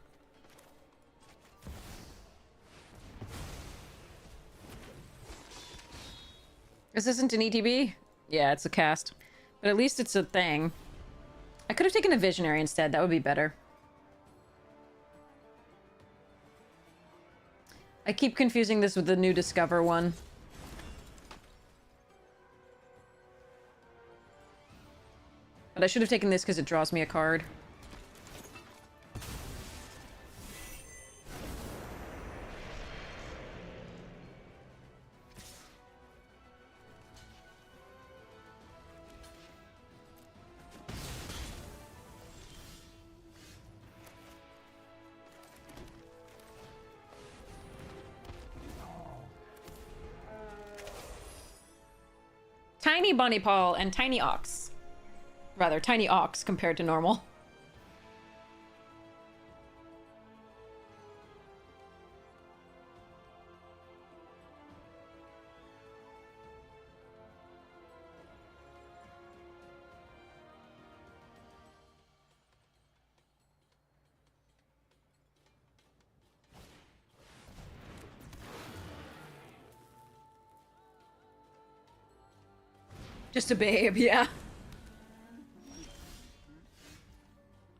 This isn't an ETB? Yeah, it's a cast. But at least it's a thing. I could have taken a Visionary instead. That would be better. I keep confusing this with the new Discover one. But I should have taken this because it draws me a card. Tiny bunny paw and tiny ox. Rather, tiny ox compared to normal. Just a babe, yeah.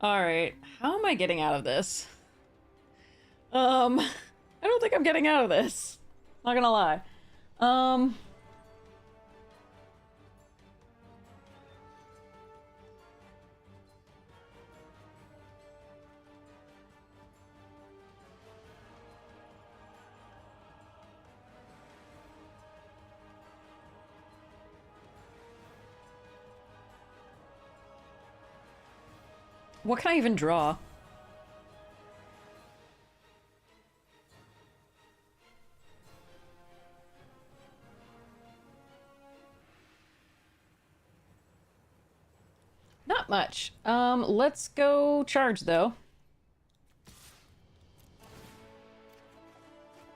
Alright, how am I getting out of this? I don't think I'm getting out of this. Not gonna lie. What can I even draw? Not much. Let's go charge, though.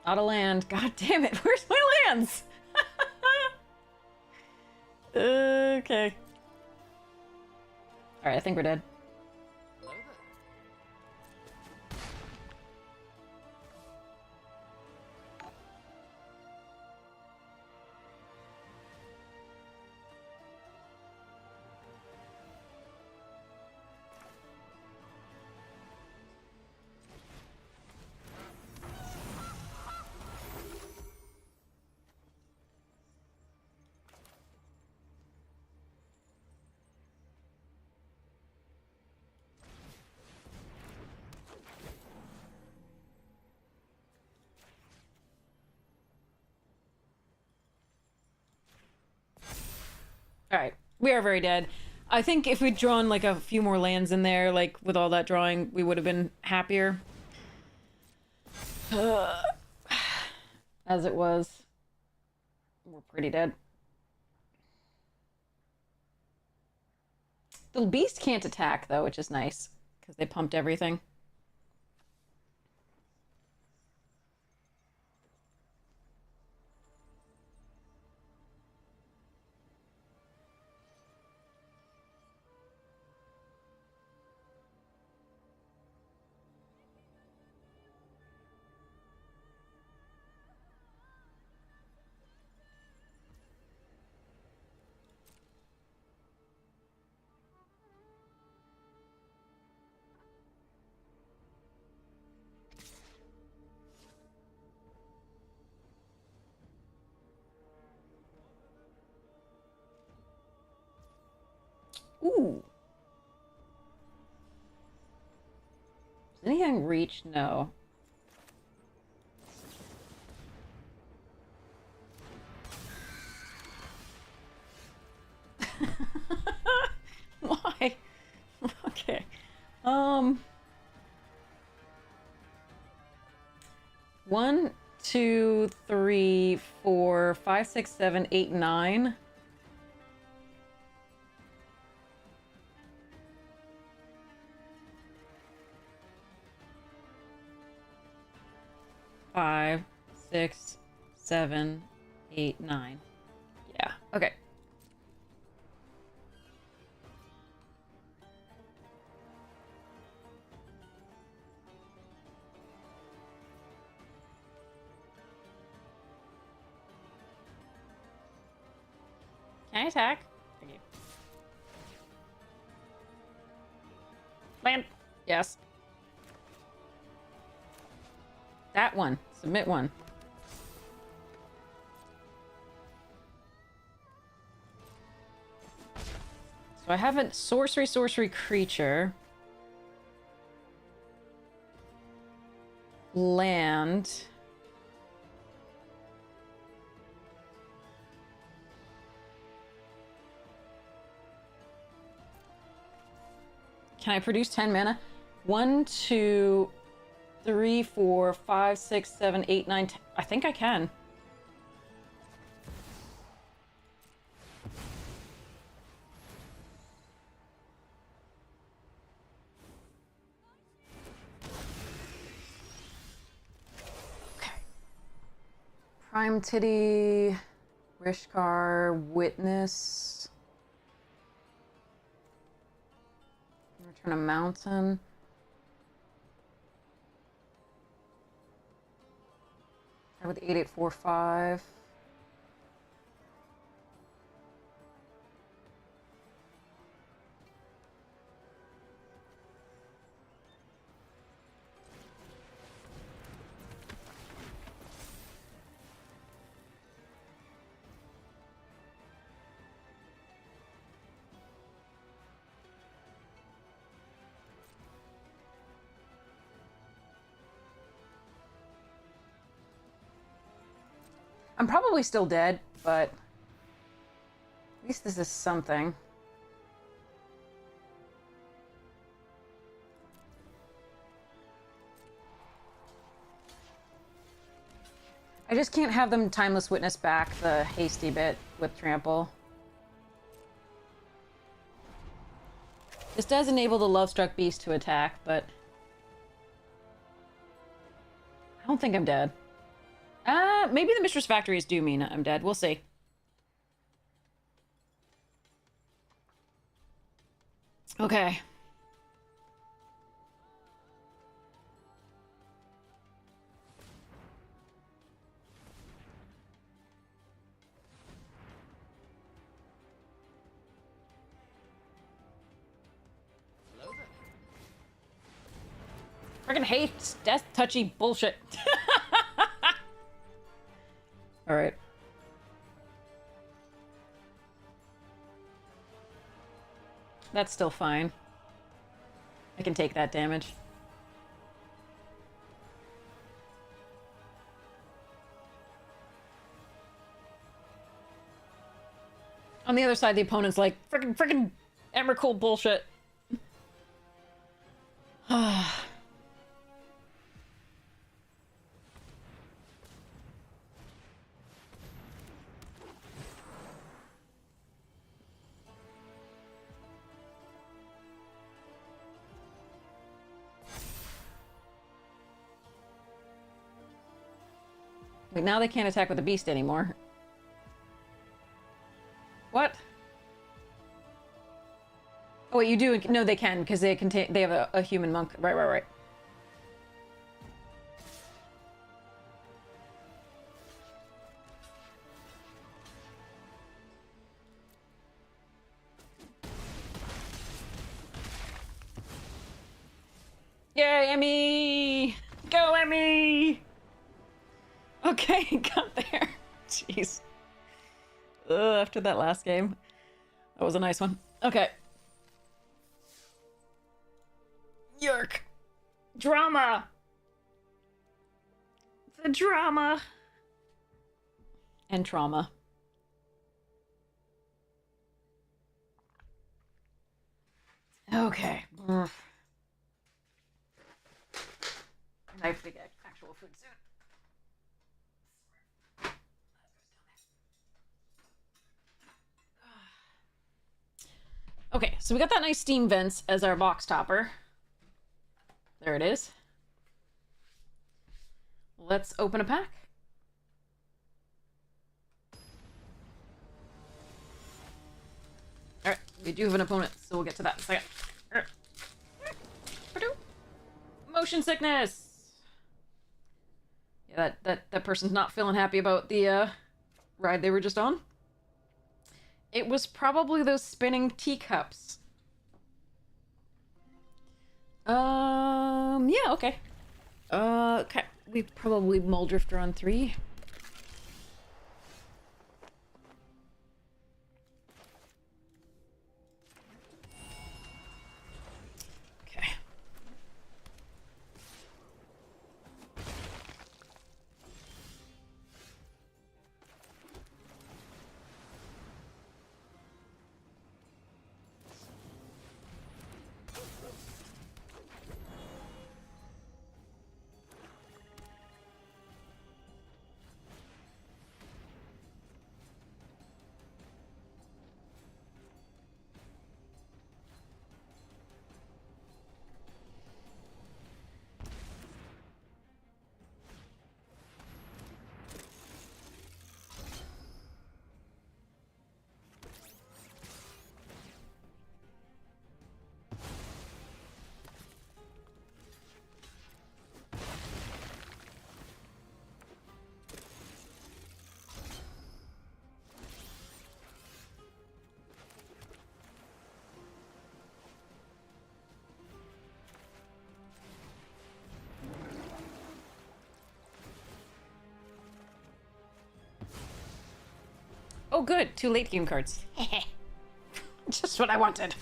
Out of land. God damn it, where's my lands? Okay. Alright, I think we're dead. Hello there. Alright, we are very dead. I think if we'd drawn like a few more lands in there, like with all that drawing, we would have been happier. As it was, we're pretty dead. The beast can't attack though, which is nice, because they pumped everything. Ooh. Does anything reach? No. Why? Okay. 1, 2, 3, 4, 5, 6, 7, 8, 9. Five, 6, 7, 8, 9. Yeah, okay. Can I attack? Thank you. Land. Yes. That one. Submit one. So I have a sorcery creature. Land. Can I produce 10 mana? 1, 2, 3, 4, 5, 6, 7, 8, 9, 10. I think I can. Okay. Prime Titty, Rishkar, Witness. Return a mountain. With 8845. I'm probably still dead, but at least this is something. I just can't have them Timeless Witness back the hasty bit with Trample. This does enable the Lovestruck Beast to attack, but I don't think I'm dead. Maybe the Mistress Factories do mean I'm dead. We'll see. Okay. Hello there. Freaking hate death touchy bullshit. All right. That's still fine. I can take that damage. On the other side, the opponent's like, frickin' Emrakul bullshit. Wait, now they can't attack with the beast anymore. What? Oh wait, you do? No, they can because they have a human monk. Right. Yay, Emmy! Go, Emmy! Okay, got there. Jeez. After that last game. That was a nice one. Okay. Yerk. Drama! The drama! And trauma. Okay. And I have to get actual food soon. Okay, so we got that nice steam vents as our box topper. There it is. Let's open a pack. Alright, we do have an opponent, so we'll get to that in a second. Motion sickness! Yeah, that person's not feeling happy about the ride they were just on. It was probably those spinning teacups. Yeah, okay. Okay. We probably Muldrifter on 3. Okay. Oh, good. 2 late game cards. Just what I wanted.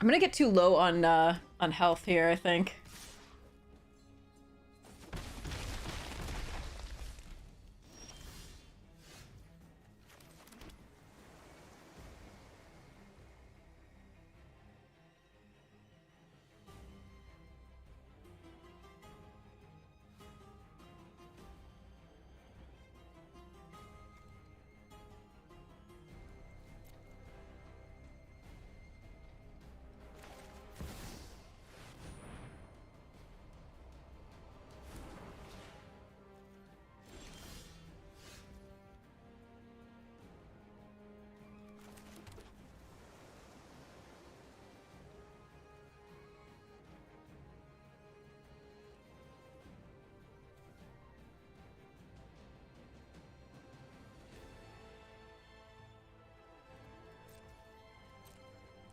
I'm gonna get too low on health here, I think.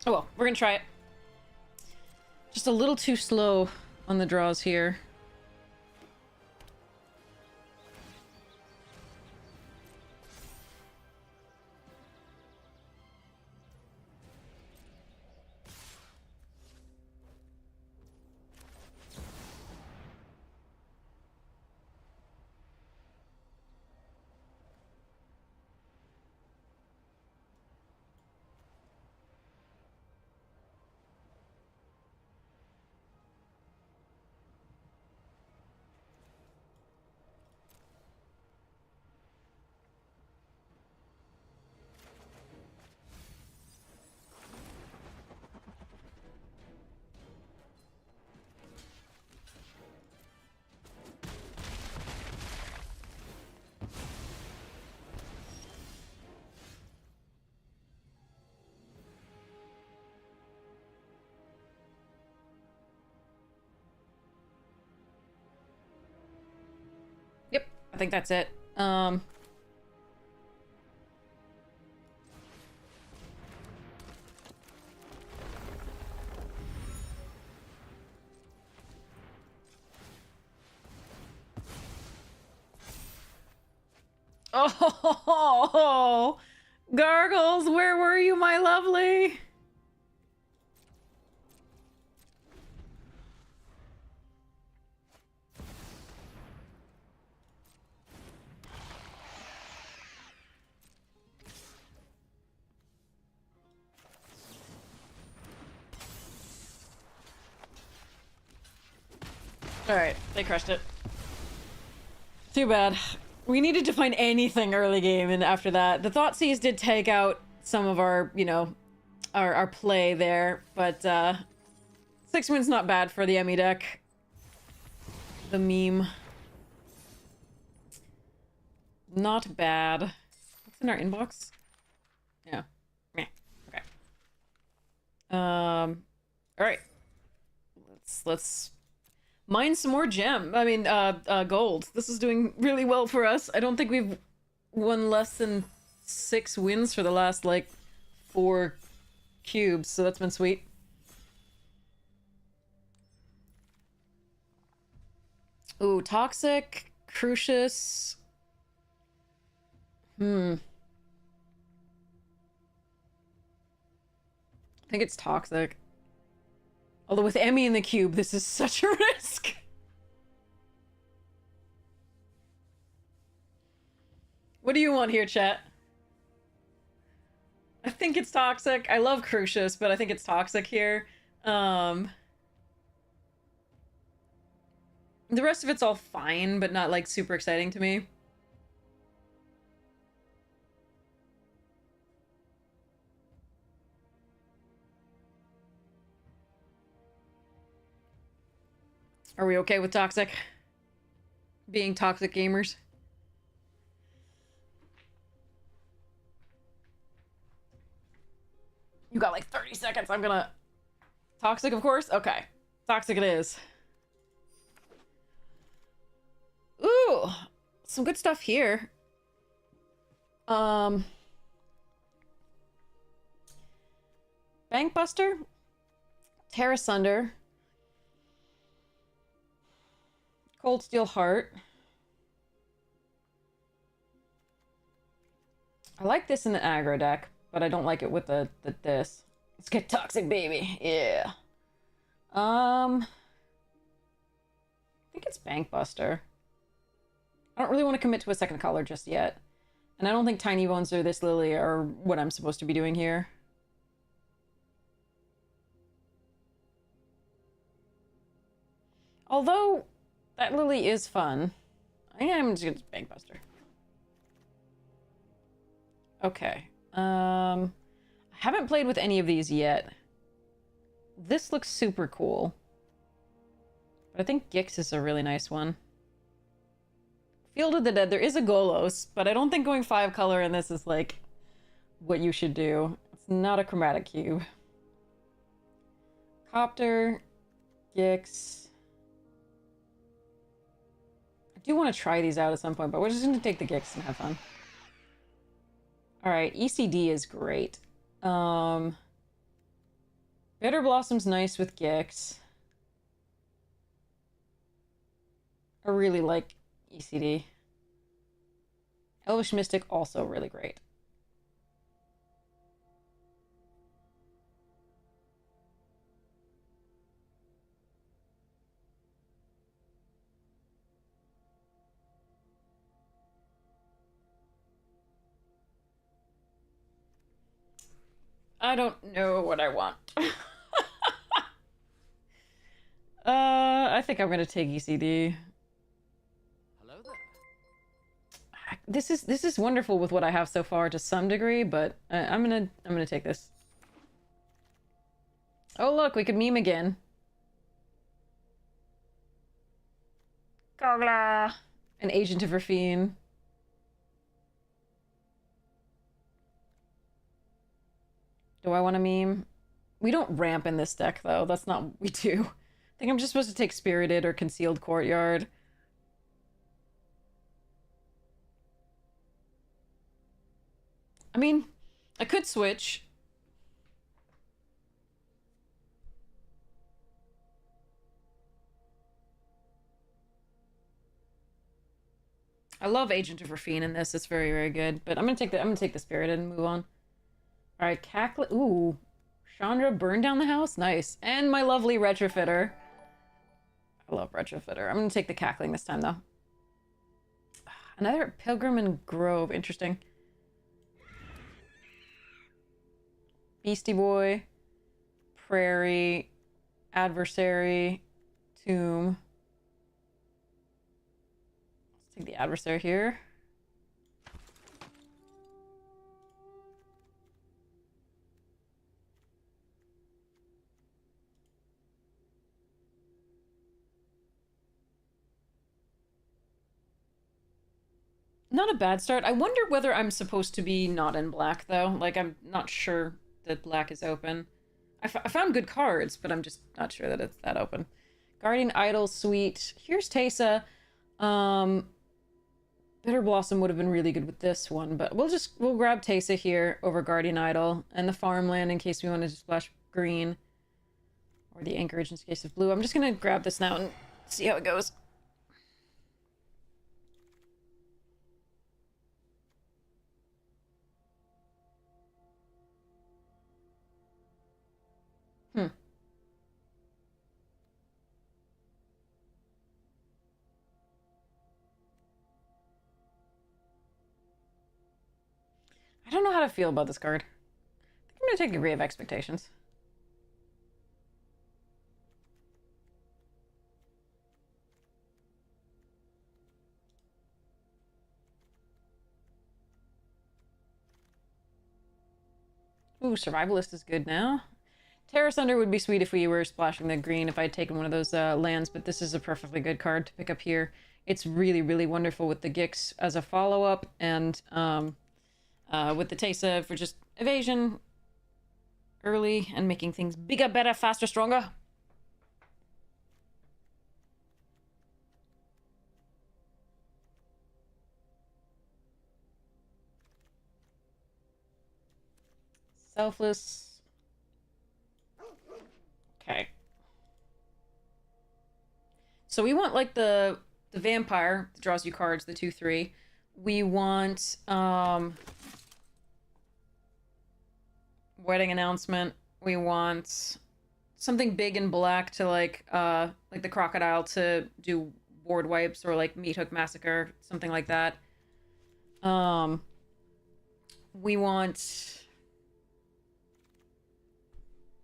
Oh well, we're gonna try it. Just a little too slow on the draws here. Yep, I think that's it. Oh, Gargles, where were you, my lovely? Alright, they crushed it. Too bad. We needed to find anything early game, and after that, the Thoughtseize did take out some of our, you know, our play there, but 6 wins not bad for the Emmy deck. The meme. not bad. What's in our inbox? Yeah. Meh. Okay. All right. Let's mine some more gold. This is doing really well for us. I don't think we've won less than 6 wins for the last, like, 4 cubes, so that's been sweet. Ooh, Toxic, Crucius. I think it's Toxic. Although with Emmy in the cube, this is such a risk. What do you want here, chat? I think it's Toxic. I love Crucius, but I think it's Toxic here. The rest of it's all fine, but not, like, super exciting to me. Are we okay with Toxic? Being toxic gamers? You got like 30 seconds. I'm gonna... Toxic, of course? Okay. Toxic it is. Ooh! Some good stuff here. Bankbuster? Terra Sunder. Cold Steel Heart. I like this in the aggro deck, but I don't like it with this. Let's get Toxic, baby. Yeah. I think it's Bankbuster. I don't really want to commit to a second color just yet. And I don't think Tiny Bones or this Lily are what I'm supposed to be doing here. Although, that Lily is fun. I think I'm just gonna Bankbuster. Okay. I haven't played with any of these yet. This looks super cool. But I think Gix is a really nice one. Field of the Dead. There is a Golos, but I don't think going 5 color in this is, like, what you should do. It's not a chromatic cube. Copter. Gix. I do want to try these out at some point, but we're just going to take the Gix and have fun. Alright, ECD is great. Bitter Blossom's nice with Gix. I really like ECD. Elvish Mystic, also really great. I don't know what I want. I think I'm gonna take ECD. Hello there. This is wonderful with what I have so far to some degree, but I'm gonna take this. Oh look, we could meme again. Gogla, an Agent of Rafine. Do I want to meme? We don't ramp in this deck, though. That's not what we do. I think I'm just supposed to take Spirited or Concealed Courtyard. I mean, I could switch. I love Agent of Rafine in this. It's very, very good. But I'm gonna take the Spirited and move on. Alright, Cackle. Ooh. Chandra burn down the house? Nice. And my lovely Retrofitter. I love Retrofitter. I'm gonna take the Cackling this time, though. Another Pilgrim and Grove. Interesting. Beastie Boy. Prairie. Adversary. Tomb. Let's take the Adversary here. not a bad start. I wonder whether I'm supposed to be not in black, though. Like, I'm not sure that black is open. I found good cards, but I'm just not sure that it's that open. Guardian Idol, sweet. Here's Teysa. Bitter Blossom would have been really good with this one, but we'll grab Teysa here over Guardian Idol and the farmland in case we want to splash green. Or the anchorage in case of blue. I'm just gonna grab this now and see how it goes. I don't know how to feel about this card. I think I'm gonna take Degree of Expectations. Ooh, Survivalist is good now. Terra Sunder would be sweet if we were splashing the green, if I had taken one of those lands, but this is a perfectly good card to pick up here. It's really, really wonderful with the Gix as a follow-up, and with the Teysa for just evasion early and making things bigger, better, faster, stronger. Selfless. Okay. So we want like the vampire that draws you cards, the 2/3. We want wedding announcement. We want something big and black to like the crocodile to do board wipes, or like Meat Hook Massacre, something like that. We want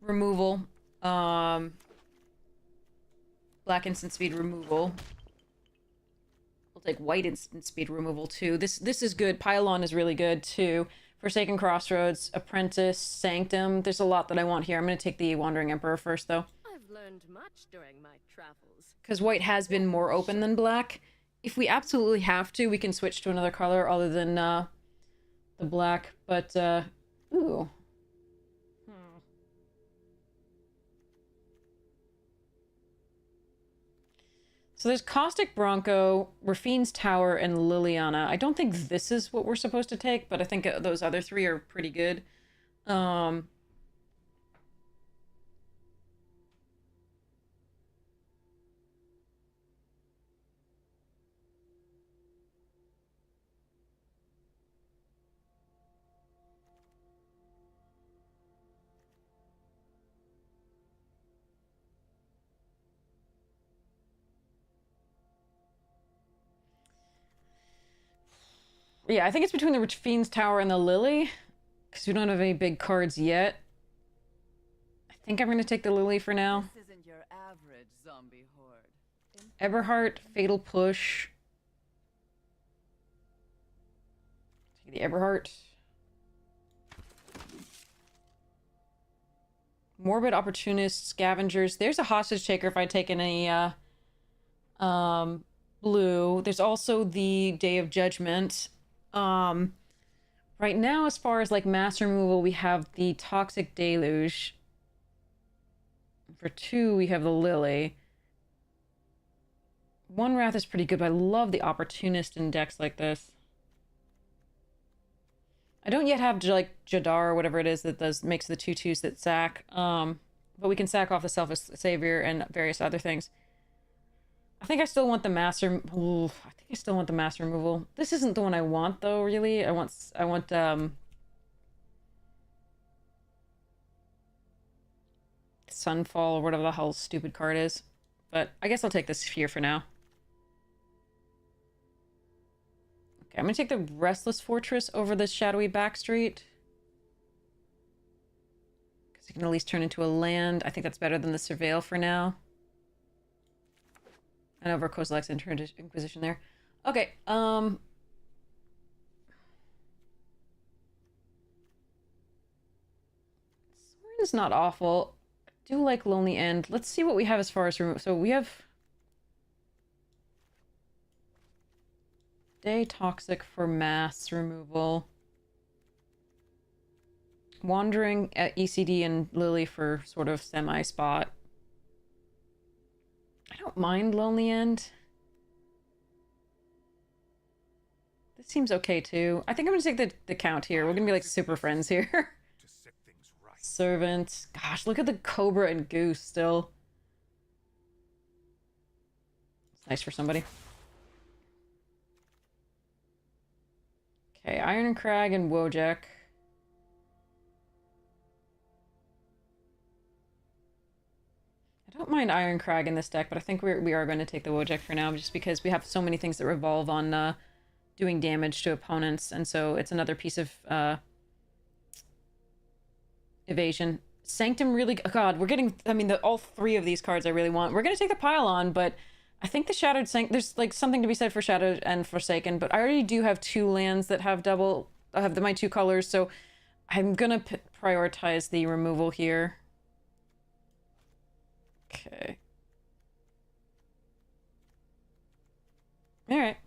removal. Black instant speed removal. We'll take white instant speed removal too. This is good. Pylon is really good too. Forsaken Crossroads, Apprentice, Sanctum. There's a lot that I want here. I'm going to take the Wandering Emperor first, though. I've learned much during my travels. Because white has been more open than black. If we absolutely have to, we can switch to another color other than the black. But, ooh. So there's Caustic Bronco, Rafine's Tower, and Liliana. I don't think this is what we're supposed to take, but I think those other three are pretty good. Yeah, I think it's between the Fiend's Tower and the Lily, because we don't have any big cards yet. I think I'm going to take the Lily for now. This isn't your average zombie horde. Eberhard, Fatal Push. Take the Eberhard. Morbid Opportunist, Scavengers. There's a Hostage Taker if I'd taken any blue. There's also the Day of Judgment. Right now, as far as like mass removal, we have the Toxic Deluge. For 2, we have the Lily. One Wrath is pretty good, but I love the Opportunist in decks like this. I don't yet have like Jadar or whatever it is that makes the 2/2s that sack. But we can sack off the Selfish Savior and various other things. I think I still want the master. Ooh, I think I still want the master removal. This isn't the one I want though. Really, I want Sunfall or whatever the hell stupid card is. But I guess I'll take this here for now. Okay, I'm gonna take the Restless Fortress over the Shadowy Backstreet. Because it can at least turn into a land. I think that's better than the Surveil for now. And over Kozilek's Inquisition there. Okay, Sworn is not awful. I do like Lonely End. Let's see what we have as far as... So we have... Day Toxic for mass removal. Wandering at ECD and Lily for sort of semi-spot. I don't mind Lonely End. This seems okay too. I think I'm gonna take the count here. We're gonna be like super friends here. To set things right. Servant. Gosh, look at the Cobra and Goose still. It's nice for somebody. Okay, Iron Crag and Wojak. I don't mind Iron Crag in this deck, but I think we are going to take the Wojak for now, just because we have so many things that revolve on doing damage to opponents, and so it's another piece of evasion. Sanctum really... God, we're getting... I mean, all three of these cards I really want. We're going to take the Pylon, but I think the Shadowed Sanctum... There's, like, something to be said for Shadowed and Forsaken, but I already do have 2 lands that have double... I have my 2 colors, so I'm going to prioritize the removal here. Okay. Alright.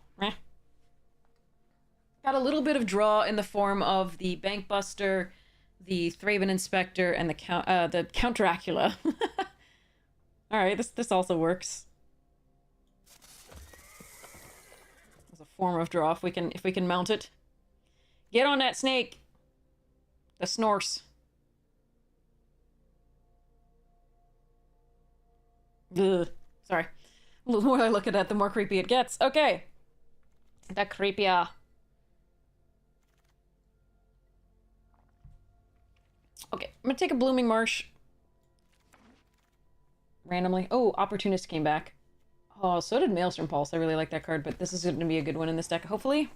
Got a little bit of draw in the form of the Bankbuster, the Thraben Inspector, and the Count Dracula. Alright, this also works. As a form of draw if we can mount it. Get on that snake! The Snorse. Ugh. Sorry. The more I look at it, the more creepy it gets. Okay. The creepier. Okay, I'm gonna take a Blooming Marsh. Randomly. Oh, Opportunist came back. Oh, so did Maelstrom Pulse. I really like that card, but this is gonna be a good one in this deck, hopefully.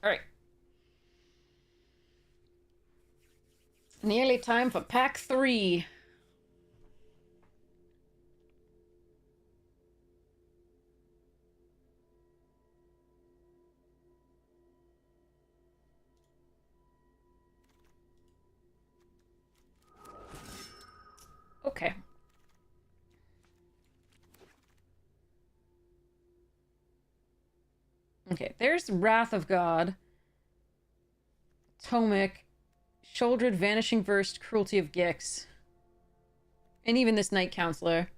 Alright. Nearly time for pack 3. Okay. Okay, there's Wrath of God, Tomic, Shouldered, Vanishing Verse, Cruelty of Gix, and even this Night Counselor.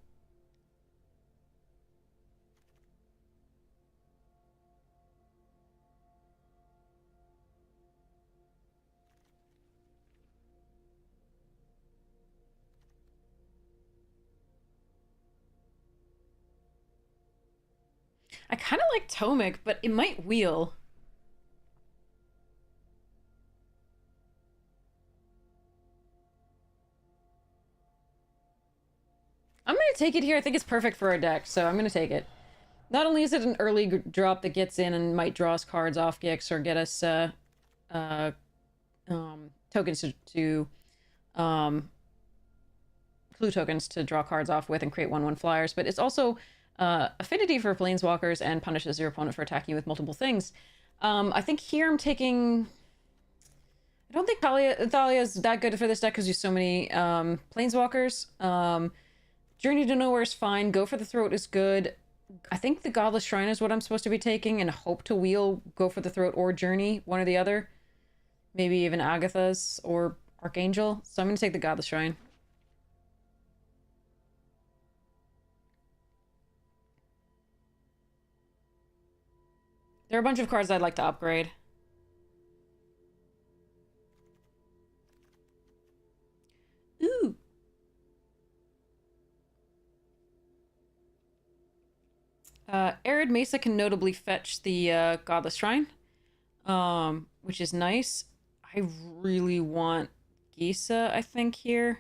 I kind of like Tomic, but it might wheel. I'm gonna take it here. I think it's perfect for our deck, so I'm gonna take it. Not only is it an early drop that gets in and might draw us cards off Gix or get us tokens to clue tokens to draw cards off with and create 1/1 flyers, but it's also affinity for planeswalkers and punishes your opponent for attacking you with multiple things. I think here I'm taking... I don't think Thalia is that good for this deck because there's so many planeswalkers. Journey to Nowhere is fine. Go for the Throat is good. I think the Godless Shrine is what I'm supposed to be taking, and hope to wheel Go for the Throat or Journey, one or the other. Maybe even Agatha's or Archangel. So I'm going to take the Godless Shrine. There are a bunch of cards I'd like to upgrade. Ooh. Arid Mesa can notably fetch the Godless Shrine, which is nice. I really want Gisa, I think, here.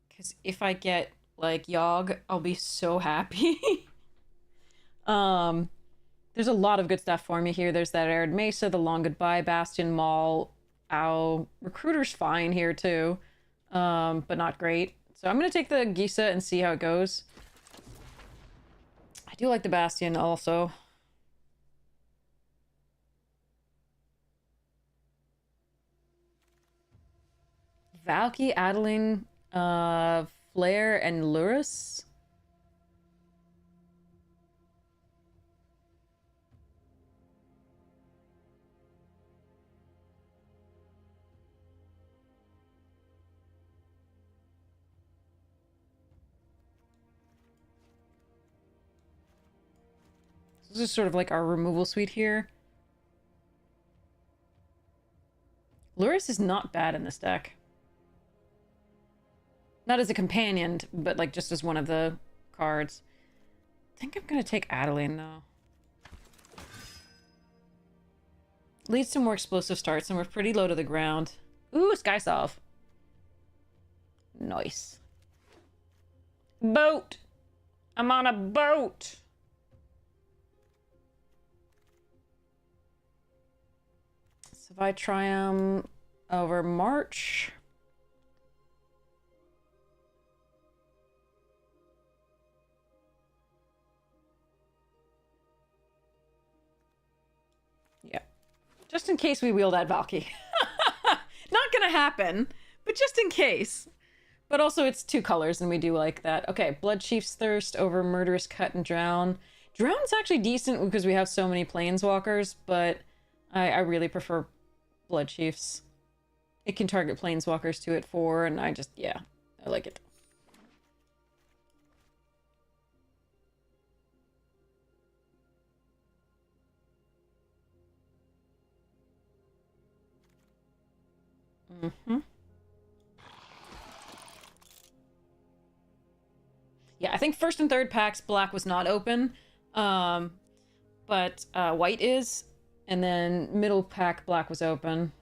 Because if I get, like, Yogg, I'll be so happy. There's a lot of good stuff for me here. There's that Arid Mesa, the Long Goodbye, Bastion, Maul, Ow. Recruiter's fine here too, but not great. So I'm gonna take the Gisa and see how it goes. I do like the Bastion also. Valky, Adeline, Flare, and Luris. This is sort of like our removal suite here. Luris is not bad in this deck. Not as a companion, but like just as one of the cards. I think I'm gonna take Adeline though. Leads to more explosive starts, and we're pretty low to the ground. Ooh, Sky Solve. Nice. Boat! I'm on a boat! So if I try over March... Yeah. Just in case we wheel that Valky. Not gonna happen, but just in case. But also it's 2 colors and we do like that. Okay, Blood Chief's Thirst over Murderous Cut and Drown. Drown's actually decent because we have so many Planeswalkers, but I really prefer Blood Chiefs. It can target Planeswalkers too at 4, and I just, yeah, I like it. Yeah, I think first and third packs, black was not open, but white is, and then middle pack, black was open.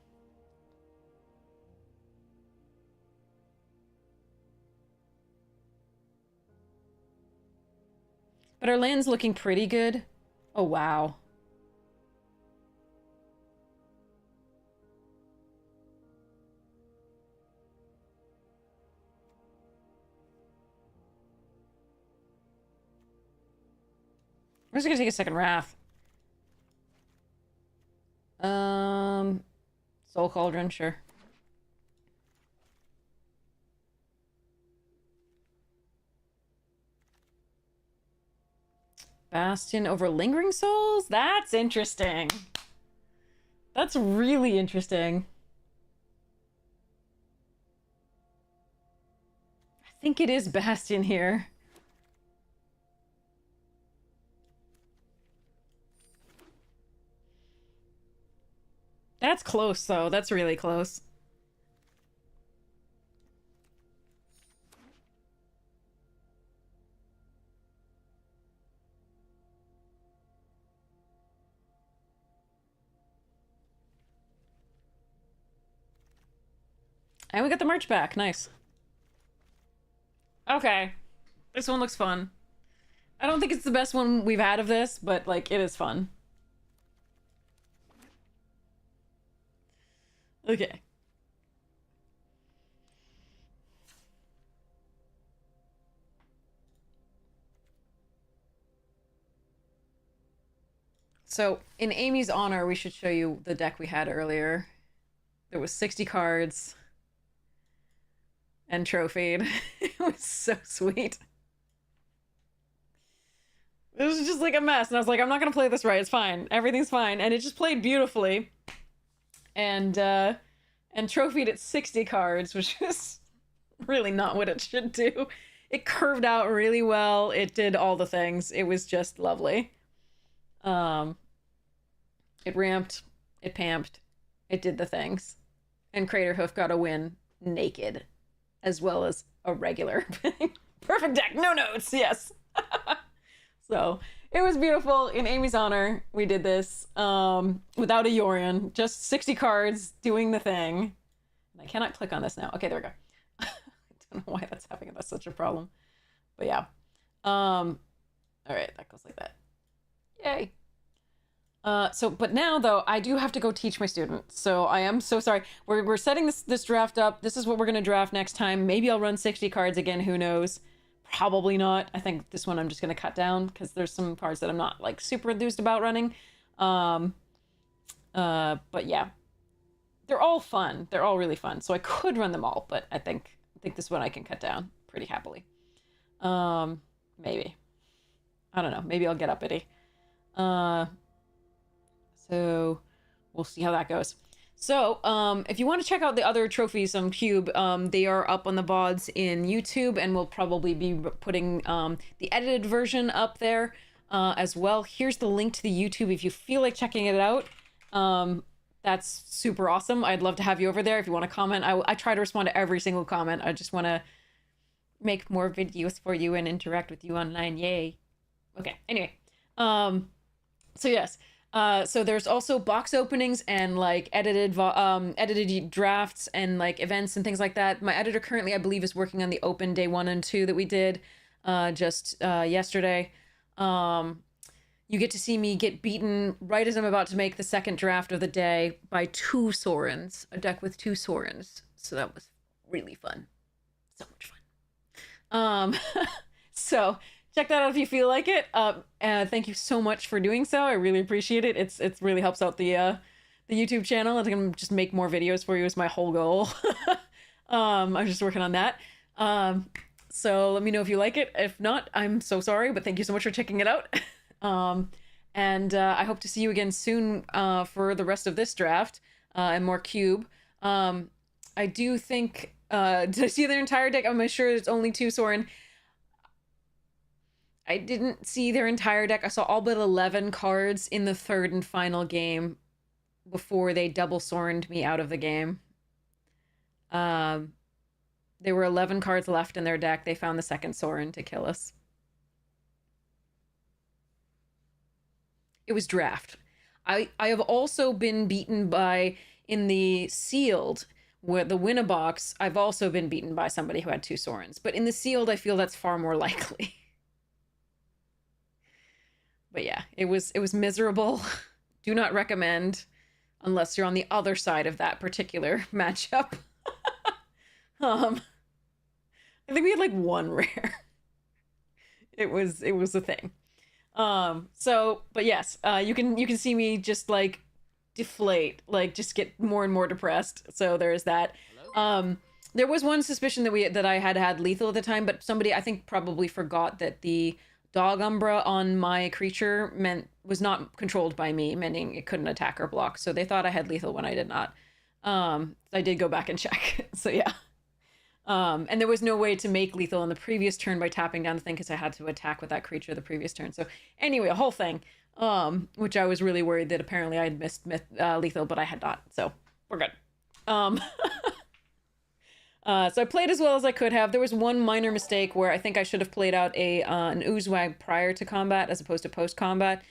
But our land's looking pretty good. Oh, wow. We're just gonna take a second Wrath. Soul Cauldron, sure. Bastion over Lingering Souls? That's interesting. That's really interesting. I think it is Bastion here. That's close, though. That's really close. And we got the merch back. Nice. Okay. This one looks fun. I don't think it's the best one we've had of this, but, like, it is fun. Okay. So, in Amy's honor, we should show you the deck we had earlier. There was 60 cards and trophied. It was so sweet. It was just like a mess, and I was like, I'm not gonna play this right. It's fine. Everything's fine. And it just played beautifully. And trophied at 60 cards, which is really not what it should do. It curved out really well. It did all the things. It was just lovely. It ramped, it pamped, it did the things. And Craterhoof got a win naked, as well as a regular. Perfect deck, no notes, yes. So, it was beautiful. In Amy's honor, we did this without a Yorion. Just 60 cards doing the thing. And I cannot click on this now. Okay, there we go. I don't know why that's happening. That's such a problem. But yeah. All right, that goes like that. Yay. But now though, I do have to go teach my students. So I am so sorry. We're setting this draft up. This is what we're gonna draft next time. Maybe I'll run 60 cards again, who knows? Probably not. I think this one I'm just gonna cut down because there's some cards that I'm not like super enthused about running. But yeah. They're all fun. They're all really fun. So I could run them all, but I think this one I can cut down pretty happily. Maybe. I don't know. Maybe I'll get uppity. So we'll see how that goes. So, if you want to check out the other trophies on Cube, they are up on the VODs in YouTube, and we'll probably be putting the edited version up there as well. Here's the link to the YouTube if you feel like checking it out. That's super awesome. I'd love to have you over there if you want to comment. I try to respond to every single comment. I just want to make more videos for you and interact with you online. Yay. Okay, anyway. So yes. So there's also box openings and like edited drafts and like events and things like that. My editor currently, I believe, is working on the open day 1 and 2 that we did just yesterday. You get to see me get beaten right as I'm about to make the second draft of the day by 2 Sorens, a deck with 2 Sorens. So that was really fun. So much fun. So check that out if you feel like it. Thank you so much for doing so. I really appreciate it. It really helps out the YouTube channel. I think I'm just make more videos for you is my whole goal. I'm just working on that. So let me know if you like it. If not, I'm so sorry, but thank you so much for checking it out. I hope to see you again soon for the rest of this draft and more Cube. I do think, did I see their entire deck? I'm sure it's only 2 Soren. I didn't see their entire deck. I saw all but 11 cards in the 3rd and final game before they double Sorened me out of the game. There were 11 cards left in their deck. They found the 2nd Soren to kill us. It was draft. I have also been beaten by, in the sealed, where the Winnabox, I've also been beaten by somebody who had 2 Sorens. But in the sealed, I feel that's far more likely. But yeah, it was miserable. Do not recommend unless you're on the other side of that particular matchup. I think we had like 1 rare. It was a thing. But yes, you can see me just like deflate, like just get more and more depressed. So there's that. There was one suspicion that I had lethal at the time, but somebody I think probably forgot that the Dog Umbra on my creature was not controlled by me, meaning it couldn't attack or block. So they thought I had lethal when I did not. I did go back and check. So yeah. And there was no way to make lethal on the previous turn by tapping down the thing because I had to attack with that creature the previous turn. So anyway, a whole thing, which I was really worried that apparently I had missed lethal, but I had not. So we're good. So I played as well as I could have. There was one minor mistake where I think I should have played out an Oozwag prior to combat as opposed to post-combat,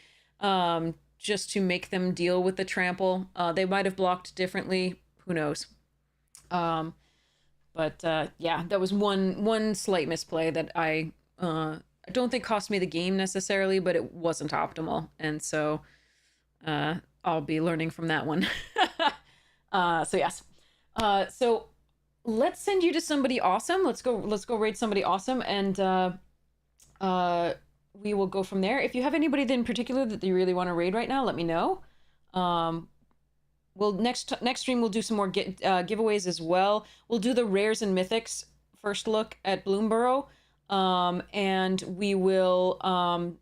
just to make them deal with the trample. They might have blocked differently. Who knows? Yeah, that was one slight misplay that I don't think cost me the game necessarily, but it wasn't optimal. And so I'll be learning from that one. So yes. So let's send you to somebody awesome. Let's go raid somebody awesome, and we will go from there. If you have anybody in particular that you really want to raid right now, let me know. We'll next stream we'll do some more giveaways as well. We'll do the rares and mythics first look at Bloomburrow, and we will so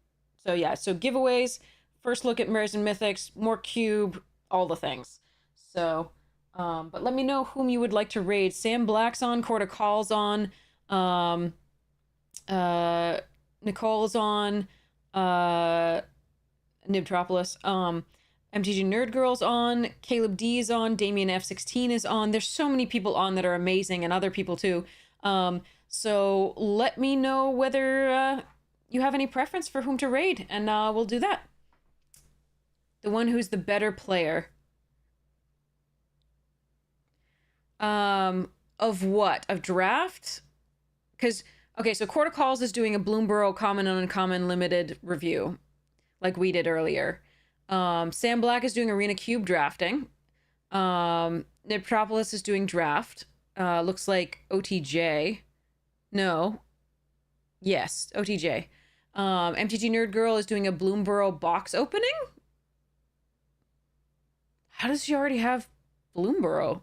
giveaways, first look at rares and mythics, more cube, all the things. So but let me know whom you would like to raid. Sam Black's on, Corda Call's on, Nicole's on, Nibtropolis, MTG Nerd Girl's on, Caleb D's on, Damien F16 is on. There's so many people on that are amazing, and other people too. So let me know whether you have any preference for whom to raid, and we'll do that. The one who's the better player. Of what? Of draft? Because, okay, so Court of Calls is doing a Bloomburrow common and uncommon limited review. like we did earlier. Sam Black is doing arena cube drafting. Nipropolis is doing draft. Looks like OTJ. No. Yes, OTJ. MTG Nerd Girl is doing a Bloomburrow box opening? How does she already have Bloomburrow?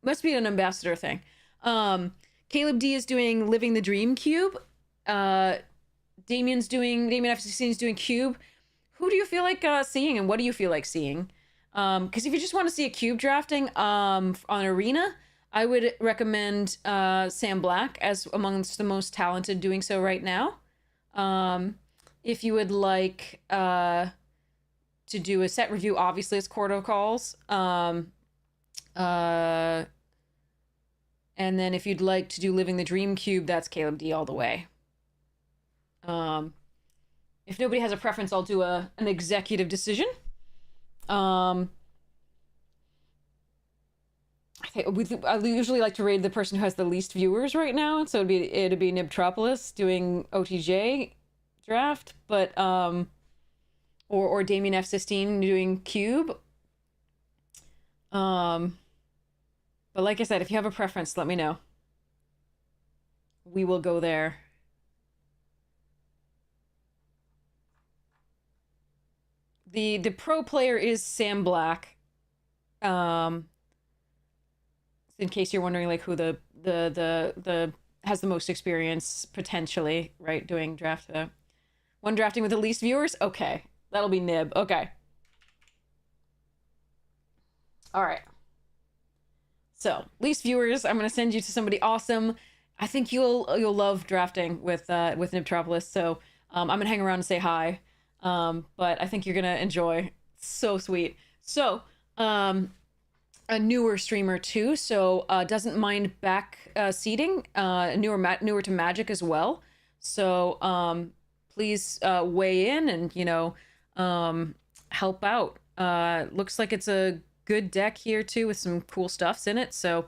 Must be an ambassador thing. Caleb D is doing Living the Dream Cube. Damien F16 is doing Cube. Who do you feel like seeing, and what do you feel like seeing? Because if you just want to see a cube drafting on Arena, I would recommend Sam Black as amongst the most talented doing so right now. If you would like to do a set review, obviously it's Cordo Calls. And then if you'd like to do Living the Dream Cube, that's Caleb D all the way. If nobody has a preference, I'll do an executive decision. I usually like to rate the person who has the least viewers right now, so it'd be Nibtropolis doing OTJ draft, but or Damien F16 doing Cube. But like I said, if you have a preference, let me know. We will go there. The pro player is Sam Black. In case you're wondering, like, who the has the most experience potentially, right? Doing draft. One drafting with the least viewers. Okay, that'll be Nib. Okay. All right. So, least viewers, I'm gonna send you to somebody awesome. I think you'll love drafting with Nibtropolis. So, I'm gonna hang around and say hi. But I think you're gonna enjoy. It's so sweet. So, a newer streamer too. So, doesn't mind back seating. Newer to Magic as well. So, please weigh in and help out. Looks like it's a good deck here too with some cool stuffs in it, so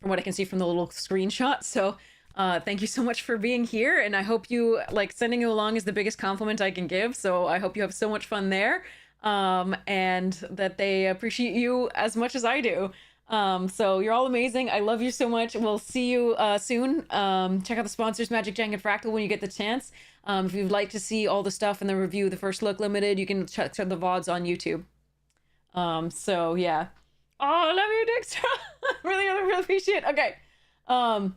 from what I can see from the little screenshot. So thank you so much for being here, and I hope you like sending you along is the biggest compliment I can give, so I hope you have so much fun there, and that they appreciate you as much as I do. So you're all amazing. I love you so much. We'll see you soon. Check out the sponsors, Magic, Jank, and Fractal, when you get the chance. If you'd like to see all the stuff in the review, the First Look Limited, you can check the VODs on YouTube. So yeah. Oh, I love you, Dexter. really appreciate it. Okay. All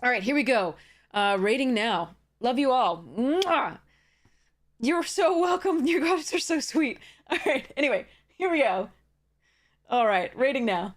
right, here we go. Rating now. Love you all. Mwah! You're so welcome. You guys are so sweet. All right. Anyway, here we go. All right, rating now.